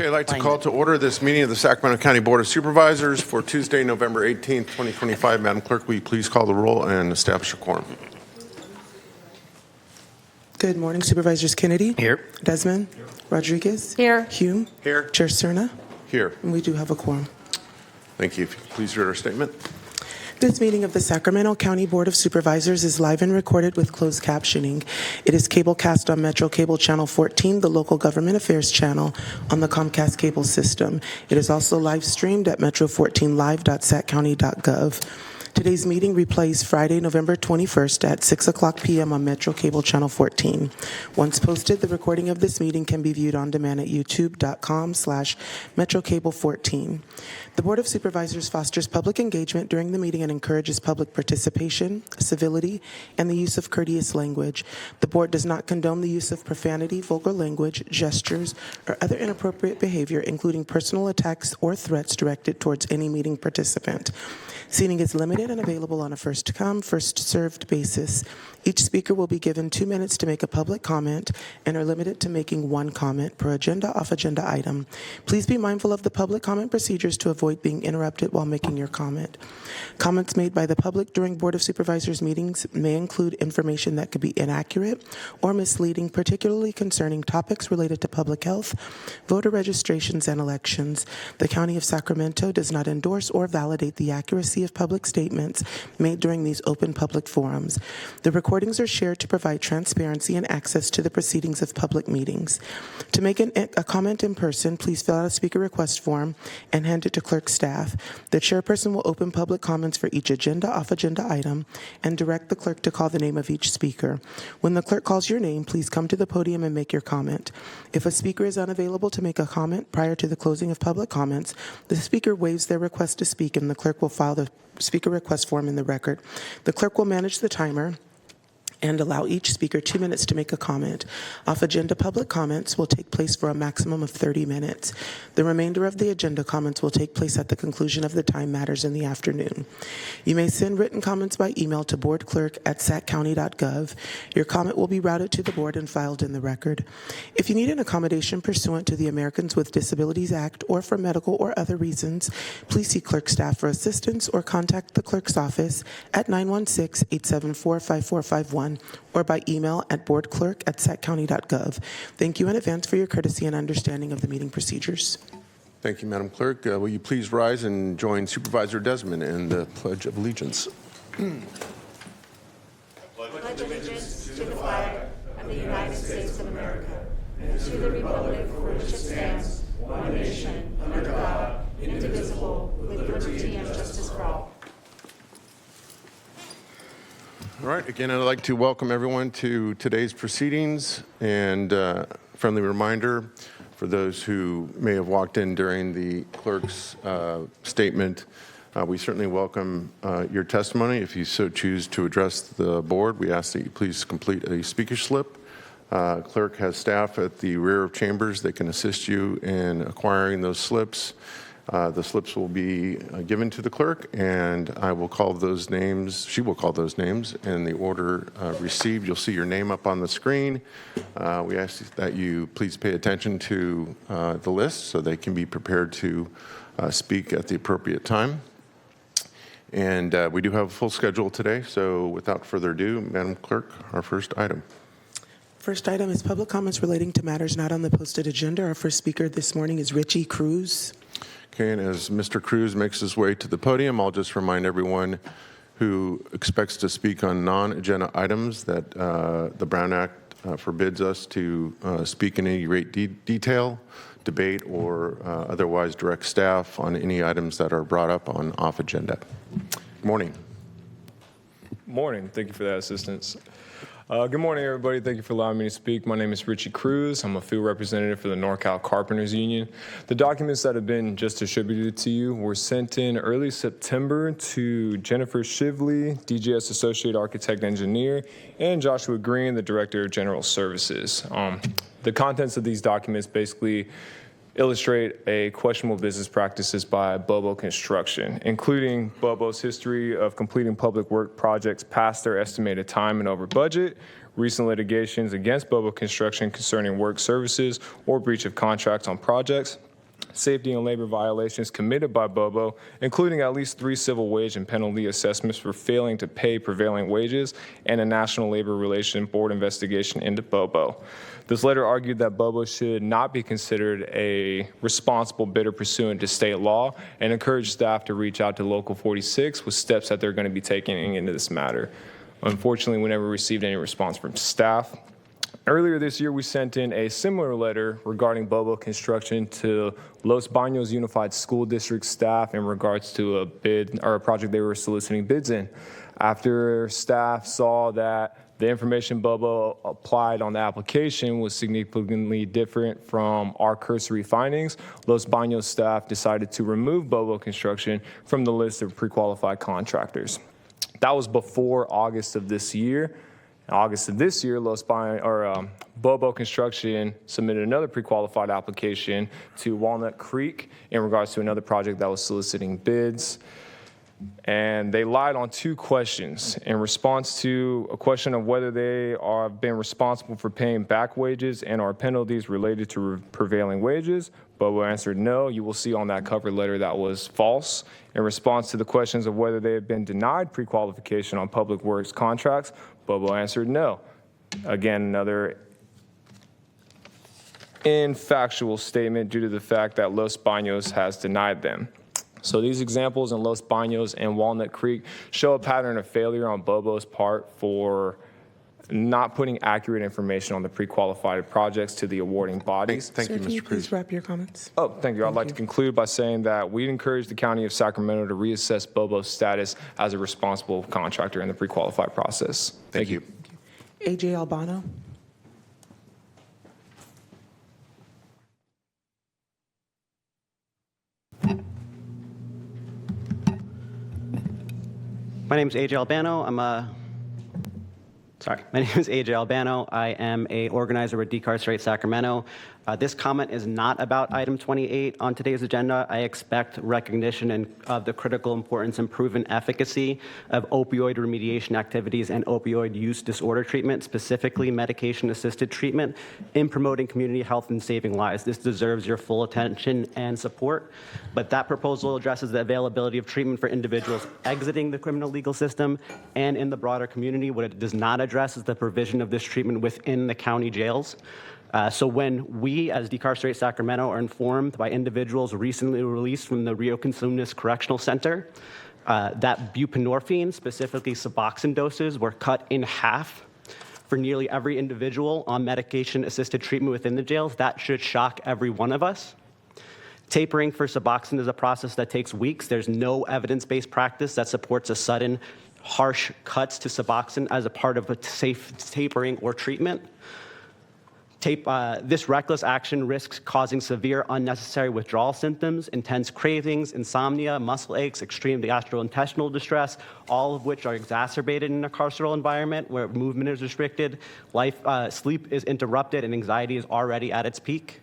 Okay, I'd like to call to order this meeting of the Sacramento County Board of Supervisors for Tuesday, November 18th, 2025. Madam Clerk, will you please call the roll and establish a quorum? Good morning, Supervisors Kennedy. Here. Desmond. Here. Rodriguez. Here. Hume. Here. Chair Cerna. Here. And we do have a quorum. Thank you. If you please read our statement. This meeting of the Sacramento County Board of Supervisors is live and recorded with closed captioning. It is cablecast on Metro Cable Channel 14, the local government affairs channel on the Comcast cable system. It is also live streamed at metro14live.saccounty.gov. Today's meeting replays Friday, November 21st at 6 o'clock p.m. on Metro Cable Channel 14. Once posted, the recording of this meeting can be viewed on demand at youtube.com/MetroCable14. The Board of Supervisors fosters public engagement during the meeting and encourages public participation, civility, and the use of courteous language. The Board does not condone the use of profanity, vulgar language, gestures, or other inappropriate behavior, including personal attacks or threats directed towards any meeting participant. Seating is limited and available on a first-come, first-served basis. Each speaker will be given 2 minutes to make a public comment and are limited to making one comment per agenda off-agenda item. Please be mindful of the public comment procedures to avoid being interrupted while making your comment. Comments made by the public during Board of Supervisors meetings may include information that could be inaccurate or misleading, particularly concerning topics related to public health, voter registrations, and elections. The County of Sacramento does not endorse or validate the accuracy of public statements made during these open public forums. The recordings are shared to provide transparency and access to the proceedings of public meetings. To make a comment in person, please fill out a speaker request form and hand it to clerk staff. The chairperson will open public comments for each agenda off-agenda item and direct the clerk to call the name of each speaker. When the clerk calls your name, please come to the podium and make your comment. If a speaker is unavailable to make a comment prior to the closing of public comments, the speaker waives their request to speak and the clerk will file the speaker request form in the record. The clerk will manage the timer and allow each speaker 2 minutes to make a comment. Off-agenda public comments will take place for a maximum of 30 minutes. The remainder of the agenda comments will take place at the conclusion of the time matters in the afternoon. You may send written comments by email to boardclerk@saccounty.gov. Your comment will be routed to the board and filed in the record. If you need an accommodation pursuant to the Americans with Disabilities Act or for medical or other reasons, please see clerk staff for assistance or contact the clerk's office at 916-874-5451 or by email at boardclerk@saccounty.gov. Thank you in advance for your courtesy and understanding of the meeting procedures. Thank you, Madam Clerk. Will you please rise and join Supervisor Desmond in the Pledge of Allegiance? Pledge allegiance to the flag of the United States of America and to the republic for which it stands, one nation, under God, indivisible, with liberty and justice for all. All right, again, I'd like to welcome everyone to today's proceedings and friendly reminder for those who may have walked in during the clerk's statement. We certainly welcome your testimony. If you so choose to address the board, we ask that you please complete a speaker slip. Clerk has staff at the rear of chambers that can assist you in acquiring those slips. The slips will be given to the clerk, and I will call those names. She will call those names in the order received. You'll see your name up on the screen. We ask that you please pay attention to the list so they can be prepared to speak at the appropriate time. And we do have a full schedule today, so without further ado, Madam Clerk, our first item. First item is public comments relating to matters not on the posted agenda. Our first speaker this morning is Richie Cruz. Okay, and as Mr. Cruz makes his way to the podium, I'll just remind everyone who expects to speak on non-agenda items that the Brown Act forbids us to speak in any great detail, debate, or otherwise direct staff on any items that are brought up on off-agenda. Good morning. Morning. Thank you for that assistance. Good morning, everybody. Thank you for allowing me to speak. My name is Richie Cruz. I'm a field representative for the NorCal Carpenters Union. The documents that have been just distributed to you were sent in early September to Jennifer Shively, DGS Associate Architect Engineer, and Joshua Green, the Director of General Services. The contents of these documents basically illustrate a questionable business practices by Bobo Construction, including Bobo's history of completing public work projects past their estimated time and over budget, recent litigations against Bobo Construction concerning work services or breach of contracts on projects, safety and labor violations committed by Bobo, including at least 3 civil wage and penalty assessments for failing to pay prevailing wages, and a National Labor Relations Board investigation into Bobo. This letter argued that Bobo should not be considered a responsible bidder pursuant to state law, and encouraged staff to reach out to Local 46 with steps that they're going to be taking into this matter. Unfortunately, we never received any response from staff. Earlier this year, we sent in a similar letter regarding Bobo construction to Los Baños Unified School District staff in regards to a bid or a project they were soliciting bids in. After staff saw that the information Bobo applied on the application was significantly different from our cursory findings, Los Baños staff decided to remove Bobo construction from the list of pre-qualified contractors. That was before August of this year. In August of this year, Bobo Construction submitted another pre-qualified application to Walnut Creek in regards to another project that was soliciting bids. And they lied on 2 questions. In response to a question of whether they have been responsible for paying back wages and or penalties related to prevailing wages, Bobo answered no. You will see on that cover letter that was false. In response to the questions of whether they have been denied pre-qualification on public works contracts, Bobo answered no. Again, another infactual statement due to the fact that Los Baños has denied them. So these examples in Los Baños and Walnut Creek show a pattern of failure on Bobo's part for not putting accurate information on the pre-qualified projects to the awarding bodies. Thank you, Sir, can you Mr. Cruz. please wrap your comments? Oh, thank you. I'd like to conclude by saying that we encourage the County of Sacramento to reassess Bobo's status as a responsible contractor in the pre-qualified process. Thank you. AJ Albano. My name is AJ Albano. My name is AJ Albano. I am a organizer with Decarcerate Sacramento. This comment is not about item 28 on today's agenda. I expect recognition of the critical importance and proven efficacy of opioid remediation activities and opioid use disorder treatment, specifically medication-assisted treatment, in promoting community health and saving lives. This deserves your full attention and support. But that proposal addresses the availability of treatment for individuals exiting the criminal legal system and in the broader community. What it does not address is the provision of this treatment within the county jails. So when we, as Decarcerate Sacramento, are informed by individuals recently released from the Rio Consumnes Correctional Center that buprenorphine, specifically Suboxone doses, were cut in half for nearly every individual on medication-assisted treatment within the jails, that should shock every one of us. Tapering for Suboxone is a process that takes weeks. There's no evidence-based practice that supports a sudden, harsh cuts to Suboxone as a part of a safe tapering or treatment. This reckless action risks causing severe unnecessary withdrawal symptoms, intense cravings, insomnia, muscle aches, extreme gastrointestinal distress, all of which are exacerbated in a carceral environment where movement is restricted, sleep is interrupted, and anxiety is already at its peak.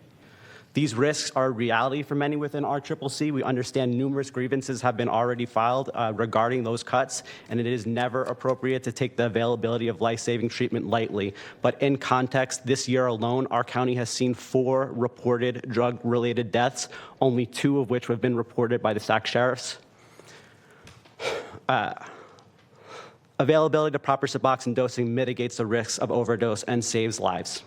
These risks are a reality for many within RCCC. We understand numerous grievances have been already filed regarding those cuts, and it is never appropriate to take the availability of life-saving treatment lightly. But in context, this year alone, our county has seen 4 reported drug-related deaths, only 2 of which have been reported by the Sac Sheriffs. Availability to proper Suboxone dosing mitigates the risks of overdose and saves lives.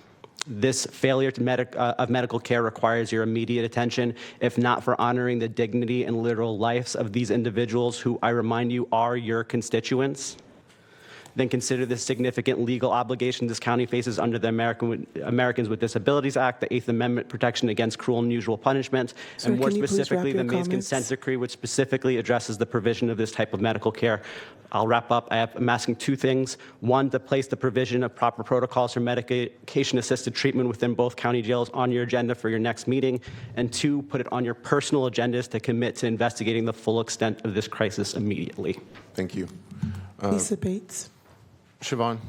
This failure of medical care requires your immediate attention, if not for honoring the dignity and literal lives of these individuals who, I remind you, are your constituents. Then consider the significant legal obligation this county faces under the Americans with Disabilities Act, the 8th Amendment protection against cruel and unusual punishment, and more specifically the Mays Consent Decree, which specifically addresses the provision of this type of medical care. I'll wrap up. I'm asking 2 things. 1, to place the provision of proper protocols for medication-assisted treatment within both county jails on your agenda for your next meeting, and 2, put it on your personal agendas to commit to investigating the full extent of this crisis immediately. Thank you. Lisa Bates. Siobhan,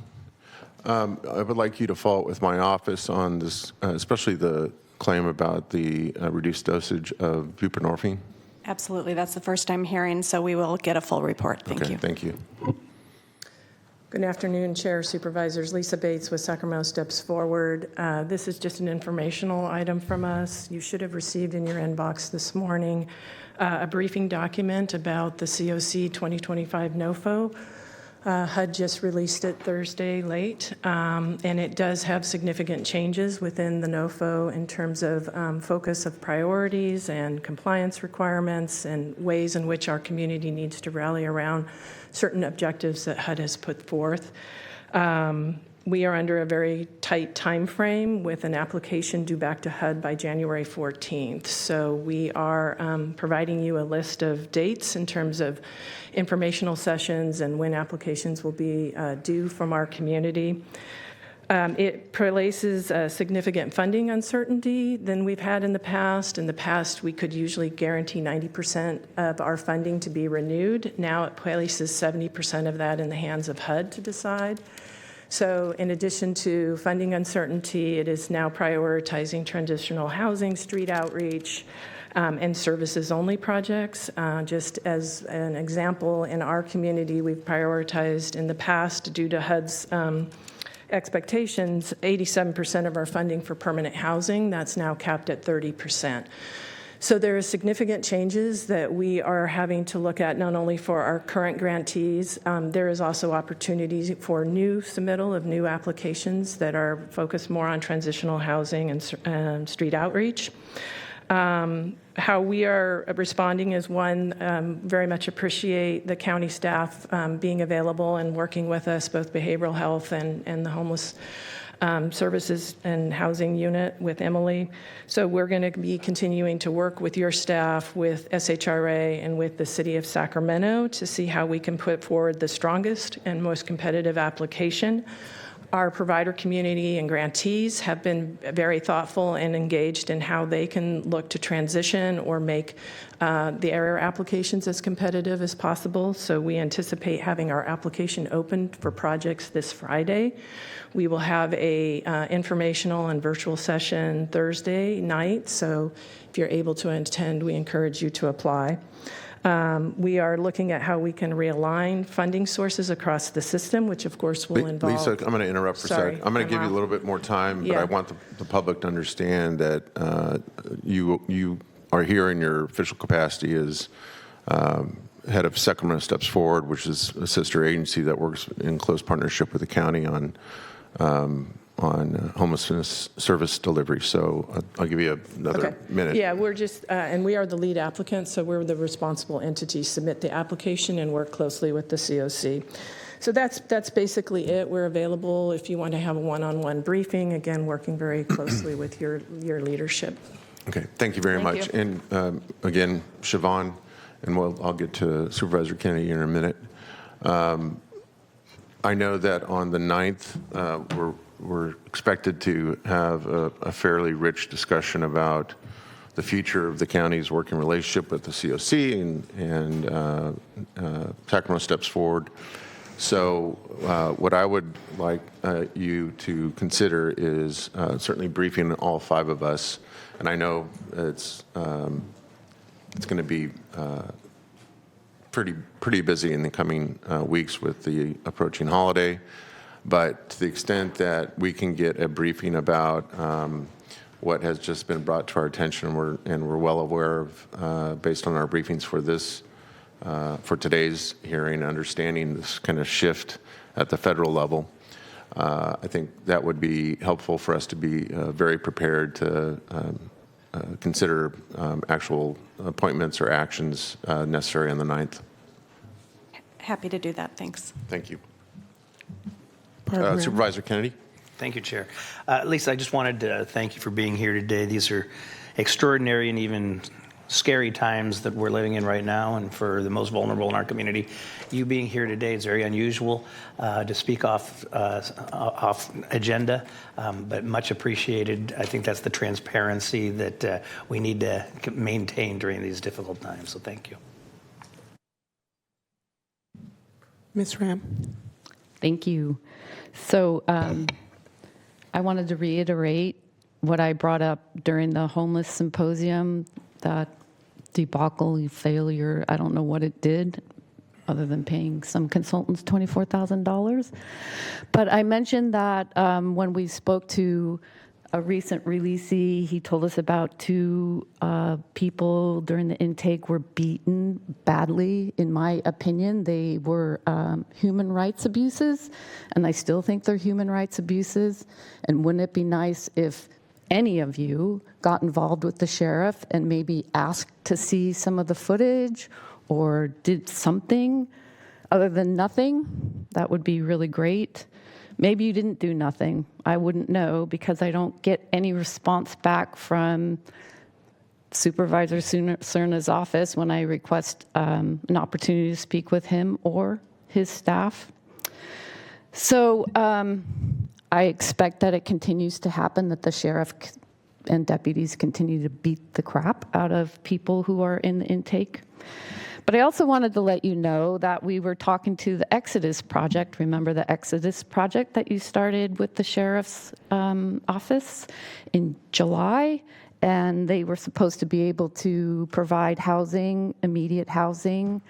I would like you to follow up with my office on this, especially the claim about the reduced dosage of buprenorphine. Absolutely. That's the first I'm hearing, so we will get a full report. Thank you. Thank you. Good afternoon, Chair, Supervisors. Lisa Bates with Sacramento Steps Forward. This is just an informational item from us. You should have received in your inbox this morning a briefing document about the COC 2025 NOFO. HUD just released it Thursday late, and it does have significant changes within the NOFO in terms of focus of priorities and compliance requirements and ways in which our community needs to rally around certain objectives that HUD has put forth. We are under a very tight time frame with an application due back to HUD by January 14th. So we are providing you a list of dates in terms of informational sessions and when applications will be due from our community. It places significant funding uncertainty than we've had in the past. In the past, we could usually guarantee 90% of our funding to be renewed. Now it places 70% of that in the hands of HUD to decide. So in addition to funding uncertainty, it is now prioritizing transitional housing, street outreach, and services-only projects. Just as an example, in our community, we've prioritized in the past, due to HUD's expectations, 87% of our funding for permanent housing. That's now capped at 30%. So there are significant changes that we are having to look at not only for our current grantees, there is also opportunities for new submittal of new applications that are focused more on transitional housing and street outreach. How we are responding is, one, very much appreciate the county staff being available and working with us, both behavioral health and the homeless services and housing unit with Emily. So we're going to be continuing to work with your staff, with SHRA, and with the City of Sacramento to see how we can put forward the strongest and most competitive application. Our provider community and grantees have been very thoughtful and engaged in how they can look to transition or make the area applications as competitive as possible. So we anticipate having our application open for projects this Friday. We will have a informational and virtual session Thursday night. So if you're able to attend, we encourage you to apply. We are looking at how we can realign funding sources across the system, which of course will involve... Lisa, I'm going to interrupt for a Sorry, sec. I'm going to give you a little bit more time, but I want the public to understand that you are here in your official capacity as head of Sacramento Steps Forward, which is a sister agency that works in close partnership with the county on homelessness service delivery. So I'll give you another minute. Yeah, we're just, and we are the lead applicant, so we're the responsible entity, submit the application and work closely with the COC. So that's basically it. We're available if you want to have a one-on-one briefing, again, working very closely with your leadership. Okay, thank you very much. And again, Siobhan, and I'll get to Supervisor Kennedy in a minute. I know that on the 9th, we're expected to have a fairly rich discussion about the future of the county's working relationship with the COC and Sacramento Steps Forward. So what I would like you to consider is certainly briefing all 5 of us. And I know it's going to be pretty busy in the coming weeks with the approaching holiday. But to the extent that we can get a briefing about what has just been brought to our attention, we're well aware of, based on our briefings for today's hearing, understanding this kind of shift at the federal level. I think that would be helpful for us to be very prepared to consider actual appointments or actions necessary on the 9th. Happy to do that. Thanks. Thank you. Supervisor Kennedy. Thank you, Chair. Lisa, I just wanted to thank you for being here today. These are extraordinary and even scary times that we're living in right now, and for the most vulnerable in our community. You being here today is very unusual to speak off agenda, but much appreciated. I think that's the transparency that we need to maintain during these difficult times, so thank you. Ms. Ram. Thank you. So I wanted to reiterate what I brought up during the homeless symposium, that debacle, failure, I don't know what it did, other than paying some consultants $24,000. But I mentioned that when we spoke to a recent releasee, he told us about two people during the intake were beaten badly. In my opinion, they were human rights abuses, and I still think they're human rights abuses. And wouldn't it be nice if any of you got involved with the sheriff and maybe asked to see some of the footage or did something other than nothing? That would be really great. Maybe you didn't do nothing. I wouldn't know because I don't get any response back from Supervisor Cerna's office when I request an opportunity to speak with him or his staff. So I expect that it continues to happen, that the sheriff and deputies continue to beat the crap out of people who are in the intake. But I also wanted to let you know that we were talking to the Exodus Project. Remember the Exodus Project that you started with the sheriff's office in July? And they were supposed to be able to provide housing, immediate housing,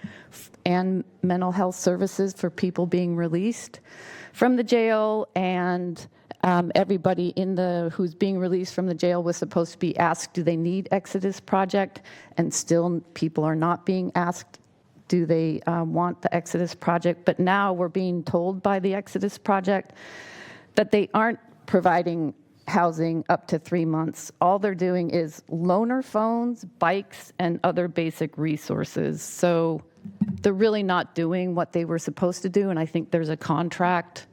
and mental health services for people being released from the jail. And everybody who's being released from the jail was supposed to be asked, do they need Exodus Project? And still people are not being asked, do they want the Exodus Project? But now we're being told by the Exodus Project that they aren't providing housing up to 3 months. All they're doing is loaner phones, bikes, and other basic resources. So they're really not doing what they were supposed to do, and I think there's a contract.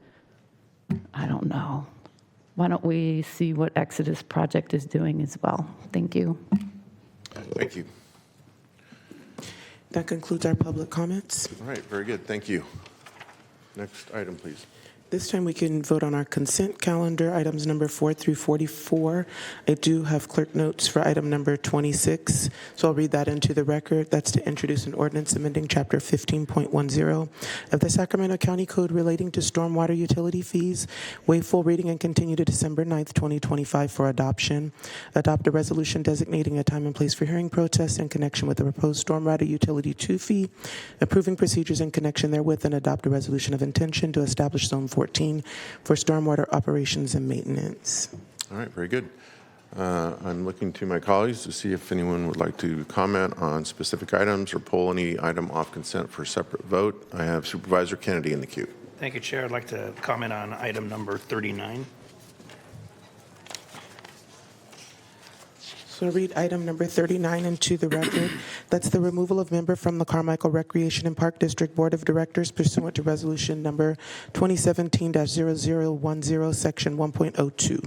I don't know. Why don't we see what Exodus Project is doing as well? Thank you. Thank you. That concludes our public comments. All right, very good. Thank you. Next item, please. This time we can vote on our consent calendar, items number 4 through 44. I do have clerk notes for item number 26, so I'll read that into the record. That's to introduce an ordinance amending Chapter 15.10 of the Sacramento County Code relating to stormwater utility fees, waive full reading and continue to December 9th, 2025 for adoption. Adopt a resolution designating a time and place for hearing protests in connection with the proposed stormwater utility 2 fee, approving procedures in connection therewith, and adopt a resolution of intention to establish Zone 14 for stormwater operations and maintenance. All right, very good. I'm looking to my colleagues to see if anyone would like to comment on specific items or pull any item off consent for separate vote. I have Supervisor Kennedy in the queue. Thank you, Chair. I'd like to comment on item number 39. So I'll read item number 39 into the record. That's the removal of member from the Carmichael Recreation and Park District Board of Directors pursuant to resolution number 2017-0010, section 1.02.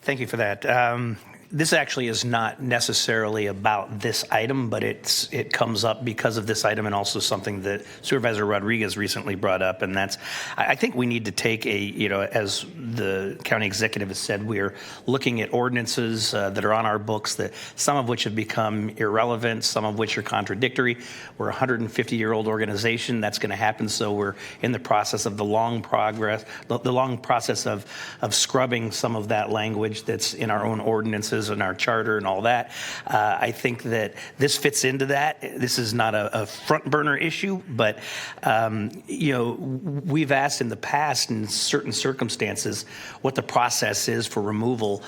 Thank you for that. This actually is not necessarily about this item, but it comes up because of this item and also something that Supervisor Rodriguez recently brought up, and that's I think we need to take as the county executive has said, we're looking at ordinances that are on our books, that some of which have become irrelevant, some of which are contradictory. We're a 150-year-old organization. That's going to happen, so we're in the process of the long process of scrubbing some of that language that's in our own ordinances and our charter and all that. I think that this fits into that. This is not a front burner issue, but we've asked in the past in certain circumstances what the process is for removal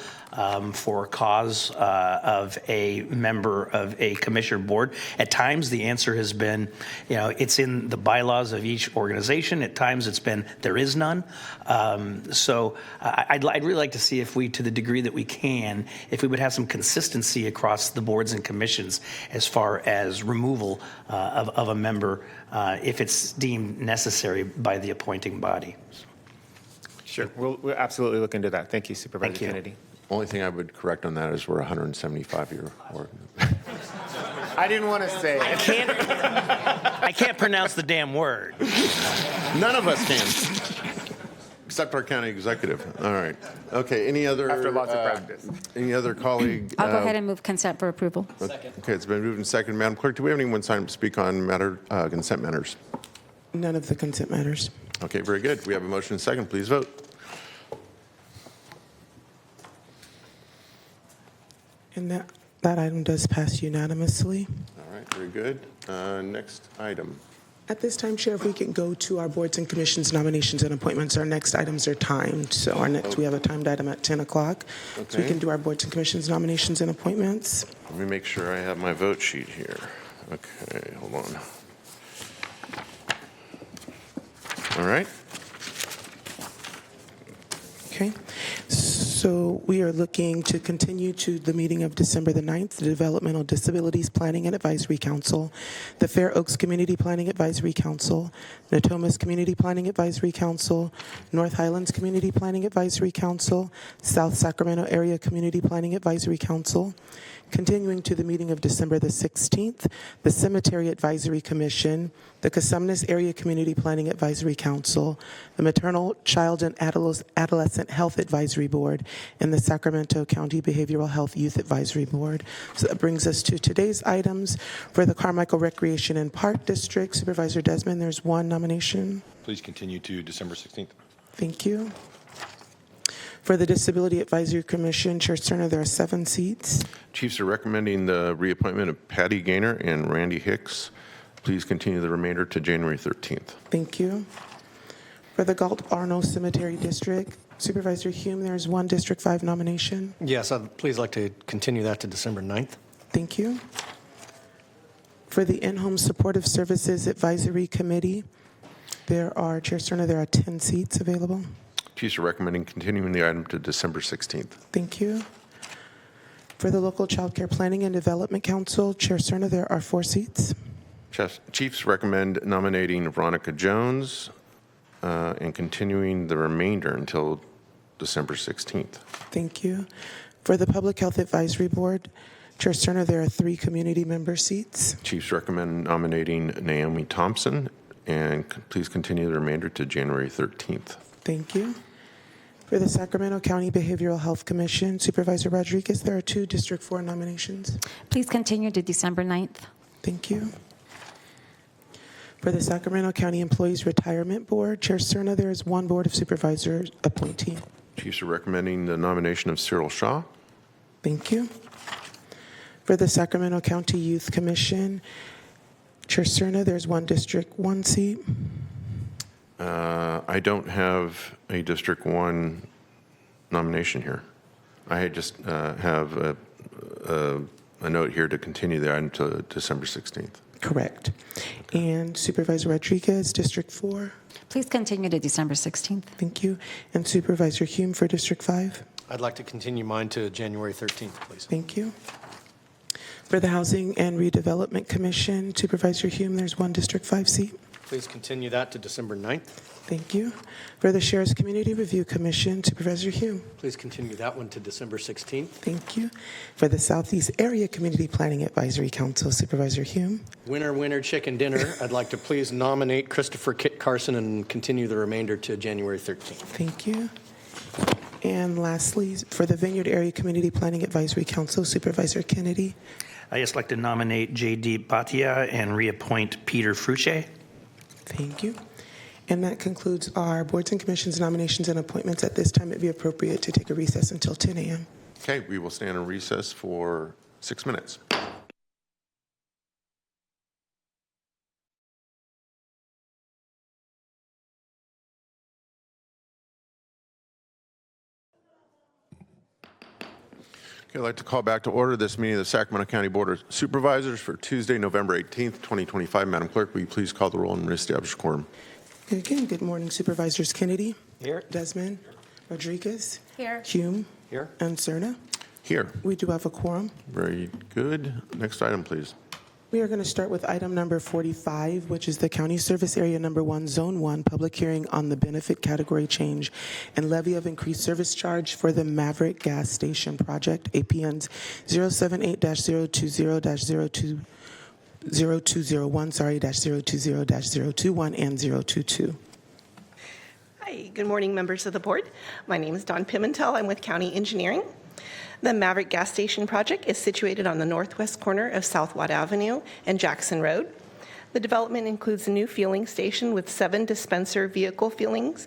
for cause of a member of a commissioner board. At times, the answer has been, it's in the bylaws of each organization. At times, it's been there is none. So I'd really like to see if we, to the degree that we can, if we would have some consistency across the boards and commissions as far as removal of a member if it's deemed necessary by the appointing body. Sure, we'll absolutely look into that. Thank you, Supervisor Kennedy. Only thing I would correct on that is we're 175-year or. I didn't want to say it. I can't pronounce the damn word. None of us can, except our county executive. All right. Okay. Any other? After lots of practice. Any other colleague? I'll go ahead and move consent for approval. Second. Okay. It's been moved and seconded. Madam Clerk, do we have anyone sign up to speak on consent matters? None of the consent matters. Okay. Very good. We have a motion and second. Please vote. And that item does pass unanimously. All right. right, very good. Next item. At this time, Chair, if we can go to our boards and commissions nominations and appointments, our next items are timed. So we have a timed item at 10 o'clock. So we Okay. can do our boards and commissions nominations and appointments. Let me make sure I have my vote sheet here. Okay, hold on. All right. Okay. So we are looking to continue to the meeting of December the 9th, the Developmental Disabilities Planning and Advisory Council, the Fair Oaks Community Planning Advisory Council, Natomas Community Planning Advisory Council, North Highlands Community Planning Advisory Council, South Sacramento Area Community Planning Advisory Council. Continuing to the meeting of December the 16th, the Cemetery Advisory Commission, the Casumnas Area Community Planning Advisory Council, the Maternal, Child, and Adolescent Health Advisory Board, and the Sacramento County Behavioral Health Youth Advisory Board. So that brings us to today's items. For the Carmichael Recreation and Park District, Supervisor Desmond, there's one nomination. Please continue to December 16th. Thank you. For the Disability Advisory Commission, Chair Cerner, there are 7 seats. Chiefs are recommending the reappointment of Patty Gaynor and Randy Hicks. Please continue the remainder to January 13th. Thank you. For the Galt Arno Cemetery District, Supervisor Hume, there is one District 5 nomination. Yes, I'd please like to continue that to December 9th. Thank you. For the In-Home Supportive Services Advisory Committee, Chair Cerner, there are 10 seats available. Chiefs are recommending continuing the item to December 16th. Thank you. For the Local Child Care Planning and Development Council, Chair Cerner, there are 4 seats. Chiefs recommend nominating Veronica Jones and continuing the remainder until December 16th. Thank you. For the Public Health Advisory Board, Chair Cerner, there are 3 community member seats. Chiefs recommend nominating Naomi Thompson, and please continue the remainder to January 13th. Thank you. For the Sacramento County Behavioral Health Commission, Supervisor Rodriguez, there are 2 District 4 nominations. Please continue to December 9th. Thank you. For the Sacramento County Employees Retirement Board, Chair Cerna, there is 1 Board of Supervisors appointee. Chiefs are recommending the nomination of Cyril Shaw. Thank you. For the Sacramento County Youth Commission, Chair Cerna, there's 1 District 1 seat. I don't have a District 1 nomination here. I just have a note here to continue the item to December 16th. Correct. And Supervisor Rodriguez, District 4. Please continue to December 16th. Thank you. And Supervisor Hume for District 5. I'd like to continue mine to January 13th, please. Thank you. For the Housing and Redevelopment Commission, Supervisor Hume, there's 1 District 5 seat. Please continue that to December 9th. Thank you. For the Sheriff's Community Review Commission, Supervisor Hume. Please continue that one to December 16th. Thank you. For the Southeast Area Community Planning Advisory Council, Supervisor Hume. Winner, winner, chicken dinner. I'd like to please nominate Christopher Kit Carson and continue the remainder to January 13th. Thank you. And lastly, for the Vineyard Area Community Planning Advisory Council, Supervisor Kennedy. I just like to nominate J.D. Bhatia and reappoint Peter Fruche. Thank you. And that concludes our boards and commissions nominations and appointments. At this time, it'd be appropriate to take a recess until 10 a.m. Okay, we will stand in recess for 6 minutes. Okay, I'd like to call back to order this meeting of the Sacramento County Board of Supervisors for Tuesday, November 18th, 2025. Madam Clerk, will you please call the roll and reestablish quorum? Again, good morning, Supervisors Kennedy. Here. Desmond. Rodriguez. Here. Hume. Here. And Cerna. Here. We do have a quorum. Very good. Next item, please. We are going to start with item number 45, which is the County Service Area Number 1, Zone 1, public hearing on the benefit category change and levy of increased service charge for the Maverick Gas Station Project, APNs 078-020-0201, -020-021, and 022. Hi, good morning, members of the board. My name is Dawn Pimentel. I'm with County Engineering. The Maverick Gas Station project is situated on the northwest corner of South Watt Avenue and Jackson Road. The development includes a new fueling station with 7 dispenser vehicle fuelings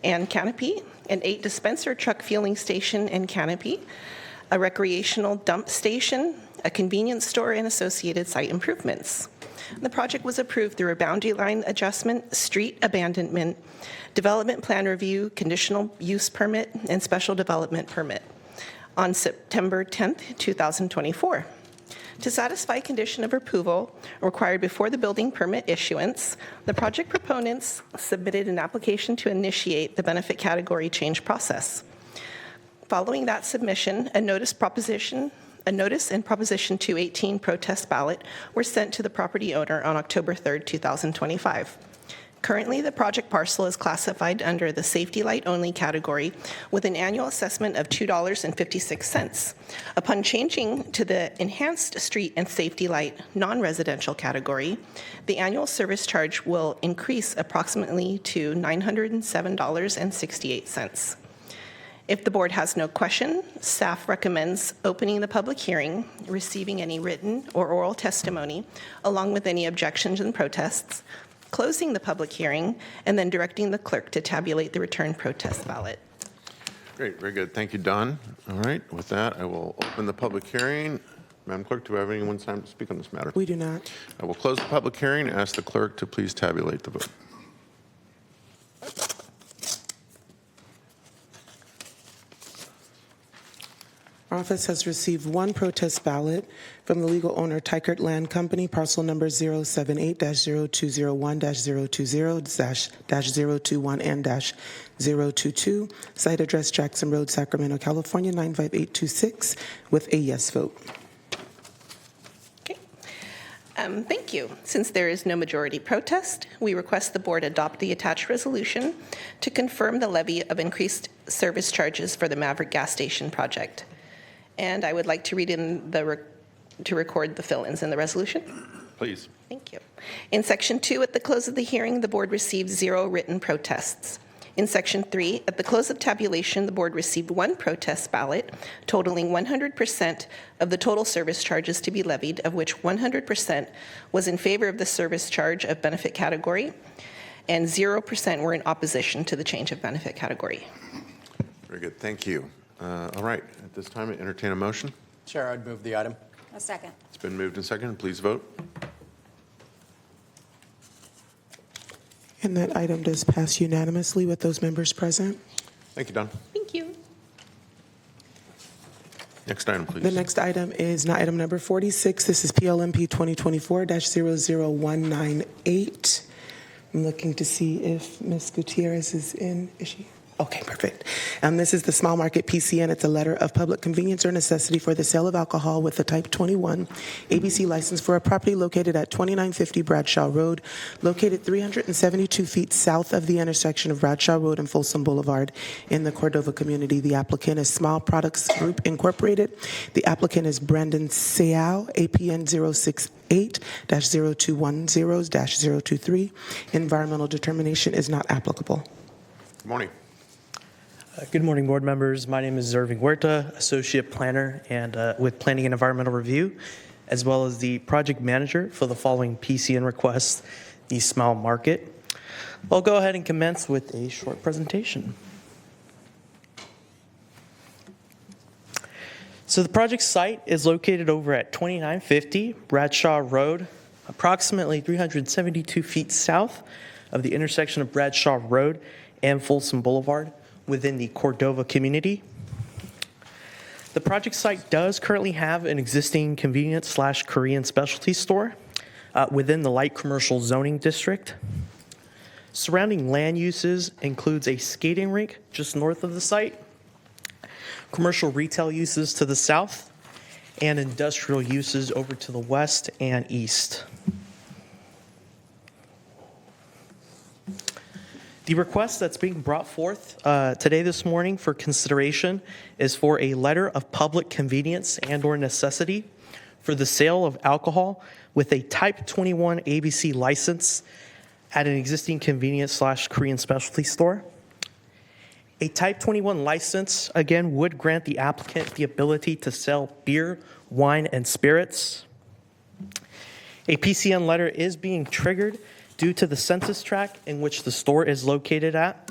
and canopy, an 8 dispenser truck fueling station and canopy, a recreational dump station, a convenience store, and associated site improvements. The project was approved through a boundary line adjustment, street abandonment, development plan review, conditional use permit, and special development permit on September 10th, 2024. To satisfy condition of approval required before the building permit issuance, the project proponents submitted an application to initiate the benefit category change process. Following that submission, a notice and Proposition 218 protest ballot were sent to the property owner on October 3rd, 2025. Currently, the project parcel is classified under the safety light only category with an annual assessment of $2.56. Upon changing to the enhanced street and safety light non-residential category, the annual service charge will increase approximately to $907.68. If the board has no question, staff recommends opening the public hearing, receiving any written or oral testimony, along with any objections and protests, closing the public hearing, and then directing the clerk to tabulate the return protest ballot. Great, very good. Thank you, Don. All right, with that, I will open the public hearing. Madam Clerk, do we have anyone's time to speak on this matter? We do not. I will close the public hearing and ask the clerk to please tabulate the vote. Our office has received one protest ballot from the legal owner Tykert Land Company, parcel number 078-0201-020-021 and -022, site address Jackson Road, Sacramento, California 95826, with a yes vote. Okay. Thank you. Since there is no majority protest, we request the board adopt the attached resolution to confirm the levy of increased service charges for the Maverick gas station project. And I would like to read in to record the fill-ins in the resolution. Please. Thank you. In Section 2, at the close of the hearing, the board received 0 written protests. In Section 3, at the close of tabulation, the board received 1 protest ballot, totaling 100% of the total service charges to be levied, of which 100% was in favor of the service charge of benefit category, and 0% were in opposition to the change of benefit category. Very good, thank you. All right, at this time, I entertain a motion. Chair, I'd move the item. A second. It's been moved and seconded. Please vote. And that item does pass unanimously with those members present. Thank you, Don. Thank you. Next item, please. The next item is now item number 46. This is PLMP 2024-00198. I'm looking to see if Ms. Gutierrez is in. Is she? Okay, perfect. This is the small market PCN. It's a letter of public convenience or necessity for the sale of alcohol with a Type 21 ABC license for a property located at 2950 Bradshaw Road, located 372 feet south of the intersection of Bradshaw Road and Folsom Boulevard in the Cordova community. The applicant is Small Products Group Incorporated. The applicant is Brandon Seau, APN 068-0210-023. Environmental determination is not applicable. Good morning. Good morning, board members. My name is Irving Huerta, Associate Planner and with Planning and Environmental Review, as well as the Project Manager for the following PCN requests, the Small Market. I'll go ahead and commence with a short presentation. So the project site is located over at 2950 Bradshaw Road, approximately 372 feet south of the intersection of Bradshaw Road and Folsom Boulevard, within the Cordova community. The project site does currently have an existing convenience/Korean specialty store within the light commercial zoning district. Surrounding land uses includes a skating rink just north of the site, commercial retail uses to the south, and industrial uses over to the west and east. The request that's being brought forth today this morning for consideration is for a letter of public convenience and/or necessity for the sale of alcohol with a Type 21 ABC license at an existing convenience/Korean specialty store. A Type 21 license, again, would grant the applicant the ability to sell beer, wine, and spirits. A PCN letter is being triggered due to the census tract in which the store is located at,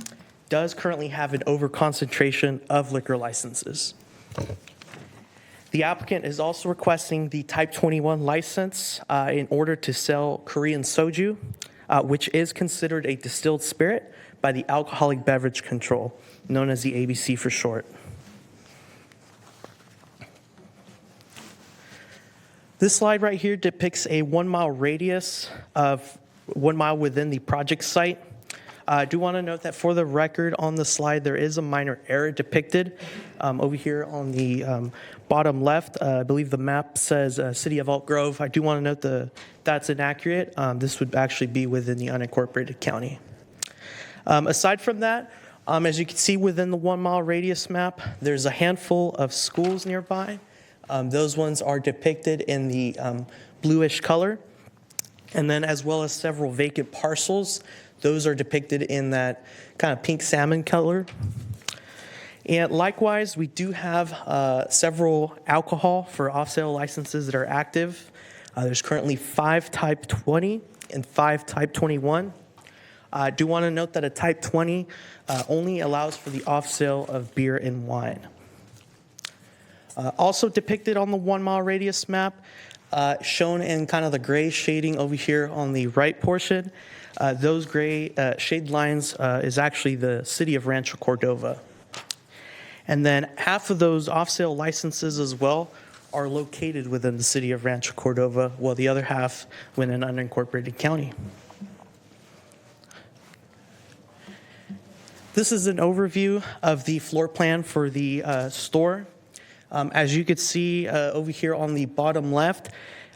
does currently have an overconcentration of liquor licenses. The applicant is also requesting the Type 21 license in order to sell Korean soju, which is considered a distilled spirit by the Alcoholic Beverage Control, known as the ABC for short. This slide right here depicts a 1 mile radius of 1 mile within the project site. I do want to note that for the record on the slide, there is a minor error depicted over here on the bottom left. I believe the map says City of Elk Grove. I do want to note that's inaccurate. This would actually be within the unincorporated county. Aside from that, as you can see within the 1 mile radius map, there's a handful of schools nearby. Those ones are depicted in the bluish color. And then as well as several vacant parcels, those are depicted in that kind of pink salmon color. And likewise, we do have several alcohol for off-sale licenses that are active. There's currently 5 Type 20 and 5 Type 21. I do want to note that a Type 20 only allows for the off-sale of beer and wine. Also depicted on the 1 mile radius map, shown in kind of the gray shading over here on the right portion, those gray shade lines is actually the city of Rancho Cordova. And then half of those off-sale licenses as well are located within the city of Rancho Cordova, while the other half within an unincorporated county. This is an overview of the floor plan for the store. As you could see over here on the bottom left,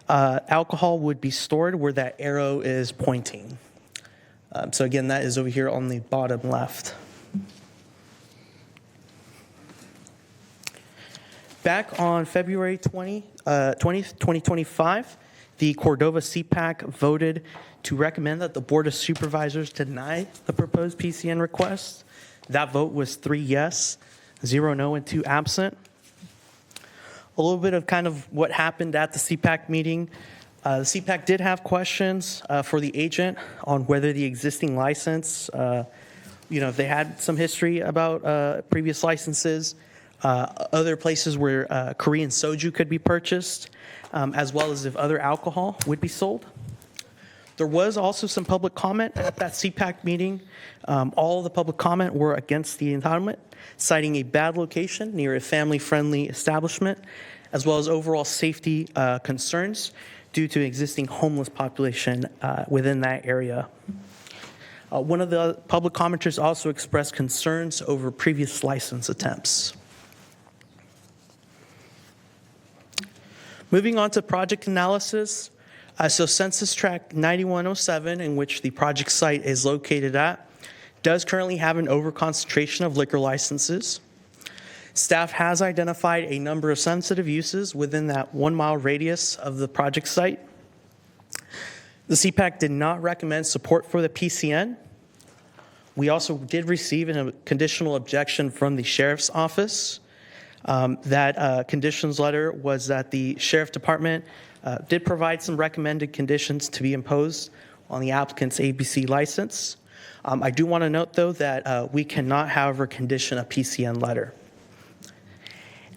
alcohol would be stored where that arrow is pointing. So again, that is over here on the bottom left. Back on February 20th, 2025, the Cordova CPAC voted to recommend that the Board of Supervisors deny the proposed PCN request. That vote was 3 yes, 0 no, and 2 absent. A little bit of kind of what happened at the CPAC meeting. The CPAC did have questions for the agent on whether the existing license, if they had some history about previous licenses, other places where Korean soju could be purchased, as well as if other alcohol would be sold. There was also some public comment at that CPAC meeting. All of the public comment were against the entitlement, citing a bad location near a family-friendly establishment, as well as overall safety concerns due to existing homeless population within that area. One of the public commenters also expressed concerns over previous license attempts. Moving on to project analysis. So Census Tract 9107, in which the project site is located at, does currently have an overconcentration of liquor licenses. Staff has identified a number of sensitive uses within that 1 mile radius of the project site. The CPAC did not recommend support for the PCN. We also did receive a conditional objection from the Sheriff's Office. That conditions letter was that the Sheriff Department did provide some recommended conditions to be imposed on the applicant's ABC license. I do want to note, though, that we cannot, however, condition a PCN letter.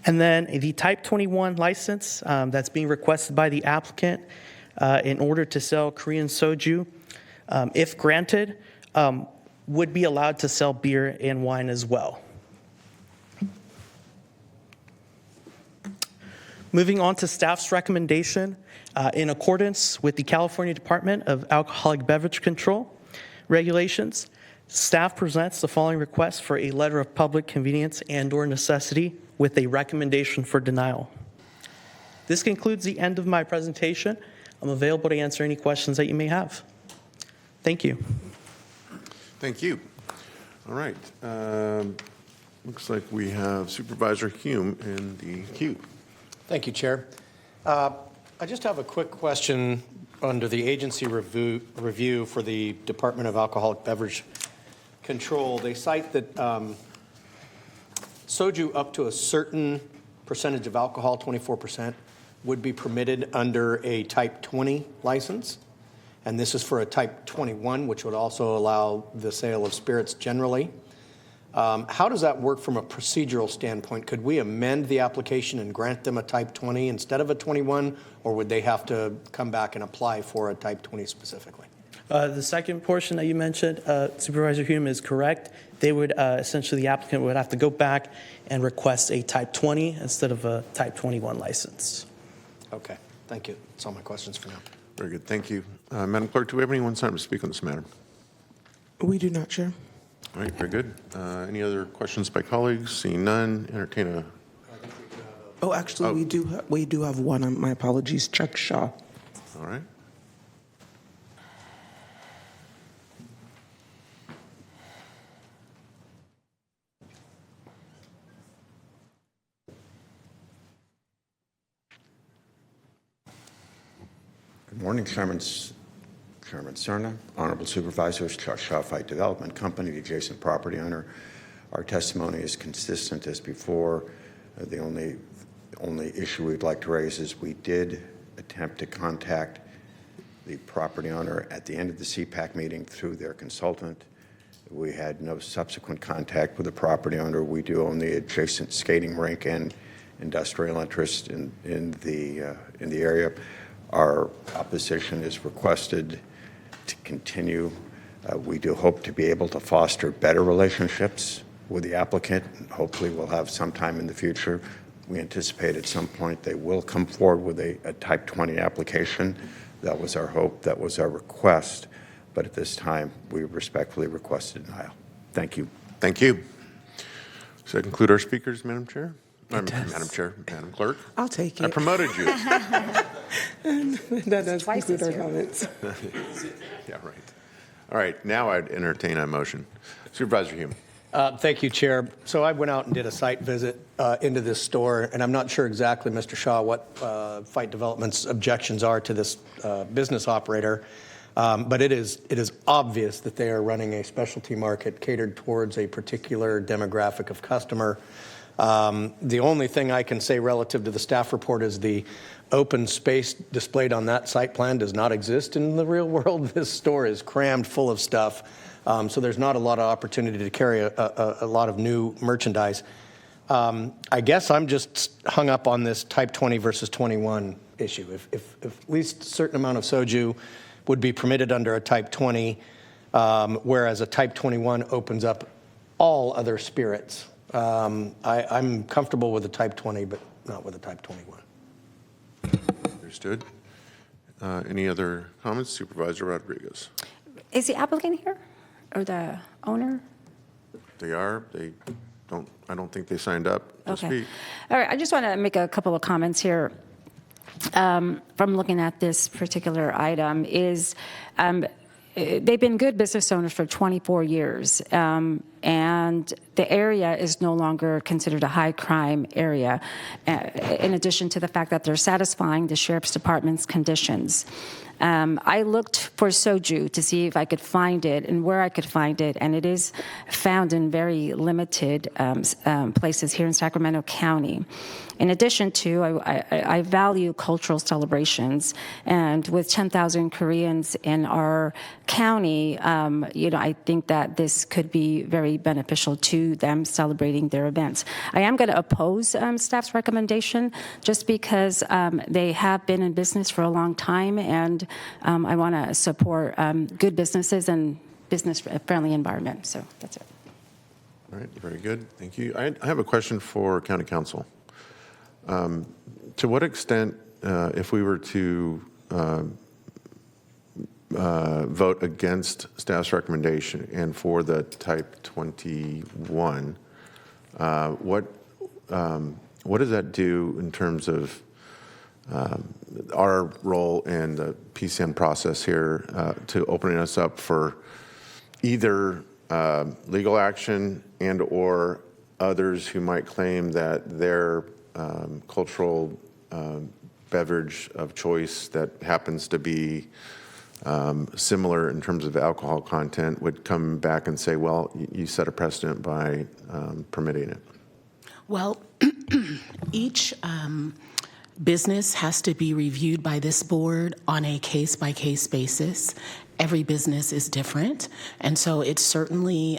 And then the Type 21 license that's being requested by the applicant in order to sell Korean soju, if granted, would be allowed to sell beer and wine as well. Moving on to staff's recommendation, in accordance with the California Department of Alcoholic Beverage Control regulations, staff presents the following request for a letter of public convenience and/or necessity with a recommendation for denial. This concludes the end of my presentation. I'm available to answer any questions that you may have. Thank you. Thank you. All right. Looks like we have Supervisor Hume in the queue. Thank you, Chair. I just have a quick question under the agency review for the Department of Alcoholic Beverage Control. They cite that soju up to a certain percentage of alcohol, 24%, would be permitted under a Type 20 license. And this is for a Type 21, which would also allow the sale of spirits generally. How does that work from a procedural standpoint? Could we amend the application and grant them a type 20 instead of a 21, or would they have to come back and apply for a type 20 specifically? The second portion that you mentioned, Supervisor Hume, is correct. They would essentially, the applicant would have to go back and request a type 20 instead of a type 21 license. Okay, thank you. That's all my questions for now. Very good, thank you. Madam Clerk, do we have anyone signed up to speak on this matter? We do not, Chair. All right, very good. Any other questions by colleagues? Seeing none, entertain a... Oh, actually, we do have one. My apologies. Chuck Shaw. All right. Good morning, Chairman Cerna, Honorable Supervisors, Chuck Shaw Fight Development Company, the adjacent property owner. Our testimony is consistent as before. The only issue we'd like to raise is we did attempt to contact the property owner at the end of the CPAC meeting through their consultant. We had no subsequent contact with the property owner. We do own the adjacent skating rink and industrial interest in the area. Our opposition is requested to continue. We do hope to be able to foster better relationships with the applicant. Hopefully we'll have some time in the future. We anticipate at some point they will come forward with a type 20 application. That was our hope. That was our request. But at this time, we respectfully request a denial. Thank you. Thank you. Does that conclude our speakers, Madam Chair? Madam Chair, Madam Clerk. I'll take it. I promoted you. That does conclude our comments. Yeah, right. All right, now I'd entertain a motion. Supervisor Hume. Thank you, Chair. So I went out and did a site visit into this store, and I'm not sure exactly, Mr. Shaw, what Fight Development's objections are to this business operator, but it is obvious that they are running a specialty market catered towards a particular demographic of customer. The only thing I can say relative to the staff report is the open space displayed on that site plan does not exist in the real world. This store is crammed full of stuff, so there's not a lot of opportunity to carry a lot of new merchandise. I guess I'm just hung up on this type 20 versus 21 issue. If at least a certain amount of soju would be permitted under a type 20, whereas a type 21 opens up all other spirits. I'm comfortable with a type 20, but not with a type 21. Understood. Any other comments? Supervisor Rodriguez. Is the applicant here or the owner? They are. They don't. I don't think they signed up to speak. All right. I just want to make a couple of comments here. From looking at this particular item is they've been good business owners for 24 years, and the area is no longer considered a high crime area, in addition to the fact that they're satisfying the Sheriff's Department's conditions. I looked for soju to see if I could find it and where I could find it, and it is found in very limited places here in Sacramento County. In addition to, I value cultural celebrations, and with 10,000 Koreans in our county, I think that this could be very beneficial to them celebrating their events. I am going to oppose staff's recommendation just because they have been in business for a long time, and I want to support good businesses and business-friendly environment. So that's it. All right, very good. Thank you. I have a question for County Council. To what extent, if we were to vote against staff's recommendation and for the type 21, what does that do in terms of our role in the PCN process here to opening us up for either legal action and or others who might claim that their cultural beverage of choice that happens to be similar in terms of alcohol content would come back and say, well, you set a precedent by permitting it? Well, each business has to be reviewed by this board on a case-by-case basis, every business is different. And so it certainly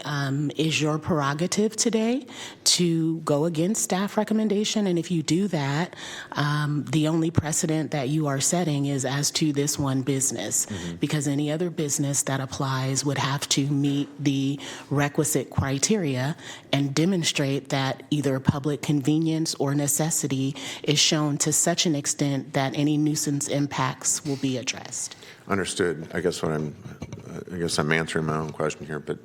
is your prerogative today to go against staff recommendation. And if you do that, the only precedent that you are setting is as to this one business, because any other business that applies would have to meet the requisite criteria and demonstrate that either public convenience or necessity is shown to such an extent that any nuisance impacts will be addressed. Understood. I guess I'm answering my own question here, but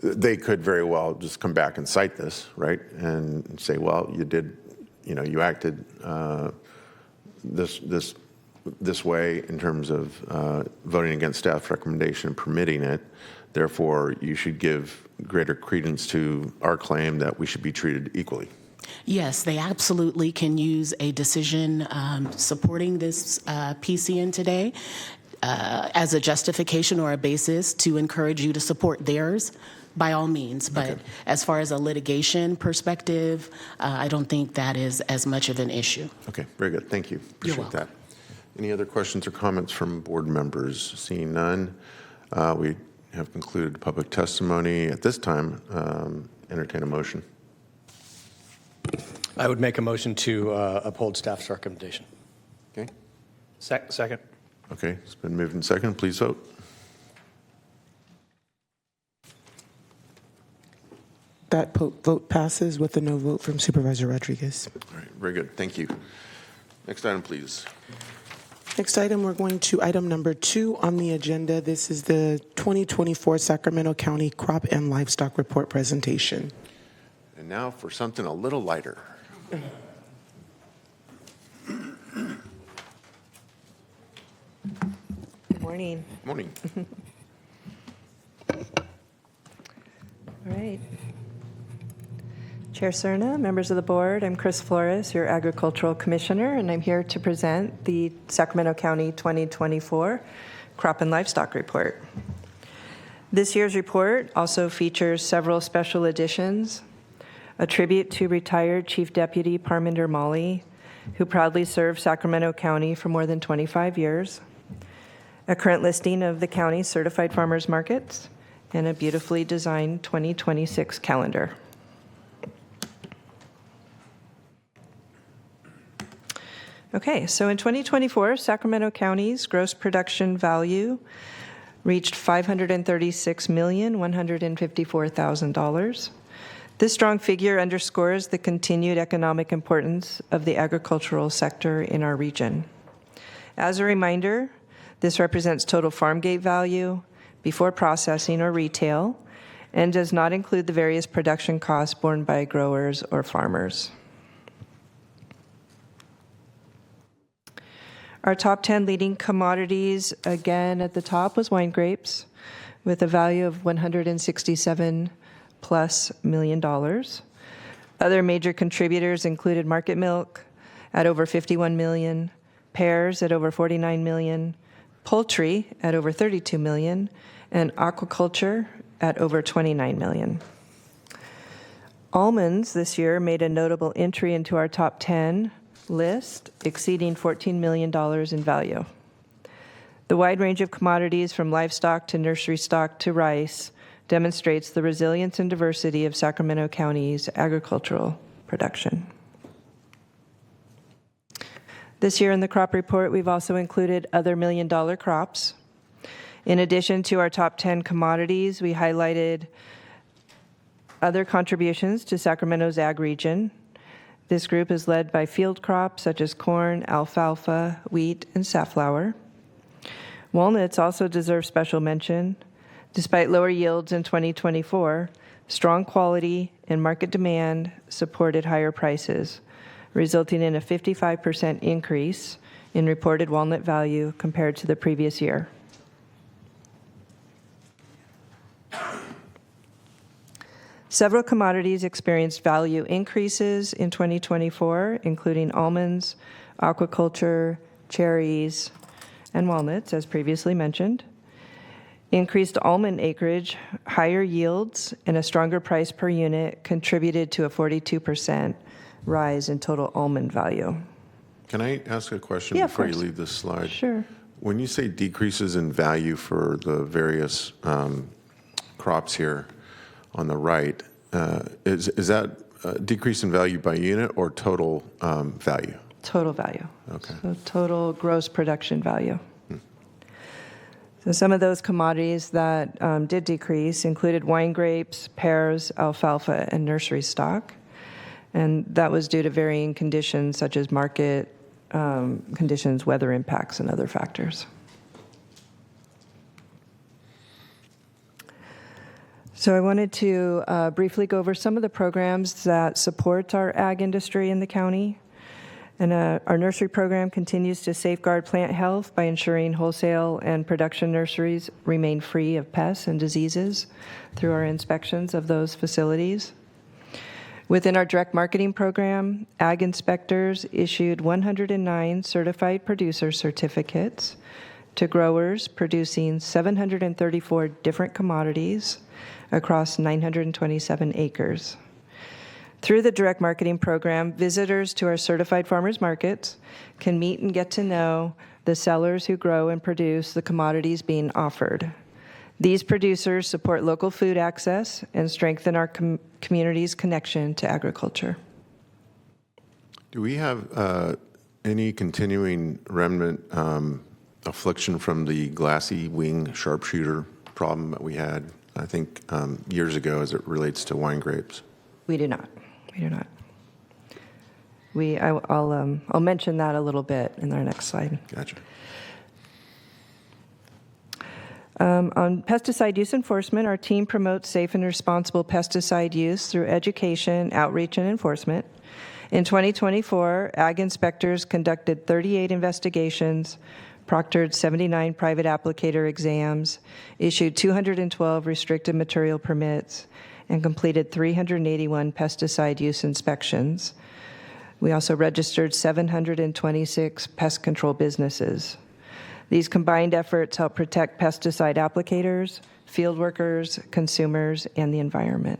they could very well just come back and cite this, right, and say, well, you acted this way in terms of voting against staff recommendation and permitting it. Therefore, you should give greater credence to our claim that we should be treated equally. Yes, they absolutely can use a decision supporting this PCN today as a justification or a basis to encourage you to support theirs, by all means. But as far as a litigation perspective, I don't think that is as much of an issue. Okay, very good. Thank you. Appreciate that. Any other questions or comments from board members? Seeing none, we have concluded public testimony. At this time, entertain a motion. I would make a motion to uphold staff's recommendation. Okay. Second. Okay, it's been moved and second. Please vote. That vote passes with a no vote from Supervisor Rodriguez. All right, very good. Thank you. Next item, please. Next item, we're going to item number 2 on the agenda. This is the 2024 Sacramento County Crop and Livestock Report presentation. And now for something a little lighter. Good morning. Morning. All right. Chair Cerna, members of the board, I'm Chris Flores, your Agricultural Commissioner, and I'm here to present the Sacramento County 2024 Crop and Livestock Report. This year's report also features several special additions: a tribute to retired Chief Deputy Parminder Mali, who proudly served Sacramento County for more than 25 years, a current listing of the county's certified farmers markets, and a beautifully designed 2026 calendar. Okay, so in 2024, Sacramento County's gross production value reached $536,154,000. This strong figure underscores the continued economic importance of the agricultural sector in our region. As a reminder, this represents total farm gate value before processing or retail, and does not include the various production costs borne by growers or farmers. Our top 10 leading commodities, again at the top, was wine grapes, with a value of $167+ million. Other major contributors included market milk at over $51 million, pears at over $49 million, poultry at over $32 million, and aquaculture at over $29 million. Almonds this year made a notable entry into our top 10 list, exceeding $14 million in value. The wide range of commodities from livestock to nursery stock to rice demonstrates the resilience and diversity of Sacramento County's agricultural production. This year in the crop report, we've also included other million-dollar crops. In addition to our top 10 commodities, we highlighted other contributions to Sacramento's ag region. This group is led by field crops such as corn, alfalfa, wheat, and safflower. Walnuts also deserve special mention. Despite lower yields in 2024, strong quality and market demand supported higher prices, resulting in a 55% increase in reported walnut value compared to the previous year. Several commodities experienced value increases in 2024, including almonds, aquaculture, cherries, and walnuts, as previously mentioned. Increased almond acreage, higher yields, and a stronger price per unit contributed to a 42% rise in total almond value. Can I ask a question Yeah, before you of course. leave this slide? Sure. When you say decreases in value for the various crops here on the right, is that decrease in value by unit or total value? Total value. Okay. So total gross production value. So some of those commodities that did decrease included wine grapes, pears, alfalfa, and nursery stock. And that was due to varying conditions such as market conditions, weather impacts, and other factors. So I wanted to briefly go over some of the programs that support our ag industry in the county. And our nursery program continues to safeguard plant health by ensuring wholesale and production nurseries remain free of pests and diseases through our inspections of those facilities. Within our direct marketing program, ag inspectors issued 109 certified producer certificates to growers producing 734 different commodities across 927 acres. Through the direct marketing program, visitors to our certified farmers markets can meet and get to know the sellers who grow and produce the commodities being offered. These producers support local food access and strengthen our community's connection to agriculture. Do we have any continuing remnant affliction from the glassy wing sharpshooter problem that we had, I think, years ago as it relates to wine grapes? We do not. We do not. I'll mention that a little bit in our next slide. Gotcha. On pesticide use enforcement, our team promotes safe and responsible pesticide use through education, outreach, and enforcement. In 2024, ag inspectors conducted 38 investigations, proctored 79 private applicator exams, issued 212 restricted material permits, and completed 381 pesticide use inspections. We also registered 726 pest control businesses. These combined efforts help protect pesticide applicators, field workers, consumers, and the environment.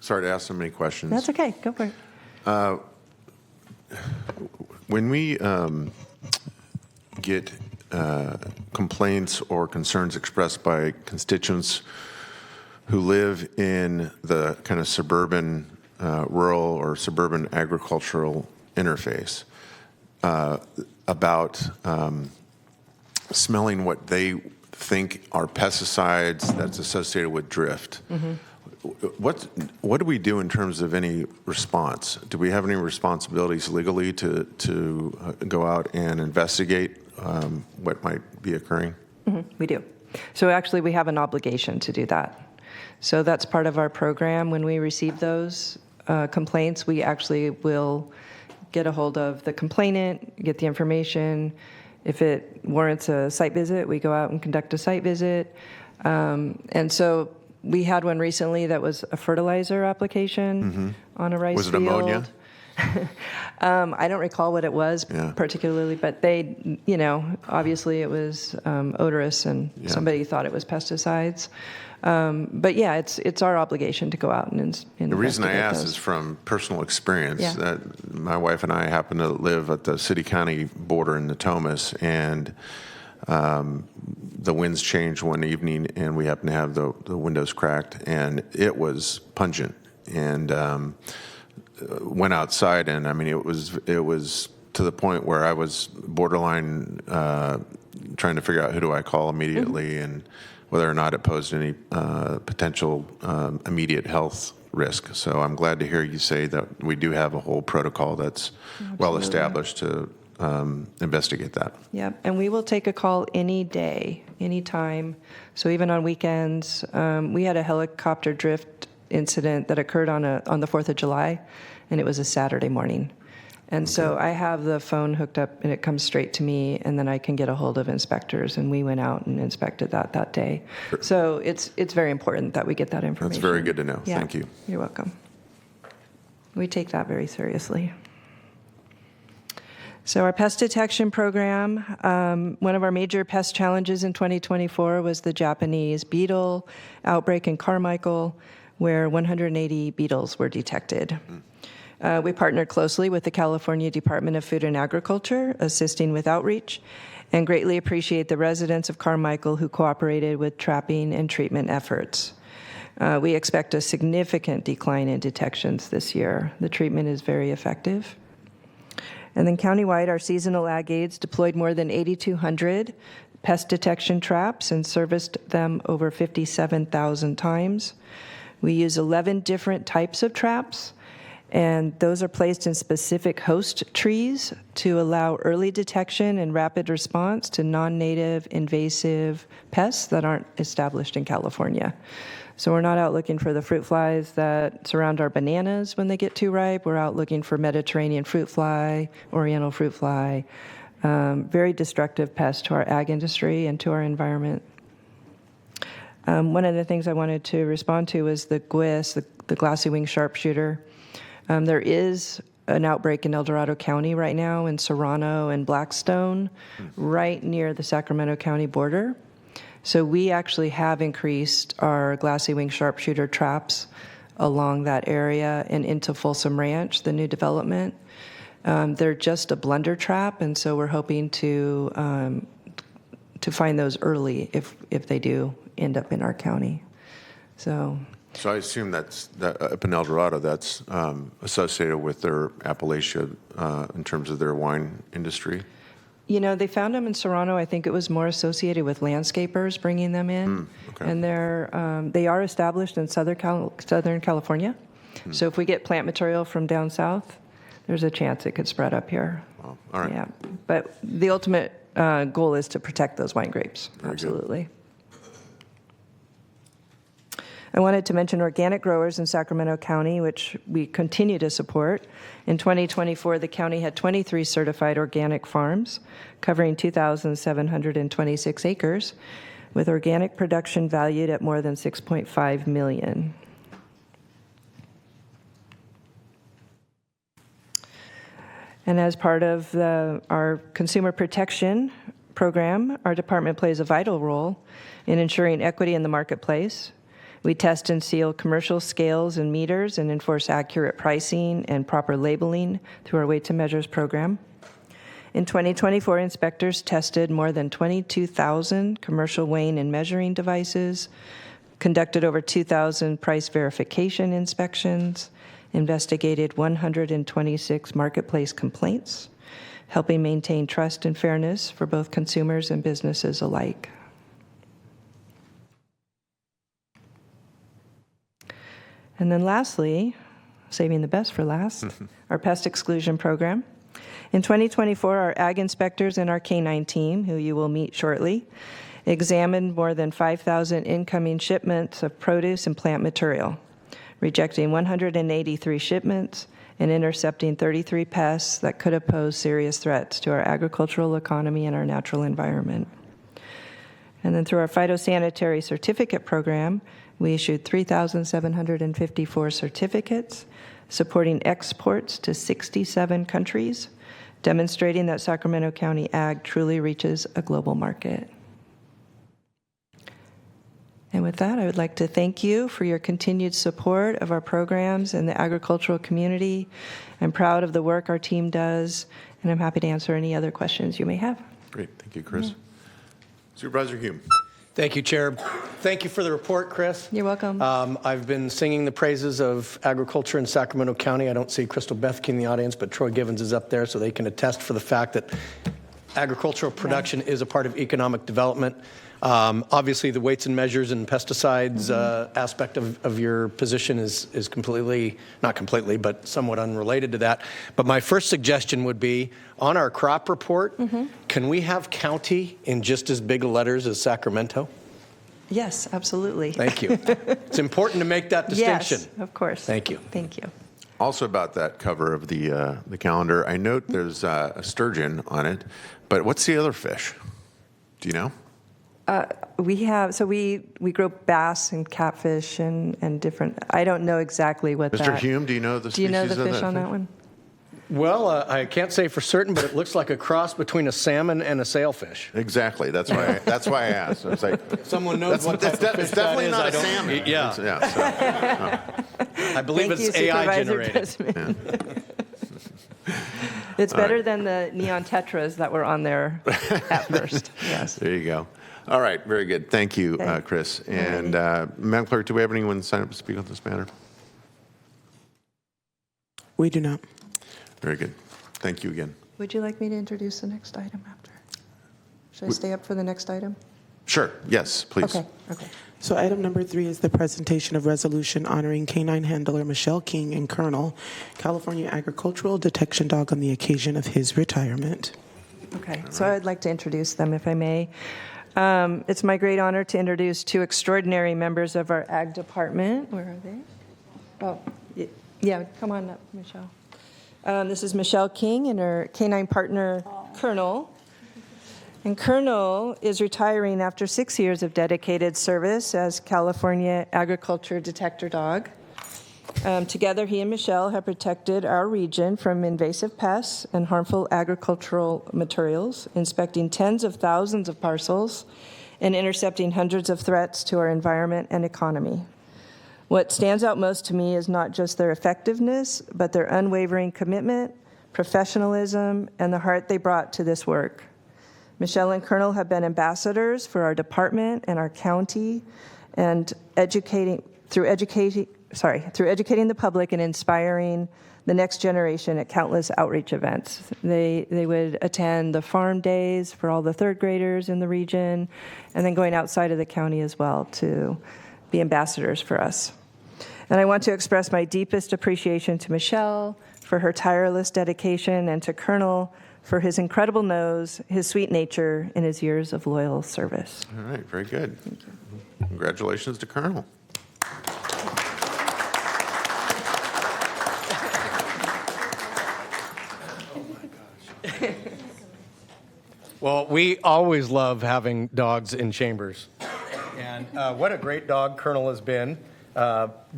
Sorry to ask so many questions. That's okay. Go for it. When we get complaints or concerns expressed by constituents who live in the kind of suburban, rural or suburban agricultural interface about smelling what they think are pesticides that's associated with drift. Mm-hmm. What do we do in terms of any response? Do we have any responsibilities legally to go out and investigate what might be occurring? Mm-hmm. We do. So actually, we have an obligation to do that. So that's part of our program. When we receive those complaints, we actually will get a hold of the complainant, get the information. If it warrants a site visit, we go out and conduct a site visit. And so we had one recently that was a fertilizer application on a rice field. Was it ammonia? I don't recall what it was particularly, but they, obviously it was odorous and somebody thought it was pesticides. But yeah, it's our obligation to go out and the reason I ask those. is from personal experience. Yeah. That my wife and I happen to live at the city-county border in Natomas, and the winds changed one evening, and we happened to have the windows cracked, and it was pungent. And went outside, and I mean, it was to the point where I was borderline trying to figure out who do I call immediately, and whether or not it posed any potential immediate health risk. So I'm glad to hear you say that we do have a whole protocol that's well established to investigate that. Yep, and we will take a call any day, any time. So even on weekends, we had a helicopter drift incident that occurred on the 4th of July, and it was a Saturday morning. And so I have the phone hooked up, and it comes straight to me, and then I can get a hold of inspectors, and we went out and inspected that day. Sure. So it's very important that we get that information. That's very good to know. Yeah, Thank you. You're welcome. We take that very seriously. So our pest detection program, one of our major pest challenges in 2024 was the Japanese beetle outbreak in Carmichael, where 180 beetles were detected. We partnered closely with the California Department of Food and Agriculture, assisting with outreach, and greatly appreciate the residents of Carmichael who cooperated with trapping and treatment efforts. We expect a significant decline in detections this year. The treatment is very effective. And then countywide, our seasonal ag aides deployed more than 8,200 pest detection traps and serviced them over 57,000 times. We use 11 different types of traps, and those are placed in specific host trees to allow early detection and rapid response to non-native invasive pests that aren't established in California. So we're not out looking for the fruit flies that surround our bananas when they get too ripe. We're out looking for Mediterranean fruit fly, Oriental fruit fly, very destructive pests to our ag industry and to our environment. One of the things I wanted to respond to was the GWIS, the glassy wing sharpshooter. There is an outbreak in El Dorado County right now in Serrano and Blackstone, right near the Sacramento County border. So we actually have increased our glassy wing sharpshooter traps along that area and into Folsom Ranch, the new development. They're just a blunder trap, and so we're hoping to find those early if they do end up in our county. So I assume that up in El Dorado, that's associated with their Appalachia in terms of their wine industry. You know, they found them in Serrano. I think it was more associated with landscapers bringing them in. Okay. And they are established in Southern California. So if we get plant material from down south, there's a chance it could spread up here. Wow. All right. Yeah. But the ultimate goal is to protect those wine grapes. Very Absolutely. Good. I wanted to mention organic growers in Sacramento County, which we continue to support. In 2024, the county had 23 certified organic farms covering 2,726 acres, with organic production valued at more than $6.5 million. And as part of our consumer protection program, our department plays a vital role in ensuring equity in the marketplace. We test and seal commercial scales and meters and enforce accurate pricing and proper labeling through our Weights and Measures program. In 2024, inspectors tested more than 22,000 commercial weighing and measuring devices, conducted over 2,000 price verification inspections, investigated 126 marketplace complaints, helping maintain trust and fairness for both consumers and businesses alike. And then lastly, saving the best for last, our pest exclusion program. In 2024, our ag inspectors and our K-9 team, who you will meet shortly, examined more than 5,000 incoming shipments of produce and plant material, rejecting 183 shipments and intercepting 33 pests that could have posed serious threats to our agricultural economy and our natural environment. And then through our phytosanitary certificate program, we issued 3,754 certificates supporting exports to 67 countries, demonstrating that Sacramento County ag truly reaches a global market. And with that, I would like to thank you for your continued support of our programs and the agricultural community. I'm proud of the work our team does, and I'm happy to answer any other questions you may have. Great. Thank you, Chris. Supervisor Hume. Thank you, Chair. Thank you for the report, Chris. You're welcome. I've been singing the praises of agriculture in Sacramento County. I don't see Crystal Bethke in the audience, but Troy Givens is up there, so they can attest for the fact that agricultural production is a part of economic development. Obviously, the weights and measures and pesticides aspect of your position is completely, not completely, but somewhat unrelated to that. But my first suggestion would be, on our crop report, can we have county in just as big letters as Sacramento? Yes, absolutely. Thank you. It's important to make that distinction. Yes, of course. Thank you. Thank you. Also about that cover of the calendar, I note there's a sturgeon on it, but what's the other fish? Do you know? We grow bass and catfish and different. I don't know exactly what Mr. Hume, do you know the species of that? Do you know the fish on that one? Well, I can't say for certain, but it looks like a cross between a salmon and a sailfish. Exactly. That's why I asked. I was like, someone knows what type of fish it's definitely that is. not a salmon. Yeah. I believe Thank it's you, AI Supervisor generated. Pressman. It's better than the neon tetras that were on there at first. Yes. There you go. All right, very good. Thank you, Okay. Chris. And Madam Clerk, do we have anyone sign up to speak on this matter? We do not. Very good. Thank you again. Would you like me to introduce the next item after? Should I stay up for the next item? Sure. Yes, please. Okay. Okay. So item number 3 is the presentation of resolution honoring canine handler Michelle King and Colonel, California Agricultural Detection Dog on the occasion of his retirement. Okay, so I'd like to introduce them, if I may. It's my great honor to introduce 2 extraordinary members of our Ag Department. Where are they? Oh, yeah, come on up, Michelle. This is Michelle King and her canine partner, Colonel. And Colonel is retiring after 6 years of dedicated service as California Agriculture Detector Dog. Together, he and Michelle have protected our region from invasive pests and harmful agricultural materials, inspecting tens of thousands of parcels and intercepting hundreds of threats to our environment and economy. What stands out most to me is not just their effectiveness, but their unwavering commitment, professionalism, and the heart they brought to this work. Michelle and Colonel have been ambassadors for our department and our county, and through educating the public and inspiring the next generation at countless outreach events. They would attend the farm days for all the 3rd graders in the region, and then going outside of the county as well to be ambassadors for us. And I want to express my deepest appreciation to Michelle for her tireless dedication, and to Colonel for his incredible nose, his sweet nature, and his years of loyal service. All right, very good. Thank you. Congratulations to Colonel. Well, we always love having dogs in chambers. And what a great dog Colonel has been.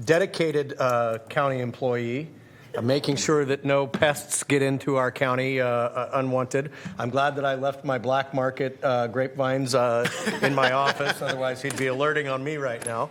Dedicated county employee, making sure that no pests get into our county unwanted. I'm glad that I left my black market grapevines in my office. Otherwise, he'd be alerting on me right now.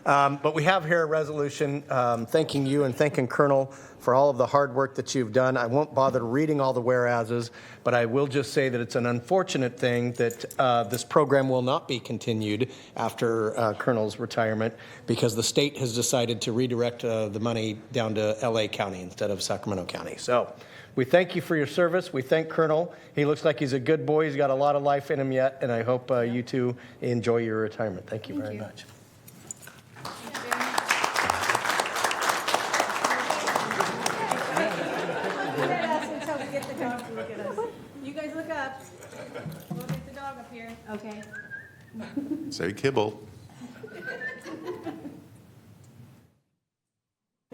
But we have here a resolution thanking you and thanking Colonel for all of the hard work that you've done. I won't bother reading all the whereases, but I will just say that it's an unfortunate thing that this program will not be continued after Colonel's retirement, because the state has decided to redirect the money down to LA County instead of Sacramento County. So we thank you for your service. We thank Colonel. He looks like he's a good boy. He's got a lot of life in him yet, and I hope you two enjoy your retirement. Thank you very much. You guys look up. We'll get the dog up here. Okay. Say kibble.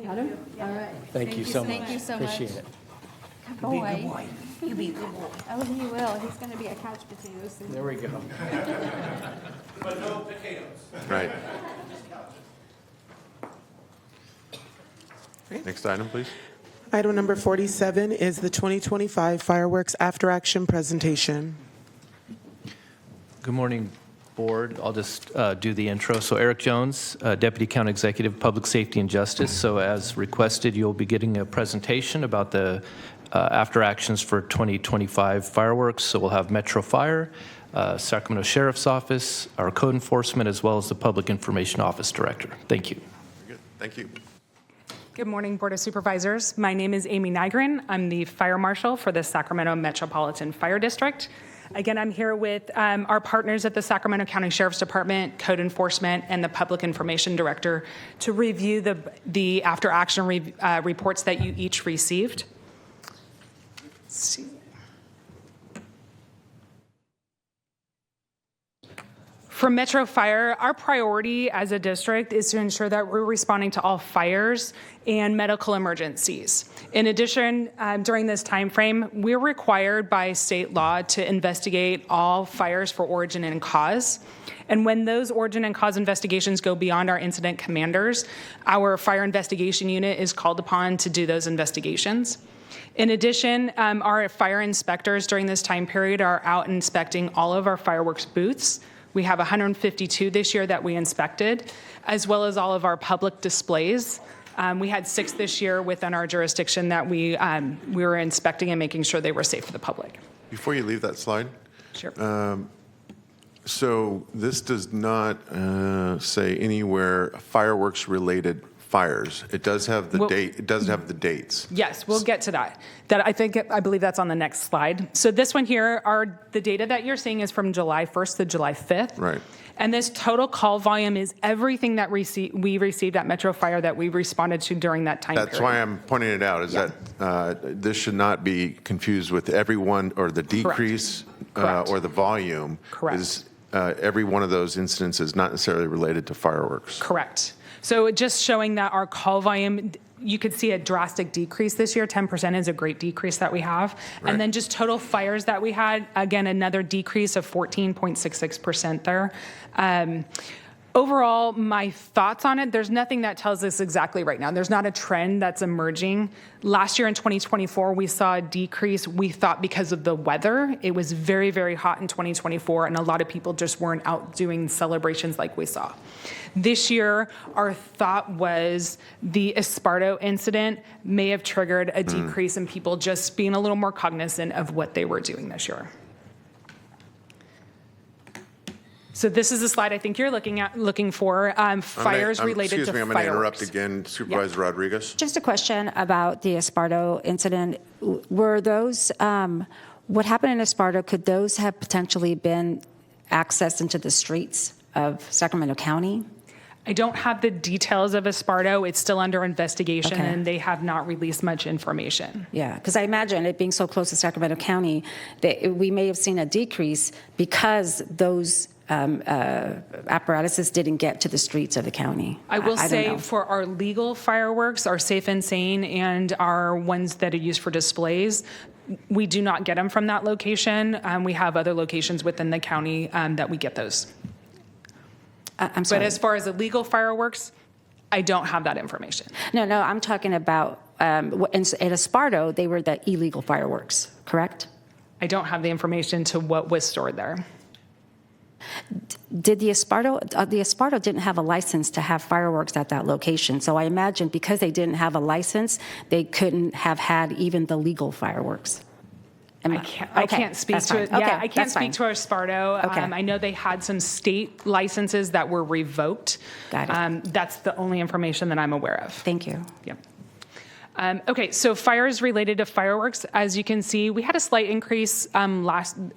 Got him? All right. Thank you so much. Thank you so much. Appreciate it. Good boy. You be a good boy. Oh, he will. He's going to be a couch potato soon. There we go. But no potatoes. Right. Next item, please. Item number 47 is the 2025 fireworks after action presentation. Good morning, Board. I'll just do the intro. So Eric Jones, Deputy County Executive, Public Safety and Justice. So as requested, you'll be getting a presentation about the after actions for 2025 fireworks. So we'll have Metro Fire, Sacramento Sheriff's Office, our code enforcement, as well as the Public Information Office Director. Thank you. Very good. Thank you. Good morning, Board of Supervisors. My name is Amy Nygren. I'm the Fire Marshal for the Sacramento Metropolitan Fire District. Again, I'm here with our partners at the Sacramento County Sheriff's Department, Code Enforcement, and the Public Information Director to review the after-action reports that you each received. Let's see. For Metro Fire, our priority as a district is to ensure that we're responding to all fires and medical emergencies. In addition, during this time frame, we're required by state law to investigate all fires for origin and cause. And when those origin and cause investigations go beyond our incident commanders, our fire investigation unit is called upon to do those investigations. In addition, our fire inspectors during this time period are out inspecting all of our fireworks booths. We have 152 this year that we inspected, as well as all of our public displays. We had 6 this year within our jurisdiction that we were inspecting and making sure they were safe for the public. Before you leave that slide. Sure. So this does not say anywhere fireworks-related fires. It does have the date. It does have the dates. Yes, we'll get to that. I believe that's on the next slide. So this one here, the data that you're seeing is from July 1st to July 5th. Right. And this total call volume is everything that we received at Metro Fire that we responded to during that time period. That's why I'm pointing it out, is that this should not be confused with everyone, or the decrease or the volume. Correct. Is every one of those incidents is not necessarily related to fireworks. Correct. So just showing that our call volume, you could see a drastic decrease this year. 10% is a great decrease that we have. Right. And then just total fires that we had, again, another decrease of 14.66% there. Overall, my thoughts on it, there's nothing that tells us exactly right now. There's not a trend that's emerging. Last year in 2024, we saw a decrease, we thought, because of the weather. It was very, very hot in 2024, and a lot of people just weren't out doing celebrations like we saw. This year, our thought was the Esparto incident may have triggered a decrease in people just being a little more cognizant of what they were doing this year. So this is the slide I think you're looking for, fires related to Excuse me, I'm going to interrupt fireworks. again. Supervisor Rodriguez. Just a question about the Esparto incident. Were those, what happened in Esparto, could those have potentially been accessed into the streets of Sacramento County? I don't have the details of Esparto. It's still under investigation, Okay. and they have not released much information. Yeah, because I imagine it being so close to Sacramento County that we may have seen a decrease because those apparatuses didn't get to the streets of the county. I will don't say know. for our legal fireworks, our Safe and Sane, and our ones that are used for displays, we do not get them from that location. We have other locations within the county that we get those. I'm sorry. But as far as illegal fireworks, I don't have that information. No, I'm talking about, at Esparto, they were the illegal fireworks, correct? I don't have the information to what was stored there. Did the Esparto didn't have a license to have fireworks at that location. So I imagine because they didn't have a license, they couldn't have had even the legal fireworks. I can't speak to it. Yeah, I can't speak to our Esparto. Okay. I know they had some state licenses that were revoked. Got it. That's the only information that I'm aware of. Thank you. Yep. Okay, so fires related to fireworks, as you can see, we had a slight increase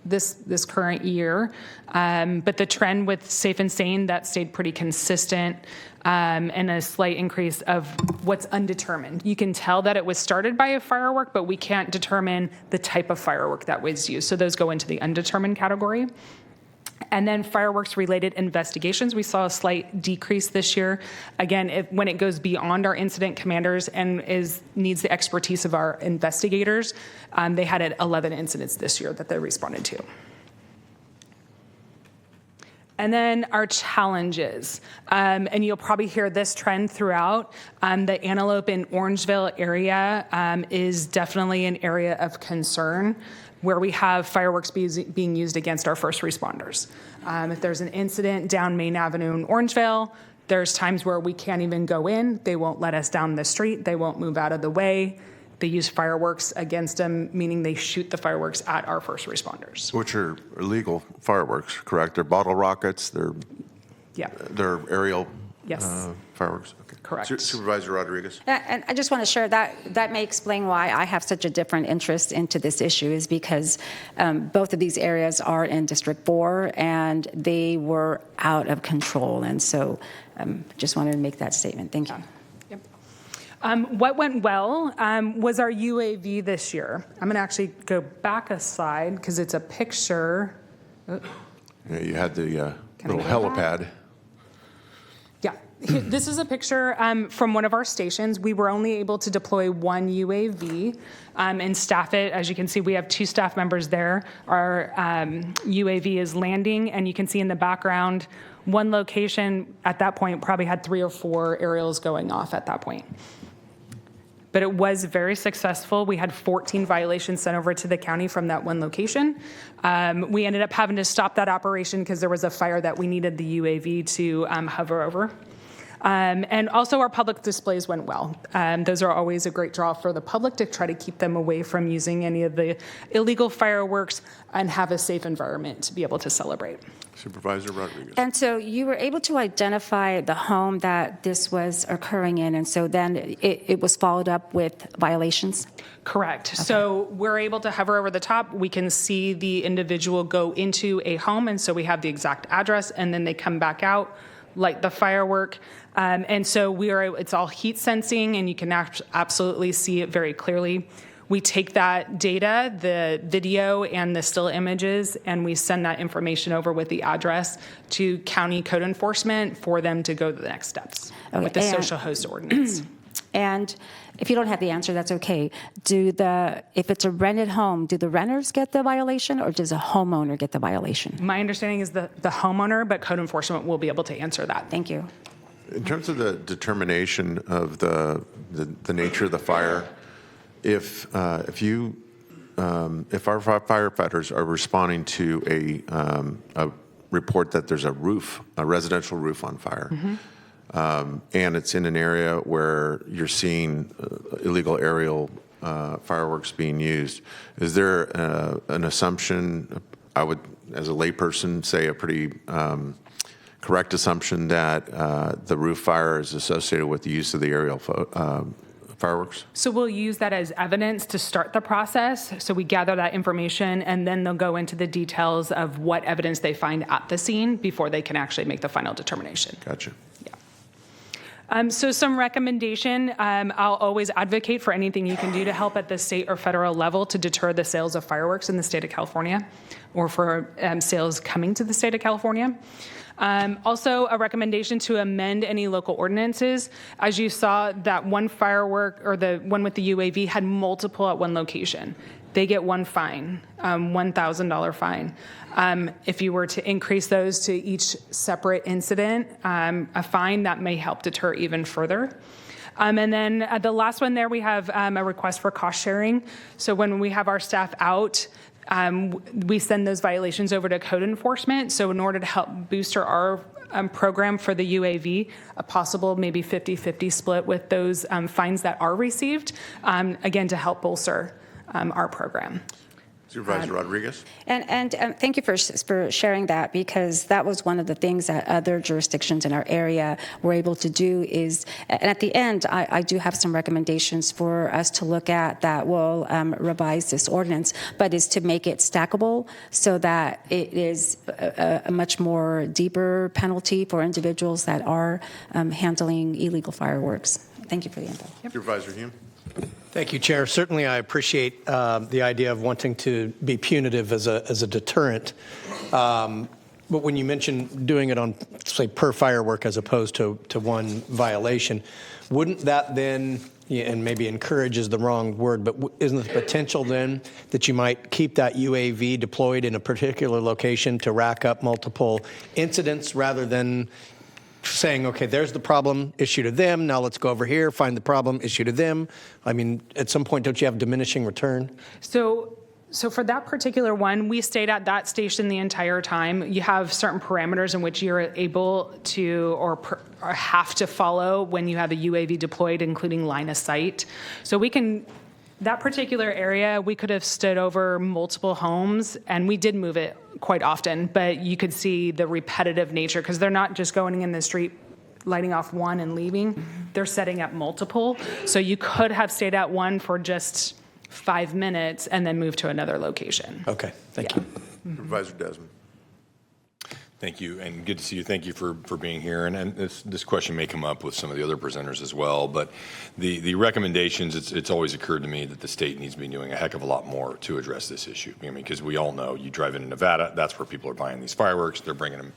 this current year, but the trend with Safe and Sane, that stayed pretty consistent, and a slight increase of what's undetermined. You can tell that it was started by a firework, but we can't determine the type of firework that was used, so those go into the undetermined category. And then fireworks-related investigations, we saw a slight decrease this year. Again, when it goes beyond our incident commanders and needs the expertise of our investigators, they had 11 incidents this year that they responded to. And then our challenges, and you'll probably hear this trend throughout. The Antelope and Orangeville area is definitely an area of concern, where we have fireworks being used against our first responders. If there's an incident down Main Avenue in Orangeville, there's times where we can't even go in. They won't let us down the street. They won't move out of the way. They use fireworks against them, meaning they shoot the fireworks at our first responders. Which are illegal fireworks, correct? They're bottle rockets. They're aerial fireworks. Okay. Correct. Supervisor Rodriguez. And I just want to share that may explain why I have such a different interest into this issue, is because both of these areas are in District 4 and they were out of control. And so just wanted to make that statement. Thank you. What went well was our UAV this year. I'm going to actually go back a slide because it's a picture. Yeah, you had the little helipad. Yeah, this is a picture from one of our stations. We were only able to deploy one UAV and staff it. As you can see, we have 2 staff members there. Our UAV is landing, and you can see in the background, one location at that point probably had 3 or 4 aerials going off at that point. But it was very successful. We had 14 violations sent over to the county from that one location. We ended up having to stop that operation because there was a fire that we needed the UAV to hover over. And also our public displays went well. Those are always a great draw for the public to try to keep them away from using any of the illegal fireworks and have a safe environment to be able to celebrate. Supervisor Rodriguez. And so you were able to identify the home that this was occurring in, and so then it was followed up with violations? Correct. Okay. So we're able to hover over the top. We can see the individual go into a home, and so we have the exact address, and then they come back out, light the firework. And so it's all heat sensing, and you can absolutely see it very clearly. We take that data, the video and the still images, and we send that information over with the address to county code enforcement for them to go to the next steps with the social host ordinance. And if you don't have the answer, that's okay. If it's a rented home, do the renters get the violation, or does a homeowner get the violation? My understanding is the homeowner, but code enforcement will be able to answer that. Thank you. In terms of the determination of the nature of the fire, if our firefighters are responding to a report that there's a residential roof on fire, and it's in an area where you're seeing illegal aerial fireworks being used, is there an assumption, I would, as a layperson, say a pretty correct assumption that the roof fire is associated with the use of the aerial fireworks? So we'll use that as evidence to start the process. So we gather that information, and then they'll go into the details of what evidence they find at the scene before they can actually make the final determination. Gotcha. So some recommendation, I'll always advocate for anything you can do to help at the state or federal level to deter the sales of fireworks in the state of California, or for sales coming to the state of California. Also, a recommendation to amend any local ordinances. As you saw, that one firework, or the one with the UAV, had multiple at one location. They get one fine, $1,000 fine. If you were to increase those to each separate incident, a fine, that may help deter even further. And then the last one there, we have a request for cost sharing. So when we have our staff out, we send those violations over to code enforcement. So in order to help booster our program for the UAV, a possible maybe 50-50 split with those fines that are received, again, to help bolster our program. Supervisor Rodriguez. And thank you for sharing that, because that was one of the things that other jurisdictions in our area were able to do is, and at the end, I do have some recommendations for us to look at that will revise this ordinance, but is to make it stackable so that it is a much more deeper penalty for individuals that are handling illegal fireworks. Thank you for the info. Supervisor Hume. Thank you, Chair. Certainly, I appreciate the idea of wanting to be punitive as a deterrent. But when you mention doing it on, say, per firework as opposed to one violation, wouldn't that then, and maybe encourage is the wrong word, but isn't the potential then that you might keep that UAV deployed in a particular location to rack up multiple incidents rather than saying, okay, there's the problem, issue to them, now let's go over here, find the problem, issue to them? I mean, at some point, don't you have diminishing return? So for that particular one, we stayed at that station the entire time. You have certain parameters in which you're able to or have to follow when you have a UAV deployed, including line of sight. So that particular area, we could have stood over multiple homes, and we did move it quite often, but you could see the repetitive nature, because they're not just going in the street, lighting off one and leaving. They're setting up multiple. So you could have stayed at one for just 5 minutes and then moved to another location. Okay, thank you. Supervisor Desmond. Thank you, and good to see you. Thank you for being here. And this question may come up with some of the other presenters as well, but the recommendations, it's always occurred to me that the state needs to be doing a heck of a lot more to address this issue. I mean, because we all know, you drive into Nevada, that's where people are buying these fireworks. They're buying them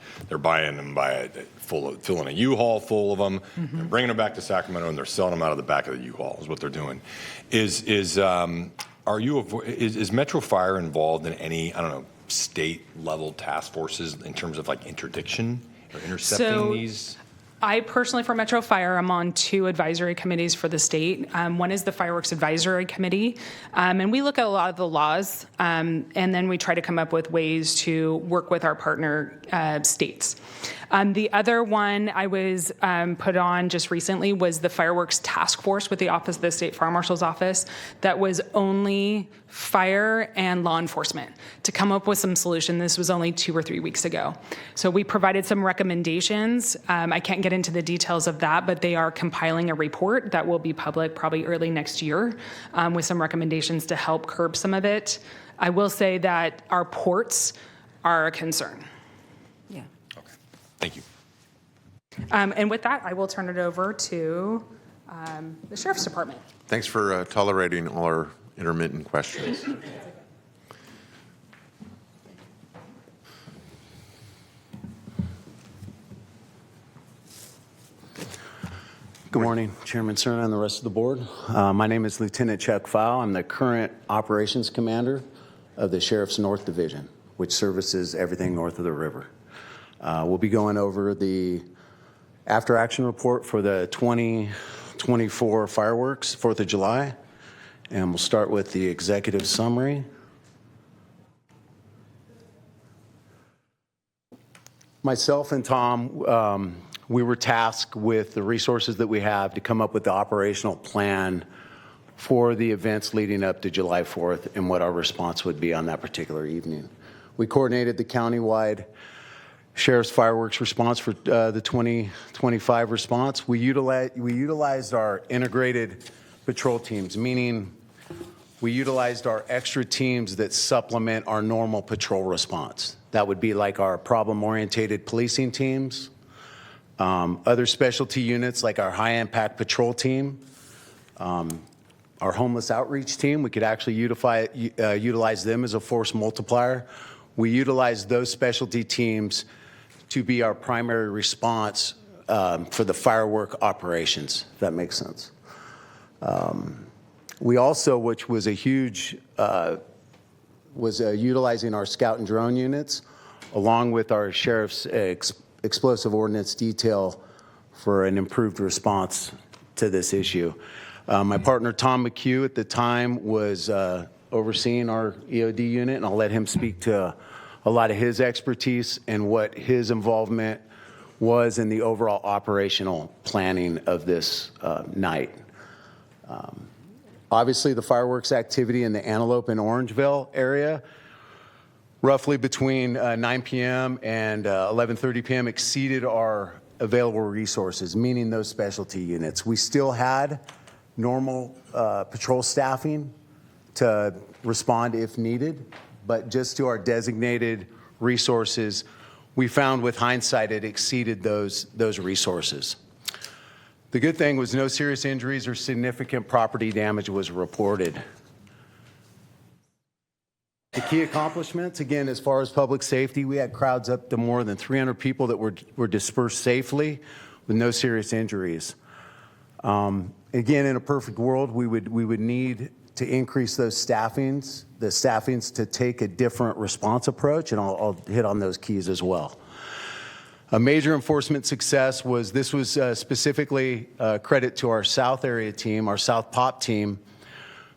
filling a U-Haul full of them, they're bringing them back to Sacramento, and they're selling them out of the back of the U-Haul is what they're doing. Is Metro Fire involved in any, I don't know, state level task forces in terms of like interdiction or intercepting these? I personally, for Metro Fire, I'm on 2 advisory committees for the state. One is the Fireworks Advisory Committee, and we look at a lot of the laws, and then we try to come up with ways to work with our partner states. The other one I was put on just recently was the fireworks task force with the Office of the State Fire Marshal's Office that was only fire and law enforcement to come up with some solution. This was only 2 or 3 weeks ago. So we provided some recommendations. I can't get into the details of that, but they are compiling a report that will be public probably early next year with some recommendations to help curb some of it. I will say that our ports are a concern. Yeah. Okay. Thank you. And with that, I will turn it over to the Sheriff's Department. Thanks for tolerating all our intermittent questions. Good morning, Chairman Cerna and the rest of the board. My name is Lieutenant Chuck Fowl. I'm the current operations commander of the Sheriff's North Division, which services everything north of the river. We'll be going over the after-action report for the 2024 fireworks, 4th of July, and we'll start with the executive summary. Myself and Tom, we were tasked with the resources that we have to come up with the operational plan for the events leading up to July 4th and what our response would be on that particular evening. We coordinated the countywide Sheriff's fireworks response for the 2025 response. We utilized our integrated patrol teams, meaning we utilized our extra teams that supplement our normal patrol response. That would be like our problem-oriented policing teams, other specialty units like our high-impact patrol team, our homeless outreach team. We could actually utilize them as a force multiplier. We utilize those specialty teams to be our primary response for the firework operations, if that makes sense. We also, which was a huge, was utilizing our scout and drone units along with our sheriff's explosive ordnance detail for an improved response to this issue. My partner Tom McHugh at the time was overseeing our EOD unit, and I'll let him speak to a lot of his expertise and what his involvement was in the overall operational planning of this night. Obviously, the fireworks activity in the Antelope and Orangeville area, roughly between 9 p.m. and 11:30 p.m. exceeded our available resources, meaning those specialty units. We still had normal patrol staffing to respond if needed, but just to our designated resources, we found with hindsight it exceeded those resources. The good thing was no serious injuries or significant property damage was reported. The key accomplishments, again, as far as public safety, we had crowds up to more than 300 people that were dispersed safely with no serious injuries. Again, in a perfect world, we would need to increase the staffings to take a different response approach, and I'll hit on those keys as well. A major enforcement success was, this was specifically credit to our South area team, our South POP team,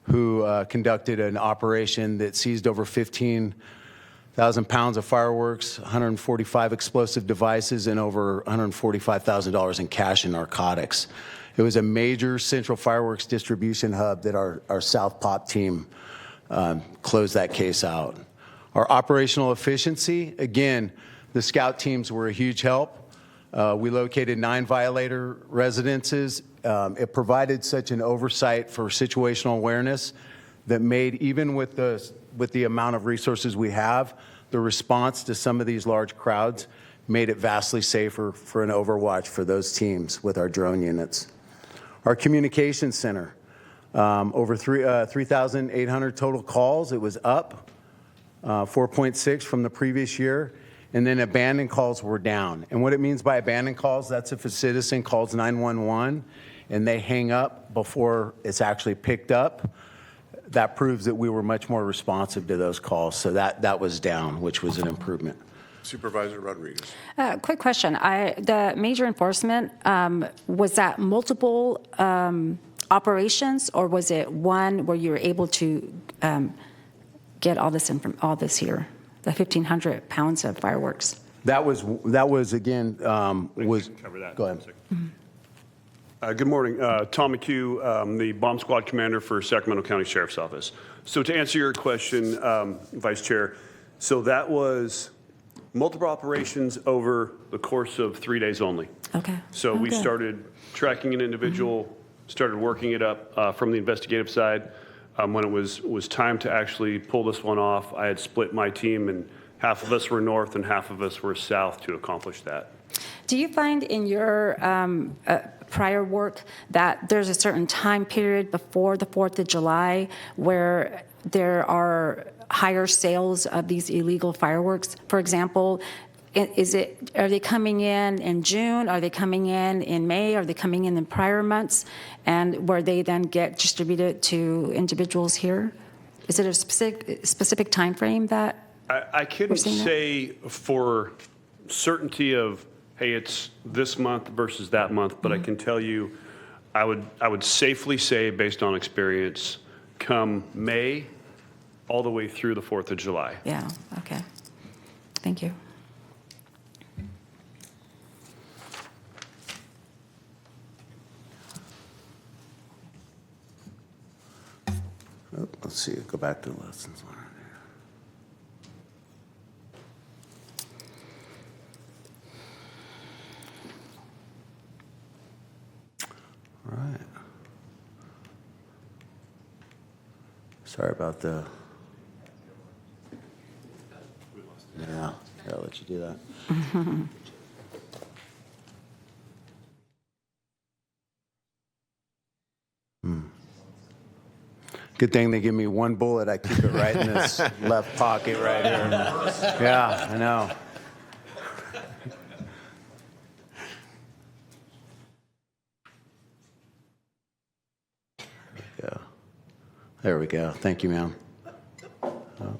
who conducted an operation that seized over 15,000 pounds of fireworks, 145 explosive devices, and over $145,000 in cash and narcotics. It was a major central fireworks distribution hub that our South POP team closed that case out. Our operational efficiency, again, the scout teams were a huge help. We located 9 violator residences. It provided such an oversight for situational awareness that made, even with the amount of resources we have, the response to some of these large crowds made it vastly safer for an overwatch for those teams with our drone units. Our communications center, over 3,800 total calls. It was up 4.6 from the previous year. And then abandoned calls were down. And what it means by abandoned calls, that's if a citizen calls 911 and they hang up before it's actually picked up. That proves that we were much more responsive to those calls. So that was down, which was an improvement. Supervisor Rodriguez. Quick question. The major enforcement, was that multiple operations, or was it one where you were able to get all this here? The 1,500 pounds of fireworks. That was again, was, Cover that. go ahead. Good morning. Tom McHugh, the Bomb Squad Commander for Sacramento County Sheriff's Office. So to answer your question, Vice Chair, so that was multiple operations over the course of 3 days only. Okay. So we started tracking an individual, started working it up from the investigative side. When it was time to actually pull this one off, I had split my team, and half of us were north and half of us were south to accomplish that. Do you find in your prior work that there's a certain time period before the 4th of July where there are higher sales of these illegal fireworks? For example, are they coming in June? Are they coming in May? Are they coming in prior months? And where they then get distributed to individuals here? Is it a specific time frame that I couldn't say for certainty of, hey, it's this month versus that month, but I can tell you, I would safely say, based on experience, come May all the way through the 4th of July. Yeah, okay. Thank you. Oh, let's see, go back to the lessons learned. All right. Sorry about the. Yeah, I'll let you do that. Good thing they give me one bullet. I keep it right in this left pocket right here. Yeah, I know. There we go. Thank you, ma'am. Oh.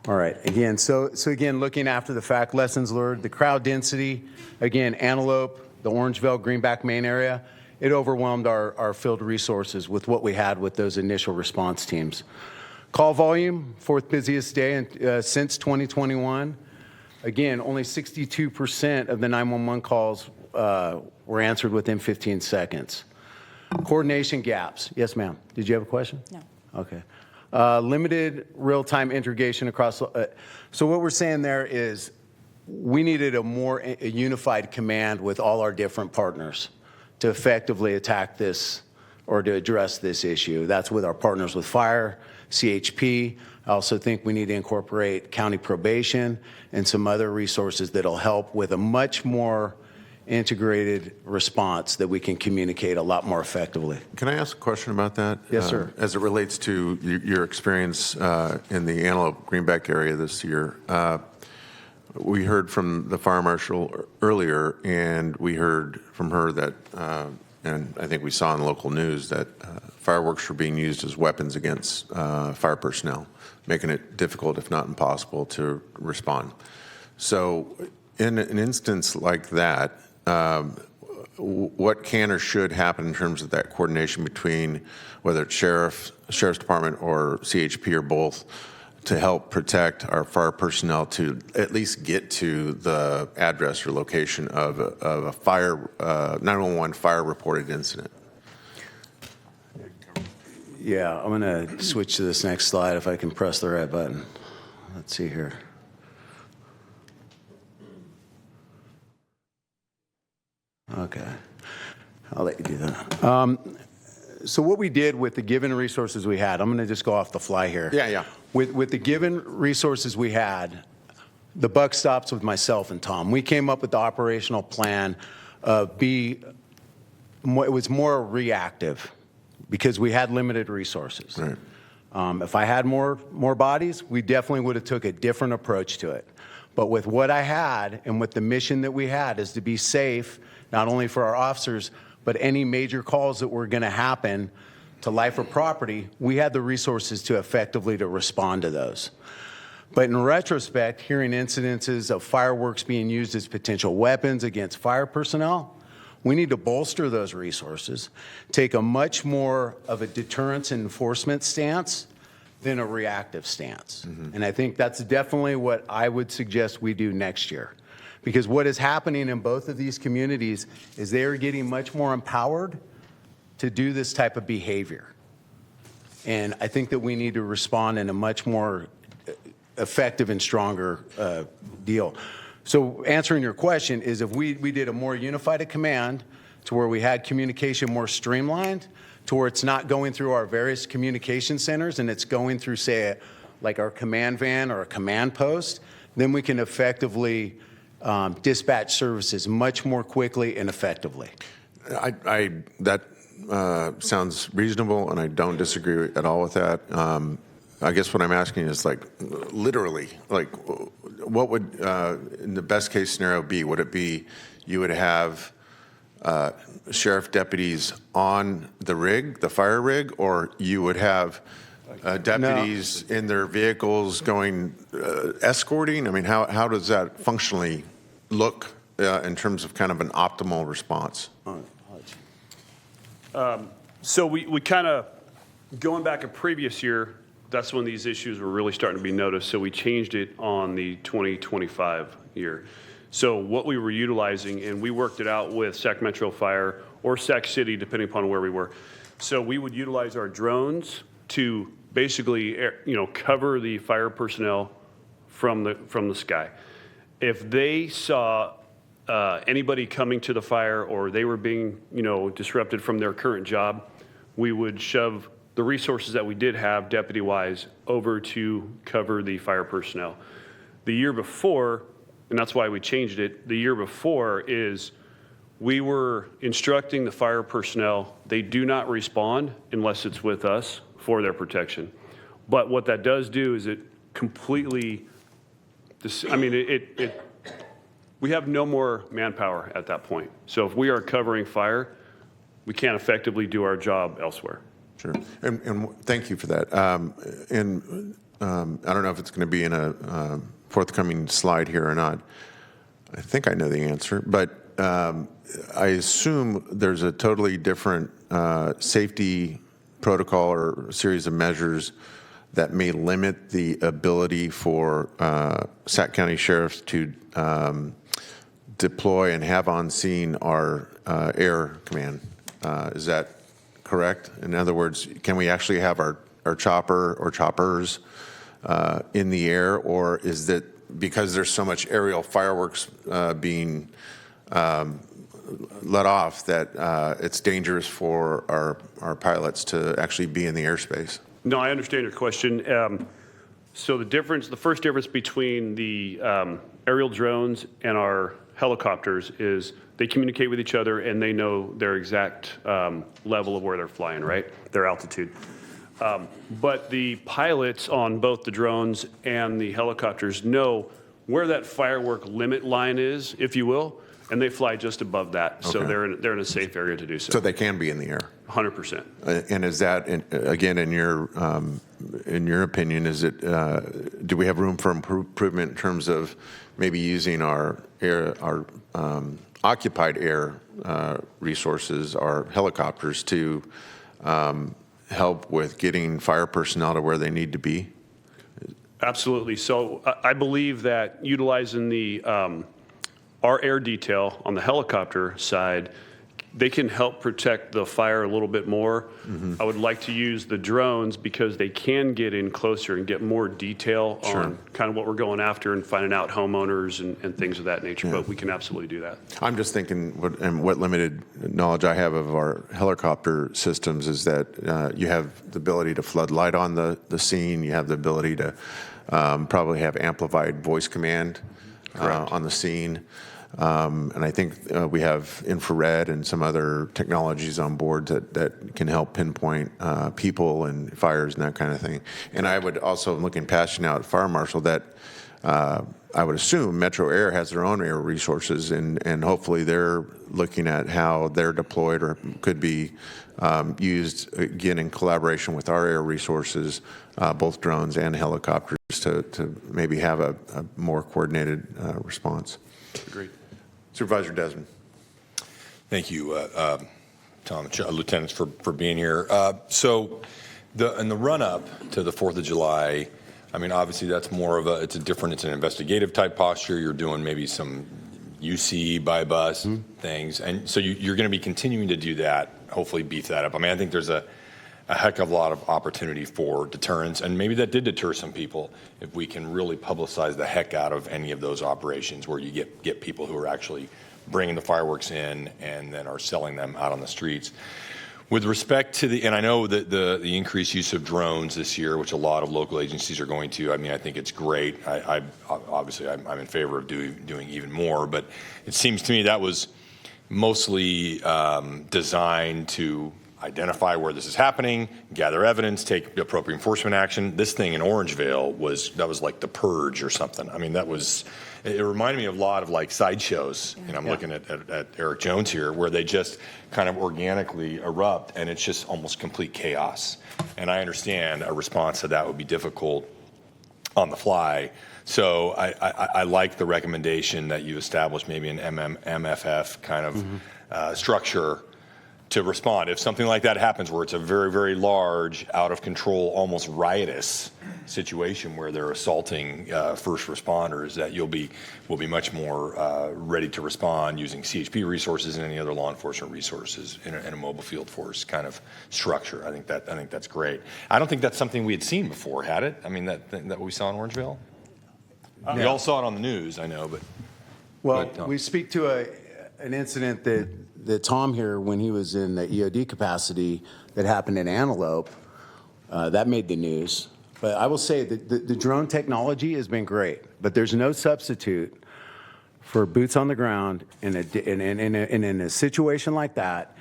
All right. Again, so again, looking after the fact, lessons learned, the crowd density, again, Antelope, the Orangevale, Greenback main area, it overwhelmed our field resources with what we had with those initial response teams. Call volume, fourth busiest day since 2021. Again, only 62% of the 911 calls were answered within 15 seconds. Coordination gaps. Yes, ma'am. Did you have a question? No. Okay. Limited real-time integration across. So what we're saying there is we needed a unified command with all our different partners to effectively attack this or to address this issue. That's with our partners with fire, CHP. I also think we need to incorporate county probation and some other resources that'll help with a much more integrated response that we can communicate a lot more effectively. Can I ask a question about that? Yes, sir. As it relates to your experience in the Antelope Greenback area this year, we heard from the fire marshal earlier, and we heard from her that, and I think we saw in local news that fireworks were being used as weapons against fire personnel, making it difficult, if not impossible, to respond. So in an instance like that, what can or should happen in terms of that coordination between whether it's Sheriff's Department or CHP or both to help protect our fire personnel to at least get to the address or location of a fire 911 fire reported incident? Yeah, I'm going to switch to this next slide if I can press the right button. Let's see here. Okay, I'll let you do that. So what we did with the given resources we had, I'm going to just go off the fly here. Yeah. With the given resources we had, the buck stops with myself and Tom. We came up with the operational plan it was more reactive because we had limited resources. Right. If I had more bodies, we definitely would have took a different approach to it. But with what I had and with the mission that we had is to be safe, not only for our officers, but any major calls that were going to happen to life or property, we had the resources to effectively to respond to those. But in retrospect, hearing incidences of fireworks being used as potential weapons against fire personnel, we need to bolster those resources, take a much more of a deterrence and enforcement stance than a reactive stance. And I think that's definitely what I would suggest we do next year. Because what is happening in both of these communities is they are getting much more empowered to do this type of behavior. And I think that we need to respond in a much more effective and stronger deal. So answering your question is if we did a more unified command to where we had communication more streamlined, to where it's not going through our various communication centers and it's going through, say, like our command van or a command post, then we can effectively dispatch services much more quickly and effectively. That sounds reasonable, and I don't disagree at all with that. I guess what I'm asking is, like, literally, like, what would, in the best case scenario, be? Would it be you would have sheriff deputies on the rig, the fire rig, or you would have deputies in their vehicles going escorting? I mean, how does that functionally look in terms of kind of an optimal response? So we kind of, going back a previous year, that's when these issues were really starting to be noticed. So we changed it on the 2025 year. So what we were utilizing, and we worked it out with Sacramento Fire or Sac City, depending upon where we were. So we would utilize our drones to basically, cover the fire personnel from the sky. If they saw anybody coming to the fire or they were being, disrupted from their current job, we would shove the resources that we did have deputy-wise over to cover the fire personnel. The year before, and that's why we changed it, the year before is we were instructing the fire personnel, they do not respond unless it's with us for their protection. But what that does do is it completely, we have no more manpower at that point. So if we are covering fire, we can't effectively do our job elsewhere. Sure, and thank you for that. I don't know if it's going to be in a forthcoming slide here or not. I think I know the answer, but I assume there's a totally different safety protocol or series of measures that may limit the ability for Sac County sheriffs to deploy and have on scene our air command. Is that correct? In other words, can we actually have our chopper or choppers in the air, or is that because there's so much aerial fireworks being let off that it's dangerous for our pilots to actually be in the airspace? No, I understand your question. So the first difference between the aerial drones and our helicopters is they communicate with each other and they know their exact level of where they're flying, right? Their altitude. But the pilots on both the drones and the helicopters know where that firework limit line is, if you will, and they fly just above that. Okay. So they're in a safe area to do so. So they can be in the air? 100%. And is that, again, in your opinion, is it, do we have room for improvement in terms of maybe using our occupied air resources, our helicopters, to help with getting fire personnel to where they need to be? Absolutely. So I believe that utilizing our air detail on the helicopter side, they can help protect the fire a little bit more. Mm-hmm. I would like to use the drones because they can get in closer and get more detail on kind of what we're going after and finding out homeowners and things of that nature. Yeah. But we can absolutely do that. I'm just thinking, what limited knowledge I have of our helicopter systems is that you have the ability to flood light on the scene. You have the ability to probably have amplified voice command on the scene. And I think we have infrared and some other technologies on board that can help pinpoint people and fires and that kind of thing. And I would also, looking past you now at Fire Marshal, that I would assume Metro Air has their own air resources, and hopefully they're looking at how they're deployed or could be used, again, in collaboration with our air resources, both drones and helicopters, to maybe have a more coordinated response. Agreed. Supervisor Desmond. Thank you, Tom and lieutenants, for being here. So In the run-up to the 4th of July, I mean, obviously that's more of it's an investigative type posture. You're doing maybe some UC by bus things. And so you're going to be continuing to do that, hopefully beef that up. I mean, I think there's a heck of a lot of opportunity for deterrence, and maybe that did deter some people if we can really publicize the heck out of any of those operations where you get people who are actually bringing the fireworks in and then are selling them out on the streets. With respect to and I know that the increased use of drones this year, which a lot of local agencies are going to, I mean, I think it's great. Obviously, I'm in favor of doing even more, but it seems to me that was mostly designed to identify where this is happening, gather evidence, take appropriate enforcement action. This thing in Orangevale was like the purge or something. I mean, it reminded me of a lot of like sideshows. You know, I'm looking at Eric Jones here, where they just kind of organically erupt, and it's just almost complete chaos. And I understand a response to that would be difficult on the fly. So I like the recommendation that you established maybe an MFF kind of structure to respond. If something like that happens where it's a very, very large, out of control, almost riotous situation where they're assaulting first responders, that we'll be much more ready to respond using CHP resources and any other law enforcement resources in a mobile field force kind of structure. I think that's great. I don't think that's something we had seen before, had it? I mean, that we saw in Orangevale? We all saw it on the news, I know, but... Well, we speak to an incident that Tom here, when he was in the EOD capacity, that happened in Antelope. That made the news. But I will say that the drone technology has been great, but there's no substitute for boots on the ground in a situation like that.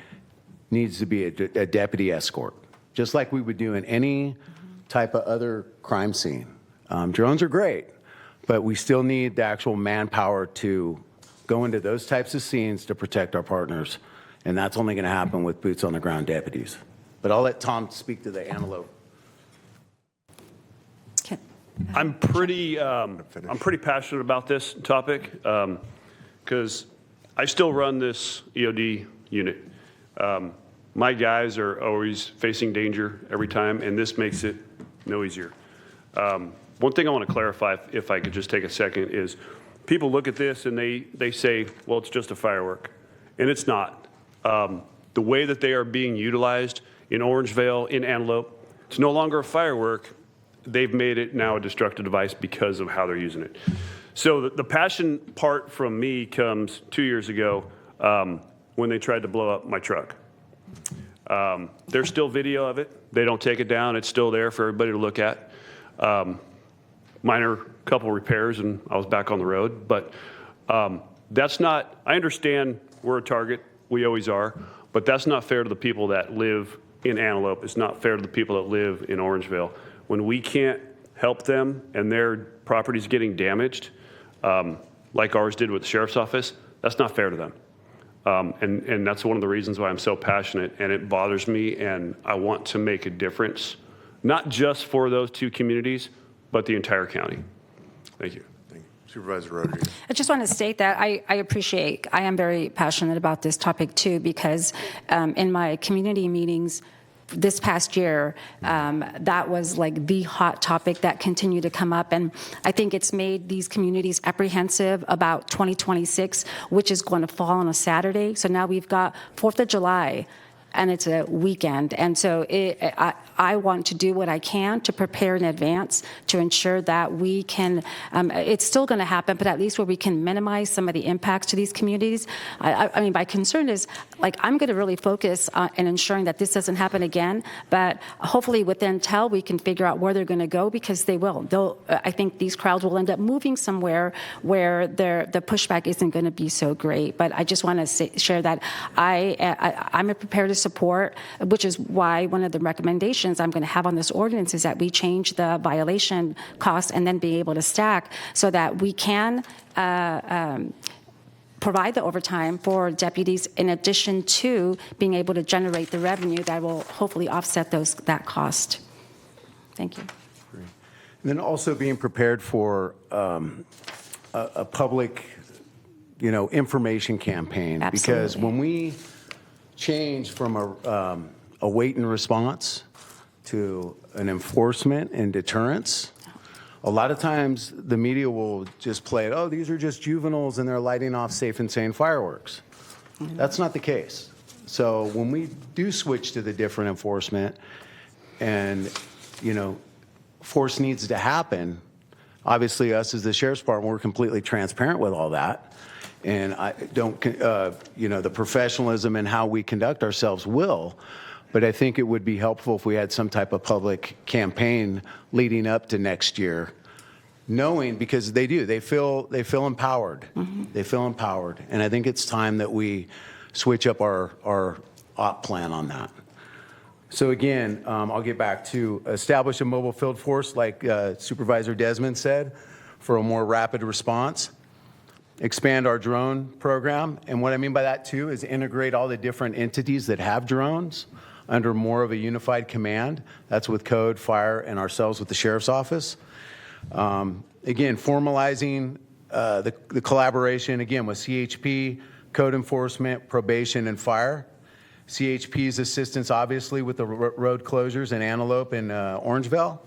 Needs to be a deputy escort, just like we would do in any type of other crime scene. Drones are great, but we still need the actual manpower to go into those types of scenes to protect our partners, and that's only going to happen with boots on the ground deputies. But I'll let Tom speak to the Antelope. I'm pretty passionate about this topic because I still run this EOD unit. My guys are always facing danger every time, and this makes it no easier. One thing I want to clarify, if I could just take a second, is people look at this and they say, well, it's just a firework. And it's not. The way that they are being utilized in Orangevale, in Antelope, it's no longer a firework. They've made it now a destructive device because of how they're using it. So the passion part from me comes 2 years ago when they tried to blow up my truck. There's still video of it. They don't take it down. It's still there for everybody to look at. Minor couple repairs and I was back on the road. But that's not, I understand we're a target. We always are. But that's not fair to the people that live in Antelope. It's not fair to the people that live in Orangevale. When we can't help them and their property's getting damaged, like ours did with the sheriff's office, that's not fair to them. And that's one of the reasons why I'm so passionate, and it bothers me, and I want to make a difference, not just for those two communities, but the entire county. Thank you. Supervisor Rodriguez. I just want to state that I am very passionate about this topic too, because in my community meetings this past year, that was like the hot topic that continued to come up. And I think it's made these communities apprehensive about 2026, which is going to fall on a Saturday. So now we've got 4th of July, and it's a weekend. And so I want to do what I can to prepare in advance to ensure that we can, it's still going to happen, but at least where we can minimize some of the impacts to these communities. I mean, my concern is, like, I'm going to really focus on ensuring that this doesn't happen again, but hopefully with Intel, we can figure out where they're going to go, because they will. I think these crowds will end up moving somewhere where the pushback isn't going to be so great. But I just want to share that I'm prepared to support, which is why one of the recommendations I'm going to have on this ordinance is that we change the violation cost and then be able to stack so that we can provide the overtime for deputies in addition to being able to generate the revenue that will hopefully offset that cost. Thank you. And then also being prepared for a public, information campaign. Absolutely. Because when we change from a wait and response to an enforcement and deterrence. A lot of times the media will just play it, oh, these are just juveniles and they're lighting off safe and sane fireworks. That's not the case. So when we do switch to the different enforcement and, force needs to happen, obviously us as the Sheriff's Department, we're completely transparent with all that. And I don't, the professionalism in how we conduct ourselves will, but I think it would be helpful if we had some type of public campaign leading up to next year, knowing, because they feel empowered. They feel empowered. And I think it's time that we switch up our op plan on that. So again, I'll get back to establish a mobile field force, like Supervisor Desmond said, for a more rapid response. Expand our drone program. And what I mean by that too is integrate all the different entities that have drones under more of a unified command. That's with code, fire, and ourselves with the Sheriff's Office. Again, formalizing the collaboration, again, with CHP, code enforcement, probation, and fire. CHP's assistance, obviously, with the road closures in Antelope and Orangeville.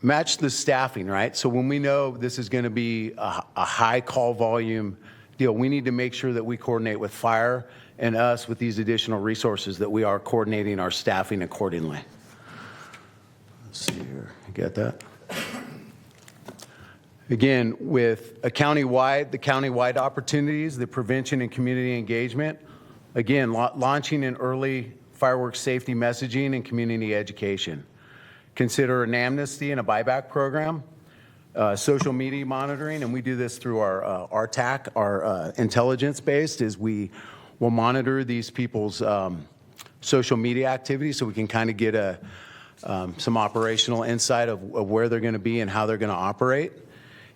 Match the staffing, right? So when we know this is going to be a high call volume deal, we need to make sure that we coordinate with fire and us with these additional resources, that we are coordinating our staffing accordingly. Let's see here. You get that? Again, with the countywide opportunities, the prevention and community engagement, again, launching an early fireworks safety messaging and community education. Consider an amnesty and a buyback program, social media monitoring, and we do this through our RTAC, our intelligence-based, is we will monitor these people's social media activity so we can kind of get some operational insight of where they're going to be and how they're going to operate.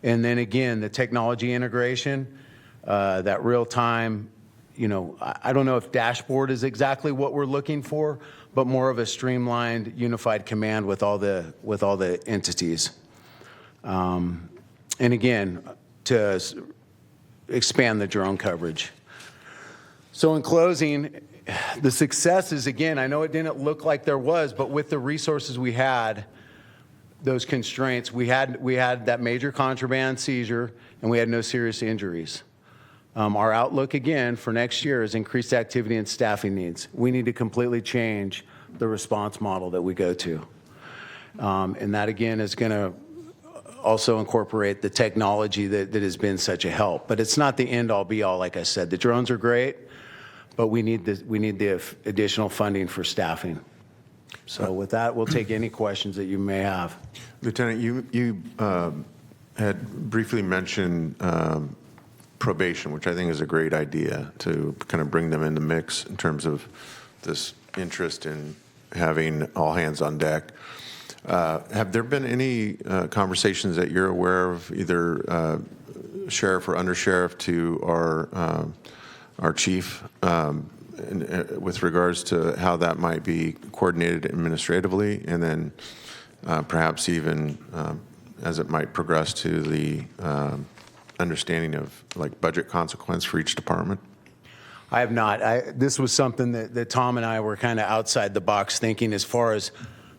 And then again, the technology integration, that real-time, I don't know if dashboard is exactly what we're looking for, but more of a streamlined, unified command with all the entities. And again, to expand the drone coverage. So in closing, the successes, again, I know it didn't look like there was, but with the resources we had, those constraints, we had that major contraband seizure, and we had no serious injuries. Our outlook, again, for next year is increased activity and staffing needs. We need to completely change the response model that we go to. And that, again, is going to also incorporate the technology that has been such a help. But it's not the end-all, be-all, like I said. The drones are great, but we need the additional funding for staffing. So with that, we'll take any questions that you may have. Lieutenant, you had briefly mentioned probation, which I think is a great idea to kind of bring them in the mix in terms of this interest in having all hands on deck. Have there been any conversations that you're aware of, either sheriff or undersheriff, to our chief with regards to how that might be coordinated administratively, and then perhaps even as it might progress to the understanding of like budget consequence for each department? I have not. This was something that Tom and I were kind of outside the box thinking, as far as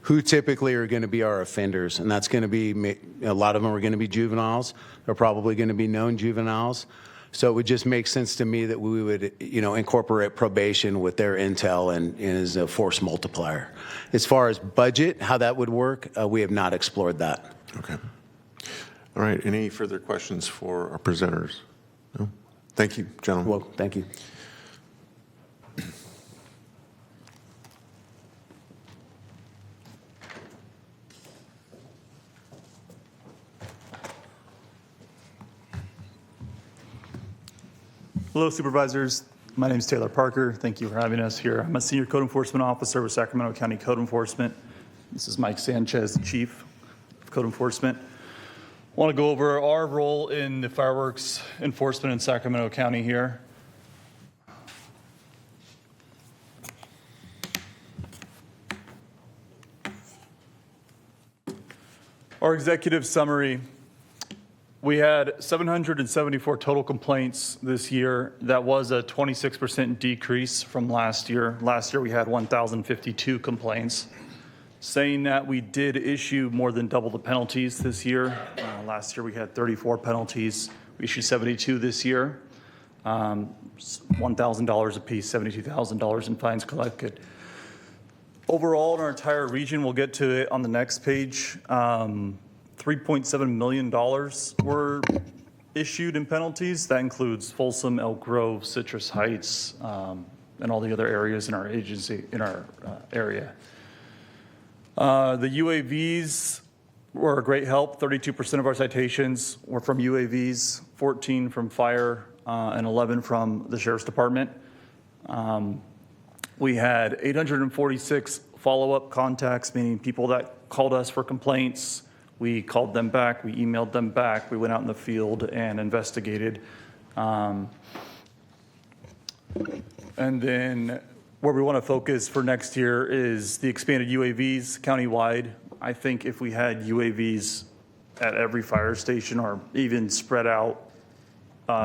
who typically are going to be our offenders. And that's going to be, a lot of them are going to be juveniles. They're probably going to be known juveniles. So it would just make sense to me that we would, incorporate probation with their intel and as a force multiplier. As far as budget, how that would work, we have not explored that. Okay. All right. Any further questions for our presenters? No? Thank you, gentlemen. Well, thank you. Hello, Supervisors. My name is Taylor Parker. Thank you for having us here. I'm a Senior Code Enforcement Officer with Sacramento County Code Enforcement. This is Mike Sanchez, the Chief of Code Enforcement. I want to go over our role in the fireworks enforcement in Sacramento County here. Our executive summary. We had 774 total complaints this year. That was a 26% decrease from last year. Last year we had 1,052 complaints. Saying that, we did issue more than double the penalties this year. Last year we had 34 penalties. We issued 72 this year. $1,000 apiece, $72,000 in fines collected. Overall, in our entire region, we'll get to it on the next page, $3.7 million were issued in penalties. That includes Folsom, Elk Grove, Citrus Heights, and all the other areas in our agency, in our area. The UAVs were a great help. 32% of our citations were from UAVs, 14 from fire, and 11 from the Sheriff's Department. We had 846 follow-up contacts, meaning people that called us for complaints. We called them back, we emailed them back, we went out in the field and investigated. And then where we want to focus for next year is the expanded UAVs countywide. I think if we had UAVs at every fire station or even spread out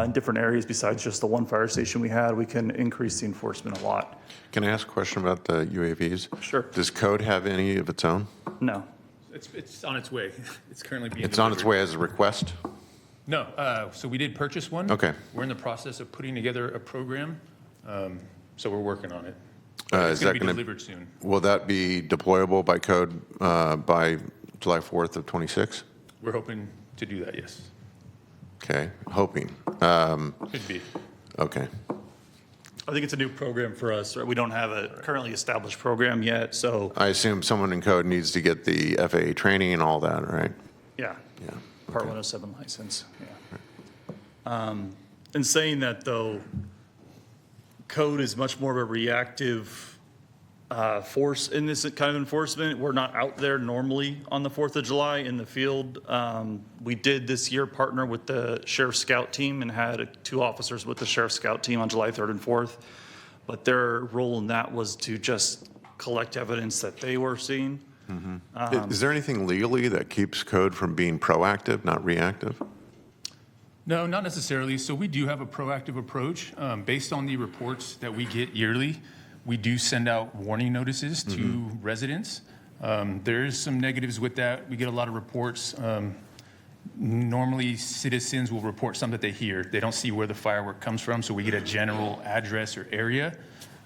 in different areas besides just the one fire station we had, we can increase the enforcement a lot. Can I ask a question about the UAVs? Sure. Does code have any of its own? No. It's on its way. It's currently being It's on its way as a request? No, so we did purchase one. Okay. We're in the process of putting together a program, so we're working on it. Is It's going that to be gonna- delivered soon. Will that be deployable by code by July 4th of 26? We're hoping to do that, yes. Okay, hoping. Could be. Okay. I think it's a new program for us. Right? We don't have a currently established program yet, so I assume someone in code needs to get the FAA training and all that, right? yeah. Yeah. Part 107 license, yeah. In saying that, though, code is much more of a reactive force in this kind of enforcement. We're not out there normally on the 4th of July in the field. We did this year partner with the Sheriff's Scout Team and had 2 officers with the Sheriff's Scout Team on July 3rd and 4th. But their role in that was to just collect evidence that they were seeing. Is there anything legally that keeps code from being proactive, not reactive? No, not necessarily. So we do have a proactive approach. Based on the reports that we get yearly, we do send out warning notices to residents. There is some negatives with that. We get a lot of reports. Normally, citizens will report something that they hear. They don't see where the firework comes from, so we get a general address or area.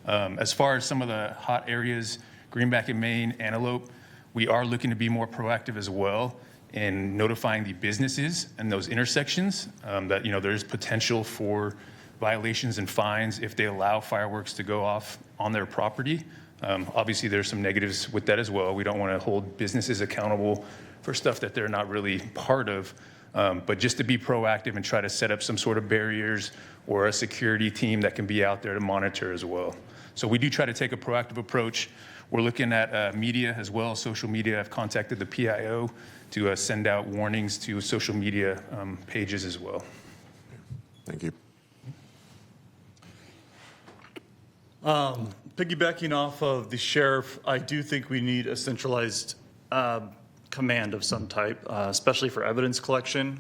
As far as some of the hot areas, Greenback and Maine, Antelope, we are looking to be more proactive as well in notifying the businesses and those intersections that, there's potential for violations and fines if they allow fireworks to go off on their property. Obviously, there's some negatives with that as well. We don't want to hold businesses accountable for stuff that they're not really part of. But just to be proactive and try to set up some sort of barriers or a security team that can be out there to monitor as well. So we do try to take a proactive approach. We're looking at media as well, social media. I've contacted the PIO to send out warnings to social media pages as well. Thank you. Piggybacking off of the sheriff, I do think we need a centralized command of some type, especially for evidence collection.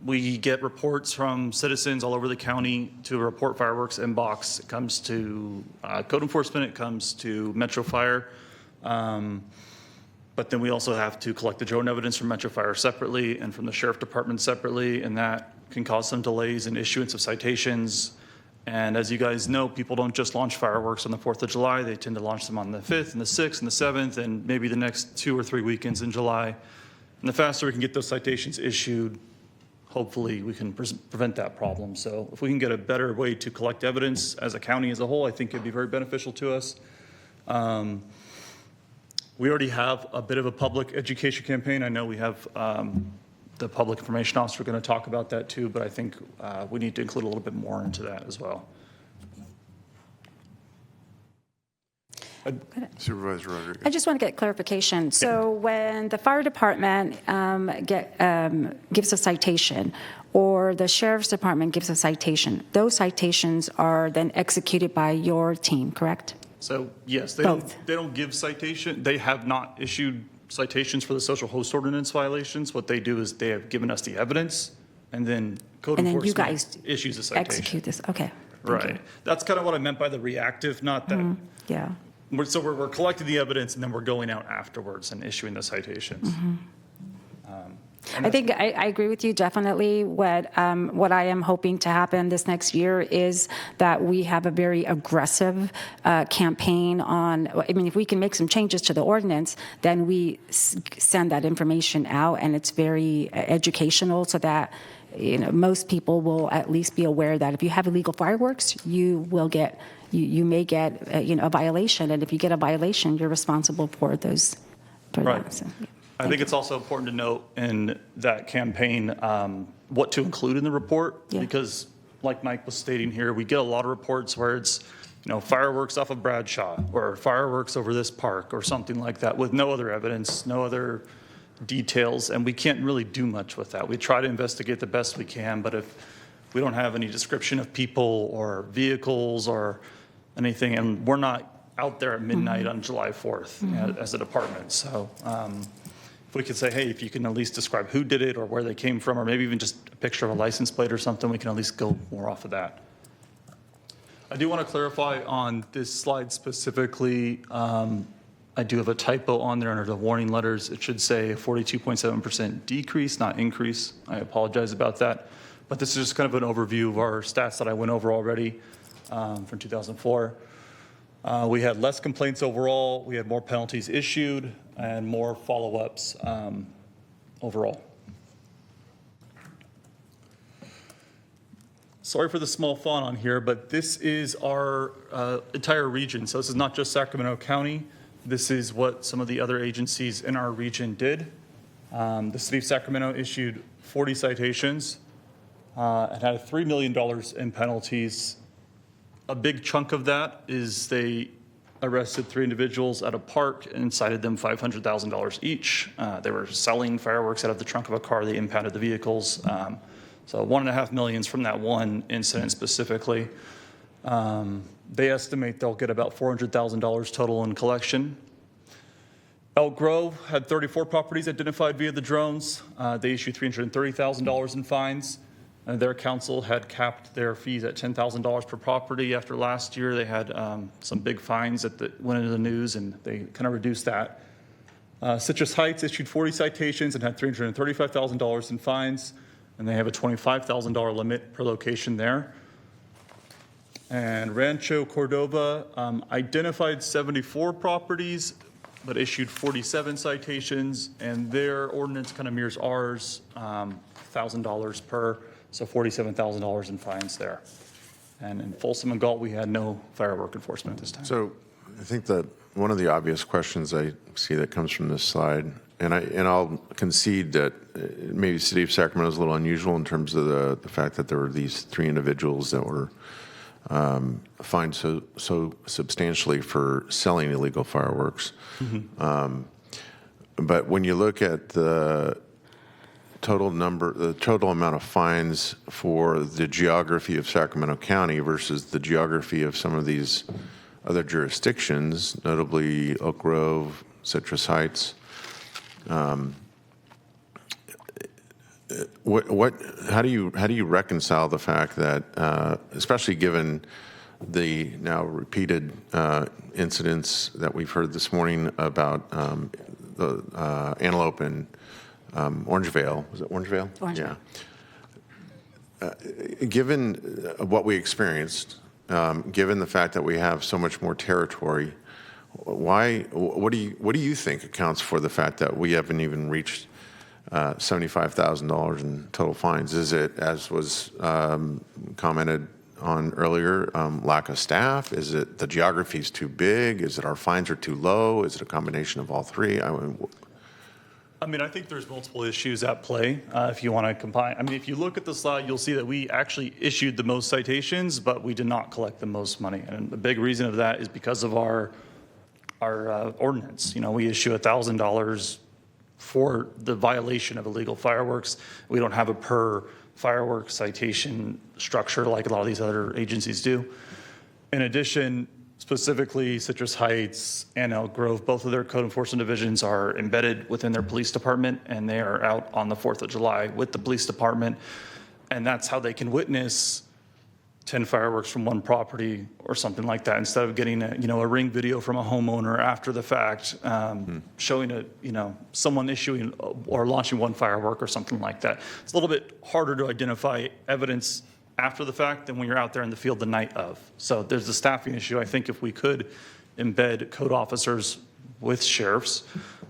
We get reports from citizens all over the county to report fireworks inbox. It comes to code enforcement, it comes to Metro Fire. But then we also have to collect the drone evidence from Metro Fire separately and from the Sheriff Department separately, and that can cause some delays in issuance of citations. And as you guys know, people don't just launch fireworks on the 4th of July. They tend to launch them on the 5th and the 6th and the 7th and maybe the next 2 or 3 weekends in July. And the faster we can get those citations issued, hopefully we can prevent that problem. So if we can get a better way to collect evidence as a county as a whole, I think it'd be very beneficial to us. We already have a bit of a public education campaign. I know we have the public information officer going to talk about that too, but I think we need to include a little bit more into that as well. Supervisor Rodriguez. I just want to get clarification. So when the fire department gives a citation or the sheriff's department gives a citation, those citations are then executed by your team, correct? So yes, they don't give citation. They have not issued citations for the social host ordinance violations. What they do is they have given us the evidence and then code And then you enforcement guys issues a citation. execute this, okay. Thank Right. you. That's kind of what I meant by the reactive, not that. Yeah. So we're collecting the evidence and then we're going out afterwards and issuing the citations. I think I agree with you definitely. What I am hoping to happen this next year is that we have a very aggressive campaign on, I mean, if we can make some changes to the ordinance, then we send that information out, and it's very educational so that most people will at least be aware that if you have illegal fireworks, you will get, you may get a violation, and if you get a violation, you're responsible for those. For Right. that, so, yeah. I think it's also important to note in that campaign what to include in the report, because like Mike was stating here, we get a lot of reports where it's, fireworks off of Bradshaw or fireworks over this park or something like that with no other evidence, no other details, and we can't really do much with that. We try to investigate the best we can, but if we don't have any description of people or vehicles or anything, and we're not out there at midnight on July 4th as a department. So if we could say, hey, if you can at least describe who did it or where they came from, or maybe even just a picture of a license plate or something, we can at least go more off of that. I do want to clarify on this slide specifically, I do have a typo on there under the warning letters. It should say 42.7% decrease, not increase. I apologize about that. But this is just kind of an overview of our stats that I went over already from 2004. We had less complaints overall. We had more penalties issued and more follow-ups overall. Sorry for the small font on here, but this is our entire region. So this is not just Sacramento County. This is what some of the other agencies in our region did. The city of Sacramento issued 40 citations and had $3 million in penalties. A big chunk of that is they arrested 3 individuals at a park and cited them $500,000 each. They were selling fireworks out of the trunk of a car. They impounded the vehicles. So $1.5 million from that one incident specifically. They estimate they'll get about $400,000 total in collection. Elk Grove had 34 properties identified via the drones. They issued $330,000 in fines. Their council had capped their fees at $10,000 per property. After last year, they had some big fines that went into the news, and they kind of reduced that. Citrus Heights issued 40 citations and had $335,000 in fines, and they have a $25,000 limit per location there. And Rancho Cordova identified 74 properties, but issued 47 citations, and their ordinance kind of mirrors ours, $1,000 per. So $47,000 in fines there. And in Folsom and Galt, we had no firework enforcement at this time. So I think that one of the obvious questions I see that comes from this slide, and I'll concede that maybe the city of Sacramento is a little unusual in terms of the fact that there were these 3 individuals that were fined so substantially for selling illegal fireworks. But when you look at the total amount of fines for the geography of Sacramento County versus the geography of some of these other jurisdictions, notably Oak Grove, Citrus Heights, how do you reconcile the fact that, especially given the now repeated incidents that we've heard this morning about the antelope and Orangevale, was it Orangevale? Orangevale. Yeah. Given what we experienced, given the fact that we have so much more territory, what do you think accounts for the fact that we haven't even reached $75,000 in total fines? Is it, as was commented on earlier, lack of staff? Is it the geography is too big? Is it our fines are too low? Is it a combination of all three? I think there's multiple issues at play if you want to combine. If you look at the slide, you'll see that we actually issued the most citations, but we did not collect the most money. And the big reason of that is because of our ordinance. We issue $1,000 for the violation of illegal fireworks. We don't have a per fireworks citation structure like a lot of these other agencies do. In addition, specifically Citrus Heights and Elk Grove, both of their code enforcement divisions are embedded within their police department, and they are out on the 4th of July with the police department. And that's how they can witness 10 fireworks from one property or something like that, instead of getting a ring video from a homeowner after the fact, showing someone issuing or launching one firework or something like that. It's a little bit harder to identify evidence after the fact than when you're out there in the field the night of. So there's a staffing issue. I think if we could embed code officers with sheriffs,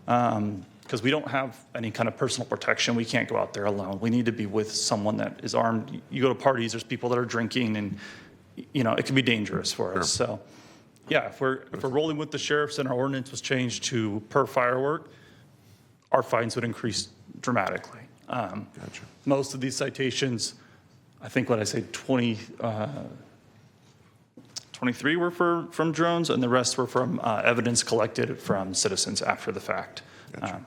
because we don't have any kind of personal protection. We can't go out there alone. We need to be with someone that is armed. You go to parties, there's people that are drinking, and it can be dangerous for us. So yeah, if we're rolling with the sheriffs and our ordinance was changed to per firework, our fines would increase dramatically. Gotcha. Most of these citations, I think what I say, 23 were from drones, and the rest were from evidence collected from citizens after the fact. Gotcha.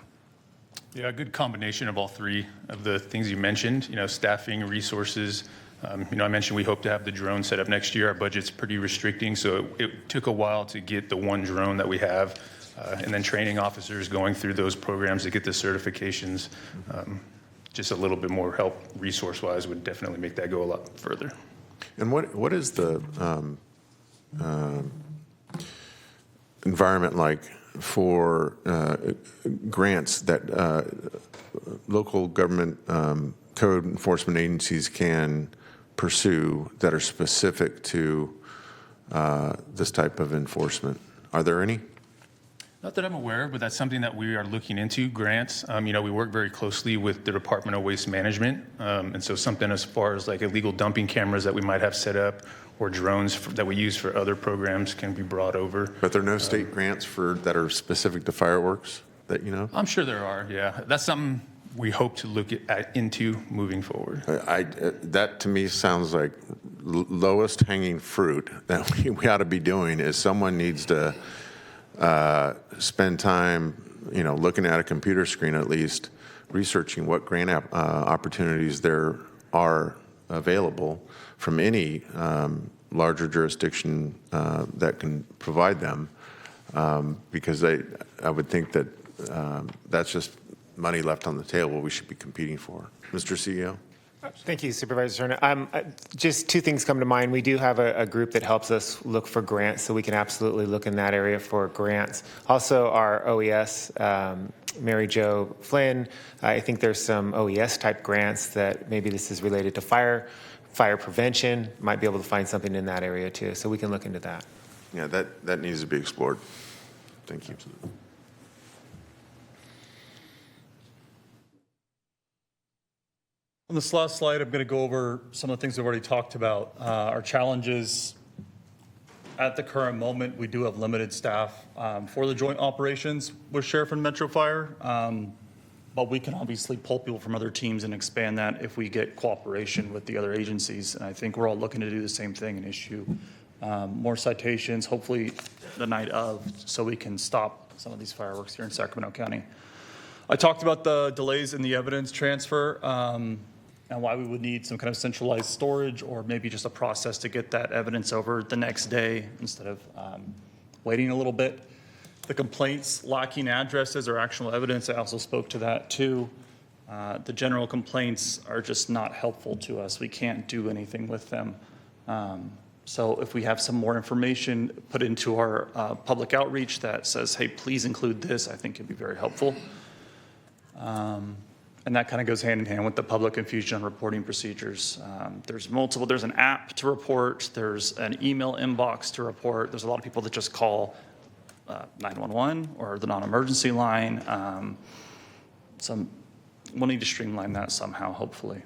Yeah, a good combination of all three of the things you mentioned, staffing, resources. I mentioned we hope to have the drone set up next year. Our budget's pretty restricting, so it took a while to get the one drone that we have, and then training officers going through those programs to get the certifications. Just a little bit more help resource-wise would definitely make that go a lot further. And what is the environment like for grants that local government code enforcement agencies can pursue that are specific to this type of enforcement? Are there any? Not that I'm aware of, but that's something that we are looking into, grants. We work very closely with the Department of Waste Management. And so something as far as like illegal dumping cameras that we might have set up, or drones that we use for other programs can be brought over. But there are no state grants that are specific to fireworks that you know? I'm sure there are, yeah. That's something we hope to look into moving forward. That to me sounds like lowest hanging fruit that we ought to be doing is someone needs to spend time, looking at a computer screen at least, researching what grant opportunities there are available from any larger jurisdiction that can provide them, because I would think that that's just money left on the table we should be competing for. Mr. CEO? Thank you, Supervisor Turner. Just two things come to mind. We do have a group that helps us look for grants, so we can absolutely look in that area for grants. Also, our OES, Mary Jo Flynn, I think there's some OES type grants that maybe this is related to fire prevention. Might be able to find something in that area too, so we can look into that. Yeah, that needs to be explored. Thank you. On this last slide, I'm going to go over some of the things we've already talked about. Our challenges at the current moment, we do have limited staff for the joint operations with Sheriff and Metro Fire, but we can obviously pull people from other teams and expand that if we get cooperation with the other agencies. And I think we're all looking to do the same thing and issue more citations, hopefully the night of, so we can stop some of these fireworks here in Sacramento County. I talked about the delays in the evidence transfer, and why we would need some kind of centralized storage or maybe just a process to get that evidence over the next day instead of waiting a little bit. The complaints lacking addresses or actual evidence, I also spoke to that too. The general complaints are just not helpful to us. We can't do anything with them. So if we have some more information put into our public outreach that says, hey, please include this, I think it'd be very helpful. And that kind of goes hand in hand with the public confusion on reporting procedures. There's an app to report, there's an email inbox to report. There's a lot of people that just call 911 or the non-emergency line. We'll need to streamline that somehow, hopefully.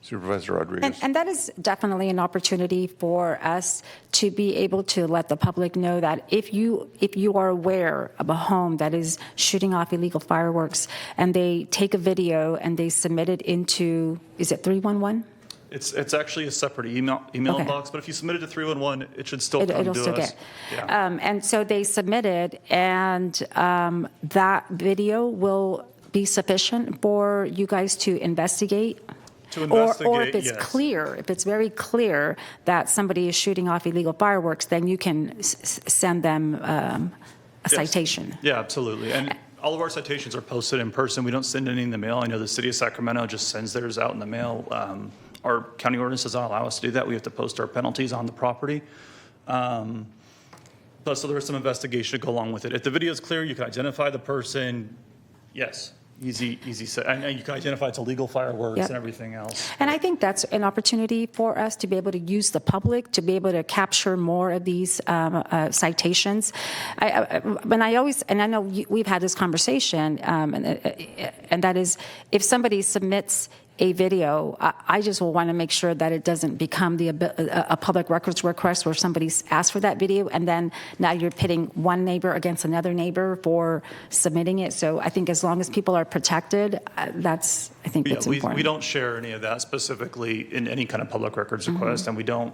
Supervisor Rodriguez. And that is definitely an opportunity for us to be able to let the public know that if you are aware of a home that is shooting off illegal fireworks and they take a video and they submit it into, is it 311? It's actually a separate email Okay. box, but if you submit it to 311, it should still come It'll to still us. get. Yeah. And so they submitted, and that video will be sufficient for you guys to investigate? To Or investigate, if it's yes. clear, if it's very clear that somebody is shooting off illegal fireworks, then you can send them a Yes. citation. Yeah, absolutely. And all of our citations are posted in person. We don't send any in the mail. I know the city of Sacramento just sends theirs out in the mail our county ordinance does not allow us to do that. We have to post our penalties on the property. Plus, so there's some investigation to go along with it. If the video is clear, you can identify the person. Yes, easy. And you can identify it's illegal fireworks Yep. and everything else. And I think that's an opportunity for us to be able to use the public, to be able to capture more of these citations. I know we've had this conversation, and that is, if somebody submits a video, I just will want to make sure that it doesn't become a public records request where somebody's asked for that video, and then now you're pitting one neighbor against another neighbor for submitting it. So I think as long as people are protected, that's important. We don't share any of that specifically in any kind of public records request, and we don't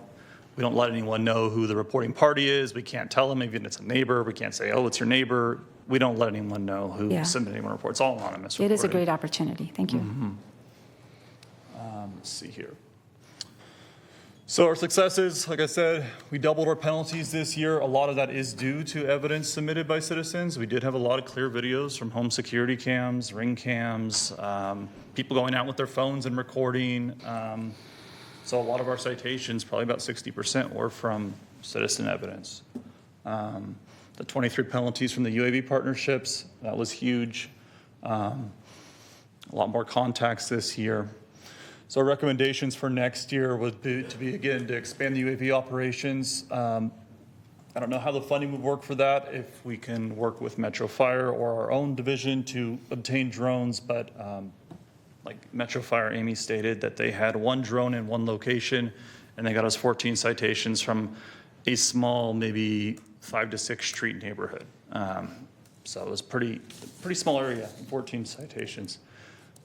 let anyone know who the reporting party is. We can't tell them, even if it's a neighbor. We can't say, oh, it's your neighbor. We don't let anyone know who submitted any report. It's all anonymous reporting. It is a great opportunity. Thank you. Let's see here. So our successes, like I said, we doubled our penalties this year. A lot of that is due to evidence submitted by citizens. We did have a lot of clear videos from home security cams, ring cams, people going out with their phones and recording. So a lot of our citations, probably about 60%, were from citizen evidence. The 23 penalties from the UAV partnerships, that was huge. A lot more contacts this year. So our recommendations for next year would be again, to expand the UAV operations. I don't know how the funding would work for that, if we can work with Metro Fire or our own division to obtain drones, but like Metro Fire, Amy stated that they had one drone in one location, and they got us 14 citations from a small, maybe 5 to 6 street neighborhood. So it was pretty small area, 14 citations.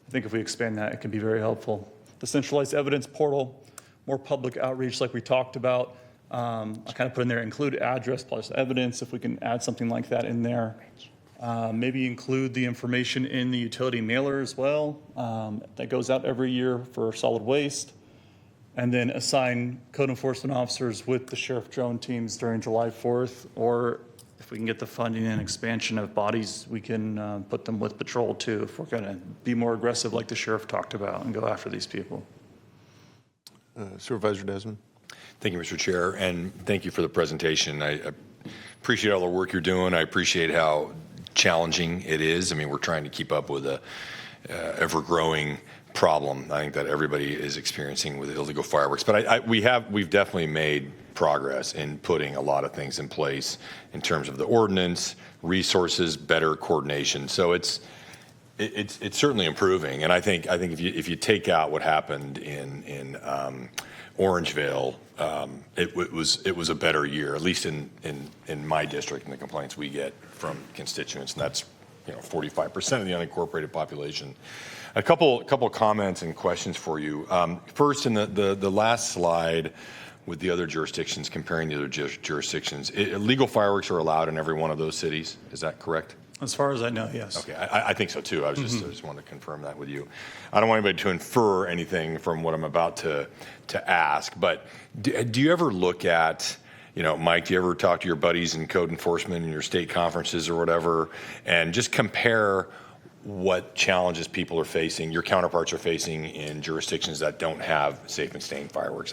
I think if we expand that, it can be very helpful. The centralized evidence portal, more public outreach like we talked about. I kind of put in there, include address plus evidence, if we can add something like that in there. Maybe include the information in the utility mailer as well. That goes out every year for solid waste. And then assign code enforcement officers with the sheriff drone teams during July 4th, or if we can get the funding and expansion of bodies, we can put them with patrol too, if we're going to be more aggressive like the sheriff talked about and go after these people. Supervisor Desmond. Thank you, Mr. Chair, and thank you for the presentation. I appreciate all the work you're doing. I appreciate how challenging it is. I mean, we're trying to keep up with a ever-growing problem, I think, that everybody is experiencing with illegal fireworks. But we've definitely made progress in putting a lot of things in place in terms of the ordinance, resources, better coordination. So it's certainly improving. And I think if you take out what happened in Orangevale, it was a better year, at least in my district and the complaints we get from constituents, and that's 45% of the unincorporated population. A couple comments and questions for you. First, in the last slide with the other jurisdictions, comparing the other jurisdictions, illegal fireworks are allowed in every one of those cities. Is that correct? As far as I know, yes. Okay, I think so too. I just wanted to confirm that with you. I don't want anybody to infer anything from what I'm about to ask, but do you ever look at, Mike, do you ever talk to your buddies in code enforcement in your state conferences or whatever, and just compare what challenges people are facing, your counterparts are facing in jurisdictions that don't have safe and staying fireworks?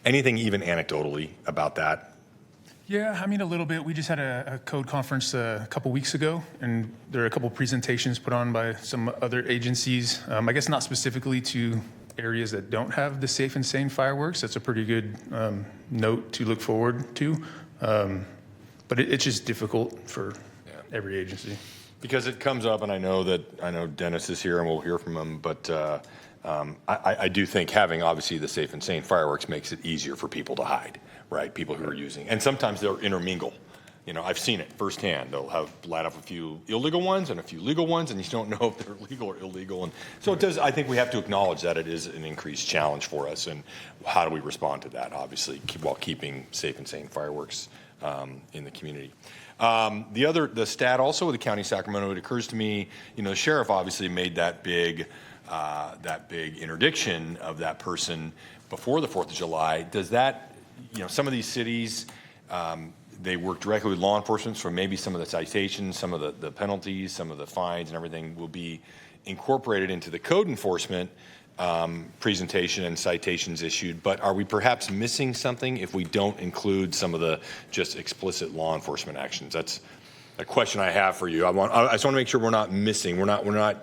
Anything even anecdotally about that? Yeah, I mean, a little bit. We just had a code conference a couple weeks ago, and there are a couple presentations put on by some other agencies. I guess not specifically to areas that don't have the safe and sane fireworks. That's a pretty good note to look forward to. But it's just difficult for every agency. Because it comes up, and I know Dennis is here, and we'll hear from him, but I do think having, obviously, the safe and sane fireworks makes it easier for people to hide, right? People who are using, and sometimes they'll intermingle. I've seen it firsthand. They'll have light up a few illegal ones and a few legal ones, and you don't know if they're legal or illegal. And so it does. I think we have to acknowledge that it is an increased challenge for us, and how do we respond to that? Obviously, while keeping safe and sane fireworks in the community. The stat also with the county of Sacramento, it occurs to me, the sheriff obviously made that big interdiction of that person before the 4th of July. Does that, some of these cities, they work directly with law enforcement, so maybe some of the citations, some of the penalties, some of the fines and everything will be incorporated into the code enforcement presentation and citations issued, but are we perhaps missing something if we don't include some of the just explicit law enforcement actions? That's a question I have for you. I just want to make sure we're not missing, we're not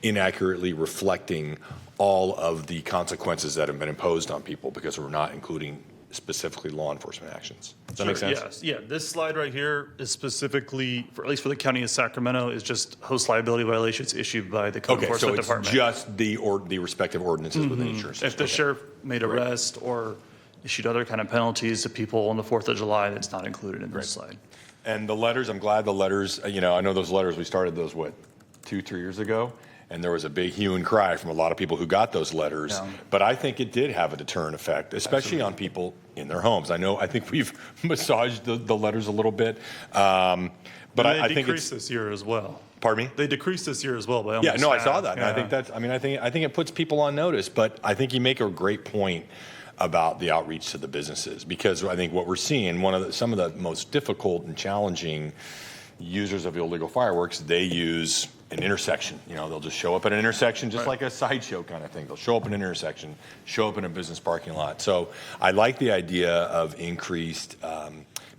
inaccurately reflecting all of the consequences that have been imposed on people because we're not including specifically law enforcement actions. Does that make sense? Yes. Yeah. This slide right here is specifically, at least for the county of Sacramento, is just host liability violations issued by the code enforcement department. Okay, so it's just the respective ordinances within the insurance. If the sheriff made arrest or issued other kind of penalties to people on the 4th of July, that's not included in this slide. And the letters, I'm glad the letters, I know those letters, we started those, 2-3 years ago? And there was a big hue and cry from a lot of people who got those letters. Yeah. But I think it did have a deterrent effect, especially on people in their homes. I think we've massaged the letters a little bit. But I think decreased this year as well. Pardon me? They decreased this year as well by almost half. I saw that. Yeah. And I think it puts people on notice. But I think you make a great point about the outreach to the businesses, because I think what we're seeing, some of the most difficult and challenging users of illegal fireworks, they use an intersection. They'll just show up at an intersection, just like a sideshow kind of thing. They'll show up at an intersection, show up in a business parking lot. So I like the idea of increased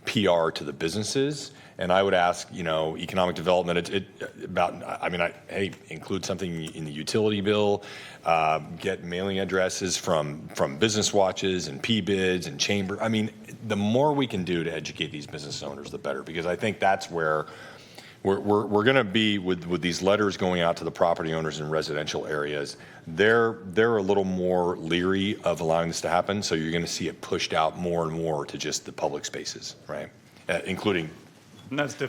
PR to the businesses. And I would ask, economic development, include something in the utility bill, get mailing addresses from business watches and P-bids and chamber. The more we can do to educate these business owners, the better, because I think that's where we're going to be with these letters going out to the property owners in residential areas. They're a little more leery of allowing this to happen, so you're going to see it pushed out more and more to just the public spaces, right? Including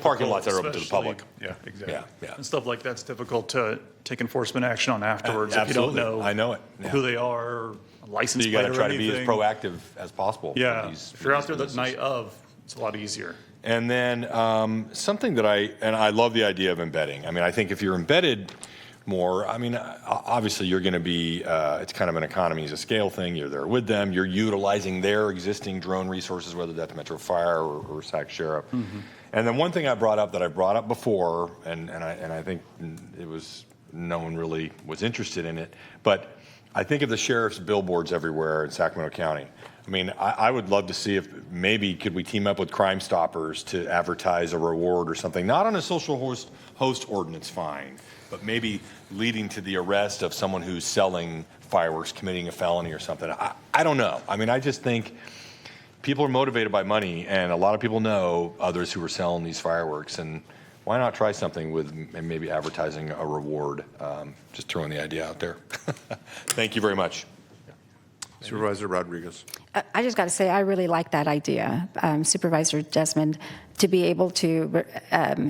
parking lots that are open to the public. Yeah, exactly. Yeah. And stuff like that's difficult to take enforcement action on afterwards Absolutely. if you don't know. I know it. Yeah. Who they are, or a license So you plate got to or try to anything. be as proactive as possible. Yeah, if you're out there the businesses. night of, it's a lot easier. And then something that I love the idea of embedding. I think if you're embedded more, obviously you're going to be, it's kind of an economies of scale thing. You're there with them. You're utilizing their existing drone resources, whether that's Metro Fire or Sac Sheriff. Mm-hmm. And then one thing I brought up before, and I think it was, no one really was interested in it, but I think of the sheriff's billboards everywhere in Sacramento County. I would love to see if maybe could we team up with Crime Stoppers to advertise a reward or something, not on a social host ordinance fine, but maybe leading to the arrest of someone who's selling fireworks, committing a felony or something. I don't know. I just think people are motivated by money, and a lot of people know others who are selling these fireworks, and why not try something with maybe advertising a reward? Just throwing the idea out there. Thank you very much. Supervisor Rodriguez. I just got to say, I really like that idea, Supervisor Desmond, to be able to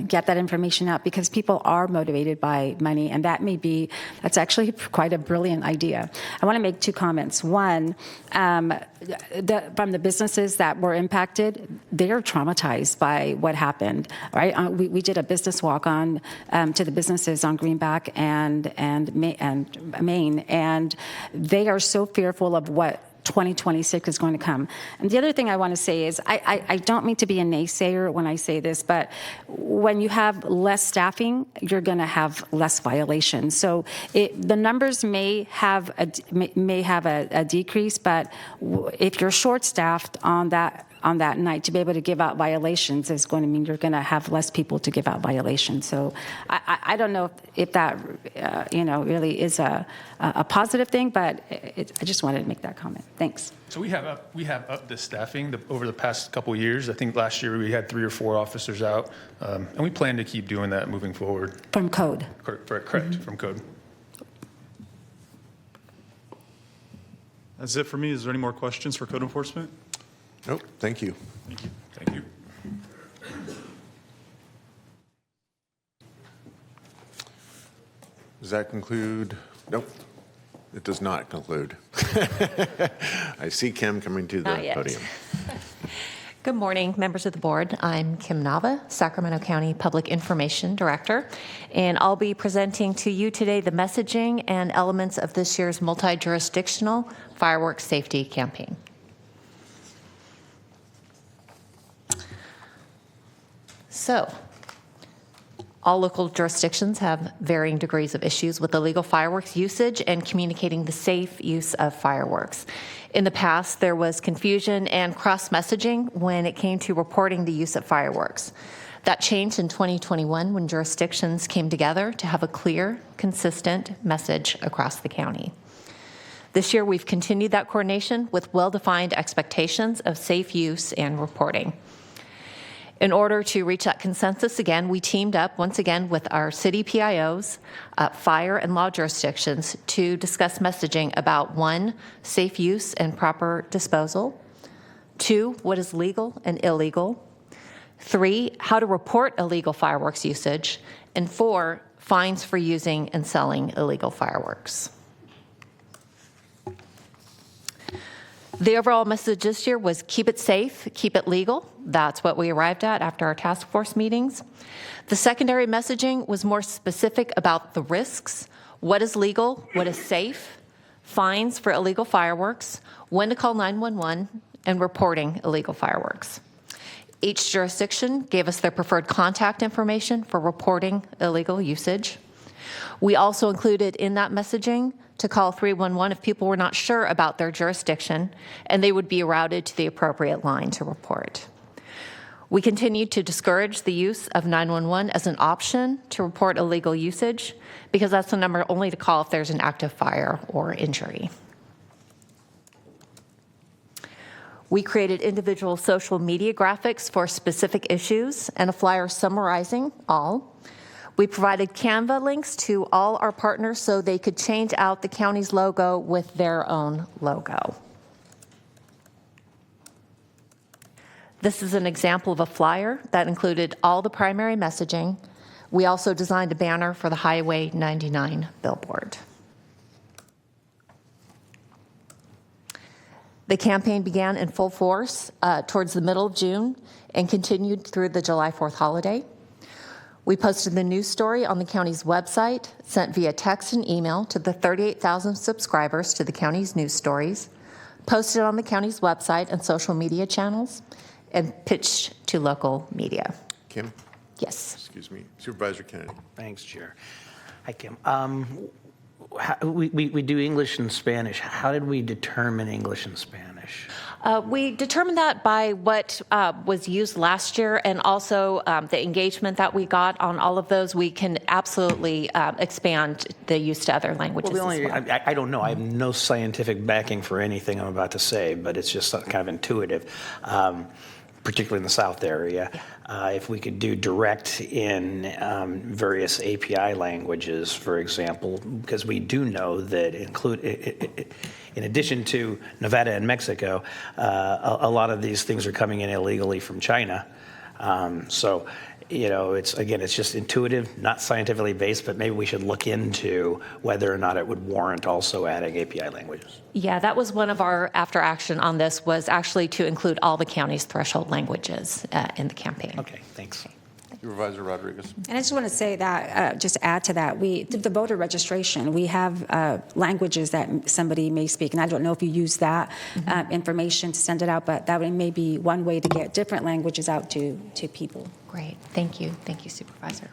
get that information out, because people are motivated by money, and that's actually quite a brilliant idea. I want to make 2 comments. One, from the businesses that were impacted, they're traumatized by what happened, right? We did a business walk on to the businesses on Greenback and Maine, and they are so fearful of what 2026 is going to come. And the other thing I want to say is, I don't mean to be a naysayer when I say this, but when you have less staffing, you're going to have less violations. So the numbers may have a decrease, but if you're short-staffed on that night, to be able to give out violations is going to mean you're going to have less people to give out violations. So I don't know if that really is a positive thing, but I just wanted to make that comment. Thanks. So we have upped the staffing over the past couple of years. I think last year we had 3 or 4 officers out, and we plan to keep doing that moving forward. From code. Correct, from code. That's it for me. Is there any more questions for code enforcement? Nope, thank you. Thank you. Thank you. Does that conclude? Nope, it does not conclude. I see Kim coming to the podium. Good morning, members of the board. I'm Kim Nava, Sacramento County Public Information Director, and I'll be presenting to you today the messaging and elements of this year's multi-jurisdictional fireworks safety campaign. So, All local jurisdictions have varying degrees of issues with illegal fireworks usage and communicating the safe use of fireworks. In the past, there was confusion and cross-messaging when it came to reporting the use of fireworks. That changed in 2021 when jurisdictions came together to have a clear, consistent message across the county. This year, we've continued that coordination with well-defined expectations of safe use and reporting. In order to reach that consensus again, we teamed up once again with our city PIOs, fire and law jurisdictions to discuss messaging about 1, safe use and proper disposal, 2, what is legal and illegal, 3, how to report illegal fireworks usage, and 4, fines for using and selling illegal fireworks. The overall message this year was keep it safe, keep it legal. That's what we arrived at after our task force meetings. The secondary messaging was more specific about the risks, what is legal, what is safe, fines for illegal fireworks, when to call 911, and reporting illegal fireworks. Each jurisdiction gave us their preferred contact information for reporting illegal usage. We also included in that messaging to call 311 if people were not sure about their jurisdiction, and they would be routed to the appropriate line to report. We continue to discourage the use of 911 as an option to report illegal usage because that's the number only to call if there's an active fire or injury. We created individual social media graphics for specific issues and a flyer summarizing all. We provided Canva links to all our partners so they could change out the county's logo with their own logo. This is an example of a flyer that included all the primary messaging. We also designed a banner for the Highway 99 billboard. The campaign began in full force towards the middle of June and continued through the July 4th holiday. We posted the news story on the county's website, sent via text and email to the 38,000 subscribers to the county's news stories, posted on the county's website and social media channels, and pitched to local media. Kim? Yes. Excuse me. Supervisor Kennedy. Thanks, Chair. Hi, Kim. We do English and Spanish. How did we determine English and Spanish? We determined that by what was used last year and also the engagement that we got on all of those. We can absolutely expand the use to other languages Well, as well. I don't know. I have no scientific backing for anything I'm about to say, but it's just kind of intuitive, particularly in the South area. If we could do direct in various API languages, for example, because we do know that in addition to Nevada and Mexico, a lot of these things are coming in illegally from China. So, you know, it's just intuitive, not scientifically based, but maybe we should look into whether or not it would warrant also adding API languages. Yeah, that was one of our after action on this was actually to include all the county's threshold languages in the campaign. Okay, thanks. Supervisor Rodriguez. And I just want to say that, just to add to that, the voter registration, we have languages that somebody may speak, and I don't know if you use that information to send it out, but that may be one way to get different languages out to people. Great, thank you. Thank you, Supervisor.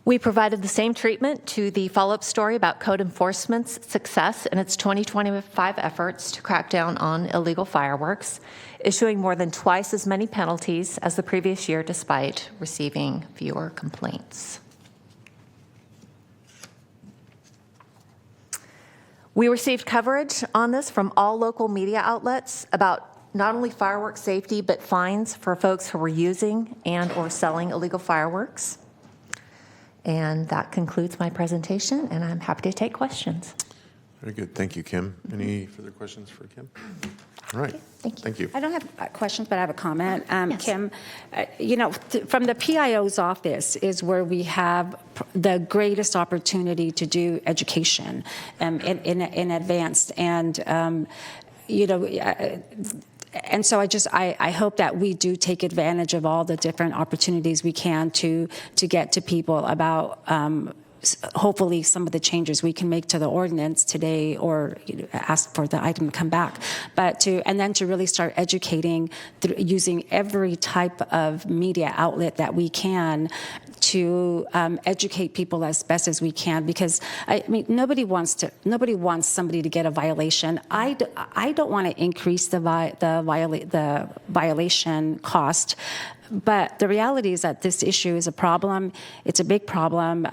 We provided the same treatment to the follow-up story about code enforcement's success in its 2025 efforts to crack down on illegal fireworks, issuing more than twice as many penalties as the previous year despite receiving fewer complaints. We received coverage on this from all local media outlets about not only fireworks safety, but fines for folks who were using and or selling illegal fireworks. And that concludes my presentation, and I'm happy to take questions. Very good. Thank you, Kim. Any further questions for Kim? All right. Thank you. I don't have questions, but I have a comment. Yes. Kim, from the PIO's office is where we have the greatest opportunity to do education in advance. And, and so I hope that we do take advantage of all the different opportunities we can to get to people about hopefully some of the changes we can make to the ordinance today, or ask for the item to come back, and then to really start educating using every type of media outlet that we can to educate people as best as we can, because I mean nobody wants somebody to get a violation. I don't want to increase the violation cost. But the reality is that this issue is a problem. It's a big problem.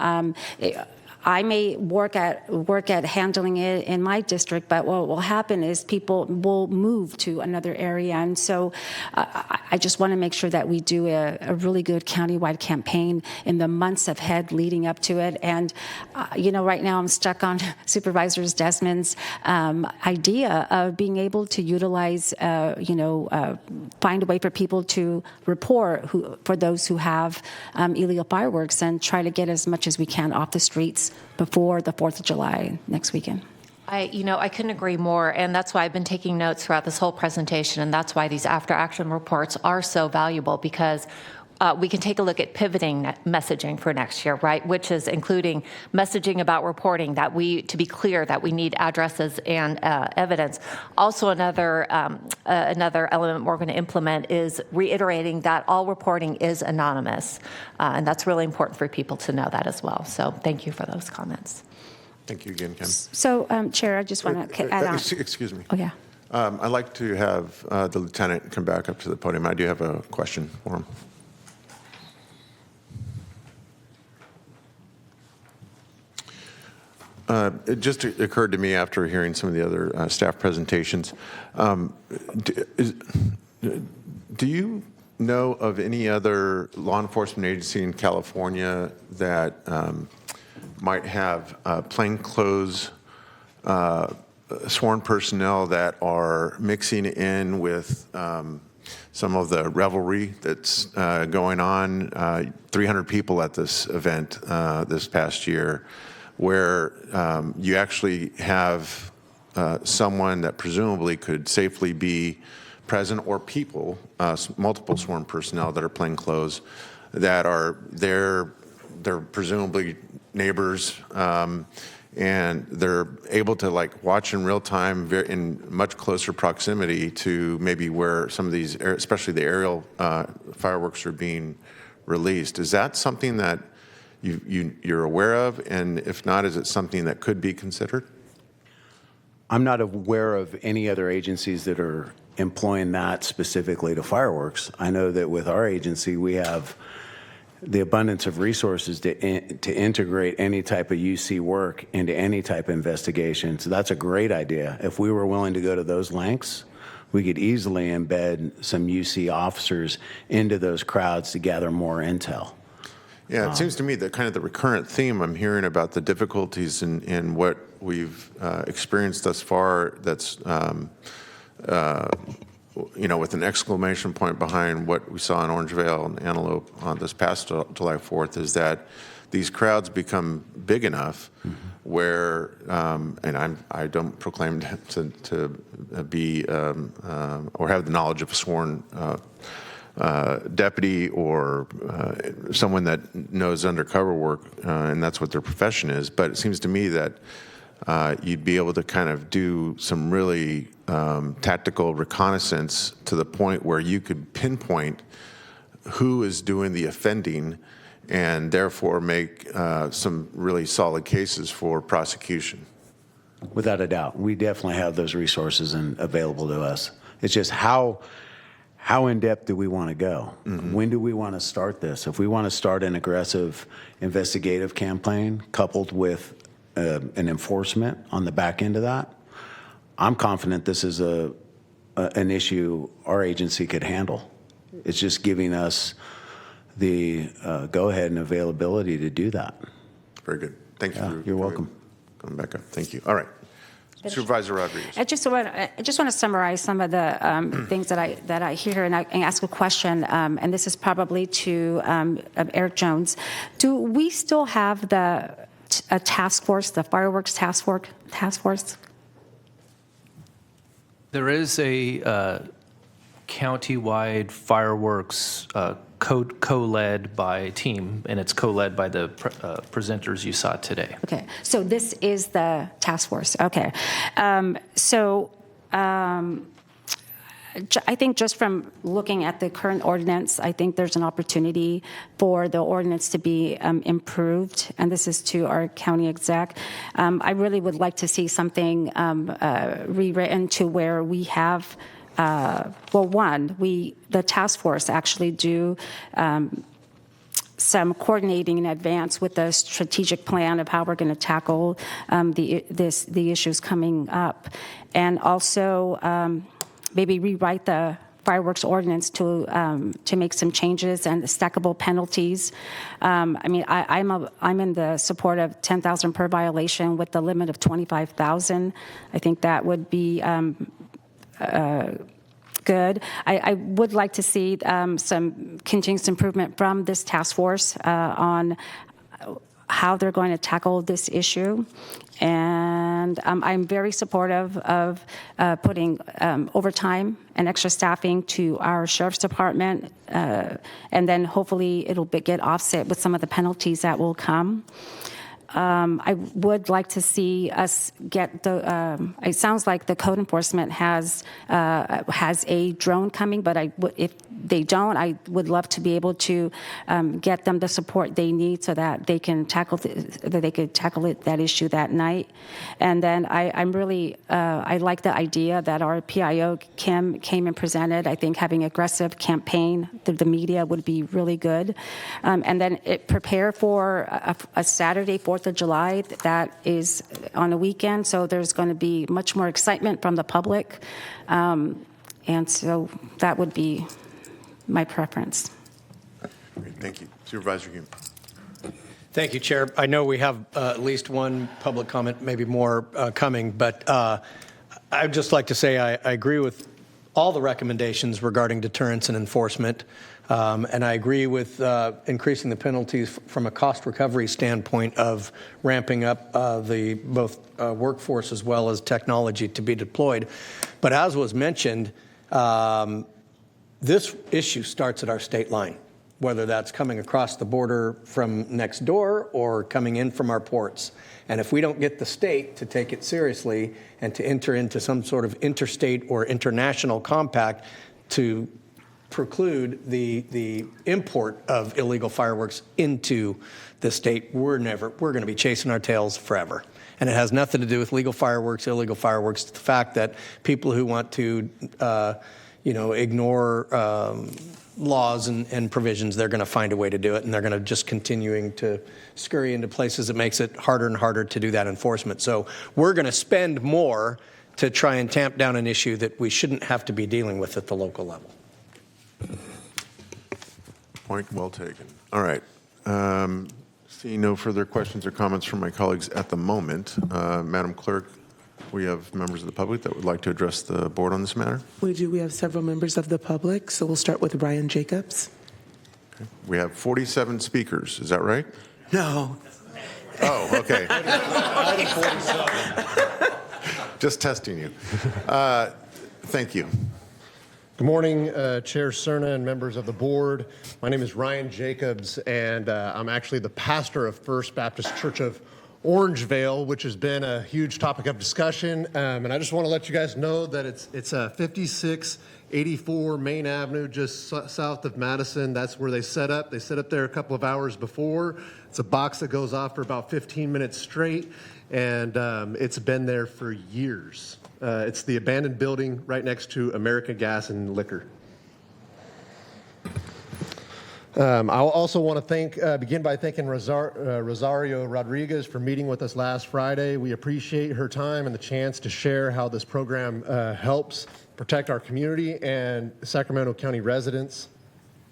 I may work at handling it in my district, but what will happen is people will move to another area. And so I just want to make sure that we do a really good countywide campaign in the months ahead leading up to it. And, right now I'm stuck on Supervisors Desmond's idea of being able to utilize, find a way for people to report for those who have illegal fireworks, and try to get as much as we can off the streets before the 4th of July next weekend. I couldn't agree more, and that's why I've been taking notes throughout this whole presentation, and that's why these after-action reports are so valuable, because we can take a look at pivoting messaging for next year, right? Which is including messaging about reporting, that to be clear, that we need addresses and evidence. Also, another element we're going to implement is reiterating that all reporting is anonymous, and that's really important for people to know that as well. So, thank you for those comments. Thank you again, Kim. So, Chair, I just want to add on. Excuse me. Oh, yeah. I'd like to have the lieutenant come back up to the podium. I do have a question for him. It just occurred to me after hearing some of the other staff presentations. Do you know of any other law enforcement agency in California that might have plainclothes sworn personnel that are mixing in with some of the revelry that's going on? 300 people at this event this past year, where you actually have someone that presumably could safely be present, or people, multiple sworn personnel that are plainclothes, that are they're presumably neighbors, and they're able to watch in real time in much closer proximity to maybe where some of these, especially the aerial fireworks, are being released. Is that something that you're aware of? And if not, is it something that could be considered? I'm not aware of any other agencies that are employing that specifically to fireworks. I know that with our agency, we have the abundance of resources to integrate any type of UC work into any type of investigation. So that's a great idea. If we were willing to go to those lengths, we could easily embed some UC officers into those crowds to gather more intel. Yeah, it seems to me that kind of the recurrent theme I'm hearing about the difficulties in what we've experienced thus far, that's, with an exclamation point behind what we saw in Orangevale and Antelope on this past July 4th, is that these crowds become big enough where, and I don't proclaim to be or have the knowledge of a sworn deputy or someone that knows undercover work, and that's what their profession is. But it seems to me that you'd be able to kind of do some really tactical reconnaissance to the point where you could pinpoint who is doing the offending, and therefore make some really solid cases for prosecution. Without a doubt. We definitely have those resources available to us. It's just how in-depth do we want to go? Mm-hmm. When do we want to start this? If we want to start an aggressive investigative campaign coupled with an enforcement on the back end of that, I'm confident this is an issue our agency could handle. It's just giving us the go-ahead and availability to do that. Very good. Thank you. You're welcome. Coming back up. Thank you. All right. Supervisor Rodriguez. I just want to summarize some of the things that I hear, and ask a question. And this is probably to Eric Jones. Do we still have a task force, the fireworks task force? There is a county-wide fireworks co-led by a team, and it's co-led by the presenters you saw today. Okay, so this is the task force. Okay. I think just from looking at the current ordinance, I think there's an opportunity for the ordinance to be improved, and this is to our county exec. I really would like to see something rewritten to where we have, the task force actually do some coordinating in advance with the strategic plan of how we're going to tackle the issues coming up, and also maybe rewrite the fireworks ordinance to make some changes and stackable penalties. I mean, I'm in the support of 10,000 per violation with the limit of 25,000. I think that would be good. I would like to see some continuous improvement from this task force on how they're going to tackle this issue. And I'm very supportive of putting overtime and extra staffing to our sheriff's department, and then hopefully it'll get offset with some of the penalties that will come. I would like to see us get the. It sounds like the code enforcement has a drone coming, but if they don't, I would love to be able to get them the support they need so that they can tackle that issue that night. And then I'm really I like the idea that our PIO Kim came and presented. I think having aggressive campaign through the media would be really good, and then prepare for a Saturday 4th of July that is on a weekend, so there's going to be much more excitement from the public, and so that would be my preference. Great, thank you. Supervisor Hume. Thank you, Chair. I know we have at least one public comment, maybe more coming, but I'd just like to say I agree with all the recommendations regarding deterrence and enforcement. And I agree with increasing the penalties from a cost recovery standpoint of ramping up the both workforce as well as technology to be deployed. But as was mentioned, this issue starts at our state line, whether that's coming across the border from next door or coming in from our ports. And if we don't get the state to take it seriously and to enter into some sort of interstate or international compact to preclude the import of illegal fireworks into the state, we're going to be chasing our tails forever. And it has nothing to do with legal fireworks, illegal fireworks. It's the fact that people who want to, ignore laws and provisions, they're going to find a way to do it, and they're going to just continuing to scurry into places that makes it harder and harder to do that enforcement. So we're going to spend more to try and tamp down an issue that we shouldn't have to be dealing with at the local level. Point well taken. All right. Seeing no further questions or comments from my colleagues at the moment, Madam Clerk, we have members of the public that would like to address the board on this matter. We do. We have several members of the public, so we'll start with Ryan Jacobs. Okay. We have 47 speakers. Is that right? No. Oh, okay. Just testing you. Thank you. Good morning, Chair Cerna and members of the board. My name is Ryan Jacobs, and I'm actually the pastor of First Baptist Church of Orangevale, which has been a huge topic of discussion. And I just want to let you guys know that it's 5684 Main Avenue, just south of Madison. That's where they set up. They set up there a couple of hours before. It's a box that goes off for about 15 minutes straight, and it's been there for years. It's the abandoned building right next to American Gas and Liquor. I also want to begin by thanking Rosario Rodriguez for meeting with us last Friday. We appreciate her time and the chance to share how this program helps protect our community and Sacramento County residents.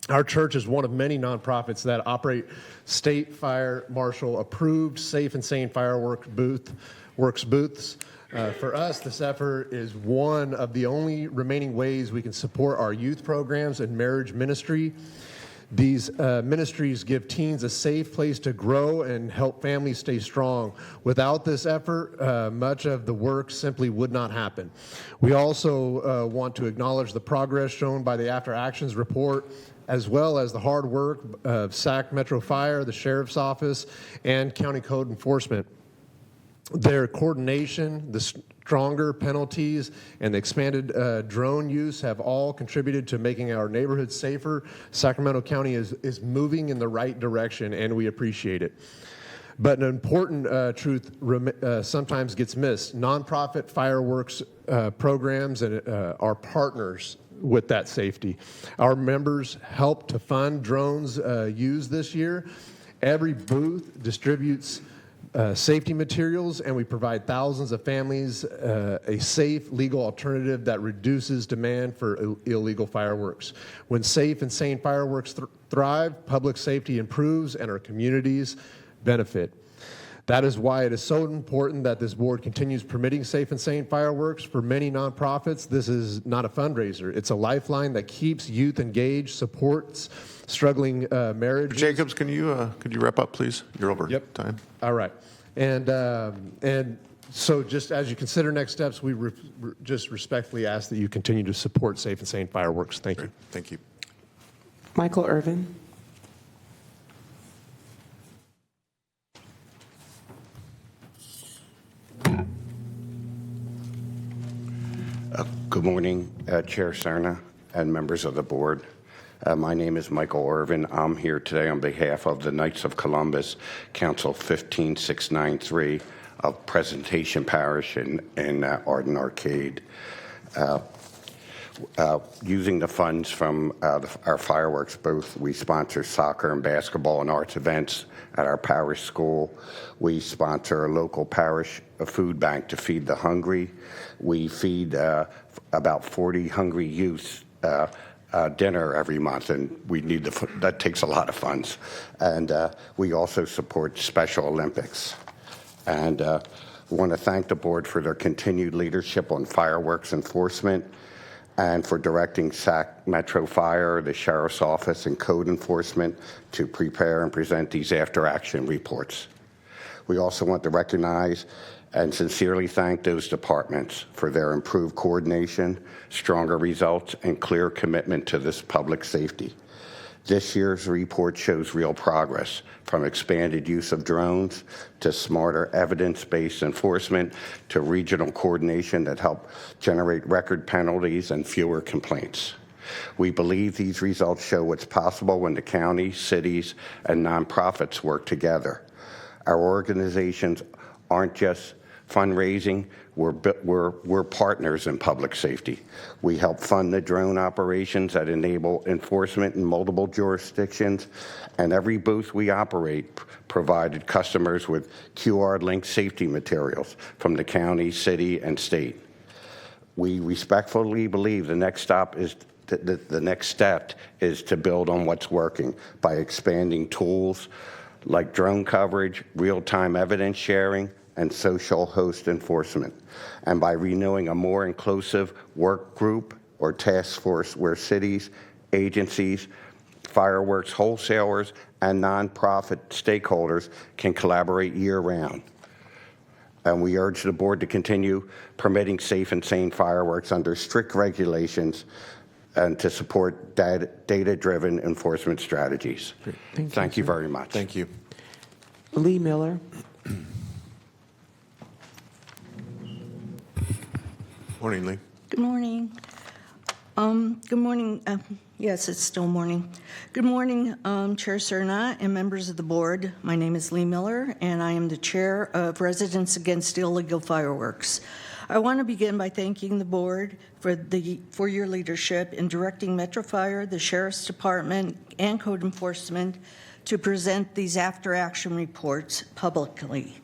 Our church is one of many nonprofits that operate state fire marshal approved safe and sane fireworks booths. For us, this effort is one of the only remaining ways we can support our youth programs and marriage ministry. These ministries give teens a safe place to grow and help families stay strong. Without this effort, much of the work simply would not happen. We also want to acknowledge the progress shown by the After Actions report, as well as the hard work of Sac Metro Fire, the Sheriff's Office, and County Code Enforcement. Their coordination, the stronger penalties, and the expanded drone use have all contributed to making our neighborhoods safer. Sacramento County is moving in the right direction, and we appreciate it. But an important truth sometimes gets missed. Nonprofit fireworks programs and are partners with that safety. Our members helped to fund drones used this year. Every booth distributes safety materials, and we provide thousands of families a safe, legal alternative that reduces demand for illegal fireworks. When safe and sane fireworks thrive, public safety improves, and our communities benefit. That is why it is so important that this board continues permitting safe and sane fireworks. For many nonprofits, this is not a fundraiser. It's a lifeline that keeps youth engaged, supports struggling marriages. Jacobs, can you wrap up, please? You're over time. All right. And so just as you consider next steps, we just respectfully ask that you continue to support safe and sane fireworks. Thank you. Thank you. Michael Irvin. Good morning, Chair Serna and members of the board. My name is Michael Irvin. I'm here today on behalf of the Knights of Columbus, Council 15693 of Presentation Parish in Arden Arcade. Using the funds from our fireworks booth, we sponsor soccer and basketball and arts events at our parish school. We sponsor a local parish food bank to feed the hungry. We feed about 40 hungry youths dinner every month, and we need that takes a lot of funds. And we also support Special Olympics. And I want to thank the board for their continued leadership on fireworks enforcement and for directing Sac Metro Fire, the Sheriff's Office, and Code Enforcement to prepare and present these after-action reports. We also want to recognize and sincerely thank those departments for their improved coordination, stronger results, and clear commitment to this public safety. This year's report shows real progress, from expanded use of drones to smarter evidence-based enforcement to regional coordination that help generate record penalties and fewer complaints. We believe these results show what's possible when the county, cities, and nonprofits work together. Our organizations aren't just fundraising, we're partners in public safety. We help fund the drone operations that enable enforcement in multiple jurisdictions, and every booth we operate provided customers with QR-linked safety materials from the county, city, and state. We respectfully believe the next step is to build on what's working by expanding tools like drone coverage, real-time evidence sharing, and social host enforcement, and by renewing a more inclusive work group or task force where cities, agencies, fireworks wholesalers, and nonprofit stakeholders can collaborate year-round. And we urge the board to continue permitting safe and sane fireworks under strict regulations and to support data-driven enforcement strategies. Thank you very much. Thank you. Lee Miller. Morning, Lee. Good morning. Good morning. Yes, it's still morning. Good morning, Chair Serna and members of the board. My name is Lee Miller, and I am the chair of Residents Against Illegal Fireworks. I want to begin by thanking the board for your leadership in directing Metro Fire, the Sheriff's Department, and Code Enforcement to present these after-action reports publicly.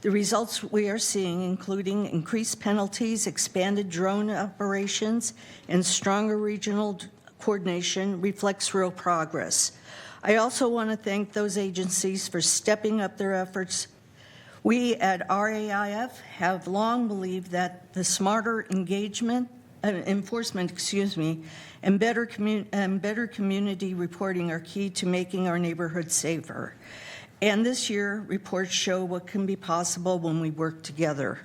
The results we are seeing, including increased penalties, expanded drone operations, and stronger regional coordination, reflects real progress. I also want to thank those agencies for stepping up their efforts. We at RAIF have long believed that the smarter engagement enforcement, and better community reporting are key to making our neighborhoods safer. And this year, reports show what can be possible when we work together.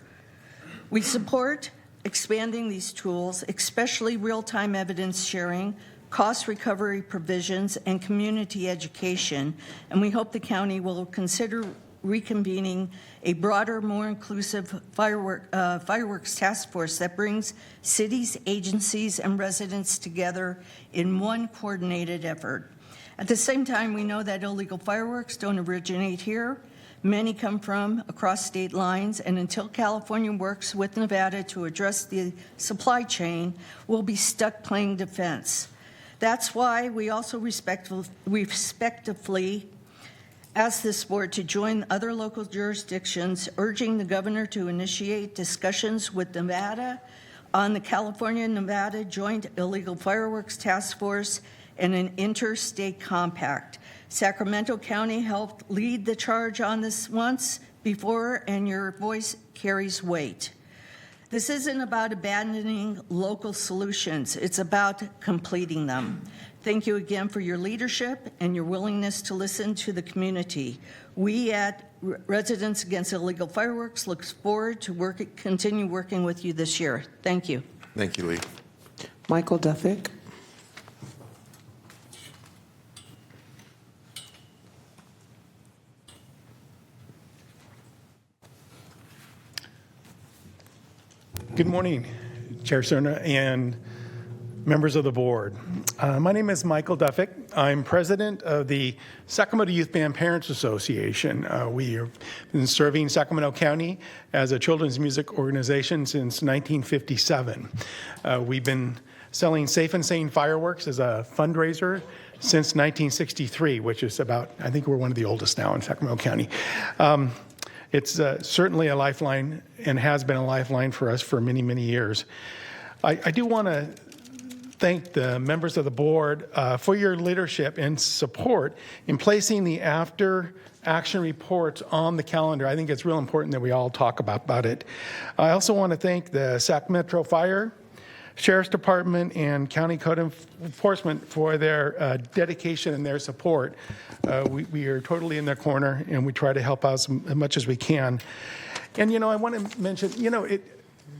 We support expanding these tools, especially real-time evidence sharing, cost recovery provisions, and community education, and we hope the county will consider reconvening a broader, more inclusive fireworks task force that brings cities, agencies, and residents together in one coordinated effort. At the same time, we know that illegal fireworks don't originate here. Many come from across state lines, and until California works with Nevada to address the supply chain, we'll be stuck playing defense. That's why we also respectively ask this board to join other local jurisdictions, urging the governor to initiate discussions with Nevada on the California-Nevada Joint Illegal Fireworks Task Force and an interstate compact. Sacramento County helped lead the charge on this once before, and your voice carries weight. This isn't about abandoning local solutions. It's about completing them. Thank you again for your leadership and your willingness to listen to the community. We at Residents Against Illegal Fireworks look forward to continue working with you this year. Thank you. Thank you, Lee. Michael Duffick. Good morning, Chair Cerna and members of the board. My name is Michael Duffick. I'm president of the Sacramento Youth Band Parents Association. We have been serving Sacramento County as a children's music organization since 1957. We've been selling Safe and Sane fireworks as a fundraiser since 1963, which is about, I think we're one of the oldest now in Sacramento County. It's certainly a lifeline and has been a lifeline for us for many, many years. I do want to thank the members of the board for your leadership and support in placing the after action reports on the calendar. I think it's real important that we all talk about it. I also want to thank the Sacramento Fire, Sheriff's Department, and County Code Enforcement for their dedication and their support. We are totally in their corner, and we try to help out as much as we can. And, I want to mention,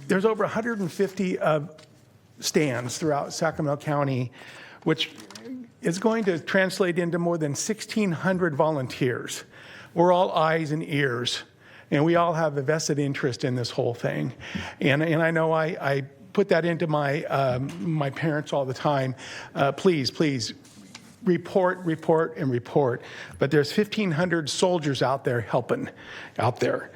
there's over 150 stands throughout Sacramento County, which is going to translate into more than 1,600 volunteers. We're all eyes and ears, and we all have a vested interest in this whole thing. And I know I put that into my my parents all the time. Please report. But there's 1,500 soldiers out there helping out there.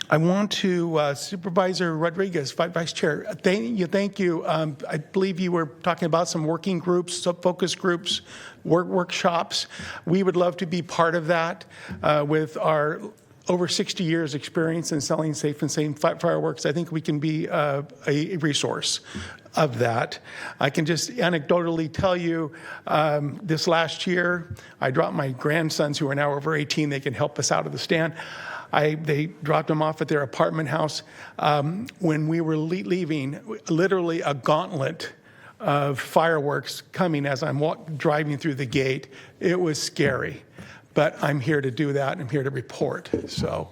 I want to, Supervisor Rodriguez, Vice Chair, thank you. I believe you were talking about some working groups, focus groups, workshops. We would love to be part of that with our over 60 years experience in selling Safe and Sane fireworks. I think we can be a resource of that. I can just anecdotally tell you, this last year, I dropped my grandsons who are now over 18. They can help us out of the stand. They dropped them off at their apartment house. When we were leaving, literally a gauntlet of fireworks coming as I'm driving through the gate. It was scary. But I'm here to do that. I'm here to report. So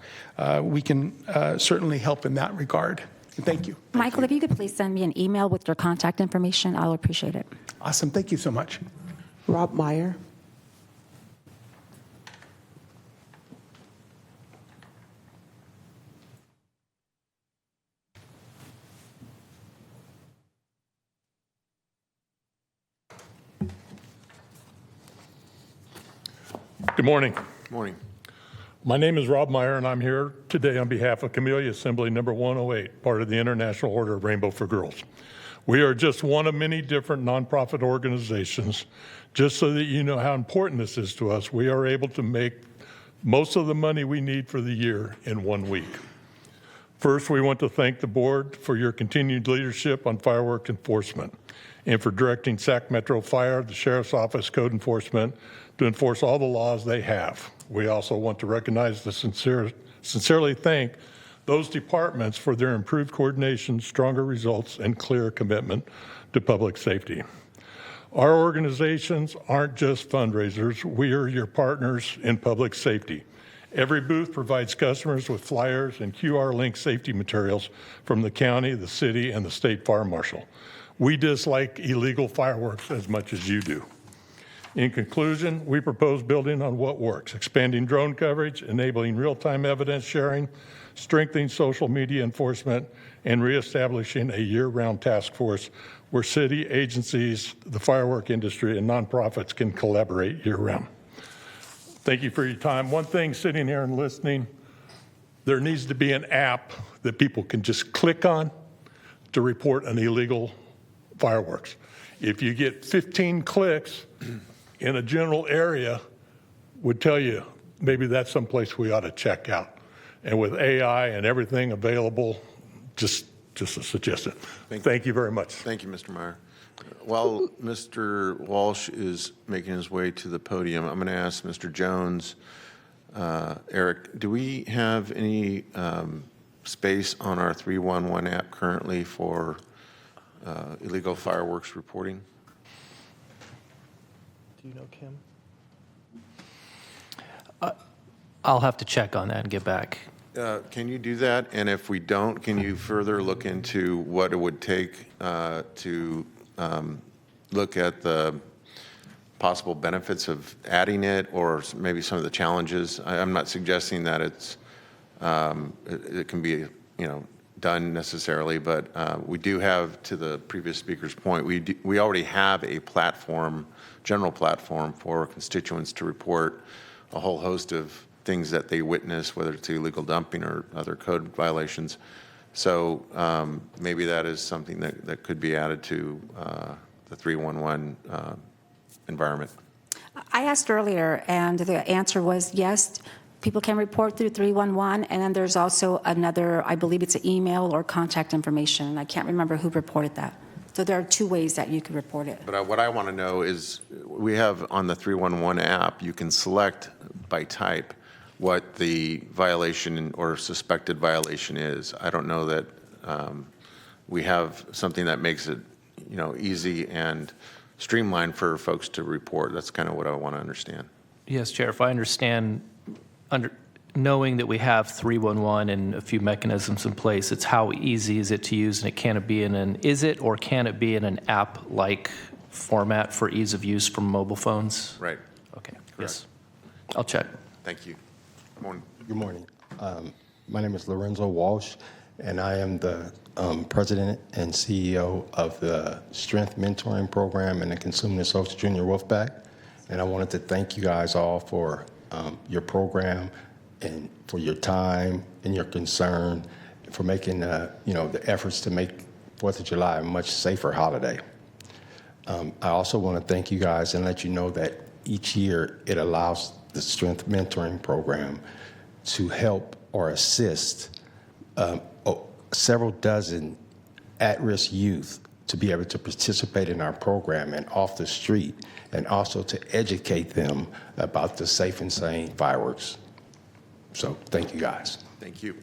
we can certainly help in that regard. Thank you. Michael, if you could please send me an email with your contact information, I'll appreciate it. Awesome. Thank you so much. Rob Meyer. Good morning. Good morning. My name is Rob Meyer, and I'm here today on behalf of Camellia Assembly number 108, part of the International Order of Rainbow for Girls. We are just one of many different nonprofit organizations. Just so that you know how important this is to us, we are able to make most of the money we need for the year in 1 week. First, we want to thank the board for your continued leadership on firework enforcement and for directing Sac Metro Fire, the Sheriff's Office, Code Enforcement to enforce all the laws they have. We also want to recognize sincerely thank those departments for their improved coordination, stronger results, and clear commitment to public safety. Our organizations aren't just fundraisers. We are your partners in public safety. Every booth provides customers with flyers and QR-linked safety materials from the county, the city, and the state fire marshal. We dislike illegal fireworks as much as you do. In conclusion, we propose building on what works, expanding drone coverage, enabling real-time evidence sharing, strengthening social media enforcement, and reestablishing a year-round task force where city agencies, the firework industry, and nonprofits can collaborate year-round. Thank you for your time. One thing, sitting here and listening, there needs to be an app that people can just click on to report an illegal fireworks. If you get 15 clicks in a general area, would tell you maybe that's someplace we ought to check out. And with AI and everything available, just a suggestion. Thank you very much. Thank you, Mr. Meyer. While Mr. Walsh is making his way to the podium, I'm going to ask Mr. Jones, Eric, do we have any space on our 311 app currently for illegal fireworks reporting? Do you know, Kim? I'll have to check on that and get back. Can you do that? And if we don't, can you further look into what it would take to look at the possible benefits of adding it, or maybe some of the challenges? I'm not suggesting that it can be done necessarily, but we do have, to the previous speaker's point, we already have a platform, general platform for constituents to report a whole host of things that they witness, whether it's illegal dumping or other code violations. So maybe that is something that could be added to the 311 environment. I asked earlier, and the answer was yes, people can report through 311, and then there's also another, I believe it's an email or contact information. I can't remember who reported that. So there are two ways that you can report it. But what I want to know is, we have on the 311 app, you can select by type what the violation or suspected violation is. I don't know that we have something that makes it, easy and streamlined for folks to report. That's kind of what I want to understand. Yes, Chair, if I understand, knowing that we have 311 and a few mechanisms in place, it's how easy is it to use, and can it be in an an app-like format for ease of use from mobile phones? Right. Okay. Correct. Yes. I'll check. Thank you. Good morning. Good morning. My name is Lorenzo Walsh, and I am the president and CEO of the Strength Mentoring Program and the Consuming and Social Junior Wolfpack. And I wanted to thank you guys all for your program and for your time and your concern, for making the efforts to make 4th of July a much safer holiday. I also want to thank you guys and let you know that each year it allows the Strength Mentoring Program to help or assist several dozen at-risk youth to be able to participate in our program and off the street, and also to educate them about the safe and sane fireworks. So thank you guys. Thank you.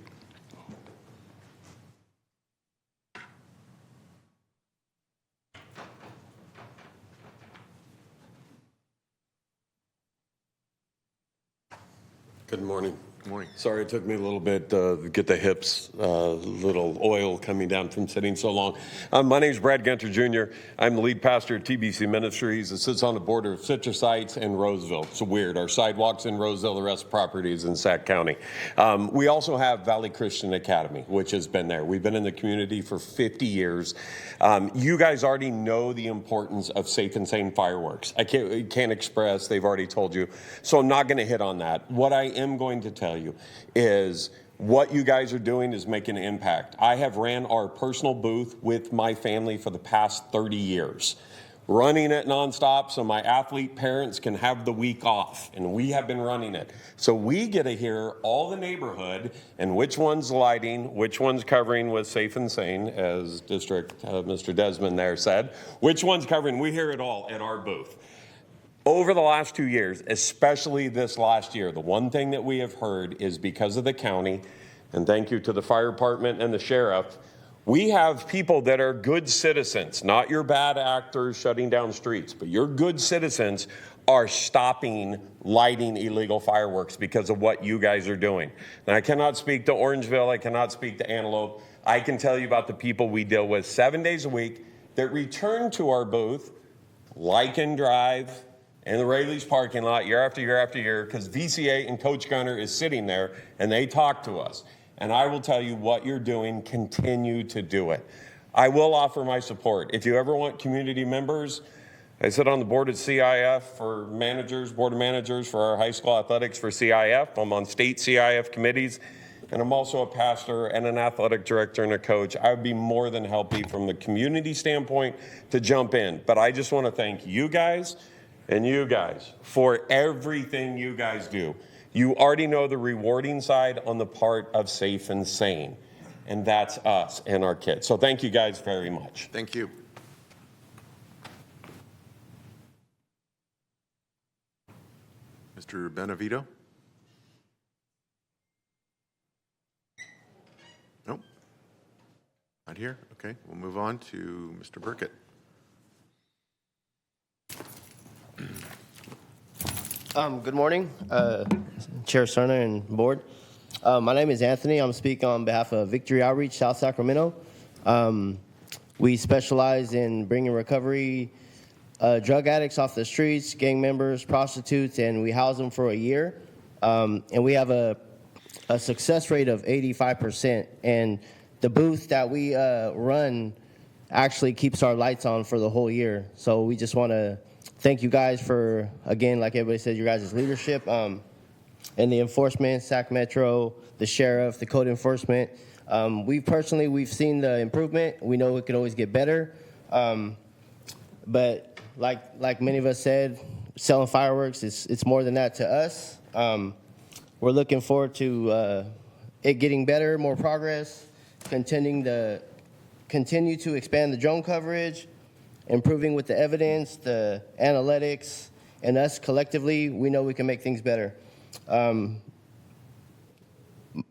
Good morning. Good morning. Sorry it took me a little bit to get the hips, little oil coming down from sitting so long. My name is Brad Gunter Jr. I'm the lead pastor at TBC Ministries. It sits on the border of Citrus Heights and Roseville. It's weird. Our sidewalk's in Roseville, the rest of the property is in Sac County. We also have Valley Christian Academy, which has been there. We've been in the community for 50 years. You guys already know the importance of safe and sane fireworks. I can't express, they've already told you. So I'm not going to hit on that. What I am going to tell you is what you guys are doing is making an impact. I have ran our personal booth with my family for the past 30 years, running it nonstop so my athlete parents can have the week off, and we have been running it. So we get to hear all the neighborhood and which one's lighting, which one's covering with safe and sane, as District Mr. Desmond there said, which one's covering. We hear it all at our booth. Over the last 2 years, especially this last year, the one thing that we have heard is because of the county, and thank you to the fire department and the sheriff. We have people that are good citizens, not your bad actors shutting down streets, but your good citizens are stopping lighting illegal fireworks because of what you guys are doing. And I cannot speak to Orangeville, I cannot speak to Antelope. I can tell you about the people we deal with 7 days a week that return to our booth, like and drive, in the Rayleigh's parking lot year after year after year, because VCA and Coach Gunner is sitting there and they talk to us. And I will tell you what you're doing, continue to do it. I will offer my support. If you ever want community members, I sit on the board of CIF for managers, board of managers for our high school athletics for CIF. I'm on state CIF committees, and I'm also a pastor and an athletic director and a coach. I would be more than happy from the community standpoint to jump in. But I just want to thank you guys and you guys for everything you guys do. You already know the rewarding side on the part of safe and sane, and that's us and our kids. So thank you guys very much. Thank you. Mr. Benevito? Nope. Not here. Okay, we'll move on to Mr. Burkett. Good morning, Chair Cerner and board. My name is Anthony. I'm speaking on behalf of Victory Outreach, South Sacramento. We specialize in bringing recovery drug addicts off the streets, gang members, prostitutes, and we house them for a year. And we have a success rate of 85%. And the booth that we run actually keeps our lights on for the whole year. So we just want to thank you guys for, again, like everybody said, your guys' leadership and the enforcement, Sac Metro, the sheriff, the code enforcement. We've seen the improvement. We know it can always get better. But like many of us said, selling fireworks, it's more than that to us. We're looking forward to it getting better, more progress, continue to expand the drone coverage, improving with the evidence, the analytics, and us collectively, we know we can make things better. Our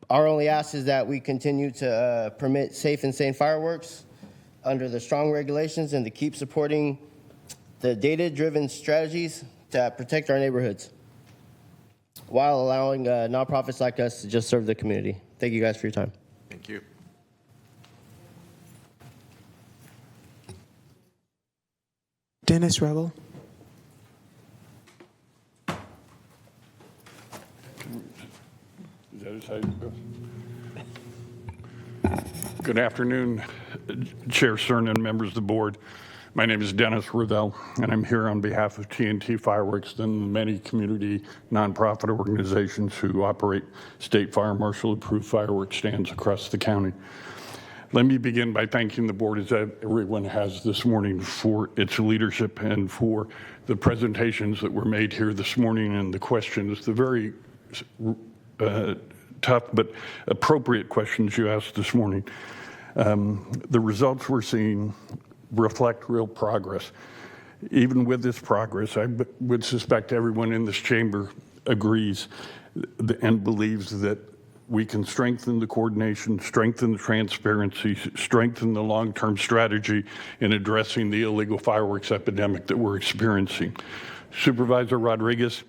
only ask is that we continue to permit safe and sane fireworks under the strong regulations and to keep supporting the data-driven strategies that protect our neighborhoods while allowing nonprofits like us to just serve the community. Thank you guys for your time. Thank you. Dennis Rebel. Good afternoon, Chair Cernan and members of the board. My name is Dennis Ravel, and I'm here on behalf of TNT Fireworks and the many community nonprofit organizations who operate state fire marshal approved fireworks stands across the county. Let me begin by thanking the board, as everyone has this morning, for its leadership and for the presentations that were made here this morning and the questions, the very tough but appropriate questions you asked this morning. The results we're seeing reflect real progress. Even with this progress, I would suspect everyone in this chamber agrees and believes that we can strengthen the coordination, strengthen the transparency, strengthen the long-term strategy in addressing the illegal fireworks epidemic that we're experiencing. Supervisor Rodriguez,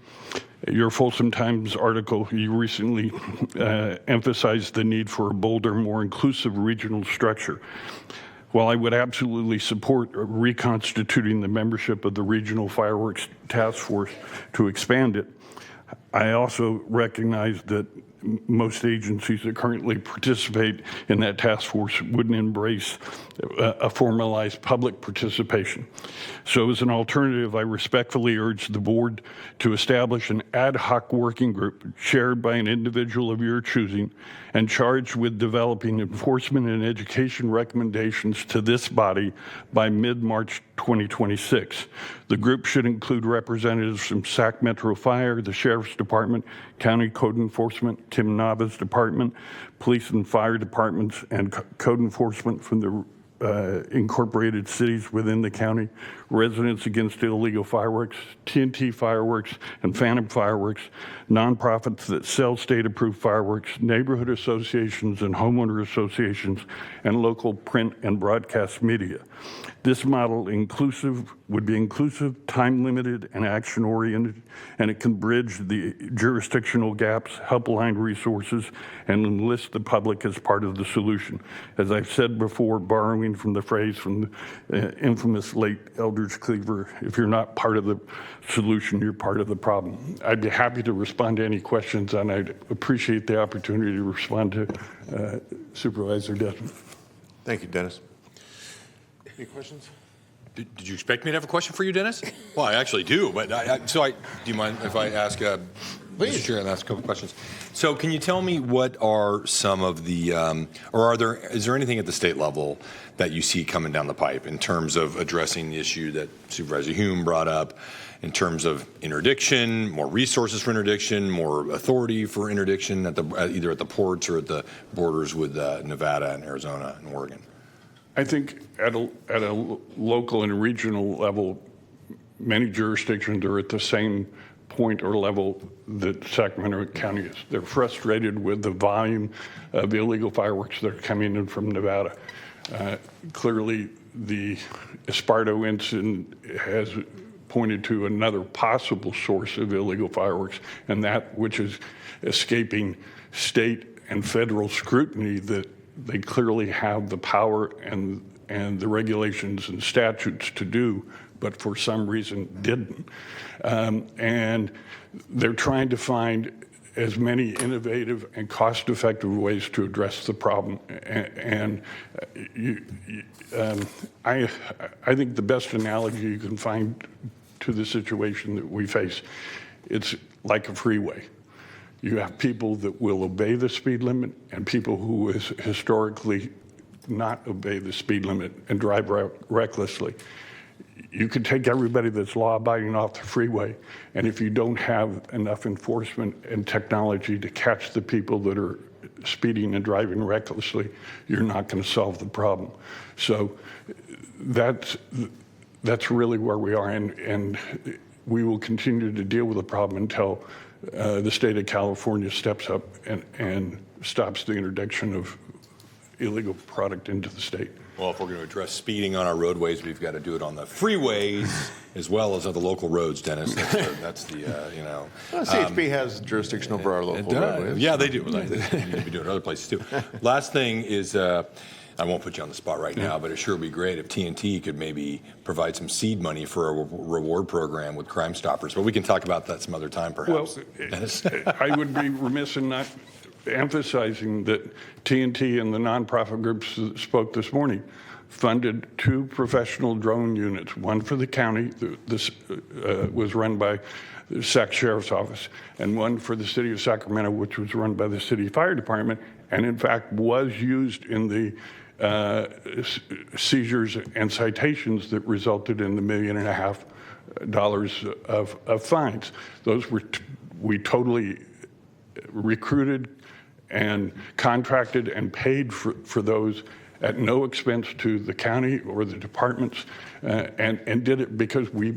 your Folsom Times article, you recently emphasized the need for a bolder, more inclusive regional structure. While I would absolutely support reconstituting the membership of the Regional Fireworks Task Force to expand it, I also recognize that most agencies that currently participate in that task force wouldn't embrace a formalized public participation. So as an alternative, I respectfully urge the board to establish an ad hoc working group chaired by an individual of your choosing and charged with developing enforcement and education recommendations to this body by mid-March 2026. The group should include representatives from Sac Metro Fire, the Sheriff's Department, County Code Enforcement, Kim Nava's department, police and fire departments, and code enforcement from the incorporated cities within the county, Residents Against Illegal Fireworks, TNT Fireworks, and Phantom Fireworks, nonprofits that sell state-approved fireworks, neighborhood associations and homeowner associations, and local print and broadcast media. This model would be inclusive, time-limited, and action-oriented, and it can bridge the jurisdictional gaps, help align resources, and enlist the public as part of the solution. As I've said before, borrowing from the phrase from the infamous late Eldridge Cleaver, if you're not part of the solution, you're part of the problem. I'd be happy to respond to any questions, and I'd appreciate the opportunity to respond to Supervisor Desmond. Thank you, Dennis. Any questions? Did you expect me to have a question for you, Dennis? Well, I actually do, but do you mind if I ask, Mr. Chair, and ask a couple questions? So can you tell me what are some of the, is there anything at the state level that you see coming down the pipe in terms of addressing the issue that Supervisor Hume brought up in terms of interdiction, more resources for interdiction, more authority for interdiction either at the ports or at the borders with Nevada and Arizona and Oregon? I think at a local and regional level, many jurisdictions are at the same point or level that Sacramento County is. They're frustrated with the volume of illegal fireworks that are coming in from Nevada. Clearly, the Esparto incident has pointed to another possible source of illegal fireworks, and that which is escaping state and federal scrutiny that they clearly have the power and the regulations and statutes to do, but for some reason didn't. And they're trying to find as many innovative and cost-effective ways to address the problem. I think the best analogy you can find to the situation that we face, it's like a freeway. You have people that will obey the speed limit and people who historically not obey the speed limit and drive recklessly. You can take everybody that's law-abiding off the freeway, and if you don't have enough enforcement and technology to catch the people that are speeding and driving recklessly, you're not going to solve the problem. So that's really where we are, and we will continue to deal with the problem until the state of California steps up and stops the introduction of illegal product into the state. Well, if we're going to address speeding on our roadways, we've got to do it on the freeways as well as on the local roads, Dennis. That's the Well, CHP has jurisdiction over our local roadways. Yeah, they do. They need to be doing it other places too. Last thing is, I won't put you on the spot right now, but it sure would be great if TNT could maybe provide some seed money for a reward program with Crime Stoppers. But we can talk about that some other time, perhaps. Well, I would be remiss in not emphasizing that TNT and the nonprofit groups that spoke this morning funded 2 professional drone units, one for the county, this was run by the Sac Sheriff's Office, and one for the city of Sacramento, which was run by the city fire department, and in fact was used in the seizures and citations that resulted in the $1.5 million of fines. Those were we totally recruited and contracted and paid for those at no expense to the county or the departments, and did it because we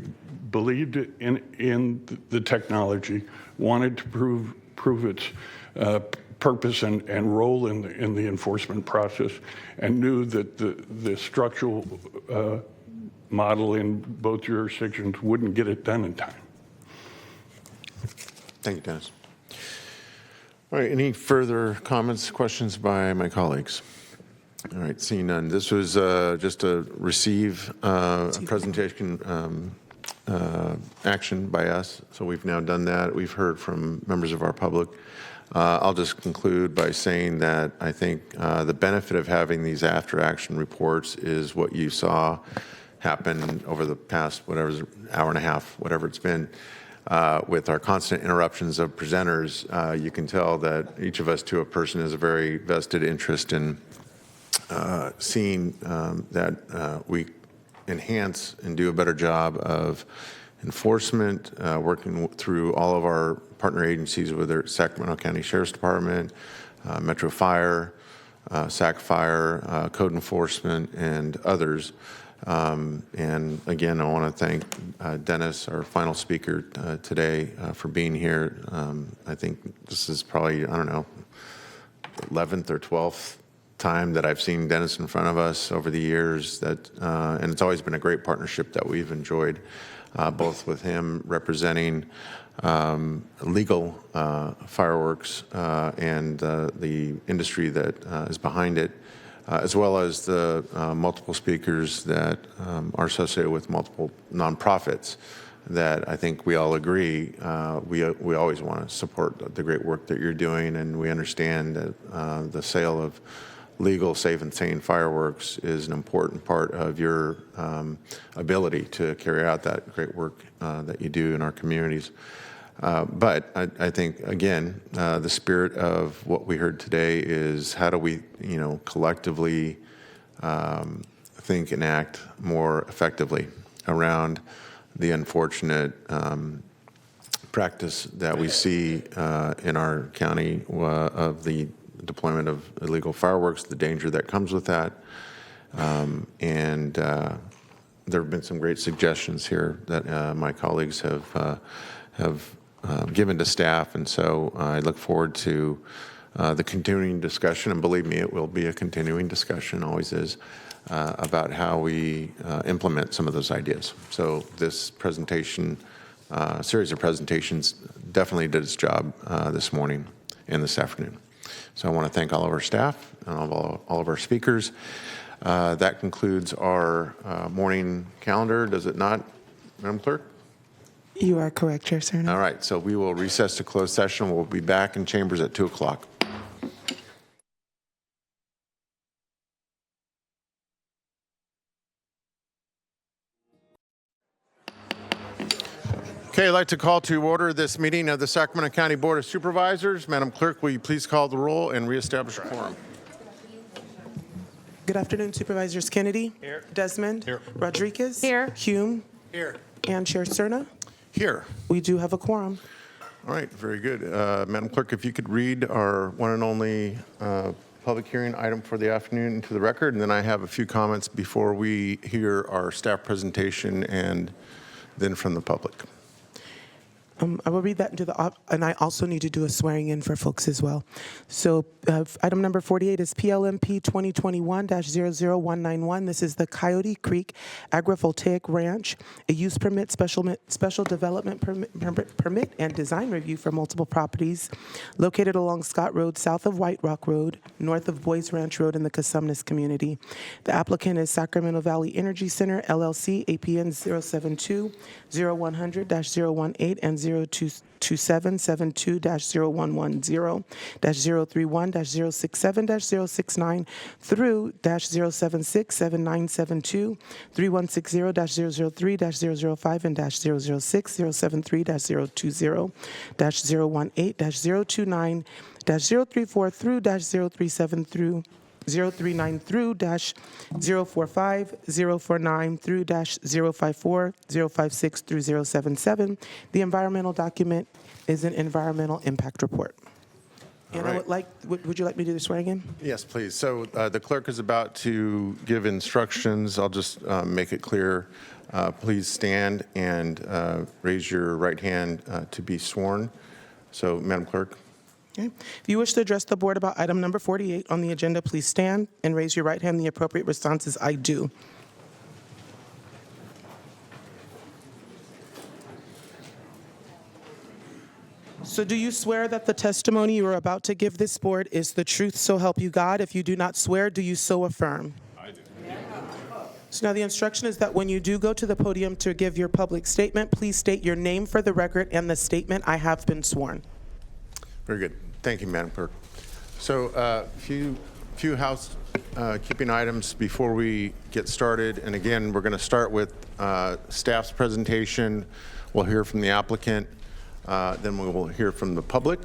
believed in the technology, wanted to prove its purpose and role in the enforcement process, and knew that the structural model in both jurisdictions wouldn't get it done in time. Thank you, Dennis. All right, any further comments, questions by my colleagues? All right, seeing none. This was just a receive a presentation action by us, so we've now done that. We've heard from members of our public. I'll just conclude by saying that I think the benefit of having these after-action reports is what you saw happen over the past, hour and a half, whatever it's been. With our constant interruptions of presenters, you can tell that each of us to a person has a very vested interest in seeing that we enhance and do a better job of enforcement, working through all of our partner agencies, whether it's Sacramento County Sheriff's Department, Metro Fire, SAC Fire, Code Enforcement, and others. And again, I want to thank Dennis, our final speaker today, for being here. I think this is probably, I don't know, 11th or 12th time that I've seen Dennis in front of us over the years. And it's always been a great partnership that we've enjoyed, both with him representing legal fireworks and the industry that is behind it, as well as the multiple speakers that are associated with multiple nonprofits that I think we all agree we always want to support the great work that you're doing, and we understand that the sale of legal, safe, and sane fireworks is an important part of your ability to carry out that great work that you do in our communities. But I think, again, the spirit of what we heard today is how do we, collectively think and act more effectively around the unfortunate practice that we see in our county of the deployment of illegal fireworks, the danger that comes with that. And there have been some great suggestions here that my colleagues have given to staff, and so I look forward to the continuing discussion, and believe me, it will be a continuing discussion, always is, about how we implement some of those ideas. So this presentation, series of presentations, definitely did its job this morning and this afternoon. So I want to thank all of our staff and all of our speakers. That concludes our morning calendar, does it not, Madam Clerk? You are correct, Chair Cerna. All right, so we will recess to closed session. We'll be back in chambers at 2 o'clock. Okay, I'd like to call to order this meeting of the Sacramento County Board of Supervisors. Madam Clerk, will you please call the roll and reestablish a quorum? Good afternoon, Supervisors Kennedy. Here. Desmond. Here. Rodriguez. Here. Hume. Here. And Chair Cerna. Here. We do have a quorum. All right, very good. Madam Clerk, if you could read our one and only public hearing item for the afternoon into the record, and then I have a few comments before we hear our staff presentation and then from the public. I will read that into the, and I also need to do a swearing in for folks as well. So item number 48 is PLMP 2021-00191. This is the Coyote Creek Agrivoltaic Ranch, a use permit, special development permit and design review for multiple properties located along Scott Road, south of White Rock Road, north of Boys Ranch Road in the Casumnas community. The applicant is Sacramento Valley Energy Center, LLC, APN 072-0100-018 and 027-72-0110-031-067-069 through -076-7972, 3160-003-005 and -006-073-020, -018-029, -034 through -037 through 039 through -045, 049 through -054, 056 through 077. The environmental document is an environmental impact report. And All I right. would you like me to do the swearing in? Yes, please. So the clerk is about to give instructions. I'll just make it clear. Please stand and raise your right hand to be sworn. So, Madam Clerk. Okay. If you wish to address the board about item number 48 on the agenda, please stand and raise your right hand. The appropriate response is I do. So do you swear that the testimony you are about to give this board is the truth, so help you God? If you do not swear, do you so affirm? I do. So now the instruction is that when you do go to the podium to give your public statement, please state your name for the record and the statement, I have been sworn. Very good. Thank you, Madam Clerk. So few housekeeping items before we get started. And again, we're going to start with staff's presentation. We'll hear from the applicant. Then we will hear from the public.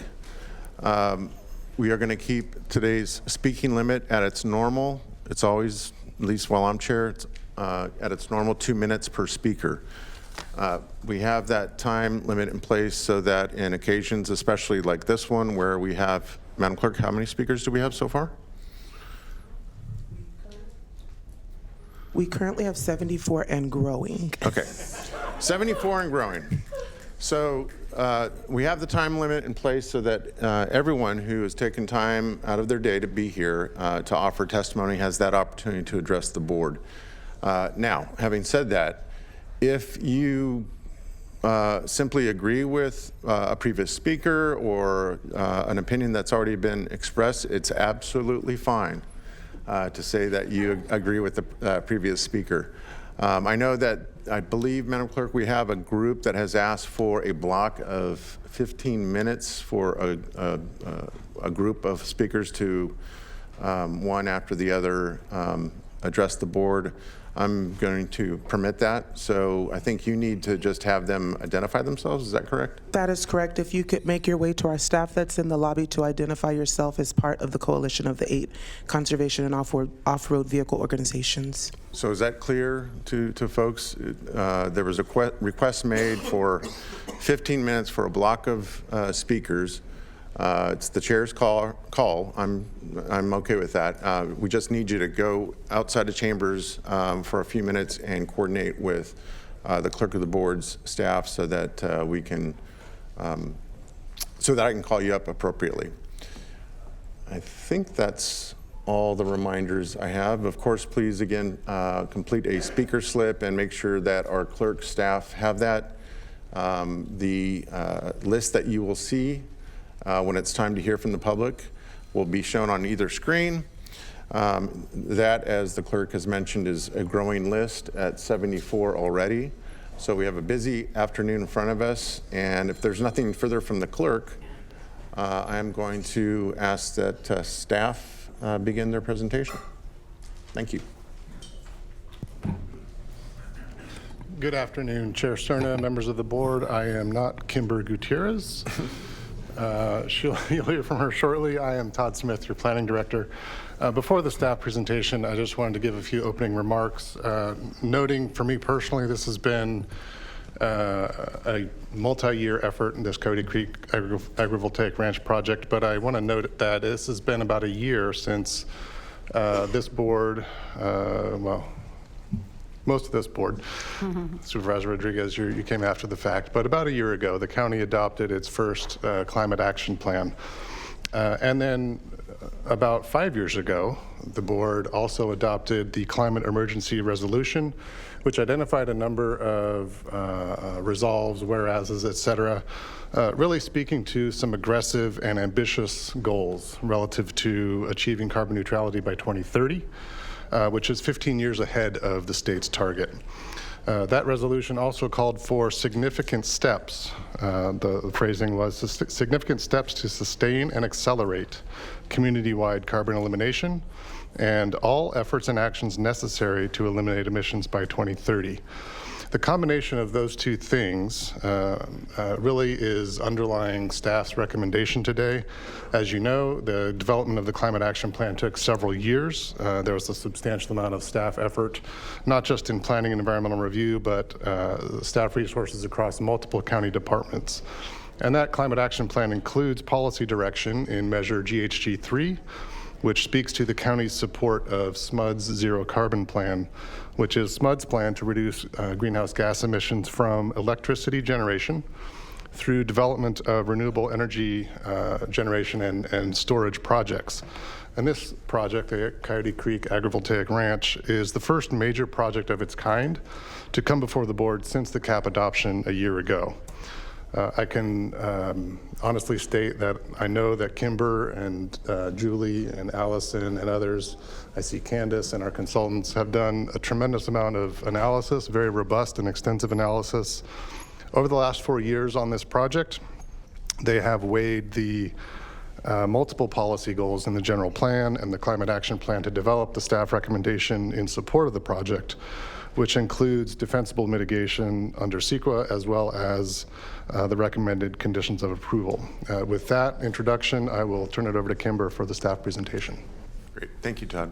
We are going to keep today's speaking limit at its normal. It's always, at least while I'm chair, it's at its normal 2 minutes per speaker. We have that time limit in place so that in occasions, especially like this one, where we have, Madam Clerk, how many speakers do we have so far? We currently have 74 and growing. Okay, 74 and growing. So we have the time limit in place so that everyone who has taken time out of their day to be here to offer testimony has that opportunity to address the board. Now, having said that, if you simply agree with a previous speaker or an opinion that's already been expressed, it's absolutely fine to say that you agree with the previous speaker. I know that, I believe, Madam Clerk, we have a group that has asked for a block of 15 minutes for a group of speakers to, one after the other, address the board. I'm going to permit that, so I think you need to just have them identify themselves. Is that correct? That is correct. If you could make your way to our staff that's in the lobby to identify yourself as part of the coalition of the 8 conservation and off-road vehicle organizations. So is that clear to folks? There was a request made for 15 minutes for a block of speakers. It's the chair's call. I'm okay with that. We just need you to go outside the chambers for a few minutes and coordinate with the clerk of the board's staff so that we can, so that I can call you up appropriately. I think that's all the reminders I have. Of course, please again complete a speaker slip and make sure that our clerk staff have that. The list that you will see when it's time to hear from the public will be shown on either screen. That, as the clerk has mentioned, is a growing list at 74 already. So we have a busy afternoon in front of us, and if there's nothing further from the clerk, I'm going to ask that staff begin their presentation. Thank you. Good afternoon, Chair Cerna, members of the board. I am not Kimber Gutierrez. You'll hear from her shortly. I am Todd Smith, your planning director. Before the staff presentation, I just wanted to give a few opening remarks, noting for me personally, this has been a multi-year effort in this Cody Creek Agrivoltaic Ranch project, but I want to note that this has been about a year since this board, well, most of this board, Supervisor Rodriguez, you came after the fact, but about a year ago, the county adopted its first climate action plan. And then about 5 years ago, the board also adopted the climate emergency resolution, which identified a number of resolves, whereases, et cetera, really speaking to some aggressive and ambitious goals relative to achieving carbon neutrality by 2030. Which is 15 years ahead of the state's target. That resolution also called for significant steps. The phrasing was significant steps to sustain and accelerate community-wide carbon elimination and all efforts and actions necessary to eliminate emissions by 2030. The combination of those two things really is underlying staff's recommendation today. As you know, the development of the Climate Action Plan took several years. There was a substantial amount of staff effort, not just in planning and environmental review, but staff resources across multiple county departments. And that Climate Action Plan includes policy direction in Measure GHG3, which speaks to the county's support of SMUD's Zero Carbon Plan, which is SMUD's plan to reduce greenhouse gas emissions from electricity generation through development of renewable energy generation and storage projects. And this project, the Coyote Creek Agrivoltaic Ranch, is the first major project of its kind to come before the board since the CAP adoption a year ago. I can honestly state that I know that Kimber and Julie and Allison and others, I see Candace and our consultants, have done a tremendous amount of analysis, very robust and extensive analysis. Over the last 4 years on this project, they have weighed the multiple policy goals in the general plan and the climate action plan to develop the staff recommendation in support of the project, which includes defensible mitigation under CEQA as well as the recommended conditions of approval. With that introduction, I will turn it over to Kimber for the staff presentation. Great, thank you, Todd.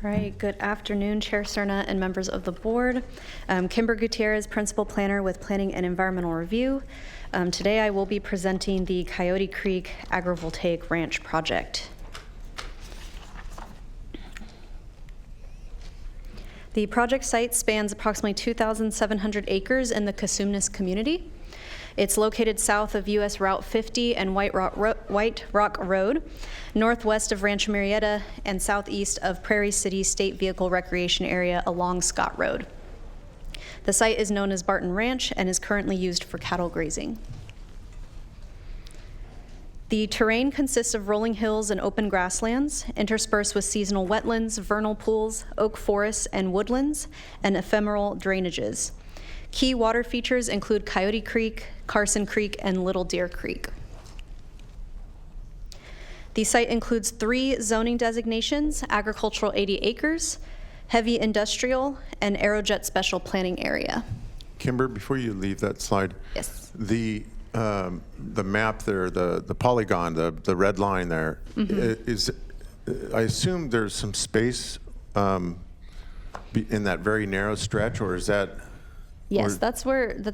All right, good afternoon, Chair Cerna and members of the board. Kimber Gutierrez, Principal Planner with Planning and Environmental Review. Today I will be presenting the Coyote Creek Agrivoltaic Ranch project. The project site spans approximately 2,700 acres in the Cosumnes community. It's located south of US Route 50 and White Rock Road, northwest of Rancho Murrieta, and southeast of Prairie City State Vehicle Recreation Area along Scott Road. The site is known as Barton Ranch and is currently used for cattle grazing. The terrain consists of rolling hills and open grasslands, interspersed with seasonal wetlands, vernal pools, oak forests, and woodlands, and ephemeral drainages. Key water features include Coyote Creek, Carson Creek, and Little Deer Creek. The site includes 3 zoning designations: agricultural 80 acres, heavy industrial, and Aerojet special planning area. Kimber, before you leave that slide, yes, the map there, the polygon, the red line there, is, I assume there's some space in that very narrow stretch, or is that? Yes, that's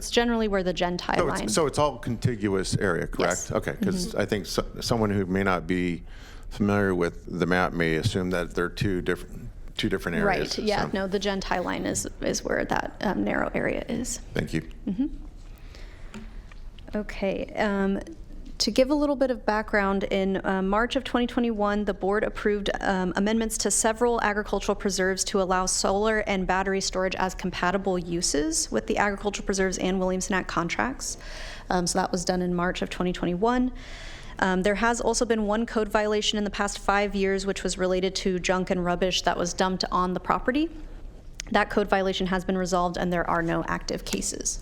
generally where the Gentile line. So it's all contiguous area, correct? Yes. Okay, because I think someone who may not be familiar with the map may assume that they're two different areas. Right. Yeah. So. No, the Gentile line is where that narrow area is. Thank you. Okay. To give a little bit of background, in March of 2021, the board approved amendments to several agricultural preserves to allow solar and battery storage as compatible uses with the agricultural preserves and Williamson Act contracts. So that was done in March of 2021. There has also been one code violation in the past 5 years, which was related to junk and rubbish that was dumped on the property. That code violation has been resolved, and there are no active cases.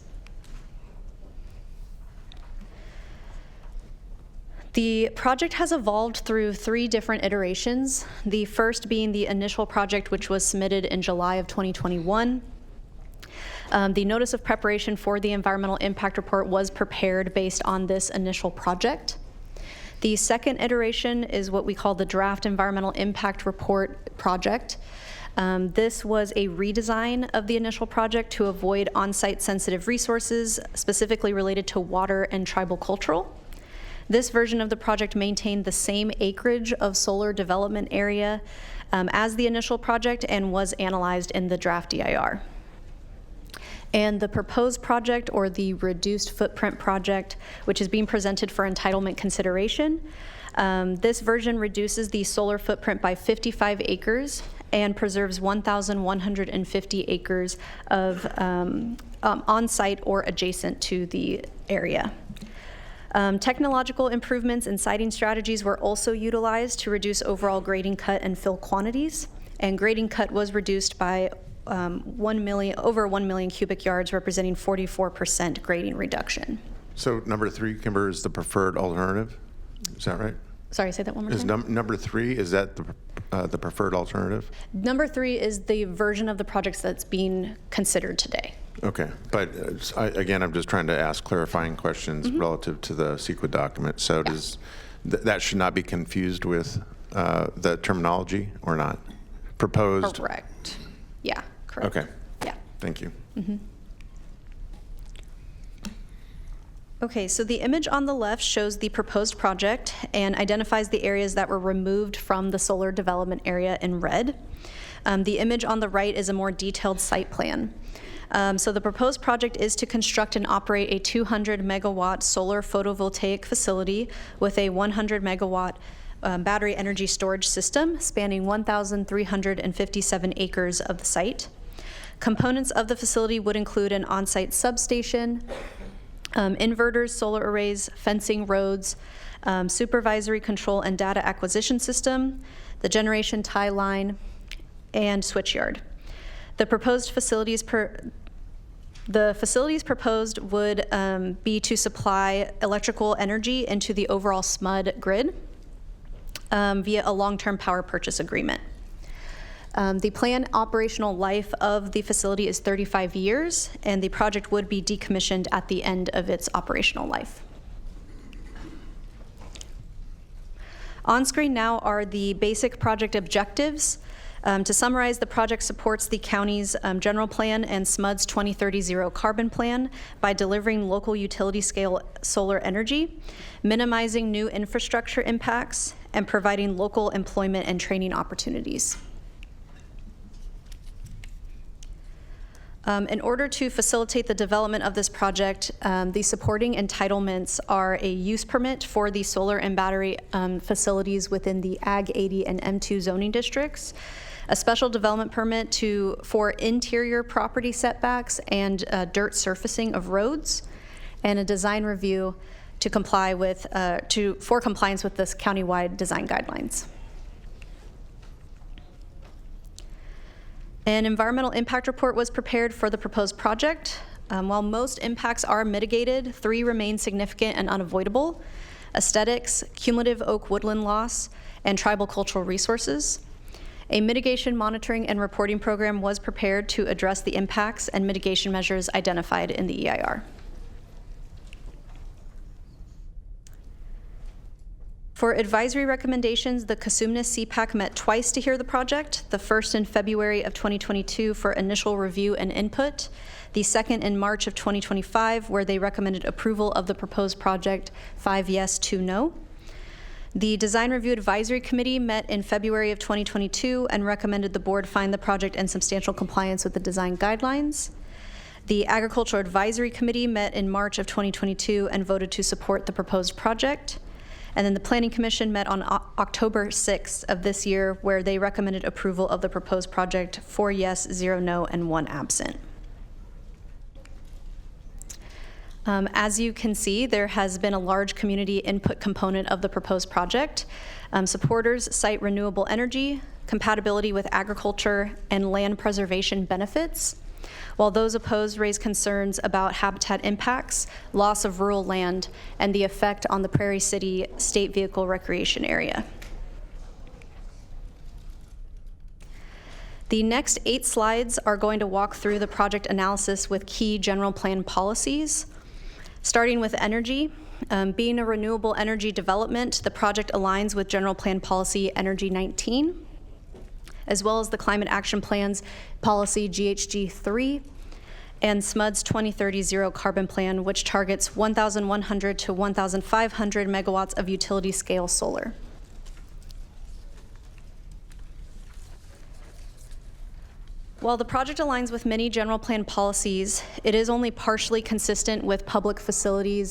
The project has evolved through 3 different iterations, the first being the initial project, which was submitted in July of 2021. The notice of preparation for the environmental impact report was prepared based on this initial project. The second iteration is what we call the draft environmental impact report project. This was a redesign of the initial project to avoid on-site sensitive resources, specifically related to water and tribal cultural. This version of the project maintained the same acreage of solar development area as the initial project and was analyzed in the draft DIR. And the proposed project, or the reduced footprint project, which is being presented for entitlement consideration, this version reduces the solar footprint by 55 acres and preserves 1,150 acres of on-site or adjacent to the area. Technological improvements and siting strategies were also utilized to reduce overall grading cut and fill quantities, and grading cut was reduced by over 1 million cubic yards, representing 44% grading reduction. So number 3, Kimber, is the preferred alternative? Is that right? Sorry, say that one more Is time. number 3, is that the preferred alternative? Number 3 is the version of the projects that's being considered today. Okay, but again, I'm just trying to ask clarifying questions relative to the CEQA document. So does that should not be confused with the terminology, or not? Proposed? Correct. Yeah, correct. Okay. Yeah. Thank you. Okay, so the image on the left shows the proposed project and identifies the areas that were removed from the solar development area in red. The image on the right is a more detailed site plan. So the proposed project is to construct and operate a 200 megawatt solar photovoltaic facility with a 100 megawatt battery energy storage system spanning 1,357 acres of the site. Components of the facility would include an on-site substation, inverters, solar arrays, fencing, roads, supervisory control and data acquisition system, the generation tie line, and switchyard. The proposed facilities proposed would be to supply electrical energy into the overall SMUD grid via a long-term power purchase agreement. The planned operational life of the facility is 35 years, and the project would be decommissioned at the end of its operational life. On screen now are the basic project objectives. To summarize, the project supports the county's general plan and SMUD's 2030 zero carbon plan by delivering local utility scale solar energy, minimizing new infrastructure impacts, and providing local employment and training opportunities. In order to facilitate the development of this project, the supporting entitlements are a use permit for the solar and battery facilities within the Ag 80 and M2 zoning districts, a special development permit for interior property setbacks and dirt surfacing of roads, and a design review to comply with for compliance with this countywide design guidelines. An environmental impact report was prepared for the proposed project. While most impacts are mitigated, 3 remain significant and unavoidable: aesthetics, cumulative oak woodland loss, and tribal cultural resources. A mitigation monitoring and reporting program was prepared to address the impacts and mitigation measures identified in the EIR. For advisory recommendations, the Cosumnes CPAC met twice to hear the project, the first in February of 2022 for initial review and input, the second in March of 2025, where they recommended approval of the proposed project, 5 yes, 2 no. The Design Review Advisory Committee met in February of 2022 and recommended the board find the project in substantial compliance with the design guidelines. The Agricultural Advisory Committee met in March of 2022 and voted to support the proposed project. And then the Planning Commission met on October 6th of this year, where they recommended approval of the proposed project, 4 yes, 0 no, and 1 absent. As you can see, there has been a large community input component of the proposed project. Supporters cite renewable energy, compatibility with agriculture, and land preservation benefits, while those opposed raise concerns about habitat impacts, loss of rural land, and the effect on the Prairie City State Vehicle Recreation Area. The next 8 slides are going to walk through the project analysis with key general plan policies. Starting with energy, being a renewable energy development, the project aligns with General Plan Policy Energy 19, as well as the Climate Action Plan's Policy GHG 3, and SMUD's 2030 Zero Carbon Plan, which targets 1,100 to 1,500 megawatts of utility scale solar. While the project aligns with many general plan policies, it is only partially consistent with Public Facility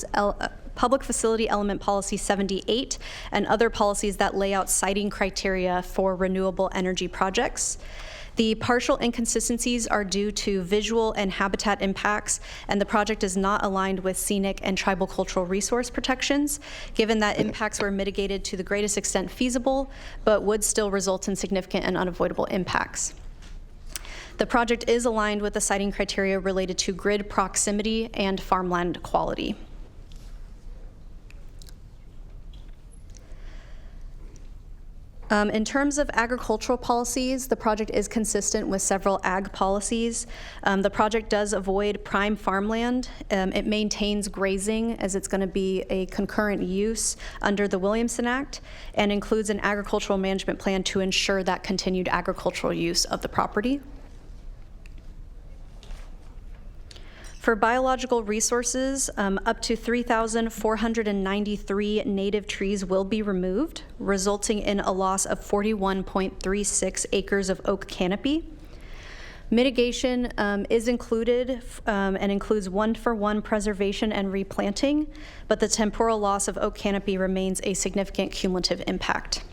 Element Policy 78 and other policies that lay out siting criteria for renewable energy projects. The partial inconsistencies are due to visual and habitat impacts, and the project is not aligned with scenic and tribal cultural resource protections, given that impacts were mitigated to the greatest extent feasible, but would still result in significant and unavoidable impacts. The project is aligned with the siting criteria related to grid proximity and farmland quality. In terms of agricultural policies, the project is consistent with several ag policies. The project does avoid prime farmland. It maintains grazing, as it's going to be a concurrent use under the Williamson Act, and includes an agricultural management plan to ensure that continued agricultural use of the property. For biological resources, up to 3,493 native trees will be removed, resulting in a loss of 41.36 acres of oak canopy. Mitigation is included and includes 1-for-1 preservation and replanting, but the temporal loss of oak canopy remains a significant cumulative impact.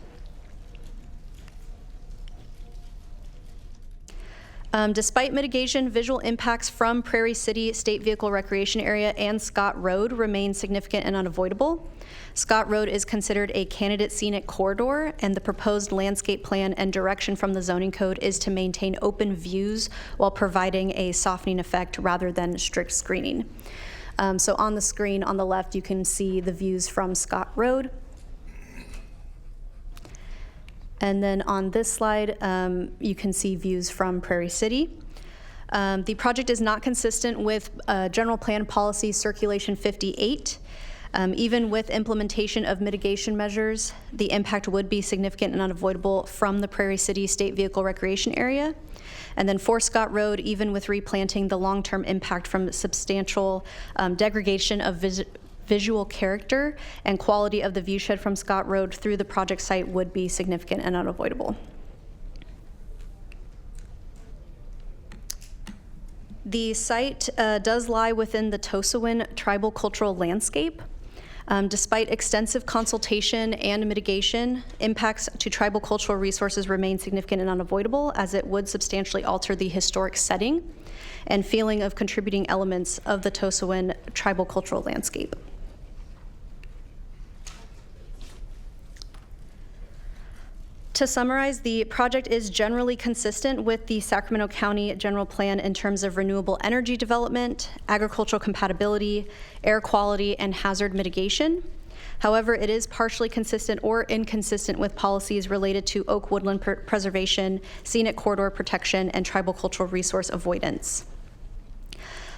Despite mitigation, visual impacts from Prairie City State Vehicle Recreation Area and Scott Road remain significant and unavoidable. Scott Road is considered a candidate scenic corridor, and the proposed landscape plan and direction from the zoning code is to maintain open views while providing a softening effect rather than strict screening. So on the screen on the left, you can see the views from Scott Road. And then on this slide, you can see views from Prairie City. The project is not consistent with General Plan Policy Circulation 58. Even with implementation of mitigation measures, the impact would be significant and unavoidable from the Prairie City State Vehicle Recreation Area. And then for Scott Road, even with replanting, the long-term impact from substantial degradation of visual character and quality of the viewshed from Scott Road through the project site would be significant and unavoidable. The site does lie within the Tosawin tribal cultural landscape. Despite extensive consultation and mitigation, impacts to tribal cultural resources remain significant and unavoidable, as it would substantially alter the historic setting and feeling of contributing elements of the Tosawin tribal cultural landscape. To summarize, the project is generally consistent with the Sacramento County General Plan in terms of renewable energy development, agricultural compatibility, air quality, and hazard mitigation. However, it is partially consistent or inconsistent with policies related to oak woodland preservation, scenic corridor protection, and tribal cultural resource avoidance.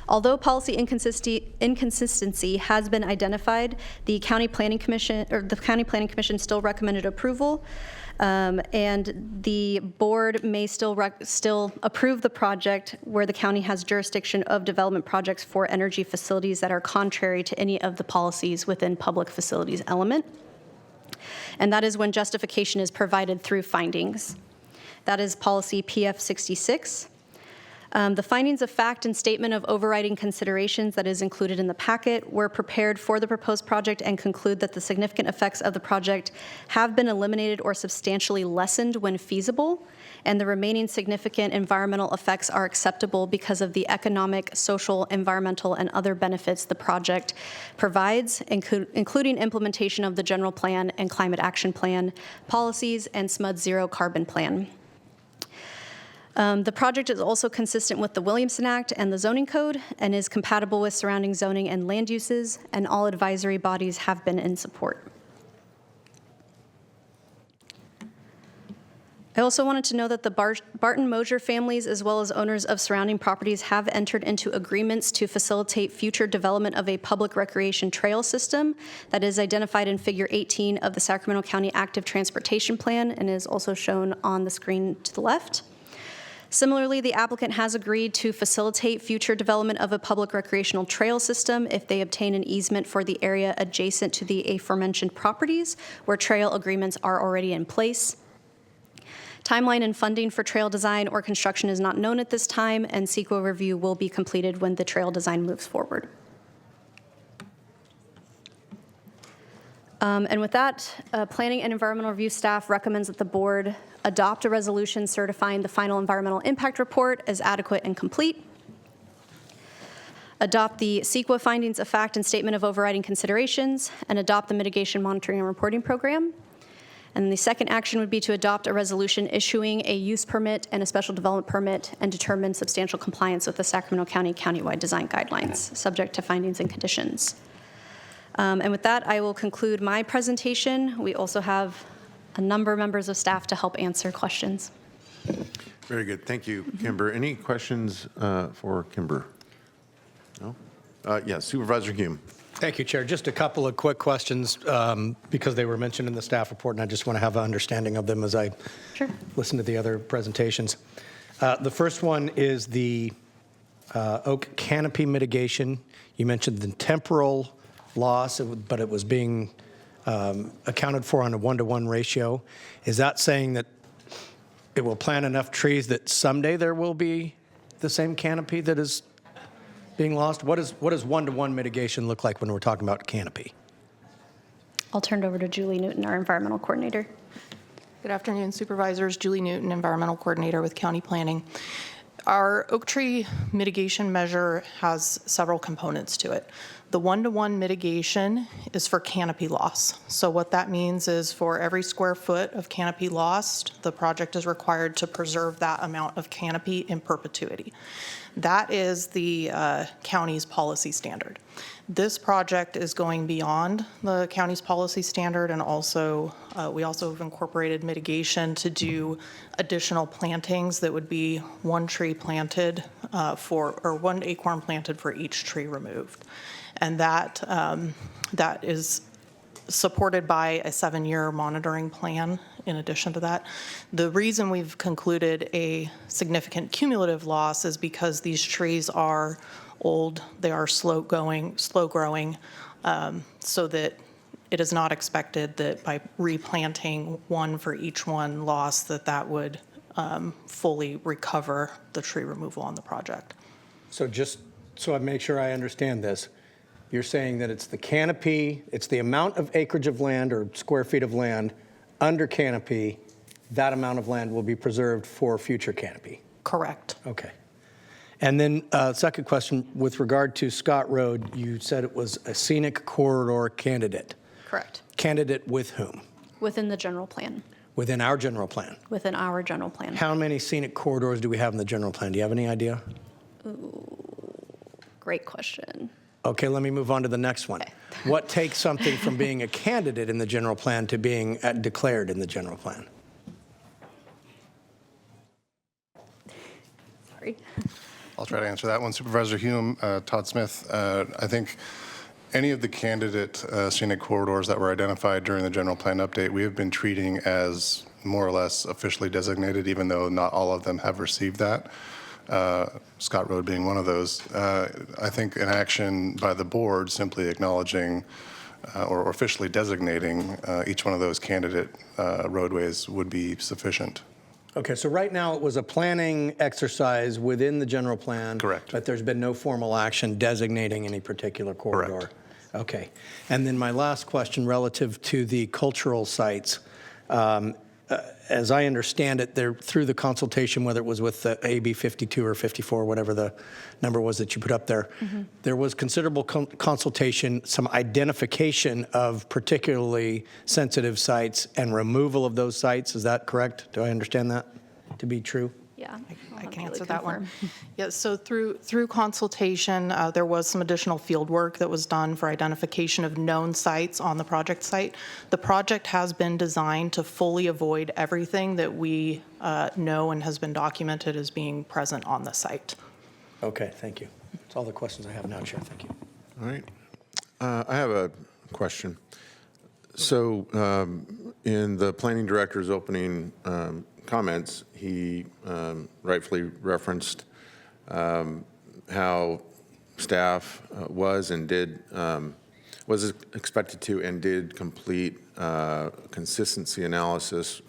Although policy inconsistency has been identified, the County Planning Commission still recommended approval. And the board may still approve the project where the county has jurisdiction of development projects for energy facilities that are contrary to any of the policies within public facilities element. And that is when justification is provided through findings. That is policy PF 66. The findings of fact and statement of overriding considerations that is included in the packet were prepared for the proposed project and conclude that the significant effects of the project have been eliminated or substantially lessened when feasible, and the remaining significant environmental effects are acceptable because of the economic, social, environmental, and other benefits the project provides, including implementation of the general plan and climate action plan, policies, and SMUD zero carbon plan. The project is also consistent with the Williamson Act and the zoning code and is compatible with surrounding zoning and land uses, and all advisory bodies have been in support. I also wanted to know that the Barton Mosier families, as well as owners of surrounding properties, have entered into agreements to facilitate future development of a public recreation trail system that is identified in Figure 18 of the Sacramento County Active Transportation Plan and is also shown on the screen to the left. Similarly, the applicant has agreed to facilitate future development of a public recreational trail system if they obtain an easement for the area adjacent to the aforementioned properties where trail agreements are already in place. Timeline and funding for trail design or construction is not known at this time, and CEQA review will be completed when the trail design moves forward. And with that, Planning and Environmental Review staff recommends that the board adopt a resolution certifying the final environmental impact report as adequate and complete, adopt the CEQA findings of fact and statement of overriding considerations, and adopt the mitigation monitoring and reporting program. And the second action would be to adopt a resolution issuing a use permit and a special development permit and determine substantial compliance with the Sacramento County countywide design guidelines, subject to findings and conditions. And with that, I will conclude my presentation. We also have a number of members of staff to help answer questions. Very good. Thank you, Kimber. Any questions for Kimber? No? Yes, Supervisor Hume. Thank you, Chair. Just a couple of quick questions because they were mentioned in the staff report, and I just want to have an understanding of them as I listen to the other presentations. The first one is the oak canopy mitigation. You mentioned the temporal loss, but it was being accounted for on a 1-to-1 ratio. Is that saying that it will plant enough trees that someday there will be the same canopy that is being lost? What does 1-to-1 mitigation look like when we're talking about canopy? I'll turn it over to Julie Newton, our environmental coordinator. Good afternoon, Supervisors. Julie Newton, Environmental Coordinator with County Planning. Our oak tree mitigation measure has several components to it. The 1-to-1 mitigation is for canopy loss. So what that means is for every square foot of canopy lost, the project is required to preserve that amount of canopy in perpetuity. That is the county's policy standard. This project is going beyond the county's policy standard, and also we also have incorporated mitigation to do additional plantings that would be one tree planted one acorn planted for each tree removed. And that that is supported by a 7-year monitoring plan in addition to that. The reason we've concluded a significant cumulative loss is because these trees are old, they are slow growing, so that it is not expected that by replanting one for each one lost that would fully recover the tree removal on the project. So just so I make sure I understand this, you're saying that it's the canopy, it's the amount of acreage of land or square feet of land under canopy, that amount of land will be preserved for future canopy? Correct. Okay. And then second question, with regard to Scott Road, you said it was a scenic corridor candidate. Correct. Candidate with whom? Within the general plan. Within our general plan. Within our general plan. How many scenic corridors do we have in the general plan? Do you have any idea? Great question. Okay, let me move on to the next one. What takes something from being a candidate in the general plan to being declared in the general plan? Sorry. I'll try to answer that one. Supervisor Hume, Todd Smith, I think any of the candidate scenic corridors that were identified during the general plan update, we have been treating as more or less officially designated, even though not all of them have received that. Scott Road being one of those. I think an action by the board simply acknowledging or officially designating each one of those candidate roadways would be sufficient. Okay, so right now it was a planning exercise within the general plan. Correct. But there's been no formal action designating any particular corridor. Correct. Okay. And then my last question relative to the cultural sites. As I understand it, they're through the consultation, whether it was with the AB 52 or 54, whatever the number was that you put up there, there was considerable consultation, some identification of particularly sensitive sites and removal of those sites. Is that correct? Do I understand that to be true? Yeah, I can answer that one. Yeah, so through consultation, there was some additional field work that was done for identification of known sites on the project site. The project has been designed to fully avoid everything that we know and has been documented as being present on the site. Okay, thank you. That's all the questions I have now, Chair. Thank you. All right. I have a question. So in the planning director's opening comments, he rightfully referenced how staff was expected to and did complete consistency analysis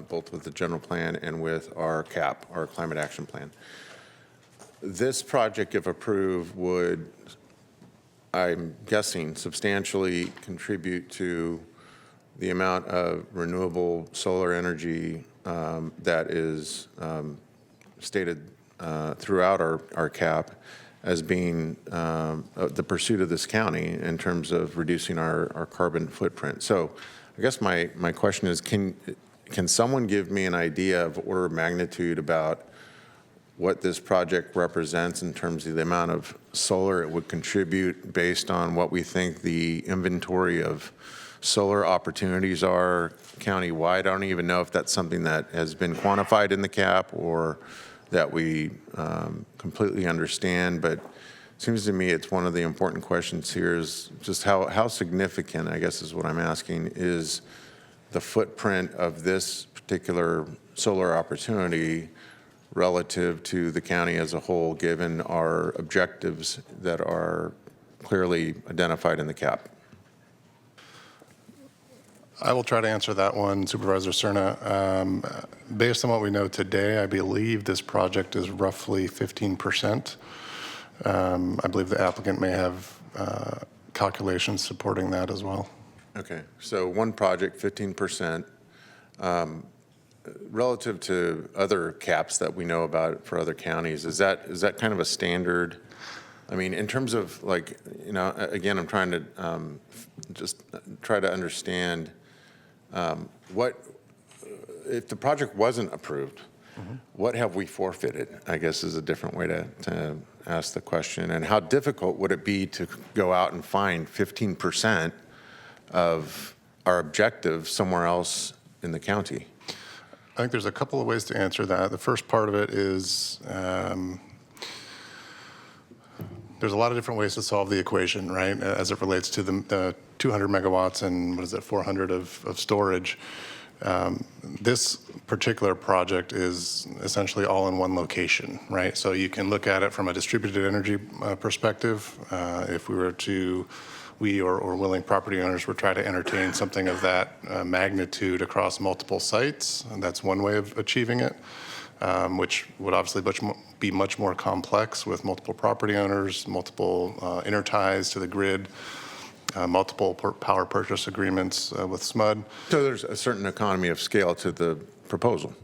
both with the general plan and with our CAP, our climate action plan. This project, if approved, would, I'm guessing, substantially contribute to the amount of renewable solar energy that is stated throughout our CAP as being the pursuit of this county in terms of reducing our carbon footprint. So I guess my question is, can someone give me an idea of order of magnitude about what this project represents in terms of the amount of solar it would contribute based on what we think the inventory of solar opportunities are countywide? I don't even know if that's something that has been quantified in the CAP or that we completely understand, but it seems to me it's one of the important questions here is just how significant, I guess is what I'm asking, is the footprint of this particular solar opportunity relative to the county as a whole, given our objectives that are clearly identified in the CAP? I will try to answer that one, Supervisor Cerna. Based on what we know today, I believe this project is roughly 15%. I believe the applicant may have calculations supporting that as well. Okay, so one project, 15%. Relative to other caps that we know about for other counties, is that kind of a standard? I mean, in terms of like, you know, again, I'm trying to just try to understand what, if the project wasn't approved, what have we forfeited, I guess is a different way to ask the question. And how difficult would it be to go out and find 15% of our objective somewhere else in the county? I think there's a couple of ways to answer that. The first part of it is there's a lot of different ways to solve the equation, right? As it relates to the 200 megawatts and 400 of storage. This particular project is essentially all in one location, right? So you can look at it from a distributed energy perspective. If we or willing property owners would try to entertain something of that magnitude across multiple sites, and that's one way of achieving it, which would obviously be much more complex with multiple property owners, multiple interties to the grid, multiple power purchase agreements with SMUD. So there's a certain economy of scale to the proposal.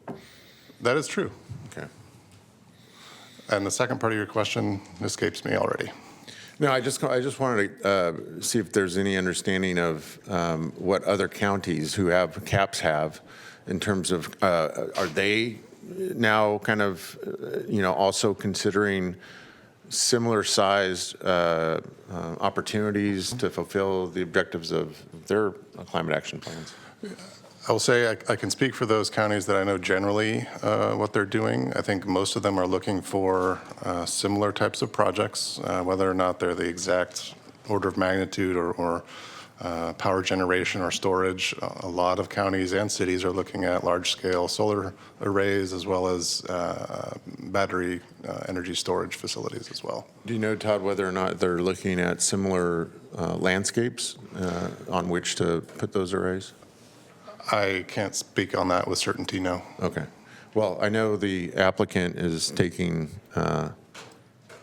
That is true. Okay. And the second part of your question escapes me already. No, I just wanted to see if there's any understanding of what other counties who have caps have in terms of, are they now kind of, also considering similar sized opportunities to fulfill the objectives of their climate action plans? I will say I can speak for those counties that I know generally what they're doing. I think most of them are looking for similar types of projects, whether or not they're the exact order of magnitude or power generation or storage. A lot of counties and cities are looking at large-scale solar arrays as well as battery energy storage facilities as well. Do you know, Todd, whether or not they're looking at similar landscapes on which to put those arrays? I can't speak on that with certainty, no. Okay. Well, I know the applicant is taking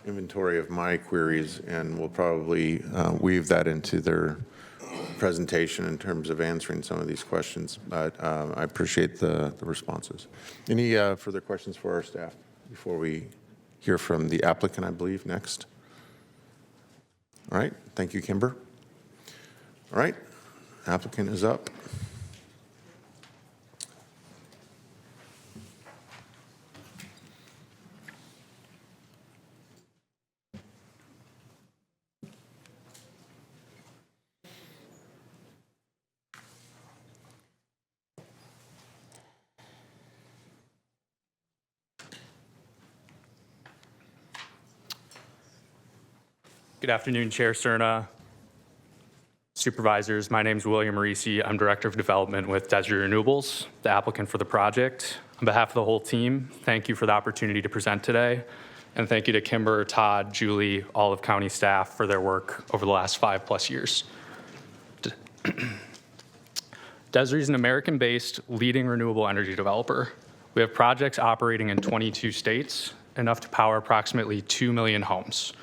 inventory of my queries and will probably weave that into their presentation in terms of answering some of these questions, but I appreciate the responses. Any further questions for our staff before we hear from the applicant, I believe, next? All right. Thank you, Kimber. All right. Applicant is up. Good afternoon, Chair Cerna, Supervisors. My name is William Marisi. I'm Director of Development with Desert Renewables, the applicant for the project. On behalf of the whole team, thank you for the opportunity to present today. And thank you to Kimber, Todd, Julie, all of county staff for their work over the last 5+ years. Desert is an American-based leading renewable energy developer. We have projects operating in 22 states, enough to power approximately 2 million homes.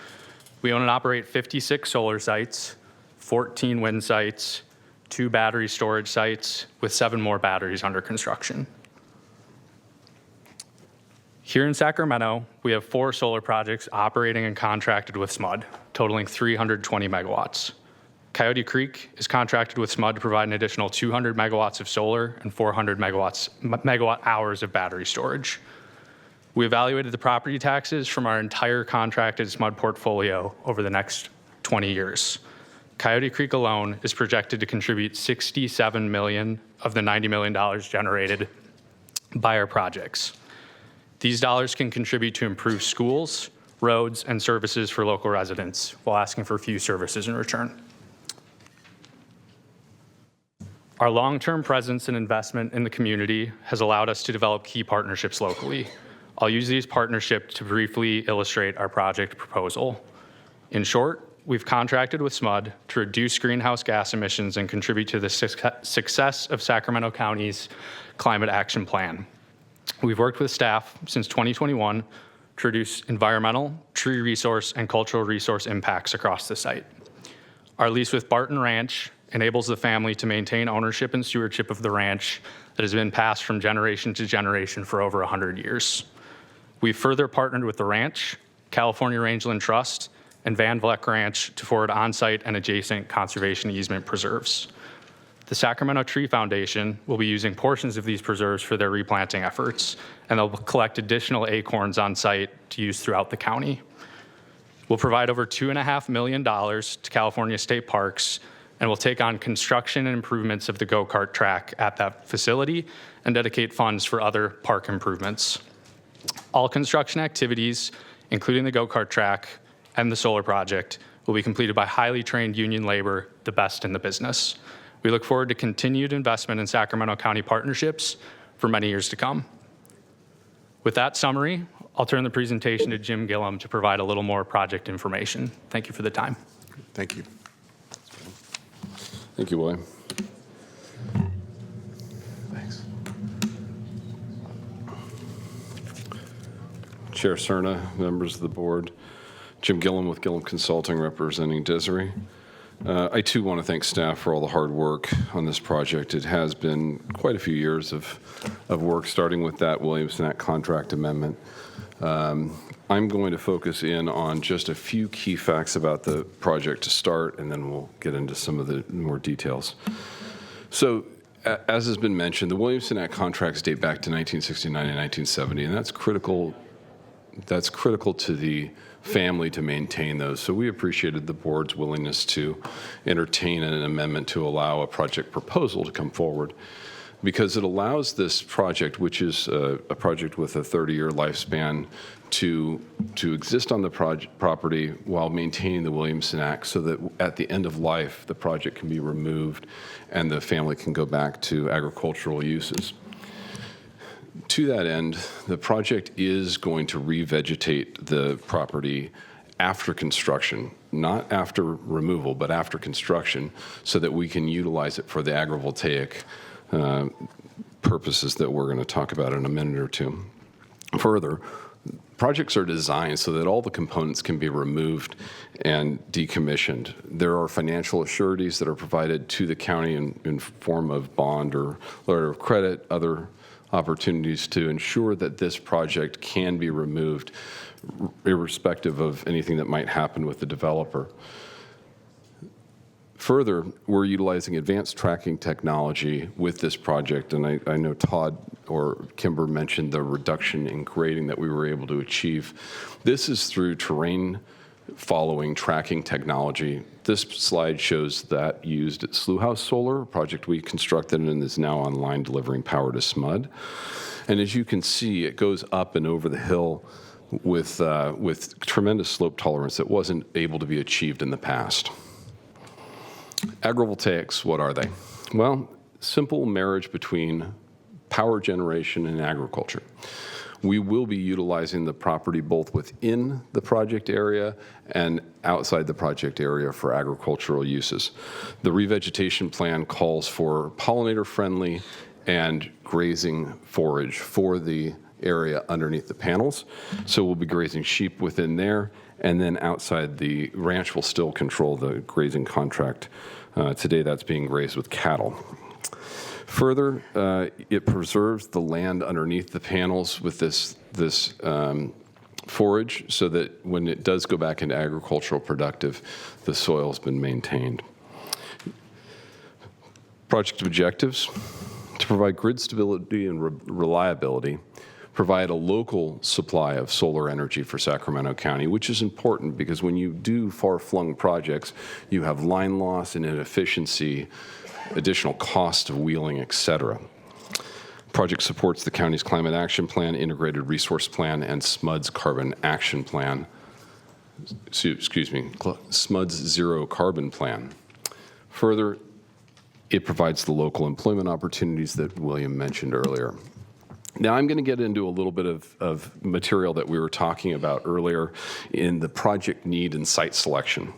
We own and operate 56 solar sites, 14 wind sites, 2 battery storage sites, with 7 more batteries under construction. Here in Sacramento, we have 4 solar projects operating and contracted with SMUD, totaling 320 megawatts. Coyote Creek is contracted with SMUD to provide an additional 200 megawatts of solar and 400 megawatt hours of battery storage. We evaluated the property taxes from our entire contracted SMUD portfolio over the next 20 years. Coyote Creek alone is projected to contribute $67 million of the $90 million generated by our projects. These dollars can contribute to improve schools, roads, and services for local residents while asking for few services in return. Our long-term presence and investment in the community has allowed us to develop key partnerships locally. I'll use these partnerships to briefly illustrate our project proposal. In short, we've contracted with SMUD to reduce greenhouse gas emissions and contribute to the success of Sacramento County's climate action plan. We've worked with staff since 2021 to reduce environmental, tree resource, and cultural resource impacts across the site. Our lease with Barton Ranch enables the family to maintain ownership and stewardship of the ranch that has been passed from generation to generation for over 100 years. We've further partnered with the ranch, California Rangeland Trust, and Van Vleck Ranch to forward on-site and adjacent conservation easement preserves. The Sacramento Tree Foundation will be using portions of these preserves for their replanting efforts, and they'll collect additional acorns on site to use throughout the county. We'll provide over $2.5 million to California State Parks, and we'll take on construction and improvements of the go-kart track at that facility and dedicate funds for other park improvements. All construction activities, including the go-kart track and the solar project will be completed by highly trained union labor, the best in the business. We look forward to continued investment in Sacramento County partnerships for many years to come. With that summary, I'll turn the presentation to Jim Gillum to provide a little more project information. Thank you for the time. Thank you. Thank you, William. Thanks. Chair Cerna, members of the board, Jim Gillum with Gillum Consulting representing Desiree. I too want to thank staff for all the hard work on this project. It has been quite a few years of work, starting with that Williamson Act contract amendment. I'm going to focus in on just a few key facts about the project to start, and then we'll get into some of the more details. So, as has been mentioned, the Williamson Act contracts date back to 1969 and 1970, and that's critical. That's critical to the family to maintain those. So we appreciated the board's willingness to entertain an amendment to allow a project proposal to come forward, because it allows this project, which is a project with a 30-year lifespan, to exist on the property while maintaining the Williamson Act, so that at the end of life, the project can be removed and the family can go back to agricultural uses. To that end, the project is going to revegetate the property after construction, not after removal, but after construction, so that we can utilize it for the agrivoltaic purposes that we're going to talk about in a minute or two. Further, projects are designed so that all the components can be removed and decommissioned. There are financial assurities that are provided to the county in form of bond or letter of credit, other opportunities to ensure that this project can be removed irrespective of anything that might happen with the developer. Further, we're utilizing advanced tracking technology with this project, and I know Todd or Kimber mentioned the reduction in grading that we were able to achieve. This is through terrain following tracking technology. This slide shows that used at Slough House Solar, a project we constructed and is now online delivering power to SMUD. And as you can see, it goes up and over the hill with tremendous slope tolerance that wasn't able to be achieved in the past. Agrivoltaics, what are they? Well, simple marriage between power generation and agriculture. We will be utilizing the property both within the project area and outside the project area for agricultural uses. The revegetation plan calls for pollinator-friendly and grazing forage for the area underneath the panels. So we'll be grazing sheep within there, and then outside the ranch will still control the grazing contract. Today that's being grazed with cattle. Further, it preserves the land underneath the panels with this forage, so that when it does go back into agricultural productive, the soil has been maintained. Project objectives: to provide grid stability and reliability, provide a local supply of solar energy for Sacramento County, which is important because when you do far-flung projects, you have line loss and inefficiency, additional cost of wheeling, et cetera. Project supports the county's Climate Action Plan, Integrated Resource Plan, and SMUD's Carbon Action Plan. Excuse me, SMUD's Zero Carbon Plan. Further, it provides the local employment opportunities that William mentioned earlier. Now I'm going to get into a little bit of material that we were talking about earlier in the project need and site selection.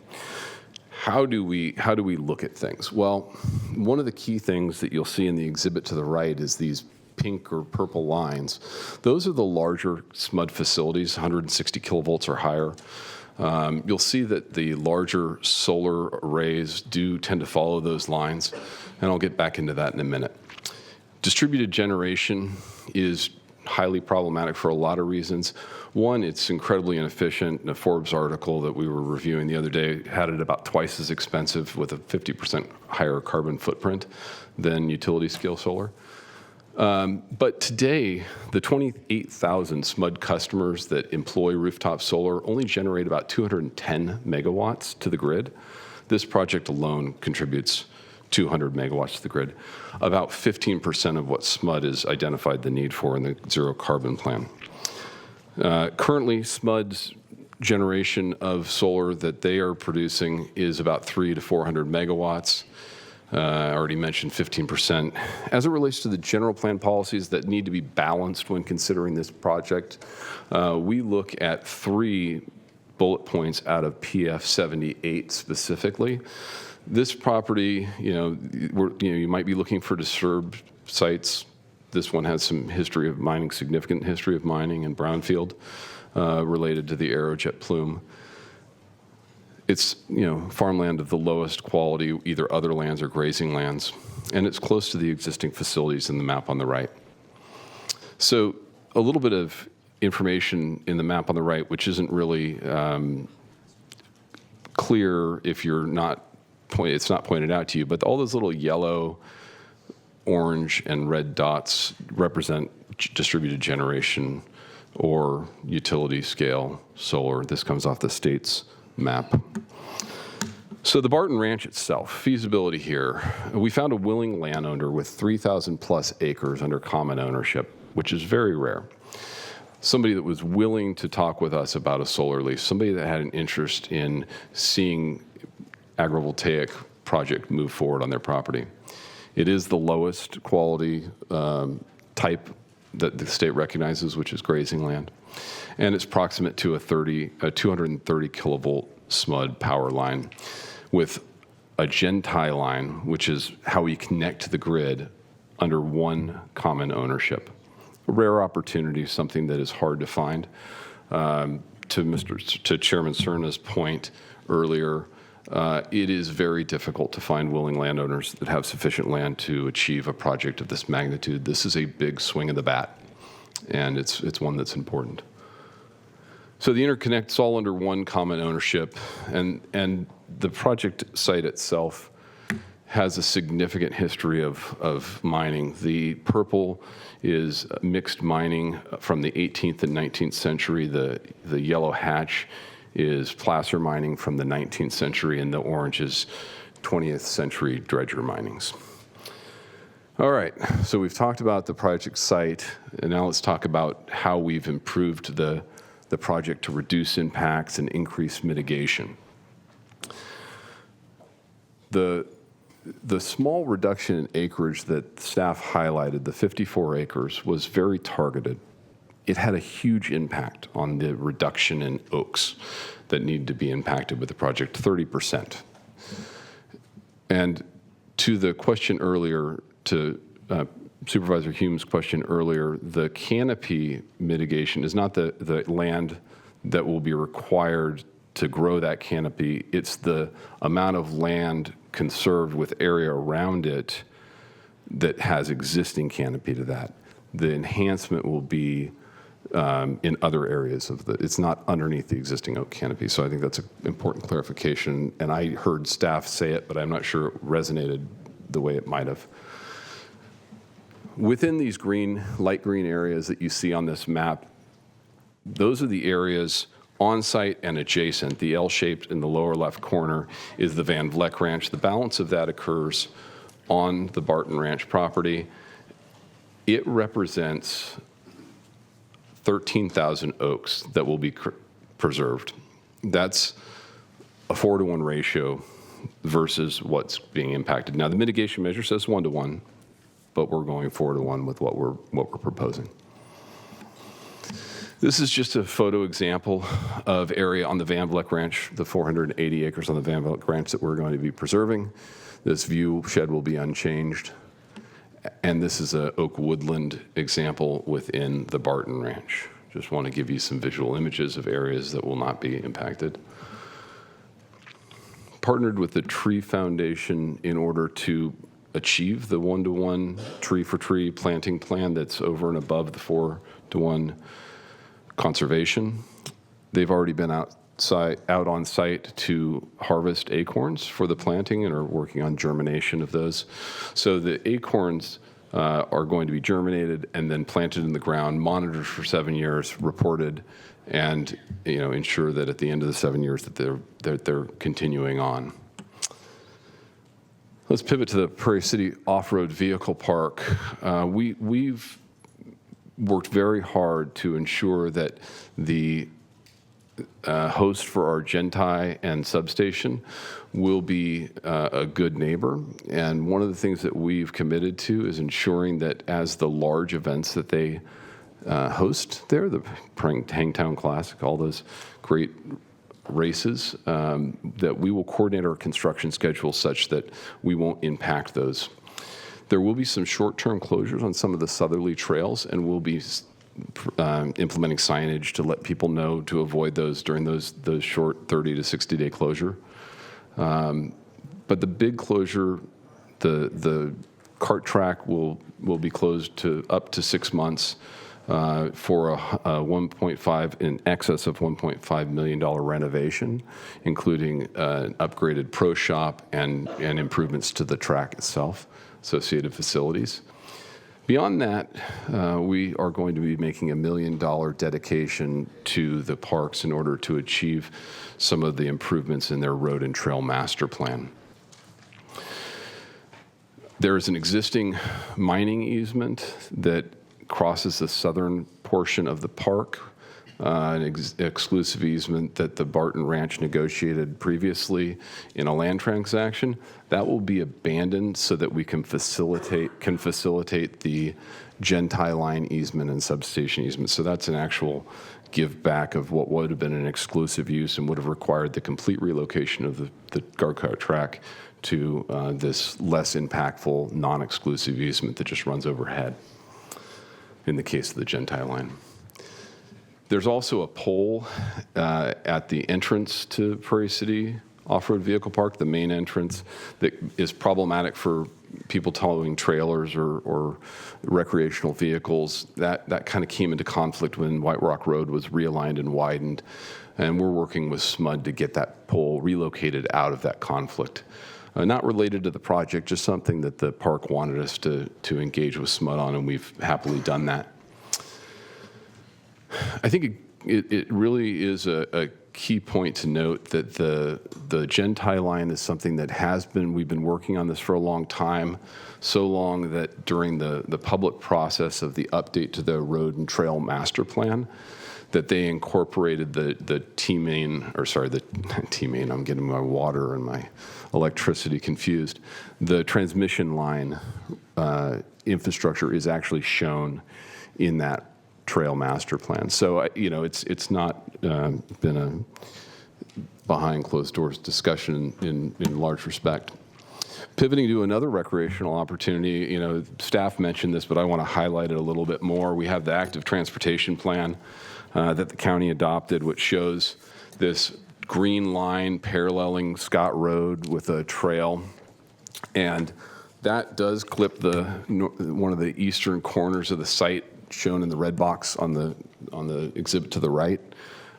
How do we look at things? Well, one of the key things that you'll see in the exhibit to the right is these pink or purple lines. Those are the larger SMUD facilities, 160 kilovolts or higher. You'll see that the larger solar arrays do tend to follow those lines, and I'll get back into that in a minute. Distributed generation is highly problematic for a lot of reasons. One, it's incredibly inefficient. A Forbes article that we were reviewing the other day had it about twice as expensive with a 50% higher carbon footprint than utility scale solar. But today, the 28,000 SMUD customers that employ rooftop solar only generate about 210 megawatts to the grid. This project alone contributes 200 megawatts to the grid, about 15% of what SMUD has identified the need for in the Zero Carbon Plan. Currently, SMUD's generation of solar that they are producing is about 300 to 400 megawatts. I already mentioned 15%. As it relates to the general plan policies that need to be balanced when considering this project, we look at 3 bullet points out of PF 78 specifically. This property, you might be looking for disturbed sites. This one has some history of mining, significant history of mining in brownfield related to the aerojet plume. It's farmland of the lowest quality, either other lands or grazing lands, and it's close to the existing facilities in the map on the right. So a little bit of information in the map on the right, which isn't really clear if you're not it's not pointed out to you, but all those little yellow, orange, and red dots represent distributed generation or utility scale solar. This comes off the state's map. So the Barton Ranch itself, feasibility here. We found a willing landowner with 3,000 plus acres under common ownership, which is very rare. Somebody that was willing to talk with us about a solar lease, somebody that had an interest in seeing agrivoltaic project move forward on their property. It is the lowest quality type that the state recognizes, which is grazing land. And it's proximate to a 230 kilovolt SMUD power line with a gen-tie line, which is how we connect to the grid under one common ownership. A rare opportunity, something that is hard to find. To Chairman Cerna's point earlier, it is very difficult to find willing landowners that have sufficient land to achieve a project of this magnitude. This is a big swing of the bat, and it's one that's important. So the interconnect's all under one common ownership, and the project site itself has a significant history of mining. The purple is mixed mining from the 18th and 19th century. The yellow hatch is placer mining from the 19th century, and the orange is 20th century dredger minings. All right, so we've talked about the project site, and now let's talk about how we've improved the project to reduce impacts and increase mitigation. The small reduction in acreage that staff highlighted, the 54 acres, was very targeted. It had a huge impact on the reduction in oaks that need to be impacted with the project, 30%. And to the question earlier, to Supervisor Hume's question earlier, the canopy mitigation is not the land that will be required to grow that canopy. It's the amount of land conserved with area around it that has existing canopy to that. The enhancement will be in other areas of it's not underneath the existing oak canopy. So I think that's an important clarification. And I heard staff say it, but I'm not sure it resonated the way it might have. Within these light green areas that you see on this map, those are the areas on-site and adjacent. The L-shaped in the lower left corner is the Van Vleck Ranch. The balance of that occurs on the Barton Ranch property. It represents 13,000 oaks that will be preserved. That's a 4-to-1 ratio versus what's being impacted. Now, the mitigation measure says 1-to-1, but we're going 4-to-1 with what we're proposing. This is just a photo example of area on the Van Vleck Ranch, the 480 acres on the Van Vleck Ranch that we're going to be preserving. This view shed will be unchanged. And this is an oak woodland example within the Barton Ranch. Just want to give you some visual images of areas that will not be impacted. Partnered with the Tree Foundation in order to achieve the 1-to-1 tree-for-tree planting plan that's over and above the 4-to-1 conservation. They've already been out on site to harvest acorns for the planting and are working on germination of those. So the acorns are going to be germinated and then planted in the ground, monitored for 7 years, reported, and ensure that at the end of the 7 years that they're continuing on. Let's pivot to the Prairie City Off-Road Vehicle Park. We've worked very hard to ensure that the host for our Gentai and substation will be a good neighbor. And one of the things that we've committed to is ensuring that as the large events that they host there, the Hangtown Classic, all those great races, that we will coordinate our construction schedule such that we won't impact those. There will be some short-term closures on some of the southerly trails, and we'll be implementing signage to let people know to avoid those during those short 30 to 60-day closure. But the big closure, the cart track will be closed to up to 6 months for a 1.5 in excess of $1.5 million renovation, including an upgraded pro shop and improvements to the track itself, associated facilities. Beyond that, we are going to be making $1 million dedication to the parks in order to achieve some of the improvements in their road and trail master plan. There is an existing mining easement that crosses the southern portion of the park, an exclusive easement that the Barton Ranch negotiated previously in a land transaction. That will be abandoned so that we can facilitate the Gentai line easement and substation easement. So that's an actual give back of what would have been an exclusive use and would have required the complete relocation of the go-kart track to this less impactful, non-exclusive easement that just runs overhead in the case of the Gentai line. There's also a pole at the entrance to Prairie City Off-Road Vehicle Park, the main entrance, that is problematic for people towing trailers or recreational vehicles. That kind of came into conflict when White Rock Road was realigned and widened, and we're working with SMUD to get that pole relocated out of that conflict. Not related to the project, just something that the park wanted us to engage with SMUD on, and we've happily done that. I think it really is a key point to note that the Gentai line is something that we've been working on this for a long time, so long that during the public process of the update to the road and trail master plan, that they incorporated the T-main, I'm getting my water and my electricity confused. The transmission line infrastructure is actually shown in that trail master plan. So, it's not been a behind closed doors discussion in large respect. Pivoting to another recreational opportunity, staff mentioned this, but I want to highlight it a little bit more. We have the active transportation plan that the county adopted, which shows this green line paralleling Scott Road with a trail, and that does clip one of the eastern corners of the site shown in the red box on the exhibit to the right.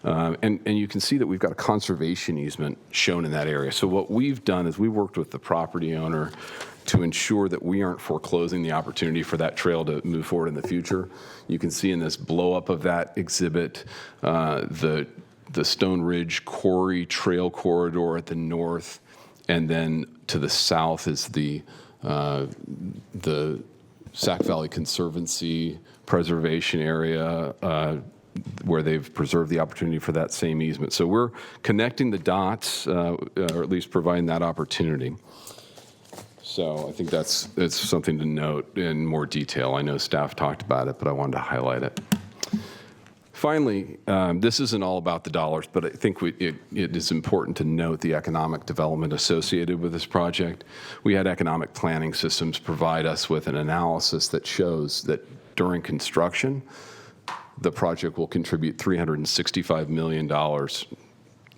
And you can see that we've got a conservation easement shown in that area. So what we've done is we worked with the property owner to ensure that we aren't foreclosing the opportunity for that trail to move forward in the future. You can see in this blow up of that exhibit, the Stone Ridge Quarry Trail Corridor at the north, and then to the south is the Sac Valley Conservancy Preservation Area, where they've preserved the opportunity for that same easement. So we're connecting the dots, or at least providing that opportunity. So I think it's something to note in more detail. I know staff talked about it, but I wanted to highlight it. Finally, this isn't all about the dollars, but I think it is important to note the economic development associated with this project. We had economic planning systems provide us with an analysis that shows that during construction, the project will contribute $365 million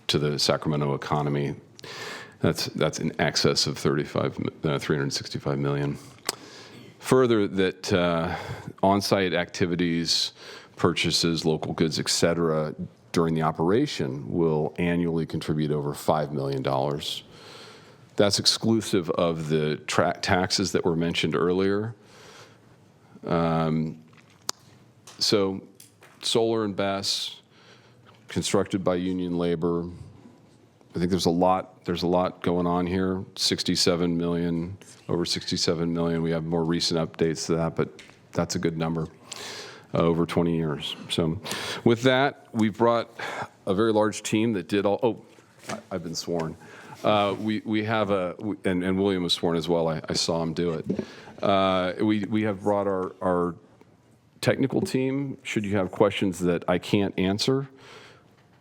to the Sacramento economy. That's in excess of $365 million. Further, that on-site activities, purchases, local goods, et cetera, during the operation will annually contribute over $5 million. That's exclusive of the taxes that were mentioned earlier. So solar and BESS, constructed by union labor. I think there's a lot going on here. 67 million, over 67 million. We have more recent updates to that, but that's a good number. over 20 years. So with that, we've brought a very large team that did all, I've been sworn. We have and William was sworn as well. I saw him do it. We have brought our technical team. Should you have questions that I can't answer,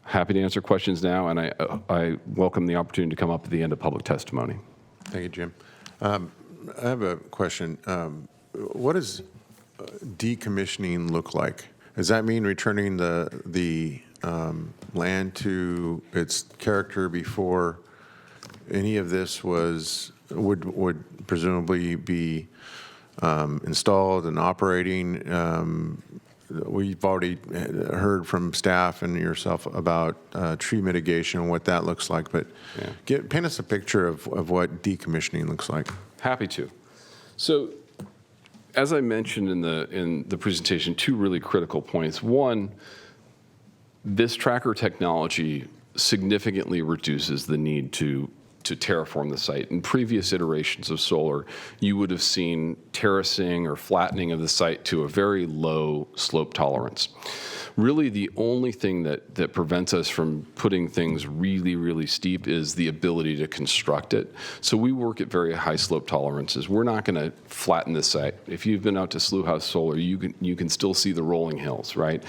happy to answer questions now, and I welcome the opportunity to come up at the end of public testimony. Thank you, Jim. I have a question. What does decommissioning look like? Does that mean returning the land to its character before any of this would presumably be installed and operating? We've already heard from staff and yourself about tree mitigation and what that looks like, but paint us a picture of what decommissioning looks like. Happy to. So, as I mentioned in the presentation, two really critical points. One, this tracker technology significantly reduces the need to terraform the site. In previous iterations of solar, you would have seen terracing or flattening of the site to a very low slope tolerance. Really, the only thing that prevents us from putting things really, really steep is the ability to construct it. So we work at very high slope tolerances. We're not going to flatten the site. If you've been out to Slough House Solar, you can still see the rolling hills, right?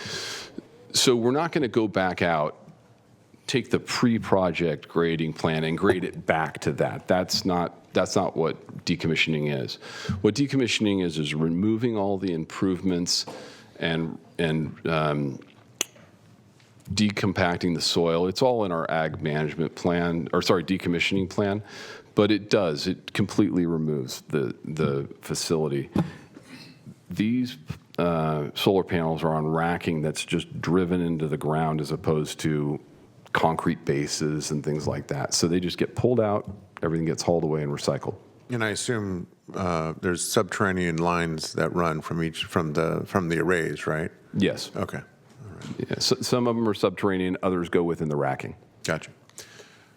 So we're not going to go back out, take the pre-project grading plan and grade it back to that. That's not what decommissioning is. What decommissioning is removing all the improvements and decompacting the soil. It's all in our ag management plan, decommissioning plan, but it completely removes the facility. These solar panels are on racking that's just driven into the ground as opposed to concrete bases and things like that. So they just get pulled out, everything gets hauled away and recycled. And I assume there's subterranean lines that run from the arrays, right? Yes. Okay. Yeah, so some of them are subterranean, others go within the racking. Gotcha.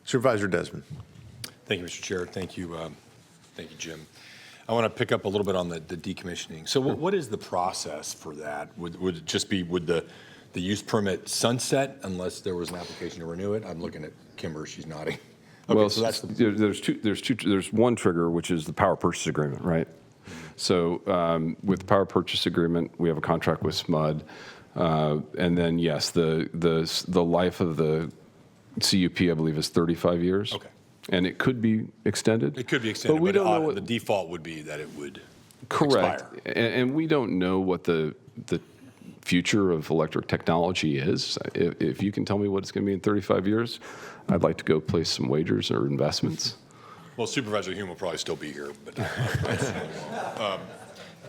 Supervisor Desmond. Thank you, Mr. Chair. Thank you, Jim. I want to pick up a little bit on the decommissioning. So what is the process for that? Would it just be, would the use permit sunset unless there was an application to renew it? I'm looking at Kimber, she's nodding. Okay, Well, so that's there's one trigger, which is the power purchase agreement, right? So with the power purchase agreement, we have a contract with SMUD. And then, yes, the life of the CUP, I believe, is 35 years. Okay. And it could be extended. It could be extended, but we don't know what the default would be that it would correct. expire. And we don't know what the future of electric technology is. If you can tell me what it's going to be in 35 years, I'd like to go place some wagers or investments. Well, Supervisor Hume will probably still be here, but a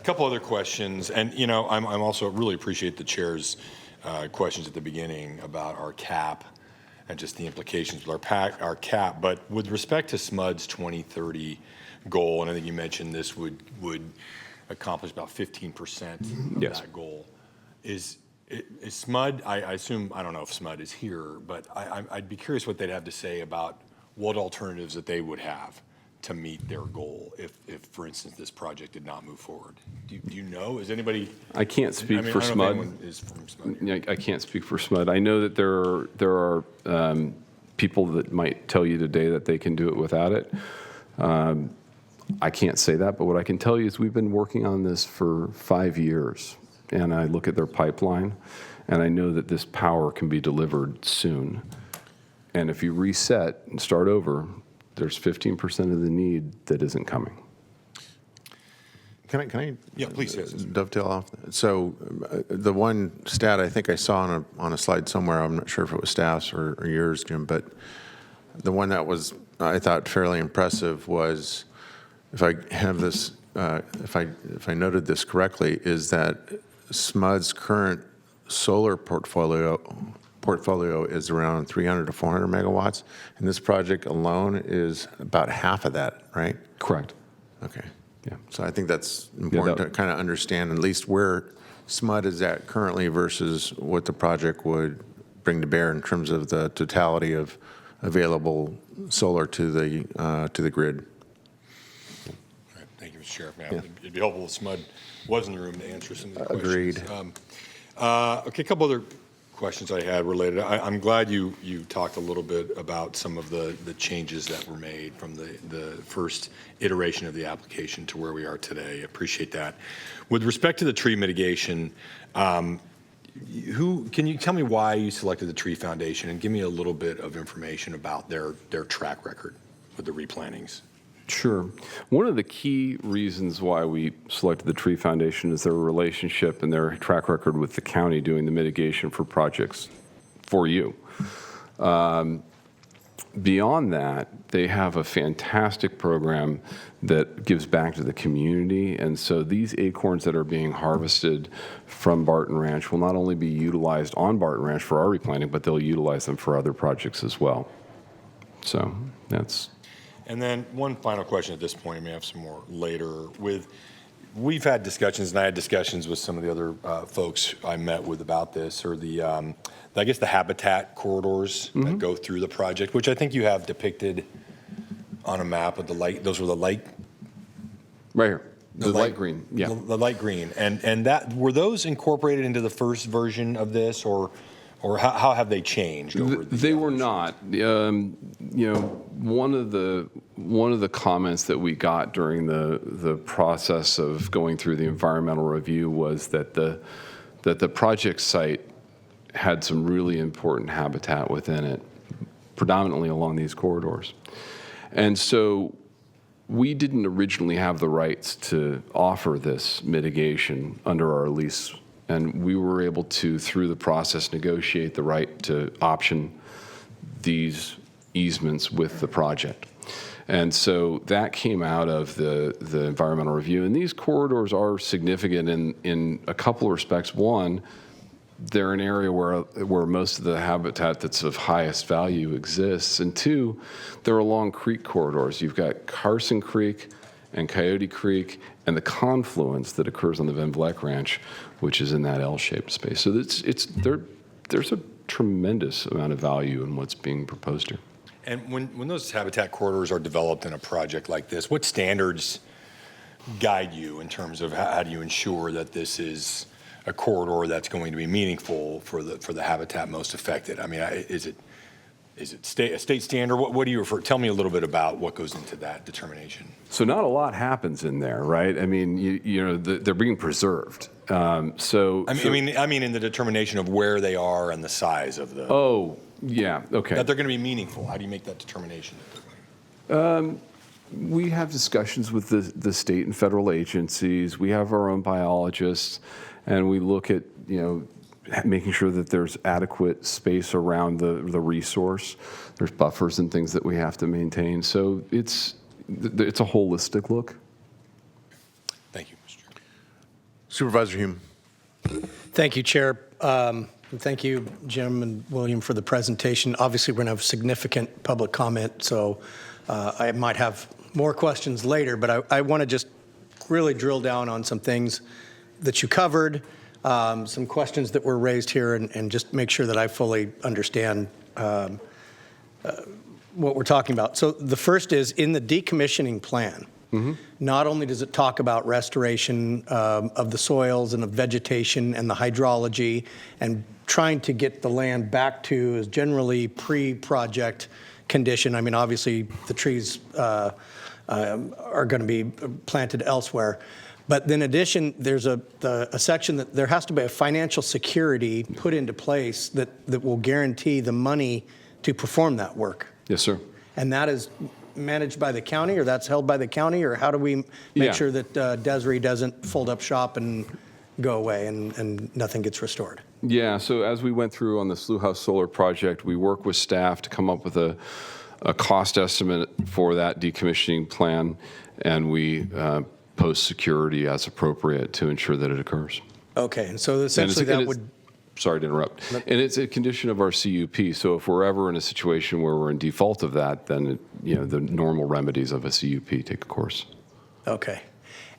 couple other questions. And, I'm also really appreciate the chair's questions at the beginning about our cap and just the implications with our cap. But with respect to SMUD's 2030 goal, and I think you mentioned this would accomplish about 15% of that goal. Is SMUD, I assume, I don't know if SMUD is here, but I'd be curious what they'd have to say about what alternatives that they would have to meet their goal if for instance, this project did not move forward. Do you know? Is anybody? I can't speak for SMUD. I don't know if anyone is from SMUD. I can't speak for SMUD. I know that there are people that might tell you today that they can do it without it. I can't say that, but what I can tell you is we've been working on this for 5 years, and I look at their pipeline, and I know that this power can be delivered soon. And if you reset and start over, there's 15% of the need that isn't coming. Can I Yeah, please. dovetail off? So the one stat I think I saw on a slide somewhere, I'm not sure if it was staff's or yours, Jim, but the one that was, I thought, fairly impressive was, if I have this, if I noted this correctly, is that SMUD's current solar portfolio is around 300 to 400 megawatts, and this project alone is about half of that, right? Correct. Okay. Yeah. So I think that's important to kind of understand at least where SMUD is at currently versus what the project would bring to bear in terms of the totality of available solar to the grid. Thank you you, Mr. Sheriff. Yeah. It'd be helpful if SMUD was in the room to answer some of the questions. Agreed. Okay, a couple other questions I had related. I'm glad you talked a little bit about some of the changes that were made from the first iteration of the application to where we are today. Appreciate that. With respect to the tree mitigation, can you tell me why you selected the Tree Foundation and give me a little bit of information about their track record with the replantings? Sure. One of the key reasons why we selected the Tree Foundation is their relationship and their track record with the county doing the mitigation for projects for you. Beyond that, they have a fantastic program that gives back to the community. And so these acorns that are being harvested from Barton Ranch will not only be utilized on Barton Ranch for our replanting, but they'll utilize them for other projects as well. So that's... And then one final question at this point. I may have some more later. We've had discussions, and I had discussions with some of the other folks I met with about this, or I guess the habitat corridors that go through the project, which I think you have depicted on a map of the light. Those were the light. Right here. The light green. Yeah. The light green. And that were those incorporated into the first version of this, or how have they changed over They were not. One of the comments that we got during the process of going through the environmental review was that the project site had some really important habitat within it, predominantly along these corridors. And so we didn't originally have the rights to offer this mitigation under our lease. And we were able to, through the process, negotiate the right to option these easements with the project. And so that came out of the environmental review. And these corridors are significant in a couple of respects. One, they're an area where most of the habitat that's of highest value exists. And two, they're along creek corridors. You've got Carson Creek and Coyote Creek and the confluence that occurs on the Van Vleck Ranch, which is in that L-shaped space. So there's a tremendous amount of value in what's being proposed here. And when those habitat corridors are developed in a project like this, what standards guide you in terms of how do you ensure that this is a corridor that's going to be meaningful for the habitat most affected? I mean, is it a state standard? What do you refer? Tell me a little bit about what goes into that determination. So not a lot happens in there, right? I mean, they're being preserved. I mean, in the determination of where they are and the size of the. Oh, yeah. Okay. That they're going to be meaningful. How do you make that determination? We have discussions with the state and federal agencies. We have our own biologists, and we look at making sure that there's adequate space around the resource. There's buffers and things that we have to maintain. So it's a holistic look. Thank you, Mr. Chair. Supervisor Hume. Thank you, Chair. And thank you, Jim and William, for the presentation. Obviously, we're going to have significant public comment, so I might have more questions later, but I want to just really drill down on some things that you covered, some questions that were raised here, and just make sure that I fully understand what we're talking about. So the first is, in the decommissioning plan, not only does it talk about restoration of the soils and of vegetation and the hydrology and trying to get the land back to as generally pre-project condition. I mean, obviously, the trees are going to be planted elsewhere. But in addition, there's a section that there has to be a financial security put into place that will guarantee the money to perform that work. Yes, sir. And that is managed by the county, or that's held by the county, or how do we make sure that Desiree doesn't fold up shop and go away and nothing gets restored? Yeah, so as we went through on the Slough House Solar project, we worked with staff to come up with a cost estimate for that decommissioning plan, and we post security as appropriate to ensure that it occurs. Okay, and so essentially that would... Sorry to interrupt. And it's a condition of our CUP, so if we're ever in a situation where we're in default of that, then the normal remedies of a CUP take a course. Okay.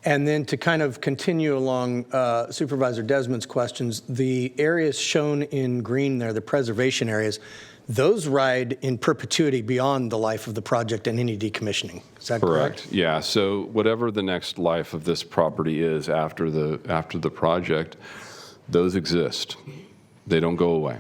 And then to kind of continue along Supervisor Desmond's questions, the areas shown in green there, the preservation areas, those ride in perpetuity beyond the life of the project and any decommissioning. Is that correct? Yeah. So whatever the next life of this property is after the project, those exist. They don't go away.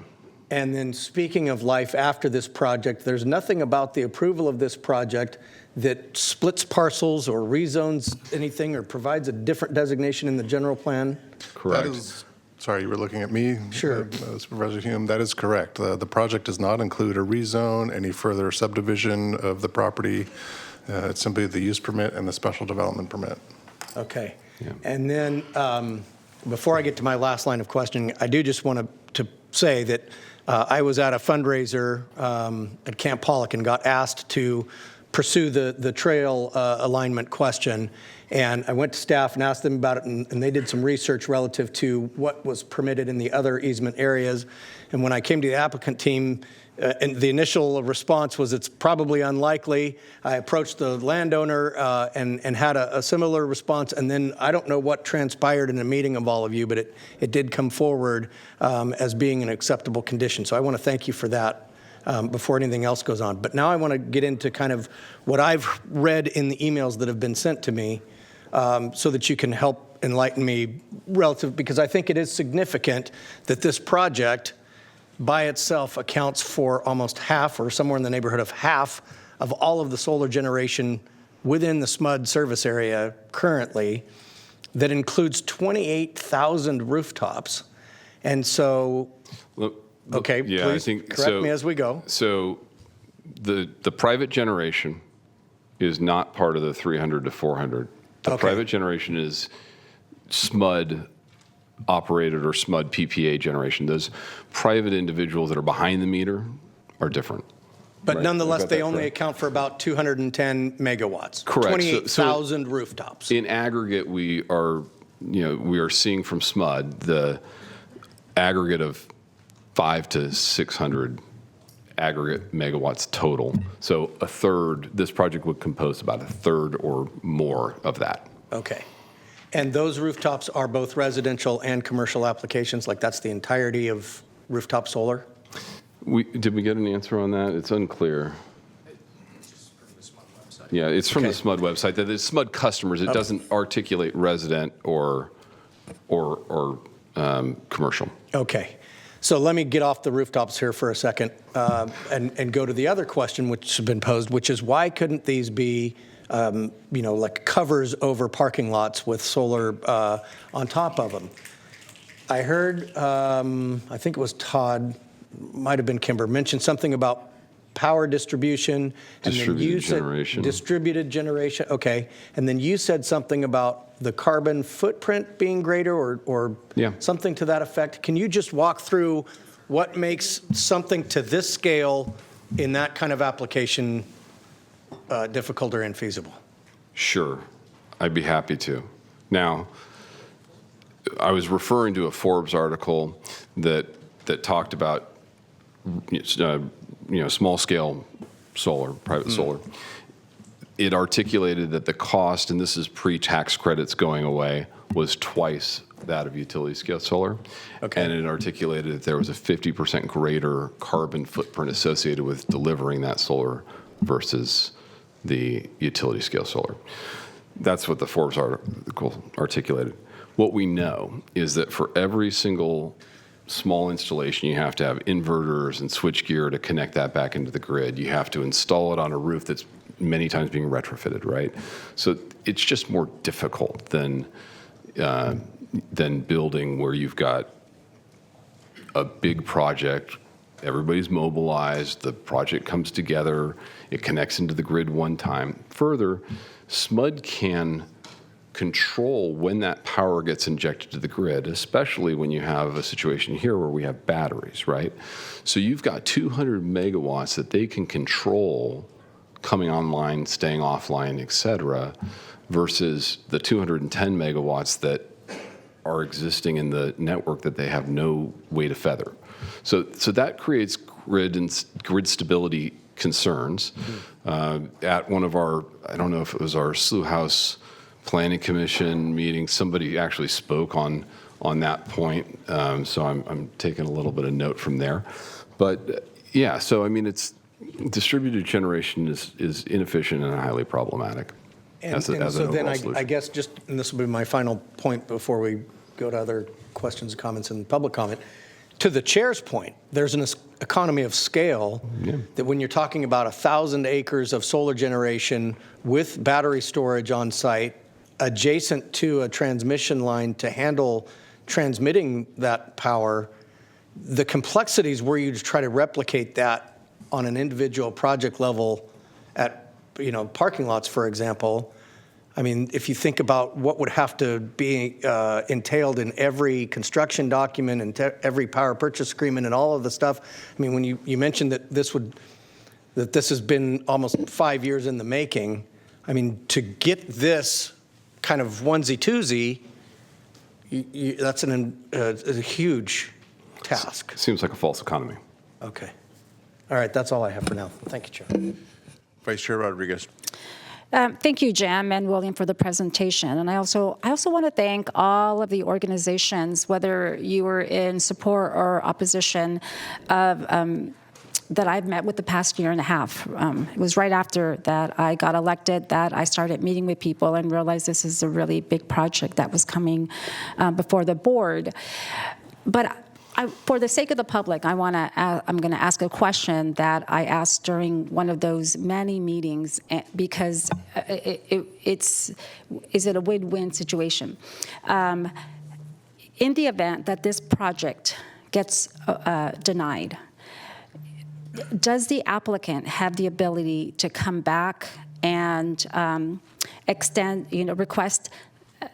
And then speaking of life after this project, there's nothing about the approval of this project that splits parcels or rezones anything or provides a different designation in the general plan? Correct. That is, sorry, you were looking at me? Sure. Supervisor Hume, that is correct. The project does not include a rezone, any further subdivision of the property. It's simply the use permit and the special development permit. Okay. Yeah. And then before I get to my last line of questioning, I do just want to say that I was at a fundraiser at Camp Pollock and got asked to pursue the trail alignment question. And I went to staff and asked them about it, and they did some research relative to what was permitted in the other easement areas. And when I came to the applicant team, and the initial response was it's probably unlikely. I approached the landowner and had a similar response, and then I don't know what transpired in a meeting of all of you, but it did come forward as being an acceptable condition. So I want to thank you for that before anything else goes on. But now I want to get into kind of what I've read in the emails that have been sent to me so that you can help enlighten me relative, because I think it is significant that this project by itself accounts for almost half or somewhere in the neighborhood of half of all of the solar generation within the SMUD service area currently. That includes 28,000 rooftops. And so, okay, yeah, please I think, correct me as we go. So the private generation is not part of the 300 to 400. The private generation is SMUD operated or SMUD PPA generation. Those private individuals that are behind the meter are different. But right? nonetheless, they only account for about 210 megawatts. Correct. 28,000 rooftops. In aggregate, we are seeing from SMUD the aggregate of 500 to 600 aggregate megawatts total. So a third, this project would compose about a third or more of that. Okay. And those rooftops are both residential and commercial applications, like that's the entirety of rooftop solar? Did we get an answer on that? It's unclear. Yeah, it's from the SMUD website. That it's SMUD customers. It doesn't articulate resident or commercial. Okay. So let me get off the rooftops here for a second and go to the other question which has been posed, which is why couldn't these be like covers over parking lots with solar on top of them? I heard, I think it was Todd, might have been Kimber, mentioned something about power distribution. And then you said distributed generation. Okay. And then you said something about the carbon footprint being greater or something to that effect. Can you just walk through what makes something to this scale in that kind of application difficult or infeasible? Sure, I'd be happy to. Now, I was referring to a Forbes article that talked about small scale solar, private solar. It articulated that the cost, and this is pre-tax credits going away, was twice that of utility scale solar. Okay. And it articulated that there was a 50% greater carbon footprint associated with delivering that solar versus the utility scale solar. That's what the Forbes article articulated. What we know is that for every single small installation, you have to have inverters and switchgear to connect that back into the grid. You have to install it on a roof that's many times being retrofitted, right? So it's just more difficult than building where you've got a big project. Everybody's mobilized, the project comes together, it connects into the grid one time. Further, SMUD can control when that power gets injected to the grid, especially when you have a situation here where we have batteries, right? So you've got 200 megawatts that they can control coming online, staying offline, et cetera, versus the 210 megawatts that are existing in the network that they have no way to feather. So that creates grid stability concerns. At one of our, I don't know if it was our Slough House Planning Commission meeting, somebody actually spoke on that point. So I'm taking a little bit of note from there. But Yeah, so I mean, it's distributed generation is inefficient and highly problematic. And as an so then overall I solution. guess just, and this will be my final point before we go to other questions, comments, and public comment. To the chair's point, there's an economy of scale that when you're talking about 1,000 acres of solar generation with battery storage on site, adjacent to a transmission line to handle transmitting that power, the complexities were you to try to replicate that on an individual project level at parking lots, for example. I mean, if you think about what would have to be entailed in every construction document and every power purchase agreement and all of the stuff. I mean, when you mentioned that this has been almost 5 years in the making. I mean, to get this kind of onesie-twosie, that's a huge task. Seems like a false economy. Okay. All right, that's all I have for now. Thank you, Chair. Vice Chair Rodriguez. Thank you, Jim and William, for the presentation. And I also want to thank all of the organizations, whether you were in support or opposition of that I've met with the past year and a half. It was right after that I got elected that I started meeting with people and realized this is a really big project that was coming before the board. But for the sake of the public, I'm going to ask a question that I asked during one of those many meetings because is it a win-win situation? In the event that this project gets denied, does the applicant have the ability to come back and request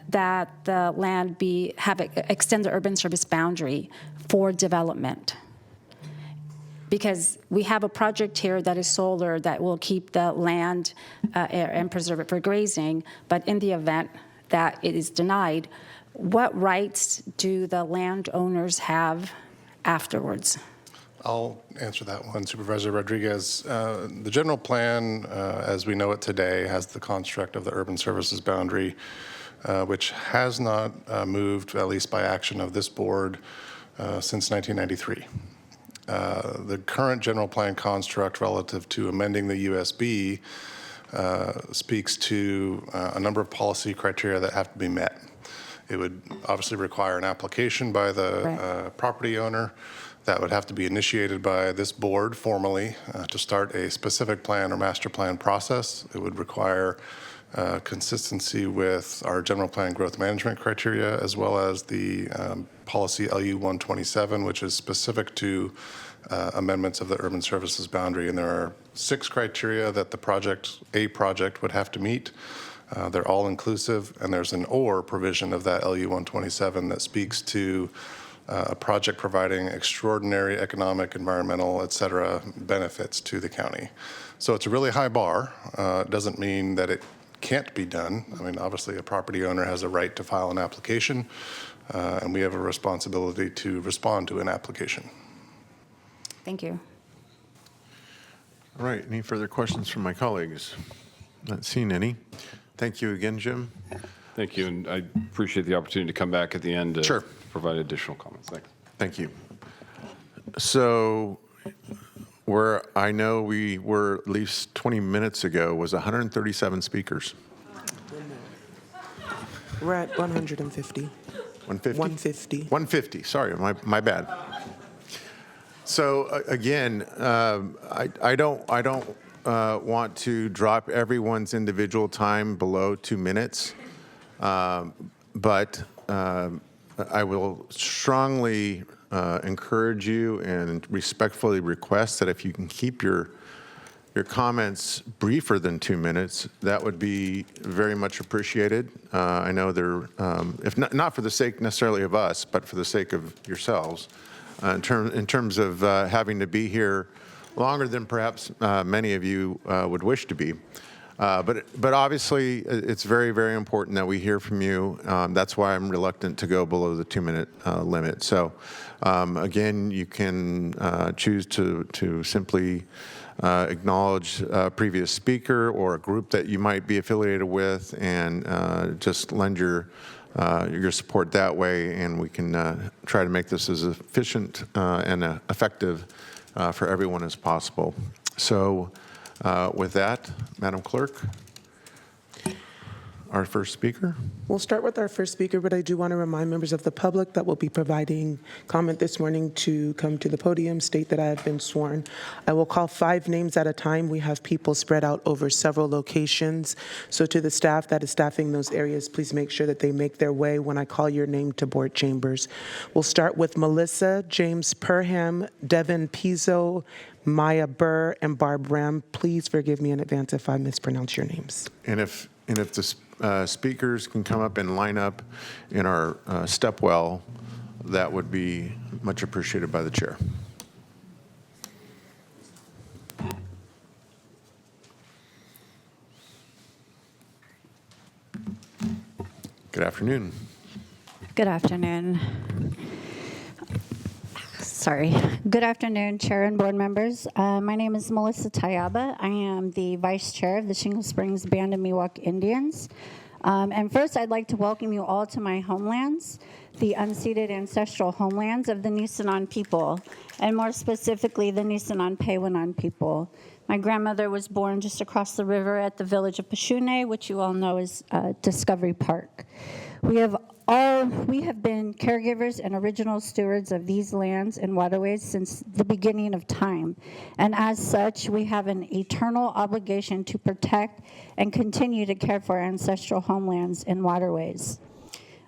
that the land extend the urban service boundary for development? Because we have a project here that is solar that will keep the land and preserve it for grazing, but in the event that it is denied, what rights do the landowners have afterwards? I'll answer that one, Supervisor Rodriguez. The general plan, as we know it today, has the construct of the urban services boundary, which has not moved, at least by action of this board, since 1993. The current general plan construct relative to amending the USB speaks to a number of policy criteria that have to be met. It would obviously require an application by the property owner. That would have to be initiated by this board formally to start a specific plan or master plan process. It would require consistency with our general plan growth management criteria, as well as the policy LU 127, which is specific to amendments of the urban services boundary. And there are 6 criteria that the project would have to meet. They're all inclusive, and there's an or provision of that LU 127 that speaks to a project providing extraordinary economic, environmental, et cetera, benefits to the county. So it's a really high bar. It doesn't mean that it can't be done. I mean, obviously a property owner has a right to file an application, and we have a responsibility to respond to an application. Thank you. All right, any further questions from my colleagues? Not seeing any. Thank you again, Jim. Thank you, and I appreciate the opportunity to come back at the end to provide additional comments. Thanks. Thank you. So where I know we were at least 20 minutes ago was 137 speakers. We're at 150. 150? 150. 150, sorry, my bad. So again, I don't want to drop everyone's individual time below 2 minutes, but I will strongly encourage you and respectfully request that if you can keep your comments briefer than 2 minutes, that would be very much appreciated. I know they're, if not for the sake necessarily of us, but for the sake of yourselves, in terms of having to be here longer than perhaps many of you would wish to be. But obviously, it's very, very important that we hear from you. That's why I'm reluctant to go below the 2-minute limit. So again, you can choose to simply acknowledge a previous speaker or a group that you might be affiliated with and just lend your your support that way, and we can try to make this as efficient and effective for everyone as possible. So with that, Madam Clerk, our first speaker. We'll start with our first speaker, but I do want to remind members of the public that will be providing comment this morning to come to the podium, state that I have been sworn. I will call 5 names at a time. We have people spread out over several locations. So to the staff that is staffing those areas, please make sure that they make their way when I call your name to board chambers. We'll start with Melissa, James Perham, Devin Pizzo, Maya Burr, and Barb Ram. Please forgive me in advance if I mispronounce your names. And if the speakers can come up and line up in our stepwell, that would be much appreciated by the chair. Good afternoon. Good afternoon. Sorry. Good afternoon, Chair and board members. My name is Melissa Tayaba. I am the Vice Chair of the Shingle Springs Band of Miwok Indians. And first, I'd like to welcome you all to my homelands, the unceded ancestral homelands of the Nisenan people, and more specifically, the Nisenan Pewanan people. My grandmother was born just across the river at the village of Pashune, which you all know is Discovery Park. We have been caregivers and original stewards of these lands and waterways since the beginning of time. And as such, we have an eternal obligation to protect and continue to care for our ancestral homelands and waterways.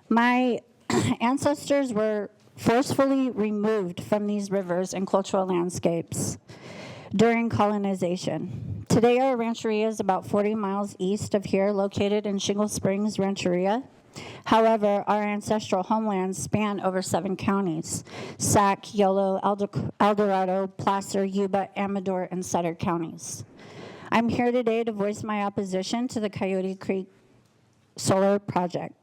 My ancestors were forcefully removed from these rivers and cultural landscapes during colonization. Today, our rancheria is about 40 miles east of here, located in Shingle Springs Rancheria. However, our ancestral homelands span over 7 counties: Sac, Yolo, El Dorado, Placer, Yuba, Amador, and Sutter counties. I'm here today to voice my opposition to the Coyote Creek solar project.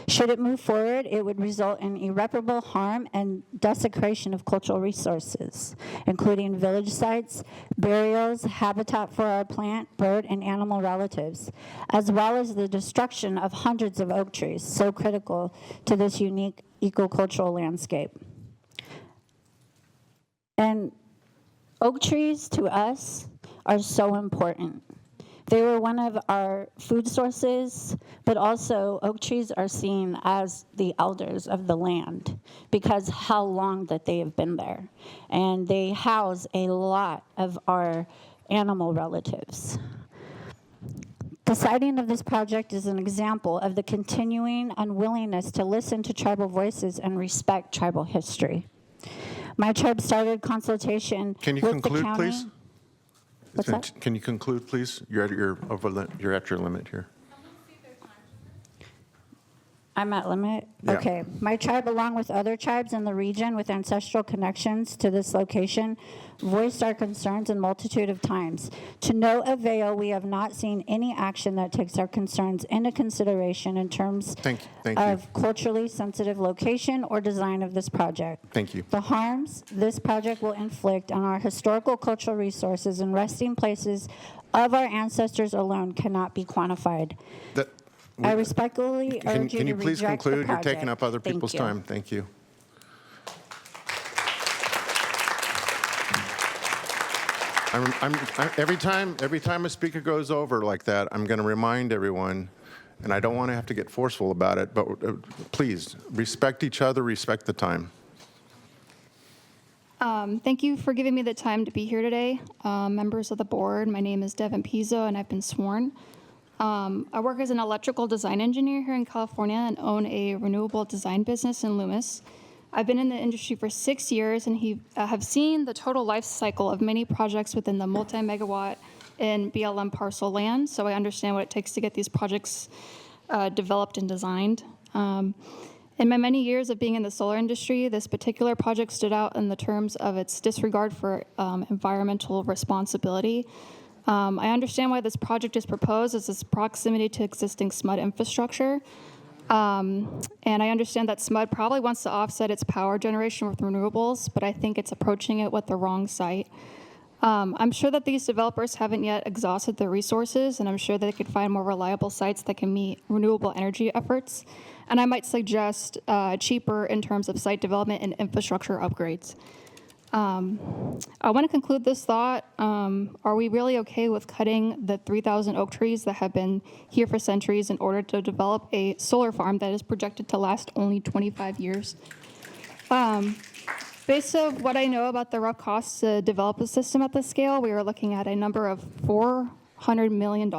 Should it move forward, it would result in irreparable harm and desecration of cultural resources, including village sites, burials, habitat for our plant, bird, and animal relatives, as well as the destruction of hundreds of oak trees, so critical to this unique ecocultural landscape. And oak trees to us are so important. They were one of our food sources, but also oak trees are seen as the elders of the land because how long that they have been there. And they house a lot of our animal relatives. The siting of this project is an example of the continuing unwillingness to listen to tribal voices and respect tribal history. My tribe started consultation Can you with conclude, the county. please? What's that? Can you conclude, please? You're at your limit here. I'm at limit? Yeah. Okay. My tribe, along with other tribes in the region with ancestral connections to this location, voiced our concerns a multitude of times. To no avail, we have not seen any action that takes our concerns into consideration in terms of culturally sensitive location or design of this project. Thank you. The harms this project will inflict on our historical cultural resources and resting places of our ancestors alone cannot be quantified. I respectfully urge you Can you to please reject the conclude? You're project. taking up other Thank people's you. time. Thank you. Every time a speaker goes over like that, I'm going to remind everyone, and I don't want to have to get forceful about it, but please respect each other, respect the time. Thank you for giving me the time to be here today. Members of the board, my name is Devin Pizzo, and I've been sworn. I work as an electrical design engineer here in California and own a renewable design business in Loomis. I've been in the industry for 6 years and have seen the total life cycle of many projects within the multi-megawatt and BLM parcel land, so I understand what it takes to get these projects developed and designed. In my many years of being in the solar industry, this particular project stood out in the terms of its disregard for environmental responsibility. I understand why this project is proposed as its proximity to existing SMUD infrastructure. And I understand that SMUD probably wants to offset its power generation with renewables, but I think it's approaching it with the wrong site. I'm sure that these developers haven't yet exhausted their resources, and I'm sure they could find more reliable sites that can meet renewable energy efforts. and I might suggest cheaper in terms of site development and infrastructure upgrades. I want to conclude this thought. Are we really okay with cutting the 3,000 oak trees that have been here for centuries in order to develop a solar farm that is projected to last only 25 years? Based on what I know about the rough costs to develop a system at this scale, we are looking at a number of $400 million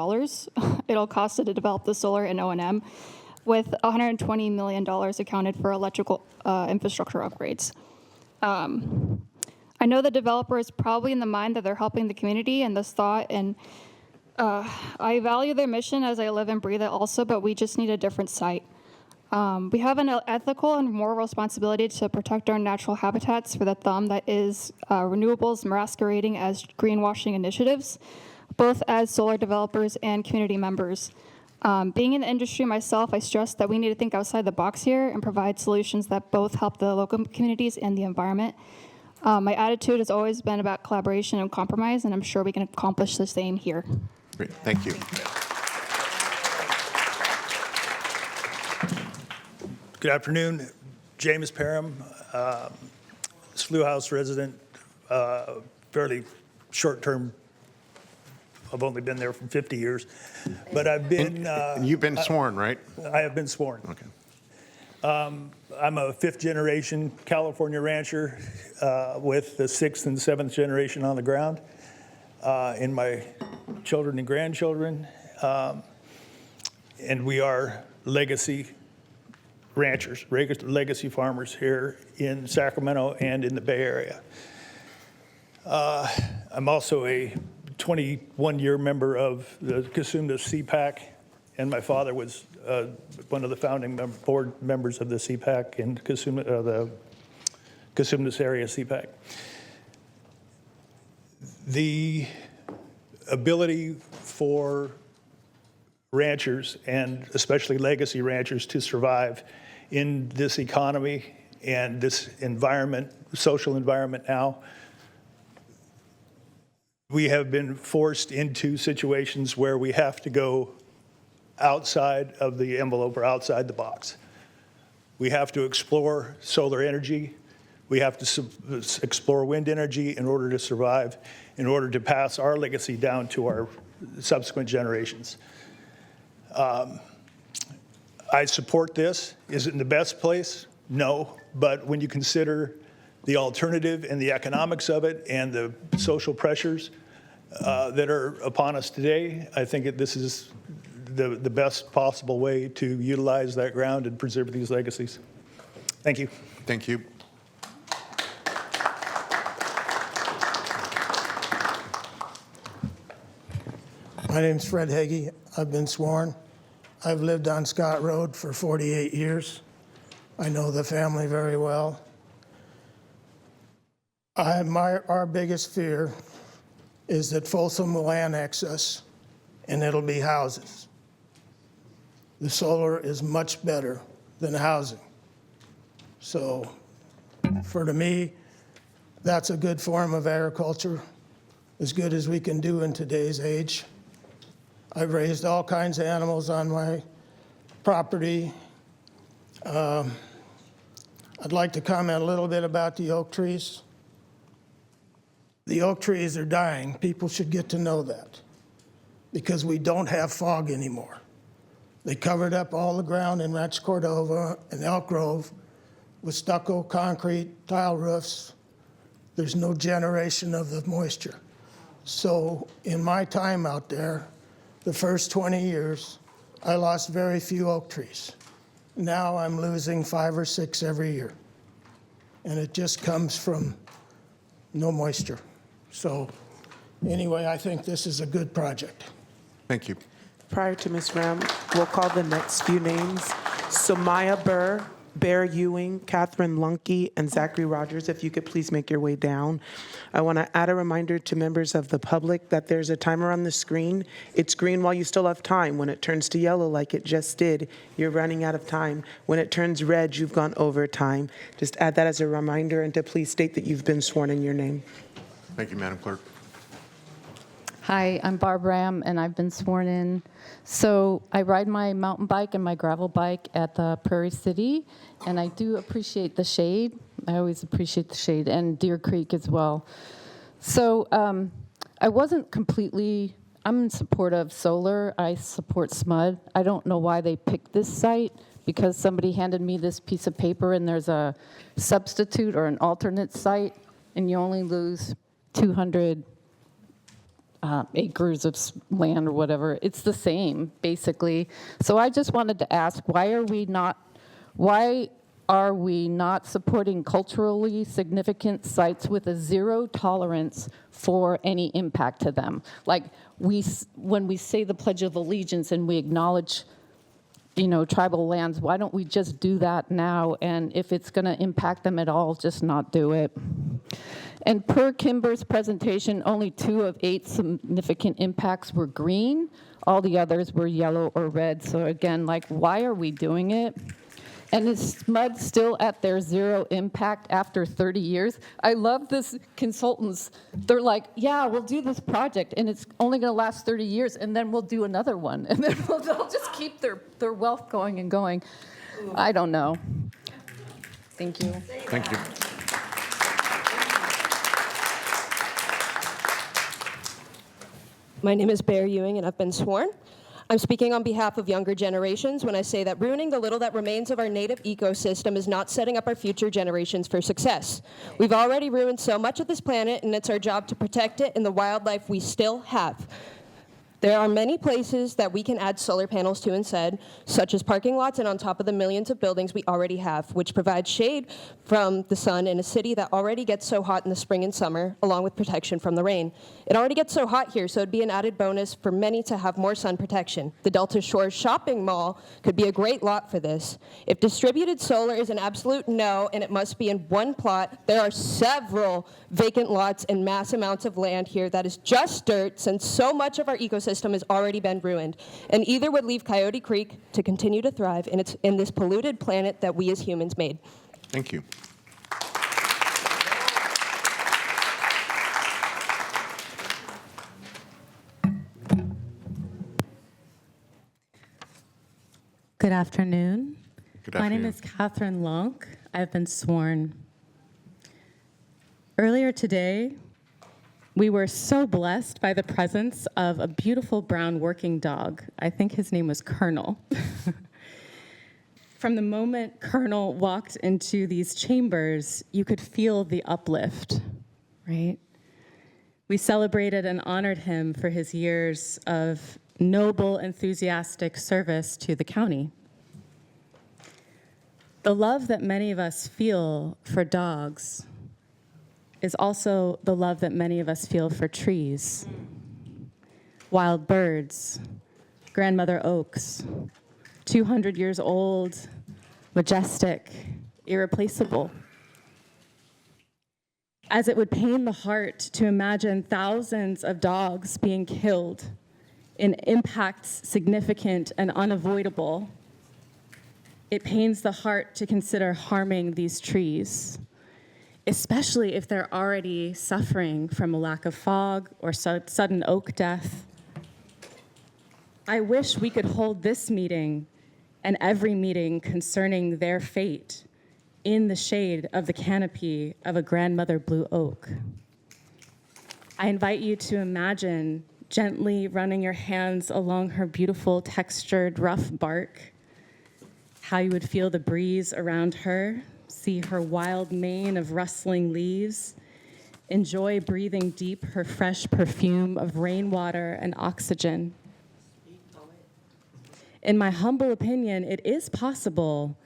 it'll cost to develop the solar and O&M, with $120 million accounted for electrical infrastructure upgrades. I know the developer is probably in the mind that they're helping the community and this thought, and I value their mission as I live and breathe it also, but we just need a different site. We have an ethical and moral responsibility to protect our natural habitats for the thumb that is renewables masquerading as greenwashing initiatives, both as solar developers and community members. Being in the industry myself, I stress that we need to think outside the box here and provide solutions that both help the local communities and the environment. My attitude has always been about collaboration and compromise, and I'm sure we can accomplish the same here. Great, thank you. Good afternoon. James Parham, Slough House resident, fairly short-term. I've only been there for 50 years, but I've been... you've been sworn, right? I have been sworn. Okay. I'm a fifth-generation California rancher with the sixth and seventh generation on the ground in my children and grandchildren. And we are legacy ranchers, legacy farmers here in Sacramento and in the Bay Area. I'm also a 21-year member of the Cosumnes CPAC, and my father was one of the founding board members of the CPAC in the Cosumnes area CPAC. The ability for ranchers, and especially legacy ranchers, to survive in this economy and this environment, social environment now, we have been forced into situations where we have to go outside of the envelope or outside the box. We have to explore solar energy. We have to explore wind energy in order to survive, in order to pass our legacy down to our subsequent generations. I support this. Is it in the best place? No. But when you consider the alternative and the economics of it and the social pressures that are upon us today, I think this is the best possible way to utilize that ground and preserve these legacies. Thank you. Thank you. My name's Fred Hagee. I've been sworn. I've lived on Scott Road for 48 years. I know the family very well. Our biggest fear is that Folsom will annex us and it'll be houses. The solar is much better than housing. So to me, that's a good form of agriculture, as good as we can do in today's age. I've raised all kinds of animals on my property. I'd like to comment a little bit about the oak trees. The oak trees are dying. People should get to know that, because we don't have fog anymore. They covered up all the ground in Ranch Cordova and Elk Grove with stucco, concrete, tile roofs. There's no generation of the moisture. So in my time out there, the first 20 years, I lost very few oak trees. Now I'm losing 5 or 6 every year. And it just comes from no moisture. So anyway, I think this is a good project. Thank you. Prior to Ms. Ram, we'll call the next few names. Somaya Burr, Bear Ewing, Catherine Lunke, and Zachary Rogers. If you could please make your way down. I want to add a reminder to members of the public that there's a timer on the screen. It's green while you still have time. When it turns to yellow, like it just did, you're running out of time. When it turns red, you've gone over time. Just add that as a reminder, and to please state that you've been sworn in your name. Thank you, Madam Clerk. Hi, I'm Barb Ram, and I've been sworn in. So I ride my mountain bike and my gravel bike at the Prairie City, and I do appreciate the shade. I always appreciate the shade, and Deer Creek as well. So I wasn't completely, I'm in support of solar. I support SMUD. I don't know why they picked this site, because somebody handed me this piece of paper and there's a substitute or an alternate site, and you only lose 200 acres of land or whatever. It's the same, basically. So I just wanted to ask, why are we not supporting culturally significant sites with a zero tolerance for any impact to them? Like when we say the Pledge of Allegiance and we acknowledge, tribal lands, why don't we just do that now? And if it's going to impact them at all, just not do it. And per Kimber's presentation, only 2 of 8 significant impacts were green. All the others were yellow or red. So again, why are we doing it? And is SMUD still at their zero impact after 30 years? I love this consultants. They're like, yeah, we'll do this project, and it's only going to last 30 years, and then we'll do another one. And then they'll just keep their wealth going and going. I don't know. Thank you. Thank you. My name is Bear Ewing, and I've been sworn. I'm speaking on behalf of younger generations when I say that ruining the little that remains of our native ecosystem is not setting up our future generations for success. We've already ruined so much of this planet, and it's our job to protect it and the wildlife we still have. There are many places that we can add solar panels to instead, such as parking lots and on top of the millions of buildings we already have, which provide shade from the sun in a city that already gets so hot in the spring and summer, along with protection from the rain. It already gets so hot here, so it'd be an added bonus for many to have more sun protection. The Delta Shores Shopping Mall could be a great lot for this. If distributed solar is an absolute no and it must be in one plot, there are several vacant lots and mass amounts of land here that is just dirt, since so much of our ecosystem has already been ruined, and either would leave Coyote Creek to continue to thrive in this polluted planet that we as humans made. Thank you. Good afternoon. Good My name afternoon. is Catherine Lonk. I've been sworn. Earlier today, we were so blessed by the presence of a beautiful brown working dog. I think his name was Colonel. From the moment Colonel walked into these chambers, you could feel the uplift, right? We celebrated and honored him for his years of noble, enthusiastic service to the county. The love that many of us feel for dogs is also the love that many of us feel for trees, wild birds, grandmother oaks, 200 years old, majestic, irreplaceable. As it would pain the heart to imagine thousands of dogs being killed in impacts significant and unavoidable, it pains the heart to consider harming these trees, especially if they're already suffering from a lack of fog or sudden oak death. I wish we could hold this meeting and every meeting concerning their fate in the shade of the canopy of a grandmother blue oak. I invite you to imagine gently running your hands along her beautiful textured rough bark, how you would feel the breeze around her, see her wild mane of rustling leaves, enjoy breathing deep her fresh perfume of rainwater and oxygen. In my humble opinion, it is possible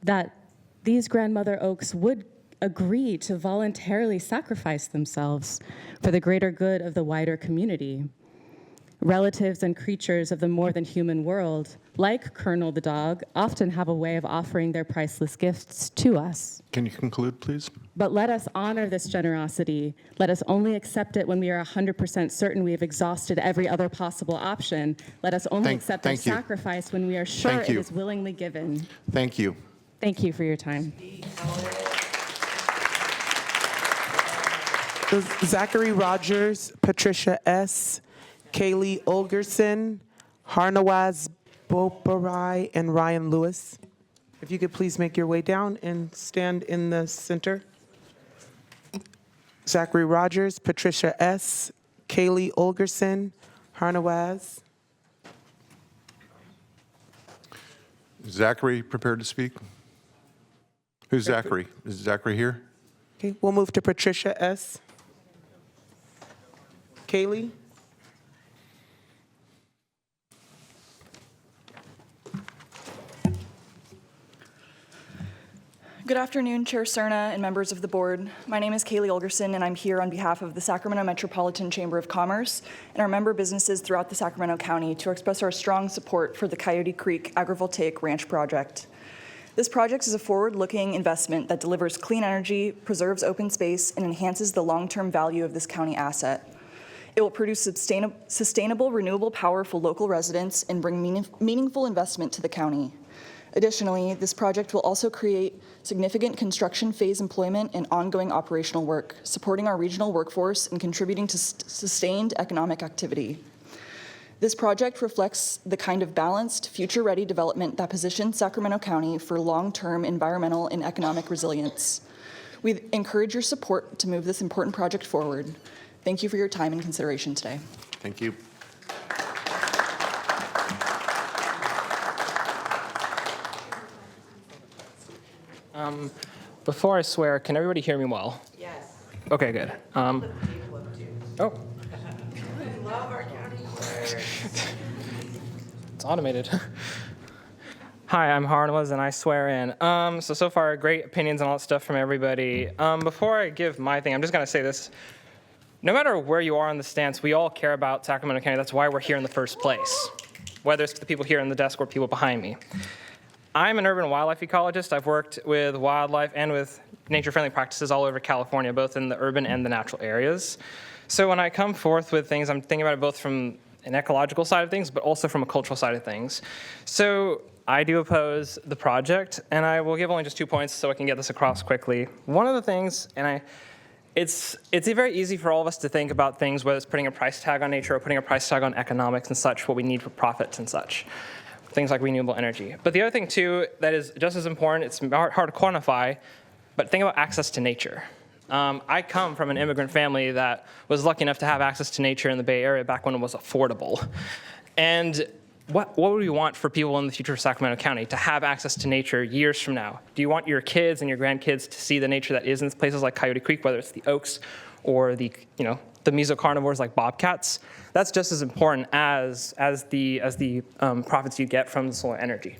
that these grandmother oaks would agree to voluntarily sacrifice themselves for the greater good of the wider community. Relatives and creatures of the more than human world, like Colonel the dog, often have a way of offering their priceless gifts to us. Can you conclude, please? But let us honor this generosity. Let us only accept it when we are 100% certain we have exhausted every other possible option. Let us only accept their thank you. sacrifice when we are sure Thank it you. is willingly given. Thank you. Thank you for your time. Zachary Rogers, Patricia S., Kaylee Olgerson, Harnawaz Boparai, and Ryan Lewis. If you could please make your way down and stand in the center. Zachary Rogers, Patricia S., Kaylee Olgerson, Harnawaz. Zachary prepared to speak? Who's Zachary? Is Zachary here? Okay, we'll move to Patricia S. Kaylee? Good afternoon, Chair Cerna and members of the board. My name is Kaylee Olgerson, and I'm here on behalf of the Sacramento Metropolitan Chamber of Commerce and our member businesses throughout the Sacramento County to express our strong support for the Coyote Creek Agrivoltaic Ranch project. This project is a forward-looking investment that delivers clean energy, preserves open space, and enhances the long-term value of this county asset. It will produce sustainable, renewable power for local residents and bring meaningful investment to the county. Additionally, this project will also create significant construction phase employment and ongoing operational work, supporting our regional workforce and contributing to sustained economic activity. This project reflects the kind of balanced, future-ready development that positions Sacramento County for long-term environmental and economic resilience. We encourage your support to move this important project forward. Thank you for your time and consideration today. Thank you. Before I swear, can everybody hear me well? Yes. Okay, good. Oh. We love our county clerk. It's automated. Hi, I'm Harnawaz, and I swear in. So far, great opinions and all that stuff from everybody. Before I give my thing, I'm just going to say this. No matter where you are on the stance, we all care about Sacramento County. That's why we're here in the first place, whether it's the people here in the desk or people behind me. I'm an urban wildlife ecologist. I've worked with wildlife and with nature-friendly practices all over California, both in the urban and the natural areas. So when I come forth with things, I'm thinking about it both from an ecological side of things, but also from a cultural side of things. So I do oppose the project, and I will give only just 2 points so I can get this across quickly. One of the things, it's very easy for all of us to think about things, whether it's putting a price tag on nature or putting a price tag on economics and such, what we need for profits and such. Things like renewable energy. But the other thing too that is just as important, it's hard to quantify, but think about access to nature. I come from an immigrant family that was lucky enough to have access to nature in the Bay Area back when it was affordable. And what would we want for people in the future of Sacramento County to have access to nature years from now? Do you want your kids and your grandkids to see the nature that is in places like Coyote Creek, whether it's the oaks or the mesocarnivores like bobcats? That's just as important as the profits you get from the solar energy.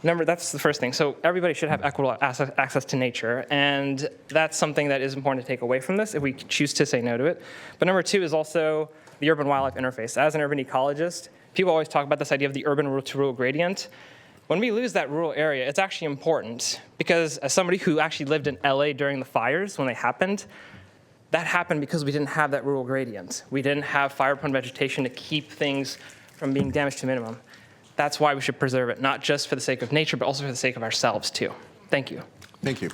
That's the first thing. So everybody should have equitable access to nature, and that's something that is important to take away from this if we choose to say no to it. But number two is also the urban-wildlife interface. As an urban ecologist, people always talk about this idea of the urban-to-rural gradient. When we lose that rural area, it's actually important because as somebody who actually lived in LA during the fires when they happened, that happened because we didn't have that rural gradient. We didn't have fire-prone vegetation to keep things from being damaged to a minimum. That's why we should preserve it, not just for the sake of nature, but also for the sake of ourselves, too. Thank you. Thank you.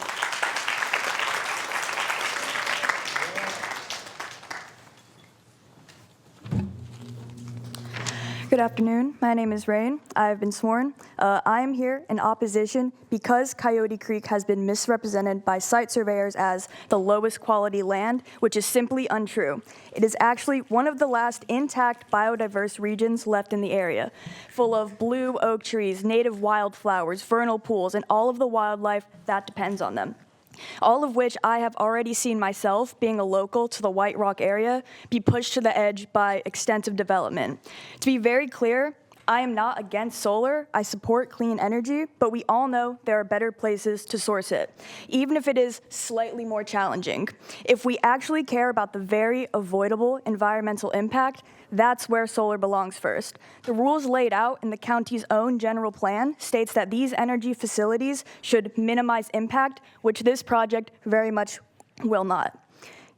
Good afternoon. My name is Rain. I've been sworn. I am here in opposition because Coyote Creek has been misrepresented by site surveyors as the lowest quality land, which is simply untrue. It is actually one of the last intact biodiverse regions left in the area, full of blue oak trees, native wildflowers, vernal pools, and all of the wildlife that depends on them. All of which I have already seen myself, being a local to the White Rock area, be pushed to the edge by extensive development. To be very clear, I am not against solar. I support clean energy, but we all know there are better places to source it, even if it is slightly more challenging. If we actually care about the very avoidable environmental impact, that's where solar belongs first. The rules laid out in the county's own general plan states that these energy facilities should minimize impact, which this project very much will not.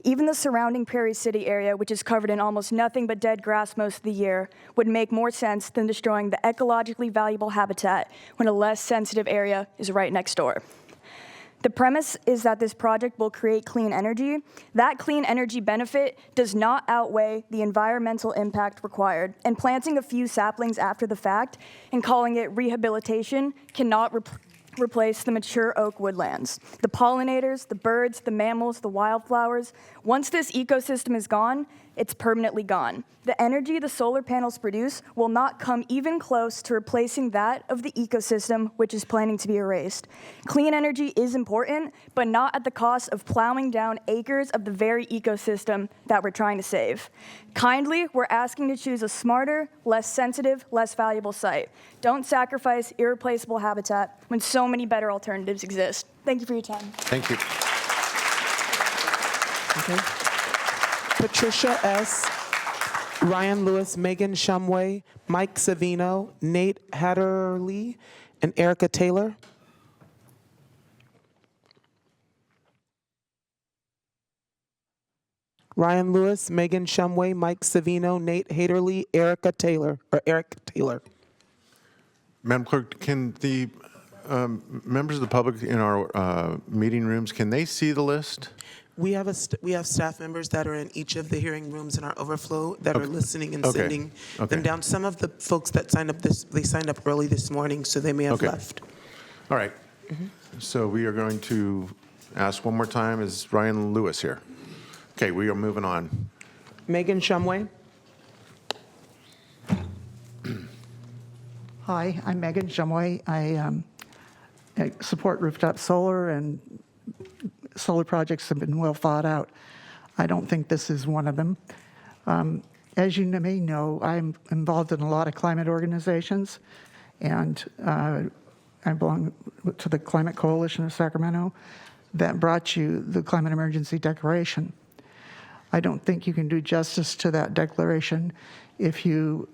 Even the surrounding Prairie City area, which is covered in almost nothing but dead grass most of the year, would make more sense than destroying the ecologically valuable habitat when a less sensitive area is right next door. The premise is that this project will create clean energy. That clean energy benefit does not outweigh the environmental impact required, and planting a few saplings after the fact and calling it rehabilitation cannot replace the mature oak woodlands. The pollinators, the birds, the mammals, the wildflowers. Once this ecosystem is gone, it's permanently gone. The energy the solar panels produce will not come even close to replacing that of the ecosystem which is planning to be erased. Clean energy is important, but not at the cost of plowing down acres of the very ecosystem that we're trying to save. Kindly, we're asking to choose a smarter, less sensitive, less valuable site. Don't sacrifice irreplaceable habitat when so many better alternatives exist. Thank you for your time. Thank you. Okay. Patricia S., Ryan Lewis, Megan Shumway, Mike Savino, Nate Hatterley, and Erica Taylor. Ryan Lewis, Megan Shumway, Mike Savino, Nate Hatterley, Eric Taylor. Madam Clerk, can the members of the public in our meeting rooms, can they see the list? We have staff members that are in each of the hearing rooms in our overflow that are listening and sending them down. Some of the folks that signed up they signed up early this morning, so they may have left. All right. So we are going to ask one more time, is Ryan Lewis here? Okay, we are moving on. Megan Shumway. Hi, I'm Megan Shumway. I support rooftop solar, and solar projects have been well thought out. I don't think this is one of them. As you may know, I'm involved in a lot of climate organizations, and I belong to the Climate Coalition of Sacramento that brought you the Climate Emergency Declaration. I don't think you can do justice to that declaration if you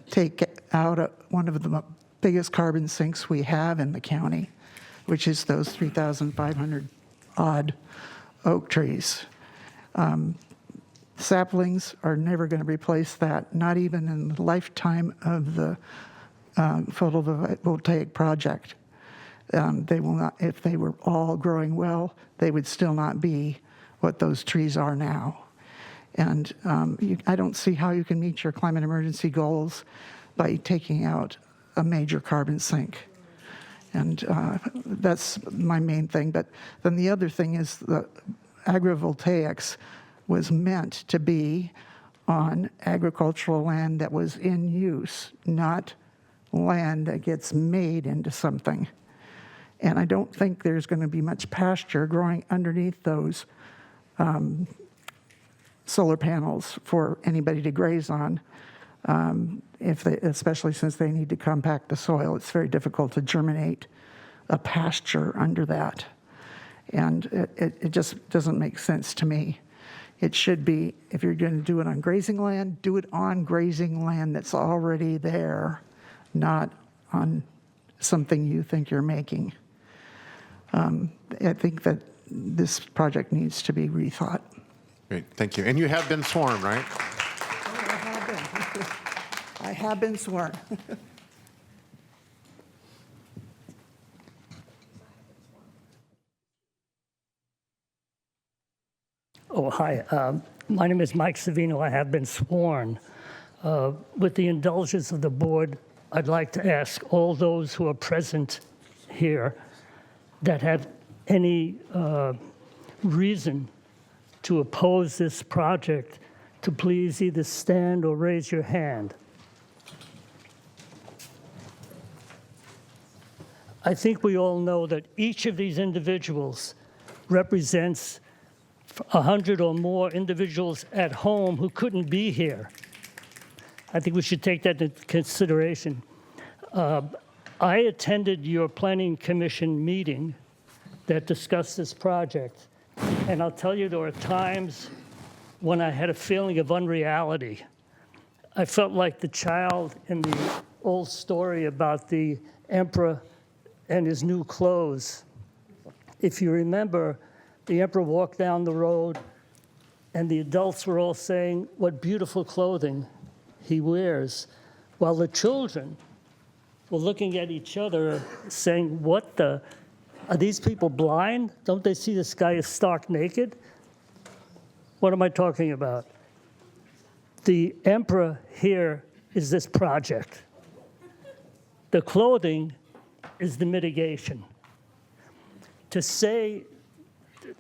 take out one of the biggest carbon sinks we have in the county, which is those 3,500 odd oak trees. Saplings are never going to replace that, not even in the lifetime of the photovoltaic project. They will not, if they were all growing well, they would still not be what those trees are now. And I don't see how you can meet your climate emergency goals by taking out a major carbon sink. And that's my main thing. But then the other thing is the agrivoltaics was meant to be on agricultural land that was in use, not land that gets made into something. And I don't think there's going to be much pasture growing underneath those solar panels for anybody to graze on, especially since they need to compact the soil. It's very difficult to germinate a pasture under that. And it just doesn't make sense to me. It should be, if you're going to do it on grazing land, do it on grazing land that's already there, not on something you think you're making. I think that this project needs to be rethought. Great, thank you. And you have been sworn, right? I have been sworn. Oh, hi. My name is Mike Savino. I have been sworn. With the indulgence of the board, I'd like to ask all those who are present here that have any reason to oppose this project to please either stand or raise your hand. I think we all know that each of these individuals represents 100 or more individuals at home who couldn't be here. I think we should take that into consideration. I attended your Planning Commission meeting that discussed this project, and I'll tell you there were times when I had a feeling of unreality. I felt like the child in the old story about the emperor and his new clothes. If you remember, the emperor walked down the road, and the adults were all saying, "What beautiful clothing he wears," while the children were looking at each other saying, "What the Are these people blind? Don't they see the sky is stark naked? What am I talking about? The emperor here is this project. The clothing is the mitigation. To say,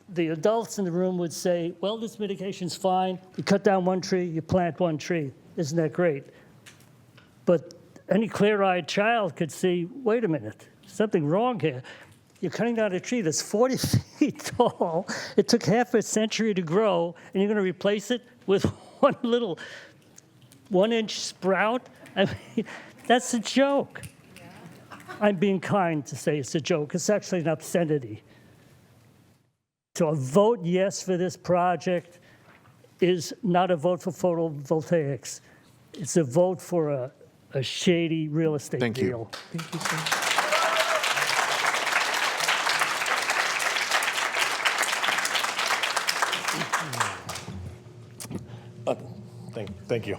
the adults in the room would say, well, this mitigation's fine. You cut down one tree, you plant one tree. Isn't that great? But any clear-eyed child could see, wait a minute, something wrong here. You're cutting down a tree that's 40 feet tall. It took half a century to grow, and you're going to replace it with one little 1-inch sprout? I mean, that's a joke. I'm being kind to say it's a joke. It's actually an obscenity. So a vote yes for this project is not a vote for photovoltaics. It's a vote for a shady real estate deal. Thank you, sir. Thank you.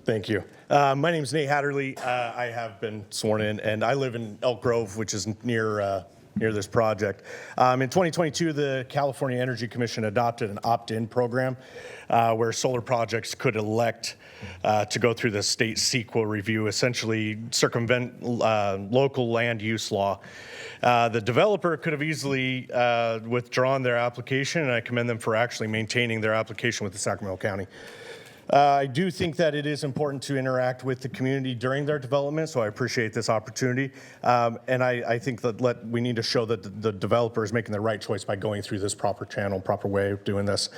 Thank you. My name is Nate Hatterley. I have been sworn in, and I live in Elk Grove, which is near this project. In 2022, the California Energy Commission adopted an opt-in program where solar projects could elect to go through the state CEQA review, essentially circumvent local land use law. The developer could have easily withdrawn their application, and I commend them for actually maintaining their application with the Sacramento County. I do think that it is important to interact with the community during their development, so I appreciate this opportunity. And I think that we need to show that the developer is making the right choice by going through this proper channel, proper way of doing this.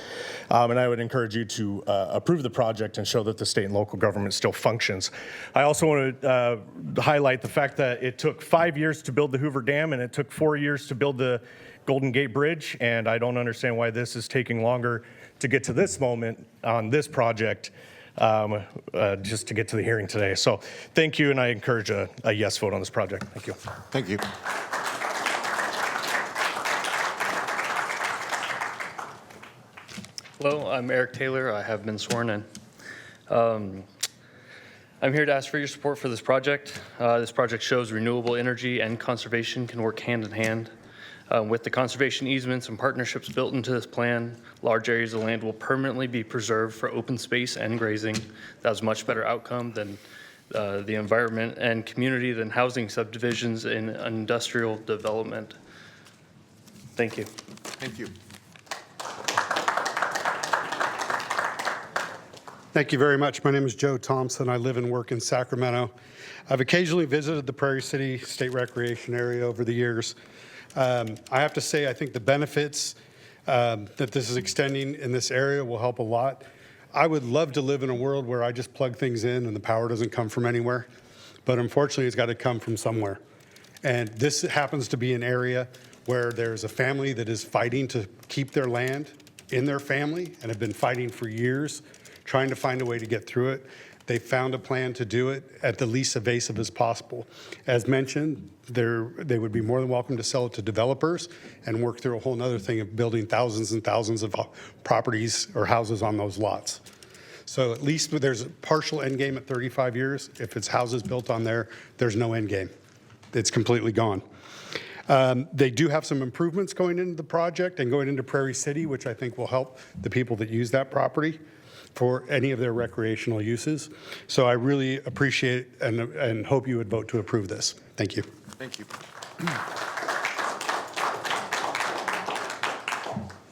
And I would encourage you to approve the project and show that the state and local government still functions. I also want to highlight the fact that it took 5 years to build the Hoover Dam, and it took 4 years to build the Golden Gate Bridge, and I don't understand why this is taking longer to get to this moment on this project, just to get to the hearing today. So thank you, and I encourage a yes vote on this project. Thank you. Thank you. Hello, I'm Eric Taylor. I have been sworn in. I'm here to ask for your support for this project. This project shows renewable energy and conservation can work hand in hand. With the conservation easements and partnerships built into this plan, large areas of land will permanently be preserved for open space and grazing. That's a much better outcome than the environment and community than housing subdivisions in industrial development. Thank you. Thank you. Thank you very much. My name is Joe Thompson. I live and work in Sacramento. I've occasionally visited the Prairie City State Recreation Area over the years. I have to say, I think the benefits that this is extending in this area will help a lot. I would love to live in a world where I just plug things in and the power doesn't come from anywhere, but unfortunately it's got to come from somewhere. And this happens to be an area where there's a family that is fighting to keep their land in their family and have been fighting for years, trying to find a way to get through it. They found a plan to do it at the least invasive as possible. As mentioned, they would be more than welcome to sell it to developers and work through a whole other thing of building thousands and thousands of properties or houses on those lots. So at least there's a partial end game at 35 years. If it's houses built on there, there's no end game. It's completely gone. They do have some improvements going into the project and going into Prairie City, which I think will help the people that use that property for any of their recreational uses. So I really appreciate and hope you would vote to approve this. Thank you. Thank you.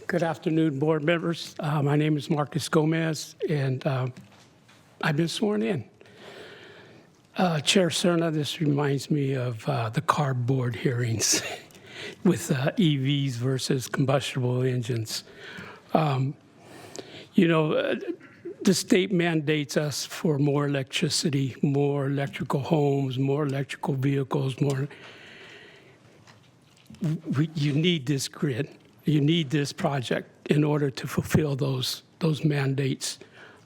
Good afternoon, board members. My name is Marcus Gomez, and I've been sworn in. Chair Cerna, this reminds me of the cardboard hearings with EVs versus combustible engines. The state mandates us for more electricity, more electrical homes, more electrical vehicles, you need this grid. You need this project in order to fulfill those mandates.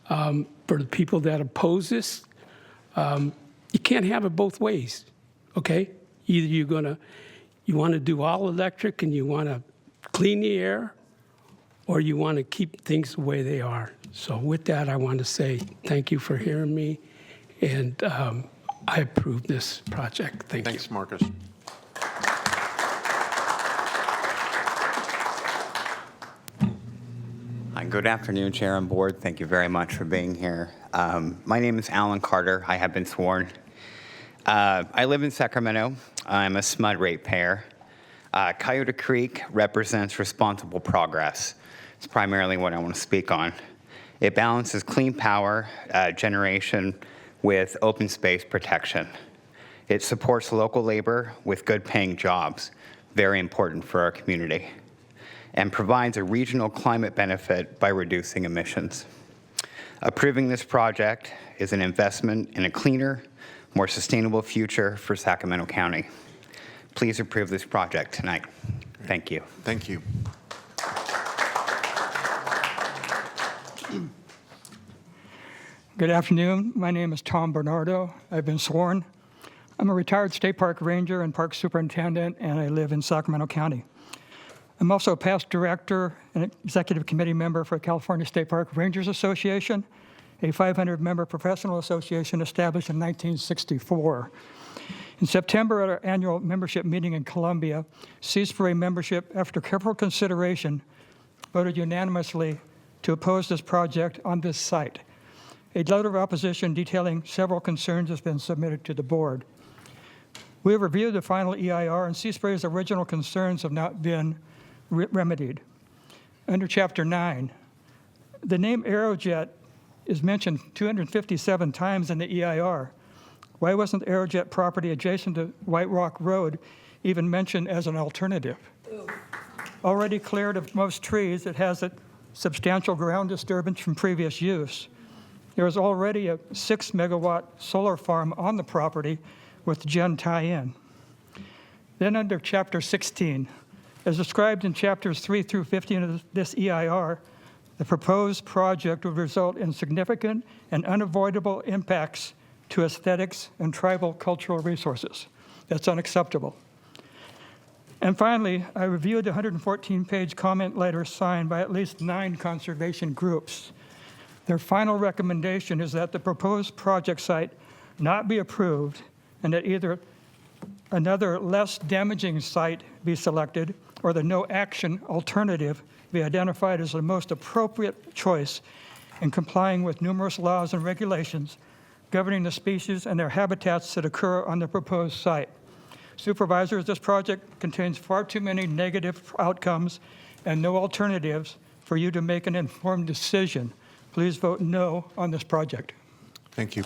For the people that oppose this, you can't have it both ways, okay? Either you want to do all electric and you want to clean the air, or you want to keep things the way they are. So with that, I want to say thank you for hearing me, and I approve this project. Thank you. Thanks, Marcus. Hi, good afternoon, Chair and Board. Thank you very much for being here. My name is Alan Carter. I have been sworn. I live in Sacramento. I'm a SMUD ratepayer. Coyote Creek represents responsible progress. It's primarily what I want to speak on. It balances clean power generation with open space protection. It supports local labor with good paying jobs, very important for our community, and provides a regional climate benefit by reducing emissions. Approving this project is an investment in a cleaner, more sustainable future for Sacramento County. Please approve this project tonight. Thank you. Thank you. Good afternoon. My name is Tom Bernardo. I've been sworn. I'm a retired state park ranger and park superintendent, and I live in Sacramento County. I'm also a past director and executive committee member for California State Park Rangers Association, a 500-member professional association established in 1964. In September, at our annual membership meeting in Columbia, CSPRA membership, after careful consideration, voted unanimously to oppose this project on this site. A letter of opposition detailing several concerns has been submitted to the board. We have reviewed the final EIR, and CSPRA's original concerns have not been remedied. Under Chapter 9, the name Aerojet is mentioned 257 times in the EIR. Why wasn't Aerojet property adjacent to White Rock Road even mentioned as an alternative? Already cleared of most trees, it has a substantial ground disturbance from previous use. There is already a 6-megawatt solar farm on the property with gen tie-in. Then under Chapter 16, as described in Chapters 3 through 15 of this EIR, the proposed project would result in significant and unavoidable impacts to aesthetics and tribal cultural resources. That's unacceptable. And finally, I reviewed the 114-page comment letter signed by at least 9 conservation groups. Their final recommendation is that the proposed project site not be approved and that either another less damaging site be selected or the no action alternative be identified as the most appropriate choice in complying with numerous laws and regulations governing the species and their habitats that occur on the proposed site. Supervisors, this project contains far too many negative outcomes and no alternatives for you to make an informed decision. Please vote no on this project. Thank you.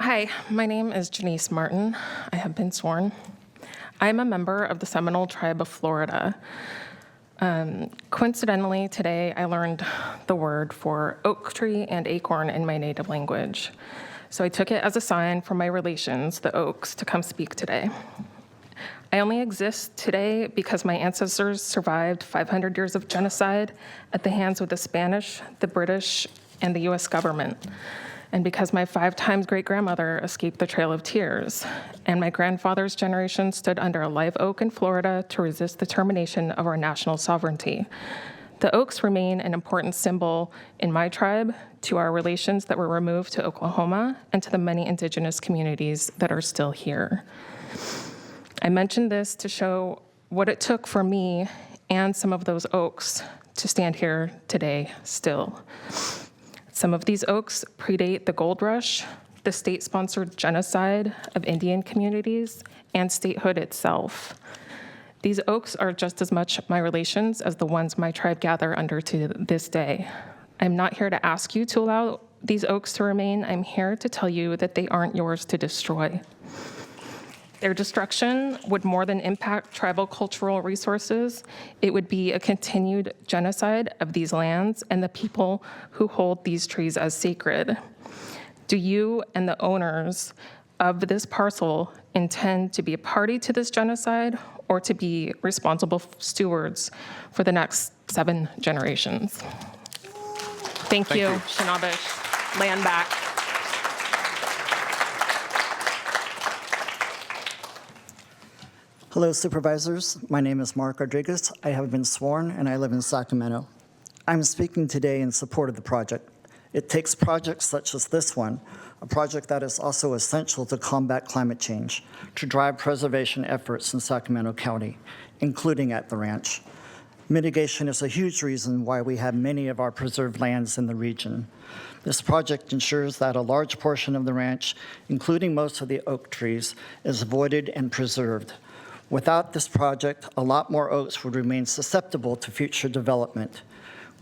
Hi, my name is Janice Martin. I have been sworn. I'm a member of the Seminole Tribe of Florida. Coincidentally, today I learned the word for oak tree and acorn in my native language. So I took it as a sign from my relations, the Oaks, to come speak today. I only exist today because my ancestors survived 500 years of genocide at the hands of the Spanish, the British, and the US government. And because my 5 times great-grandmother escaped the Trail of Tears, and my grandfather's generation stood under a live oak in Florida to resist the termination of our national sovereignty. The oaks remain an important symbol in my tribe to our relations that were removed to Oklahoma and to the many indigenous communities that are still here. I mentioned this to show what it took for me and some of those oaks to stand here today still. Some of these oaks predate the gold rush, the state-sponsored genocide of Indian communities, and statehood itself. These oaks are just as much my relations as the ones my tribe gather under to this day. I'm not here to ask you to allow these oaks to remain. I'm here to tell you that they aren't yours to destroy. Their destruction would more than impact tribal cultural resources. It would be a continued genocide of these lands and the people who hold these trees as sacred. Do you and the owners of this parcel intend to be a party to this genocide or to be responsible stewards for the next 7 generations? Thank you. Shinabish. Land back. Hello, Supervisors. My name is Mark Rodriguez. I have been sworn, and I live in Sacramento. I'm speaking today in support of the project. It takes projects such as this one, a project that is also essential to combat climate change, to drive preservation efforts in Sacramento County, including at the ranch. Mitigation is a huge reason why we have many of our preserved lands in the region. This project ensures that a large portion of the ranch, including most of the oak trees, is avoided and preserved. Without this project, a lot more oaks would remain susceptible to future development.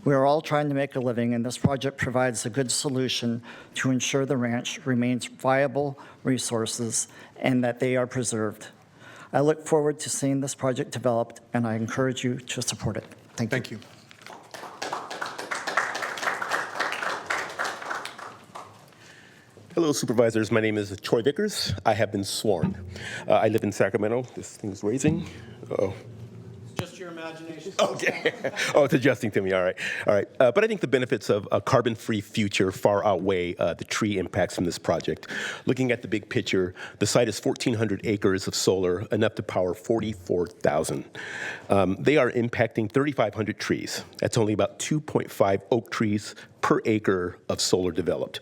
We are all trying to make a living, and this project provides a good solution to ensure the ranch remains viable resources and that they are preserved. I look forward to seeing this project developed, and I encourage you to support it. Thank you. Hello, Supervisors. My name is Troy Vickers. I have been sworn. I live in Sacramento. This thing's raising. Uh-oh. Just your imagination. Okay. Oh, it's adjusting to me. All right. All right. But I think the benefits of a carbon-free future far outweigh the tree impacts from this project. Looking at the big picture, the site is 1,400 acres of solar, enough to power 44,000. They are impacting 3,500 trees. That's only about 2.5 oak trees per acre of solar developed.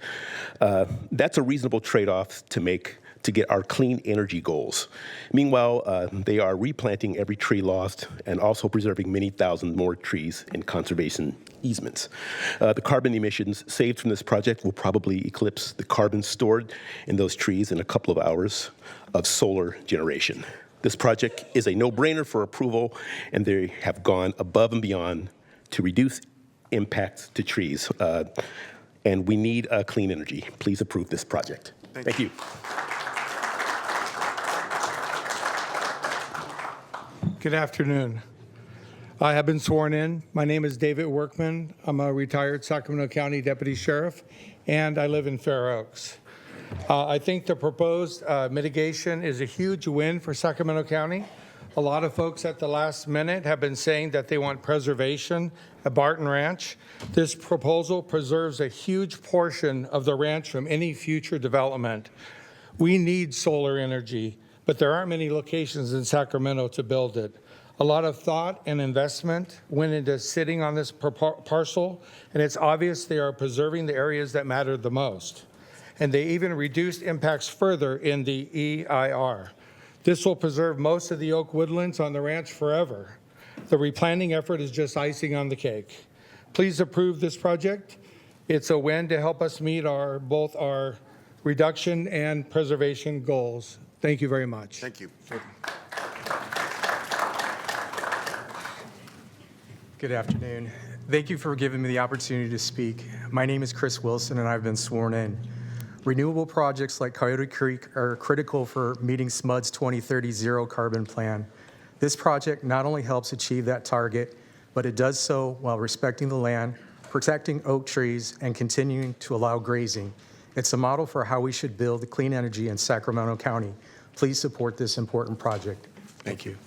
That's a reasonable trade-off to make to get our clean energy goals. Meanwhile, they are replanting every tree lost and also preserving many thousand more trees in conservation easements. The carbon emissions saved from this project will probably eclipse the carbon stored in those trees in a couple of hours of solar generation. This project is a no-brainer for approval, and they have gone above and beyond to reduce impacts to trees. And we need clean energy. Please approve this project. Thank you. Good afternoon. I have been sworn in. My name is David Workman. I'm a retired Sacramento County Deputy Sheriff, and I live in Fair Oaks. I think the proposed mitigation is a huge win for Sacramento County. A lot of folks at the last minute have been saying that they want preservation at Barton Ranch. This proposal preserves a huge portion of the ranch from any future development. We need solar energy, but there aren't many locations in Sacramento to build it. A lot of thought and investment went into sitting on this parcel, and it's obvious they are preserving the areas that matter the most. And they even reduced impacts further in the EIR. This will preserve most of the oak woodlands on the ranch forever. The replanting effort is just icing on the cake. Please approve this project. It's a win to help us meet both our reduction and preservation goals. Thank you very much. Thank you. Good afternoon. Thank you for giving me the opportunity to speak. My name is Chris Wilson, and I've been sworn in. Renewable projects like Coyote Creek are critical for meeting SMUD's 2030 zero carbon plan. This project not only helps achieve that target, but it does so while respecting the land, protecting oak trees, and continuing to allow grazing. It's a model for how we should build clean energy in Sacramento County. Please support this important project. Thank you.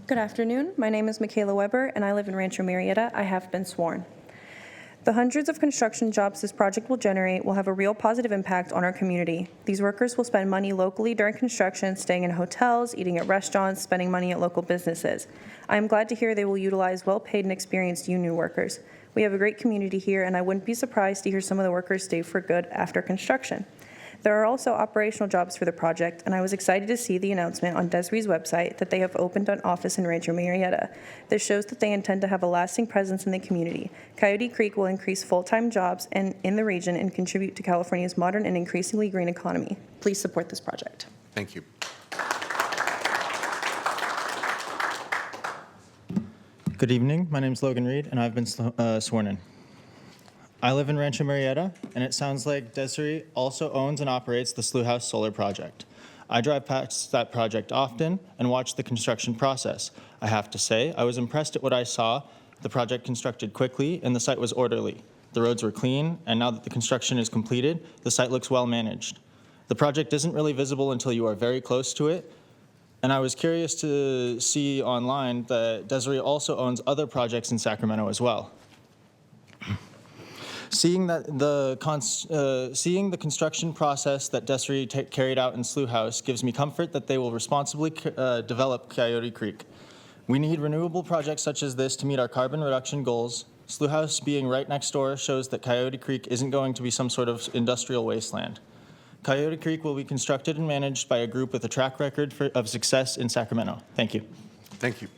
Good afternoon. My name is Michaela Weber, and I live in Rancho Marietta. I have been sworn. The hundreds of construction jobs this project will generate will have a real positive impact on our community. These workers will spend money locally during construction, staying in hotels, eating at restaurants, spending money at local businesses. I am glad to hear they will utilize well-paid and experienced union workers. We have a great community here, and I wouldn't be surprised to hear some of the workers stay for good after construction. There are also operational jobs for the project, and I was excited to see the announcement on Desree's website that they have opened an office in Rancho Marietta. This shows that they intend to have a lasting presence in the community. Coyote Creek will increase full-time jobs in the region and contribute to California's modern and increasingly green economy. Please support this project. Thank you. Good evening. My name is Logan Reed, and I've been sworn in. I live in Rancho Marietta, and it sounds like Desiree also owns and operates the Slough House Solar Project. I drive past that project often and watch the construction process. I have to say, I was impressed at what I saw. The project constructed quickly, and the site was orderly. The roads were clean, and now that the construction is completed, the site looks well managed. The project isn't really visible until you are very close to it, and I was curious to see online that Desiree also owns other projects in Sacramento as well. Seeing the construction process that Desiree carried out in Slough House gives me comfort that they will responsibly develop Coyote Creek. We need renewable projects such as this to meet our carbon reduction goals. Slough House being right next door shows that Coyote Creek isn't going to be some sort of industrial wasteland. Coyote Creek will be constructed and managed by a group with a track record of success in Sacramento. Thank you. Thank you.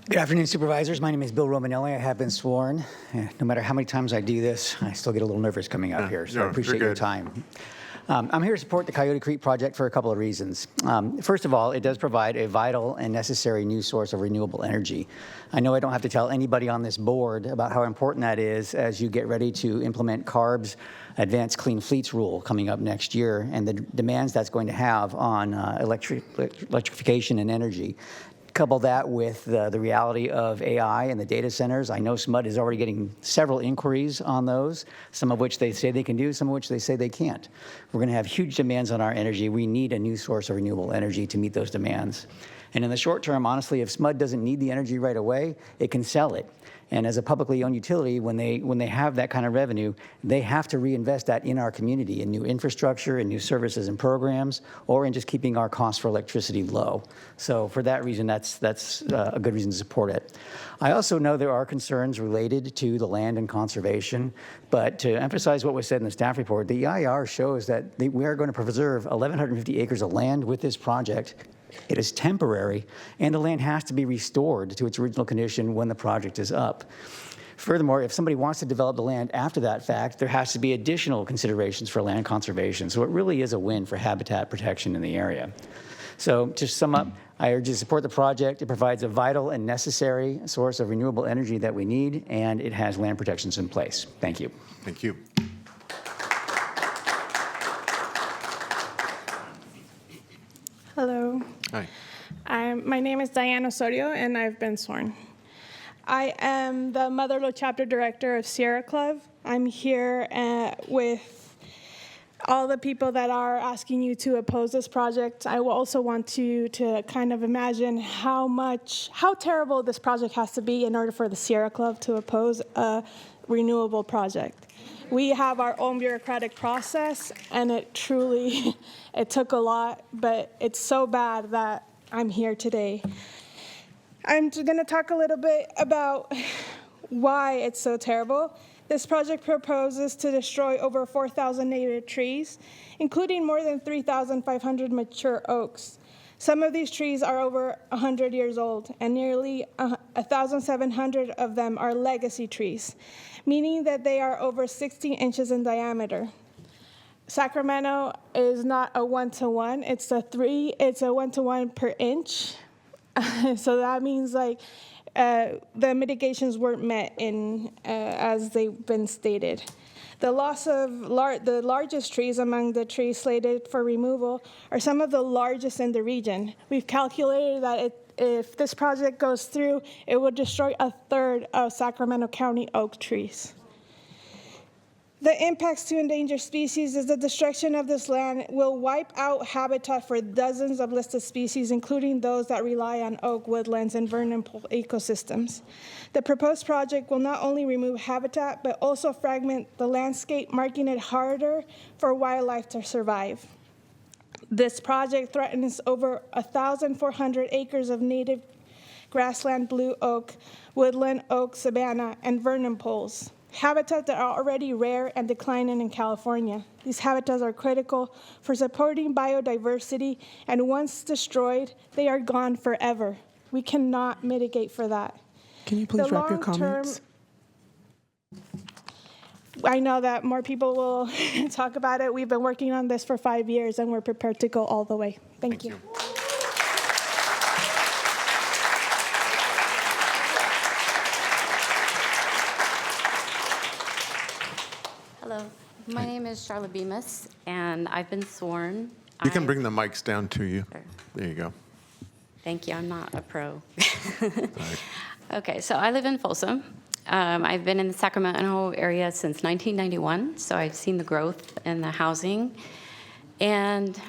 Good afternoon, Supervisors. My name is Bill Romanelli. I have been sworn. No matter how many times I do this, I still get a little nervous coming up here, so I appreciate your time. I'm here to support the Coyote Creek project for a couple of reasons. First of all, it does provide a vital and necessary new source of renewable energy. I know I don't have to tell anybody on this board about how important that is as you get ready to implement CARB's Advanced Clean Fleets rule coming up next year and the demands that's going to have on electrification and energy. Couple that with the reality of AI and the data centers. I know SMUD is already getting several inquiries on those, some of which they say they can do, some of which they say they can't. We're going to have huge demands on our energy. We need a new source of renewable energy to meet those demands. And in the short term, honestly, if SMUD doesn't need the energy right away, it can sell it. And as a publicly owned utility, when they have that kind of revenue, they have to reinvest that in our community, in new infrastructure, in new services and programs, or in just keeping our costs for electricity low. So for that reason, that's a good reason to support it. I also know there are concerns related to the land and conservation, but to emphasize what was said in the staff report, the EIR shows that we are going to preserve 1,150 acres of land with this project. It is temporary, and the land has to be restored to its original condition when the project is up. Furthermore, if somebody wants to develop the land after that fact, there has to be additional considerations for land conservation. So it really is a win for habitat protection in the area. So to sum up, I urge you to support the project. It provides a vital and necessary source of renewable energy that we need, and it has land protections in place. Thank you. Thank you. Hello. Hi. My name is Diane Osorio, and I've been sworn. I am the Motherload Chapter Director of Sierra Club. I'm here with all the people that are asking you to oppose this project. I will also want you to kind of imagine how terrible this project has to be in order for the Sierra Club to oppose a renewable project. We have our own bureaucratic process, and it took a lot, but it's so bad that I'm here today. I'm going to talk a little bit about why it's so terrible. This project proposes to destroy over 4,000 native trees, including more than 3,500 mature oaks. Some of these trees are over 100 years old, and nearly 1,700 of them are legacy trees, meaning that they are over 16 inches in diameter. Sacramento is not a 1-to-1, it's a 1-to-1 per inch. So that means the mitigations weren't met as they've been stated. The loss of the largest trees among the trees slated for removal are some of the largest in the region. We've calculated that if this project goes through, it would destroy a third of Sacramento County oak trees. The impacts to endangered species is the destruction of this land will wipe out habitat for dozens of listed species, including those that rely on oak woodlands and vernal pool ecosystems. The proposed project will not only remove habitat, but also fragment the landscape, making it harder for wildlife to survive. This project threatens over 1,400 acres of native grassland blue oak, woodland oak, savanna, and vernal pools. Habitats that are already rare and declining in California. These habitats are critical for supporting biodiversity, and once destroyed, they are gone forever. We cannot mitigate for that. Can you please wrap your comments? I know that more people will talk about it. We've been working on this for 5 years, and we're prepared to go all the way. Thank you. Hello, my name is Charlotte Bemis, and I've been sworn. You can bring the mics down to you. Sure. There you go. Thank you. I'm not a pro. Okay, so I live in Folsom. I've been in the Sacramento area since 1991, so I've seen the growth in the housing. And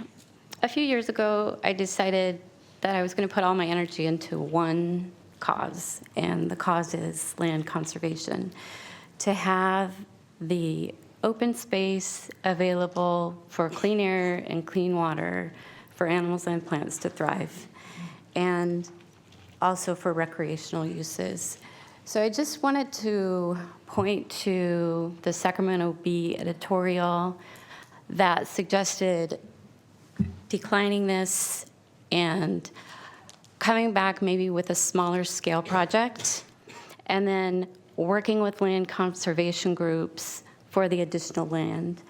a few years ago, I decided that I was going to put all my energy into one cause, and the cause is land conservation. To have the open space available for clean air and clean water for animals and plants to thrive, and also for recreational uses. So I just wanted to point to the Sacramento Bee editorial that suggested declining this and coming back maybe with a smaller scale project, and then working with land conservation groups for the additional land.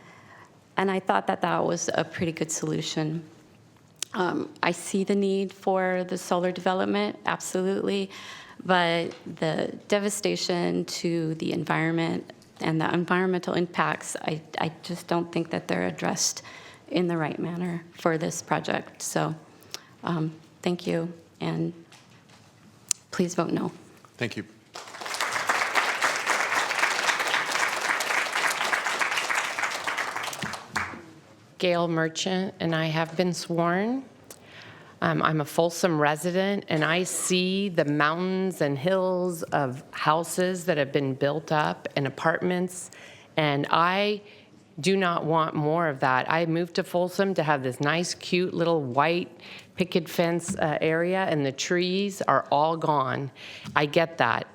And I thought that that was a pretty good solution. I see the need for the solar development, absolutely, but the devastation to the environment and the environmental impacts, I just don't think that they're addressed in the right manner for this project. So thank you, and please vote no. Thank you. Gail Merchant, and I have been sworn. I'm a Folsom resident, and I see the mountains and hills of houses that have been built up and apartments, and I do not want more of that. I moved to Folsom to have this nice, cute little white picket fence area, and the trees are all gone. I get that.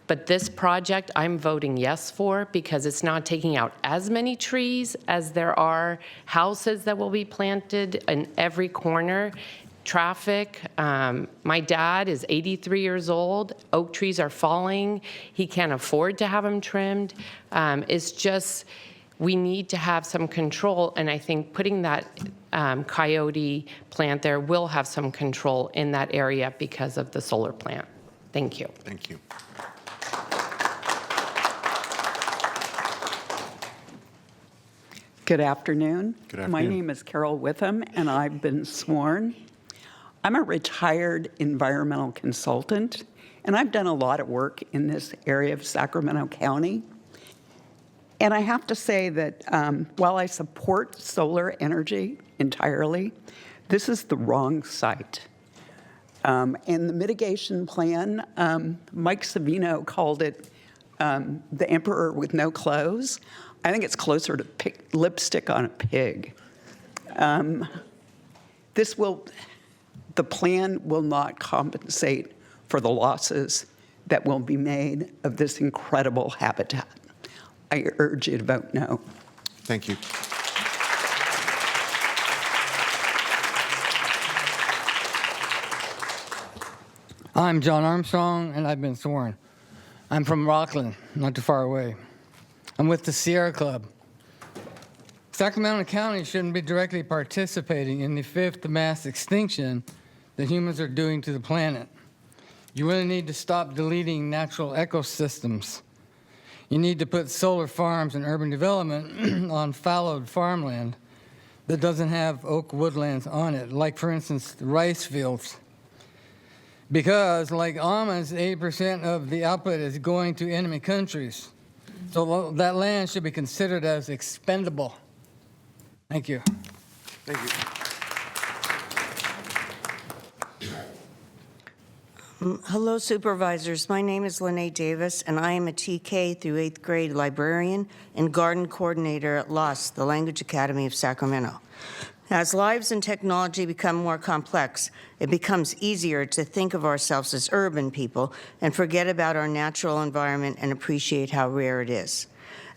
But this project, I'm voting yes for because it's not taking out as many trees as there are houses that will be planted in every corner. Traffic, my dad is 83 years old. Oak trees are falling. He can't afford to have them trimmed. It's just, we need to have some control, and I think putting that coyote plant there will have some control in that area because of the solar plant. Thank you. Thank you. Good afternoon. Good afternoon. My name is Carol Witham, and I've been sworn. I'm a retired environmental consultant, and I've done a lot of work in this area of Sacramento County. And I have to say that while I support solar energy entirely, this is the wrong site. In the mitigation plan, Mike Savino called it the emperor with no clothes. I think it's closer to lipstick on a pig. The plan will not compensate for the losses that will be made of this incredible habitat. I urge you to vote no. Thank you. I'm John Armstrong, and I've been sworn. I'm from Rockland, not too far away. I'm with the Sierra Club. Sacramento County shouldn't be directly participating in the fifth mass extinction that humans are doing to the planet. You really need to stop deleting natural ecosystems. You need to put solar farms and urban development on fallowed farmland that doesn't have oak woodlands on it, like, for instance, the rice fields. Because, like almonds, 80% of the output is going to enemy countries. So that land should be considered as expendable. Thank you. Thank you. Hello, supervisors. My name is Lene Davis, and I am a TK through 8th grade librarian and garden coordinator at LOS, the Language Academy of Sacramento. As lives and technology become more complex, it becomes easier to think of ourselves as urban people and forget about our natural environment and appreciate how rare it is.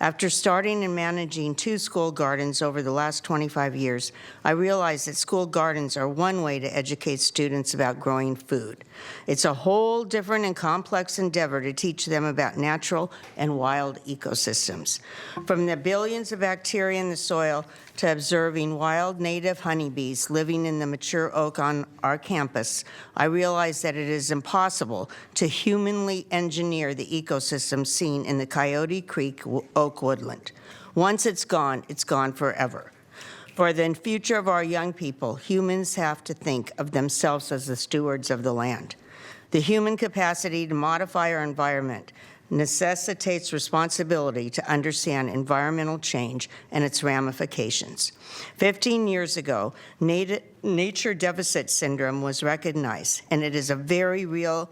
After starting and managing 2 school gardens over the last 25 years, I realized that school gardens are one way to educate students about growing food. It's a whole different and complex endeavor to teach them about natural and wild ecosystems. From the billions of bacteria in the soil to observing wild native honeybees living in the mature oak on our campus, I realized that it is impossible to humanly engineer the ecosystem seen in the Coyote Creek oak woodland. Once it's gone forever. For the future of our young people, humans have to think of themselves as the stewards of the land. The human capacity to modify our environment necessitates responsibility to understand environmental change and its ramifications. 15 years ago, nature deficit syndrome was recognized, and it is a very real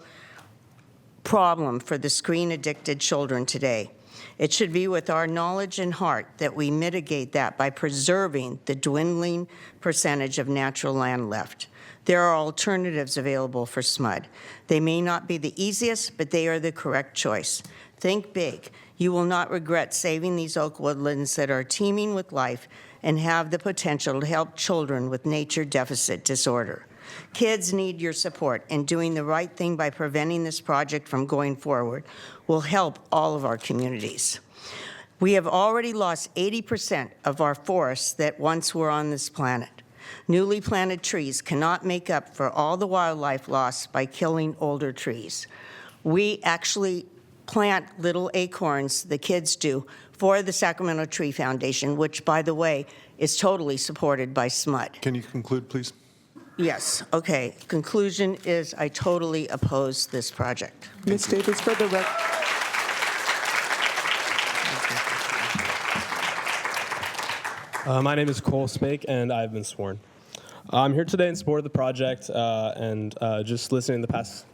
problem for the screen-addicted children today. It should be with our knowledge and heart that we mitigate that by preserving the dwindling percentage of natural land left. There are alternatives available for SMUD. They may not be the easiest, but they are the correct choice. Think big. You will not regret saving these oak woodlands that are teeming with life and have the potential to help children with nature deficit disorder. Kids need your support, and doing the right thing by preventing this project from going forward will help all of our communities. We have already lost 80% of our forests that once were on this planet. Newly planted trees cannot make up for all the wildlife lost by killing older trees. We actually plant little acorns, the kids do, for the Sacramento Tree Foundation, which, by the way, is totally supported by SMUD. Can you conclude, please? Yes, okay. Conclusion is I totally oppose this project. Ms. Davis, for the record. My name is Cole Spake, and I've been sworn. I'm here today in support of the project, and just listening to the past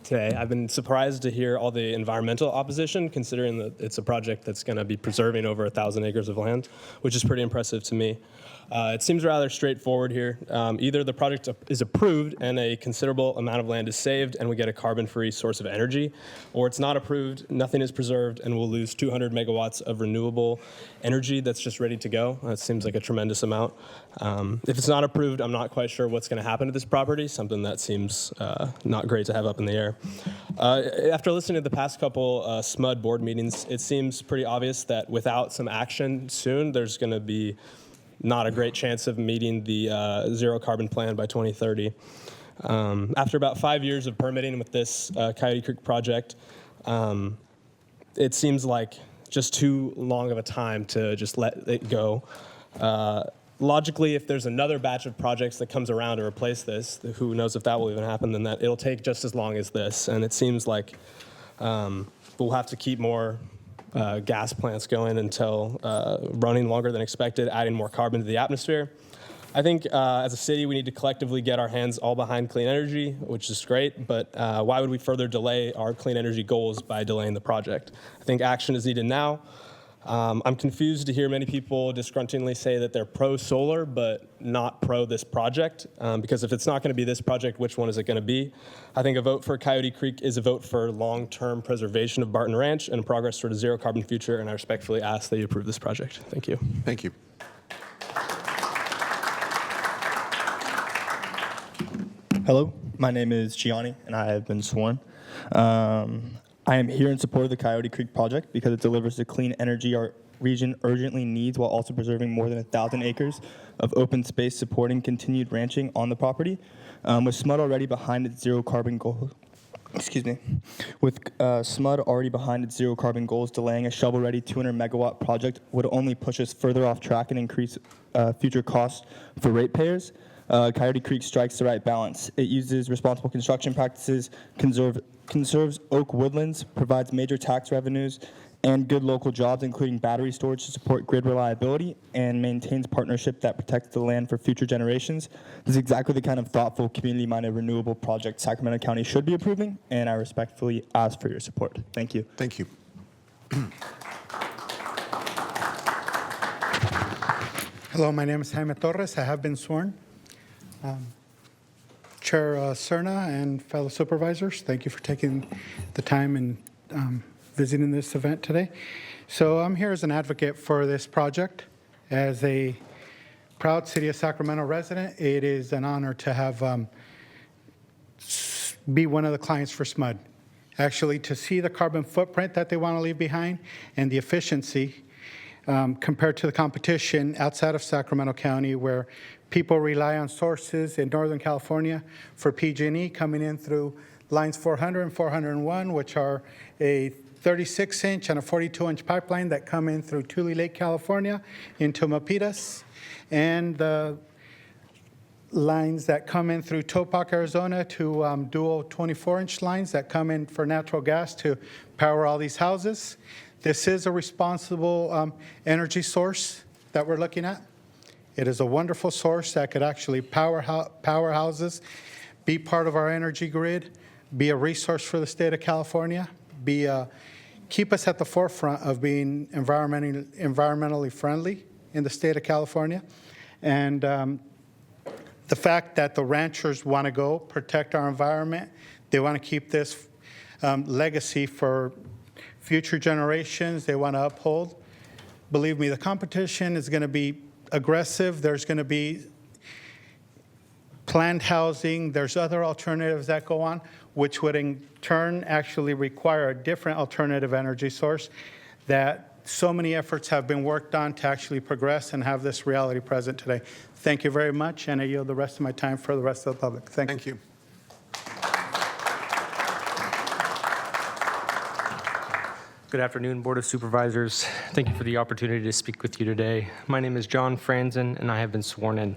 today, I've been surprised to hear all the environmental opposition, considering that it's a project that's going to be preserving over 1,000 acres of land, which is pretty impressive to me. It seems rather straightforward here. Either the project is approved and a considerable amount of land is saved and we get a carbon-free source of energy, or it's not approved, nothing is preserved, and we'll lose 200 megawatts of renewable energy that's just ready to go. That seems like a tremendous amount. If it's not approved, I'm not quite sure what's going to happen to this property, something that seems not great to have up in the air. After listening to the past couple SMUD board meetings, it seems pretty obvious that without some action soon, there's going to be not a great chance of meeting the zero carbon plan by 2030. After about 5 years of permitting with this Coyote Creek project, it seems like just too long of a time to just let it go. Logically, if there's another batch of projects that comes around to replace this, who knows if that will even happen, then that it'll take just as long as this. And it seems like we'll have to keep more gas plants going until running longer than expected, adding more carbon to the atmosphere. I think as a city, we need to collectively get our hands all behind clean energy, which is great, but why would we further delay our clean energy goals by delaying the project? I think action is needed now. I'm confused to hear many people disgruntlingly say that they're pro-solar, but not pro this project, because if it's not going to be this project, which one is it going to be? I think a vote for Coyote Creek is a vote for long-term preservation of Barton Ranch and progress toward a zero-carbon future, and I respectfully ask that you approve this project. Thank you. Thank you. Hello, my name is Gianni, and I have been sworn. I am here in support of the Coyote Creek project because it delivers the clean energy our region urgently needs while also preserving more than 1,000 acres of open space supporting continued ranching on the property. With SMUD already behind its zero carbon goal, with SMUD already behind its zero carbon goals, delaying a shovel-ready 200 megawatt project would only push us further off track and increase future costs for ratepayers. Coyote Creek strikes the right balance. It uses responsible construction practices, conserves oak woodlands, provides major tax revenues, and good local jobs, including battery storage to support grid reliability, and maintains partnership that protects the land for future generations. This is exactly the kind of thoughtful, community-minded, renewable project Sacramento County should be approving, and I respectfully ask for your support. Thank you. Thank you. Hello, my name is Jaime Torres. I have been sworn. Chair Cerna and fellow supervisors, thank you for taking the time and visiting this event today. So I'm here as an advocate for this project. As a proud City of Sacramento resident, it is an honor to have be one of the clients for SMUD. Actually, to see the carbon footprint that they want to leave behind and the efficiency compared to the competition outside of Sacramento County, where people rely on sources in Northern California for PG&E coming in through lines 400 and 401, which are a 36-inch and a 42-inch pipeline that come in through Tule Lake, California into Milpitas, and the lines that come in through Topac, Arizona to dual 24-inch lines that come in for natural gas to power all these houses. This is a responsible energy source that we're looking at. It is a wonderful source that could actually power houses, be part of our energy grid, be a resource for the state of California, keep us at the forefront of being environmentally friendly in the state of California. And the fact that the ranchers want to go protect our environment, they want to keep this legacy for future generations, they want to uphold. Believe me, the competition is going to be aggressive. There's going to be planned housing. There's other alternatives that go on, which would in turn actually require a different alternative energy source that so many efforts have been worked on to actually progress and have this reality present today. Thank you very much, and I yield the rest of my time for the rest of the public. Thank you. Good afternoon, Board of Supervisors. Thank you for the opportunity to speak with you today. My name is John Franzen, and I have been sworn in.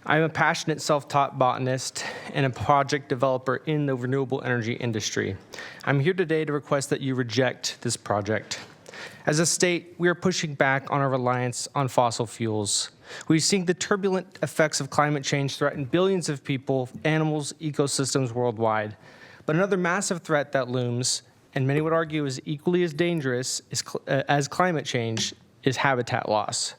I'm a passionate self-taught botanist and a project developer in the renewable energy industry. I'm here today to request that you reject this project. As a state, we are pushing back on our reliance on fossil fuels. We've seen the turbulent effects of climate change threaten billions of people, animals, ecosystems worldwide. But another massive threat that looms, and many would argue is equally as dangerous as climate change, is habitat loss.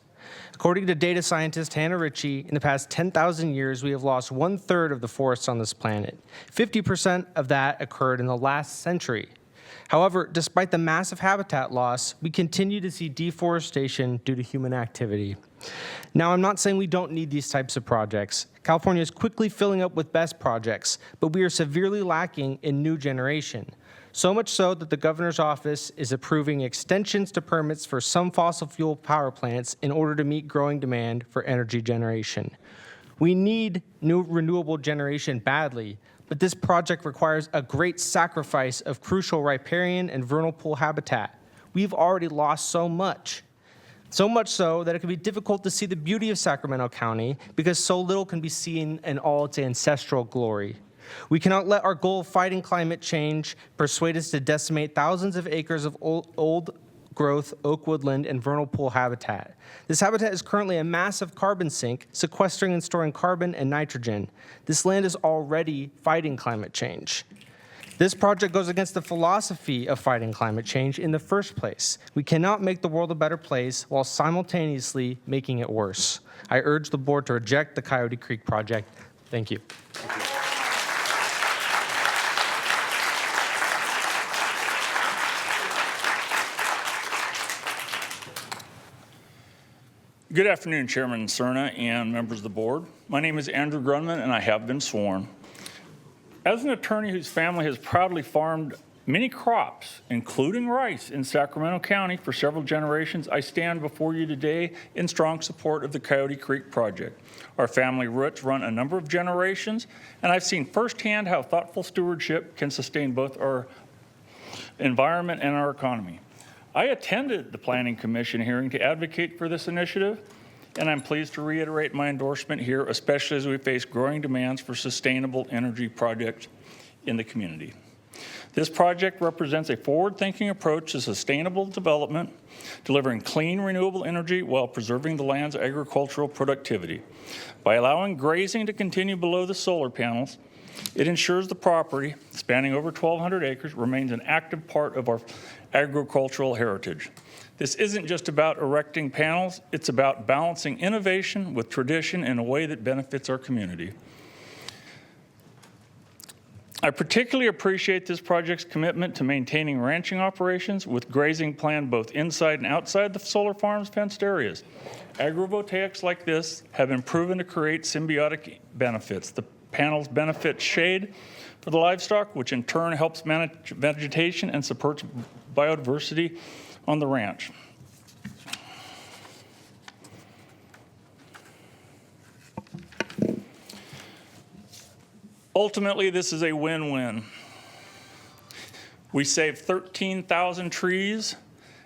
According to data scientist Hannah Ritchie, in the past 10,000 years, we have lost 1/3 of the forests on this planet. 50% of that occurred in the last century. However, despite the massive habitat loss, we continue to see deforestation due to human activity. Now, I'm not saying we don't need these types of projects. California is quickly filling up with best projects, but we are severely lacking in new generation. So much so that the governor's office is approving extensions to permits for some fossil fuel power plants in order to meet growing demand for energy generation. We need new renewable generation badly, but this project requires a great sacrifice of crucial riparian and vernal pool habitat. We've already lost so much so that it can be difficult to see the beauty of Sacramento County because so little can be seen in all its ancestral glory. We cannot let our goal of fighting climate change persuade us to decimate thousands of acres of old-growth oak woodland and vernal pool habitat. This habitat is currently a massive carbon sink, sequestering and storing carbon and nitrogen. This land is already fighting climate change. This project goes against the philosophy of fighting climate change in the first place. We cannot make the world a better place while simultaneously making it worse. I urge the board to reject the Coyote Creek project. Thank you. Good afternoon, Chairman Cerna and members of the board. My name is Andrew Grunman, and I have been sworn. As an attorney whose family has proudly farmed many crops, including rice, in Sacramento County for several generations, I stand before you today in strong support of the Coyote Creek project. Our family roots run a number of generations, and I've seen firsthand how thoughtful stewardship can sustain both our environment and our economy. I attended the Planning Commission hearing to advocate for this initiative, and I'm pleased to reiterate my endorsement here, especially as we face growing demands for sustainable energy projects in the community. This project represents a forward-thinking approach to sustainable development, delivering clean, renewable energy while preserving the land's agricultural productivity. By allowing grazing to continue below the solar panels, it ensures the property, spanning over 1,200 acres, remains an active part of our agricultural heritage. This isn't just about erecting panels, it's about balancing innovation with tradition in a way that benefits our community. I particularly appreciate this project's commitment to maintaining ranching operations with grazing planned both inside and outside the solar farm's fenced areas. Agrivoltaics like this have been proven to create symbiotic benefits. The panels benefit shade for the livestock, which in turn helps manage vegetation and supports biodiversity on the ranch. Ultimately, this is a win-win. We save 13,000 trees.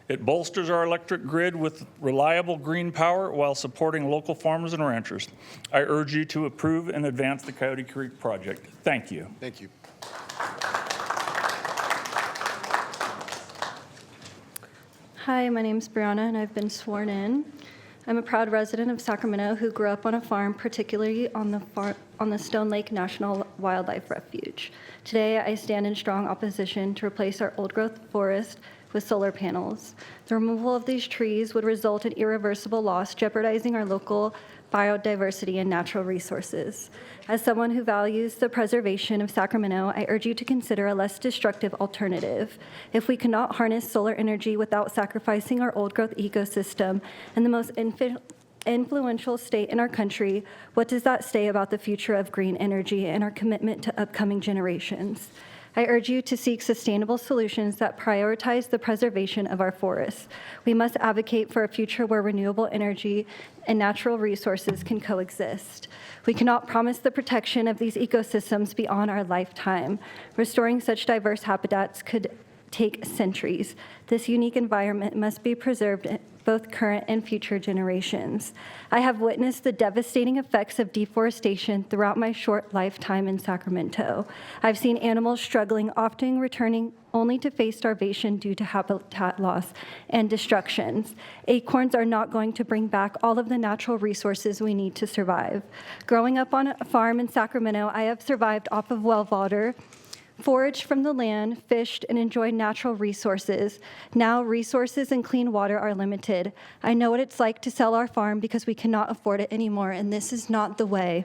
It bolsters our electric grid with reliable green power while supporting local farmers and ranchers. I urge you to approve and advance the Coyote Creek project. Thank you. Thank you. Hi, my name's Brianna, and I've been sworn in. I'm a proud resident of Sacramento who grew up on a farm, particularly on the Stone Lake National Wildlife Refuge. Today, I stand in strong opposition to replace our old-growth forest with solar panels. The removal of these trees would result in irreversible loss, jeopardizing our local biodiversity and natural resources. As someone who values the preservation of Sacramento, I urge you to consider a less destructive alternative. If we cannot harness solar energy without sacrificing our old-growth ecosystem and the most influential state in our country, what does that say about the future of green energy and our commitment to upcoming generations? I urge you to seek sustainable solutions that prioritize the preservation of our forests. We must advocate for a future where renewable energy and natural resources can coexist. We cannot promise the protection of these ecosystems beyond our lifetime. Restoring such diverse habitats could take centuries. This unique environment must be preserved in both current and future generations. I have witnessed the devastating effects of deforestation throughout my short lifetime in Sacramento. I've seen animals struggling, often returning only to face starvation due to habitat loss and destructions. Acorns are not going to bring back all of the natural resources we need to survive. Growing up on a farm in Sacramento, I have survived off of well water, foraged from the land, fished, and enjoyed natural resources. Now, resources and clean water are limited. I know what it's like to sell our farm because we cannot afford it anymore, and this is not the way.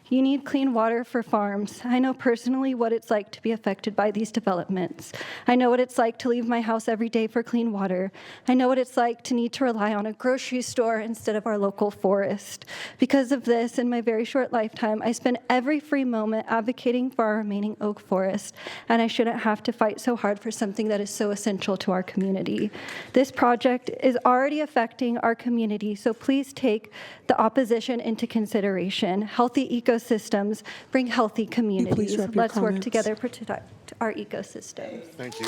You need clean water for farms. I know personally what it's like to be affected by these developments. I know what it's like to leave my house every day for clean water. I know what it's like to need to rely on a grocery store instead of our local forest. Because of this, in my very short lifetime, I spend every free moment advocating for our remaining oak forest, and I shouldn't have to fight so hard for something that is so essential to our community. This project is already affecting our community, so please take the opposition into consideration. Healthy ecosystems bring healthy communities. Let's work together to protect our ecosystems. Thank you.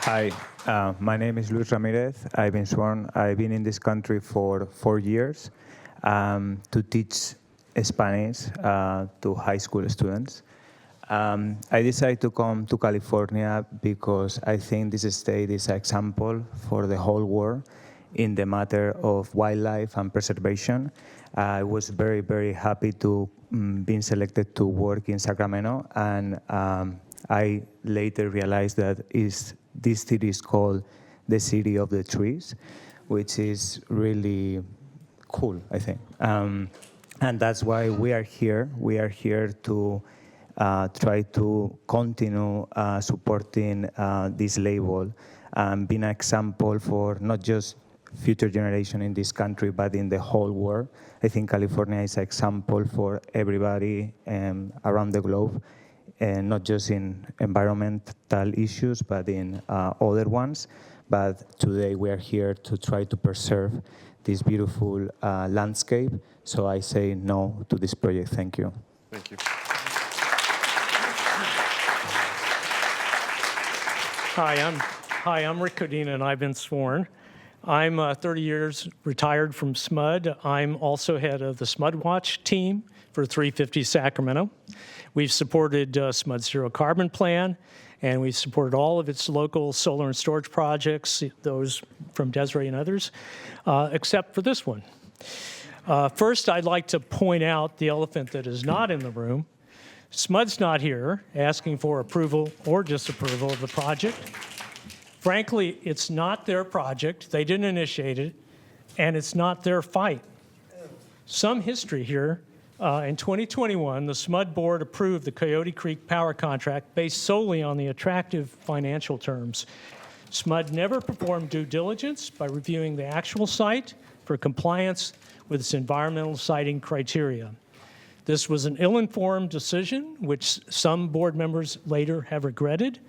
Hi, my name is Luis Ramirez. I've been sworn. I've been in this country for 4 years to teach Spanish to high school students. I decided to come to California because I think this state is an example for the whole world in the matter of wildlife and preservation. I was very, very happy to being selected to work in Sacramento, and I later realized that this city is called the City of the Trees, which is really cool, I think. And that's why we are here. We are here to try to continue supporting this label and being an example for not just future generation in this country, but in the whole world. I think California is an example for everybody around the globe, and not just in environmental issues, but in other ones. But today we are here to try to preserve this beautiful landscape. So I say no to this project. Thank you. Thank you. Hi, I'm Rick Codina, and I've been sworn. I'm 30 years retired from SMUD. I'm also head of the SMUD Watch team for 350 Sacramento. We've supported SMUD's Zero Carbon Plan, and we've supported all of its local solar and storage projects, those from Desiree and others, except for this one. First, I'd like to point out the elephant that is not in the room. SMUD's not here asking for approval or disapproval of the project. Frankly, it's not their project. They didn't initiate it, and it's not their fight. Some history here. In 2021, the SMUD board approved the Coyote Creek power contract based solely on the attractive financial terms. SMUD never performed due diligence by reviewing the actual site for compliance with its environmental siting criteria. This was an ill-informed decision, which some board members later have regretted.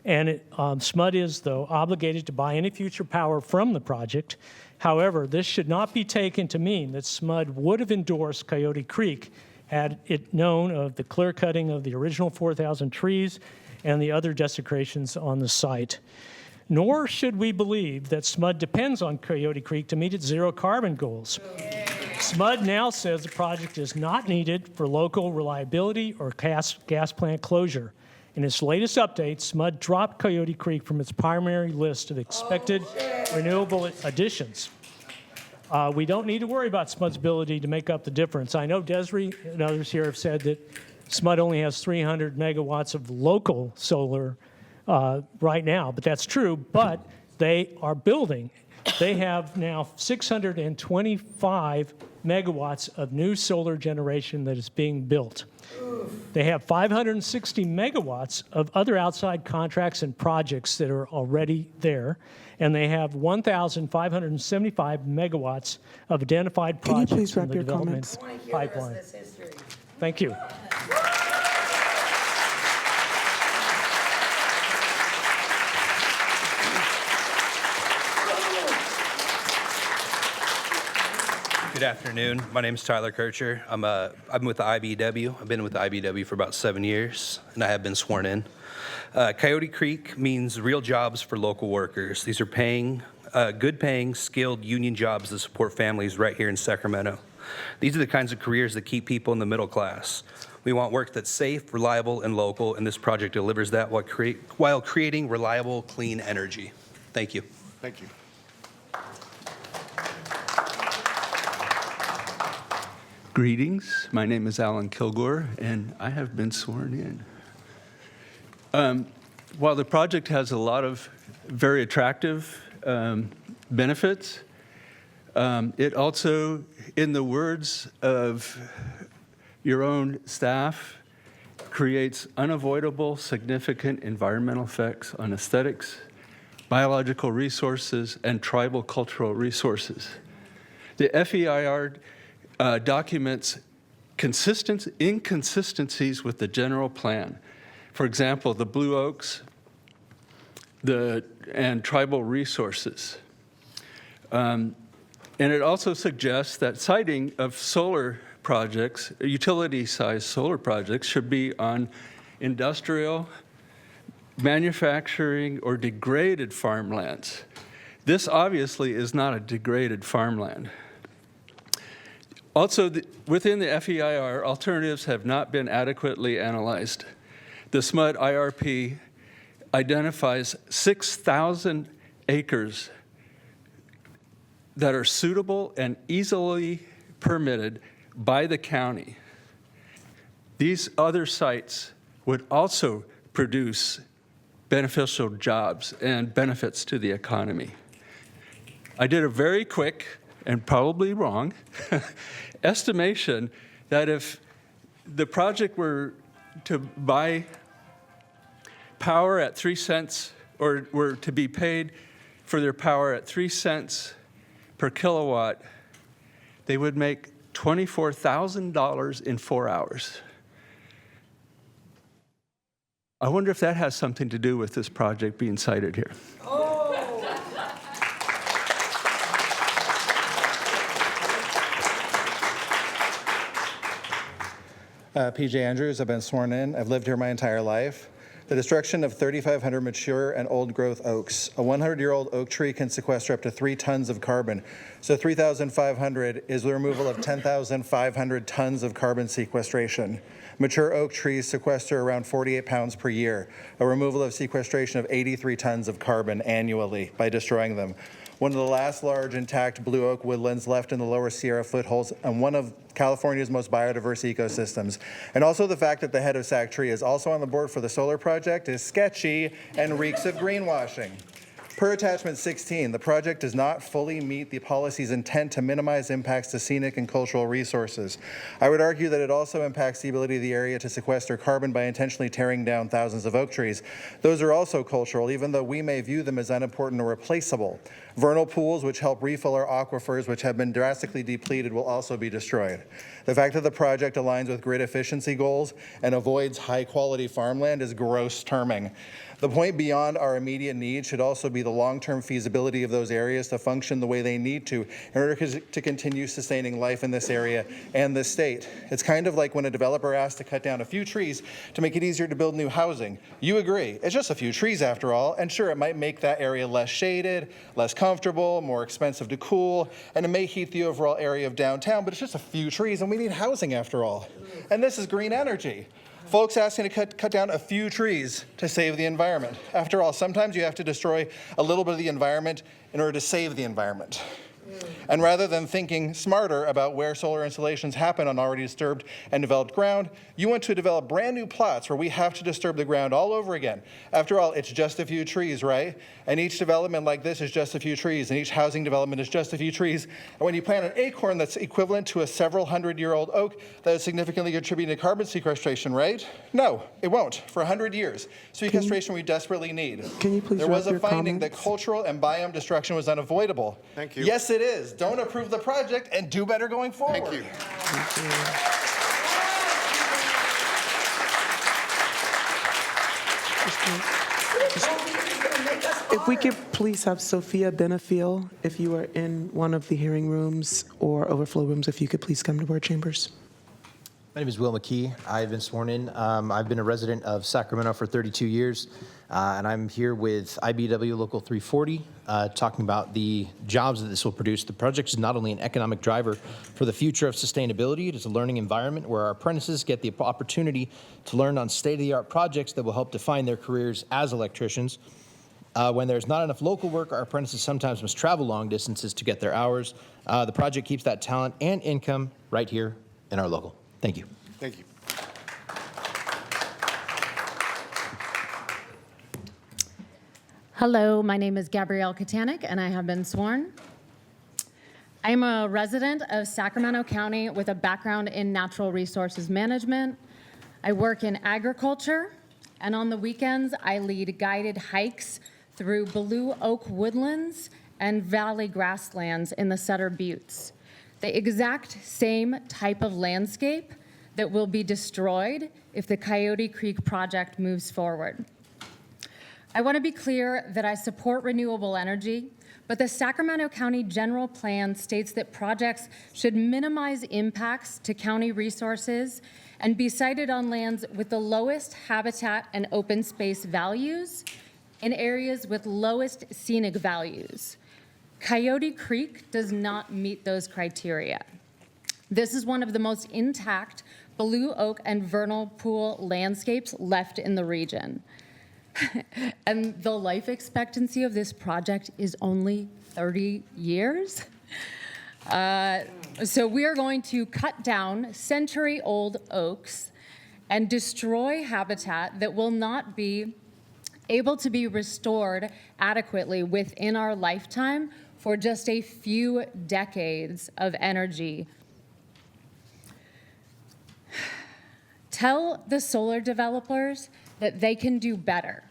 And SMUD is, though, obligated to buy any future power from the project. However, this should not be taken to mean that SMUD would have endorsed Coyote Creek had it known of the clear cutting of the original 4,000 trees and the other desecrations on the site. Nor should we believe that SMUD depends on Coyote Creek to meet its zero carbon goals. SMUD now says the project is not needed for local reliability or gas plant closure. In its latest update, SMUD dropped Coyote Creek from its primary list of expected renewable additions. We don't need to worry about SMUD's ability to make up the difference. I know Desiree and others here have said that SMUD only has 300 megawatts of local solar right now, but that's true, but they are building. They have now 625 megawatts of new solar generation that is being built. They have 560 megawatts of other outside contracts and projects that are already there, and they have 1,575 megawatts of identified projects Can you please in wrap the your development comments? pipeline. Thank you. Good afternoon. My name is Tyler Kircher. I'm with the IBEW. I've been with the IBEW for about 7 years, and I have been sworn in. Coyote Creek means real jobs for local workers. These are good-paying, skilled union jobs that support families right here in Sacramento. These are the kinds of careers that keep people in the middle class. We want work that's safe, reliable, and local, and this project delivers that while creating reliable, clean energy. Thank you. Thank you. Greetings. My name is Alan Kilgore, and I have been sworn in. While the project has a lot of very attractive benefits, it also, in the words of your own staff, creates unavoidable significant environmental effects on aesthetics, biological resources, and tribal cultural resources. The FEIR documents inconsistencies with the general plan. For example, the blue oaks and tribal resources. And it also suggests that siting of solar projects, utility-sized solar projects, should be on industrial, manufacturing, or degraded farmlands. This obviously is not a degraded farmland. Also, within the FEIR, alternatives have not been adequately analyzed. The SMUD IRP identifies 6,000 acres that are suitable and easily permitted by the county. These other sites would also produce beneficial jobs and benefits to the economy. I did a very quick and probably wrong estimation that if the project were to buy power at 3 cents, or were to be paid for their power at 3 cents per kilowatt, they would make $24,000 in 4 hours. I wonder if that has something to do with this project being cited here. PJ Andrews, I've been sworn in. I've lived here my entire life. The destruction of 3,500 mature and old-growth oaks. A 100-year-old oak tree can sequester up to 3 tons of carbon. So 3,500 is the removal of 10,500 tons of carbon sequestration. Mature oak trees sequester around 48 pounds per year, a removal of sequestration of 83 tons of carbon annually by destroying them. One of the last large intact blue oak woodlands left in the lower Sierra foothills, and one of California's most biodiverse ecosystems. And also the fact that the head of Sac Tree is also on the board for the solar project is sketchy and reeks of greenwashing. Per attachment 16, the project does not fully meet the policy's intent to minimize impacts to scenic and cultural resources. I would argue that it also impacts the ability of the area to sequester carbon by intentionally tearing down thousands of oak trees. Those are also cultural, even though we may view them as unimportant or replaceable. Vernal pools, which help refill our aquifers, which have been drastically depleted, will also be destroyed. The fact that the project aligns with grid efficiency goals and avoids high-quality farmland is gross terming. The point beyond our immediate needs should also be the long-term feasibility of those areas to function the way they need to in order to continue sustaining life in this area and this state. It's kind of like when a developer asks to cut down a few trees to make it easier to build new housing. You agree, it's just a few trees after all, and sure, it might make that area less shaded, less comfortable, more expensive to cool, and it may heat the overall area of downtown, but it's just a few trees and we need housing after all. And this is green energy. Folks asking to cut down a few trees to save the environment. After all, sometimes you have to destroy a little bit of the environment in order to save the environment. And rather than thinking smarter about where solar installations happen on already disturbed and developed ground, you want to develop brand new plots where we have to disturb the ground all over again. After all, it's just a few trees, right? And each development like this is just a few trees, and each housing development is just a few trees. And when you plant an acorn that's equivalent to a several hundred-year-old oak, that is significantly contributing to carbon sequestration, right? No, it won't, for 100 years. Sequestration we desperately need. Can you please There was wrap a your finding comments? that cultural and biome destruction was unavoidable. Thank you. Yes, it is. Don't approve the project and do better going forward. Thank you. If we could please have Sophia Benefiel, if you are in one of the hearing rooms or overflow rooms, if you could please come to board chambers. My name is Will McKee. I've been sworn in. I've been a resident of Sacramento for 32 years, and I'm here with IBW Local 340, talking about the jobs that this will produce. The project is not only an economic driver for the future of sustainability, it is a learning environment where our apprentices get the opportunity to learn on state-of-the-art projects that will help define their careers as electricians. When there's not enough local work, our apprentices sometimes must travel long distances to get their hours. The project keeps that talent and income right here in our local. Thank you. Thank you. Hello, my name is Gabrielle Katanik, and I have been sworn. I'm a resident of Sacramento County with a background in natural resources management. I work in agriculture, and on the weekends, I lead guided hikes through Blue Oak woodlands and valley grasslands in the Sutter Buttes. The exact same type of landscape that will be destroyed if the Coyote Creek project moves forward. I want to be clear that I support renewable energy, but the Sacramento County General Plan states that projects should minimize impacts to county resources and be sited on lands with the lowest habitat and open space values in areas with lowest scenic values. Coyote Creek does not meet those criteria. This is one of the most intact Blue Oak and vernal pool landscapes left in the region. And the life expectancy of this project is only 30 years. So we are going to cut down century-old oaks and destroy habitat that will not be able to be restored adequately within our lifetime for just a few decades of energy. Tell the solar developers that they can do better.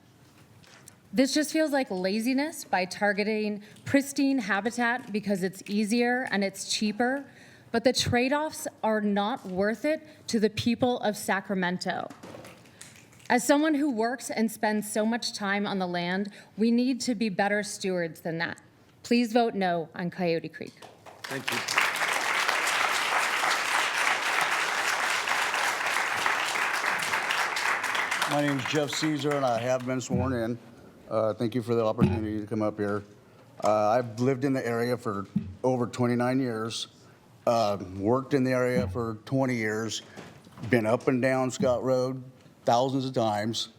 This just feels like laziness by targeting pristine habitat because it's easier and it's cheaper, but the trade-offs are not worth it to the people of Sacramento. As someone who works and spends so much time on the land, we need to be better stewards than that. Please vote no on Coyote Creek. Thank you. My name is Jeff Caesar, and I have been sworn in. Thank you for the opportunity to come up here. I've lived in the area for over 29 years, worked in the area for 20 years, been up and down Scott Road thousands of times,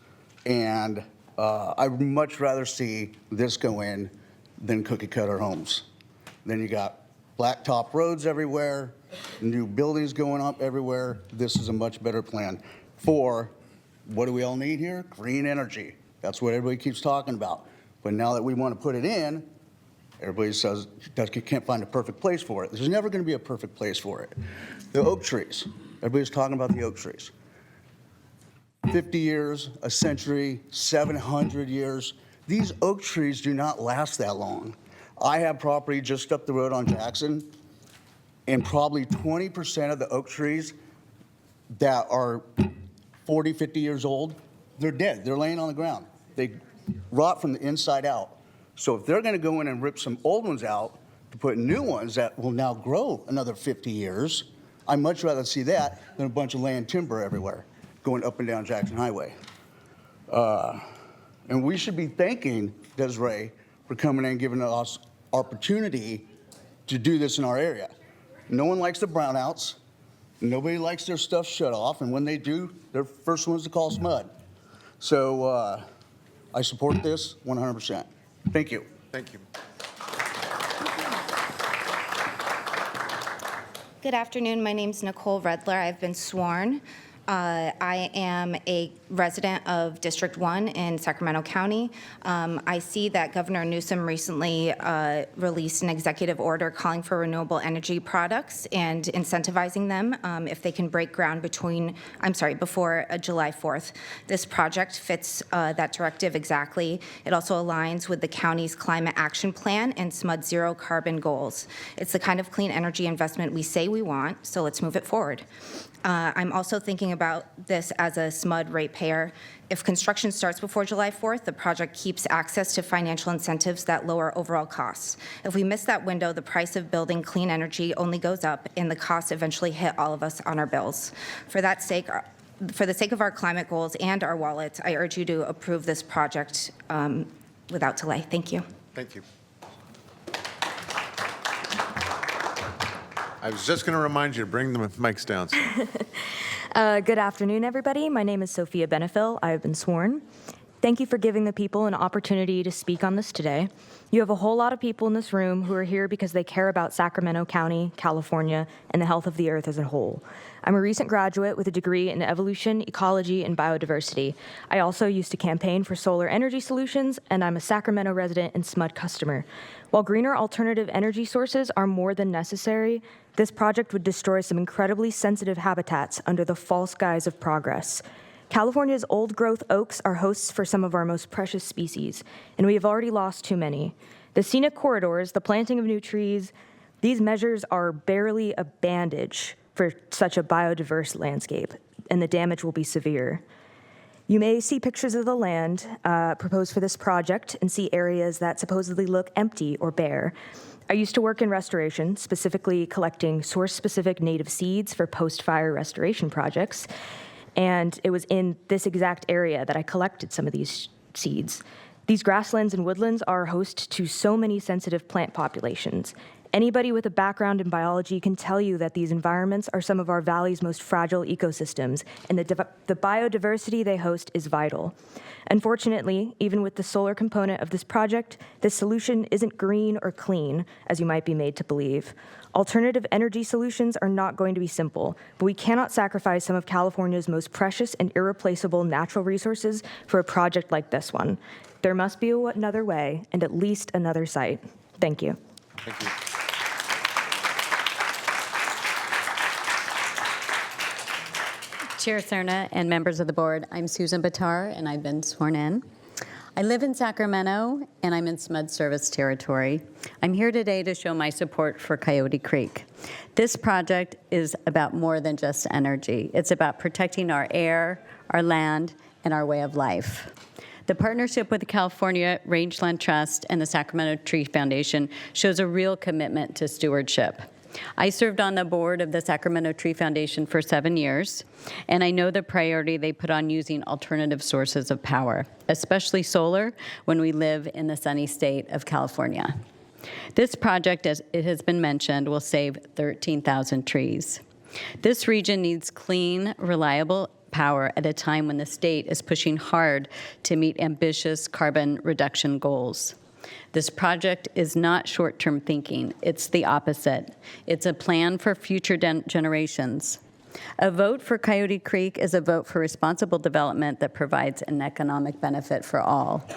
and I'd much rather see this go in than cookie cutter homes. Then you got blacktop roads everywhere, new buildings going up everywhere. This is a much better plan for, what do we all need here? Green energy. That's what everybody keeps talking about. But now that we want to put it in, everybody says you can't find a perfect place for it. There's never going to be a perfect place for it. The oak trees. Everybody's talking about the oak trees. 50 years, a century, 700 years. These oak trees do not last that long. I have property just up the road on Jackson, and probably 20% of the oak trees that are 40, 50 years old, they're dead. They're laying on the ground. They rot from the inside out. So if they're going to go in and rip some old ones out to put new ones that will now grow another 50 years, I'd much rather see that than a bunch of laying timber everywhere going up and down Jackson Highway. And we should be thanking Desiree for coming in and giving us opportunity to do this in our area. No one likes the brownouts. Nobody likes their stuff shut off, and when they do, they're first ones to call SMUD. So I support this 100%. Thank you. Thank you. Good afternoon. My name is Nicole Redler. I've been sworn. I am a resident of District 1 in Sacramento County. I see that Governor Newsom recently released an executive order calling for renewable energy products and incentivizing them if they can break ground before July 4th. This project fits that directive exactly. It also aligns with the county's climate action plan and SMUD zero carbon goals. It's the kind of clean energy investment we say we want, so let's move it forward. I'm also thinking about this as a SMUD ratepayer. If construction starts before July 4th, the project keeps access to financial incentives that lower overall costs. If we miss that window, the price of building clean energy only goes up, and the costs eventually hit all of us on our bills. For the sake of our climate goals and our wallets, I urge you to approve this project without delay. Thank you. Thank you. I was just going to remind you to bring the mics down. Good afternoon, everybody. My name is Sophia Benefil. I have been sworn. Thank you for giving the people an opportunity to speak on this today. You have a whole lot of people in this room who are here because they care about Sacramento County, California, and the health of the earth as a whole. I'm a recent graduate with a degree in evolution, ecology, and biodiversity. I also used to campaign for solar energy solutions, and I'm a Sacramento resident and SMUD customer. While greener alternative energy sources are more than necessary, this project would destroy some incredibly sensitive habitats under the false guise of progress. California's old-growth oaks are hosts for some of our most precious species, and we have already lost too many. The scenic corridors, the planting of new trees, these measures are barely a bandage for such a biodiverse landscape, and the damage will be severe. You may see pictures of the land proposed for this project and see areas that supposedly look empty or bare. I used to work in restoration, specifically collecting source-specific native seeds for post-fire restoration projects, and it was in this exact area that I collected some of these seeds. These grasslands and woodlands are host to so many sensitive plant populations. Anybody with a background in biology can tell you that these environments are some of our valley's most fragile ecosystems, and the biodiversity they host is vital. Unfortunately, even with the solar component of this project, this solution isn't green or clean, as you might be made to believe. Alternative energy solutions are not going to be simple, but we cannot sacrifice some of California's most precious and irreplaceable natural resources for a project like this one. There must be another way, and at least another site. Thank you. Thank you. Chair Cerna and members of the board, I'm Susan Batar, and I've been sworn in. I live in Sacramento, and I'm in SMUD service territory. I'm here today to show my support for Coyote Creek. This project is about more than just energy. It's about protecting our air, our land, and our way of life. The partnership with the California Rangeland Trust and the Sacramento Tree Foundation shows a real commitment to stewardship. I served on the board of the Sacramento Tree Foundation for 7 years, and I know the priority they put on using alternative sources of power, especially solar, when we live in the sunny state of California. This project, as it has been mentioned, will save 13,000 trees. This region needs clean, reliable power at a time when the state is pushing hard to meet ambitious carbon reduction goals. This project is not short-term thinking. It's the opposite. It's a plan for future generations. A vote for Coyote Creek is a vote for responsible development that provides an economic benefit for all.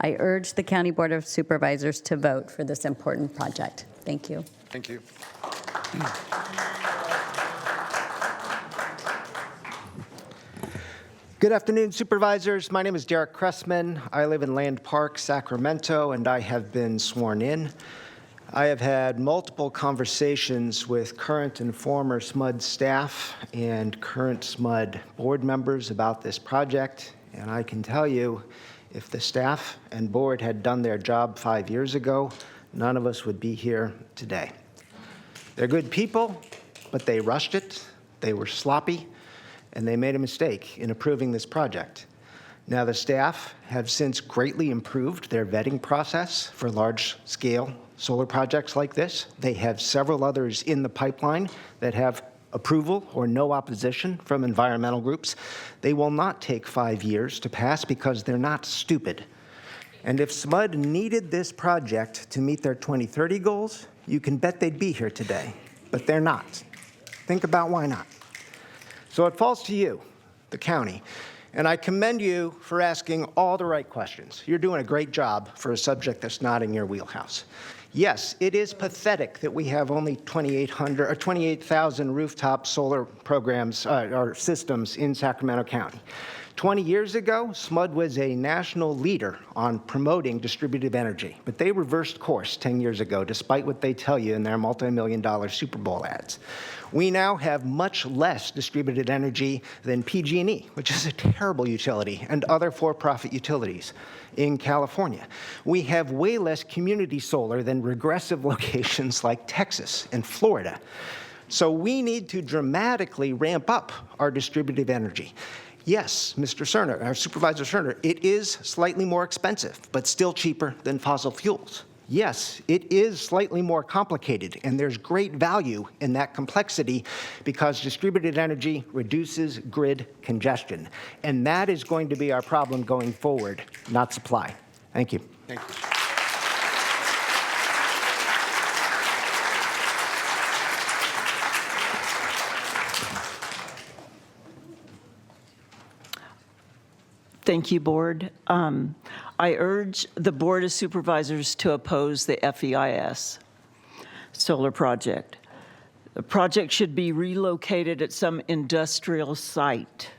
I urge the County Board of Supervisors to vote for this important project. Thank you. Thank you. Good afternoon, Supervisors. My name is Derek Cressman. I live in Land Park, Sacramento, and I have been sworn in. I have had multiple conversations with current and former SMUD staff and current SMUD board members about this project, and I can tell you, if the staff and board had done their job 5 years ago, none of us would be here today. They're good people, but they rushed it, they were sloppy, and they made a mistake in approving this project. Now, the staff have since greatly improved their vetting process for large-scale solar projects like this. They have several others in the pipeline that have approval or no opposition from environmental groups. They will not take 5 years to pass because they're not stupid. And if SMUD needed this project to meet their 2030 goals, you can bet they'd be here today, but they're not. Think about why not. So it falls to you, the county, and I commend you for asking all the right questions. You're doing a great job for a subject that's not in your wheelhouse. Yes, it is pathetic that we have only 2,800 or 28,000 rooftop solar programs or systems in Sacramento County. 20 years ago, SMUD was a national leader on promoting distributed energy, but they reversed course 10 years ago, despite what they tell you in their multi-million-dollar Super Bowl ads. We now have much less distributed energy than PG&E, which is a terrible utility, and other for-profit utilities in California. We have way less community solar than regressive locations like Texas and Florida. So we need to dramatically ramp up our distributed energy. Yes, Mr. Cerner, or Supervisor Cerner, it is slightly more expensive, but still cheaper than fossil fuels. Yes, it is slightly more complicated, and there's great value in that complexity because distributed energy reduces grid congestion. And that is going to be our problem going forward, not supply. Thank you. Thank you. Thank you, Board. I urge the Board of Supervisors to oppose the FEIS solar project. The project should be relocated at some industrial site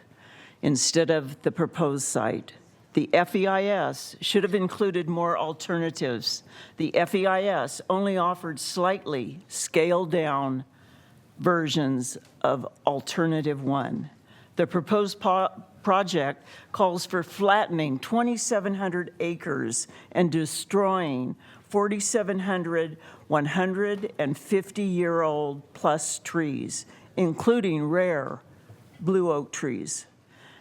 instead of the proposed site. The FEIS should have included more alternatives. The FEIS only offered slightly scaled-down versions of Alternative 1. The proposed project calls for flattening 2,700 acres and destroying 4,700 150-year-old plus trees, including rare blue oak trees,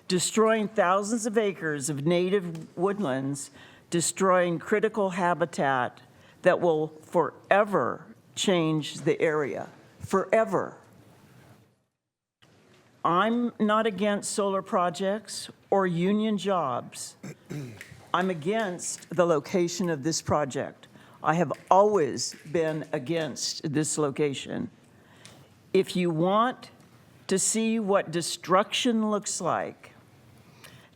destroying thousands of acres of native woodlands, destroying critical habitat that will forever change the area, forever. I'm not against solar projects or union jobs. I'm against the location of this project. I have always been against this location. If you want to see what destruction looks like,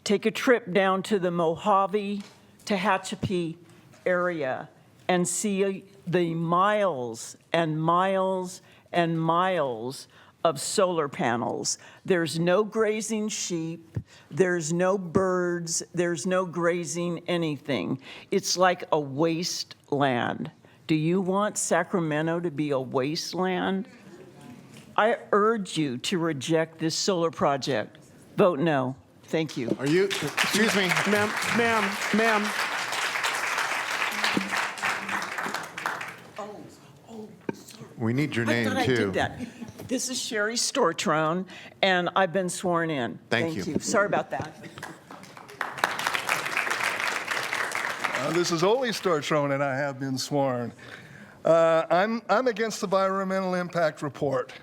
take a trip down to the Mojave, Tehachapi area and see the miles and miles and miles of solar panels. There's no grazing sheep, there's no birds, there's no grazing anything. It's like a wasteland. Do you want Sacramento to be a wasteland? I urge you to reject this solar project. Vote no. Thank you. Are you, excuse me, ma'am. We need your name, I thought too. I did that. This is Sherry Stortron, and I've been sworn in. Thank you. Sorry about that. This is Ole Stortron, and I have been sworn. I'm against the environmental impact report.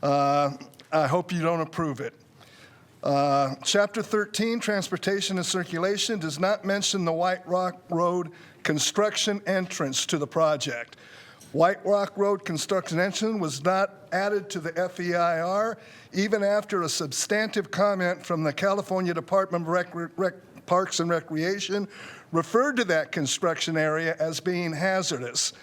I hope you don't approve it. Chapter 13, Transportation and Circulation, does not mention the White Rock Road construction entrance to the project. White Rock Road construction entrance was not added to the FEIR, even after a substantive comment from the California Department of Parks and Recreation referred to that construction area as being hazardous.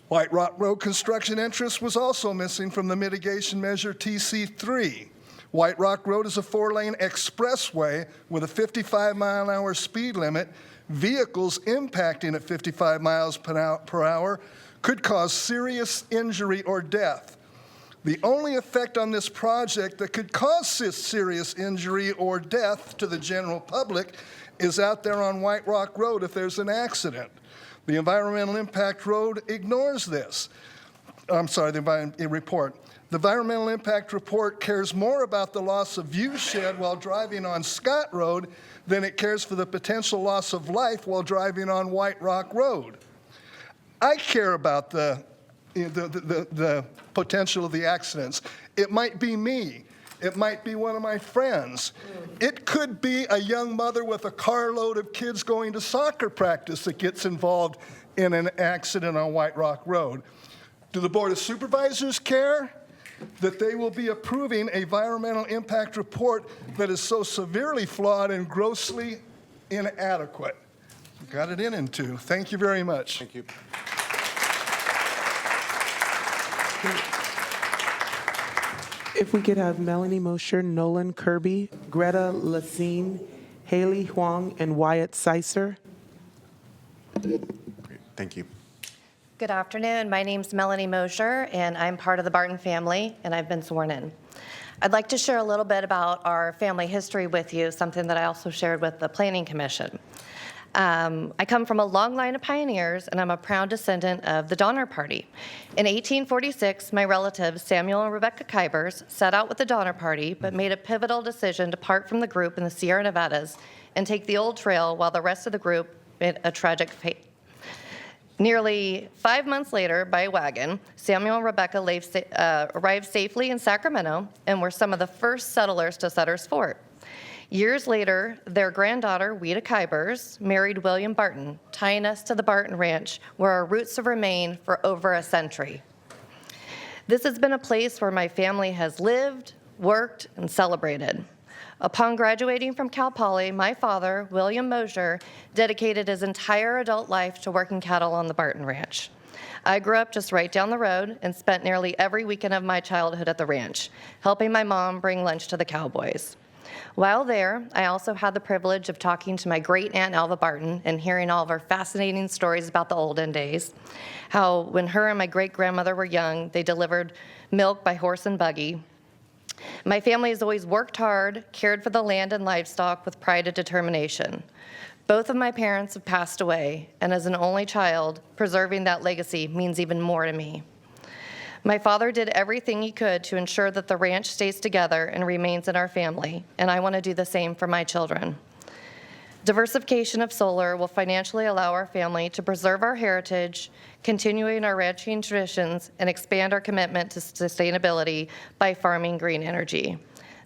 White Rock Road construction entrance was also missing from the mitigation measure TC3. White Rock Road is a 4-lane expressway with a 55-mile-an-hour speed limit. Vehicles impacting at 55 miles per hour could cause serious injury or death. The only effect on this project that could cause serious injury or death to the general public is out there on White Rock Road if there's an accident. The Environmental Impact Road ignores this. The report. The Environmental Impact Report cares more about the loss of viewshed while driving on Scott Road than it cares for the potential loss of life while driving on White Rock Road. I care about the the potential of the accidents. It might be me. It might be one of my friends. It could be a young mother with a carload of kids going to soccer practice that gets involved in an accident on White Rock Road. Do the Board of Supervisors care that they will be approving a environmental impact report that is so severely flawed and grossly inadequate? Got it in two. Thank you very much. Thank you. If we could have Melanie Mosher, Nolan Kirby, Greta Lacine, Haley Huang, and Wyatt Sicer. Great. Thank you. Good afternoon. My name's Melanie Mosher, and I'm part of the Barton family, and I've been sworn in. I'd like to share a little bit about our family history with you, something that I also shared with the Planning Commission. I come from a long line of pioneers, and I'm a proud descendant of the Donner Party. In 1846, my relatives, Samuel and Rebecca Kybers, set out with the Donner Party, but made a pivotal decision to part from the group in the Sierra Nevadas and take the old trail while the rest of the group met a tragic fate. Nearly 5 months later, by wagon, Samuel and Rebecca arrived safely in Sacramento and were some of the first settlers to Sutter's Fort. Years later, their granddaughter, Weta Kybers, married William Barton, tying us to the Barton Ranch, where our roots have remained for over a century. This has been a place where my family has lived, worked, and celebrated. Upon graduating from Cal Poly, my father, William Mosher, dedicated his entire adult life to working cattle on the Barton Ranch. I grew up just right down the road and spent nearly every weekend of my childhood at the ranch, helping my mom bring lunch to the cowboys. While there, I also had the privilege of talking to my great-aunt Alva Barton and hearing all of her fascinating stories about the olden days, how when her and my great-grandmother were young, they delivered milk by horse and buggy. My family has always worked hard, cared for the land and livestock with pride and determination. Both of my parents have passed away, and as an only child, preserving that legacy means even more to me. My father did everything he could to ensure that the ranch stays together and remains in our family, and I want to do the same for my children. Diversification of solar will financially allow our family to preserve our heritage, continuing our ranching traditions, and expand our commitment to sustainability by farming green energy.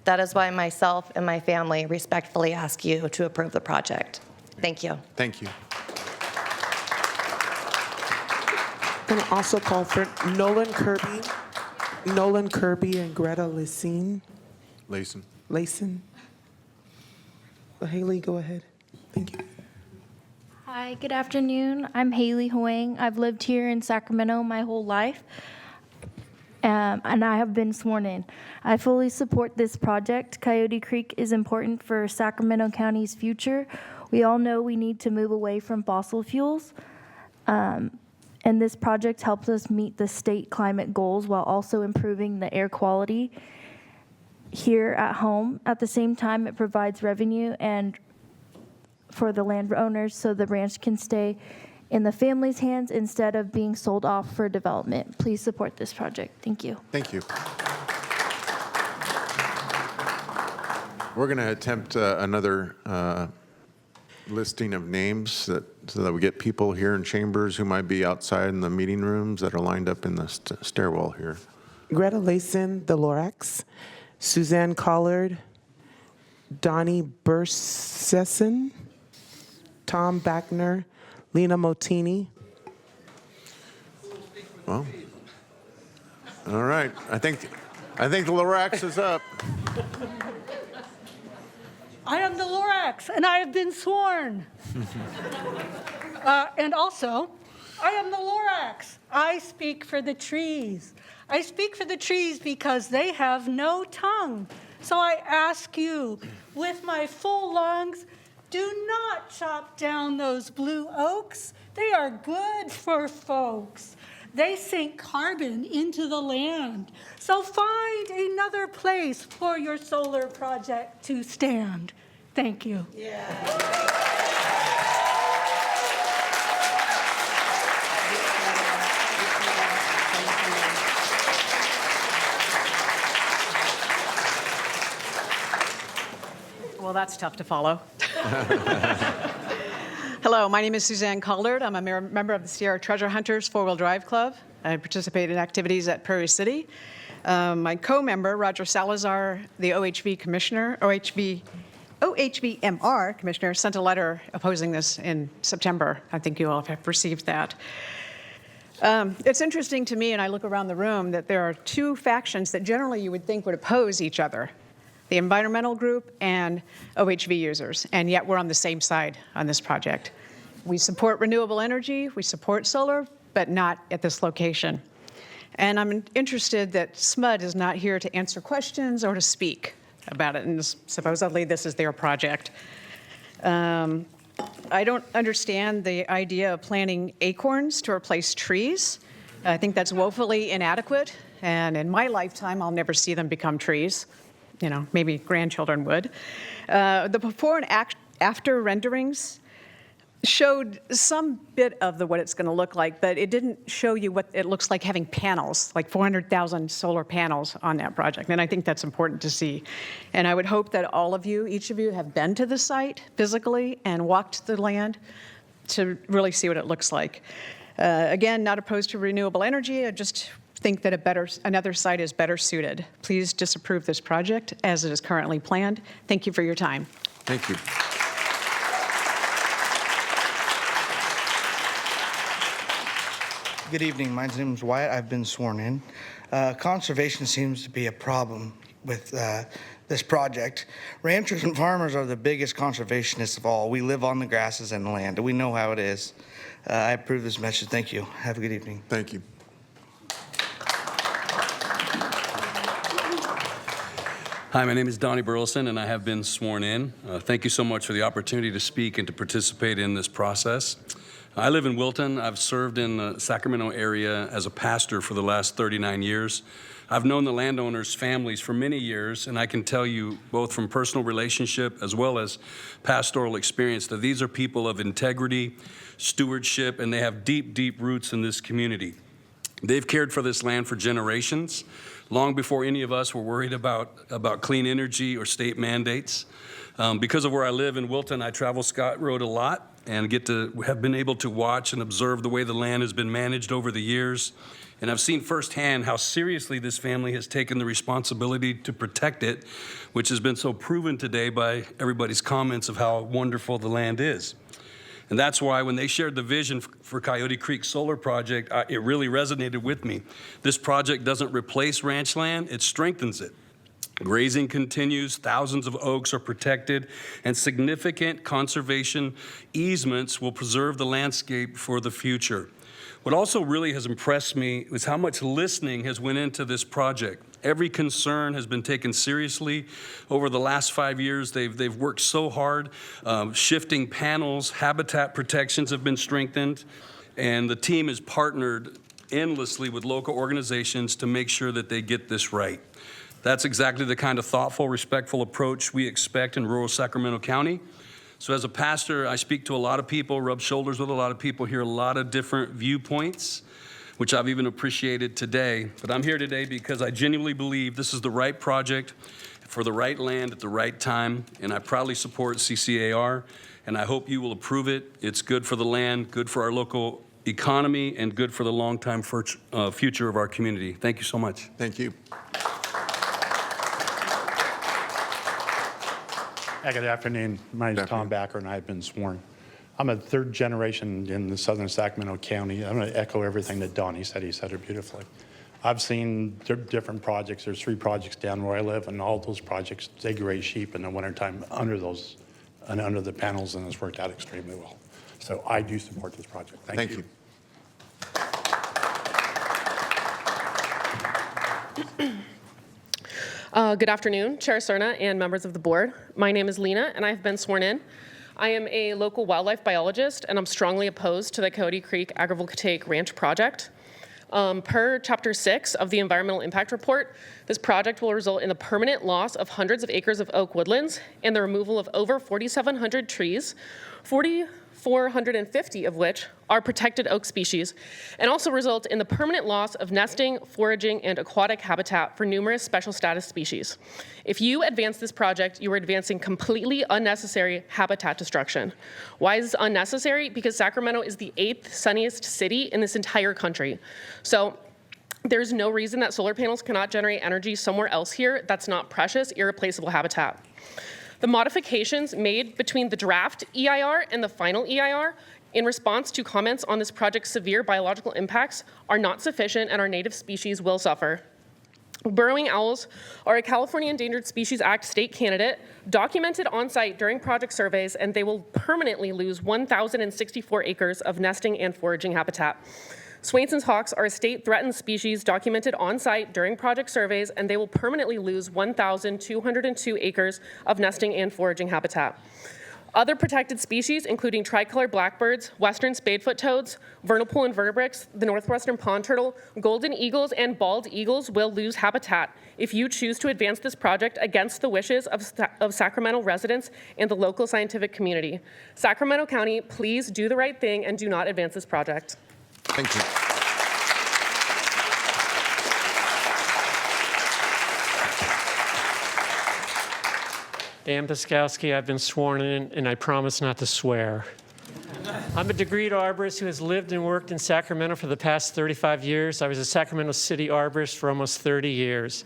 That is why myself and my family respectfully ask you to approve the project. Thank you. Thank you. I'm going to also call for Nolan Kirby and Greta Lacine. Layson. Haley, go ahead. Thank you. Hi, good afternoon. I'm Haley Huang. I've lived here in Sacramento my whole life, and I have been sworn in. I fully support this project. Coyote Creek is important for Sacramento County's future. We all know we need to move away from fossil fuels. And this project helps us meet the state climate goals while also improving the air quality here at home. At the same time, it provides revenue and for the landowners so the ranch can stay in the family's hands instead of being sold off for development. Please support this project. Thank you. Thank you. We're going to attempt another listing of names so that we get people here in chambers who might be outside in the meeting rooms that are lined up in the stairwell here. Greta Layson, the Lorax, Suzanne Collard, Donnie Bursesson, Tom Backner, Lena Motini. Well, all right. I think the Lorax is up. I am the Lorax, and I have been sworn. And also, I am the Lorax. I speak for the trees. I speak for the trees because they have no tongue. So I ask you, with my full lungs, do not chop down those blue oaks. They are good for folks. They sink carbon into the land. So find another place for your solar project to stand. Thank you. Well, that's tough to follow. Hello, my name is Suzanne Calderd. I'm a member of the Sierra Treasure Hunters Four-Wheel Drive Club. I participate in activities at Prairie City. My co-member, Roger Salazar, the OHVMR commissioner, sent a letter opposing this in September. I think you all have received that. It's interesting to me, and I look around the room, that there are two factions that generally you would think would oppose each other, the environmental group and OHV users, and yet we're on the same side on this project. We support renewable energy, we support solar, but not at this location. And I'm interested that SMUD is not here to answer questions or to speak about it, and supposedly this is their project. I don't understand the idea of planting acorns to replace trees. I think that's woefully inadequate, and in my lifetime, I'll never see them become trees. You know, maybe grandchildren would. The before and after renderings showed some bit of what it's going to look like, but it didn't show you what it looks like having panels, like 400,000 solar panels on that project. And I think that's important to see. And I would hope that all of you, each of you, have been to the site physically and walked the land to really see what it looks like. Again, not opposed to renewable energy. I just think that another site is better suited. Please disapprove this project as it is currently planned. Thank you for your time. Thank you. Good evening. My name is Wyatt. I've been sworn in. Conservation seems to be a problem with this project. Ranchers and farmers are the biggest conservationists of all. We live on the grasses and the land, and we know how it is. I approve this message. Thank you. Have a good evening. Thank you. Hi, my name is Donnie Burleson, and I have been sworn in. Thank you so much for the opportunity to speak and to participate in this process. I live in Wilton. I've served in the Sacramento area as a pastor for the last 39 years. I've known the landowners' families for many years, and I can tell you both from personal relationship as well as pastoral experience that these are people of integrity, stewardship, and they have deep, deep roots in this community. They've cared for this land for generations, long before any of us were worried about clean energy or state mandates. Because of where I live in Wilton, I travel Scott Road a lot and have been able to watch and observe the way the land has been managed over the years. And I've seen firsthand how seriously this family has taken the responsibility to protect it, which has been so proven today by everybody's comments of how wonderful the land is. And that's why when they shared the vision for Coyote Creek Solar Project, it really resonated with me. This project doesn't replace ranch land, it strengthens it. Grazing continues, thousands of oaks are protected, and significant conservation easements will preserve the landscape for the future. What also really has impressed me is how much listening has went into this project. Every concern has been taken seriously. Over the last 5 years, they've worked so hard. Shifting panels, habitat protections have been strengthened, and the team has partnered endlessly with local organizations to make sure that they get this right. That's exactly the kind of thoughtful, respectful approach we expect in rural Sacramento County. So as a pastor, I speak to a lot of people, rub shoulders with a lot of people, hear a lot of different viewpoints, which I've even appreciated today. But I'm here today because I genuinely believe this is the right project for the right land at the right time, and I proudly support CCAR, and I hope you will approve it. It's good for the land, good for our local economy, and good for the long-time future of our community. Thank you so much. Thank you. Good afternoon. My name is Tom Backer, and I've been sworn. I'm a third generation in the southern Sacramento County. I'm going to echo everything that Donnie said. He said it beautifully. I've seen different projects. There's 3 projects down where I live, and all those projects, they graze sheep in the wintertime under the panels, and it's worked out extremely well. So I do support this project. Thank you. Good afternoon, Chair Cerna and members of the board. My name is Lena, and I've been sworn in. I am a local wildlife biologist, and I'm strongly opposed to the Coyote Creek Agrivoltaic Ranch project. Per Chapter 6 of the Environmental Impact Report, this project will result in the permanent loss of hundreds of acres of oak woodlands and the removal of over 4,700 trees, 450 of which are protected oak species, and also result in the permanent loss of nesting, foraging, and aquatic habitat for numerous special status species. If you advance this project, you are advancing completely unnecessary habitat destruction. Why is this unnecessary? Because Sacramento is the 8th sunniest city in this entire country. So there's no reason that solar panels cannot generate energy somewhere else here that's not precious, irreplaceable habitat. The modifications made between the draft EIR and the final EIR in response to comments on this project's severe biological impacts are not sufficient, and our native species will suffer. Burrowing owls are a California Endangered Species Act state candidate documented on site during project surveys, and they will permanently lose 1,064 acres of nesting and foraging habitat. Swainson's hawks are a state threatened species documented on site during project surveys, and they will permanently lose 1,202 acres of nesting and foraging habitat. Other protected species, including tricolored blackbirds, western spadefoot toads, vernal pool invertebrates, the northwestern pond turtle, golden eagles, and bald eagles will lose habitat if you choose to advance this project against the wishes of Sacramento residents and the local scientific community. Sacramento County, please do the right thing and do not advance this project. Thank you. Dan Piskowski, I've been sworn in, and I promise not to swear. I'm a degreed arborist who has lived and worked in Sacramento for the past 35 years. I was a Sacramento City arborist for almost 30 years.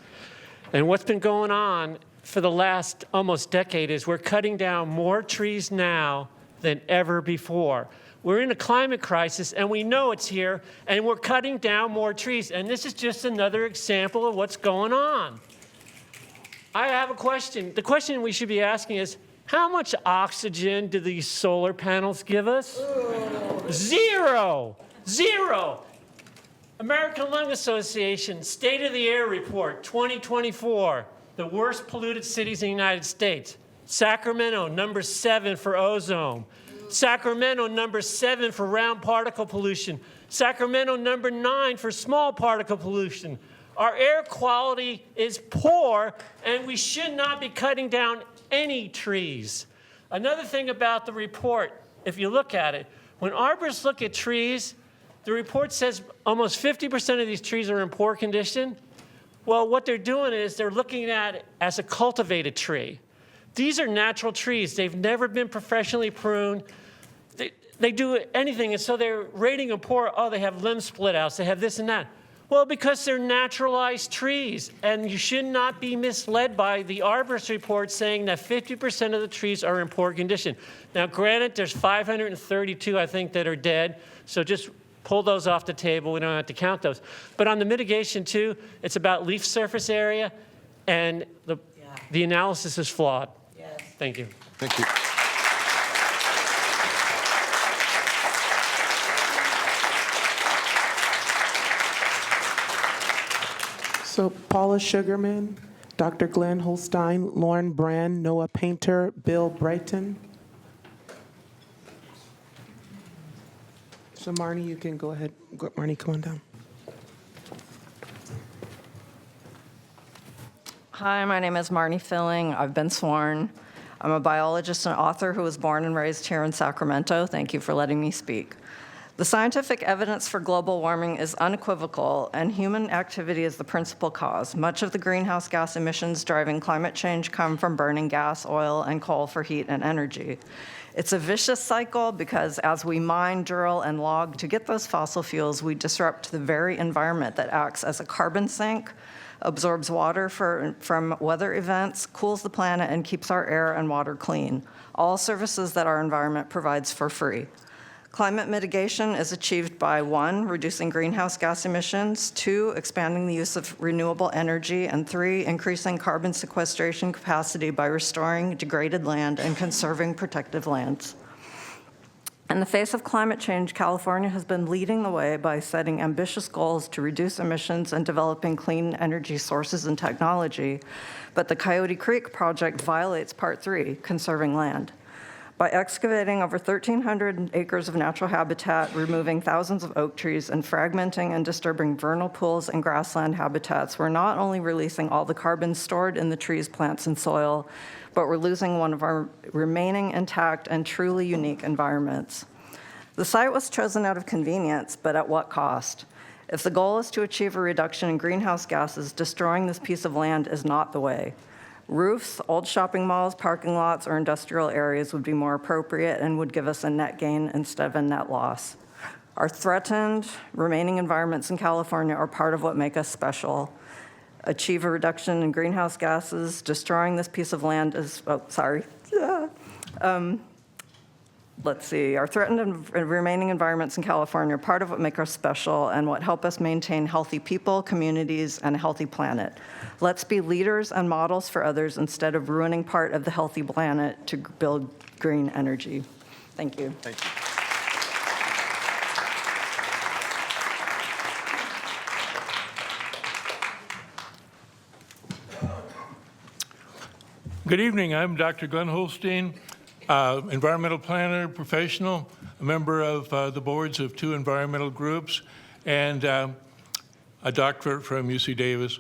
And what's been going on for the last almost decade is we're cutting down more trees now than ever before. We're in a climate crisis, and we know it's here, and we're cutting down more trees. And this is just another example of what's going on. I have a question. The question we should be asking is, how much oxygen do these solar panels give us? Zero. Zero. American Lung Association State of the Air Report 2024, the worst polluted cities in the United States. Sacramento, number 7 for ozone. Sacramento, number 7 for round particle pollution. Sacramento, number 9 for small particle pollution. Our air quality is poor, and we should not be cutting down any trees. Another thing about the report, if you look at it, when arborists look at trees, the report says almost 50% of these trees are in poor condition. Well, what they're doing is they're looking at it as a cultivated tree. These are natural trees. They've never been professionally pruned. They do anything, and so they're rating them poor. Oh, they have limb split outs. They have this and that. Well, because they're naturalized trees, and you should not be misled by the arborist report saying that 50% of the trees are in poor condition. Now, granted, there's 532, I think, that are dead, so just pull those off the table. We don't have to count those. But on the mitigation, too, it's about leaf surface area, and the analysis is flawed. Yes. Thank you. Thank you. So Paula Sugarman, Dr. Glenn Holstein, Lauren Brand, Noah Painter, Bill Brighton. So Marnie, you can go ahead. Marnie, come on down. Hi, my name is Marnie Filling. I've been sworn. I'm a biologist and author who was born and raised here in Sacramento. Thank you for letting me speak. The scientific evidence for global warming is unequivocal, and human activity is the principal cause. Much of the greenhouse gas emissions driving climate change come from burning gas, oil, and coal for heat and energy. It's a vicious cycle because as we mine, drill, and log to get those fossil fuels, we disrupt the very environment that acts as a carbon sink, absorbs water from weather events, cools the planet, and keeps our air and water clean, all services that our environment provides for free. Climate mitigation is achieved by 1, reducing greenhouse gas emissions, 2, expanding the use of renewable energy, and 3, increasing carbon sequestration capacity by restoring degraded land and conserving protected lands. In the face of climate change, California has been leading the way by setting ambitious goals to reduce emissions and developing clean energy sources and technology, but the Coyote Creek project violates Part 3, conserving land. By excavating over 1,300 acres of natural habitat, removing thousands of oak trees, and fragmenting and disturbing vernal pools and grassland habitats, we're not only releasing all the carbon stored in the trees, plants, and soil, but we're losing one of our remaining intact and truly unique environments. The site was chosen out of convenience, but at what cost? If the goal is to achieve a reduction in greenhouse gases, destroying this piece of land is not the way. Roofs, old shopping malls, parking lots, or industrial areas would be more appropriate and would give us a net gain instead of a net loss. Our threatened remaining environments in California are part of what make us special. Achieve a reduction in greenhouse gases, destroying this piece of land is, let's see, our threatened and remaining environments in California are part of what make us special and what help us maintain healthy people, communities, and a healthy planet. Let's be leaders and models for others instead of ruining part of the healthy planet to build green energy. Thank you. Thank you. Good evening. I'm Dr. Glenn Holstein, environmental planner, professional, a member of the boards of 2 environmental groups, and a doctorate from UC Davis.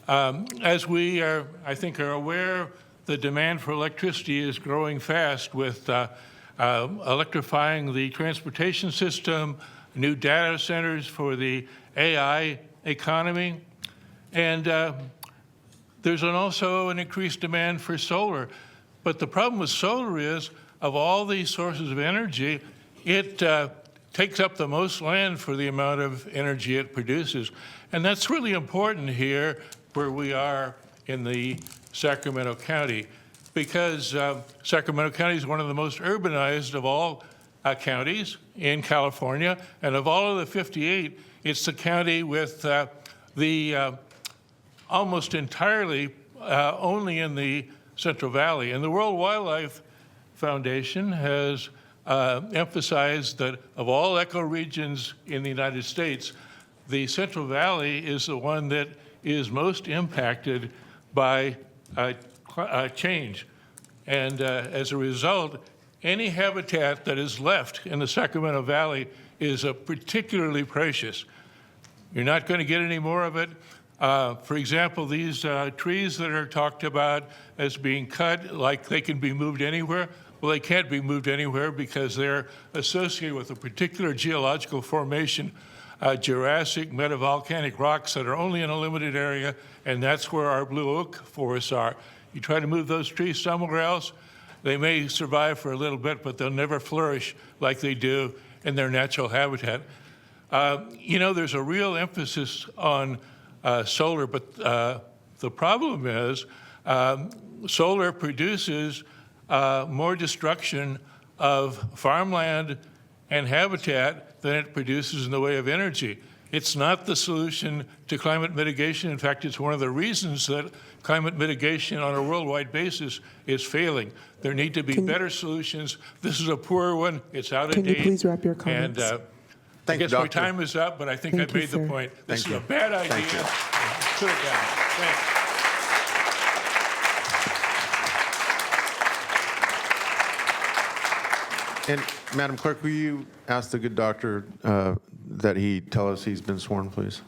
As we are, I think, are aware, the demand for electricity is growing fast with electrifying the transportation system, new data centers for the AI economy, and there's also an increased demand for solar. But the problem with solar is, of all these sources of energy, it takes up the most land for the amount of energy it produces. And that's really important here where we are in the Sacramento County, because Sacramento County is one of the most urbanized of all counties in California. And of all of the 58, it's the county with the almost entirely only in the Central Valley. And the World Wildlife Foundation has emphasized that of all ecoregions in the United States, the Central Valley is the one that is most impacted by change. And as a result, any habitat that is left in the Sacramento Valley is particularly precious. You're not going to get any more of it. For example, these trees that are talked about as being cut, like they can be moved anywhere, well, they can't be moved anywhere because they're associated with a particular geological formation, Jurassic metavolcanic rocks that are only in a limited area, and that's where our blue oak forests are. You try to move those trees somewhere else, they may survive for a little bit, but they'll never flourish like they do in their natural habitat. You know, there's a real emphasis on solar, but the problem is solar produces more destruction of farmland and habitat than it produces in the way of energy. It's not the solution to climate mitigation. In fact, it's one of the reasons that climate mitigation on a worldwide basis is failing. There need to be better solutions. This is a poor one. It's out of date. Can you please wrap your comments? And Thank I you, guess my Doctor. time is up, but I think Thank I made you, the sir. point. This Thank is you. a bad idea. Thank you. Put it down. Thanks. And Madam Clerk, will you ask the good doctor that he tell us he's been sworn, please?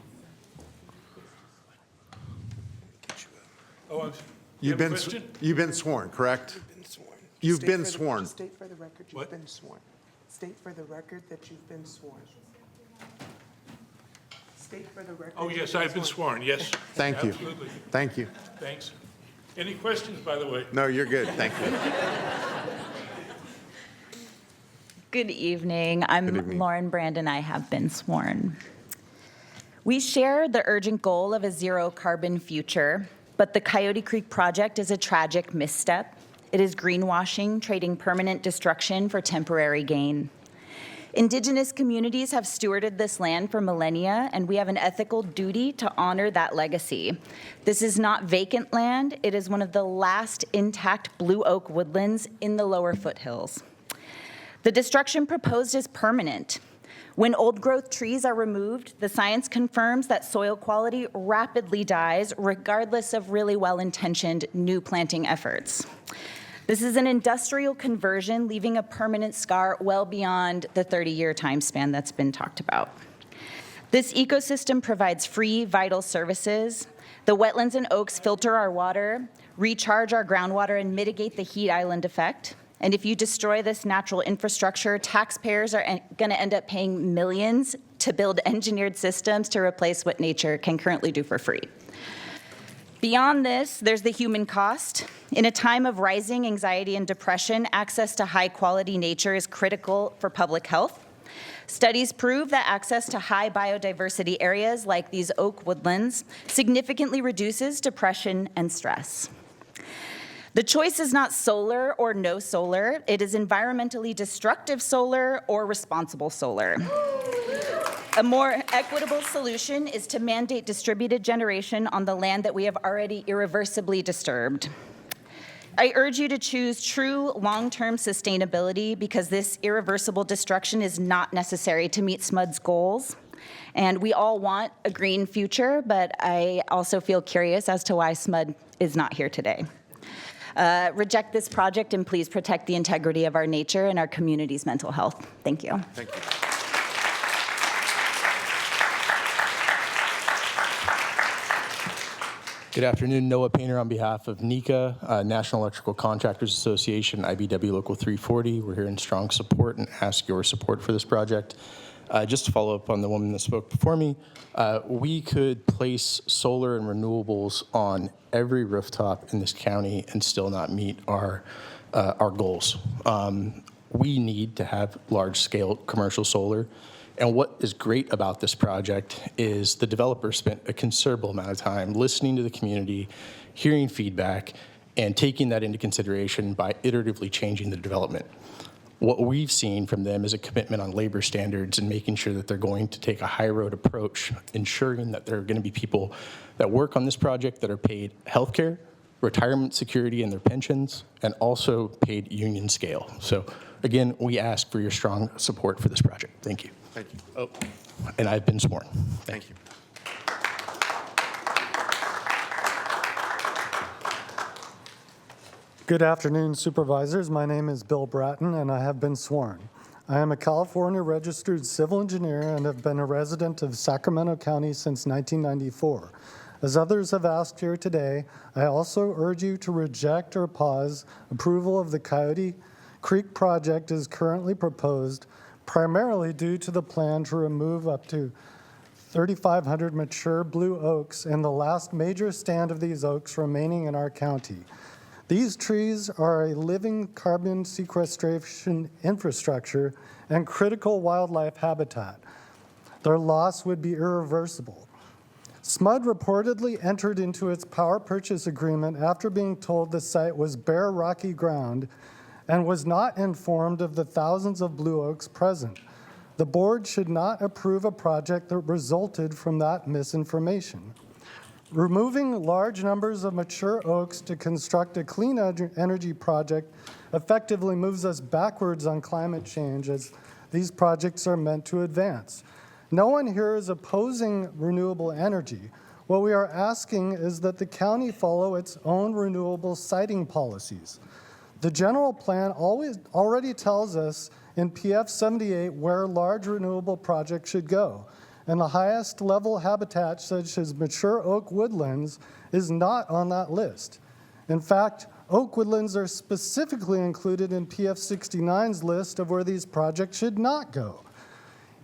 Oh, You've been sworn, correct? You've been sworn. State for the record you've been sworn. State for the record that you've been sworn. State for the record. Oh, yes, I've been sworn, yes. Thank you. Absolutely. Thank you. Thanks. Any questions, by the way? No, you're good. Thank you. Good evening. I'm Good evening. Lauren Brandon. I have been sworn. We share the urgent goal of a zero carbon future, but the Coyote Creek project is a tragic misstep. It is greenwashing, trading permanent destruction for temporary gain. Indigenous communities have stewarded this land for millennia, and we have an ethical duty to honor that legacy. This is not vacant land. It is one of the last intact blue oak woodlands in the lower foothills. The destruction proposed is permanent. When old-growth trees are removed, the science confirms that soil quality rapidly dies, regardless of really well-intentioned new planting efforts. This is an industrial conversion, leaving a permanent scar well beyond the 30-year time span that's been talked about. This ecosystem provides free, vital services. The wetlands and oaks filter our water, recharge our groundwater, and mitigate the heat island effect. And if you destroy this natural infrastructure, taxpayers are going to end up paying millions to build engineered systems to replace what nature can currently do for free. Beyond this, there's the human cost. In a time of rising anxiety and depression, access to high-quality nature is critical for public health. Studies prove that access to high biodiversity areas like these oak woodlands significantly reduces depression and stress. The choice is not solar or no solar. It is environmentally destructive solar or responsible solar. A more equitable solution is to mandate distributed generation on the land that we have already irreversibly disturbed. I urge you to choose true long-term sustainability because this irreversible destruction is not necessary to meet SMUD's goals. And we all want a green future, but I also feel curious as to why SMUD is not here today. Reject this project and please protect the integrity of our nature and our community's mental health. Thank you. Thank you. Good afternoon, Noah Painter on behalf of NECA, National Electrical Contractors Association, IBW Local 340. We're here in strong support and ask your support for this project. Just to follow up on the woman that spoke before me, we could place solar and renewables on every rooftop in this county and still not meet our goals. We need to have large-scale commercial solar. And what is great about this project is the developer spent a considerable amount of time listening to the community, hearing feedback, and taking that into consideration by iteratively changing the development. What we've seen from them is a commitment on labor standards and making sure that they're going to take a high road approach, ensuring that there are going to be people that work on this project that are paid health care, retirement security in their pensions, and also paid union scale. So again, we ask for your strong support for this project. Thank you. Thank you. Oh, and I've been sworn. Thank you. Good afternoon, Supervisors. My name is Bill Bratton, and I have been sworn. I am a California registered civil engineer and have been a resident of Sacramento County since 1994. As others have asked here today, I also urge you to reject or pause approval of the Coyote Creek project as currently proposed, primarily due to the plan to remove up to 3,500 mature blue oaks and the last major stand of these oaks remaining in our county. These trees are a living carbon sequestration infrastructure and critical wildlife habitat. Their loss would be irreversible. SMUD reportedly entered into its power purchase agreement after being told the site was bare rocky ground and was not informed of the thousands of blue oaks present. The board should not approve a project that resulted from that misinformation. Removing large numbers of mature oaks to construct a clean energy project effectively moves us backwards on climate change as these projects are meant to advance. No one here is opposing renewable energy. What we are asking is that the county follow its own renewable siting policies. The general plan already tells us in PF 78 where large renewable projects should go. And the highest level habitat, such as mature oak woodlands, is not on that list. In fact, oak woodlands are specifically included in PF 69's list of where these projects should not go.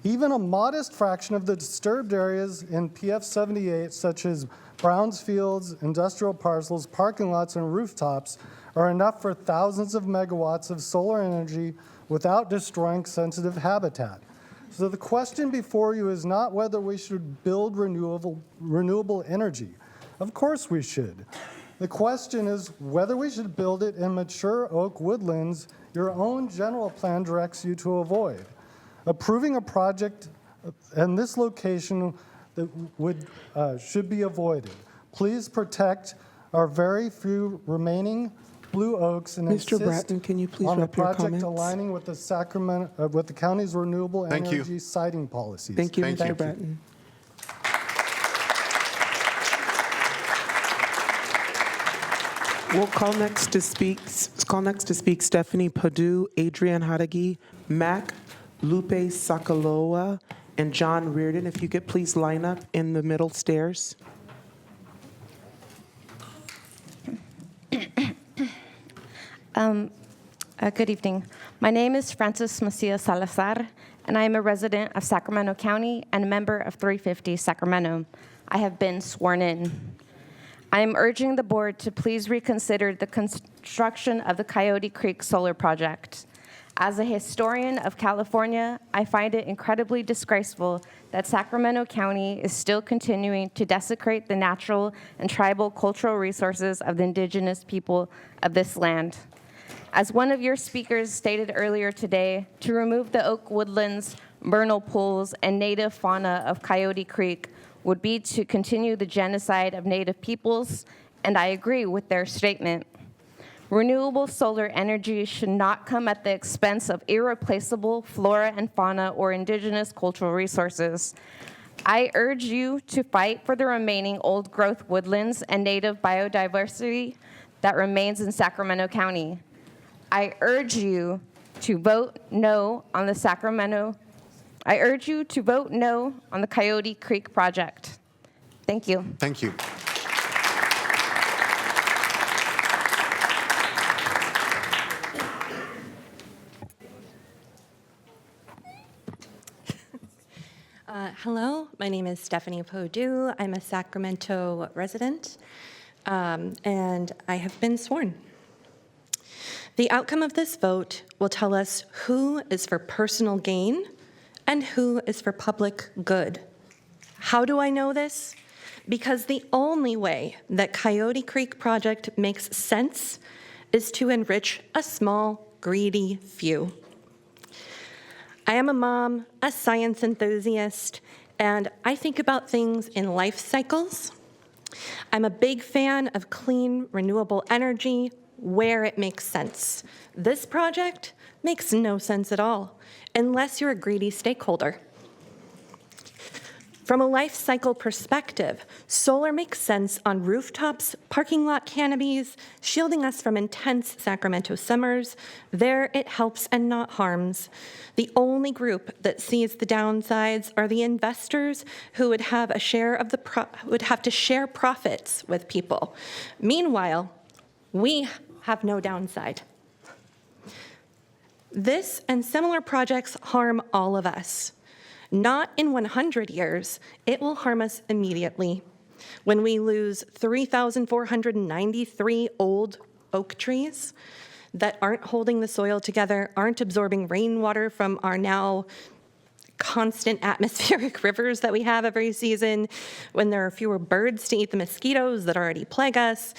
Even a modest fraction of the disturbed areas in PF 78, such as Browns fields, industrial parcels, parking lots, and rooftops, are enough for thousands of megawatts of solar energy without destroying sensitive habitat. So the question before you is not whether we should build renewable energy. Of course we should. The question is whether we should build it in mature oak woodlands your own general plan directs you to avoid. Approving a project in this location that should be avoided. Please protect our very few remaining blue oaks and Mr. Bratton, can you please on a wrap your project comments? aligning with the with the county's renewable energy siting policies. Thank you, Mr. Bratton. We'll call next to speak Stephanie Padu, Adrian Hadagi, Mac, Lupe Sakaloa, and John Reardon. If you could please line up in the middle stairs. Good evening. My name is Frances Macias Salazar, and I am a resident of Sacramento County and a member of 350 Sacramento. I have been sworn in. I am urging the board to please reconsider the construction of the Coyote Creek Solar Project. As a historian of California, I find it incredibly disgraceful that Sacramento County is still continuing to desecrate the natural and tribal cultural resources of the indigenous people of this land. As one of your speakers stated earlier today, to remove the oak woodlands, vernal pools, and native fauna of Coyote Creek would be to continue the genocide of Native peoples, and I agree with their statement. Renewable solar energy should not come at the expense of irreplaceable flora and fauna or indigenous cultural resources. I urge you to fight for the remaining old-growth woodlands and native biodiversity that remains in Sacramento County. I urge you to vote no on the Coyote Creek project. Thank you. Thank you. Hello, my name is Stephanie Padu. I'm a Sacramento resident, and I have been sworn. The outcome of this vote will tell us who is for personal gain and who is for public good. How do I know this? Because the only way that Coyote Creek project makes sense is to enrich a small, greedy few. I am a mom, a science enthusiast, and I think about things in life cycles. I'm a big fan of clean, renewable energy where it makes sense. This project makes no sense at all, unless you're a greedy stakeholder. From a life cycle perspective, solar makes sense on rooftops, parking lot canopies, shielding us from intense Sacramento summers. There it helps and not harms. The only group that sees the downsides are the investors who would have a share of would have to share profits with people. Meanwhile, we have no downside. This and similar projects harm all of us. Not in 100 years, it will harm us immediately. When we lose 3,493 old oak trees that aren't holding the soil together, aren't absorbing rainwater from our now constant atmospheric rivers that we have every season, when there are fewer birds to eat the mosquitoes that already plague us,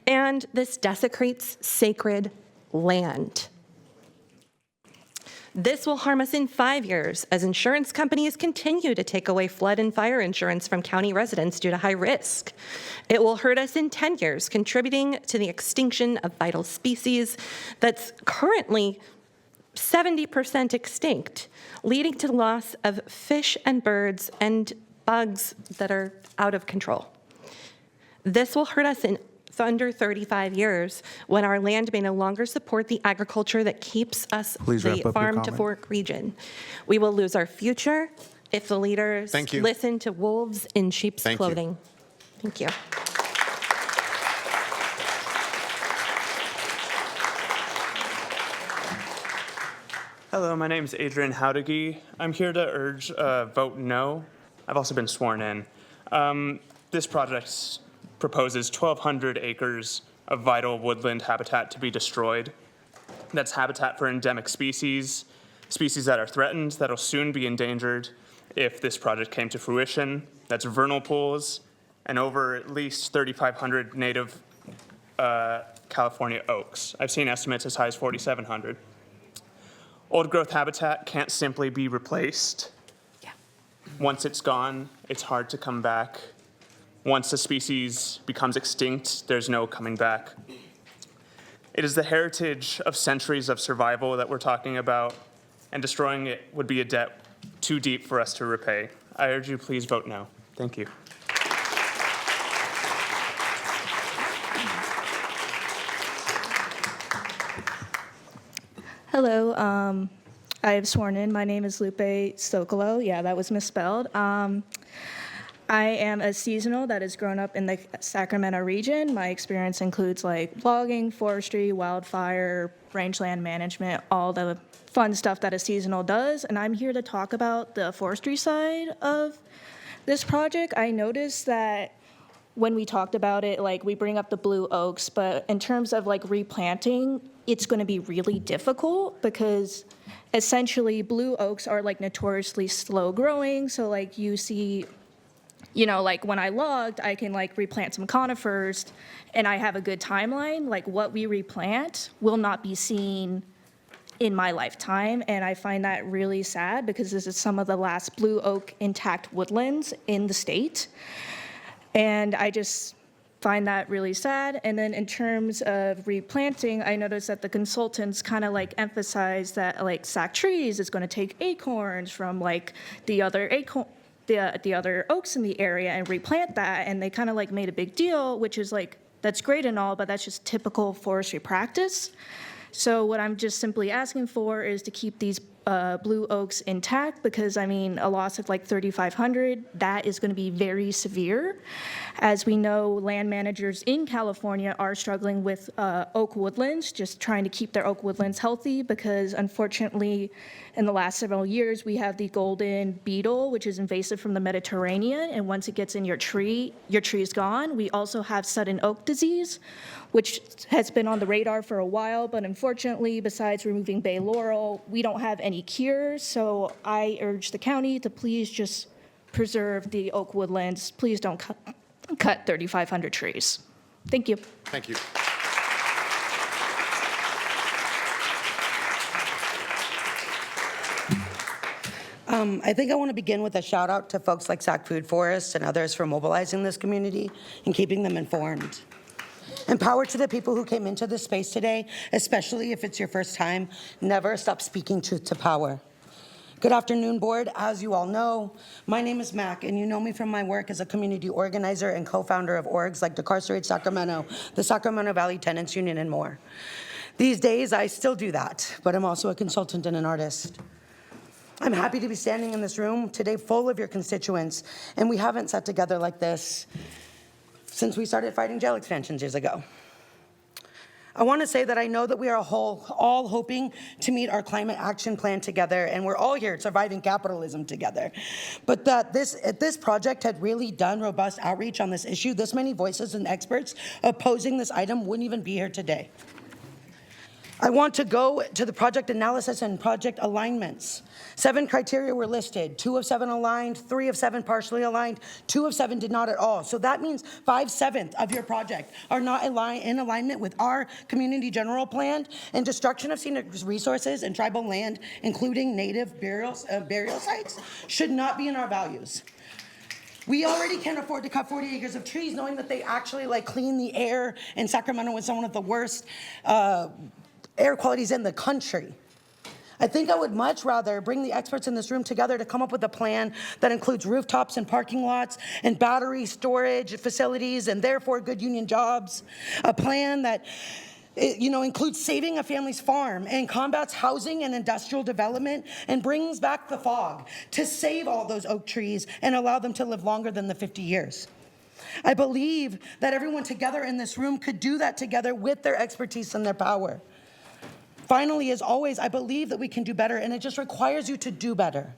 and this desecrates sacred land. This will harm us in 5 years as insurance companies continue to take away flood and fire insurance from county residents due to high risk. It will hurt us in 10 years, contributing to the extinction of vital species that's currently 70% extinct, leading to the loss of fish and birds and bugs that are out of control. This will hurt us in under 35 years when our land may no longer support the agriculture that keeps us the farm to fork region. We will lose our future if the leaders listen to wolves in sheep's clothing. Thank you. Hello, my name is Adrian Howdigi. I'm here to urge vote no. I've also been sworn in. This project proposes 1,200 acres of vital woodland habitat to be destroyed. That's habitat for endemic species, species that are threatened, that will soon be endangered if this project came to fruition. That's vernal pools and over at least 3,500 native California oaks. I've seen estimates as high as 4,700. Old growth habitat can't simply be replaced. Once it's gone, it's hard to come back. Once a species becomes extinct, there's no coming back. It is the heritage of centuries of survival that we're talking about, and destroying it would be a debt too deep for us to repay. I urge you, please vote no. Thank you. Hello, I have sworn in. My name is Lupe Socolo. Yeah, that was misspelled. I am a seasonal that has grown up in the Sacramento region. My experience includes like logging, forestry, wildfire, rangeland management, all the fun stuff that a seasonal does. And I'm here to talk about the forestry side of this project. I noticed that when we talked about it, like we bring up the blue oaks, but in terms of like replanting, it's going to be really difficult because essentially blue oaks are like notoriously slow growing. So like you see, you know, like when I logged, I can like replant some conifers and I have a good timeline. Like what we replant will not be seen in my lifetime. And I find that really sad because this is some of the last blue oak intact woodlands in the state. And I just find that really sad. And then in terms of replanting, I noticed that the consultants kind of like emphasize that like Sac Trees is going to take acorns from like the other oaks in the area and replant that, and they kind of like made a big deal, which is like, that's great and all, but that's just typical forestry practice. So what I'm just simply asking for is to keep these blue oaks intact, because I mean, a loss of like 3,500, that is going to be very severe. As we know, land managers in California are struggling with oak woodlands, just trying to keep their oak woodlands healthy, because unfortunately, in the last several years, we have the golden beetle, which is invasive from the Mediterranean, and once it gets in your tree is gone. We also have sudden oak disease, which has been on the radar for a while, but unfortunately, besides removing bay laurel, we don't have any cures. So I urge the county to please just preserve the oak woodlands. Please don't cut 3,500 trees. Thank you. Thank you. I think I want to begin with a shout out to folks like Sac Food Forest and others for mobilizing this community and keeping them informed. And power to the people who came into this space today, especially if it's your first time. Never stop speaking truth to power. Good afternoon, board. As you all know, my name is Mac, and you know me from my work as a community organizer and co-founder of orgs like Decarcerate Sacramento, the Sacramento Valley Tenants Union, and more. These days, I still do that, but I'm also a consultant and an artist. I'm happy to be standing in this room today full of your constituents, and we haven't sat together like this since we started fighting jail expansions years ago. I want to say that I know that we are all hoping to meet our climate action plan together, and we're all here surviving capitalism together. But that if this project had really done robust outreach on this issue, this many voices and experts opposing this item wouldn't even be here today. I want to go to the project analysis and project alignments. 7 criteria were listed. 2 of 7 aligned, 3 of 7 partially aligned, 2 of 7 did not at all. So that means 5/7 of your project are not in alignment with our community general plan, and destruction of scenic resources and tribal land, including native burial sites, should not be in our values. We already can't afford to cut 40 acres of trees, knowing that they actually like clean the air in Sacramento with some of the worst air qualities in the country. I think I would much rather bring the experts in this room together to come up with a plan that includes rooftops and parking lots and battery storage facilities and therefore good union jobs. A plan that includes saving a family's farm and combats housing and industrial development and brings back the fog to save all those oak trees and allow them to live longer than the 50 years. I believe that everyone together in this room could do that together with their expertise and their power. Finally, as always, I believe that we can do better, and it just requires you to do better.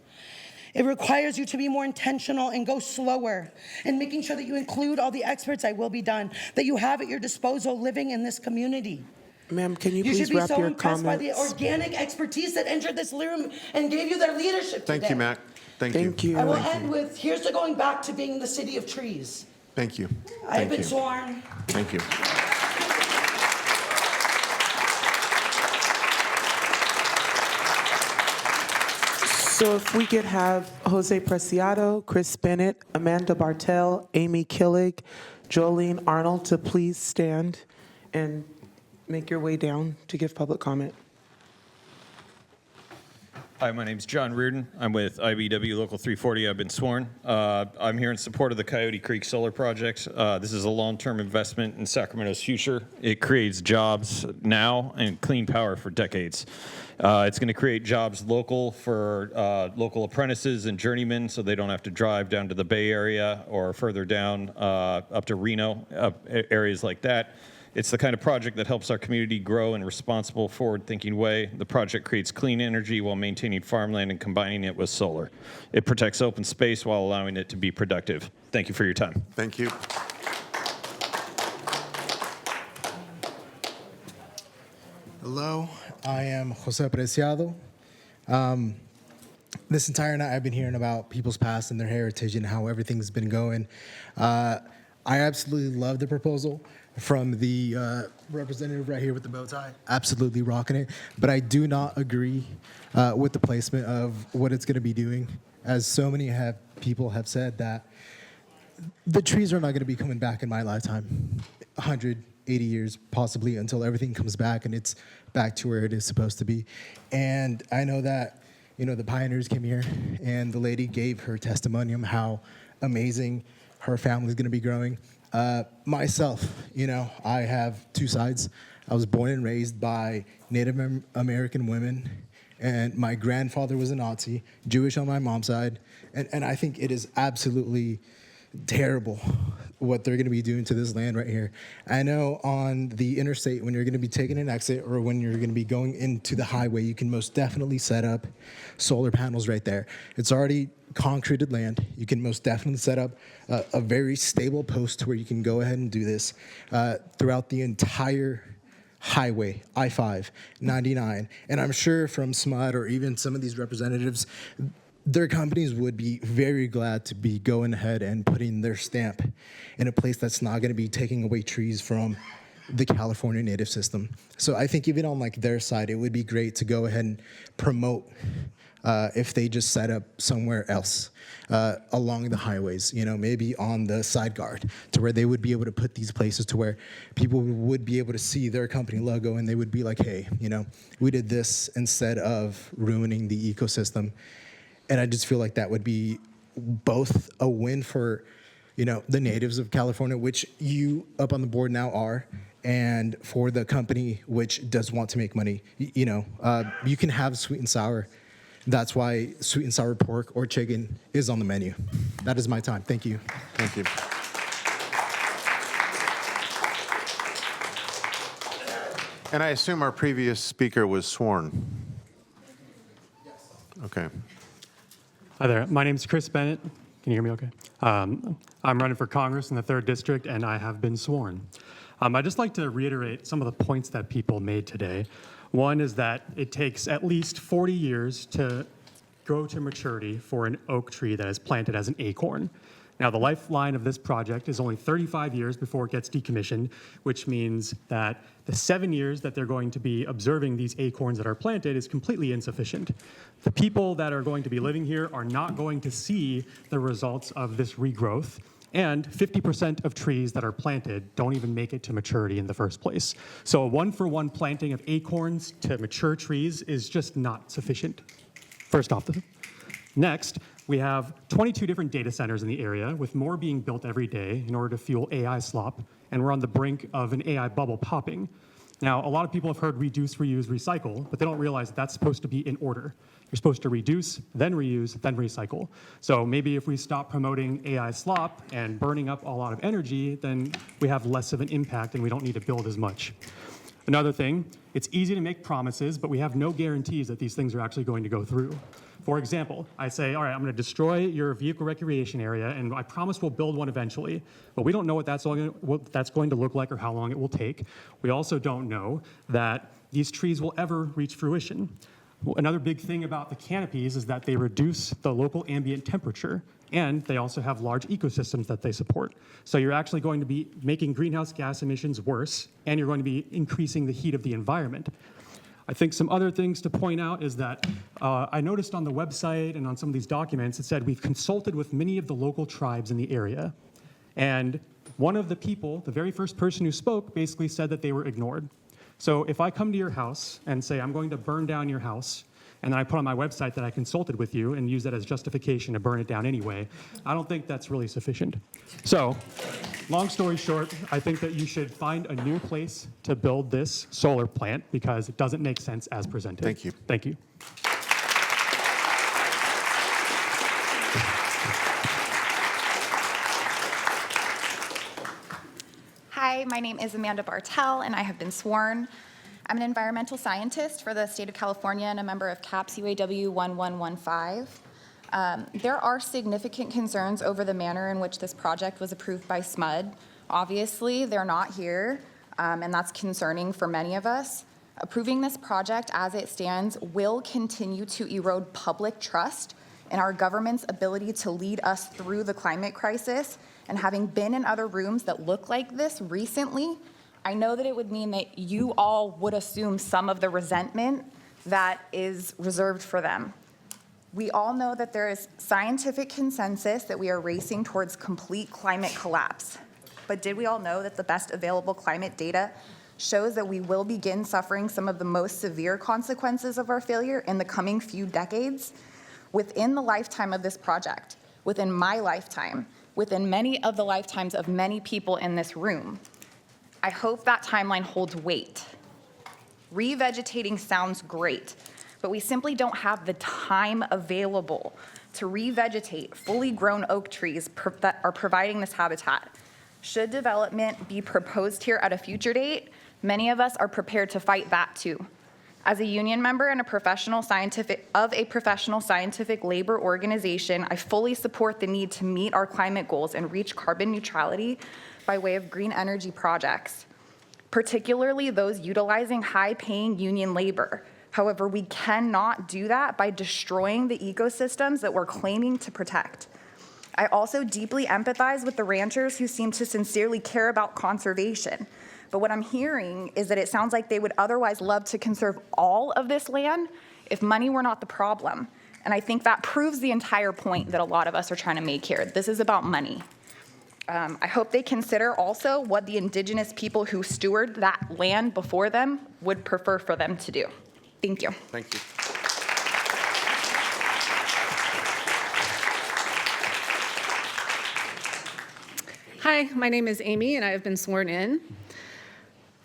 It requires you to be more intentional and go slower, and making sure that you include all the experts, I will be done, that you have at your disposal living in this community. Ma'am, can you You please should be wrap so your impressed by the comments? organic expertise that entered this room and gave you their leadership today. Thank you, Mac. Thank you. I will end with, here's to going back to being the city of trees. Thank you. I have Thank been you. sworn. Thank you. So if we could have Jose Preciado, Chris Bennett, Amanda Bartel, Amy Killig, Jolene Arnold to please stand and make your way down to give public comment. Hi, my name's John Reardon. I'm with IBW Local 340. I've been sworn. I'm here in support of the Coyote Creek Solar Project. This is a long-term investment in Sacramento's future. It creates jobs now and clean power for decades. It's going to create jobs local for local apprentices and journeymen so they don't have to drive down to the Bay Area or further down up to Reno, areas like that. It's the kind of project that helps our community grow in a responsible, forward-thinking way. The project creates clean energy while maintaining farmland and combining it with solar. It protects open space while allowing it to be productive. Thank you for your time. Thank you. Hello, I am Jose Preciado. This entire night I've been hearing about people's past and their heritage and how everything's been going. I absolutely love the proposal from the representative right here with the bow tie. Absolutely rocking it. But I do not agree with the placement of what it's going to be doing. As so many people have said that the trees are not going to be coming back in my lifetime. 180 years possibly until everything comes back and it's back to where it is supposed to be. And I know that, you know, the pioneers came here and the lady gave her testimonium how amazing her family is going to be growing. Myself, you know, I have two sides. I was born and raised by Native American women, and my grandfather was a Nazi, Jewish on my mom's side, and I think it is absolutely terrible what they're going to be doing to this land right here. I know on the interstate, when you're going to be taking an exit or when you're going to be going into the highway, you can most definitely set up solar panels right there. It's already concreted land. You can most definitely set up a very stable post where you can go ahead and do this throughout the entire highway, I-5, 99. And I'm sure from SMUD or even some of these representatives, their companies would be very glad to be going ahead and putting their stamp in a place that's not going to be taking away trees from the California native system. So I think even on like their side, it would be great to go ahead and promote if they just set up somewhere else along the highways, you know, maybe on the side guard to where they would be able to put these places to where people would be able to see their company logo and they would be like, hey, you know, we did this instead of ruining the ecosystem. And I just feel like that would be both a win for, you know, the natives of California, which you up on the board now are, and for the company, which does want to make money. You know, you can have sweet and sour. That's why sweet and sour pork or chicken is on the menu. That is my time. Thank you. Thank you. And I assume our previous speaker was sworn. Yes. Okay. Hi there. My name is Chris Bennett. Can you hear me okay? I'm running for Congress in the 3rd District, and I have been sworn. I'd just like to reiterate some of the points that people made today. One is that it takes at least 40 years to grow to maturity for an oak tree that is planted as an acorn. Now, the lifeline of this project is only 35 years before it gets decommissioned, which means that the 7 years that they're going to be observing these acorns that are planted is completely insufficient. The people that are going to be living here are not going to see the results of this regrowth, and 50% of trees that are planted don't even make it to maturity in the first place. So a one-for-one planting of acorns to mature trees is just not sufficient. First off, next, we have 22 different data centers in the area, with more being built every day in order to fuel AI slop, and we're on the brink of an AI bubble popping. Now, a lot of people have heard reduce, reuse, recycle, but they don't realize that's supposed to be in order. You're supposed to reduce, then reuse, then recycle. So maybe if we stop promoting AI slop and burning up a lot of energy, then we have less of an impact and we don't need to build as much. Another thing, it's easy to make promises, but we have no guarantees that these things are actually going to go through. For example, I say, all right, I'm going to destroy your vehicle recreation area, and I promise we'll build one eventually. But we don't know what that's going to look like or how long it will take. We also don't know that these trees will ever reach fruition. Another big thing about the canopies is that they reduce the local ambient temperature, and they also have large ecosystems that they support. So you're actually going to be making greenhouse gas emissions worse, and you're going to be increasing the heat of the environment. I think some other things to point out is that I noticed on the website and on some of these documents, it said we've consulted with many of the local tribes in the area. And one of the people, the very first person who spoke, basically said that they were ignored. So if I come to your house and say, I'm going to burn down your house, and then I put on my website that I consulted with you and use that as justification to burn it down anyway. I don't think that's really sufficient. So, long story short, I think that you should find a new place to build this solar plant because it doesn't make sense as presented. Thank you. Thank you. Hi, my name is Amanda Bartel, and I have been sworn. I'm an environmental scientist for the state of California and a member of CAPS UAW 1115. There are significant concerns over the manner in which this project was approved by SMUD. Obviously, they're not here, and that's concerning for many of us. Approving this project as it stands will continue to erode public trust in our government's ability to lead us through the climate crisis. And having been in other rooms that look like this recently, I know that it would mean that you all would assume some of the resentment that is reserved for them. We all know that there is scientific consensus that we are racing towards complete climate collapse. But did we all know that the best available climate data shows that we will begin suffering some of the most severe consequences of our failure in the coming few decades? Within the lifetime of this project, within my lifetime, within many of the lifetimes of many people in this room, I hope that timeline holds weight. Revegetating sounds great, but we simply don't have the time available to revegetate fully grown oak trees that are providing this habitat. Should development be proposed here at a future date, many of us are prepared to fight that too. As a union member and a professional scientific labor organization, I fully support the need to meet our climate goals and reach carbon neutrality by way of green energy projects, particularly those utilizing high-paying union labor. However, we cannot do that by destroying the ecosystems that we're claiming to protect. I also deeply empathize with the ranchers who seem to sincerely care about conservation. But what I'm hearing is that it sounds like they would otherwise love to conserve all of this land if money were not the problem. And I think that proves the entire point that a lot of us are trying to make here. This is about money. I hope they consider also what the indigenous people who steward that land before them would prefer for them to do. Thank you. Thank you. Hi, my name is Amy, and I have been sworn in.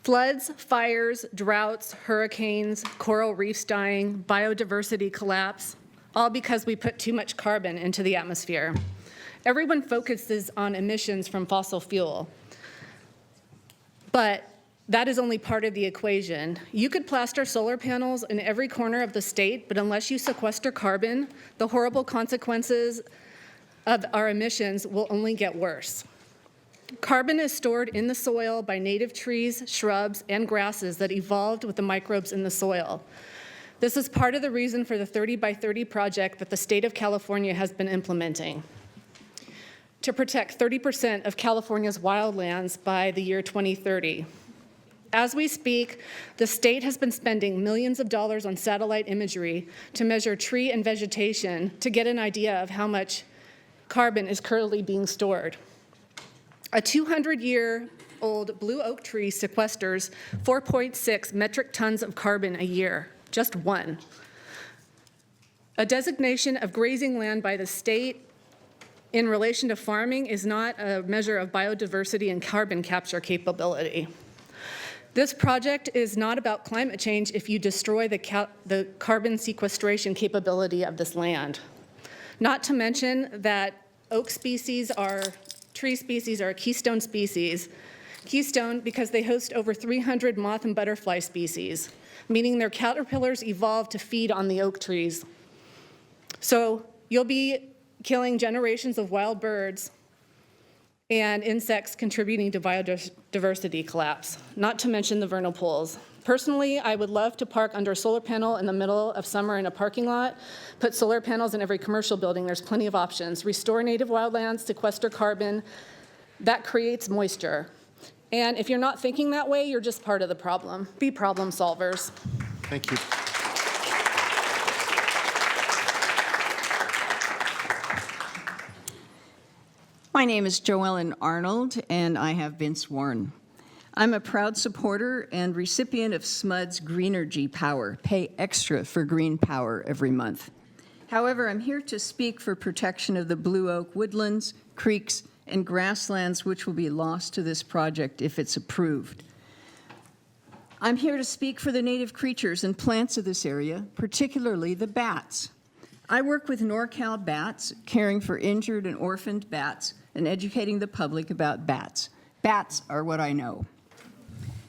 Floods, fires, droughts, hurricanes, coral reefs dying, biodiversity collapse, all because we put too much carbon into the atmosphere. Everyone focuses on emissions from fossil fuel, but that is only part of the equation. You could plaster solar panels in every corner of the state, but unless you sequester carbon, the horrible consequences of our emissions will only get worse. Carbon is stored in the soil by native trees, shrubs, and grasses that evolved with the microbes in the soil. This is part of the reason for the 30 by 30 project that the state of California has been implementing to protect 30% of California's wildlands by the year 2030. As we speak, the state has been spending millions of dollars on satellite imagery to measure tree and vegetation to get an idea of how much carbon is currently being stored. A 200-year-old blue oak tree sequesters 4.6 metric tons of carbon a year, just one. A designation of grazing land by the state in relation to farming is not a measure of biodiversity and carbon capture capability. This project is not about climate change if you destroy the carbon sequestration capability of this land. Not to mention that tree species are a keystone species. Keystone because they host over 300 moth and butterfly species, meaning their caterpillars evolved to feed on the oak trees. So you'll be killing generations of wild birds and insects contributing to biodiversity collapse, not to mention the vernal pools. Personally, I would love to park under a solar panel in the middle of summer in a parking lot, put solar panels in every commercial building. There's plenty of options. Restore native wildlands, sequester carbon. That creates moisture. And if you're not thinking that way, you're just part of the problem. Be problem solvers. Thank you. My name is Joellen Arnold, and I have been sworn. I'm a proud supporter and recipient of SMUD's Greenergy Power, pay extra for green power every month. However, I'm here to speak for protection of the blue oak woodlands, creeks, and grasslands which will be lost to this project if it's approved. I'm here to speak for the native creatures and plants of this area, particularly the bats. I work with NorCal Bats, caring for injured and orphaned bats and educating the public about bats. Bats are what I know.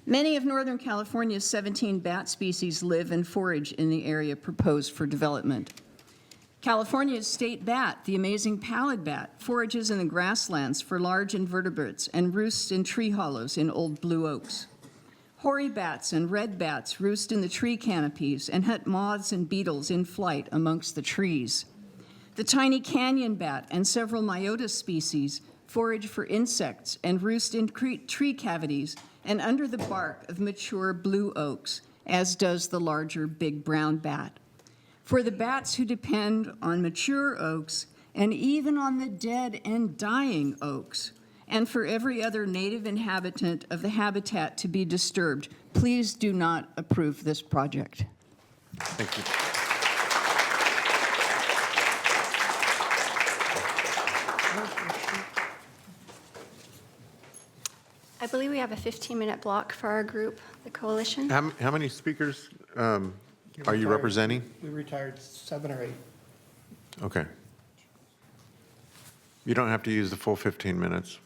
Many of Northern California's 17 bat species live and forage in the area proposed for development. California's state bat, the amazing pallid bat, forages in the grasslands for large invertebrates and roosts in tree hollows in old blue oaks. Hoary bats and red bats roost in the tree canopies and hunt moths and beetles in flight amongst the trees. The tiny canyon bat and several myota species forage for insects and roost in tree cavities and under the bark of mature blue oaks, as does the larger big brown bat. For the bats who depend on mature oaks and even on the dead and dying oaks, and for every other native inhabitant of the habitat to be disturbed, please do not approve this project. Thank you. I believe we have a 15-minute block for our group, the coalition. How many speakers are you representing? We retired 7 or 8. Okay. You don't have to use the full 15 minutes.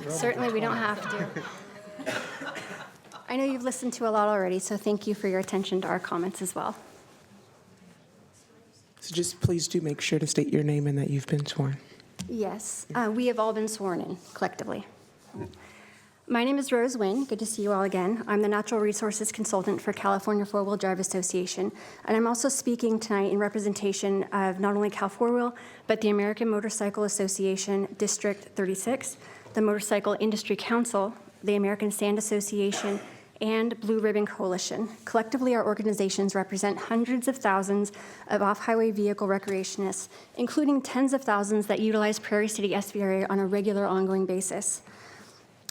Certainly, we don't have to. I know you've listened to a lot already, so thank you for your attention to our comments as well. So just please do make sure to state your name and that you've been sworn. Yes, we have all been sworn in collectively. My name is Rose Wynn. Good to see you all again. I'm the Natural Resources Consultant for California Four-Wheel Drive Association, and I'm also speaking tonight in representation of not only Cal Four-Wheel, but the American Motorcycle Association District 36, the Motorcycle Industry Council, the American Sand Association, and Blue Ribbon Coalition. Collectively, our organizations represent hundreds of thousands of off-highway vehicle recreationists, including tens of thousands that utilize Prairie City SVRA on a regular, ongoing basis.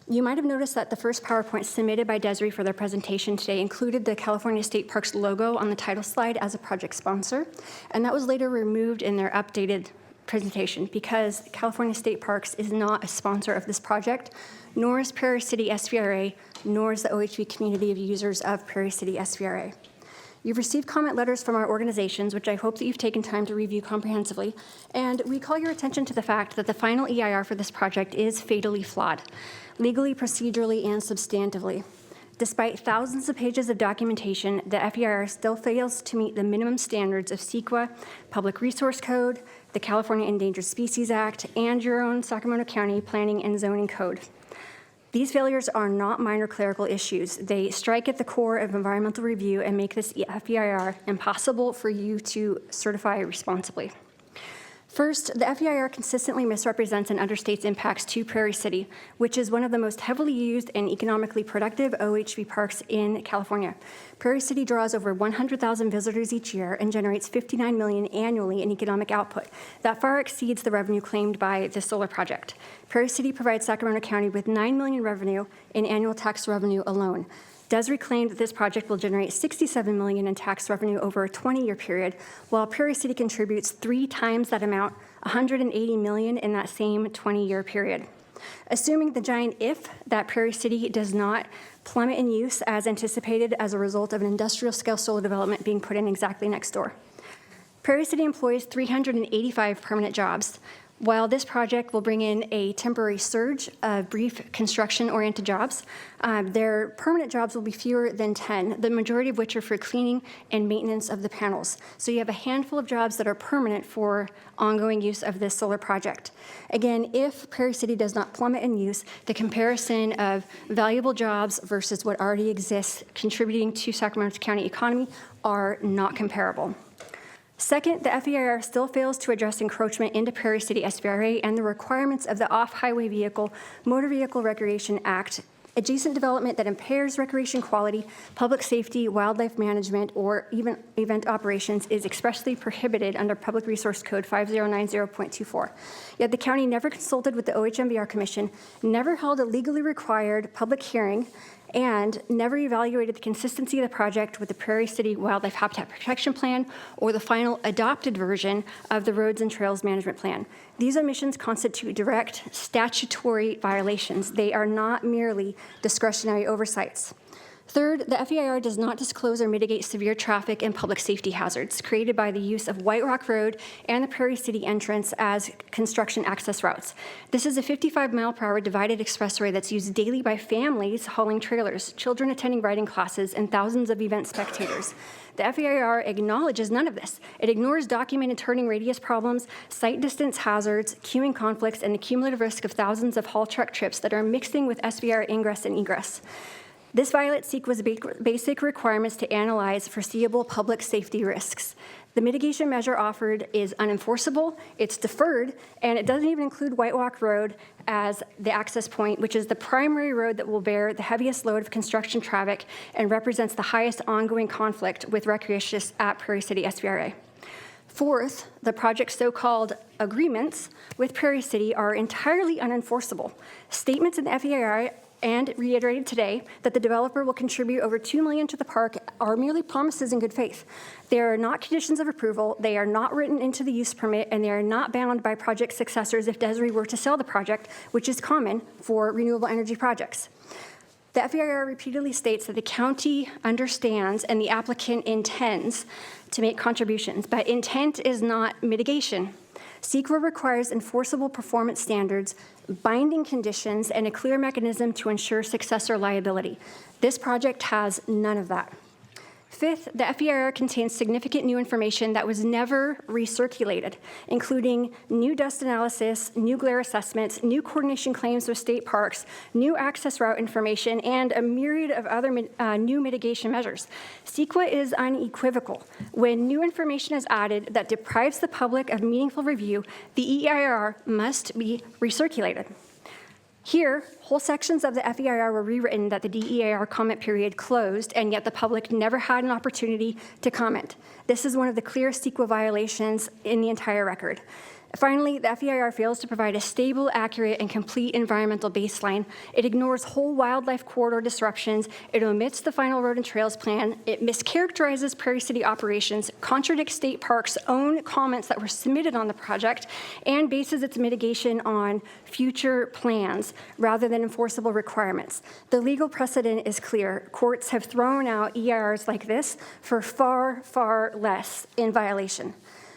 You might have noticed that the first PowerPoint submitted by Desiree for their presentation today included the California State Parks logo on the title slide as a project sponsor, and that was later removed in their updated presentation because California State Parks is not a sponsor of this project, nor is Prairie City SVRA, nor is the OHV community of users of Prairie City SVRA. You've received comment letters from our organizations, which I hope that you've taken time to review comprehensively, and we call your attention to the fact that the final EIR for this project is fatally flawed, legally, procedurally, and substantively. Despite thousands of pages of documentation, the FEIR still fails to meet the minimum standards of CEQA, Public Resource Code, the California Endangered Species Act, and your own Sacramento County Planning and Zoning Code. These failures are not minor clerical issues. They strike at the core of environmental review and make this FEIR impossible for you to certify responsibly. First, the FEIR consistently misrepresents and understates impacts to Prairie City, which is one of the most heavily used and economically productive OHV parks in California. Prairie City draws over 100,000 visitors each year and generates $59 million annually in economic output. That far exceeds the revenue claimed by the solar project. Prairie City provides Sacramento County with $9 million revenue in annual tax revenue alone. Desiree claimed that this project will generate $67 million in tax revenue over a 20-year period, while Prairie City contributes 3 times that amount, $180 million in that same 20-year period. Assuming the giant if that Prairie City does not plummet in use as anticipated as a result of an industrial-scale solar development being put in exactly next door. Prairie City employs 385 permanent jobs. While this project will bring in a temporary surge of brief construction-oriented jobs, their permanent jobs will be fewer than 10, the majority of which are for cleaning and maintenance of the panels. So you have a handful of jobs that are permanent for ongoing use of this solar project. Again, if Prairie City does not plummet in use, the comparison of valuable jobs versus what already exists contributing to Sacramento County economy are not comparable. Second, the FEIR still fails to address encroachment into Prairie City SVRA and the requirements of the Off-Highway Vehicle Motor Vehicle Recreation Act Adjacent development that impairs recreation quality, public safety, wildlife management, or even event operations is expressly prohibited under Public Resource Code 5090.24. Yet the county never consulted with the OHMVR Commission, never held a legally required public hearing, and never evaluated the consistency of the project with the Prairie City Wildlife Habitat Protection Plan or the final adopted version of the Roads and Trails Management Plan. These omissions constitute direct statutory violations. They are not merely discretionary oversights. Third, the FEIR does not disclose or mitigate severe traffic and public safety hazards created by the use of White Rock Road and the Prairie City entrance as construction access routes. This is a 55-mile-per-hour divided expressway that's used daily by families hauling trailers, children attending riding classes, and thousands of event spectators. The FEIR acknowledges none of this. It ignores documented turning radius problems, sight distance hazards, queuing conflicts, and the cumulative risk of thousands of haul truck trips that are mixing with SVR ingress and egress. This violates CEQA's basic requirements to analyze foreseeable public safety risks. The mitigation measure offered is unenforceable, it's deferred, and it doesn't even include White Rock Road as the access point, which is the primary road that will bear the heaviest load of construction traffic and represents the highest ongoing conflict with recreationists at Prairie City SVRA. Fourth, the project's so-called agreements with Prairie City are entirely unenforceable. Statements in the FEIR and reiterated today that the developer will contribute over $2 million to the park are merely promises in good faith. They are not conditions of approval, they are not written into the use permit, and they are not bound by project successors if Desiree were to sell the project, which is common for renewable energy projects. The FEIR repeatedly states that the county understands and the applicant intends to make contributions, but intent is not mitigation. CEQA requires enforceable performance standards, binding conditions, and a clear mechanism to ensure successor liability. This project has none of that. Fifth, the FEIR contains significant new information that was never recirculated, including new dust analysis, new glare assessments, new coordination claims with state parks, new access route information, and a myriad of other new mitigation measures. CEQA is unequivocal. When new information is added that deprives the public of meaningful review, the EIR must be recirculated. Here, whole sections of the FEIR were rewritten that the DEIR comment period closed, and yet the public never had an opportunity to comment. This is one of the clear CEQA violations in the entire record. Finally, the FEIR fails to provide a stable, accurate, and complete environmental baseline. It ignores whole wildlife corridor disruptions. It omits the final road and trails plan. It mischaracterizes Prairie City operations, contradicts state parks' own comments that were submitted on the project, and bases its mitigation on future plans rather than enforceable requirements. The legal precedent is clear. Courts have thrown out EIRs like this for far, far less in violation.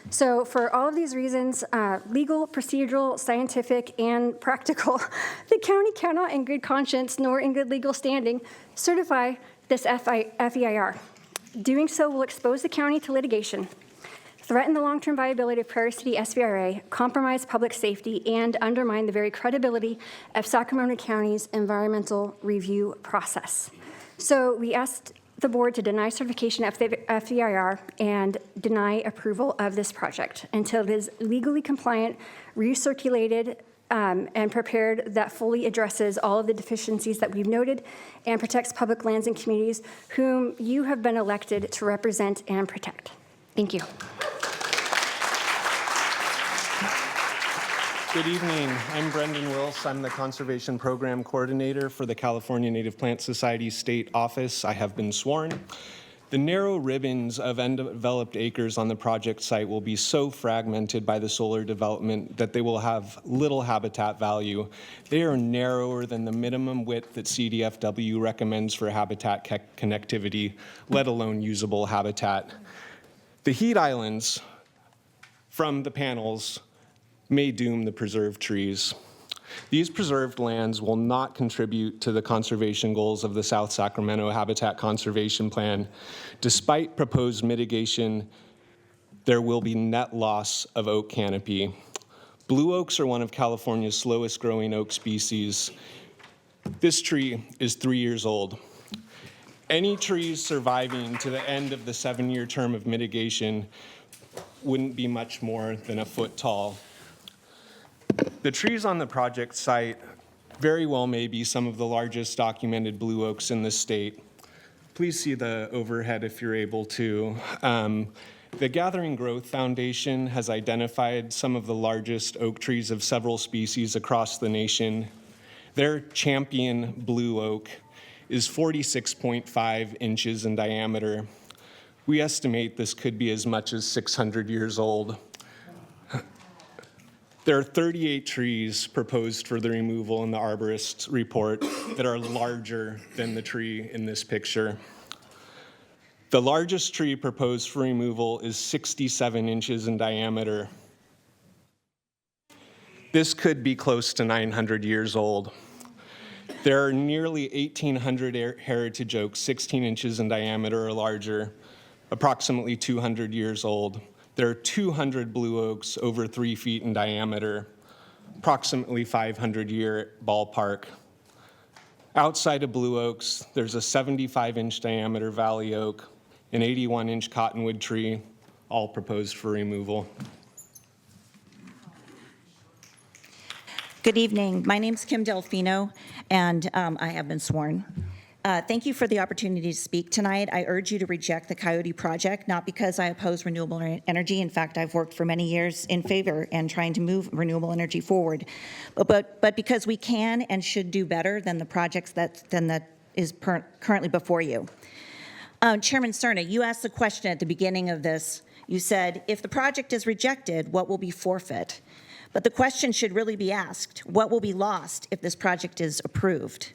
So for all of these reasons, legal, procedural, scientific, and practical, the county cannot in good conscience nor in good legal standing certify this FEIR. Doing so will expose the county to litigation, threaten the long-term viability of Prairie City SVRA, compromise public safety, and undermine the very credibility of Sacramento County's environmental review process. So we asked the board to deny certification of the FEIR and deny approval of this project until it is legally compliant, recirculated, and prepared that fully addresses all of the deficiencies that we've noted and protects public lands and communities whom you have been elected to represent and protect. Thank you. Good evening. I'm Brendan Wills. I'm the Conservation Program Coordinator for the California Native Plant Society State Office. I have been sworn. The narrow ribbons of undeveloped acres on the project site will be so fragmented by the solar development that they will have little habitat value. They are narrower than the minimum width that CDFW recommends for habitat connectivity, let alone usable habitat. The heat islands from the panels may doom the preserved trees. These preserved lands will not contribute to the conservation goals of the South Sacramento Habitat Conservation Plan. Despite proposed mitigation, there will be net loss of oak canopy. Blue oaks are one of California's slowest growing oak species. This tree is 3 years old. Any trees surviving to the end of the 7-year term of mitigation wouldn't be much more than a foot tall. The trees on the project site very well may be some of the largest documented blue oaks in the state. Please see the overhead if you're able to. The Gathering Growth Foundation has identified some of the largest oak trees of several species across the nation. Their champion blue oak is 46.5 inches in diameter. We estimate this could be as much as 600 years old. There are 38 trees proposed for the removal in the arborist's report that are larger than the tree in this picture. The largest tree proposed for removal is 67 inches in diameter. This could be close to 900 years old. There are nearly 1,800 heritage oaks 16 inches in diameter or larger, approximately 200 years old. There are 200 blue oaks over 3 feet in diameter, approximately 500-year ballpark. Outside of blue oaks, there's a 75-inch diameter valley oak, an 81-inch cottonwood tree, all proposed for removal. Good evening. My name's Kim Delfino, and I have been sworn. Thank you for the opportunity to speak tonight. I urge you to reject the Coyote project, not because I oppose renewable energy. In fact, I've worked for many years in favor and trying to move renewable energy forward, but because we can and should do better than the projects that is currently before you. Chairman Cerna, you asked the question at the beginning of this. You said, if the project is rejected, what will be forfeit? But the question should really be asked, what will be lost if this project is approved?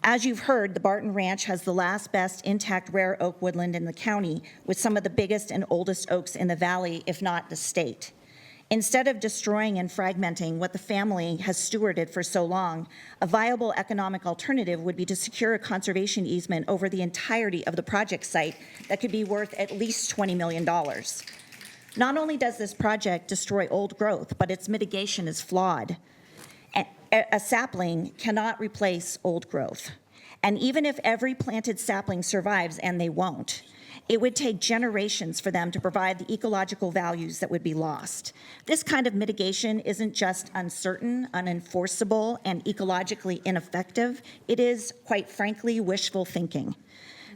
As you've heard, the Barton Ranch has the last best intact rare oak woodland in the county, with some of the biggest and oldest oaks in the valley, if not the state. Instead of destroying and fragmenting what the family has stewarded for so long, a viable economic alternative would be to secure a conservation easement over the entirety of the project site that could be worth at least $20 million. Not only does this project destroy old growth, but its mitigation is flawed. A sapling cannot replace old growth. And even if every planted sapling survives, and they won't, it would take generations for them to provide the ecological values that would be lost. This kind of mitigation isn't just uncertain, unenforceable, and ecologically ineffective. It is, quite frankly, wishful thinking.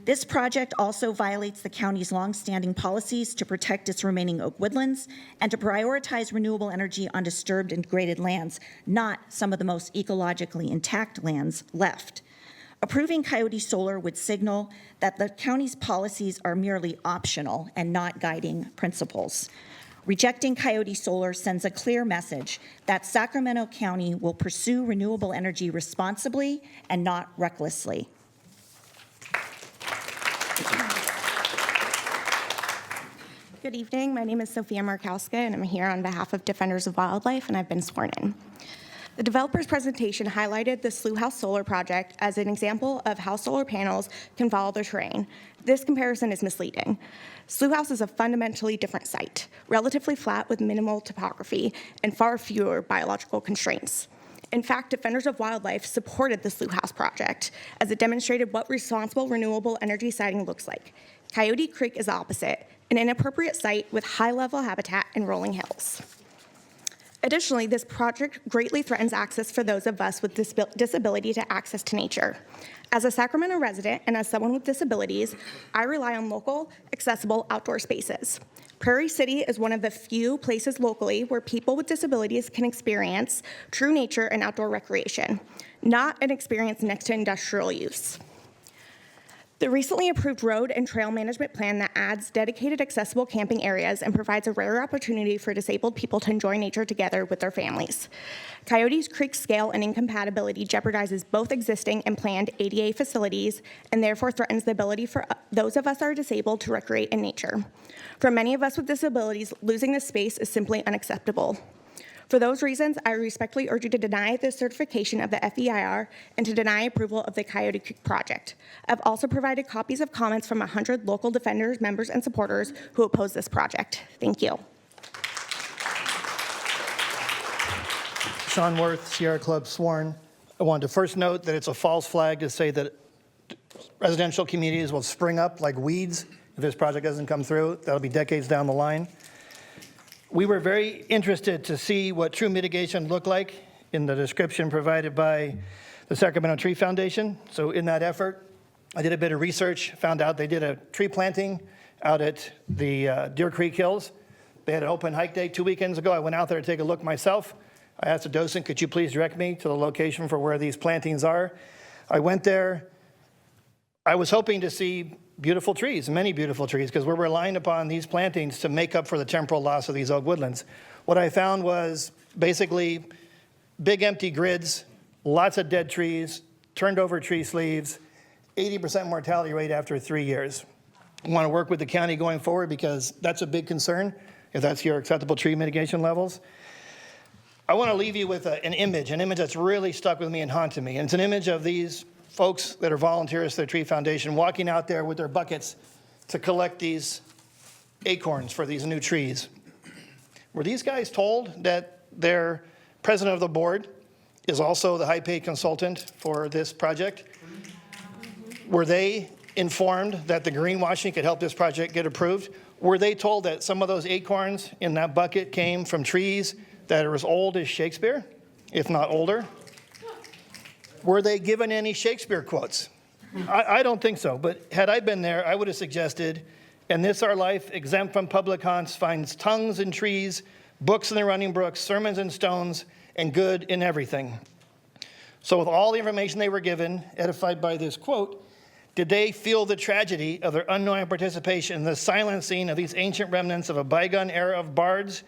This project also violates the county's longstanding policies to protect its remaining oak woodlands and to prioritize renewable energy on disturbed and degraded lands, not some of the most ecologically intact lands left. Approving Coyote Solar would signal that the county's policies are merely optional and not guiding principles. Rejecting Coyote Solar sends a clear message that Sacramento County will pursue renewable energy responsibly and not recklessly. Good evening. My name is Sophia Markowska, and I'm here on behalf of Defenders of Wildlife, and I've been sworn in. The developer's presentation highlighted the Slough House Solar project as an example of how solar panels can follow the terrain. This comparison is misleading. Slough House is a fundamentally different site, relatively flat with minimal topography and far fewer biological constraints. In fact, Defenders of Wildlife supported the Slough House project as it demonstrated what responsible renewable energy siting looks like. Coyote Creek is opposite, an inappropriate site with high-level habitat and rolling hills. Additionally, this project greatly threatens access for those of us with disability to access to nature. As a Sacramento resident and as someone with disabilities, I rely on local, accessible outdoor spaces. Prairie City is one of the few places locally where people with disabilities can experience true nature and outdoor recreation, not an experience next to industrial use. The recently approved road and trail management plan that adds dedicated accessible camping areas and provides a rare opportunity for disabled people to enjoy nature together with their families. Coyote Creek's scale and incompatibility jeopardizes both existing and planned ADA facilities and therefore threatens the ability for those of us who are disabled to recreate in nature. For many of us with disabilities, losing this space is simply unacceptable. For those reasons, I respectfully urge you to deny the certification of the FEIR and to deny approval of the Coyote Creek project. I've also provided copies of comments from 100 local defenders, members, and supporters who oppose this project. Thank you. Sean Worth, Sierra Club, sworn. I wanted to first note that it's a false flag to say that residential communities will spring up like weeds if this project doesn't come through. That'll be decades down the line. We were very interested to see what true mitigation looked like in the description provided by the Sacramento Tree Foundation. So in that effort, I did a bit of research, found out they did a tree planting out at the Deer Creek Hills. They had an open hike day 2 weekends ago. I went out there to take a look myself. I asked the docent, could you please direct me to the location for where these plantings are? I went there. I was hoping to see beautiful trees, many beautiful trees, because we're relying upon these plantings to make up for the temporal loss of these oak woodlands. What I found was basically big empty grids, lots of dead trees, turned over tree sleeves, 80% mortality rate after 3 years. I want to work with the county going forward because that's a big concern, if that's your acceptable tree mitigation levels. I want to leave you with an image that's really stuck with me and haunted me. And it's an image of these folks that are volunteers to the Tree Foundation walking out there with their buckets to collect these acorns for these new trees. Were these guys told that their president of the board is also the high-paid consultant for this project? Were they informed that the greenwashing could help this project get approved? Were they told that some of those acorns in that bucket came from trees that are as old as Shakespeare, if not older? Were they given any Shakespeare quotes? I don't think so, but had I been there, I would have suggested, in this our life, exempt from public haunts, finds tongues in trees, books in the running brooks, sermons in stones, and good in everything. So with all the information they were given, edified by this quote, did they feel the tragedy of their unknowing participation in the silencing of these ancient remnants of a bygone era of bards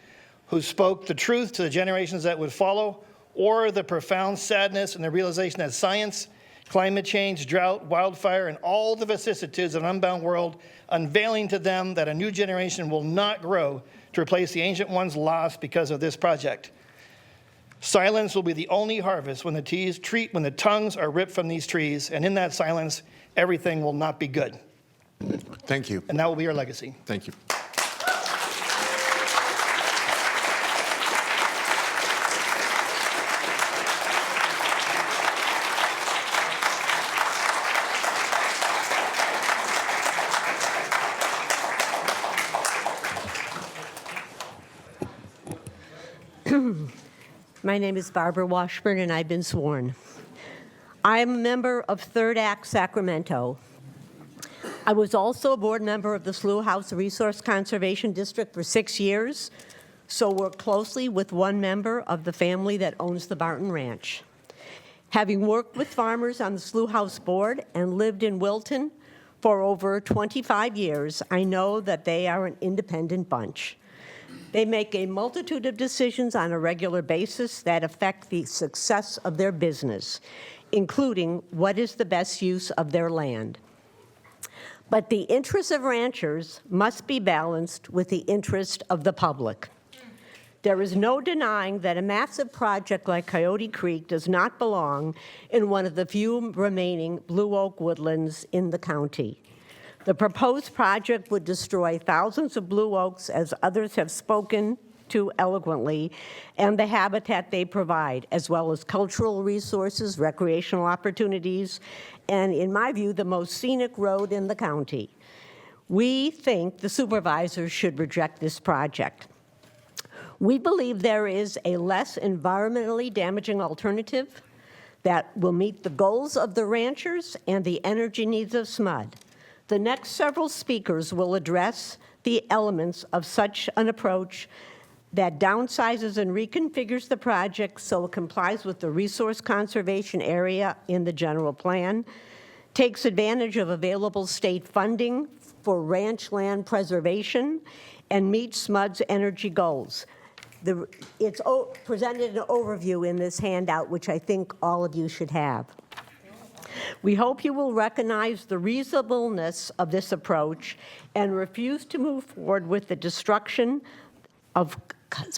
who spoke the truth to the generations that would follow, or the profound sadness and the realization that science, climate change, drought, wildfire, and all the vicissitudes of an unbound world unveiling to them that a new generation will not grow to replace the ancient ones lost because of this project? Silence will be the only harvest when the tongues are ripped from these trees, and in that silence, everything will not be good. Thank you. And that will be our legacy. Thank you. My name is Barbara Washburn, and I've been sworn. I am a member of Third Act Sacramento. I was also a board member of the Slough House Resource Conservation District for 6 years, so worked closely with one member of the family that owns the Barton Ranch. Having worked with farmers on the Slough House board and lived in Wilton for over 25 years, I know that they are an independent bunch. They make a multitude of decisions on a regular basis that affect the success of their business, including what is the best use of their land. But the interests of ranchers must be balanced with the interest of the public. There is no denying that a massive project like Coyote Creek does not belong in one of the few remaining blue oak woodlands in the county. The proposed project would destroy thousands of blue oaks, as others have spoken to eloquently, and the habitat they provide, as well as cultural resources, recreational opportunities, and, in my view, the most scenic road in the county. We think the supervisors should reject this project. We believe there is a less environmentally damaging alternative that will meet the goals of the ranchers and the energy needs of SMUD. The next several speakers will address the elements of such an approach that downsizes and reconfigures the project so it complies with the resource conservation area in the general plan, takes advantage of available state funding for ranch land preservation, and meets SMUD's energy goals. It's presented an overview in this handout, which I think all of you should have. We hope you will recognize the reasonableness of this approach and refuse to move forward with the destruction of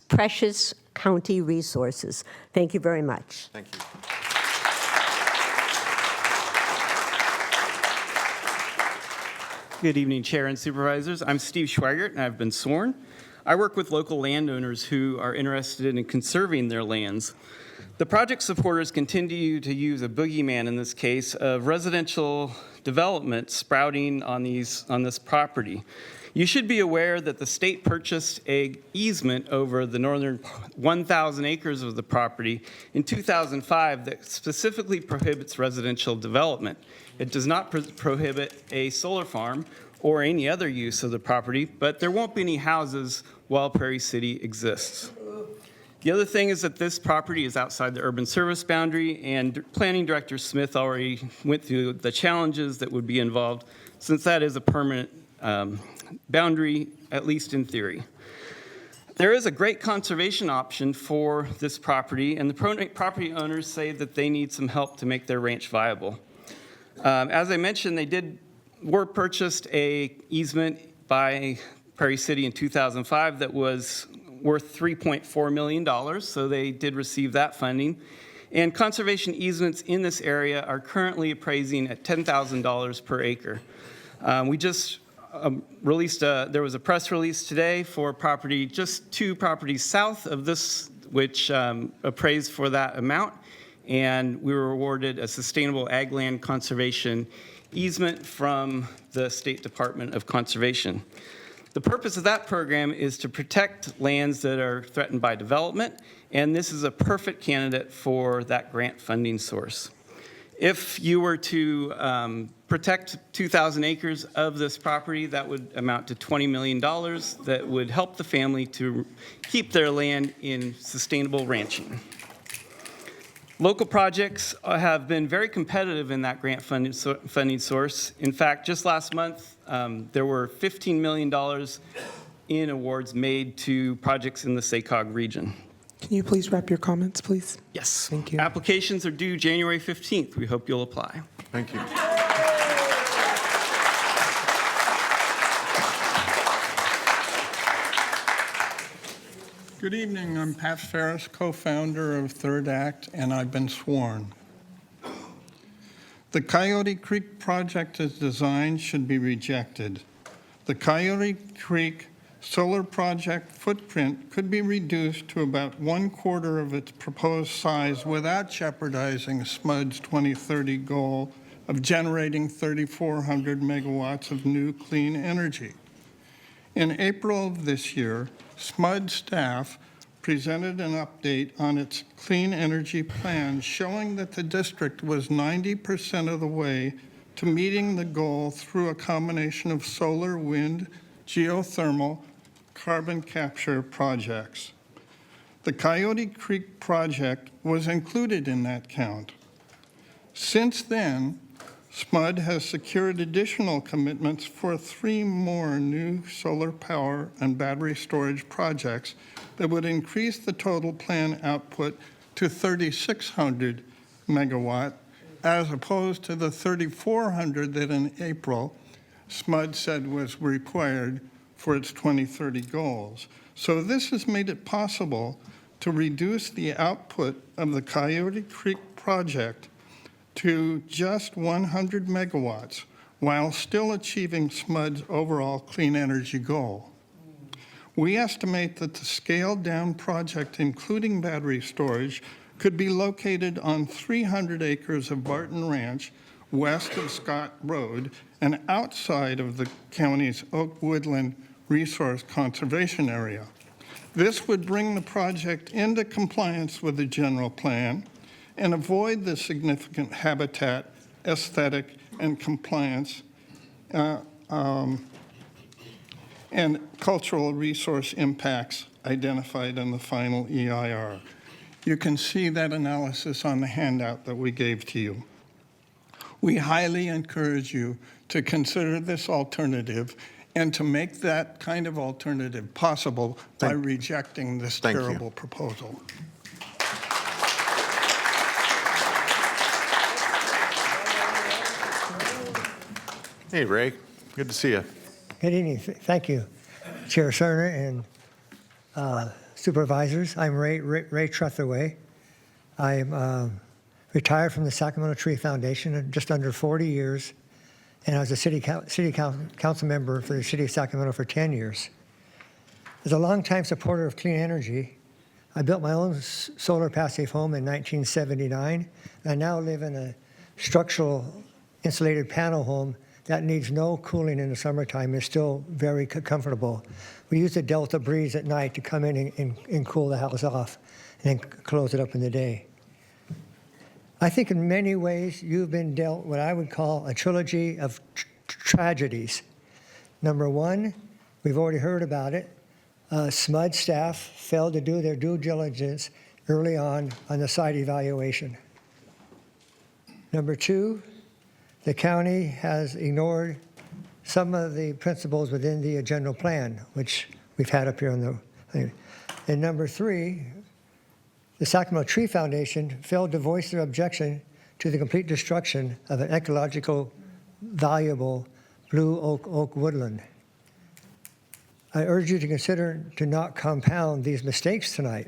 precious county resources. Thank you very much. Thank you. Good evening, Chair and Supervisors. I'm Steve Schweigert, and I've been sworn. I work with local landowners who are interested in conserving their lands. The project supporters continue to use a boogeyman in this case of residential development sprouting on this property. You should be aware that the state purchased an easement over the northern 1,000 acres of the property in 2005 that specifically prohibits residential development. It does not prohibit a solar farm or any other use of the property, but there won't be any houses while Prairie City exists. The other thing is that this property is outside the urban service boundary, and Planning Director Smith already went through the challenges that would be involved, since that is a permanent boundary, at least in theory. There is a great conservation option for this property, and the property owners say that they need some help to make their ranch viable. As I mentioned, they were purchased a easement by Prairie City in 2005 that was worth $3.4 million, so they did receive that funding. And conservation easements in this area are currently appraising at $10,000 per acre. We just there was a press release today for property, just 2 properties south of this, which appraised for that amount, and we were awarded a sustainable ag land conservation easement from the State Department of Conservation. The purpose of that program is to protect lands that are threatened by development, and this is a perfect candidate for that grant funding source. If you were to protect 2,000 acres of this property, that would amount to $20 million that would help the family to keep their land in sustainable ranching. Local projects have been very competitive in that grant funding source. In fact, just last month, there were $15 million in awards made to projects in the SACOG region. Can you please wrap your comments, please? Yes. Thank you. Applications are due January 15th. We hope you'll apply. Thank you. Good evening. I'm Pat Ferris, co-founder of Third Act, and I've been sworn. The Coyote Creek project as designed should be rejected. The Coyote Creek solar project footprint could be reduced to about 1/4 of its proposed size without jeopardizing SMUD's 2030 goal of generating 3,400 megawatts of new clean energy. In April of this year, SMUD staff presented an update on its clean energy plan showing that the district was 90% of the way to meeting the goal through a combination of solar, wind, geothermal, carbon capture projects. The Coyote Creek project was included in that count. Since then, SMUD has secured additional commitments for 3 more new solar power and battery storage projects that would increase the total plan output to 3,600 megawatt, as opposed to the 3,400 that in April SMUD said was required for its 2030 goals. So this has made it possible to reduce the output of the Coyote Creek project to just 100 megawatts while still achieving SMUD's overall clean energy goal. We estimate that the scaled down project, including battery storage, could be located on 300 acres of Barton Ranch, west of Scott Road, and outside of the county's Oak Woodland Resource Conservation Area. This would bring the project into compliance with the general plan and avoid the significant habitat, aesthetic, and compliance and cultural resource impacts identified in the final EIR. You can see that analysis on the handout that we gave to you. We highly encourage you to consider this alternative and to make that kind of alternative possible by rejecting this terrible proposal. Hey, Ray. Good to see you. Good evening. Thank you, Chair Cerner and supervisors. I'm Ray Trethaway. I'm retired from the Sacramento Tree Foundation just under 40 years, and I was a city council member for the city of Sacramento for 10 years. As a longtime supporter of clean energy, I built my own solar passive home in 1979. I now live in a structural insulated panel home that needs no cooling in the summertime. It's still very comfortable. We use the Delta breeze at night to come in and cool the house off and then close it up in the day. I think in many ways you've been dealt what I would call a trilogy of tragedies. Number one, we've already heard about it. SMUD staff failed to do their due diligence early on the site evaluation. Number two, the county has ignored some of the principles within the general plan, which we've had up here on the thing. And number three, the Sacramento Tree Foundation failed to voice their objection to the complete destruction of an ecological valuable blue oak woodland. I urge you to consider to not compound these mistakes tonight.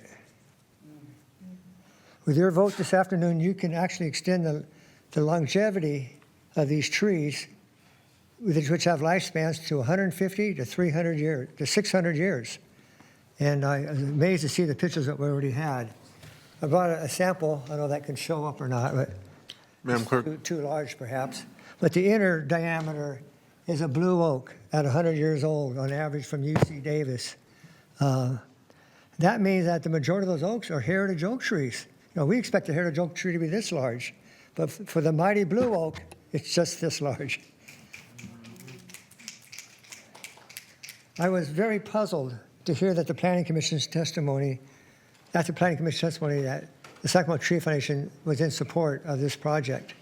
With your vote this afternoon, you can actually extend the longevity of these trees, which have lifespans to 150 to 300 years, to 600 years. And I was amazed to see the pictures that we already had. I brought a sample. I don't know if that can show up or not, but Madam Clerk. Too large perhaps. But the inner diameter is a blue oak at 100 years old on average from UC Davis. That means that the majority of those oaks are heritage oak trees. You know, we expect a heritage oak tree to be this large, but for the mighty blue oak, it's just this large. I was very puzzled to hear that the Planning Commission's testimony, after Planning Commission testimony, that the Sacramento Tree Foundation was in support of this project.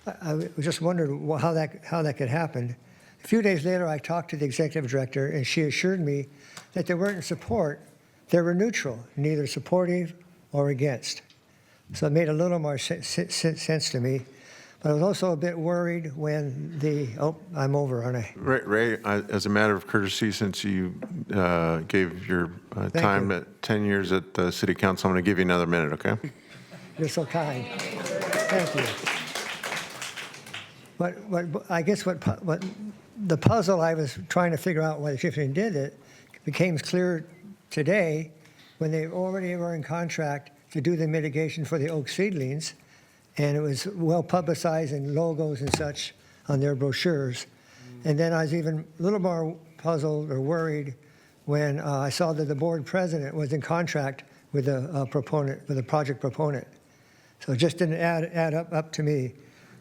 I just wondered how that could happen. A few days later, I talked to the executive director, and she assured me that they weren't in support. They were neutral, neither supportive or against. So it made a little more sense to me. But I was also a bit worried when I'm over, aren't I? Ray, as a matter of courtesy, since you gave your time at 10 years at the City Council, I'm going to give you another minute, okay? You're so kind. Thank you. I guess what the puzzle I was trying to figure out why the Chieftain did it became clear today when they already were in contract to do the mitigation for the oak seedlings, and it was well publicized in logos and such on their brochures. And then I was even a little more puzzled or worried when I saw that the board president was in contract with the proponent, with the project proponent. So it just didn't add up to me.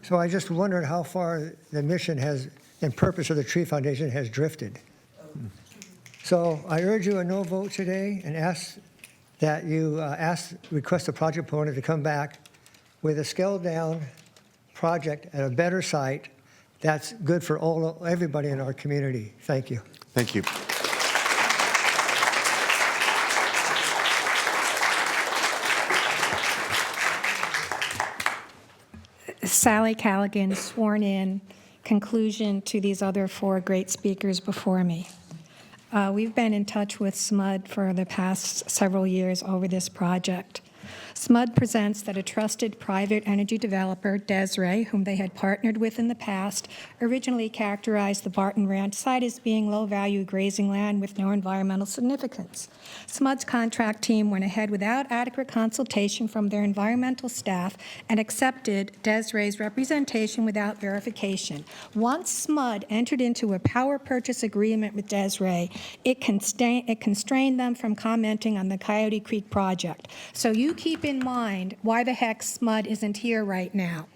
So I just wondered how far the mission has and purpose of the Tree Foundation has drifted. So I urge you a no vote today and ask that you request the project proponent to come back with a scaled down project at a better site that's good for everybody in our community. Thank you. Thank you. Sally Callaghan, sworn in. Conclusion to these other four great speakers before me. We've been in touch with SMUD for the past several years over this project. SMUD presents that a trusted private energy developer, Desiree, whom they had partnered with in the past, originally characterized the Barton Ranch site as being low-value grazing land with no environmental significance. SMUD's contract team went ahead without adequate consultation from their environmental staff and accepted Desiree's representation without verification. Once SMUD entered into a power purchase agreement with Desiree, it constrained them from commenting on the Coyote Creek project. So you keep in mind why the heck SMUD isn't here right now.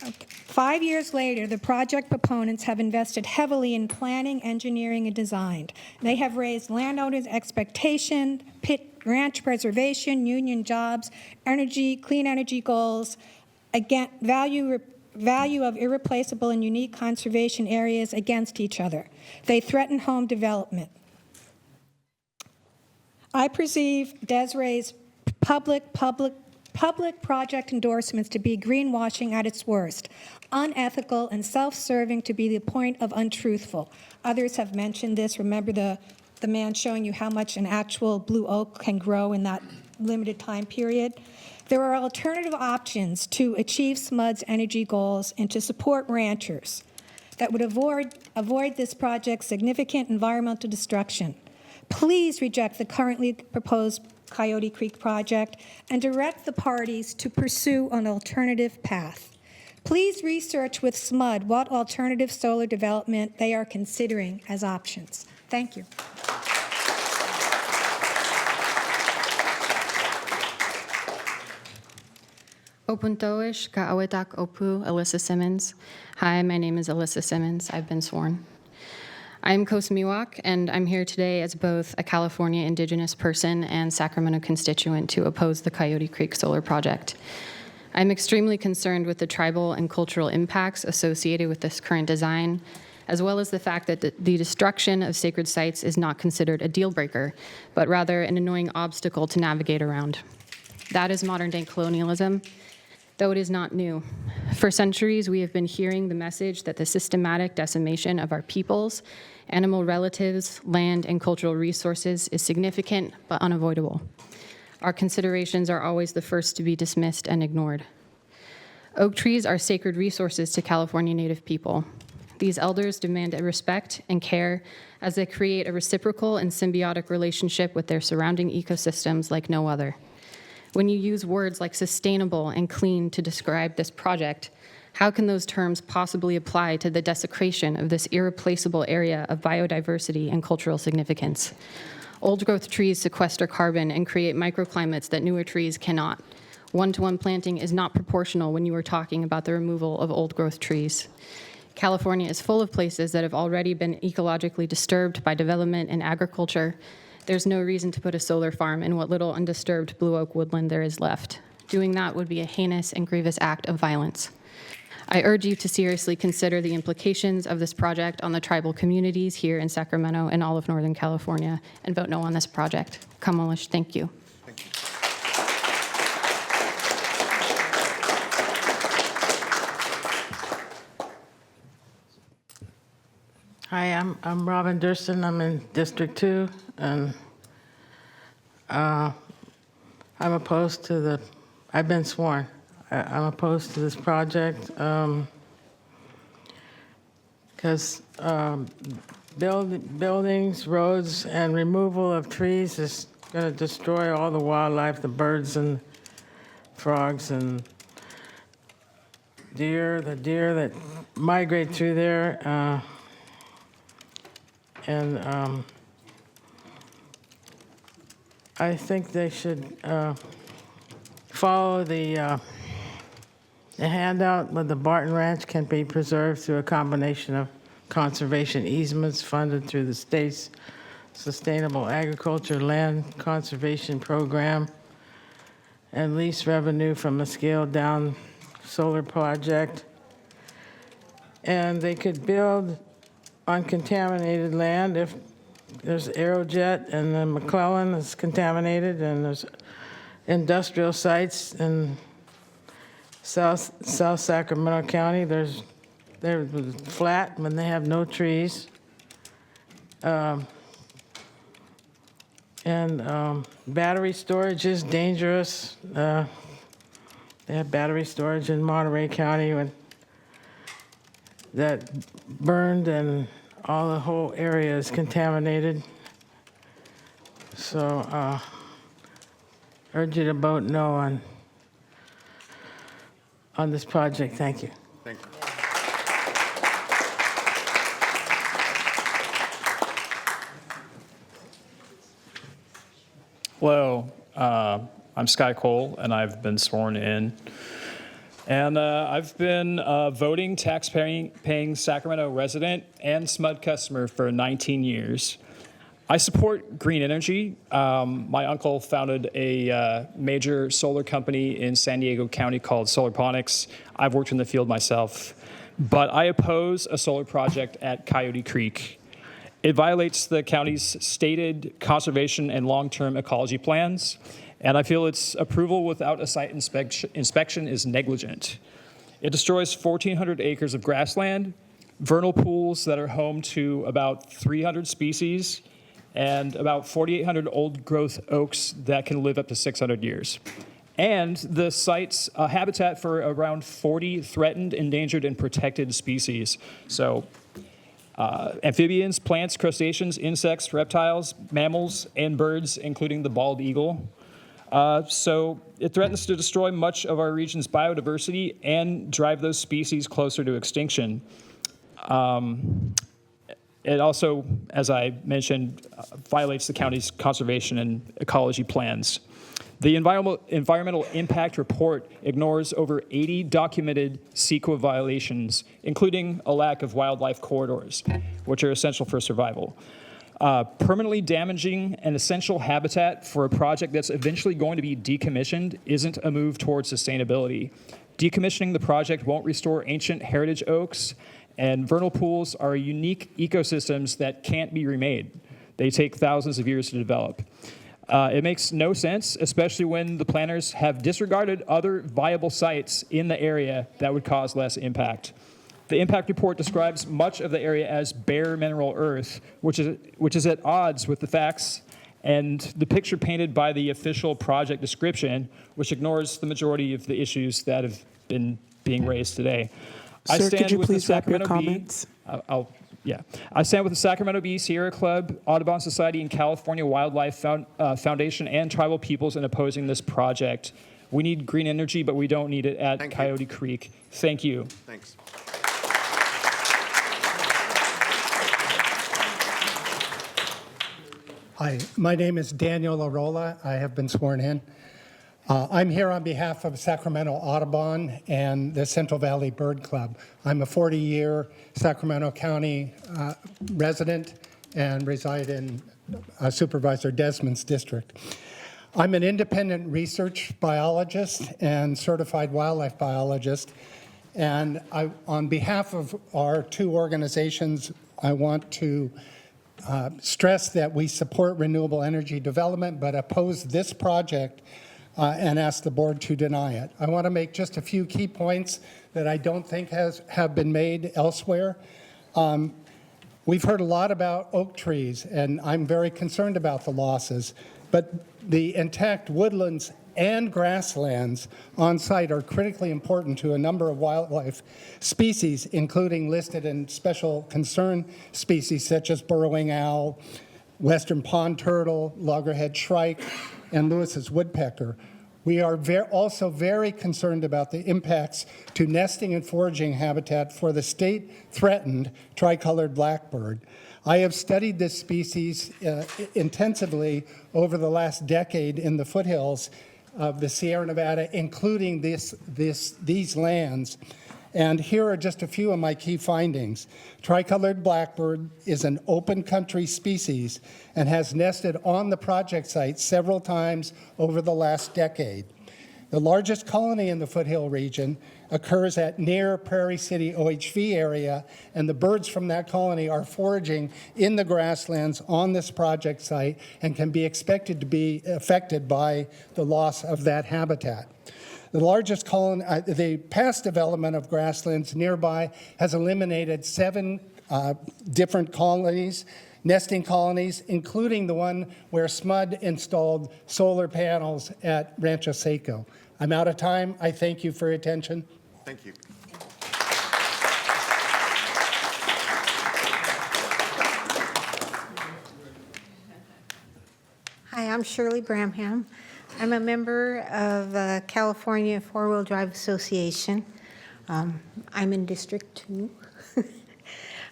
Okay. 5 years later, the project proponents have invested heavily in planning, engineering, and design. They have raised landowners' expectation, pit ranch preservation, union jobs, energy, clean energy goals, again, value of irreplaceable and unique conservation areas against each other. They threaten home development. I perceive Desiree's public project endorsements to be greenwashing at its worst, unethical and self-serving to be the point of untruthful. Others have mentioned this. Remember the man showing you how much an actual blue oak can grow in that limited time period? There are alternative options to achieve SMUD's energy goals and to support ranchers. that would avoid this project's significant environmental destruction. Please reject the currently proposed Coyote Creek project and direct the parties to pursue an alternative path. Please research with SMUD what alternative solar development they are considering as options. Thank you. Opuntoish Ka'awetak Opu, Alyssa Simmons. Hi, my name is Alyssa Simmons. I've been sworn. I'm Coast Miwok, and I'm here today as both a California Indigenous person and Sacramento constituent to oppose the Coyote Creek Solar Project. I'm extremely concerned with the tribal and cultural impacts associated with this current design, as well as the fact that the destruction of sacred sites is not considered a deal breaker, but rather an annoying obstacle to navigate around. That is modern-day colonialism, though it is not new. For centuries, we have been hearing the message that the systematic decimation of our peoples, animal relatives, land, and cultural resources is significant but unavoidable. Our considerations are always the first to be dismissed and ignored. Oak trees are sacred resources to California Native people. These elders demand respect and care as they create a reciprocal and symbiotic relationship with their surrounding ecosystems like no other. When you use words like sustainable and clean to describe this project, how can those terms possibly apply to the desecration of this irreplaceable area of biodiversity and cultural significance? Old-growth trees sequester carbon and create microclimates that newer trees cannot. One-to-one planting is not proportional when you are talking about the removal of old-growth trees. California is full of places that have already been ecologically disturbed by development and agriculture. There's no reason to put a solar farm in what little undisturbed blue oak woodland there is left. Doing that would be a heinous and grievous act of violence. I urge you to seriously consider the implications of this project on the tribal communities here in Sacramento and all of Northern California, and vote no on this project. Kamalish, thank you. Hi, I'm Robin Durston. I'm in District 2, and I'm opposed to the, I've been sworn. I'm opposed to this project because buildings, roads, and removal of trees is going to destroy all the wildlife, the birds and frogs and deer, the deer that migrate through there. I think they should follow the handout where the Barton Ranch can be preserved through a combination of conservation easements funded through the state's Sustainable Agriculture Land Conservation Program and lease revenue from a scaled-down solar project. And they could build on contaminated land if there's Aerojet and then McClellan is contaminated, and there's industrial sites in South Sacramento County. They're flat when they have no trees. Battery storage is dangerous. They have battery storage in Monterey County that burned, and the whole area is contaminated. So urge you to vote no on this project. Thank you. Thank you. Hello, I'm Sky Cole, and I've been sworn in. And I've been a voting, tax-paying Sacramento resident and SMUD customer for 19 years. I support green energy. My uncle founded a major solar company in San Diego County called Solarponics. I've worked in the field myself. But I oppose a solar project at Coyote Creek. It violates the county's stated conservation and long-term ecology plans, and I feel its approval without a site inspection is negligent. It destroys 1,400 acres of grassland, vernal pools that are home to about 300 species, and about 4,800 old-growth oaks that can live up to 600 years. And the site's habitat for around 40 threatened, endangered, and protected species. So amphibians, plants, crustaceans, insects, reptiles, mammals, and birds, including the bald eagle. So it threatens to destroy much of our region's biodiversity and drive those species closer to extinction. It also, as I mentioned, violates the county's conservation and ecology plans. The environmental impact report ignores over 80 documented CEQA violations, including a lack of wildlife corridors, which are essential for survival. Permanently damaging an essential habitat for a project that's eventually going to be decommissioned isn't a move towards sustainability. Decommissioning the project won't restore ancient heritage oaks, and vernal pools are unique ecosystems that can't be remade. They take thousands of years to develop. It makes no sense, especially when the planners have disregarded other viable sites in the area that would cause less impact. The impact report describes much of the area as bare mineral earth, which is at odds with the facts and the picture painted by the official project description, which ignores the majority of the issues that have been being raised today. Sir, could you please wrap your comments? I stand with the Sacramento Bee, Sierra Club, Audubon Society, and California Wildlife Foundation and tribal peoples in opposing this project. We need green energy, but we don't need it at Coyote Creek. Thank you. Thanks. Hi, my name is Daniel Arola. I have been sworn in. I'm here on behalf of Sacramento Audubon and the Central Valley Bird Club. I'm a 40-year Sacramento County resident and reside in Supervisor Desmond's district. I'm an independent research biologist and certified wildlife biologist, and on behalf of our two organizations, I want to stress that we support renewable energy development, but oppose this project and ask the board to deny it. I want to make just a few key points that I don't think have been made elsewhere. We've heard a lot about oak trees, and I'm very concerned about the losses, but the intact woodlands and grasslands on site are critically important to a number of wildlife species, including listed and special concern species such as burrowing owl, western pond turtle, loggerhead shrike, and Lewis's woodpecker. We are also very concerned about the impacts to nesting and foraging habitat for the state-threatened tricolored blackbird. I have studied this species intensively over the last decade in the foothills of the Sierra Nevada, including these lands. And here are just a few of my key findings. Tricolored blackbird is an open country species and has nested on the project site several times over the last decade. The largest colony in the foothill region occurs at near Prairie City OHV area, and the birds from that colony are foraging in the grasslands on this project site and can be expected to be affected by the loss of that habitat. The largest colony, the past development of grasslands nearby has eliminated 7 different colonies, nesting colonies, including the one where SMUD installed solar panels at Rancho Seco. I'm out of time. I thank you for your attention. Thank you. Hi, I'm Shirley Bramham. I'm a member of California Four-Wheel Drive Association. I'm in District 2.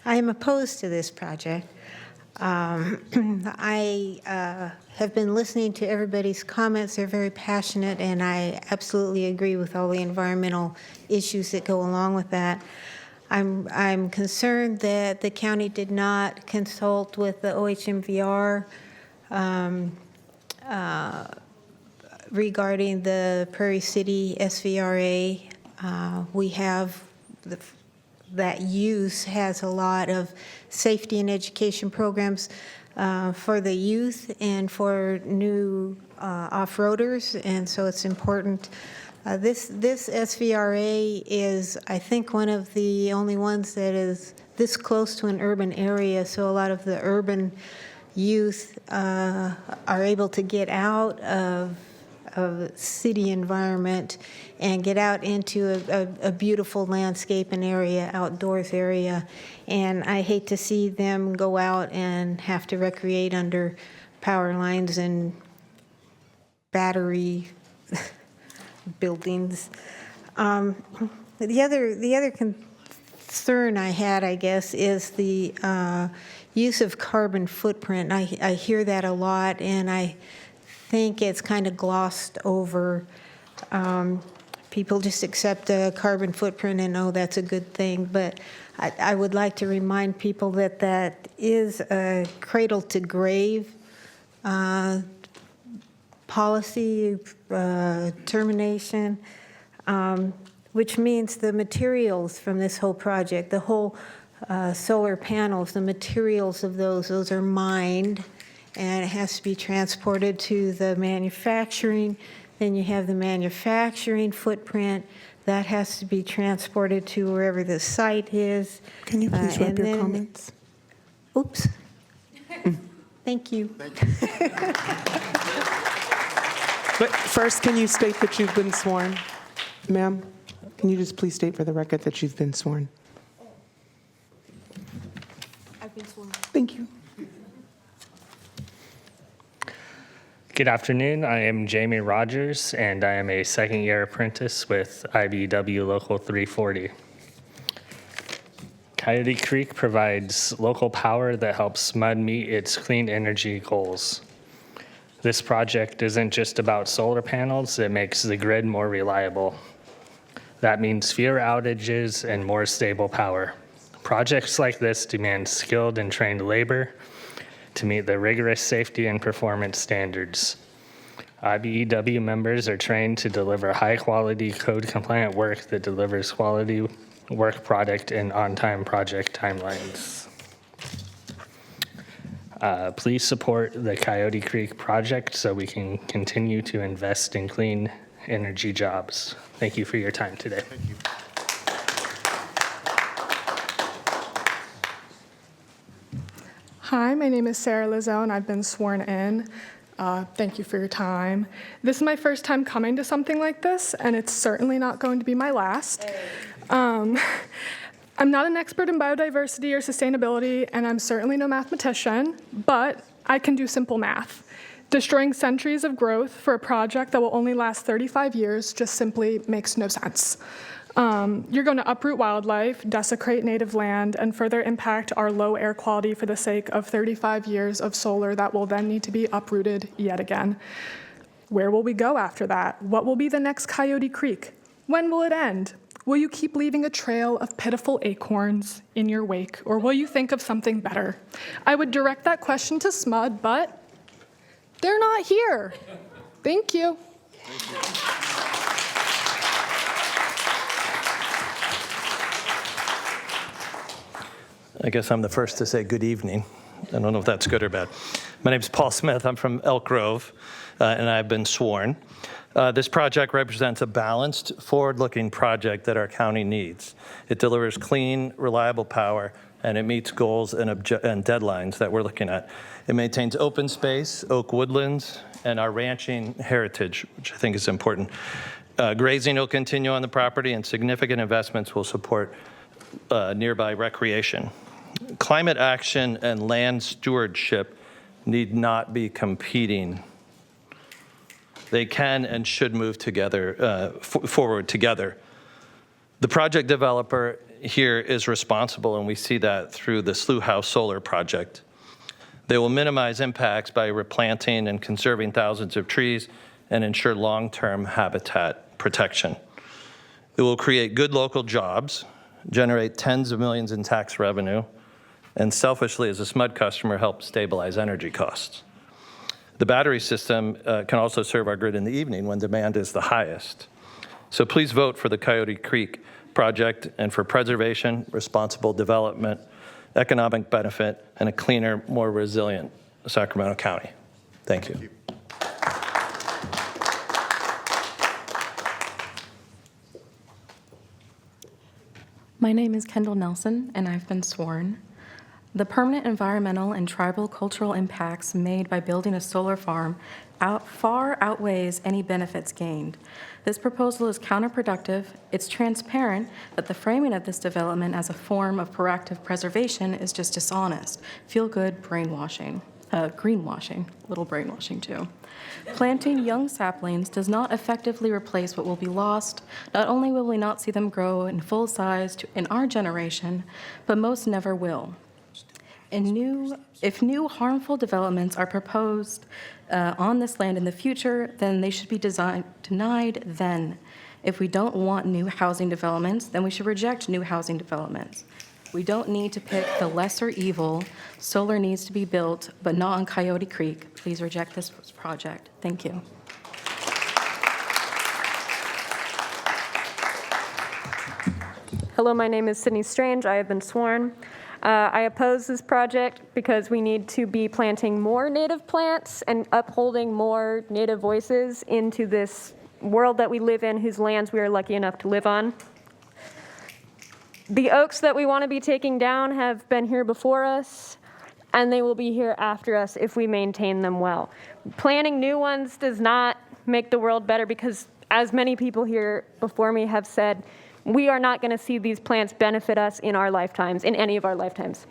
I am opposed to this project. I have been listening to everybody's comments. They're very passionate, and I absolutely agree with all the environmental issues that go along with that. I'm concerned that the county did not consult with the OHMVR regarding the Prairie City SVRA. We have that use has a lot of safety and education programs for the youth and for new off-roaders, and so it's important. This SVRA is, I think, one of the only ones that is this close to an urban area, so a lot of the urban youth are able to get out of of city environment and get out into a beautiful landscape and area, outdoors area. And I hate to see them go out and have to recreate under power lines and battery buildings. The other concern I had, I guess, is the use of carbon footprint. I hear that a lot, and I think it's kind of glossed over. People just accept a carbon footprint and, oh, that's a good thing. But I would like to remind people that that is a cradle-to-grave policy termination, which means the materials from this whole project, the whole solar panels, the materials of those are mined, and it has to be transported to the manufacturing. Then you have the manufacturing footprint. That has to be transported to wherever the site is. Can you please wrap your comments? Oops. Thank you. But first, can you state that you've been sworn? Ma'am, can you just please state for the record that you've been sworn? I've been sworn. Thank you. Good afternoon. I am Jamie Rogers, and I am a second-year apprentice with IBEW Local 340. Coyote Creek provides local power that helps SMUD meet its clean energy goals. This project isn't just about solar panels, it makes the grid more reliable. That means fewer outages and more stable power. Projects like this demand skilled and trained labor to meet the rigorous safety and performance standards. IBEW members are trained to deliver high-quality, code-compliant work that delivers quality work product and on-time project timelines. Please support the Coyote Creek project so we can continue to invest in clean energy jobs. Thank you for your time today. Thank you. Hi, my name is Sarah Lizzo, and I've been sworn in. Thank you for your time. This is my first time coming to something like this, and it's certainly not going to be my last. I'm not an expert in biodiversity or sustainability, and I'm certainly no mathematician, but I can do simple math. Destroying centuries of growth for a project that will only last 35 years just simply makes no sense. You're going to uproot wildlife, desecrate native land, and further impact our low air quality for the sake of 35 years of solar that will then need to be uprooted yet again. Where will we go after that? What will be the next Coyote Creek? When will it end? Will you keep leaving a trail of pitiful acorns in your wake, or will you think of something better? I would direct that question to SMUD, but they're not here. Thank you. I guess I'm the first to say good evening. I don't know if that's good or bad. My name is Paul Smith. I'm from Elk Grove, and I've been sworn. This project represents a balanced, forward-looking project that our county needs. It delivers clean, reliable power, and it meets goals and deadlines that we're looking at. It maintains open space, oak woodlands, and our ranching heritage, which I think is important. Grazing will continue on the property, and significant investments will support nearby recreation. Climate action and land stewardship need not be competing. They can and should move together, forward together. The project developer here is responsible, and we see that through the Slough House Solar Project. They will minimize impacts by replanting and conserving thousands of trees and ensure long-term habitat protection. It will create good local jobs, generate tens of millions in tax revenue, and selfishly, as a SMUD customer, help stabilize energy costs. The battery system can also serve our grid in the evening when demand is the highest. So please vote for the Coyote Creek project and for preservation, responsible development, economic benefit, and a cleaner, more resilient Sacramento County. Thank you. My name is Kendall Nelson, and I've been sworn. The permanent environmental and tribal cultural impacts made by building a solar farm far outweighs any benefits gained. This proposal is counterproductive. It's transparent that the framing of this development as a form of proactive preservation is just dishonest. Feel-good greenwashing, a little brainwashing too. Planting young saplings does not effectively replace what will be lost. Not only will we not see them grow in full size in our generation, but most never will. If new harmful developments are proposed on this land in the future, then they should be denied then. If we don't want new housing developments, then we should reject new housing developments. We don't need to pick the lesser evil. Solar needs to be built, but not on Coyote Creek. Please reject this project. Thank you. Hello, my name is Sydney Strange. I have been sworn. I oppose this project because we need to be planting more native plants and upholding more native voices into this world that we live in, whose lands we are lucky enough to live on. The oaks that we want to be taking down have been here before us, and they will be here after us if we maintain them well. Planting new ones does not make the world better because, as many people here before me have said, we are not going to see these plants benefit us in our lifetimes, in any of our lifetimes.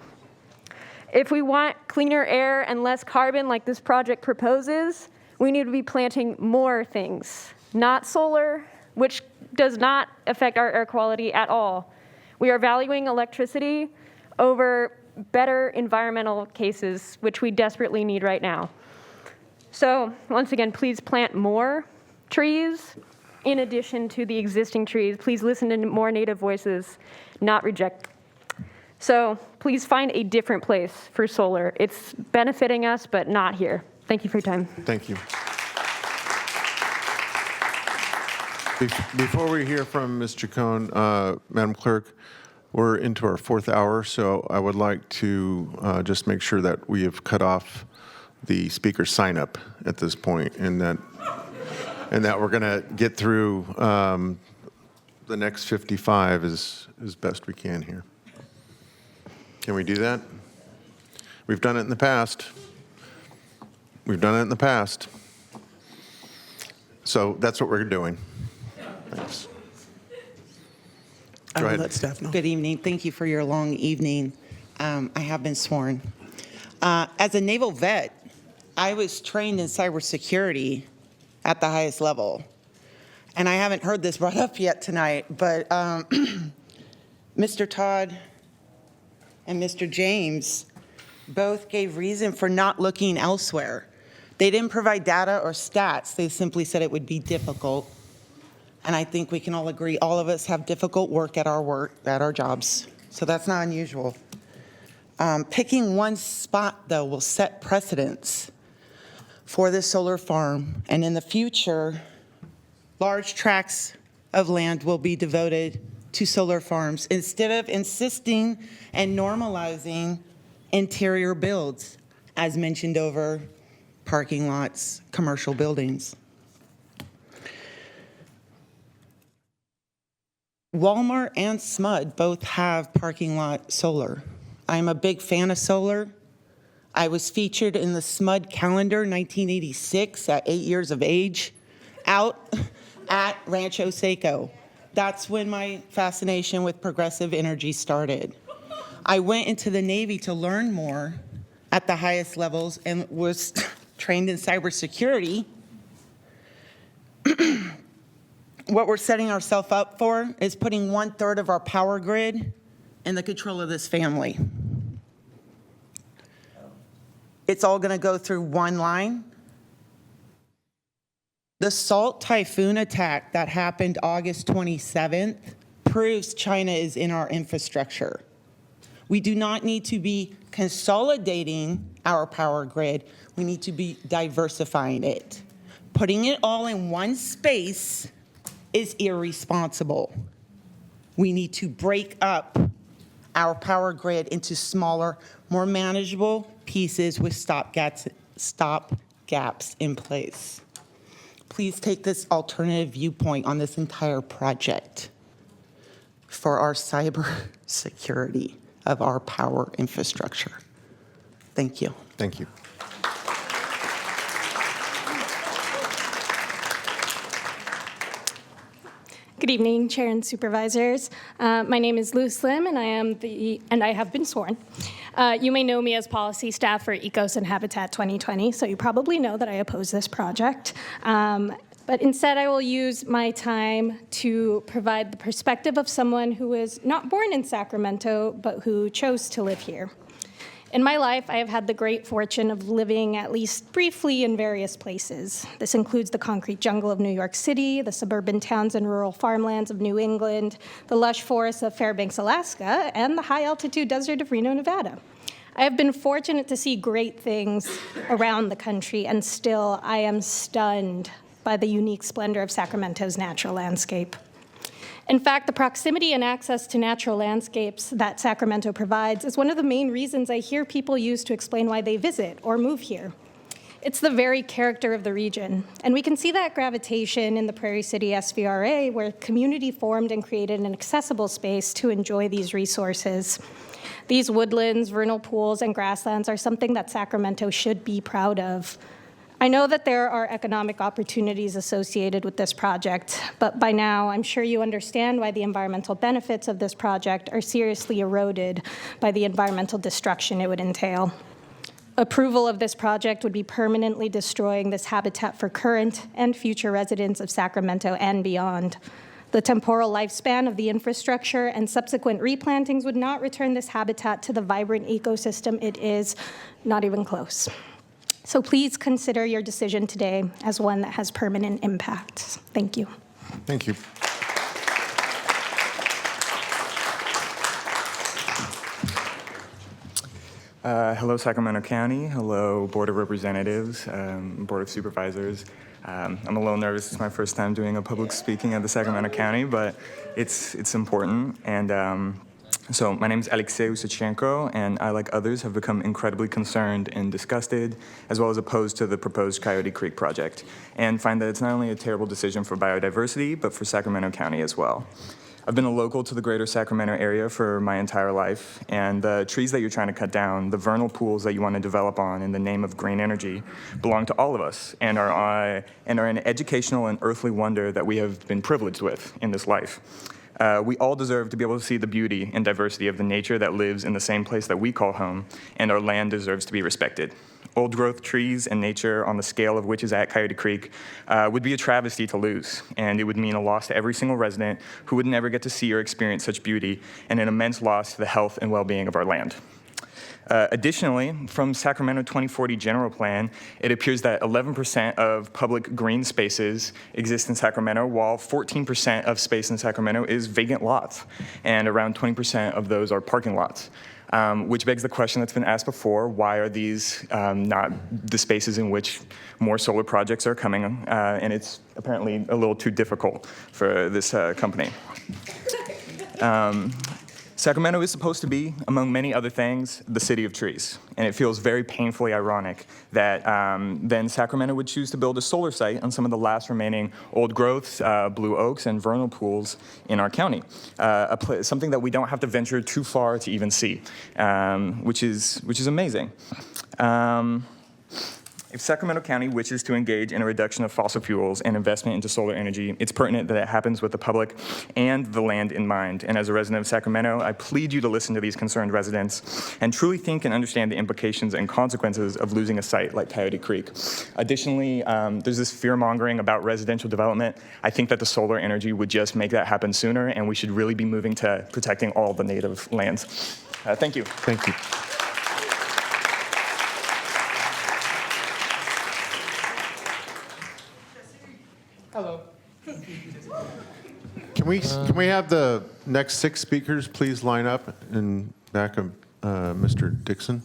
If we want cleaner air and less carbon like this project proposes, we need to be planting more things, not solar, which does not affect our air quality at all. We are valuing electricity over better environmental cases, which we desperately need right now. So once again, please plant more trees in addition to the existing trees. Please listen to more native voices, not reject. So please find a different place for solar. It's benefiting us, but not here. Thank you for your time. Thank you. Before we hear from Ms. Chacon, Madam Clerk, we're into our 4th hour, so I would like to just make sure that we have cut off the speaker sign up at this point, and that we're going to get through the next 55 as best we can here. Can we do that? We've done it in the past. So that's what we're doing. Thanks. Go ahead. Let Steph know. Good evening. Thank you for your long evening. I have been sworn. As a naval vet, I was trained in cybersecurity at the highest level. And I haven't heard this brought up yet tonight, but Mr. Todd and Mr. James both gave reason for not looking elsewhere. They didn't provide data or stats. They simply said it would be difficult. And I think we can all agree, all of us have difficult work, at our jobs. So that's not unusual. Picking one spot, though, will set precedents for this solar farm. And in the future, large tracts of land will be devoted to solar farms instead of insisting and normalizing interior builds, as mentioned over parking lots, commercial buildings. Walmart and SMUD both have parking lot solar. I'm a big fan of solar. I was featured in the SMUD calendar 1986 at 8 years of age out at Rancho Seco. That's when my fascination with progressive energy started. I went into the Navy to learn more at the highest levels and was trained in cybersecurity. What we're setting ourselves up for is putting 1/3 of our power grid in the control of this family. It's all going to go through one line. The Salt Typhoon attack that happened August 27th proves China is in our infrastructure. We do not need to be consolidating our power grid. We need to be diversifying it. Putting it all in one space is irresponsible. We need to break up our power grid into smaller, more manageable pieces with stop gaps in place. Please take this alternative viewpoint on this entire project for our cyber security. of our power infrastructure. Thank you. Thank you. Good evening, Chair and Supervisors. My name is Lou Slim, and I have been sworn. You may know me as policy staff for Ecos and Habitat 2020, so you probably know that I oppose this project. But instead, I will use my time to provide the perspective of someone who was not born in Sacramento, but who chose to live here. In my life, I have had the great fortune of living at least briefly in various places. This includes the concrete jungle of New York City, the suburban towns and rural farmlands of New England, the lush forests of Fairbanks, Alaska, and the high-altitude desert of Reno, Nevada. I have been fortunate to see great things around the country, and still I am stunned by the unique splendor of Sacramento's natural landscape. In fact, the proximity and access to natural landscapes that Sacramento provides is one of the main reasons I hear people use to explain why they visit or move here. It's the very character of the region, and we can see that gravitation in the Prairie City SVRA, where community formed and created an accessible space to enjoy these resources. These woodlands, vernal pools, and grasslands are something that Sacramento should be proud of. I know that there are economic opportunities associated with this project, but by now I'm sure you understand why the environmental benefits of this project are seriously eroded by the environmental destruction it would entail. Approval of this project would be permanently destroying this habitat for current and future residents of Sacramento and beyond. The temporal lifespan of the infrastructure and subsequent replantings would not return this habitat to the vibrant ecosystem it is, not even close. So please consider your decision today as one that has permanent impact. Thank you. Thank you. Hello, Sacramento County. Hello, Board of Representatives, Board of Supervisors. I'm a little nervous. It's my first time doing a public speaking at the Sacramento County, but it's important. And so my name is Alexei Usachenko, and I, like others, have become incredibly concerned and disgusted, as well as opposed to the proposed Coyote Creek project, and find that it's not only a terrible decision for biodiversity, but for Sacramento County as well. I've been a local to the greater Sacramento area for my entire life, and the trees that you're trying to cut down, the vernal pools that you want to develop on in the name of green energy, belong to all of us and are an educational and earthly wonder that we have been privileged with in this life. We all deserve to be able to see the beauty and diversity of the nature that lives in the same place that we call home, and our land deserves to be respected. Old-growth trees and nature on the scale of which is at Coyote Creek would be a travesty to lose, and it would mean a loss to every single resident who would never get to see or experience such beauty, and an immense loss to the health and well-being of our land. Additionally, from Sacramento 2040 General Plan, it appears that 11% of public green spaces exist in Sacramento, while 14% of space in Sacramento is vacant lots, and around 20% of those are parking lots. Which begs the question that's been asked before: why are these not the spaces in which more solar projects are coming? And it's apparently a little too difficult for this company. Sacramento is supposed to be, among many other things, the city of trees. And it feels very painfully ironic that then Sacramento would choose to build a solar site on some of the last remaining old growths, blue oaks, and vernal pools in our county. Something that we don't have to venture too far to even see, which is amazing. If Sacramento County wishes to engage in a reduction of fossil fuels and investment into solar energy, it's pertinent that it happens with the public and the land in mind. And as a resident of Sacramento, I plead you to listen to these concerned residents and truly think and understand the implications and consequences of losing a site like Coyote Creek. Additionally, there's this fear-mongering about residential development. I think that the solar energy would just make that happen sooner, and we should really be moving to protecting all the native lands. Thank you. Thank you. Hello. Can we have the next 6 speakers please line up in back of Mr. Dixon?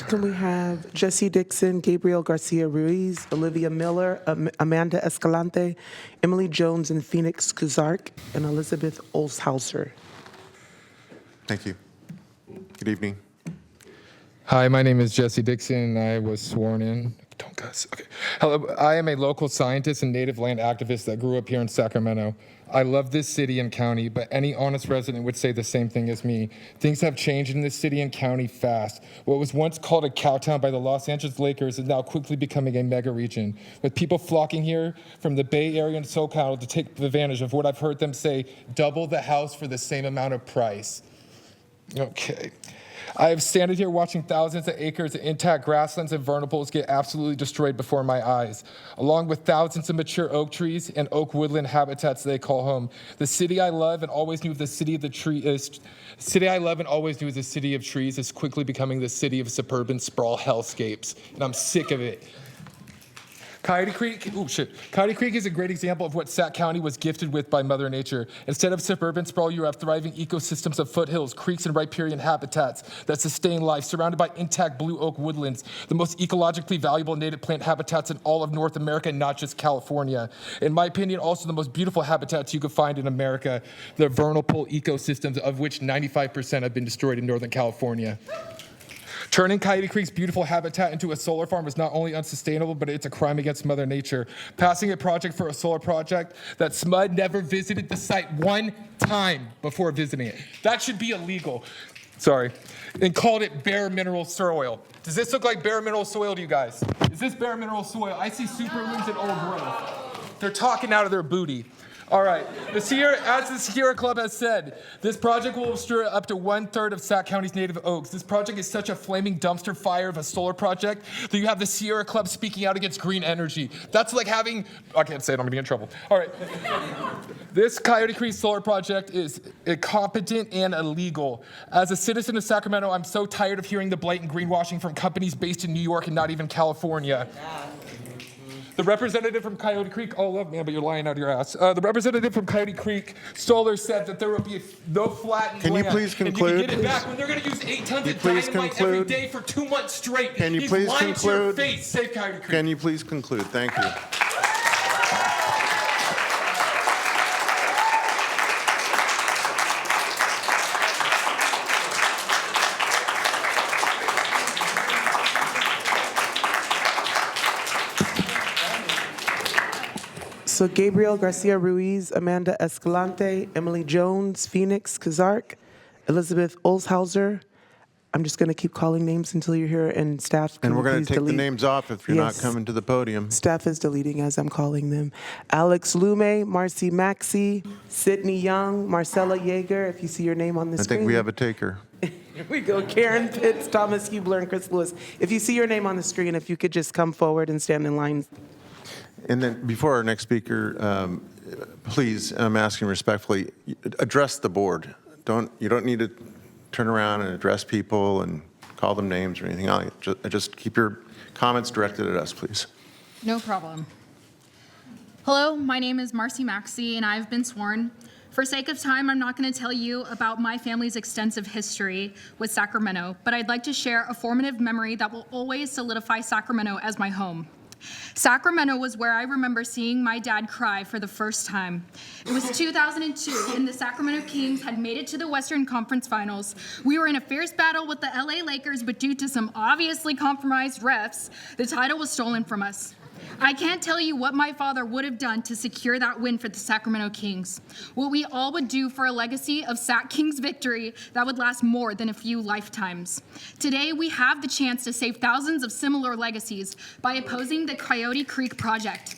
Can we have Jesse Dixon, Gabriel Garcia Ruiz, Olivia Miller, Amanda Escalante, Emily Jones, and Phoenix Kuzark, and Elizabeth Olshauser. Thank you. Good evening. Hi, my name is Jesse Dixon. I was sworn in. Don't discuss. Okay. Hello, I am a local scientist and native land activist that grew up here in Sacramento. I love this city and county, but any honest resident would say the same thing as me. Things have changed in this city and county fast. What was once called a cowtown by the Los Angeles Lakers is now quickly becoming a mega region, with people flocking here from the Bay Area and SoCal to take advantage of what I've heard them say, double the house for the same amount of price. Okay. I have standed here watching thousands of acres of intact grasslands and verniples get absolutely destroyed before my eyes, along with thousands of mature oak trees and oak woodland habitats they call home. The city I love and always knew the city of the tree is city I love and always knew the city of trees is quickly becoming the city of suburban sprawl hellscapes, and I'm sick of it. Coyote Creek is a great example of what Sac County was gifted with by Mother Nature. Instead of suburban sprawl, you have thriving ecosystems of foothills, creeks, and riparian habitats that sustain life, surrounded by intact blue oak woodlands, the most ecologically valuable native plant habitats in all of North America, not just California. In my opinion, also the most beautiful habitats you could find in America, the vernipole ecosystems, of which 95% have been destroyed in Northern California. Turning Coyote Creek's beautiful habitat into a solar farm is not only unsustainable, but it's a crime against Mother Nature. Passing a project for a solar project that SMUD never visited the site one time before visiting it. That should be illegal. Sorry. And called it bare mineral soil. Does this look like bare mineral soil to you guys? Is this bare mineral soil? I see super looms and old growth. They're talking out of their booty. All right, as the Sierra Club has said, this project will destroy up to 1/3 of Sac County's native oaks. This project is such a flaming dumpster fire of a solar project that you have the Sierra Club speaking out against green energy. That's like having, I can't say it, I'm gonna get in trouble. All right, this Coyote Creek solar project is incompetent and illegal. As a citizen of Sacramento, I'm so tired of hearing the blatant greenwashing from companies based in New York and not even California. The representative from Coyote Creek, oh, love man, but you're lying out of your ass. The representative from Coyote Creek Solar said that there will be no flattened land. Can you please conclude? And you can get it back when they're going to use 8 tons of dynamite every day for 2 months straight. Can you please conclude? He's lying to your face. Save Coyote Creek. Can you please conclude? Thank you. So Gabriel Garcia Ruiz, Amanda Escalante, Emily Jones, Phoenix Kazark, Elizabeth Olshauser. I'm just going to keep calling names until you're here, and staff can And we're going please to take delete. the names off if you're Yes. not coming to the podium. Staff is deleting as I'm calling them. Alex Lume, Marcy Maxey, Sydney Young, Marcella Yeager, if you see your name on the I screen. think we have a taker. Here we go. Karen Pitts, Thomas Hubler, and Chris Lewis. If you see your name on the screen, if you could just come forward and stand in line. And then before our next speaker, please, I'm asking respectfully, address the board. You don't need to turn around and address people and call them names or anything else. Just keep your comments directed at us, please. No problem. Hello, my name is Marcy Maxey, and I've been sworn. For sake of time, I'm not going to tell you about my family's extensive history with Sacramento, but I'd like to share a formative memory that will always solidify Sacramento as my home. Sacramento was where I remember seeing my dad cry for the first time. It was 2002, and the Sacramento Kings had made it to the Western Conference Finals. We were in a fierce battle with the LA Lakers, but due to some obviously compromised refs, the title was stolen from us. I can't tell you what my father would have done to secure that win for the Sacramento Kings. What we all would do for a legacy of Sac Kings victory that would last more than a few lifetimes. Today, we have the chance to save thousands of similar legacies by opposing the Coyote Creek project.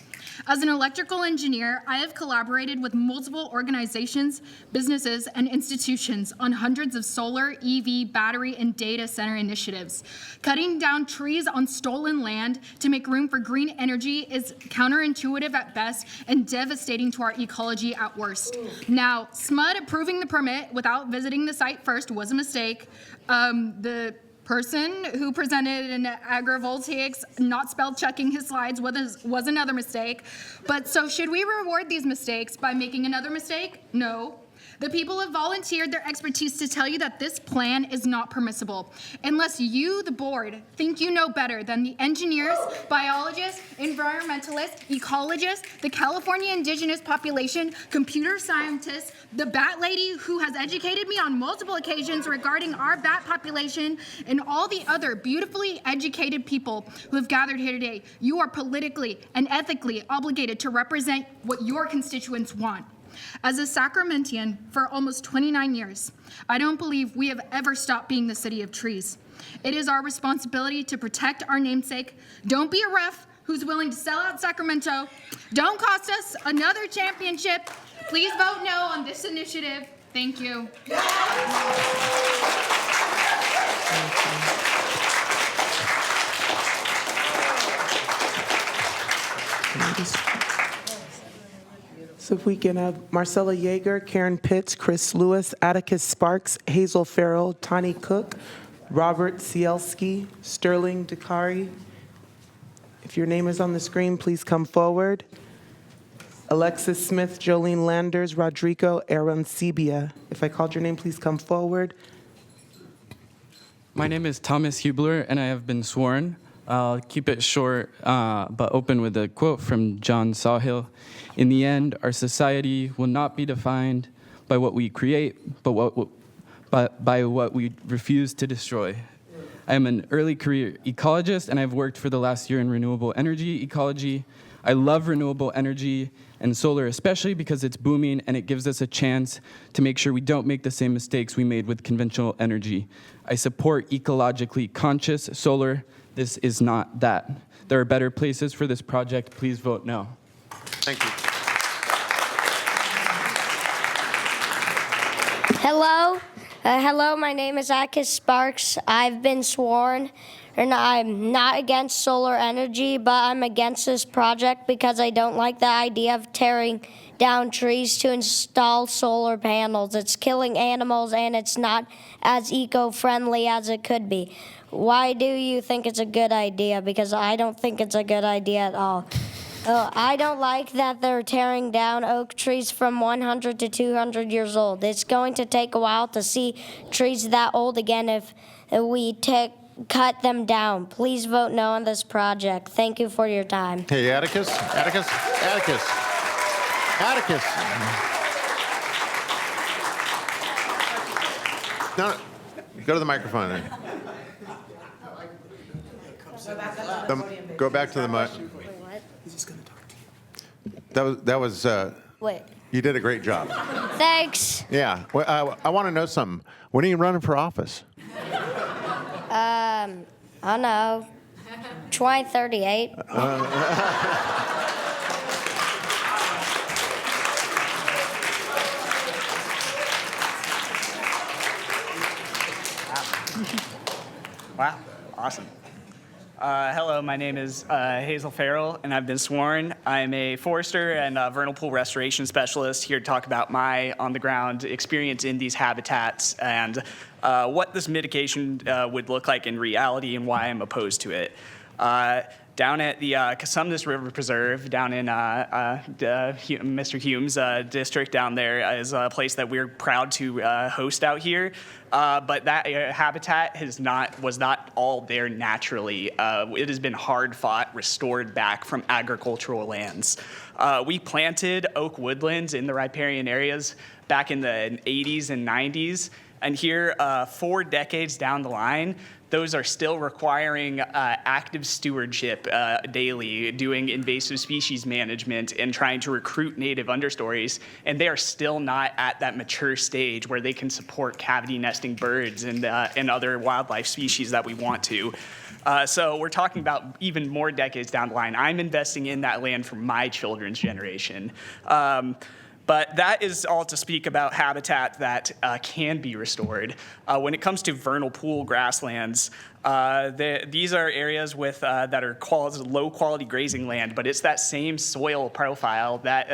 As an electrical engineer, I have collaborated with multiple organizations, businesses, and institutions on hundreds of solar, EV, battery, and data center initiatives. Cutting down trees on stolen land to make room for green energy is counterintuitive at best and devastating to our ecology at worst. Now, SMUD approving the permit without visiting the site first was a mistake. The person who presented an agrivoltaics not spell checking his slides was another mistake. But so should we reward these mistakes by making another mistake? No. The people have volunteered their expertise to tell you that this plan is not permissible. Unless you, the board, think you know better than the engineers, biologists, environmentalists, ecologists, the California indigenous population, computer scientists, the bat lady who has educated me on multiple occasions regarding our bat population, and all the other beautifully educated people who have gathered here today, you are politically and ethically obligated to represent what your constituents want. As a Sacramentian for almost 29 years, I don't believe we have ever stopped being the city of trees. It is our responsibility to protect our namesake. Don't be a ref who's willing to sell out Sacramento. Don't cost us another championship. Please vote no on this initiative. Thank you. So if we can have Marcella Yeager, Karen Pitts, Chris Lewis, Atticus Sparks, Hazel Farrell, Tani Cook, Robert Cielski, Sterling Dakari. If your name is on the screen, please come forward. Alexis Smith, Jolene Landers, Rodrigo Arancibia. If I called your name, please come forward. My name is Thomas Hubler, and I have been sworn. I'll keep it short, but open with a quote from John Sawhill. In the end, our society will not be defined by what we create, but by what we refuse to destroy. I am an early career ecologist, and I've worked for the last year in renewable energy ecology. I love renewable energy and solar, especially because it's booming and it gives us a chance to make sure we don't make the same mistakes we made with conventional energy. I support ecologically conscious solar. This is not that. There are better places for this project. Please vote no. Thank you. Hello. Hello, my name is Atticus Sparks. I've been sworn, and I'm not against solar energy, but I'm against this project because I don't like the idea of tearing down trees to install solar panels. It's killing animals, and it's not as eco-friendly as it could be. Why do you think it's a good idea? Because I don't think it's a good idea at all. I don't like that they're tearing down oak trees from 100 to 200 years old. It's going to take a while to see trees that old again if we cut them down. Please vote no on this project. Thank you for your time. Hey, Atticus. No, go to the microphone then. Go back to the mic. That was. Wait. You did a great job. Thanks. Yeah. Well, I want to know something. When are you running for office? I don't know. 2038. Wow, awesome. Hello, my name is Hazel Farrell, and I've been sworn. I'm a forester and a vernal pool restoration specialist here to talk about my on-the-ground experience in these habitats and what this mitigation would look like in reality and why I'm opposed to it. Down at the Cosumnes River Preserve, down in Mr. Hume's district down there is a place that we're proud to host out here. But that habitat was not all there naturally. It has been hard fought, restored back from agricultural lands. We planted oak woodlands in the riparian areas back in the 80s and 90s. And here, 4 decades down the line, those are still requiring active stewardship daily, doing invasive species management and trying to recruit native understories. And they are still not at that mature stage where they can support cavity nesting birds and other wildlife species that we want to. So we're talking about even more decades down the line. I'm investing in that land for my children's generation. But that is all to speak about habitat that can be restored. When it comes to vernal pool grasslands, these are areas with that are low quality grazing land, but it's that same soil profile that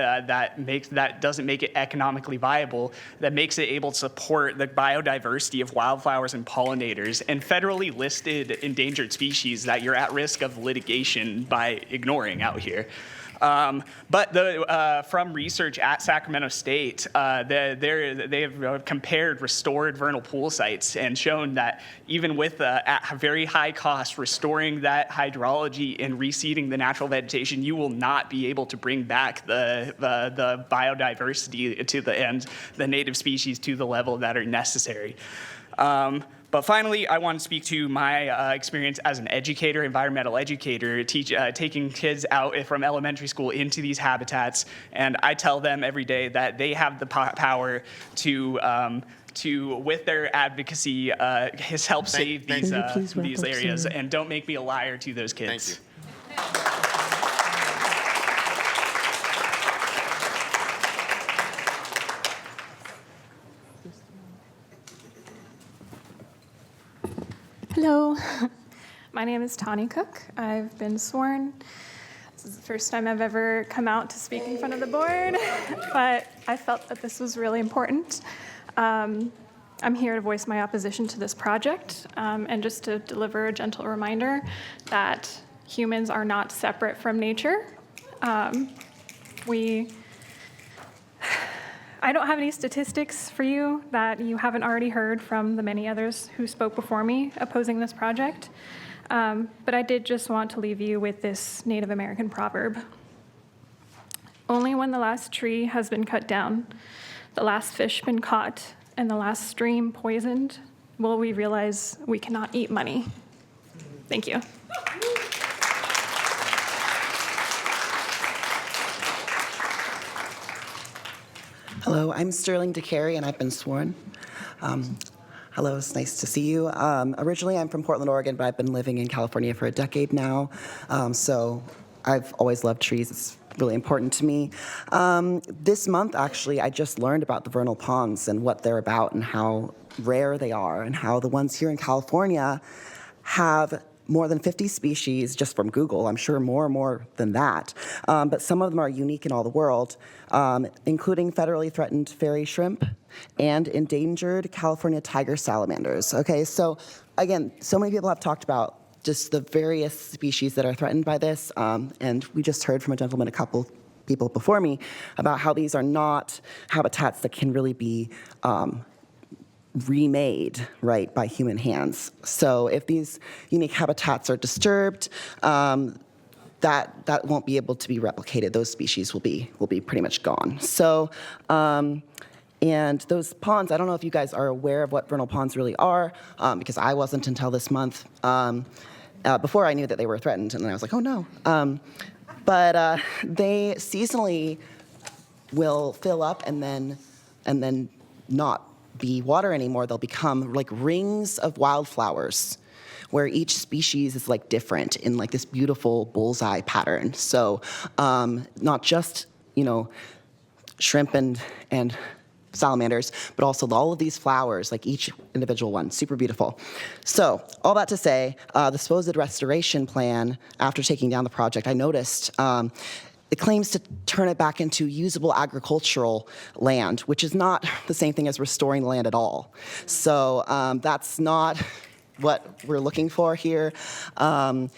doesn't make it economically viable, that makes it able to support the biodiversity of wildflowers and pollinators and federally listed endangered species that you're at risk of litigation by ignoring out here. But from research at Sacramento State, they have compared restored vernal pool sites and shown that even with at a very high cost, restoring that hydrology and reseeding the natural vegetation, you will not be able to bring back the biodiversity to the native species to the level that are necessary. But finally, I want to speak to my experience as an educator, environmental educator, taking kids out from elementary school into these habitats. And I tell them every day that they have the power to with their advocacy, help save these areas. And don't make me a liar to those kids. Thank you. Hello, my name is Tawny Cook. I've been sworn. This is the first time I've ever come out to speak in front of the board, but I felt that this was really important. I'm here to voice my opposition to this project and just to deliver a gentle reminder that humans are not separate from nature. I don't have any statistics for you that you haven't already heard from the many others who spoke before me opposing this project. But I did just want to leave you with this Native American proverb. Only when the last tree has been cut down, the last fish been caught, and the last stream poisoned, will we realize we cannot eat money. Thank you. Hello, I'm Sterling DeCary, and I've been sworn. Hello, it's nice to see you. Originally, I'm from Portland, Oregon, but I've been living in California for a decade now. So I've always loved trees. It's really important to me. This month, actually, I just learned about the vernal ponds and what they're about and how rare they are and how the ones here in California have more than 50 species just from Google. I'm sure more than that. But some of them are unique in all the world, including federally threatened fairy shrimp and endangered California tiger salamanders. Okay, so again, so many people have talked about just the various species that are threatened by this, and we just heard from a gentleman, a couple people before me, about how these are not habitats that can really be remade, right, by human hands. So if these unique habitats are disturbed, that won't be able to be replicated. Those species will be pretty much gone. So, and those ponds, I don't know if you guys are aware of what vernal ponds really are, because I wasn't until this month. Before I knew that they were threatened, and then I was like, oh no. But they seasonally will fill up and then not be water anymore. They'll become like rings of wildflowers where each species is like different in like this beautiful bullseye pattern. So not just, shrimp and salamanders, but also all of these flowers, like each individual one, super beautiful. So all that to say, the supposed restoration plan, after taking down the project, I noticed it claims to turn it back into usable agricultural land, which is not the same thing as restoring the land at all. So that's not what we're looking for here. And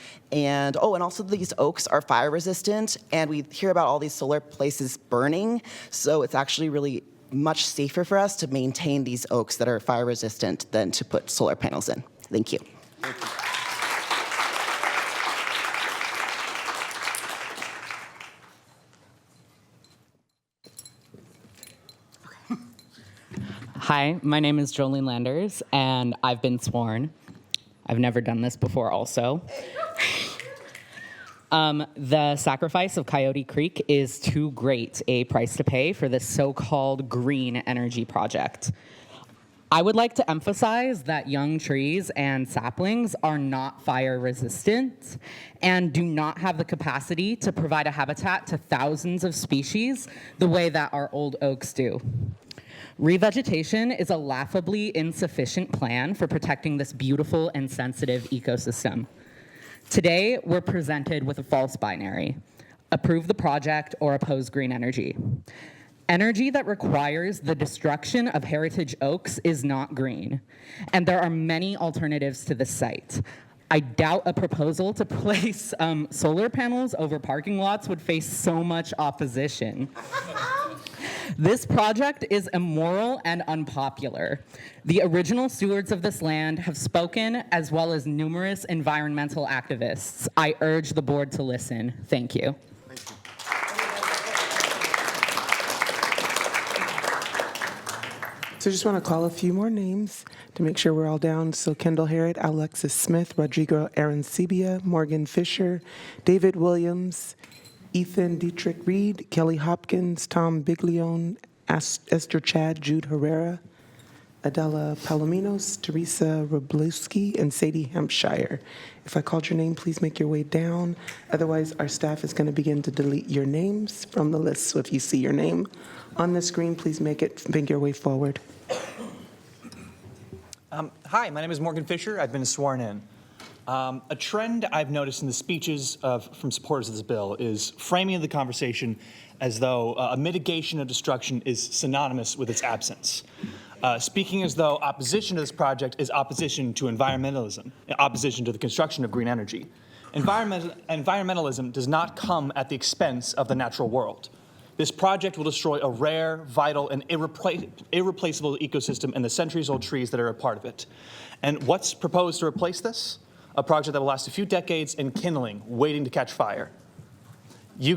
also these oaks are fire resistant, and we hear about all these solar places burning, so it's actually really much safer for us to maintain these oaks that are fire resistant than to put solar panels in. Thank you. Thank you. Hi, my name is Jolene Landers, and I've been sworn. I've never done this before also. The sacrifice of Coyote Creek is too great a price to pay for this so-called green energy project. I would like to emphasize that young trees and saplings are not fire resistant and do not have the capacity to provide a habitat to thousands of species the way that our old oaks do. Revegetation is a laughably insufficient plan for protecting this beautiful and sensitive ecosystem. Today, we're presented with a false binary: approve the project or oppose green energy. Energy that requires the destruction of heritage oaks is not green, and there are many alternatives to this site. I doubt a proposal to place solar panels over parking lots would face so much opposition. This project is immoral and unpopular. The original stewards of this land have spoken, as well as numerous environmental activists. I urge the board to listen. Thank you. So I just want to call a few more names to make sure we're all down. So Kendall Harrod, Alexis Smith, Rodrigo Arancibia, Morgan Fisher, David Williams, Ethan Dietrich Reed, Kelly Hopkins, Tom Biglione, Esther Chad, Jude Herrera, Adela Palominos, Teresa Roblewski, and Sadie Hampshire. If I called your name, please make your way down. Otherwise, our staff is going to begin to delete your names from the list. So if you see your name on the screen, please make your way forward. Hi, my name is Morgan Fisher. I've been sworn in. A trend I've noticed in the speeches from supporters of this bill is framing the conversation as though a mitigation of destruction is synonymous with its absence. Speaking as though opposition to this project is opposition to environmentalism, opposition to the construction of green energy. Environmentalism does not come at the expense of the natural world. This project will destroy a rare, vital, and irreplaceable ecosystem and the centuries-old trees that are a part of it. And what's proposed to replace this? A project that will last a few decades and kindling, waiting to catch fire. You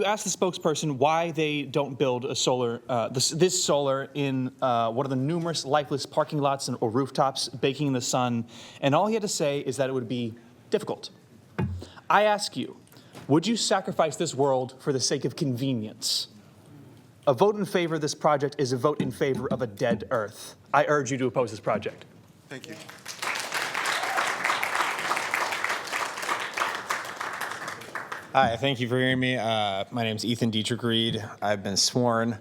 asked the spokesperson why they don't build a solar, this solar in one of the numerous lifeless parking lots or rooftops baking in the sun, and all he had to say is that it would be difficult. I ask you, would you sacrifice this world for the sake of convenience? A vote in favor of this project is a vote in favor of a dead Earth. I urge you to oppose this project. Thank you. Hi, thank you for hearing me. My name is Ethan Dietrich Reed. I've been sworn.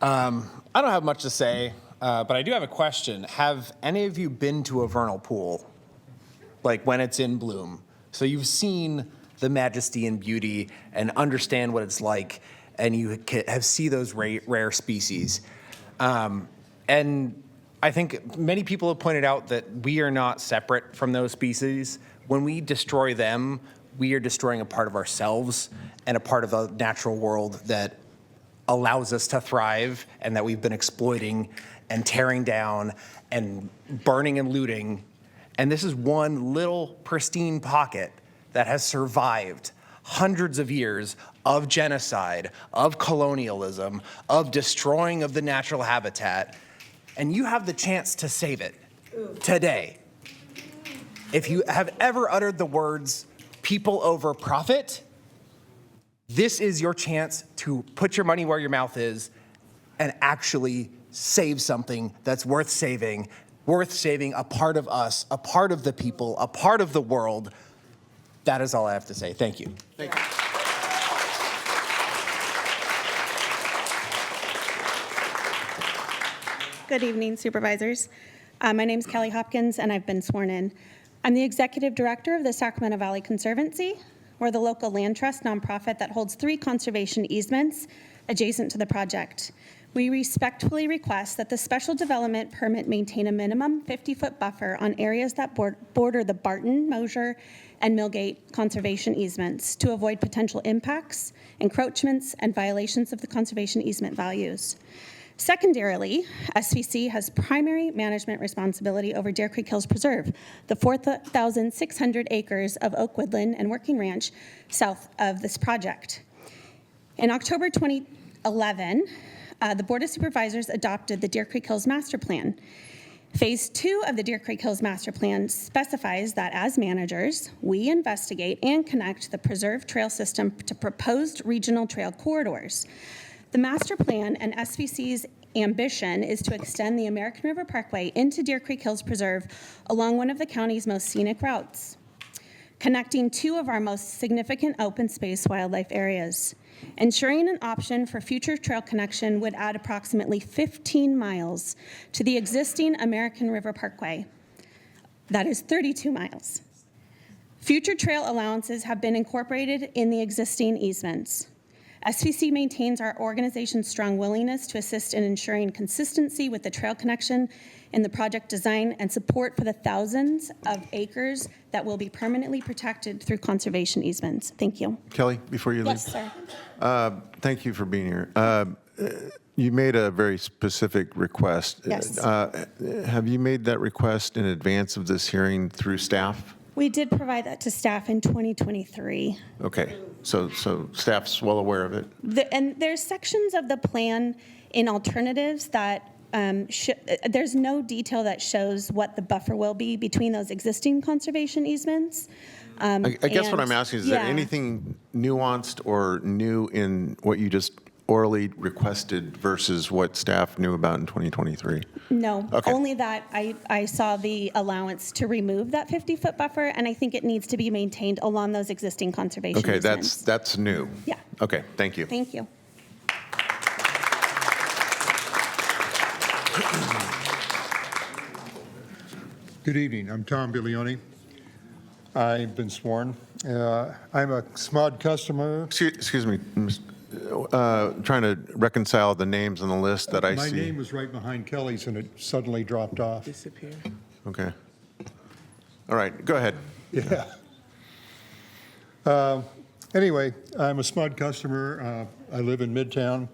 I don't have much to say, but I do have a question. Have any of you been to a vernal pool, like when it's in bloom? So you've seen the majesty and beauty and understand what it's like, and you have seen those rare species. And I think many people have pointed out that we are not separate from those species. When we destroy them, we are destroying a part of ourselves and a part of the natural world that allows us to thrive and that we've been exploiting and tearing down and burning and looting. And this is one little pristine pocket that has survived hundreds of years of genocide, of colonialism, of destroying of the natural habitat, and you have the chance to save it today. If you have ever uttered the words, people over profit, this is your chance to put your money where your mouth is and actually save something that's worth saving a part of us, a part of the people, a part of the world. That is all I have to say. Thank you. Thank you. Good evening, supervisors. My name is Kelly Hopkins, and I've been sworn in. I'm the executive director of the Sacramento Valley Conservancy. We're the local land trust nonprofit that holds 3 conservation easements adjacent to the project. We respectfully request that the special development permit maintain a minimum 50-foot buffer on areas that border the Barton, Mosier, and Millgate conservation easements to avoid potential impacts, encroachments, and violations of the conservation easement values. Secondarily, SVC has primary management responsibility over Deer Creek Hills Preserve, the 4,600 acres of oak woodland and working ranch south of this project. In October 2011, the Board of Supervisors adopted the Deer Creek Hills Master Plan. Phase 2 of the Deer Creek Hills Master Plan specifies that as managers, we investigate and connect the preserve trail system to proposed regional trail corridors. The master plan and SVC's ambition is to extend the American River Parkway into Deer Creek Hills Preserve along one of the county's most scenic routes, connecting 2 of our most significant open space wildlife areas. Ensuring an option for future trail connection would add approximately 15 miles to the existing American River Parkway. That is 32 miles. Future trail allowances have been incorporated in the existing easements. SVC maintains our organization's strong willingness to assist in ensuring consistency with the trail connection in the project design and support for the thousands of acres that will be permanently protected through conservation easements. Thank you. Kelly, before you leave. Yes, sir. Thank you for being here. You made a very specific request. Yes. Have you made that request in advance of this hearing through staff? We did provide that to staff in 2023. Okay, so staff's well aware of it? And there's sections of the plan in alternatives that there's no detail that shows what the buffer will be between those existing conservation easements. I guess what I'm asking is, is there yeah. anything nuanced or new in what you just orally requested versus what staff knew about in 2023? No, Okay. only that I saw the allowance to remove that 50-foot buffer, and I think it needs to be maintained along those existing conservation Okay, easements. that's new. Yeah. Okay, thank you. Thank you. Good evening. I'm Tom Bilioni. I've been sworn. I'm a SMUD customer. Excuse me, trying to reconcile the names on the list that I My see. name was right behind Kelly's, and it suddenly dropped off. Disappear. Okay. All right, go ahead. Yeah. Anyway, I'm a SMUD customer. I live in Midtown.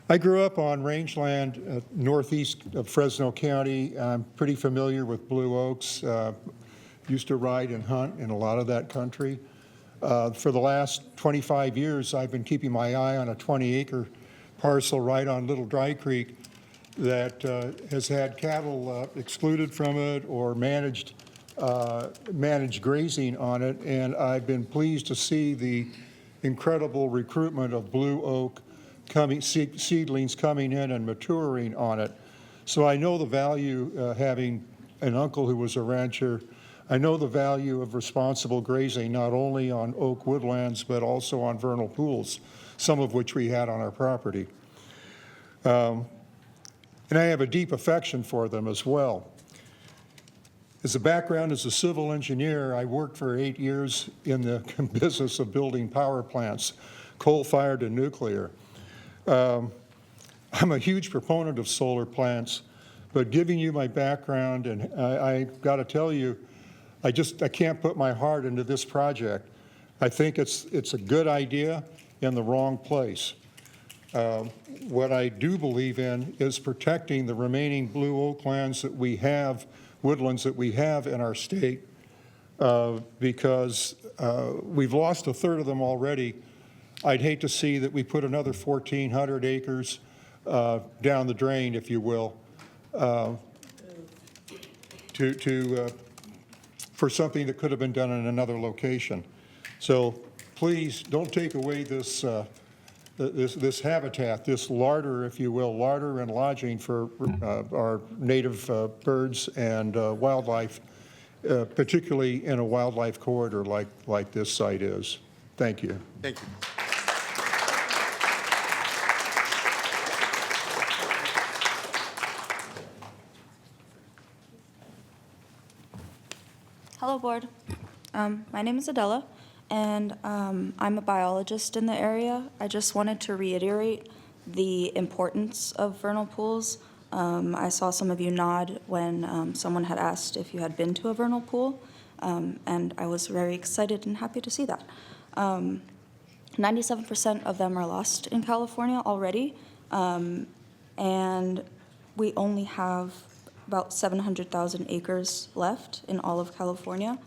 I grew up on rangeland northeast of Fresno County. I'm pretty familiar with blue oaks. Used to ride and hunt in a lot of that country. For the last 25 years, I've been keeping my eye on a 20-acre parcel right on Little Dry Creek that has had cattle excluded from it or managed grazing on it, and I've been pleased to see the incredible recruitment of blue oak seedlings coming in and maturing on it. So I know the value, having an uncle who was a rancher, I know the value of responsible grazing, not only on oak woodlands, but also on vernal pools, some of which we had on our property. And I have a deep affection for them as well. As a background as a civil engineer, I worked for 8 years in the business of building power plants, coal-fired and nuclear. I'm a huge proponent of solar plants, but giving you my background, and I got to tell you, I can't put my heart into this project. I think it's a good idea in the wrong place. What I do believe in is protecting the remaining blue oak lands that we have, woodlands that we have in our state, because we've lost a third of them already. I'd hate to see that we put another 1,400 acres down the drain, if you will, for something that could have been done in another location. So please don't take away this this habitat, this larder, if you will, larder and lodging for our native birds and wildlife, particularly in a wildlife corridor like this site is. Thank you. Thank you. Hello, Board. My name is Adela, and I'm a biologist in the area. I just wanted to reiterate the importance of vernal pools. I saw some of you nod when someone had asked if you had been to a vernal pool, and I was very excited and happy to see that. 97% of them are lost in California already, and we only have about 700,000 acres left in all of California.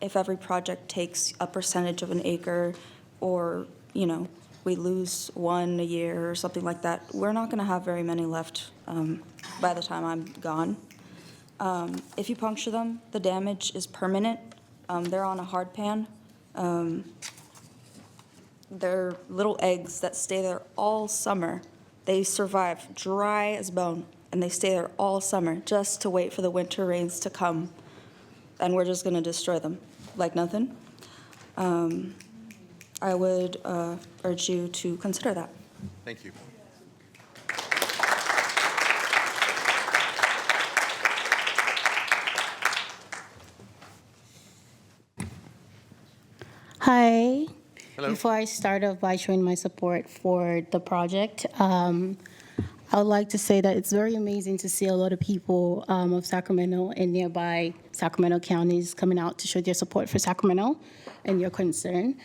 If every project takes a percentage of an acre, or, you know, we lose one a year or something like that, we're not going to have very many left by the time I'm gone. If you puncture them, the damage is permanent. They're on a hard pan. They're little eggs that stay there all summer. They survive dry as bone, and they stay there all summer just to wait for the winter rains to come, and we're just going to destroy them like nothing. I would urge you to consider that. Thank you. Hi, Before I start off by showing my support for the project, I would like to say that it's very amazing to see a lot of people of Sacramento and nearby Sacramento counties coming out to show their support for Sacramento and your concern.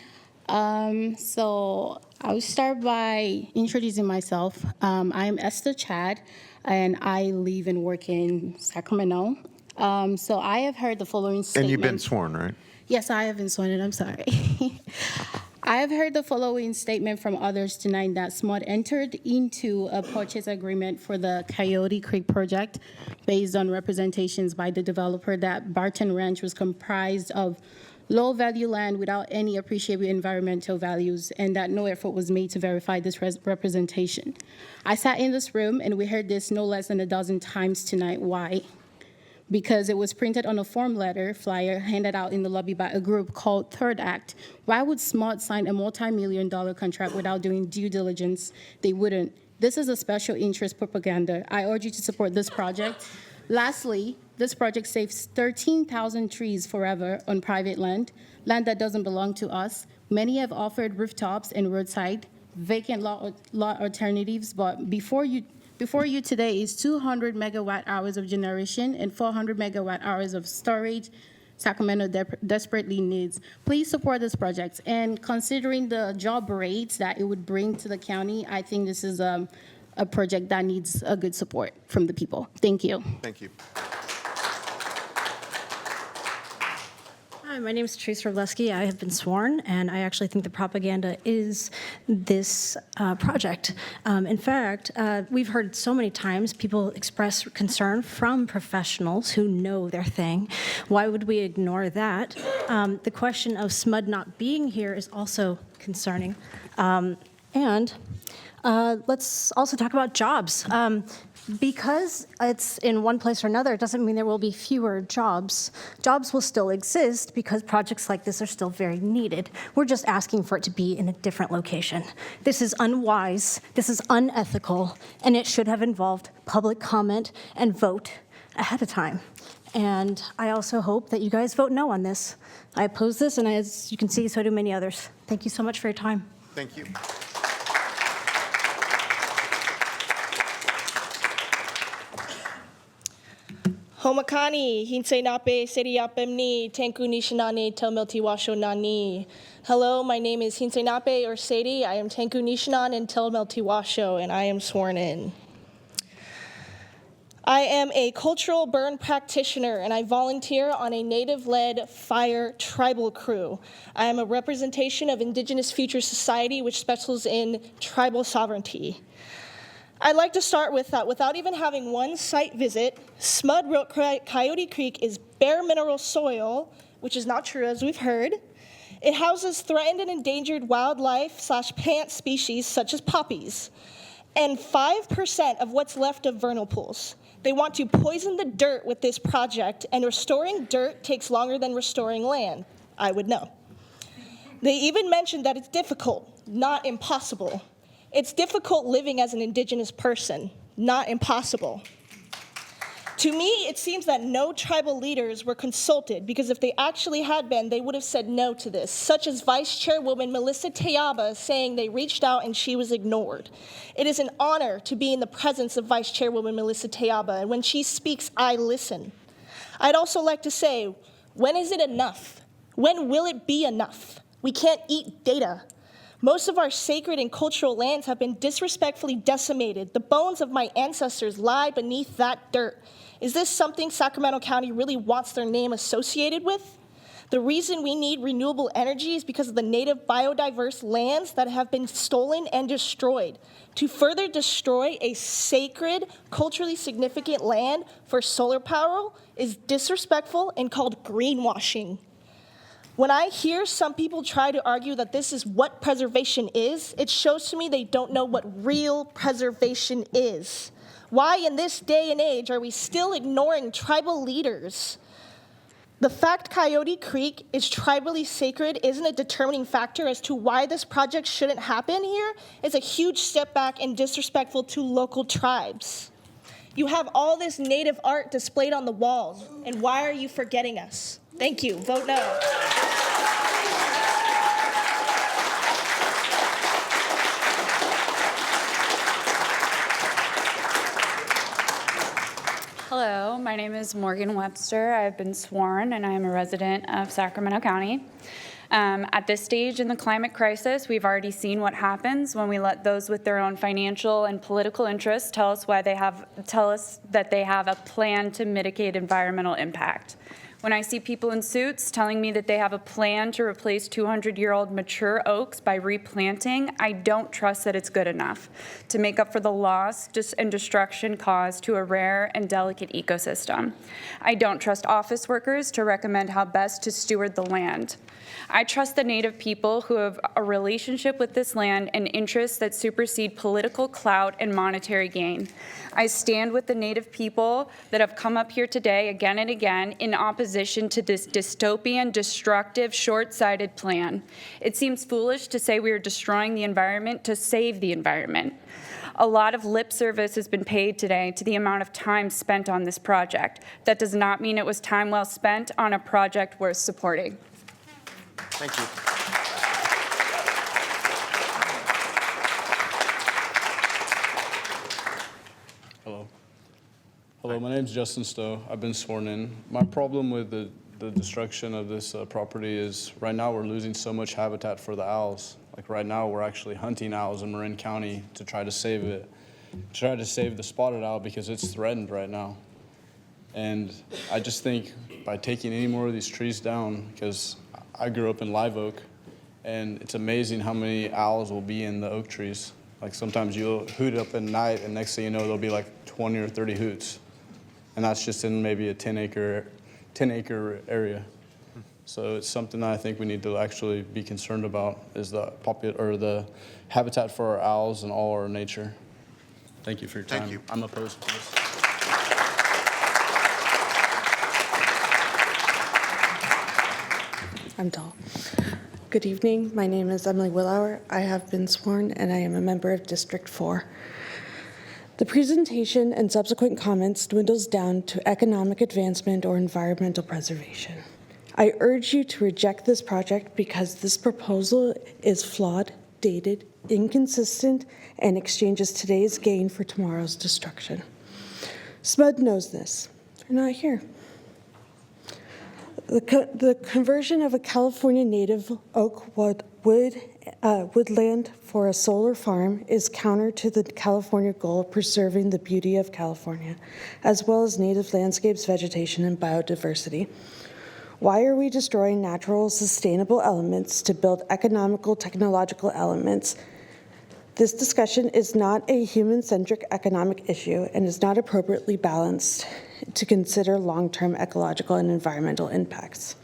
So I'll start by introducing myself. I'm Esther Chad, and I live and work in Sacramento. So I have heard the following statement. And you've been sworn, right? Yes, I have been sworn in. I'm sorry. I have heard the following statement from others tonight that SMUD entered into a purchase agreement for the Coyote Creek project based on representations by the developer that Barton Ranch was comprised of low-value land without any appreciable environmental values, and that no effort was made to verify this representation. I sat in this room, and we heard this no less than a dozen times tonight. Why? Because it was printed on a form letter flyer handed out in the lobby by a group called Third Act. Why would SMUD sign a multi-million-dollar contract without doing due diligence? They wouldn't. This is a special interest propaganda. I urge you to support this project. Lastly, this project saves 13,000 trees forever on private land that doesn't belong to us. Many have offered rooftops and roadside vacant lot alternatives, but before you today is 200 megawatt hours of generation and 400 megawatt hours of storage Sacramento desperately needs. Please support this project. And considering the job rates that it would bring to the county, I think this is a project that needs a good support from the people. Thank you. Thank you. Hi, my name is Teresa Robleski. I have been sworn, and I actually think the propaganda is this project. In fact, we've heard so many times people express concern from professionals who know their thing. Why would we ignore that? The question of SMUD not being here is also concerning. And let's also talk about jobs. Because it's in one place or another, it doesn't mean there will be fewer jobs. Jobs will still exist because projects like this are still very needed. We're just asking for it to be in a different location. This is unwise, this is unethical, and it should have involved public comment and vote ahead of time. And I also hope that you guys vote no on this. I oppose this, and as you can see, so do many others. Thank you so much for your time. Thank you. Homakani, Hinsei Nape, Seri Apemni, Tenku Nishinane, Telmelti Washo Nani. Hello, my name is Hinsei Nape or Sadie. I am Tenku Nishinan and Telmelti Washo, and I am sworn in. I am a cultural burn practitioner, and I volunteer on a Native-led fire tribal crew. I am a representation of Indigenous Future Society, which specializes in tribal sovereignty. I'd like to start with that without even having one site visit, SMUD wrote Coyote Creek is bare mineral soil, which is not true as we've heard. It houses threatened and endangered wildlife/plant species such as poppies, and 5% of what's left of vernal pools. They want to poison the dirt with this project, and restoring dirt takes longer than restoring land. I would know. They even mentioned that it's difficult, not impossible. It's difficult living as an Indigenous person, not impossible. To me, it seems that no tribal leaders were consulted, because if they actually had been, they would have said no to this, such as Vice Chairwoman Melissa Tayaba saying they reached out and she was ignored. It is an honor to be in the presence of Vice Chairwoman Melissa Tayaba, and when she speaks, I listen. I'd also like to say, when is it enough? When will it be enough? We can't eat data. Most of our sacred and cultural lands have been disrespectfully decimated. The bones of my ancestors lie beneath that dirt. Is this something Sacramento County really wants their name associated with? The reason we need renewable energy is because of the native biodiverse lands that have been stolen and destroyed. To further destroy a sacred, culturally significant land for solar power is disrespectful and called greenwashing. When I hear some people try to argue that this is what preservation is, it shows to me they don't know what real preservation is. Why in this day and age are we still ignoring tribal leaders? The fact Coyote Creek is tribally sacred isn't a determining factor as to why this project shouldn't happen here. It's a huge step back and disrespectful to local tribes. You have all this native art displayed on the walls, and why are you forgetting us? Thank you. Vote no. Hello, my name is Morgan Webster. I've been sworn and I am a resident of Sacramento County. At this stage in the climate crisis, we've already seen what happens when we let those with their own financial and political interests tell us that they have a plan to mitigate environmental impact. When I see people in suits telling me that they have a plan to replace 200-year-old mature oaks by replanting, I don't trust that it's good enough to make up for the loss and destruction caused to a rare and delicate ecosystem. I don't trust office workers to recommend how best to steward the land. I trust the Native people who have a relationship with this land and interests that supersede political clout and monetary gain. I stand with the Native people that have come up here today again and again in opposition to this dystopian, destructive, short-sighted plan. It seems foolish to say we are destroying the environment to save the environment. A lot of lip service has been paid today to the amount of time spent on this project. That does not mean it was time well spent on a project worth supporting. Thank you. Hello, my name is Justin Stowe. I've been sworn in. My problem with the destruction of this property is right now we're losing so much habitat for the owls. Like right now we're actually hunting owls in Marin County to try to save it, try to save the spotted owl because it's threatened right now. And I just think by taking any more of these trees down, because I grew up in live oak, and it's amazing how many owls will be in the oak trees. Like sometimes you'll hoot up at night, and next thing you know, there'll be like 20 or 30 hoots. And that's just in maybe a 10-acre area. So it's something that I think we need to actually be concerned about is the habitat for our owls and all our nature. Thank you for your time. Thank you. I'm opposed to this. I'm tall. Good evening. My name is Emily Willauer. I have been sworn and I am a member of District 4. The presentation and subsequent comments dwindles down to economic advancement or environmental preservation. I urge you to reject this project because this proposal is flawed, dated, inconsistent, and exchanges today's gain for tomorrow's destruction. SMUD knows this. They're not here. The conversion of a California native oak woodland for a solar farm is counter to the California goal of preserving the beauty of California, as well as native landscapes, vegetation, and biodiversity. Why are we destroying natural, sustainable elements to build economical, technological elements? This discussion is not a human-centric economic issue and is not appropriately balanced to consider long-term ecological and environmental impacts.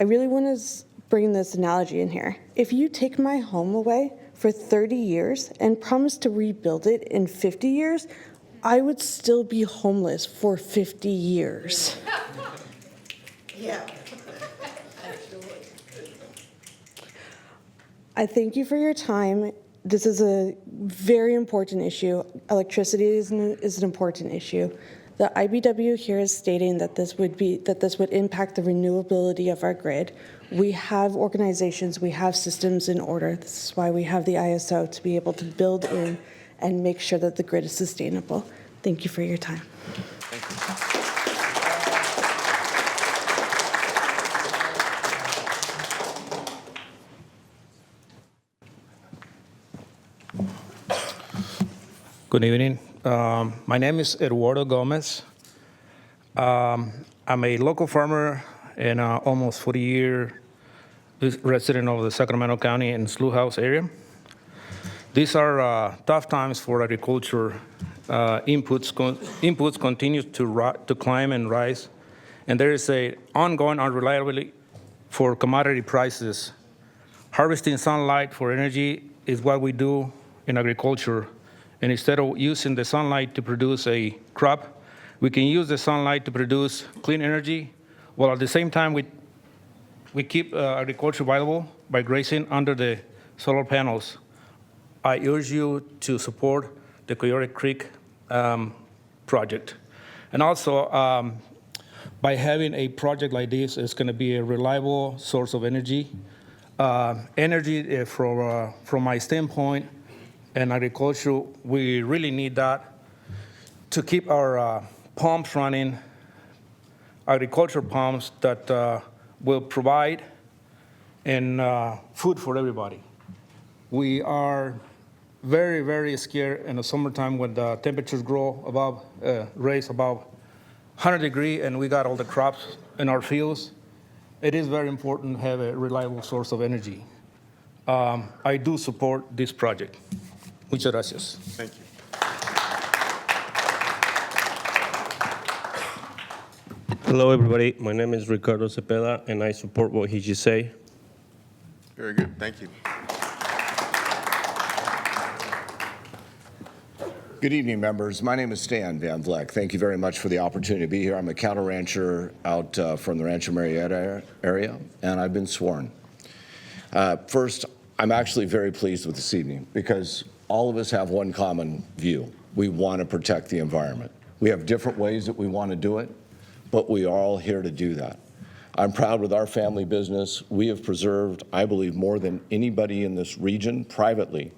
I really want to bring this analogy in here. If you take my home away for 30 years and promise to rebuild it in 50 years, I would still be homeless for 50 years. Yeah. I thank you for your time. This is a very important issue. Electricity is an important issue. The IBW here is stating that this would impact the renewability of our grid. We have organizations, we have systems in order. This is why we have the ISO to be able to build in and make sure that the grid is sustainable. Thank you for your time. Thank you. Good evening. My name is Eduardo Gomez. I'm a local farmer and almost 40-year resident of the Sacramento County and Slough House area. These are tough times for agriculture. Inputs continue to climb and rise, and there is an ongoing unreliability for commodity prices. Harvesting sunlight for energy is what we do in agriculture. And instead of using the sunlight to produce a crop, we can use the sunlight to produce clean energy, while at the same time we keep agriculture viable by grazing under the solar panels. I urge you to support the Coyote Creek project. And also, by having a project like this, it's going to be a reliable source of energy. Energy, from my standpoint, and agriculture, we really need that to keep our pumps running, agriculture pumps that will provide and food for everybody. We are very, very scared in the summertime when the temperatures raise above 100 degrees and we got all the crops in our fields. It is very important to have a reliable source of energy. I do support this project. Muchas gracias. Thank you. Hello, everybody. My name is Ricardo Cepeda, and I support what he just said. Very good. Thank you. Good evening, members. My name is Stan Van Vleck. Thank you very much for the opportunity to be here. I'm a cattle rancher out from the Rancho Marietta area, and I've been sworn. First, I'm actually very pleased with this evening because all of us have one common view. We want to protect the environment. We have different ways that we want to do it, but we are all here to do that. I'm proud with our family business. We have preserved, I believe, more than anybody in this region privately.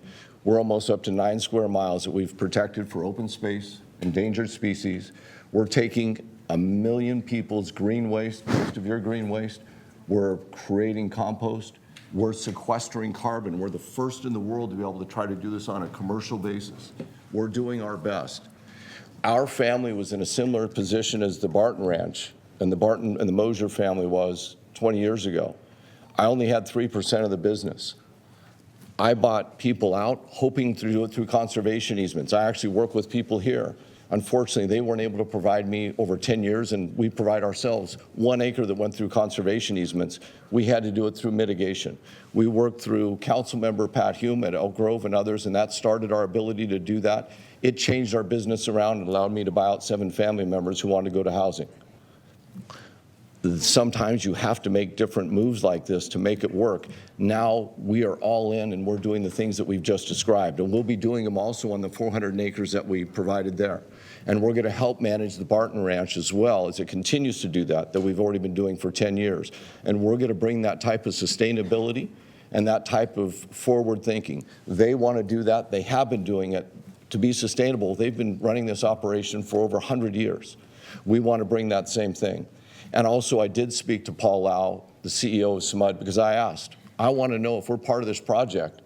We're almost up to 9 square miles that we've protected for open space, endangered species. We're taking 1 million people's green waste, most of your green waste. We're creating compost. We're sequestering carbon. We're the first in the world to be able to try to do this on a commercial basis. We're doing our best. Our family was in a similar position as the Barton Ranch and the Barton and the Mosier family was 20 years ago. I only had 3% of the business. I bought people out, hoping to do it through conservation easements. I actually work with people here. Unfortunately, they weren't able to provide me over 10 years, and we provide ourselves 1 acre that went through conservation easements. We had to do it through mitigation. We worked through Councilmember Pat Hume at Elk Grove and others, and that started our ability to do that. It changed our business around and allowed me to buy out 7 family members who wanted to go to housing. Sometimes you have to make different moves like this to make it work. Now we are all in and we're doing the things that we've just described. And we'll be doing them also on the 400 acres that we provided there. And we're going to help manage the Barton Ranch as well as it continues to do that we've already been doing for 10 years. And we're going to bring that type of sustainability and that type of forward thinking. They want to do that. They have been doing it to be sustainable. They've been running this operation for over 100 years. We want to bring that same thing. And also I did speak to Paul Lau, the CEO of SMUD, because I asked, I want to know if we're part of this project,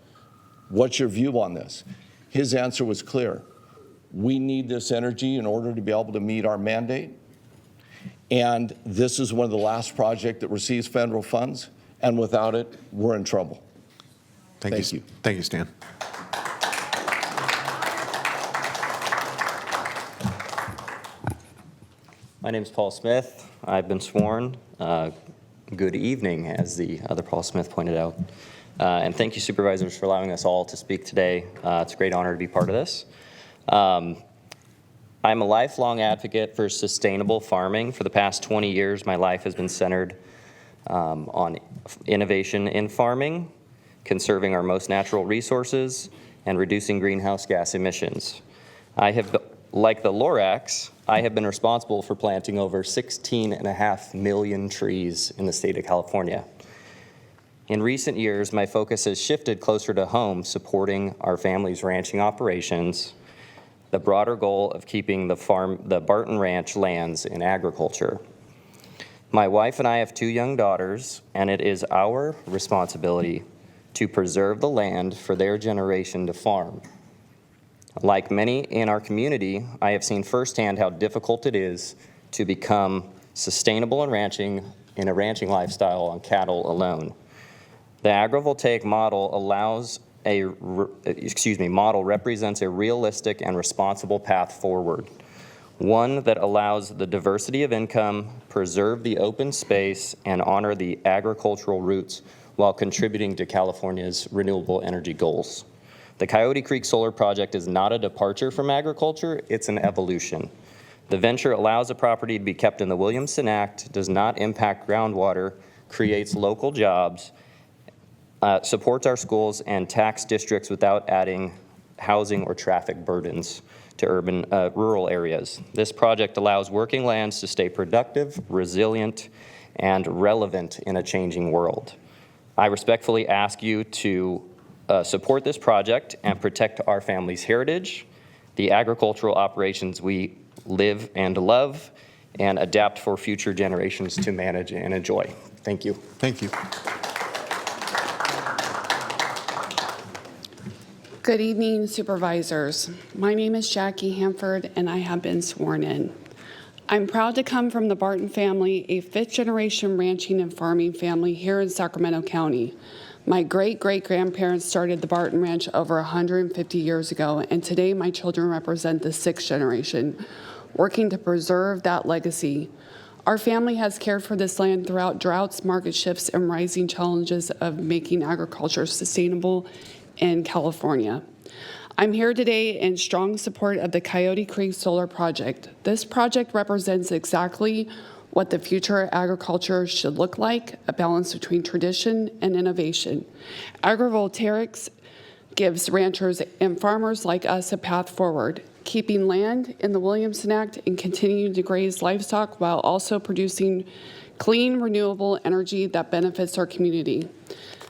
what's your view on this? His answer was clear. We need this energy in order to be able to meet our mandate. And this is one of the last projects that receives federal funds. And without it, we're in trouble. Thank you. Thank you, Stan. My name is Paul Smith. I've been sworn. Good evening, as the other Paul Smith pointed out. And thank you, supervisors, for allowing us all to speak today. It's a great honor to be part of this. I'm a lifelong advocate for sustainable farming. For the past 20 years, my life has been centered on innovation in farming, conserving our most natural resources, and reducing greenhouse gas emissions. Like the Lorax, I have been responsible for planting over 16.5 million trees in the state of California. In recent years, my focus has shifted closer to home, supporting our family's ranching operations, the broader goal of keeping the Barton Ranch lands in agriculture. My wife and I have 2 young daughters, and it is our responsibility to preserve the land for their generation to farm. Like many in our community, I have seen firsthand how difficult it is to become sustainable in a ranching lifestyle on cattle alone. The agrivoltaic model represents a realistic and responsible path forward, one that allows the diversity of income, preserve the open space, and honor the agricultural roots while contributing to California's renewable energy goals. The Coyote Creek Solar Project is not a departure from agriculture, it's an evolution. The venture allows a property to be kept in the Williamson Act, does not impact groundwater, creates local jobs, supports our schools and tax districts without adding housing or traffic burdens to rural areas. This project allows working lands to stay productive, resilient, and relevant in a changing world. I respectfully ask you to support this project and protect our family's heritage, the agricultural operations we live and love, and adapt for future generations to manage and enjoy. Thank you. Thank you. Good evening, supervisors. My name is Jackie Hanford, and I have been sworn in. I'm proud to come from the Barton family, a fifth-generation ranching and farming family here in Sacramento County. My great-great-grandparents started the Barton Ranch over 150 years ago, and today my children represent the sixth generation, working to preserve that legacy. Our family has cared for this land throughout droughts, market shifts, and rising challenges of making agriculture sustainable in California. I'm here today in strong support of the Coyote Creek Solar Project. This project represents exactly what the future agriculture should look like, a balance between tradition and innovation. Agrivoltaics gives ranchers and farmers like us a path forward, keeping land in the Williamson Act and continuing to graze livestock while also producing clean, renewable energy that benefits our community.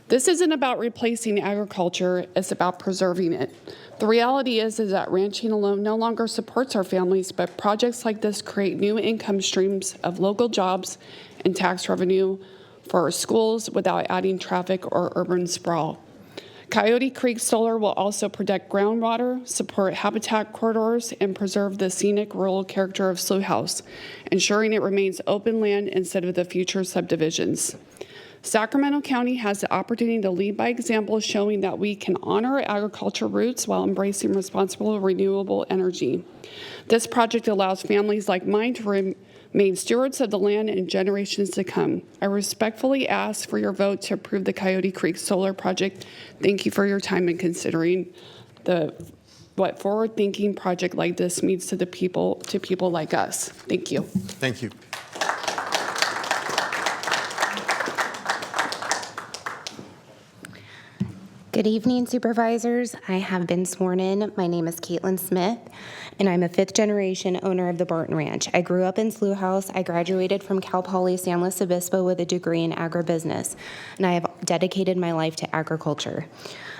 This isn't about replacing agriculture, it's about preserving it. The reality is that ranching alone no longer supports our families, but projects like this create new income streams of local jobs and tax revenue for our schools without adding traffic or urban sprawl. Coyote Creek Solar will also protect groundwater, support habitat corridors, and preserve the scenic rural character of Slough House, ensuring it remains open land instead of the future subdivisions. Sacramento County has the opportunity to lead by example, showing that we can honor our agriculture roots while embracing responsible renewable energy. This project allows families like mine to remain stewards of the land in generations to come. I respectfully ask for your vote to approve the Coyote Creek Solar Project. Thank you for your time in considering what forward-thinking project like this means to people like us. Thank you. Thank you. Good evening, supervisors. I have been sworn in. My name is Caitlin Smith, and I'm a fifth-generation owner of the Barton Ranch. I grew up in Slough House. I graduated from Cal Poly San Luis Obispo with a degree in agribusiness, and I have dedicated my life to agriculture.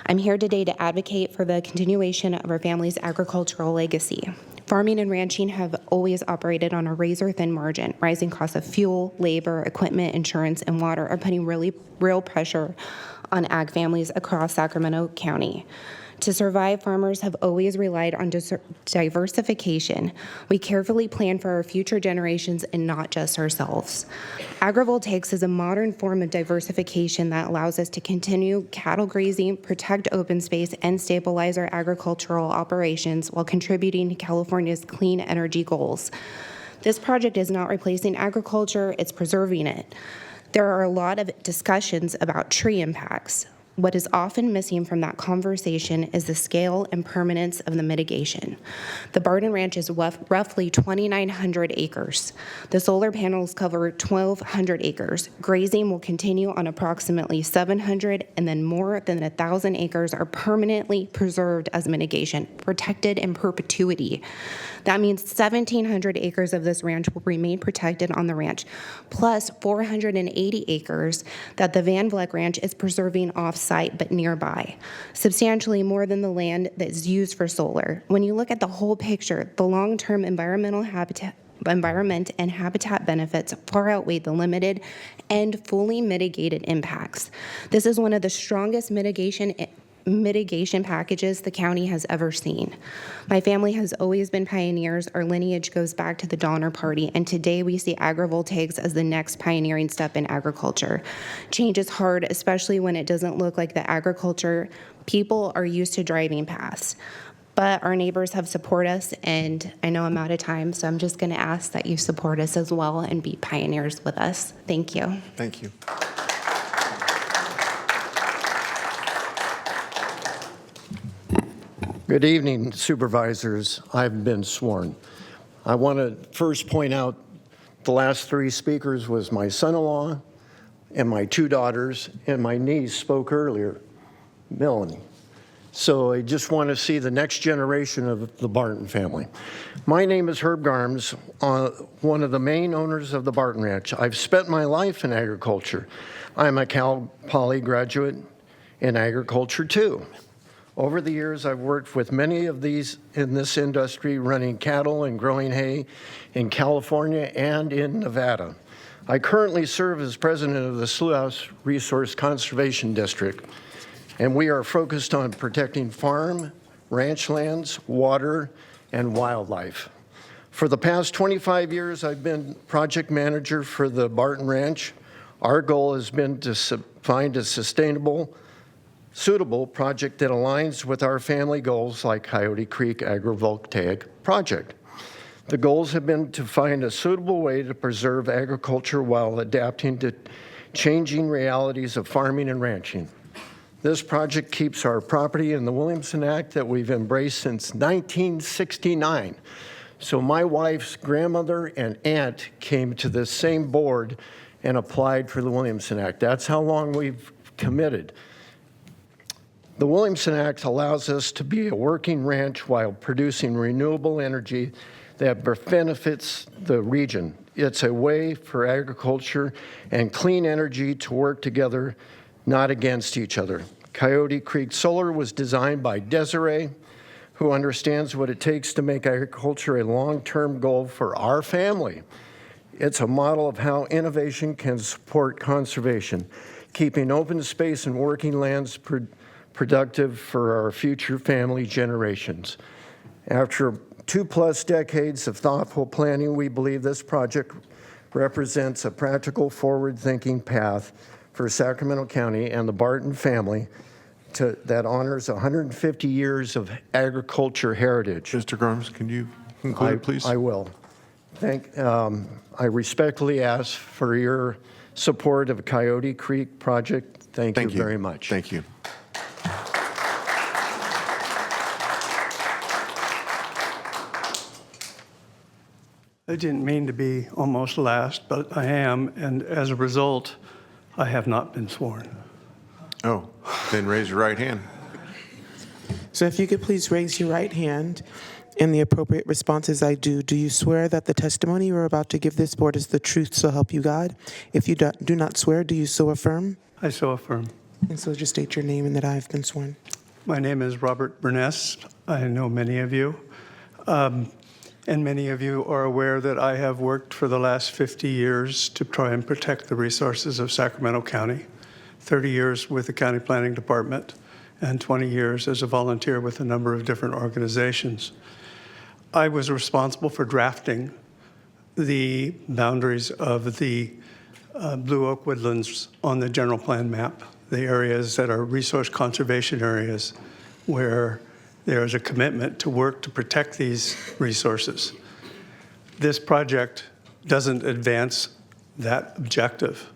I'm here today to advocate for the continuation of our family's agricultural legacy. Farming and ranching have always operated on a razor-thin margin. Rising costs of fuel, labor, equipment, insurance, and water are putting real pressure on ag families across Sacramento County. To survive, farmers have always relied on diversification. We carefully plan for our future generations and not just ourselves. Agrivoltaics is a modern form of diversification that allows us to continue cattle grazing, protect open space, and stabilize our agricultural operations while contributing to California's clean energy goals. This project is not replacing agriculture, it's preserving it. There are a lot of discussions about tree impacts. What is often missing from that conversation is the scale and permanence of the mitigation. The Barton Ranch is roughly 2,900 acres. The solar panels cover 1,200 acres. Grazing will continue on approximately 700, and then more than 1,000 acres are permanently preserved as mitigation, protected in perpetuity. That means 1,700 acres of this ranch will remain protected on the ranch, plus 480 acres that the Van Vleck Ranch is preserving off-site but nearby, substantially more than the land that is used for solar. When you look at the whole picture, the long-term environment and habitat benefits far outweigh the limited and fully mitigated impacts. This is one of the strongest mitigation packages the county has ever seen. My family has always been pioneers. Our lineage goes back to the Donner Party, and today we see agrivoltaics as the next pioneering step in agriculture. Change is hard, especially when it doesn't look like the agriculture people are used to driving past. But our neighbors have supported us, and I know I'm out of time, so I'm just going to ask that you support us as well and be pioneers with us. Thank you. Thank you. Good evening, supervisors. I've been sworn. I want to first point out the last three speakers was my son-in-law and my two daughters, and my niece spoke earlier, Melanie. So I just want to see the next generation of the Barton family. My name is Herb Garms, one of the main owners of the Barton Ranch. I've spent my life in agriculture. I'm a Cal Poly graduate in agriculture too. Over the years, I've worked with many of these in this industry, running cattle and growing hay in California and in Nevada. I currently serve as president of the Slough House Resource Conservation District, and we are focused on protecting farm, ranch lands, water, and wildlife. For the past 25 years, I've been project manager for the Barton Ranch. Our goal has been to find a suitable project that aligns with our family goals like Coyote Creek Agrivoltaic Project. The goals have been to find a suitable way to preserve agriculture while adapting to changing realities of farming and ranching. This project keeps our property in the Williamson Act that we've embraced since 1969. So my wife's grandmother and aunt came to this same board and applied for the Williamson Act. That's how long we've committed. The Williamson Act allows us to be a working ranch while producing renewable energy that benefits the region. It's a way for agriculture and clean energy to work together, not against each other. Coyote Creek Solar was designed by Desiree, who understands what it takes to make agriculture a long-term goal for our family. It's a model of how innovation can support conservation, keeping open space and working lands productive for our future family generations. After 2+ decades of thoughtful planning, we believe this project represents a practical, forward-thinking path for Sacramento County and the Barton family that honors 150 years of agriculture heritage. Mr. Garms, can you conclude, please? I will. I respectfully ask for your support of Coyote Creek project. Thank you very much. Thank you. I didn't mean to be almost last, but I am, and as a result, I have not been sworn. Oh, then raise your right hand. So if you could please raise your right hand, and the appropriate response is I do. Do you swear that the testimony you are about to give this board is the truth, so help you God? If you do not swear, do you so affirm? I so affirm. And so just state your name and that I have been sworn. My name is Robert Burness. I know many of you. And many of you are aware that I have worked for the last 50 years to try and protect the resources of Sacramento County, 30 years with the County Planning Department, and 20 years as a volunteer with a number of different organizations. I was responsible for drafting the boundaries of the Blue Oak Woodlands on the general plan map, the areas that are resource conservation areas where there is a commitment to work to protect these resources. This project doesn't advance that objective.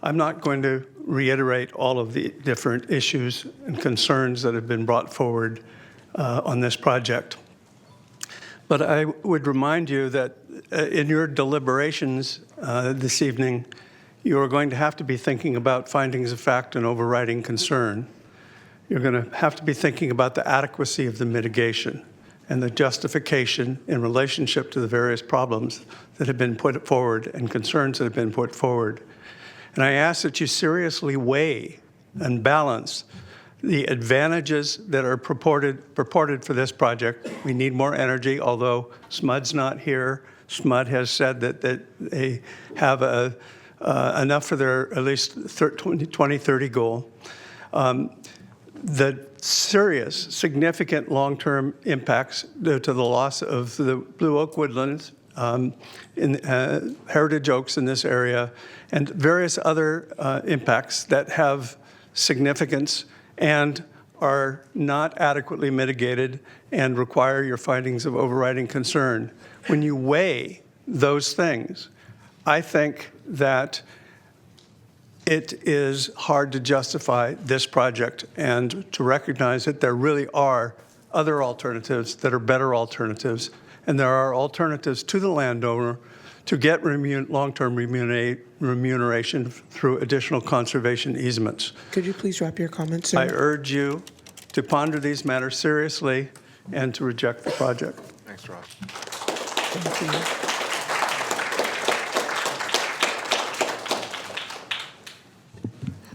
I'm not going to reiterate all of the different issues and concerns that have been brought forward on this project. But I would remind you that in your deliberations this evening, you are going to have to be thinking about findings of fact and overriding concern. You're going to have to be thinking about the adequacy of the mitigation and the justification in relationship to the various problems that have been put forward and concerns that have been put forward. And I ask that you seriously weigh and balance the advantages that are purported for this project. We need more energy, although SMUD's not here. SMUD has said that they have enough for their at least 2030 goal. The serious, significant long-term impacts due to the loss of the Blue Oak Woodlands, heritage oaks in this area, and various other impacts that have significance and are not adequately mitigated and require your findings of overriding concern. When you weigh those things, I think that it is hard to justify this project and to recognize that there really are other alternatives that are better alternatives, and there are alternatives to the landowner to get long-term remuneration through additional conservation easements. Could you please wrap your comments, sir? I urge you to ponder these matters seriously and to reject the project. Thanks, Rob. Thank you.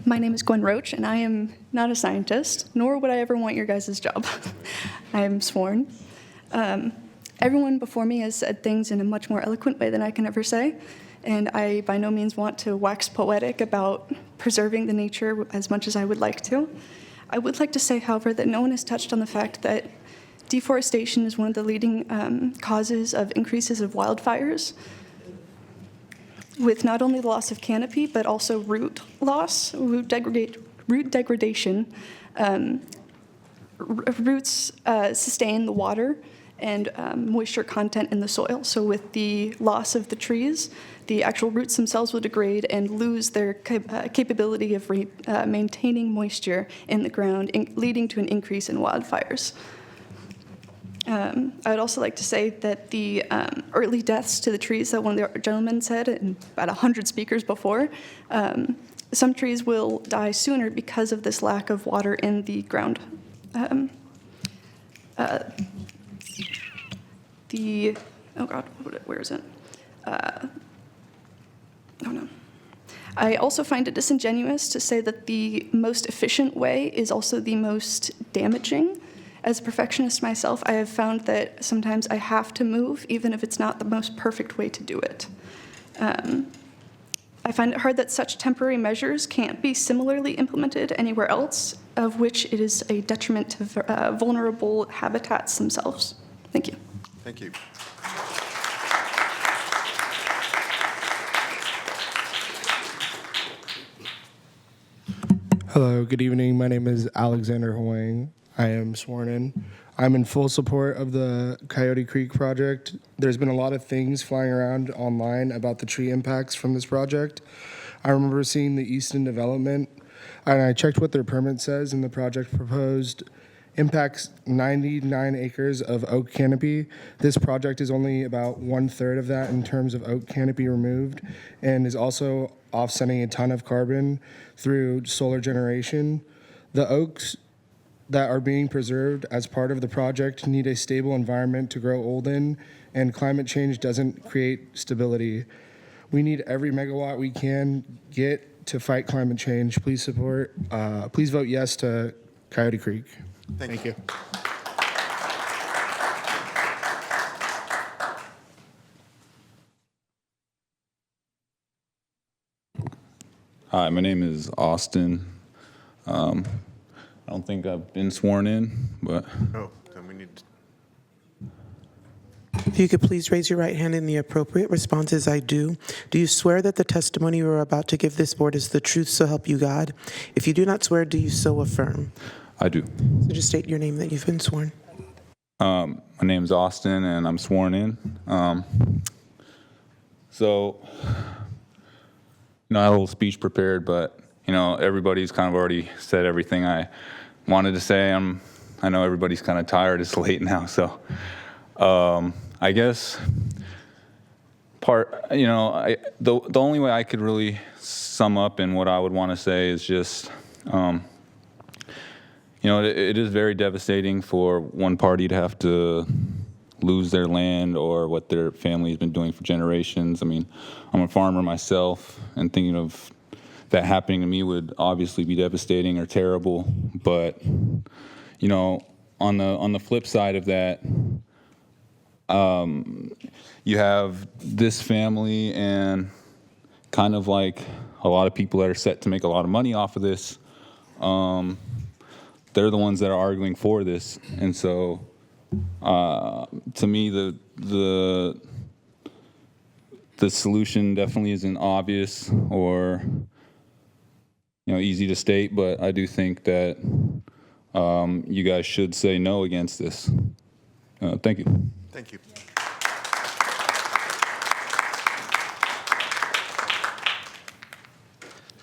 My name is Gwen Roach, and I am not a scientist, nor would I ever want your guys' job. I am sworn. Everyone before me has said things in a much more eloquent way than I can ever say, and I by no means want to wax poetic about preserving the nature as much as I would like to. I would like to say, however, that no one has touched on the fact that deforestation is one of the leading causes of increases of wildfires, with not only the loss of canopy, but also root loss, root degradation. Roots sustain the water and moisture content in the soil. So with the loss of the trees, the actual roots themselves will degrade and lose their capability of maintaining moisture in the ground, leading to an increase in wildfires. I would also like to say that the early deaths to the trees that one of the gentlemen said, and about 100 speakers before, some trees will die sooner because of this lack of water in the ground. Oh God, where is it? Oh no. I also find it disingenuous to say that the most efficient way is also the most damaging. As a perfectionist myself, I have found that sometimes I have to move, even if it's not the most perfect way to do it. I find it hard that such temporary measures can't be similarly implemented anywhere else, of which it is a detriment to vulnerable habitats themselves. Thank you. Thank you. Hello, good evening. My name is Alexander Huang. I am sworn in. I'm in full support of the Coyote Creek project. There's been a lot of things flying around online about the tree impacts from this project. I remember seeing the Easton development, and I checked what their permit says, and the project proposed impacts 99 acres of oak canopy. This project is only about 1/3 of that in terms of oak canopy removed, and is also offsetting a ton of carbon through solar generation. The oaks that are being preserved as part of the project need a stable environment to grow old in, and climate change doesn't create stability. We need every megawatt we can get to fight climate change. Please vote yes to Coyote Creek. Thank you. Hi, my name is Austin. I don't think I've been sworn in, but. Oh, then we need to. If you could please raise your right hand, and the appropriate response is I do. Do you swear that the testimony you are about to give this board is the truth, so help you God? If you do not swear, do you so affirm? I do. So just state your name that you've been sworn. My name's Austin, and I'm sworn in. I had a little speech prepared, but everybody's kind of already said everything I wanted to say. I know everybody's kind of tired. It's late now, so I guess the only way I could really sum up in what I would want to say is just. It is very devastating for one party to have to lose their land or what their family has been doing for generations. I mean, I'm a farmer myself, and thinking of that happening to me would obviously be devastating or terrible. But, on the flip side of that, you have this family and kind of like a lot of people that are set to make a lot of money off of this. They're the ones that are arguing for this, and so to me, the solution definitely isn't obvious or easy to state. But I do think that you guys should say no against this. Thank you. Thank you.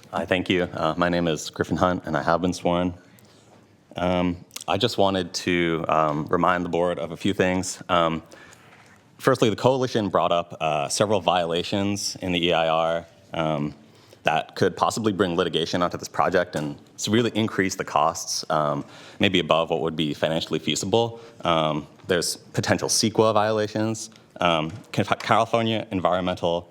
Hi, thank you. My name is Griffin Hunt, and I have been sworn. I just wanted to remind the board of a few things. Firstly, the coalition brought up several violations in the EIR that could possibly bring litigation onto this project and severely increase the costs, maybe above what would be financially feasible. There's potential CEQA violations, California Environmental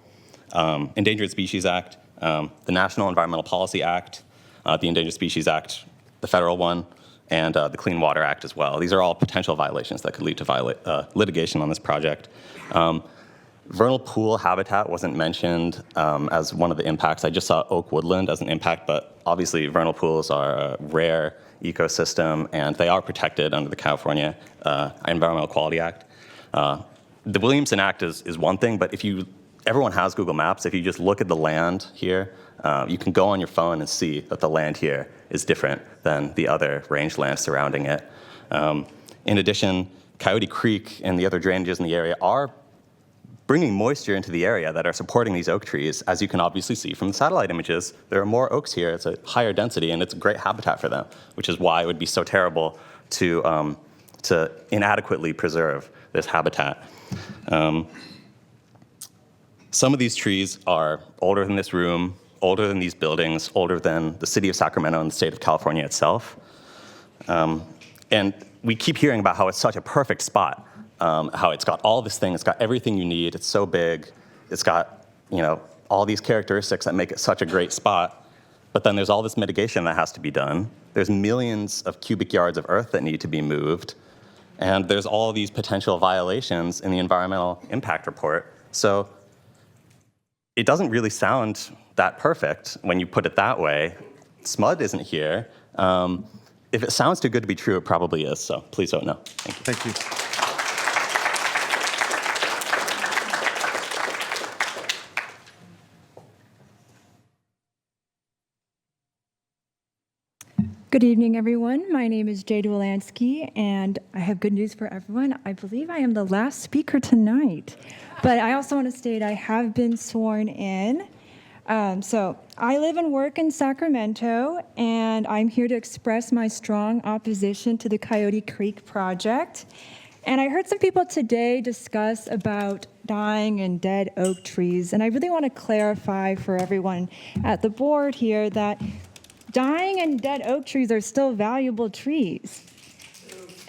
Endangered Species Act, the National Environmental Policy Act, the Endangered Species Act, the federal one, and the Clean Water Act as well. These are all potential violations that could lead to litigation on this project. Vernal pool habitat wasn't mentioned as one of the impacts. I just saw oak woodland as an impact, but obviously vernal pools are a rare ecosystem and they are protected under the California Environmental Quality Act. The Williamson Act is one thing, but everyone has Google Maps. If you just look at the land here, you can go on your phone and see that the land here is different than the other rangeland surrounding it. In addition, Coyote Creek and the other drainages in the area are bringing moisture into the area that are supporting these oak trees. As you can obviously see from the satellite images, there are more oaks here. It's a higher density, and it's a great habitat for them, which is why it would be so terrible to inadequately preserve this habitat. Some of these trees are older than this room, older than these buildings, older than the city of Sacramento and the state of California itself. And we keep hearing about how it's such a perfect spot, how it's got all this thing, it's got everything you need, it's so big, it's got, all these characteristics that make it such a great spot. But then there's all this mitigation that has to be done. There's millions of cubic yards of earth that need to be moved. And there's all these potential violations in the environmental impact report. So it doesn't really sound that perfect when you put it that way. SMUD isn't here. If it sounds too good to be true, it probably is. So please vote no. Thank you. Thank you. Good evening, everyone. My name is Jay Dwalansky, and I have good news for everyone. I believe I am the last speaker tonight, but I also want to state I have been sworn in. So I live and work in Sacramento, and I'm here to express my strong opposition to the Coyote Creek project. And I heard some people today discuss about dying and dead oak trees, and I really want to clarify for everyone at the board here that dying and dead oak trees are still valuable trees.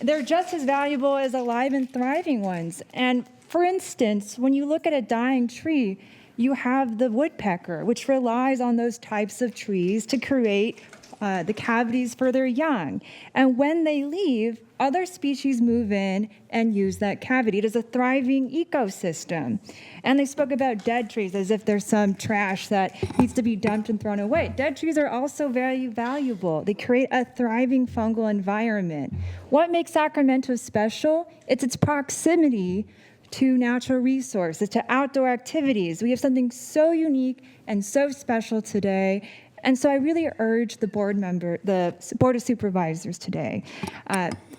They're just as valuable as alive and thriving ones. And for instance, when you look at a dying tree, you have the woodpecker, which relies on those types of trees to create the cavities for their young. And when they leave, other species move in and use that cavity. It is a thriving ecosystem. And they spoke about dead trees as if there's some trash that needs to be dumped and thrown away. Dead trees are also very valuable. They create a thriving fungal environment. What makes Sacramento special? It's its proximity to natural resources, to outdoor activities. We have something so unique and so special today. And so I really urge the Board of Supervisors today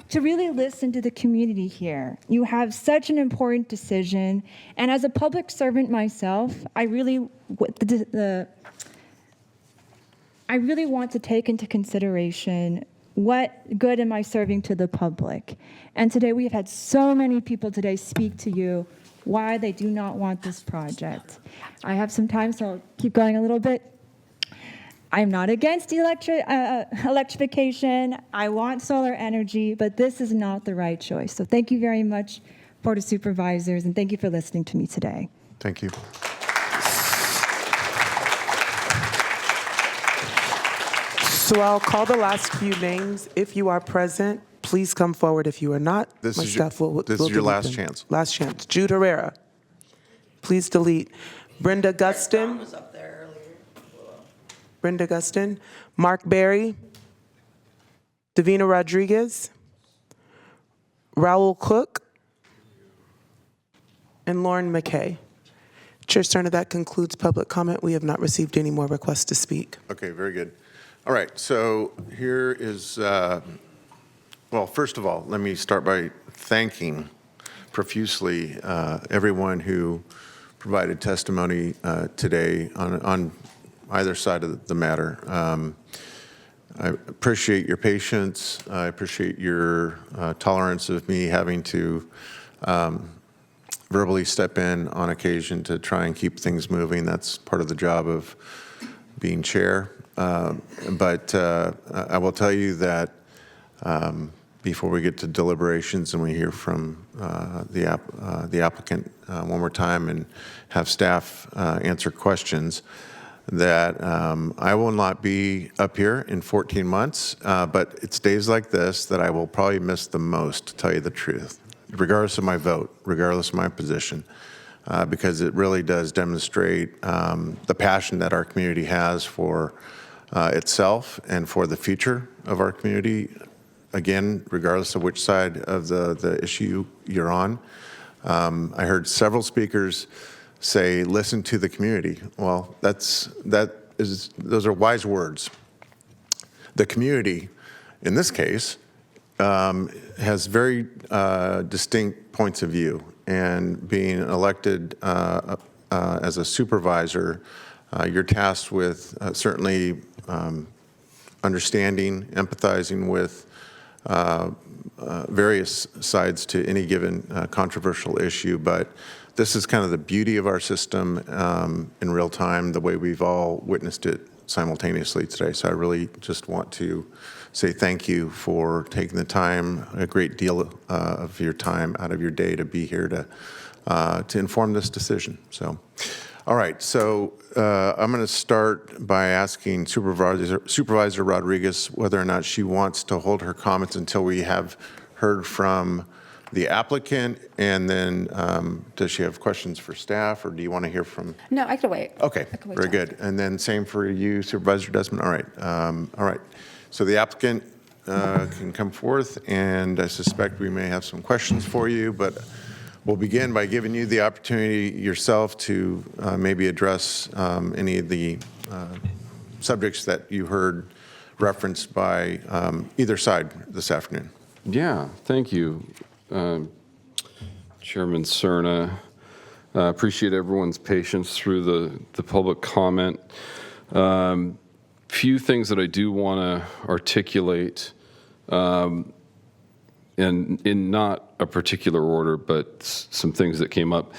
to really listen to the community here. You have such an important decision. And as a public servant myself, I really want to take into consideration what good am I serving to the public. And today we have had so many people today speak to you why they do not want this project. I have some time, so I'll keep going a little bit. I'm not against electrification. I want solar energy, but this is not the right choice. So thank you very much, Board of Supervisors, and thank you for listening to me today. Thank you. So I'll call the last few names. If you are present, please come forward. If you are not, This my is staff will your delete last them. chance. Last chance. Jude Herrera. Please delete. Brenda Gustin. Brenda Gustin. Mark Berry. Davina Rodriguez. Raul Cook. And Lauren McKay. Chair Cerner, that concludes public comment. We have not received any more requests to speak. Okay, very good. All right, so here is, well, first of all, let me start by thanking profusely everyone who provided testimony today on either side of the matter. I appreciate your patience. I appreciate your tolerance of me having to verbally step in on occasion to try and keep things moving. That's part of the job of being chair. But I will tell you that before we get to deliberations and we hear from the applicant one more time and have staff answer questions, that I will not be up here in 14 months, but it's days like this that I will probably miss the most, to tell you the truth, regardless of my vote, regardless of my position, because it really does demonstrate the passion that our community has for itself and for the future of our community, again, regardless of which side of the issue you're on. I heard several speakers say, listen to the community. Well, those are wise words. The community, in this case, has very distinct points of view, and being elected as a supervisor, you're tasked with certainly understanding, empathizing with various sides to any given controversial issue, but this is kind of the beauty of our system in real time, the way we've all witnessed it simultaneously today. So I really just want to say thank you for taking the time, a great deal of your time out of your day to be here to inform this decision. So, all right, so I'm going to start by asking Supervisor Rodriguez whether or not she wants to hold her comments until we have heard from the applicant, and then does she have questions for staff, or do you want to hear from? No, I could wait. Okay, very good. And then same for you, Supervisor Desmond. All right. So the applicant can come forth, and I suspect we may have some questions for you, but we'll begin by giving you the opportunity yourself to maybe address any of the subjects that you heard referenced by either side this afternoon. Yeah, thank you, Chairman Cerna. Appreciate everyone's patience through the public comment. Few things that I do want to articulate, and in not a particular order, but some things that came up.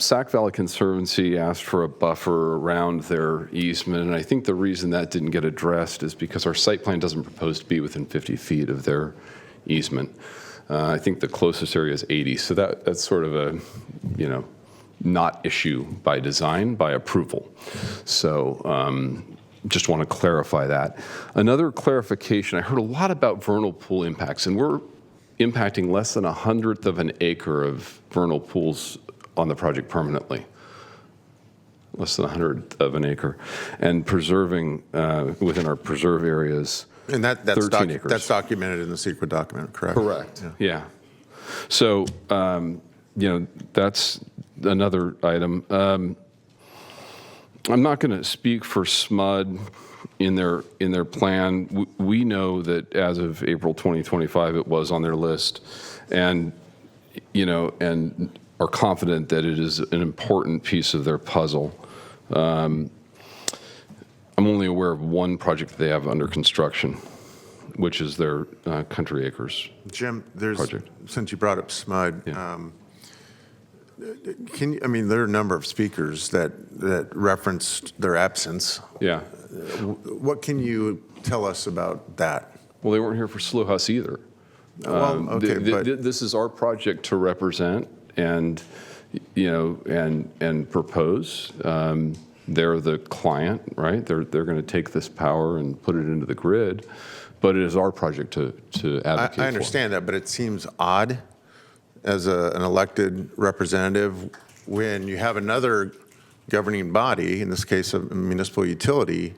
Sac Valley Conservancy asked for a buffer around their easement, and I think the reason that didn't get addressed is because our site plan doesn't propose to be within 50 feet of their easement. I think the closest area is 80, so that's sort of a, not issue by design, by approval. So just want to clarify that. Another clarification, I heard a lot about vernal pool impacts, and we're impacting less than 1/100th of an acre of vernal pools on the project permanently. Less than 1/100th of an acre. And preserving within our preserve areas, and that's 13 acres. That's documented in the secret document, correct? Correct. Yeah. So, that's another item. I'm not going to speak for SMUD in their plan. We know that as of April 2025, it was on their list, and and are confident that it is an important piece of their puzzle. I'm only aware of one project that they have under construction, which is their Country Acres Jim, project. Since you brought up SMUD, Yeah. There are a number of speakers that referenced their absence. Yeah. What can you tell us about that? Well, they weren't here for Slough House either. This is our project to represent and propose. They're the client, right? They're going to take this power and put it into the grid, but it is our project to advocate for. I understand that, but it seems odd as an elected representative when you have another governing body, in this case a municipal utility,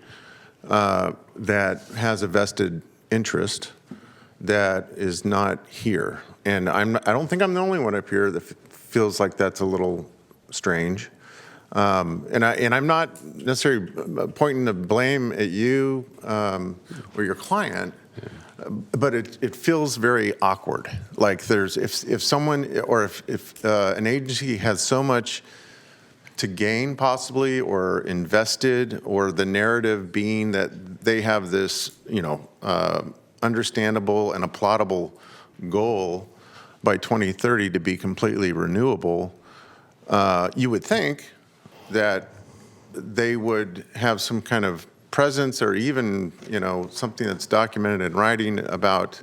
that has a vested interest that is not here. And I don't think I'm the only one up here that feels like that's a little strange. And I'm not necessarily pointing the blame at you or your client, but it feels very awkward. Like if someone or if an agency has so much to gain possibly or invested, or the narrative being that they have this understandable and applaudable goal by 2030 to be completely renewable, you would think that they would have some kind of presence, or even something that's documented in writing about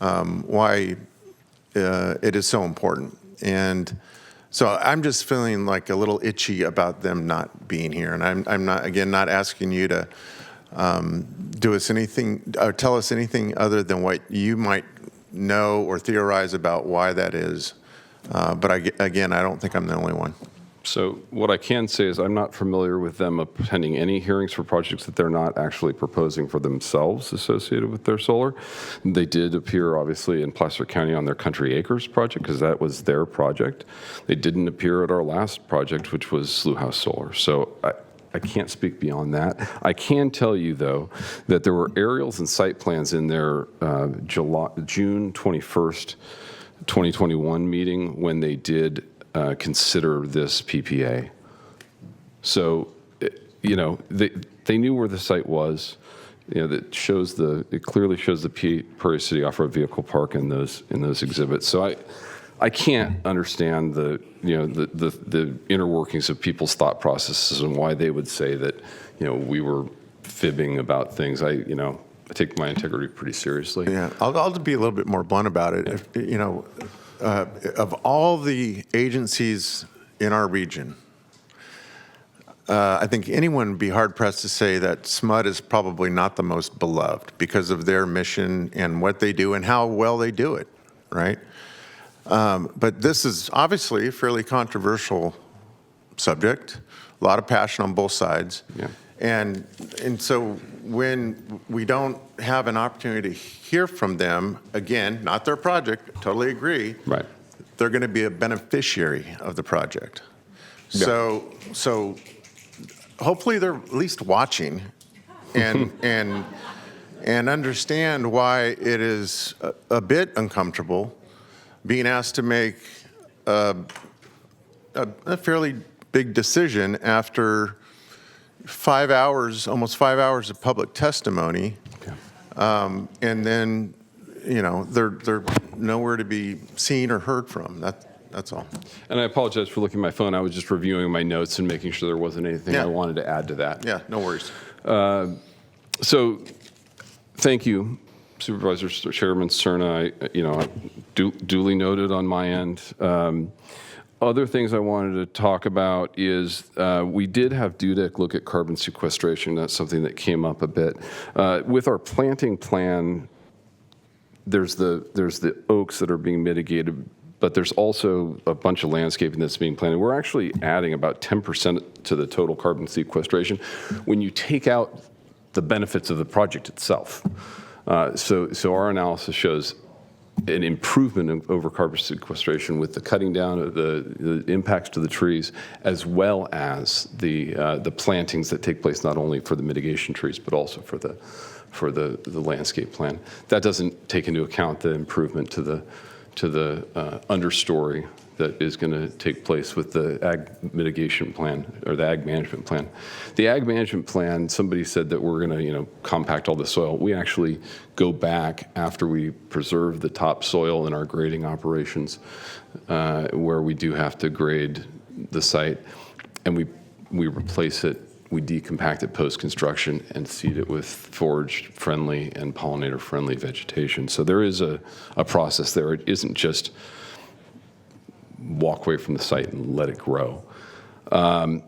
why it is so important. And So I'm just feeling like a little itchy about them not being here. And I'm not, again, not asking you to do us anything or tell us anything other than what you might know or theorize about why that is. But again, I don't think I'm the only one. So what I can say is I'm not familiar with them attending any hearings for projects that they're not actually proposing for themselves associated with their solar. They did appear, obviously, in Placer County on their Country Acres project because that was their project. They didn't appear at our last project, which was Slough House Solar. So I can't speak beyond that. I can tell you, though, that there were aerials and site plans in their June 21st, 2021 meeting when they did consider this PPA. So, you know, they knew where the site was. You know, that shows it clearly shows the Prairie City Off-Road Vehicle Park in those exhibits. So I can't understand the inner workings of people's thought processes and why they would say that, you know, we were fibbing about things. I take my integrity pretty seriously. Yeah, I'll be a little bit more blunt about it. If, you know, of all the agencies in our region, I think anyone would be hard-pressed to say that SMUD is probably not the most beloved because of their mission and what they do and how well they do it, right? But this is obviously a fairly controversial subject, a lot of passion on both sides. Yeah. And so when we don't have an opportunity to hear from them, again, not their project, totally agree. Right. They're going to be a beneficiary of the project. Yeah. So hopefully they're at least watching and understand why it is a bit uncomfortable being asked to make a fairly big decision after almost 5 hours of public testimony, and then, you know, they're nowhere to be seen or heard from. That's all. And I apologize for looking at my phone. I was just reviewing my notes and making sure there wasn't anything I wanted to add to that. Yeah, no worries. So, thank you, Supervisor Chairman Cerna. Duly noted on my end. Other things I wanted to talk about is we did have DUDEC look at carbon sequestration. That's something that came up a bit. With our planting plan, there's the oaks that are being mitigated, but there's also a bunch of landscaping that's being planted. We're actually adding about 10% to the total carbon sequestration when you take out the benefits of the project itself. So our analysis shows an improvement over carbon sequestration with the cutting down of the impacts to the trees, as well as the plantings that take place not only for the mitigation trees but also for the landscape plan. That doesn't take into account the improvement to the understory that is going to take place with the ag mitigation plan or the ag management plan. The ag management plan, somebody said that we're going to, compact all the soil. We actually go back after we preserve the top soil in our grading operations, where we do have to grade the site, and we replace it. We decompact it post-construction and seed it with forage-friendly and pollinator-friendly vegetation. So there is a process there. It isn't just walk away from the site and let it grow. So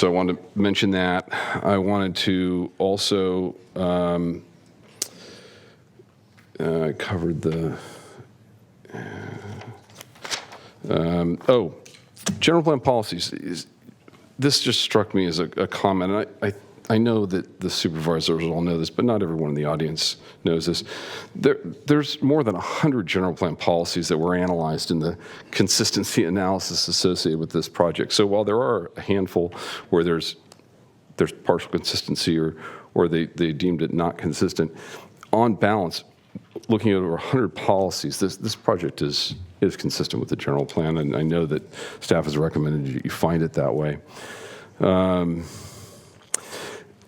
I wanted to mention that. I wanted to also covered the general plan policies. This just struck me as a comment. I know that the supervisors all know this, but not everyone in the audience knows this. There's more than 100 general plan policies that were analyzed in the consistency analysis associated with this project. So while there are a handful where there's partial consistency or they deemed it not consistent, on balance, looking at over 100 policies, this project is consistent with the general plan, and I know that staff has recommended you find it that way.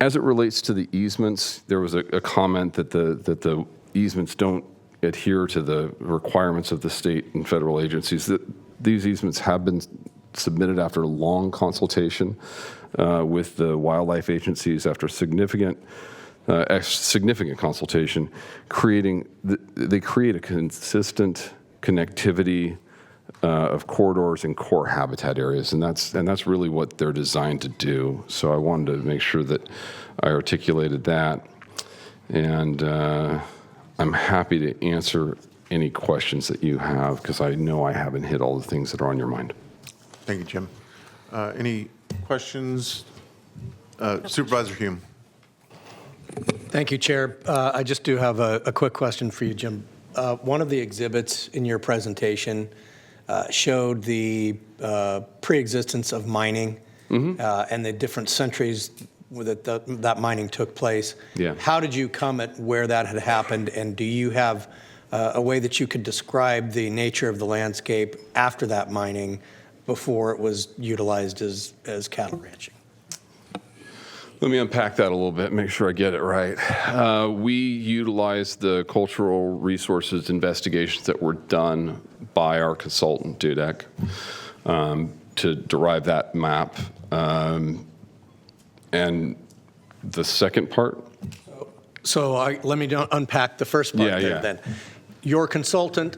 As it relates to the easements, there was a comment that the easements don't adhere to the requirements of the state and federal agencies. That these easements have been submitted after long consultation with the wildlife agencies, after significant consultation, they create a consistent connectivity of corridors and core habitat areas, and that's really what they're designed to do. So I wanted to make sure that I articulated that, and I'm happy to answer any questions that you have, because I know I haven't hit all the things that are on your mind. Thank you, Jim. Any questions? Supervisor Hume. Thank you, Chair. I just do have a quick question for you, Jim. One of the exhibits in your presentation showed the pre-existence of mining and the different centuries that mining took place. Yeah. How did you come at where that had happened, and do you have a way that you could describe the nature of the landscape after that mining before it was utilized as cattle ranching? Let me unpack that a little bit, make sure I get it right. We utilized the cultural resources investigations that were done by our consultant, Dudek, to derive that map. And the second part? So let me unpack the first part then. Your consultant,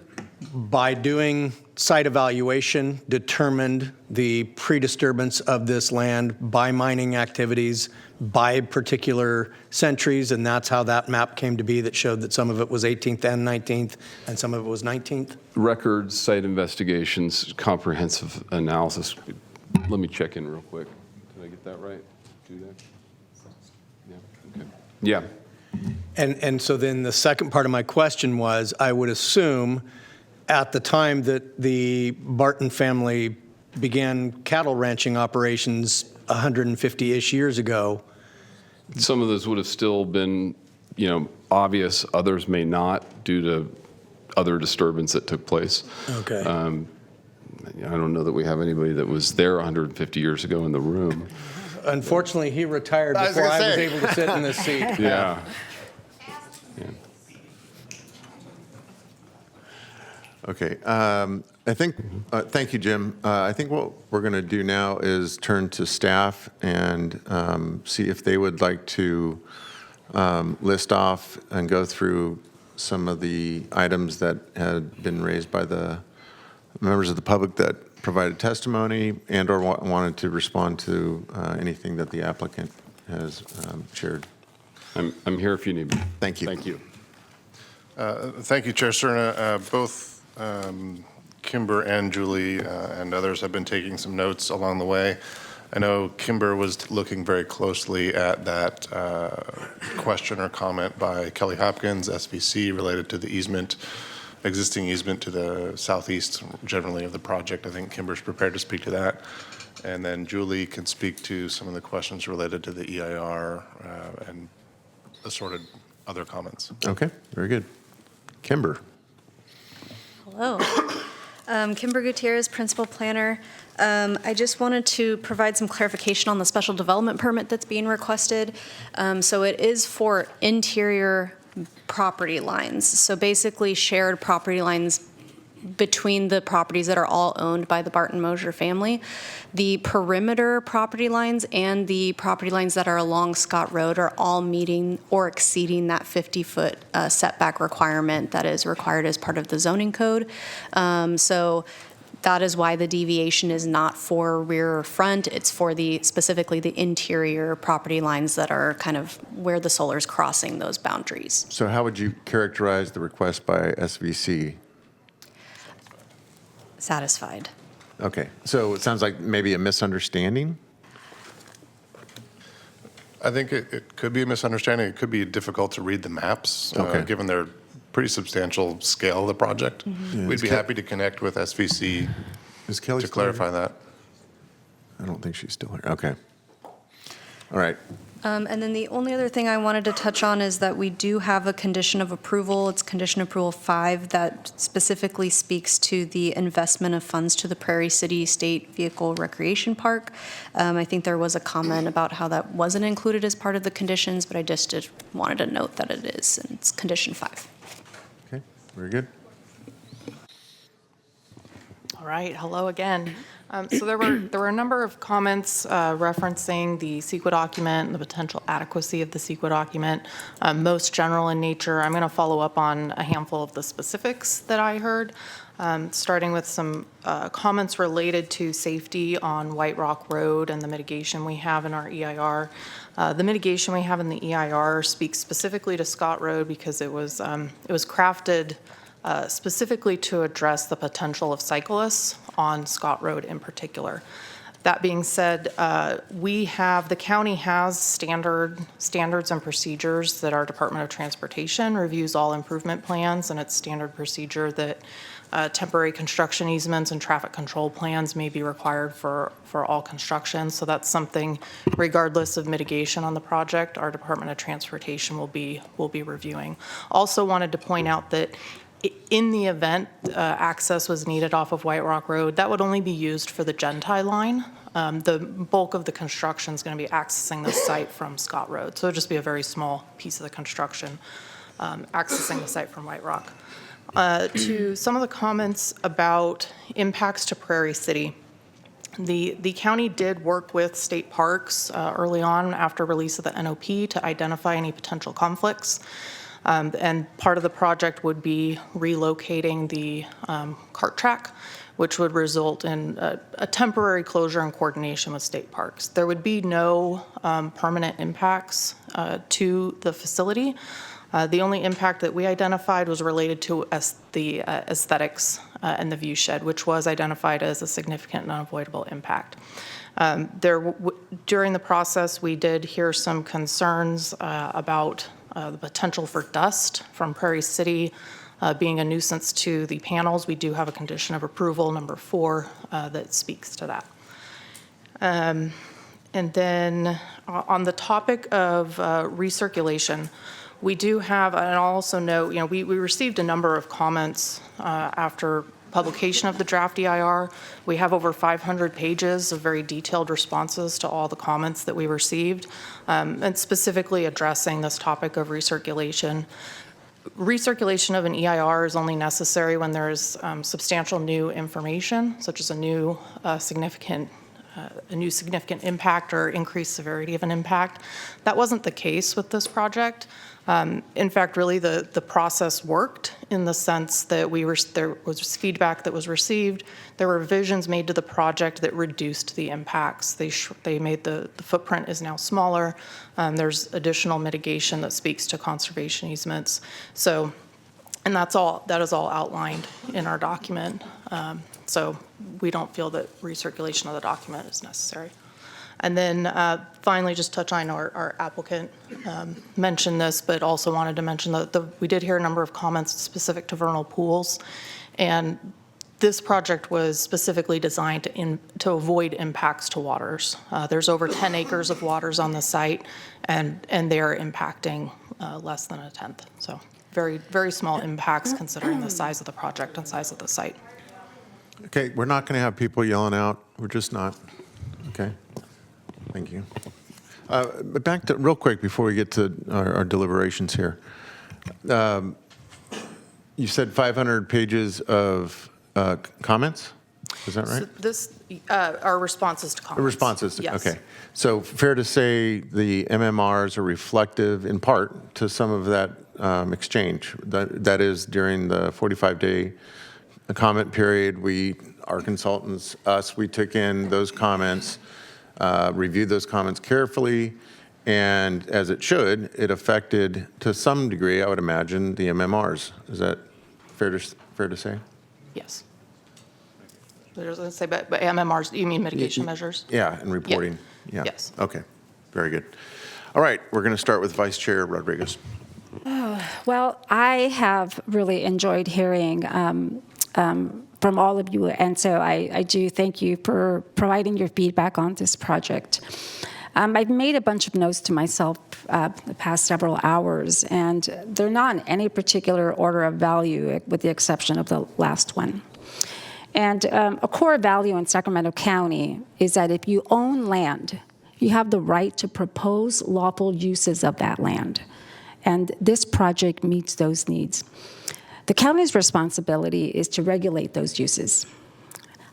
by doing site evaluation, determined the pre-disturbance of this land by mining activities, by particular centuries, and that's how that map came to be that showed that some of it was 18th and 19th, and some of it was 19th? Records, site investigations, comprehensive analysis. Let me check in real quick. Did I get that right? Dudek? Yeah, okay. Yeah. And so then the second part of my question was, I would assume at the time that the Barton family began cattle ranching operations 150-ish years ago. Some of those would have still been, obvious. Others may not, due to other disturbance that took place. Okay. I don't know that we have anybody that was there 150 years ago in the room. Unfortunately, he retired before I was able to sit in this seat. Yeah. Okay. I think, thank you, Jim. I think what we're going to do now is turn to staff and see if they would like to list off and go through some of the items that had been raised by the members of the public that provided testimony and or wanted to respond to anything that the applicant has shared. I'm here if you need me. Thank you. Thank you. Thank you, Chair Cerna. Both Kimber and Julie and others have been taking some notes along the way. I know Kimber was looking very closely at that question or comment by Kelly Hopkins, SVC, related to the easement, existing easement to the southeast generally of the project. I think Kimber's prepared to speak to that. And then Julie can speak to some of the questions related to the EIR and assorted other comments. Okay, very good. Kimber. Hello. Kimber Gutierrez, Principal Planner. I just wanted to provide some clarification on the special development permit that's being requested. So it is for interior property lines. So basically shared property lines between the properties that are all owned by the Barton Mosier family. The perimeter property lines and the property lines that are along Scott Road are all meeting or exceeding that 50-foot setback requirement that is required as part of the zoning code. So that is why the deviation is not for rear or front. It's for specifically the interior property lines that are kind of where the solar is crossing those boundaries. So how would you characterize the request by SVC? Satisfied. Okay, so it sounds like maybe a misunderstanding? I think it could be a misunderstanding. It could be difficult to read the maps, given their pretty substantial scale of the project. Yeah, We'd be happy to connect with SVC to clarify that. I don't think she's still here. Okay. All right. And then the only other thing I wanted to touch on is that we do have a condition of approval. It's condition approval 5 that specifically speaks to the investment of funds to the Prairie City State Vehicle Recreation Park. I think there was a comment about how that wasn't included as part of the conditions, but I just wanted to note that it is, and it's condition 5. Okay, very good. All right, hello again. So there were a number of comments referencing the CEQA document and the potential adequacy of the CEQA document, most general in nature. I'm going to follow up on a handful of the specifics that I heard, starting with some comments related to safety on White Rock Road and the mitigation we have in our EIR. The mitigation we have in the EIR speaks specifically to Scott Road because it was crafted specifically to address the potential of cyclists on Scott Road in particular. That being said, the county has standards and procedures that our Department of Transportation reviews all improvement plans, and it's standard procedure that temporary construction easements and traffic control plans may be required for all construction. So that's something, regardless of mitigation on the project, our Department of Transportation will be reviewing. Also wanted to point out that in the event access was needed off of White Rock Road, that would only be used for the Gentai line. The bulk of the construction is going to be accessing the site from Scott Road. So it'll just be a very small piece of the construction accessing the site from White Rock. To some of the comments about impacts to Prairie City, the county did work with state parks early on after release of the NOP to identify any potential conflicts. And part of the project would be relocating the cart track, which would result in a temporary closure in coordination with state parks. There would be no permanent impacts to the facility. The only impact that we identified was related to the aesthetics and the view shed, which was identified as a significant and unavoidable impact. During the process, we did hear some concerns about the potential for dust from Prairie City being a nuisance to the panels. We do have a condition of approval, number 4, that speaks to that. And then on the topic of recirculation, we do have, and I'll also note, we received a number of comments after publication of the draft EIR. We have over 500 pages of very detailed responses to all the comments that we received, and specifically addressing this topic of recirculation. Recirculation of an EIR is only necessary when there is substantial new information, such as a new significant impact or increased severity of an impact. That wasn't the case with this project. In fact, really, the process worked in the sense that there was feedback that was received. There were revisions made to the project that reduced the impacts. They made the footprint is now smaller. There's additional mitigation that speaks to conservation easements. So, and that is all outlined in our document. So we don't feel that recirculation of the document is necessary. And then finally, just touch on our applicant mentioned this, but also wanted to mention that we did hear a number of comments specific to vernal pools. And this project was specifically designed to avoid impacts to waters. There's over 10 acres of waters on the site, and they are impacting less than a tenth. So very, very small impacts considering the size of the project and size of the site. Okay, we're not going to have people yelling out. We're just not. Okay. Thank you. But back to real quick before we get to our deliberations here. You said 500 pages of comments? Is that right? So this are responses to comments. Responses. Yes. Okay. So fair to say the MMRs are reflective in part to some of that exchange. That is during the 45-day comment period. Our consultants, we took in those comments. Reviewed those comments carefully, and as it should, it affected to some degree, I would imagine, the MMRs. Is that fair to say? Yes. But MMRs, you mean mitigation measures? Yeah, and reporting. Yeah. Yes. Okay. Very good. All right, we're going to start with Vice Chair Rodriguez. Well, I have really enjoyed hearing from all of you, and so I do thank you for providing your feedback on this project. I've made a bunch of notes to myself the past several hours, and they're not in any particular order of value, with the exception of the last one. And a core value in Sacramento County is that if you own land, you have the right to propose lawful uses of that land, and this project meets those needs. The county's responsibility is to regulate those uses.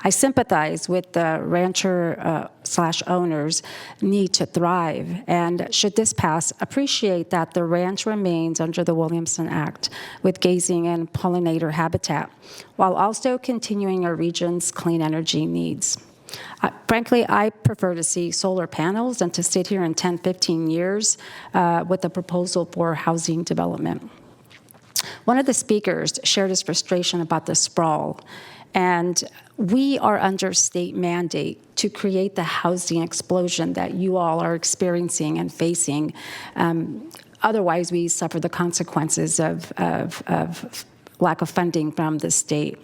I sympathize with the rancher slash owners' need to thrive, and should this pass, appreciate that the ranch remains under the Williamson Act with gazing and pollinator habitat, while also continuing our region's clean energy needs. Frankly, I prefer to see solar panels than to sit here in 10, 15 years with a proposal for housing development. One of the speakers shared his frustration about the sprawl, and we are under state mandate to create the housing explosion that you all are experiencing and facing. Otherwise, we suffer the consequences of lack of funding from the state.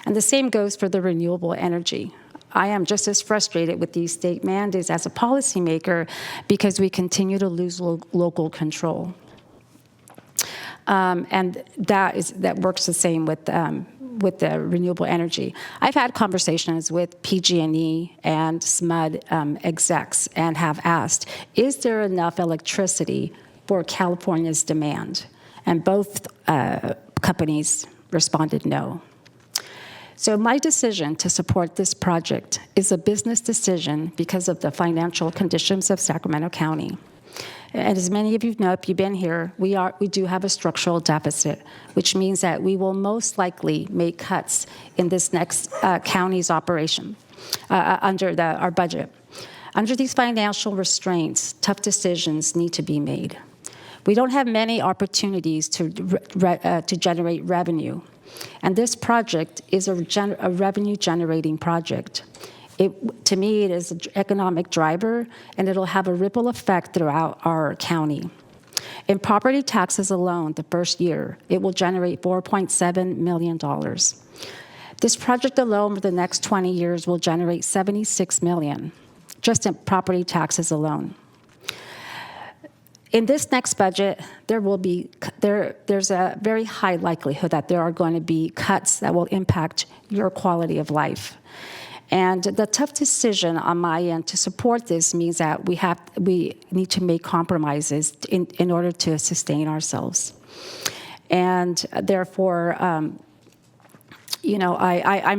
And the same goes for the renewable energy. I am just as frustrated with these state mandates as a policymaker because we continue to lose local control. And that works the same with the renewable energy. I've had conversations with PG&E and SMUD execs and have asked, is there enough electricity for California's demand? And both companies responded no. So my decision to support this project is a business decision because of the financial conditions of Sacramento County. And as many of you know, if you've been here, we do have a structural deficit, which means that we will most likely make cuts in this next county's operation under our budget. Under these financial restraints, tough decisions need to be made. We don't have many opportunities to generate revenue, and this project is a revenue-generating project. To me, it is an economic driver, and it'll have a ripple effect throughout our county. In property taxes alone, the first year, it will generate $4.7 million. This project alone for the next 20 years will generate $76 million, just in property taxes alone. In this next budget, there's a very high likelihood that there are going to be cuts that will impact your quality of life. And the tough decision on my end to support this means that we need to make compromises in order to sustain ourselves. And therefore, I'm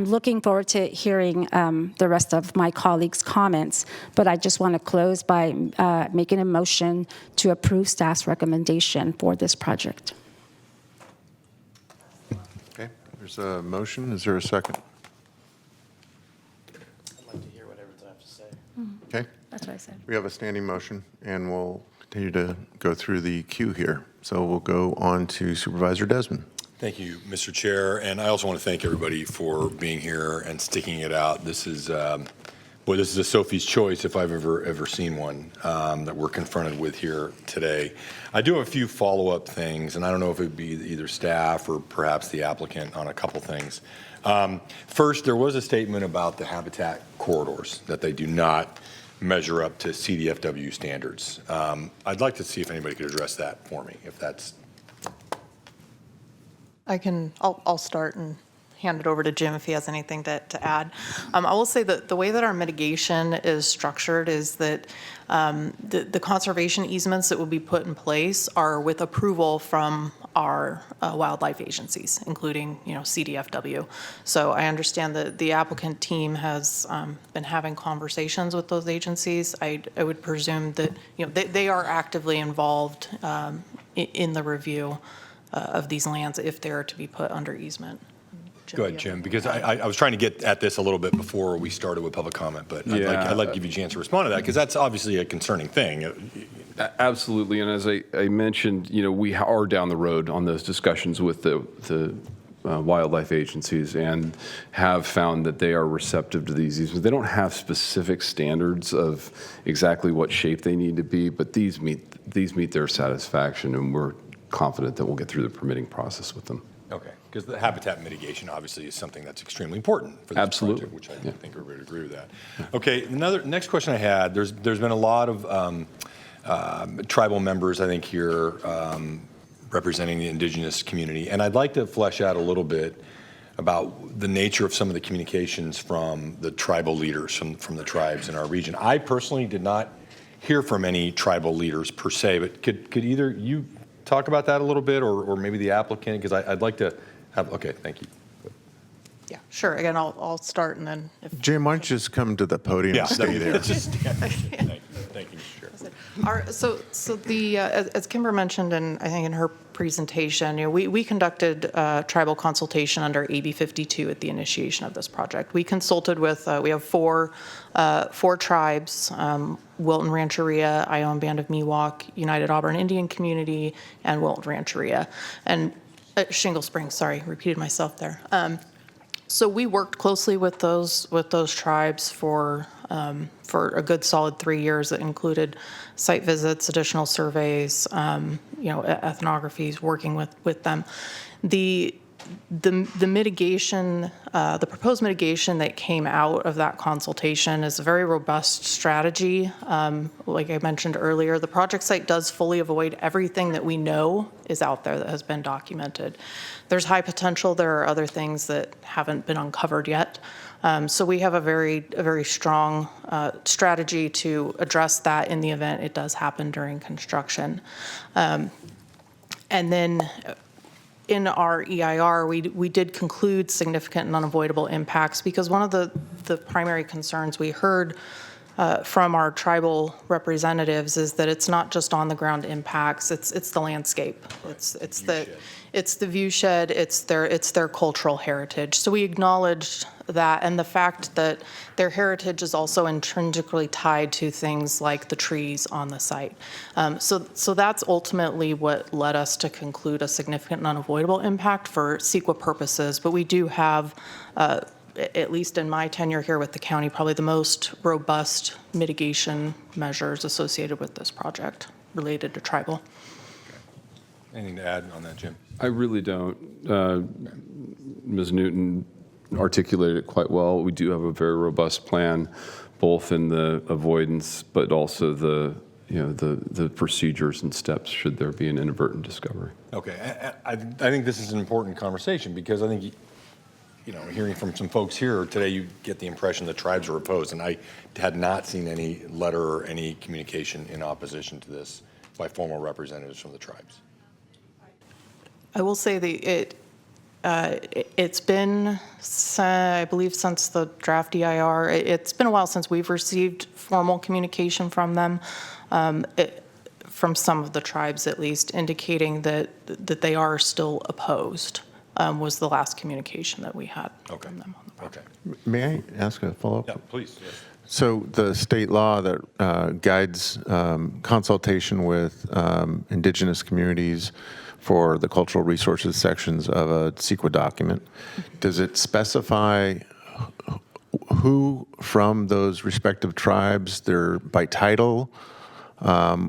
looking forward to hearing the rest of my colleagues' comments, but I just want to close by making a motion to approve staff's recommendation for this project. Okay, there's a motion. Is there a second? Okay. That's what I said. We have a standing motion, and we'll continue to go through the queue here. So we'll go on to Supervisor Desmond. Thank you, Mr. Chair, and I also want to thank everybody for being here and sticking it out. This is, this is a Sophie's choice if I've ever seen one that we're confronted with here today. I do have a few follow-up things, and I don't know if it would be either staff or perhaps the applicant on a couple things. First, there was a statement about the habitat corridors, that they do not measure up to CDFW standards. I'd like to see if anybody could address that for me, if that's... I'll start and hand it over to Jim if he has anything to add. I will say that the way that our mitigation is structured is that the conservation easements that will be put in place are with approval from our wildlife agencies, including CDFW. So I understand that the applicant team has been having conversations with those agencies. I would presume that they are actively involved in the review of these lands if they are to be put under easement. Go ahead, Jim, because I was trying to get at this a little bit before we started with public comment, but I'd like to give you a chance to respond to that, because that's obviously a concerning thing. Absolutely, and as I mentioned, we are down the road on those discussions with the wildlife agencies and have found that they are receptive to these easements. They don't have specific standards of exactly what shape they need to be, but these meet their satisfaction, and we're confident that we'll get through the permitting process with them. Okay, because the habitat mitigation obviously is something that's extremely important for this project, which I think everybody would agree with that. Okay, next question I had, there's been a lot of tribal members, I think, here representing the indigenous community, and I'd like to flesh out a little bit about the nature of some of the communications from the tribal leaders from the tribes in our region. I personally did not hear from any tribal leaders per se, but could either you talk about that a little bit, or maybe the applicant, because I'd like to have, okay, thank you. Yeah, Sure. Again, I'll start and then if Jim, why don't you just come to the podium and stay there? Thank you, Mr. Chair. So as Kimber mentioned, and I think in her presentation, we conducted tribal consultation under AB 52 at the initiation of this project. We consulted with, we have four tribes, Wilton Rancheria, Iowan Band of Miwok, United Auburn Indian Community, and Wilton Rancheria. And Shingle Springs, sorry, repeated myself there. So we worked closely with those tribes for a good solid 3 years. That included site visits, additional surveys, ethnographies, working with them. The mitigation, the proposed mitigation that came out of that consultation is a very robust strategy. Like I mentioned earlier, the project site does fully avoid everything that we know is out there that has been documented. There's high potential. There are other things that haven't been uncovered yet. So we have a very strong strategy to address that in the event it does happen during construction. And then in our EIR, we did conclude significant and unavoidable impacts because one of the primary concerns we heard from our tribal representatives is that it's not just on the ground impacts, it's the landscape. It's the view shed, it's their cultural heritage. So we acknowledged that, and the fact that their heritage is also intrinsically tied to things like the trees on the site. So that's ultimately what led us to conclude a significant and unavoidable impact for CEQA purposes. But we do have, at least in my tenure here with the county, probably the most robust mitigation measures associated with this project related to tribal. Anything to add on that, Jim? I really don't. Ms. Newton articulated it quite well. We do have a very robust plan, both in the avoidance, but also the procedures and steps should there be an inadvertent discovery. Okay, I think this is an important conversation because I think, hearing from some folks here today, you get the impression the tribes are opposed, and I had not seen any letter or any communication in opposition to this by formal representatives from the tribes. I will say it's been, I believe, since the draft EIR. It's been a while since we've received formal communication from them, from some of the tribes at least, indicating that they are still opposed. Was the last communication that we had from them on the project. Okay. May I ask a follow-up? Yeah, please. Yes. So the state law that guides consultation with indigenous communities for the cultural resources sections of a CEQA document, does it specify who from those respective tribes, they're by title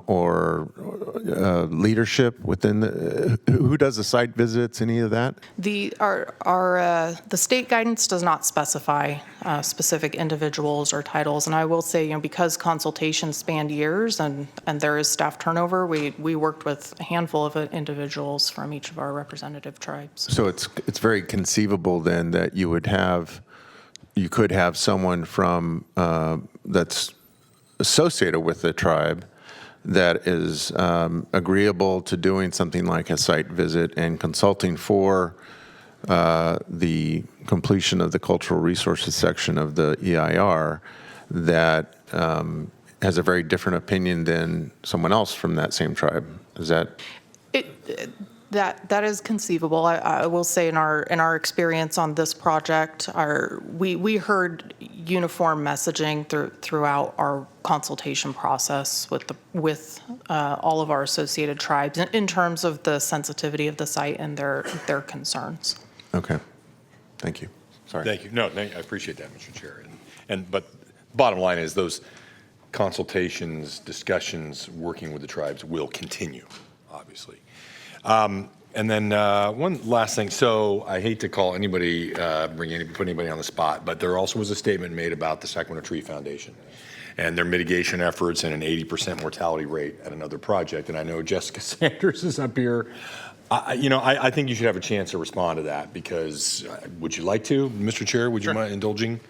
or leadership within who does the site visits, any of that? The state guidance does not specify specific individuals or titles, and I will say, because consultations spanned years and there is staff turnover, we worked with a handful of individuals from each of our representative tribes. So it's very conceivable then that you could have someone from that's associated with the tribe that is agreeable to doing something like a site visit and consulting for the completion of the cultural resources section of the EIR that has a very different opinion than someone else from that same tribe. Is that? That is conceivable. I will say in our experience on this project, we heard uniform messaging throughout our consultation process with all of our associated tribes in terms of the sensitivity of the site and their concerns. Okay. Thank you. Sorry. Thank you. No, I appreciate that, Mr. Chair. But bottom line is those consultations, discussions, working with the tribes will continue, obviously. And then one last thing. So I hate to call anybody, put anybody on the spot, but there also was a statement made about the Sacramento Tree Foundation and their mitigation efforts and an 80% mortality rate at another project. And I know Jessica Sanders is up here. I think you should have a chance to respond to that because would you like to, Mr. Chair? Would you mind indulging?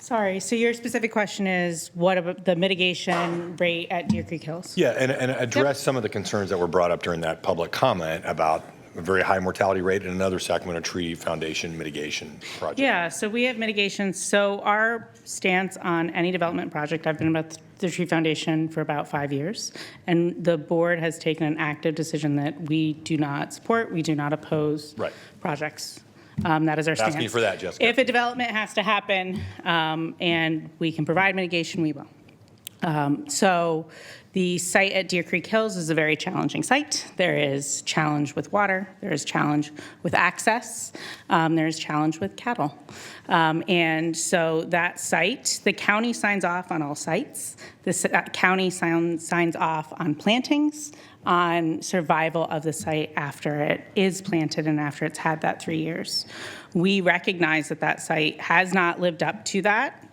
Sorry, so your specific question is what about the mitigation rate at Deer Creek Hills? Yeah, and address some of the concerns that were brought up during that public comment about a very high mortality rate and another Sacramento Tree Foundation mitigation project. Yeah, so we have mitigation. So our stance on any development project, I've been with the Tree Foundation for about 5 years, and the board has taken an active decision that we do not support, we do not oppose projects. That is our stance. Asking you for that, Jessica. If a development has to happen and we can provide mitigation, we will. So the site at Deer Creek Hills is a very challenging site. There is challenge with water. There is challenge with access. There is challenge with cattle. And so that site, the county signs off on all sites. The county signs off on plantings, on survival of the site after it is planted and after it's had that 3 years. We recognize that that site has not lived up to that,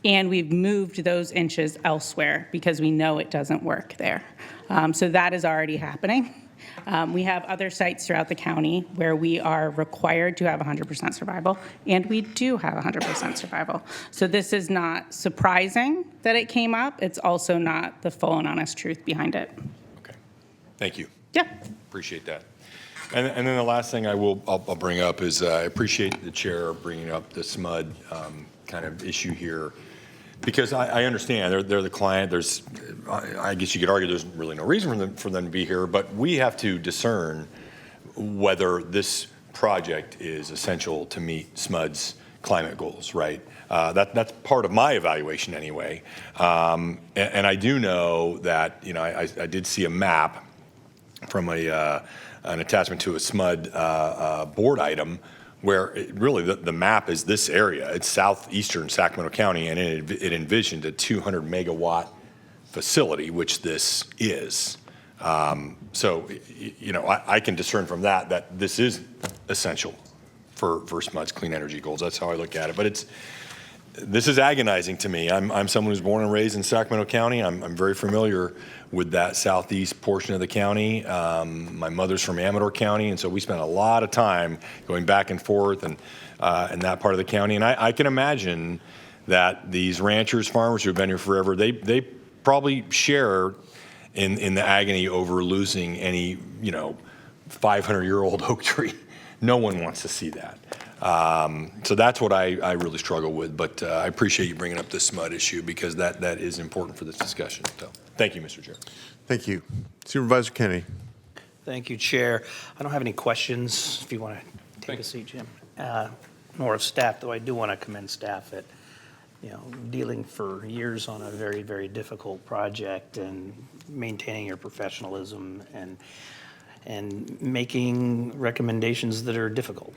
and we've moved those inches elsewhere because we know it doesn't work there. So that is already happening. We have other sites throughout the county where we are required to have 100% survival, and we do have 100% survival. So this is not surprising that it came up. It's also not the full and honest truth behind it. Thank you. Yeah. Appreciate that. And then the last thing I'll bring up is I appreciate the chair bringing up the SMUD kind of issue here, because I understand they're the client. I guess you could argue there's really no reason for them to be here, but we have to discern whether this project is essential to meet SMUD's climate goals, right? That's part of my evaluation anyway. And I do know that, I did see a map from an attachment to a SMUD board item where really the map is this area. It's southeastern Sacramento County, and it envisioned a 200 megawatt facility, which this is. So, I can discern from that this is essential for SMUD's clean energy goals. That's how I look at it. But this is agonizing to me. I'm someone who's born and raised in Sacramento County. I'm very familiar with that southeast portion of the county. My mother's from Amador County, and so we spent a lot of time going back and forth and in that part of the county. And I can imagine that these ranchers, farmers who have been here forever, they probably share in the agony over losing any 500-year-old oak tree. No one wants to see that. So that's what I really struggle with, but I appreciate you bringing up this SMUD issue because that is important for this discussion. So thank you, Mr. Chair. Thank you. Supervisor Kennedy. Thank you, Chair. I don't have any questions if you want to take a seat, Jim, nor of staff, though I do want to commend staff at dealing for years on a very, very difficult project and maintaining your professionalism and making recommendations that are difficult.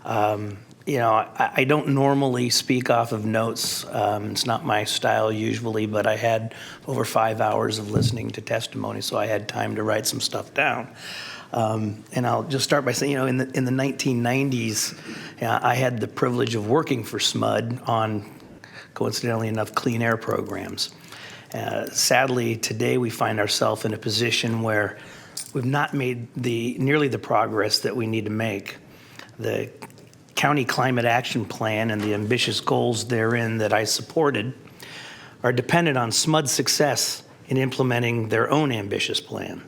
I don't normally speak off of notes. It's not my style usually, but I had over 5 hours of listening to testimony, so I had time to write some stuff down. And I'll just start by saying, in the 1990s, I had the privilege of working for SMUD on, coincidentally enough, clean air programs. Sadly, today we find ourselves in a position where we've not made nearly the progress that we need to make. The County Climate Action Plan and the ambitious goals therein that I supported are dependent on SMUD's success in implementing their own ambitious plan.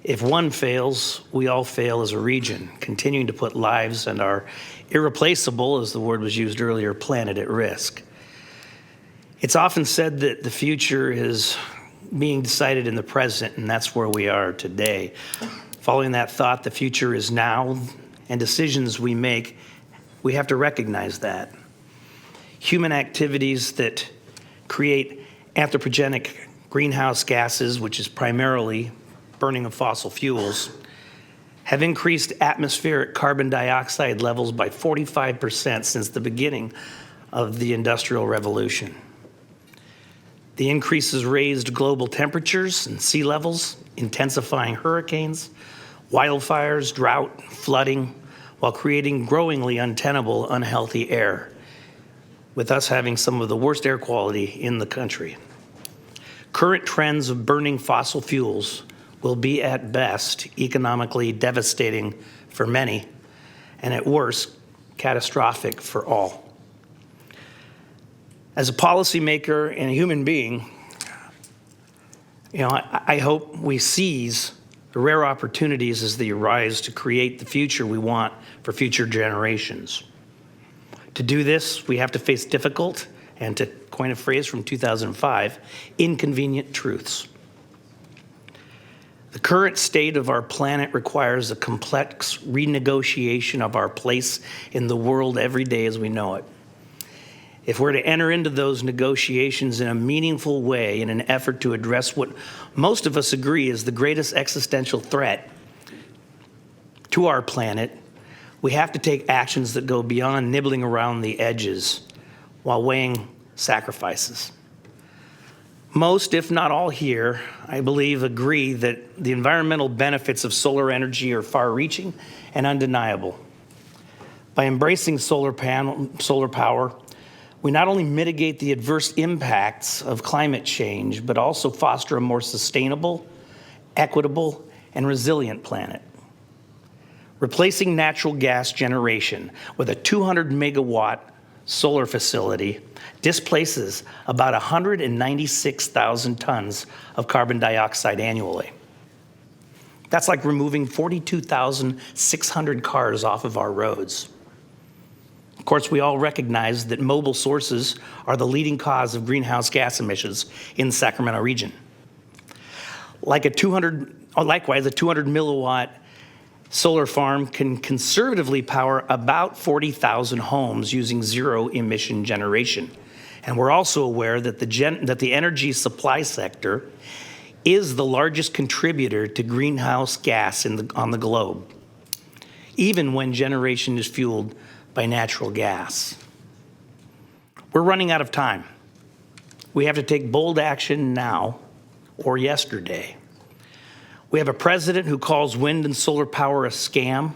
If one fails, we all fail as a region, continuing to put lives and our irreplaceable, as the word was used earlier, planet at risk. It's often said that the future is being decided in the present, and that's where we are today. Following that thought, the future is now, and decisions we make, we have to recognize that. Human activities that create anthropogenic greenhouse gases, which is primarily burning of fossil fuels, have increased atmospheric carbon dioxide levels by 45% since the beginning of the Industrial Revolution. The increases raised global temperatures and sea levels, intensifying hurricanes, wildfires, drought, flooding, while creating growingly untenable, unhealthy air, with us having some of the worst air quality in the country. Current trends of burning fossil fuels will be at best economically devastating for many, and at worst, catastrophic for all. As a policymaker and a human being, I hope we seize the rare opportunities as they arise to create the future we want for future generations. To do this, we have to face difficult, and to coin a phrase from 2005, inconvenient truths. The current state of our planet requires a complex renegotiation of our place in the world every day as we know it. If we're to enter into those negotiations in a meaningful way in an effort to address what most of us agree is the greatest existential threat to our planet, we have to take actions that go beyond nibbling around the edges while weighing sacrifices. Most, if not all here, I believe, agree that the environmental benefits of solar energy are far-reaching and undeniable. By embracing solar power, we not only mitigate the adverse impacts of climate change, but also foster a more sustainable, equitable, and resilient planet. Replacing natural gas generation with a 200 megawatt solar facility displaces about 196,000 tons of carbon dioxide annually. That's like removing 42,600 cars off of our roads. Of course, we all recognize that mobile sources are the leading cause of greenhouse gas emissions in the Sacramento region. Likewise, a 200 milliwatt solar farm can conservatively power about 40,000 homes using zero emission generation. And we're also aware that the energy supply sector is the largest contributor to greenhouse gas on the globe, even when generation is fueled by natural gas. We're running out of time. We have to take bold action now or yesterday. We have a president who calls wind and solar power a scam.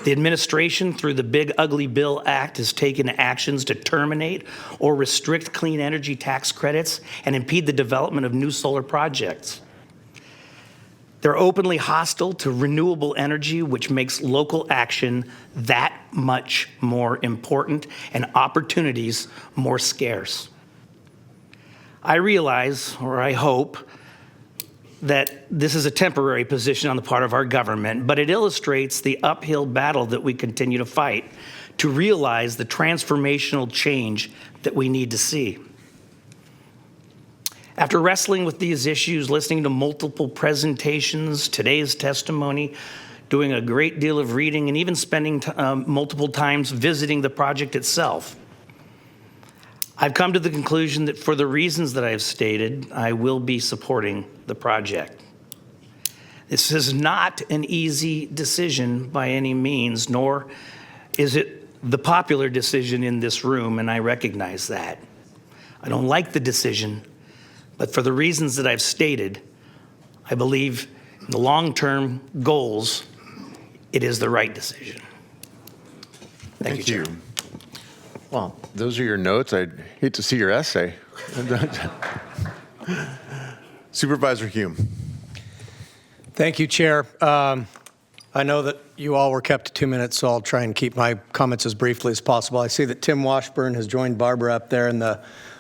The administration, through the Big Ugly Bill Act, has taken actions to terminate or restrict clean energy tax credits and impede the development of new solar projects. They're openly hostile to renewable energy, which makes local action that much more important and opportunities more scarce. I realize, or I hope, that this is a temporary position on the part of our government, but it illustrates the uphill battle that we continue to fight to realize the transformational change that we need to see. After wrestling with these issues, listening to multiple presentations, today's testimony, doing a great deal of reading, and even spending multiple times visiting the project itself, I've come to the conclusion that for the reasons that I've stated, I will be supporting the project. This is not an easy decision by any means, nor is it the popular decision in this room, and I recognize that. I don't like the decision, but for the reasons that I've stated, I believe in the long-term goals, it is the right decision. Thank you, Chair. Well, those are your notes. I'd hate to see your essay. Supervisor Hume. Thank you, Chair. I know that you all were kept to 2 minutes, so I'll try and keep my comments as briefly as possible. I see that Tim Washburn has joined Barbara up there in the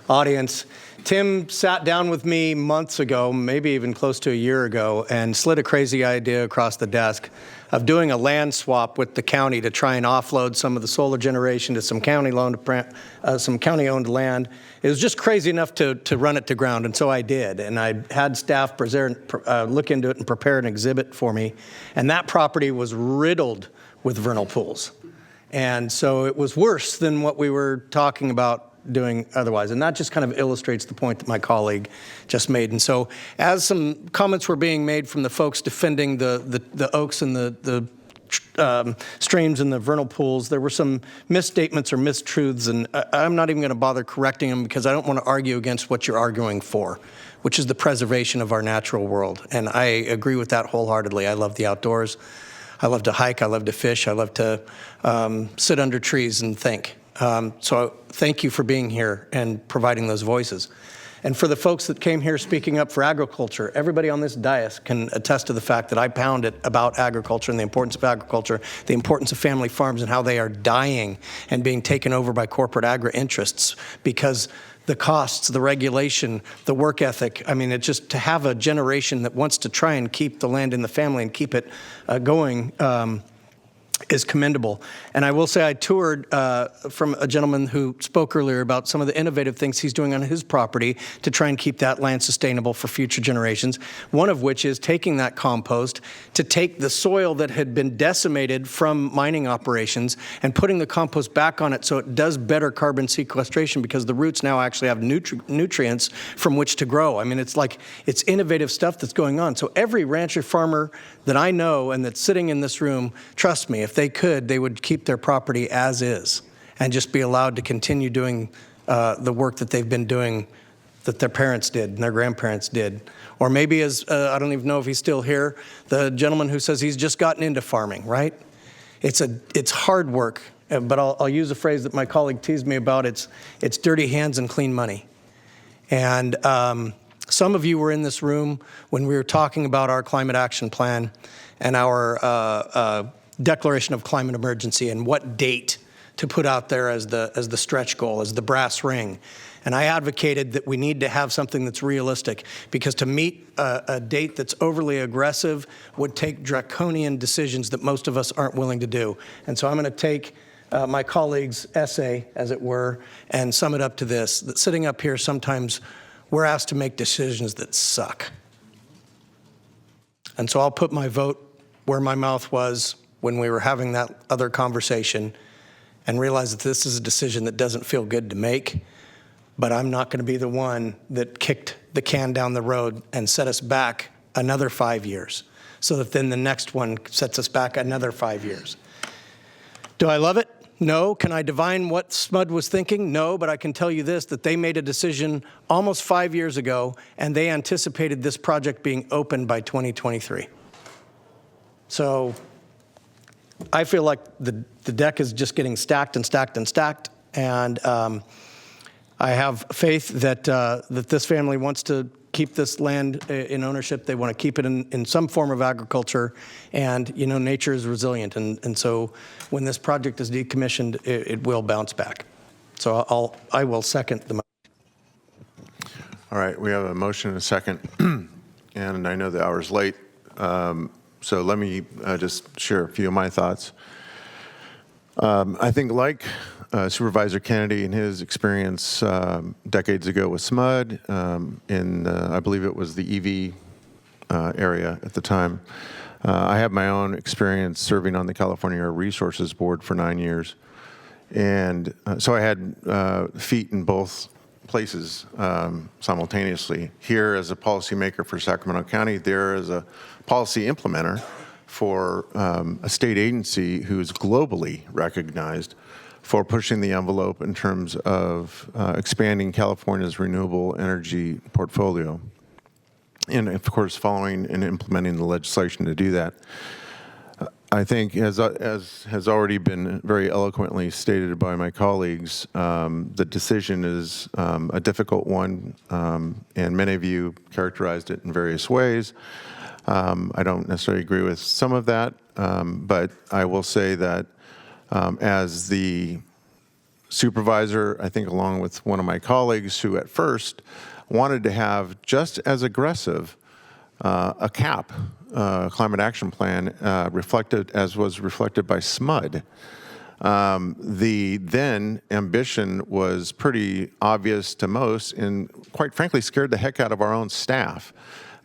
audience. Tim sat down with me months ago, maybe even close to a year ago, and slid a crazy idea across the desk of doing a land swap with the county to try and offload some of the solar generation to some county-owned land. It was just crazy enough to run it to ground, and so I did. And I had staff look into it and prepare an exhibit for me. And that property was riddled with vernal pools. And so it was worse than what we were talking about doing otherwise. And that just kind of illustrates the point that my colleague just made. And so as some comments were being made from the folks defending the oaks and the streams and the vernal pools, there were some misstatements or mistruths, and I'm not even going to bother correcting them because I don't want to argue against what you're arguing for, which is the preservation of our natural world. And I agree with that wholeheartedly. I love the outdoors. I love to hike. I love to fish. I love to sit under trees and think. So thank you for being here and providing those voices. And for the folks that came here speaking up for agriculture, everybody on this dais can attest to the fact that I pound it about agriculture and the importance of agriculture, the importance of family farms and how they are dying and being taken over by corporate agri-interests because the costs, the regulation, the work ethic, I mean, it's just to have a generation that wants to try and keep the land in the family and keep it going is commendable. And I will say I toured from a gentleman who spoke earlier about some of the innovative things he's doing on his property to try and keep that land sustainable for future generations, one of which is taking that compost to take the soil that had been decimated from mining operations and putting the compost back on it so it does better carbon sequestration because the roots now actually have nutrients from which to grow. I mean, it's innovative stuff that's going on. So every rancher farmer that I know and that's sitting in this room, trust me, if they could, they would keep their property as is and just be allowed to continue doing the work that they've been doing that their parents did and their grandparents did. Or maybe as, I don't even know if he's still here, the gentleman who says he's just gotten into farming, right? It's hard work, but I'll use a phrase that my colleague teased me about. It's dirty hands and clean money. And some of you were in this room when we were talking about our climate action plan and our declaration of climate emergency and what date to put out there as the stretch goal, as the brass ring. And I advocated that we need to have something that's realistic because to meet a date that's overly aggressive would take draconian decisions that most of us aren't willing to do. And so I'm going to take my colleague's essay, as it were, and sum it up to this, that sitting up here sometimes we're asked to make decisions that suck. And so I'll put my vote where my mouth was when we were having that other conversation and realize that this is a decision that doesn't feel good to make, but I'm not going to be the one that kicked the can down the road and set us back another 5 years so that then the next one sets us back another 5 years. Do I love it? No. Can I divine what SMUD was thinking? No, but I can tell you this, that they made a decision almost 5 years ago, and they anticipated this project being open by 2023. So I feel like the deck is just getting stacked and stacked and stacked, and I have faith that this family wants to keep this land in ownership. They want to keep it in some form of agriculture, and nature is resilient, and so when this project is decommissioned, it will bounce back. So I will second the motion. All right, we have a motion and a second, and I know the hour's late, so let me just share a few of my thoughts. I think like Supervisor Kennedy and his experience decades ago with SMUD in, I believe it was the EV area at the time. I have my own experience serving on the California Air Resources Board for 9 years. And so I had feet in both places simultaneously. Here as a policymaker for Sacramento County, there as a policy implementer for a state agency who is globally recognized for pushing the envelope in terms of expanding California's renewable energy portfolio. And of course, following and implementing the legislation to do that. I think, as has already been very eloquently stated by my colleagues, the decision is a difficult one, and many of you characterized it in various ways. I don't necessarily agree with some of that, but I will say that as the supervisor, I think along with one of my colleagues who at first wanted to have just as aggressive a CAP, climate action plan, reflected as was reflected by SMUD. The then ambition was pretty obvious to most and quite frankly scared the heck out of our own staff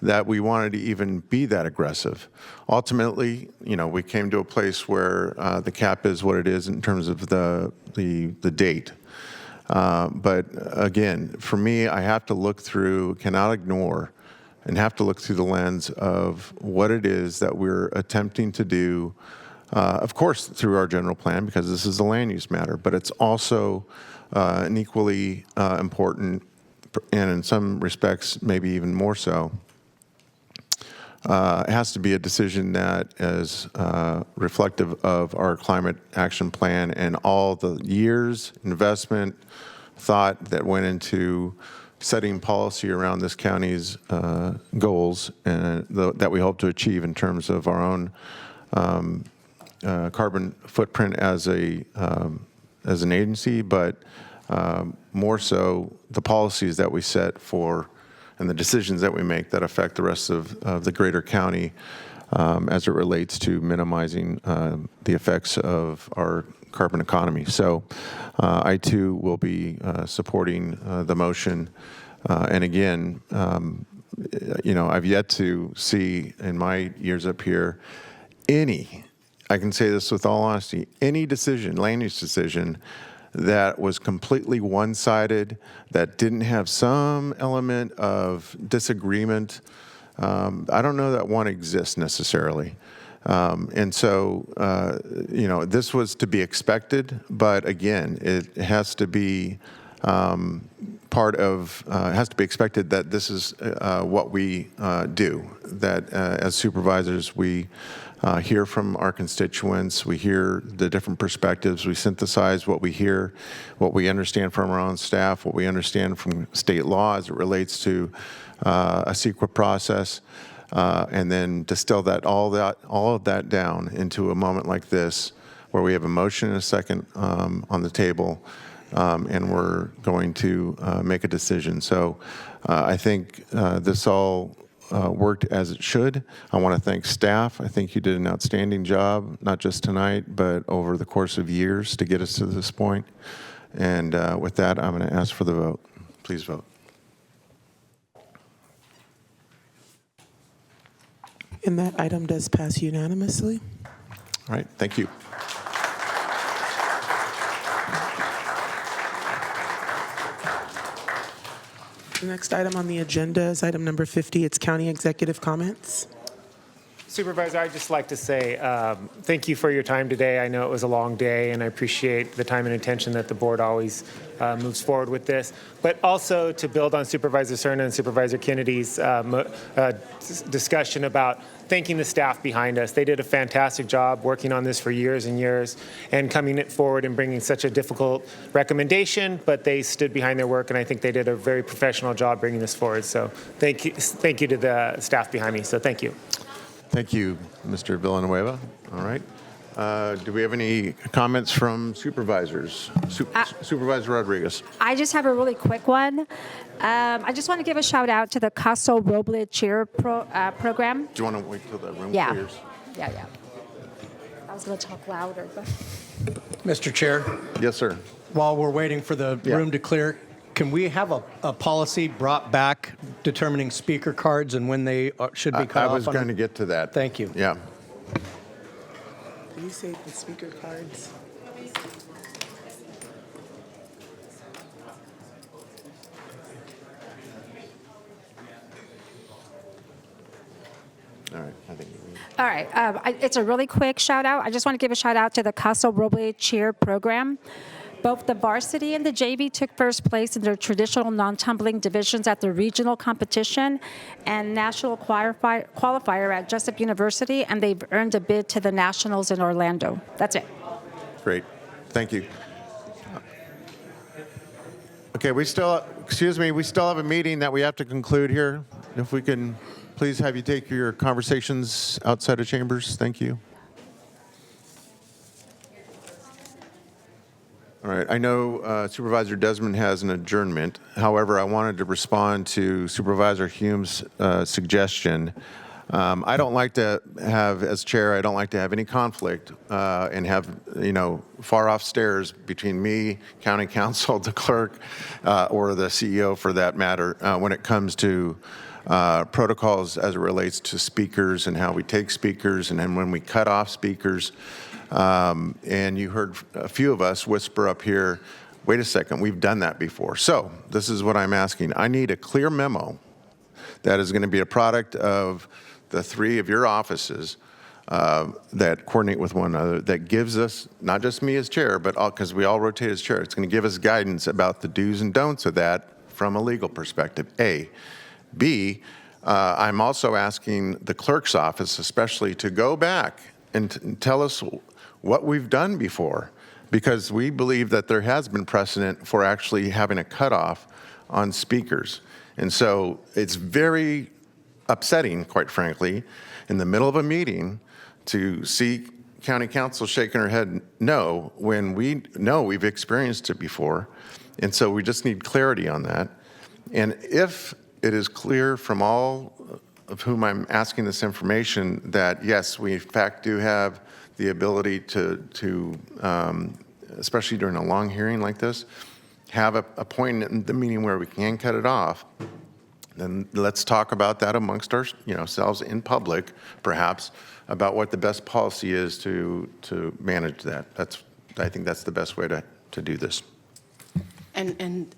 that we wanted to even be that aggressive. Ultimately, we came to a place where the cap is what it is in terms of the date. But again, for me, I have to look through, cannot ignore, and have to look through the lens of what it is that we're attempting to do, of course, through our general plan, because this is a land use matter, but it's also an equally important, and in some respects, maybe even more so, has to be a decision that is reflective of our climate action plan and all the years, investment, thought that went into setting policy around this county's goals and that we hope to achieve in terms of our own carbon footprint as an agency, but more so the policies that we set for and the decisions that we make that affect the rest of the greater county as it relates to minimizing the effects of our carbon economy. So I too will be supporting the motion. And again, I've yet to see in my years up here I can say this with all honesty, any decision, land use decision, that was completely one-sided, that didn't have some element of disagreement. I don't know that one exists necessarily. And so, this was to be expected, but again, it has to be it has to be expected that this is what we do, that as supervisors, we hear from our constituents, we hear the different perspectives, we synthesize what we hear, what we understand from our own staff, what we understand from state law as it relates to a CEQA process, and then distill all of that down into a moment like this, where we have a motion and a second on the table, and we're going to make a decision. So I think this all worked as it should. I want to thank staff. I think you did an outstanding job, not just tonight, but over the course of years to get us to this point. And with that, I'm going to ask for the vote. Please vote. And that item does pass unanimously. All right, thank you. The next item on the agenda is item number 50. It's county executive comments. Supervisor, I'd just like to say thank you for your time today. I know it was a long day, and I appreciate the time and attention that the board always moves forward with this. But also to build on Supervisor Cerna and Supervisor Kennedy's discussion about thanking the staff behind us. They did a fantastic job working on this for years and years and coming forward and bringing such a difficult recommendation, but they stood behind their work, and I think they did a very professional job bringing this forward. So thank you to the staff behind me. So thank you. Thank you, Mr. Villanueva. All right. Do we have any comments from supervisors? Supervisor Rodriguez. I just have a really quick one. I just want to give a shout out to the Caso Roble Cheer program. Do you want to wait till the room Yeah. clears? Yeah. I was going to talk louder, but. Mr. Chair, Yes, sir. while we're waiting for the room to clear, can we have a policy brought back determining speaker cards and when they should be cut off? I was going to get to that. Thank you. Yeah. Can you say the speaker cards? All right. I think All right. It's a really quick shout out. I just want to give a shout out to the Caso Roble Cheer program. Both the varsity and the JV took first place in their traditional non-tumbling divisions at the regional competition and national qualifier at Jessup University, and they've earned a bid to the nationals in Orlando. That's it. Great. Thank you. Okay, we still have a meeting that we have to conclude here. If we can please have you take your conversations outside of chambers. Thank you. All right, I know Supervisor Desmond has an adjournment. However, I wanted to respond to Supervisor Hume's suggestion. I don't like to have, as chair, I don't like to have any conflict and have, far off stairs between me, county council, the clerk, or the CEO for that matter, when it comes to protocols as it relates to speakers and how we take speakers and then when we cut off speakers. And you heard a few of us whisper up here, wait a second, we've done that before. So this is what I'm asking. I need a clear memo that is going to be a product of the three of your offices that coordinate with one another, that gives us, not just me as chair, but because we all rotate as chair, it's going to give us guidance about the do's and don'ts of that from a legal perspective, A. B, I'm also asking the clerk's office especially to go back and tell us what we've done before, because we believe that there has been precedent for actually having a cutoff on speakers. And so it's very upsetting, quite frankly, in the middle of a meeting to see county council shaking her head no when we know we've experienced it before. And so we just need clarity on that. And if it is clear from all of whom I'm asking this information that yes, we in fact do have the ability to especially during a long hearing like this, have a point in the meeting where we can cut it off, then let's talk about that amongst ourselves in public, perhaps, about what the best policy is to manage that. I think that's the best way to do this. And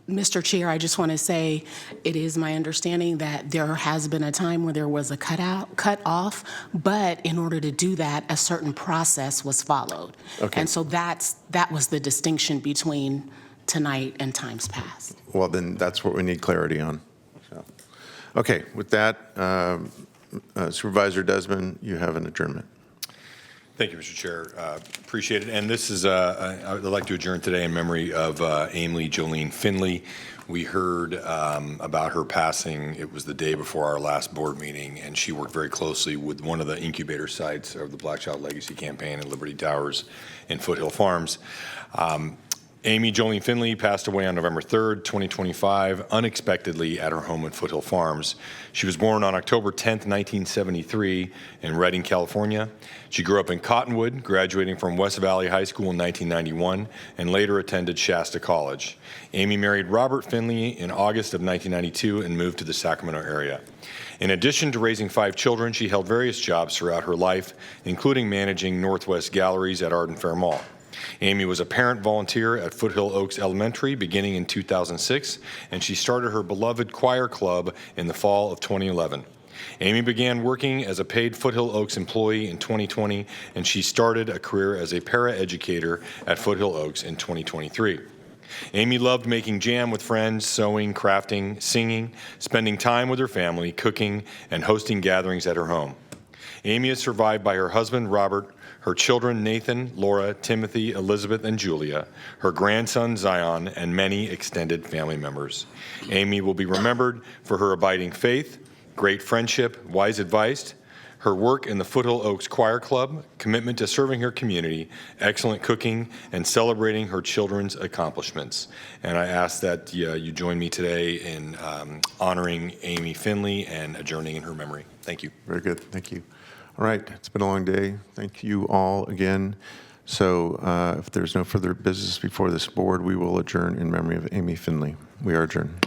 Mr. Chair, I just want to say it is my understanding that there has been a time where there was a cut off, but in order to do that, a certain process was followed. Okay. And so that was the distinction between tonight and times past. Well, then that's what we need clarity on. So, okay, with that, Supervisor Desmond, you have an adjournment. Thank you, Mr. Chair. Appreciate it. And this is, I'd like to adjourn today in memory of Amy Jolene Finley. We heard about her passing. It was the day before our last board meeting, and she worked very closely with one of the incubator sites of the Black Child Legacy Campaign in Liberty Towers and Foothill Farms. Amy Jolene Finley passed away on November 3rd, 2025, unexpectedly at her home at Foothill Farms. She was born on October 10th, 1973 in Redding, California. She grew up in Cottonwood, graduating from West Valley High School in 1991, and later attended Shasta College. Amy married Robert Finley in August of 1992 and moved to the Sacramento area. In addition to raising 5 children, she held various jobs throughout her life, including managing Northwest Galleries at Arden Fair Mall. Amy was a parent volunteer at Foothill Oaks Elementary beginning in 2006, and she started her beloved choir club in the fall of 2011. Amy began working as a paid Foothill Oaks employee in 2020, and she started a career as a paraeducator at Foothill Oaks in 2023. Amy loved making jam with friends, sewing, crafting, singing, spending time with her family, cooking, and hosting gatherings at her home. Amy is survived by her husband, Robert, her children, Nathan, Laura, Timothy, Elizabeth, and Julia, her grandson, Zion, and many extended family members. Amy will be remembered for her abiding faith, great friendship, wise advice, her work in the Foothill Oaks Choir Club, commitment to serving her community, excellent cooking, and celebrating her children's accomplishments. And I ask that you join me today in honoring Amy Finley and adjourning in her memory. Thank you. Very good. Thank you. All right. It's been a long day. Thank you all again. So if there's no further business before this board, we will adjourn in memory of Amy Finley. We are adjourned.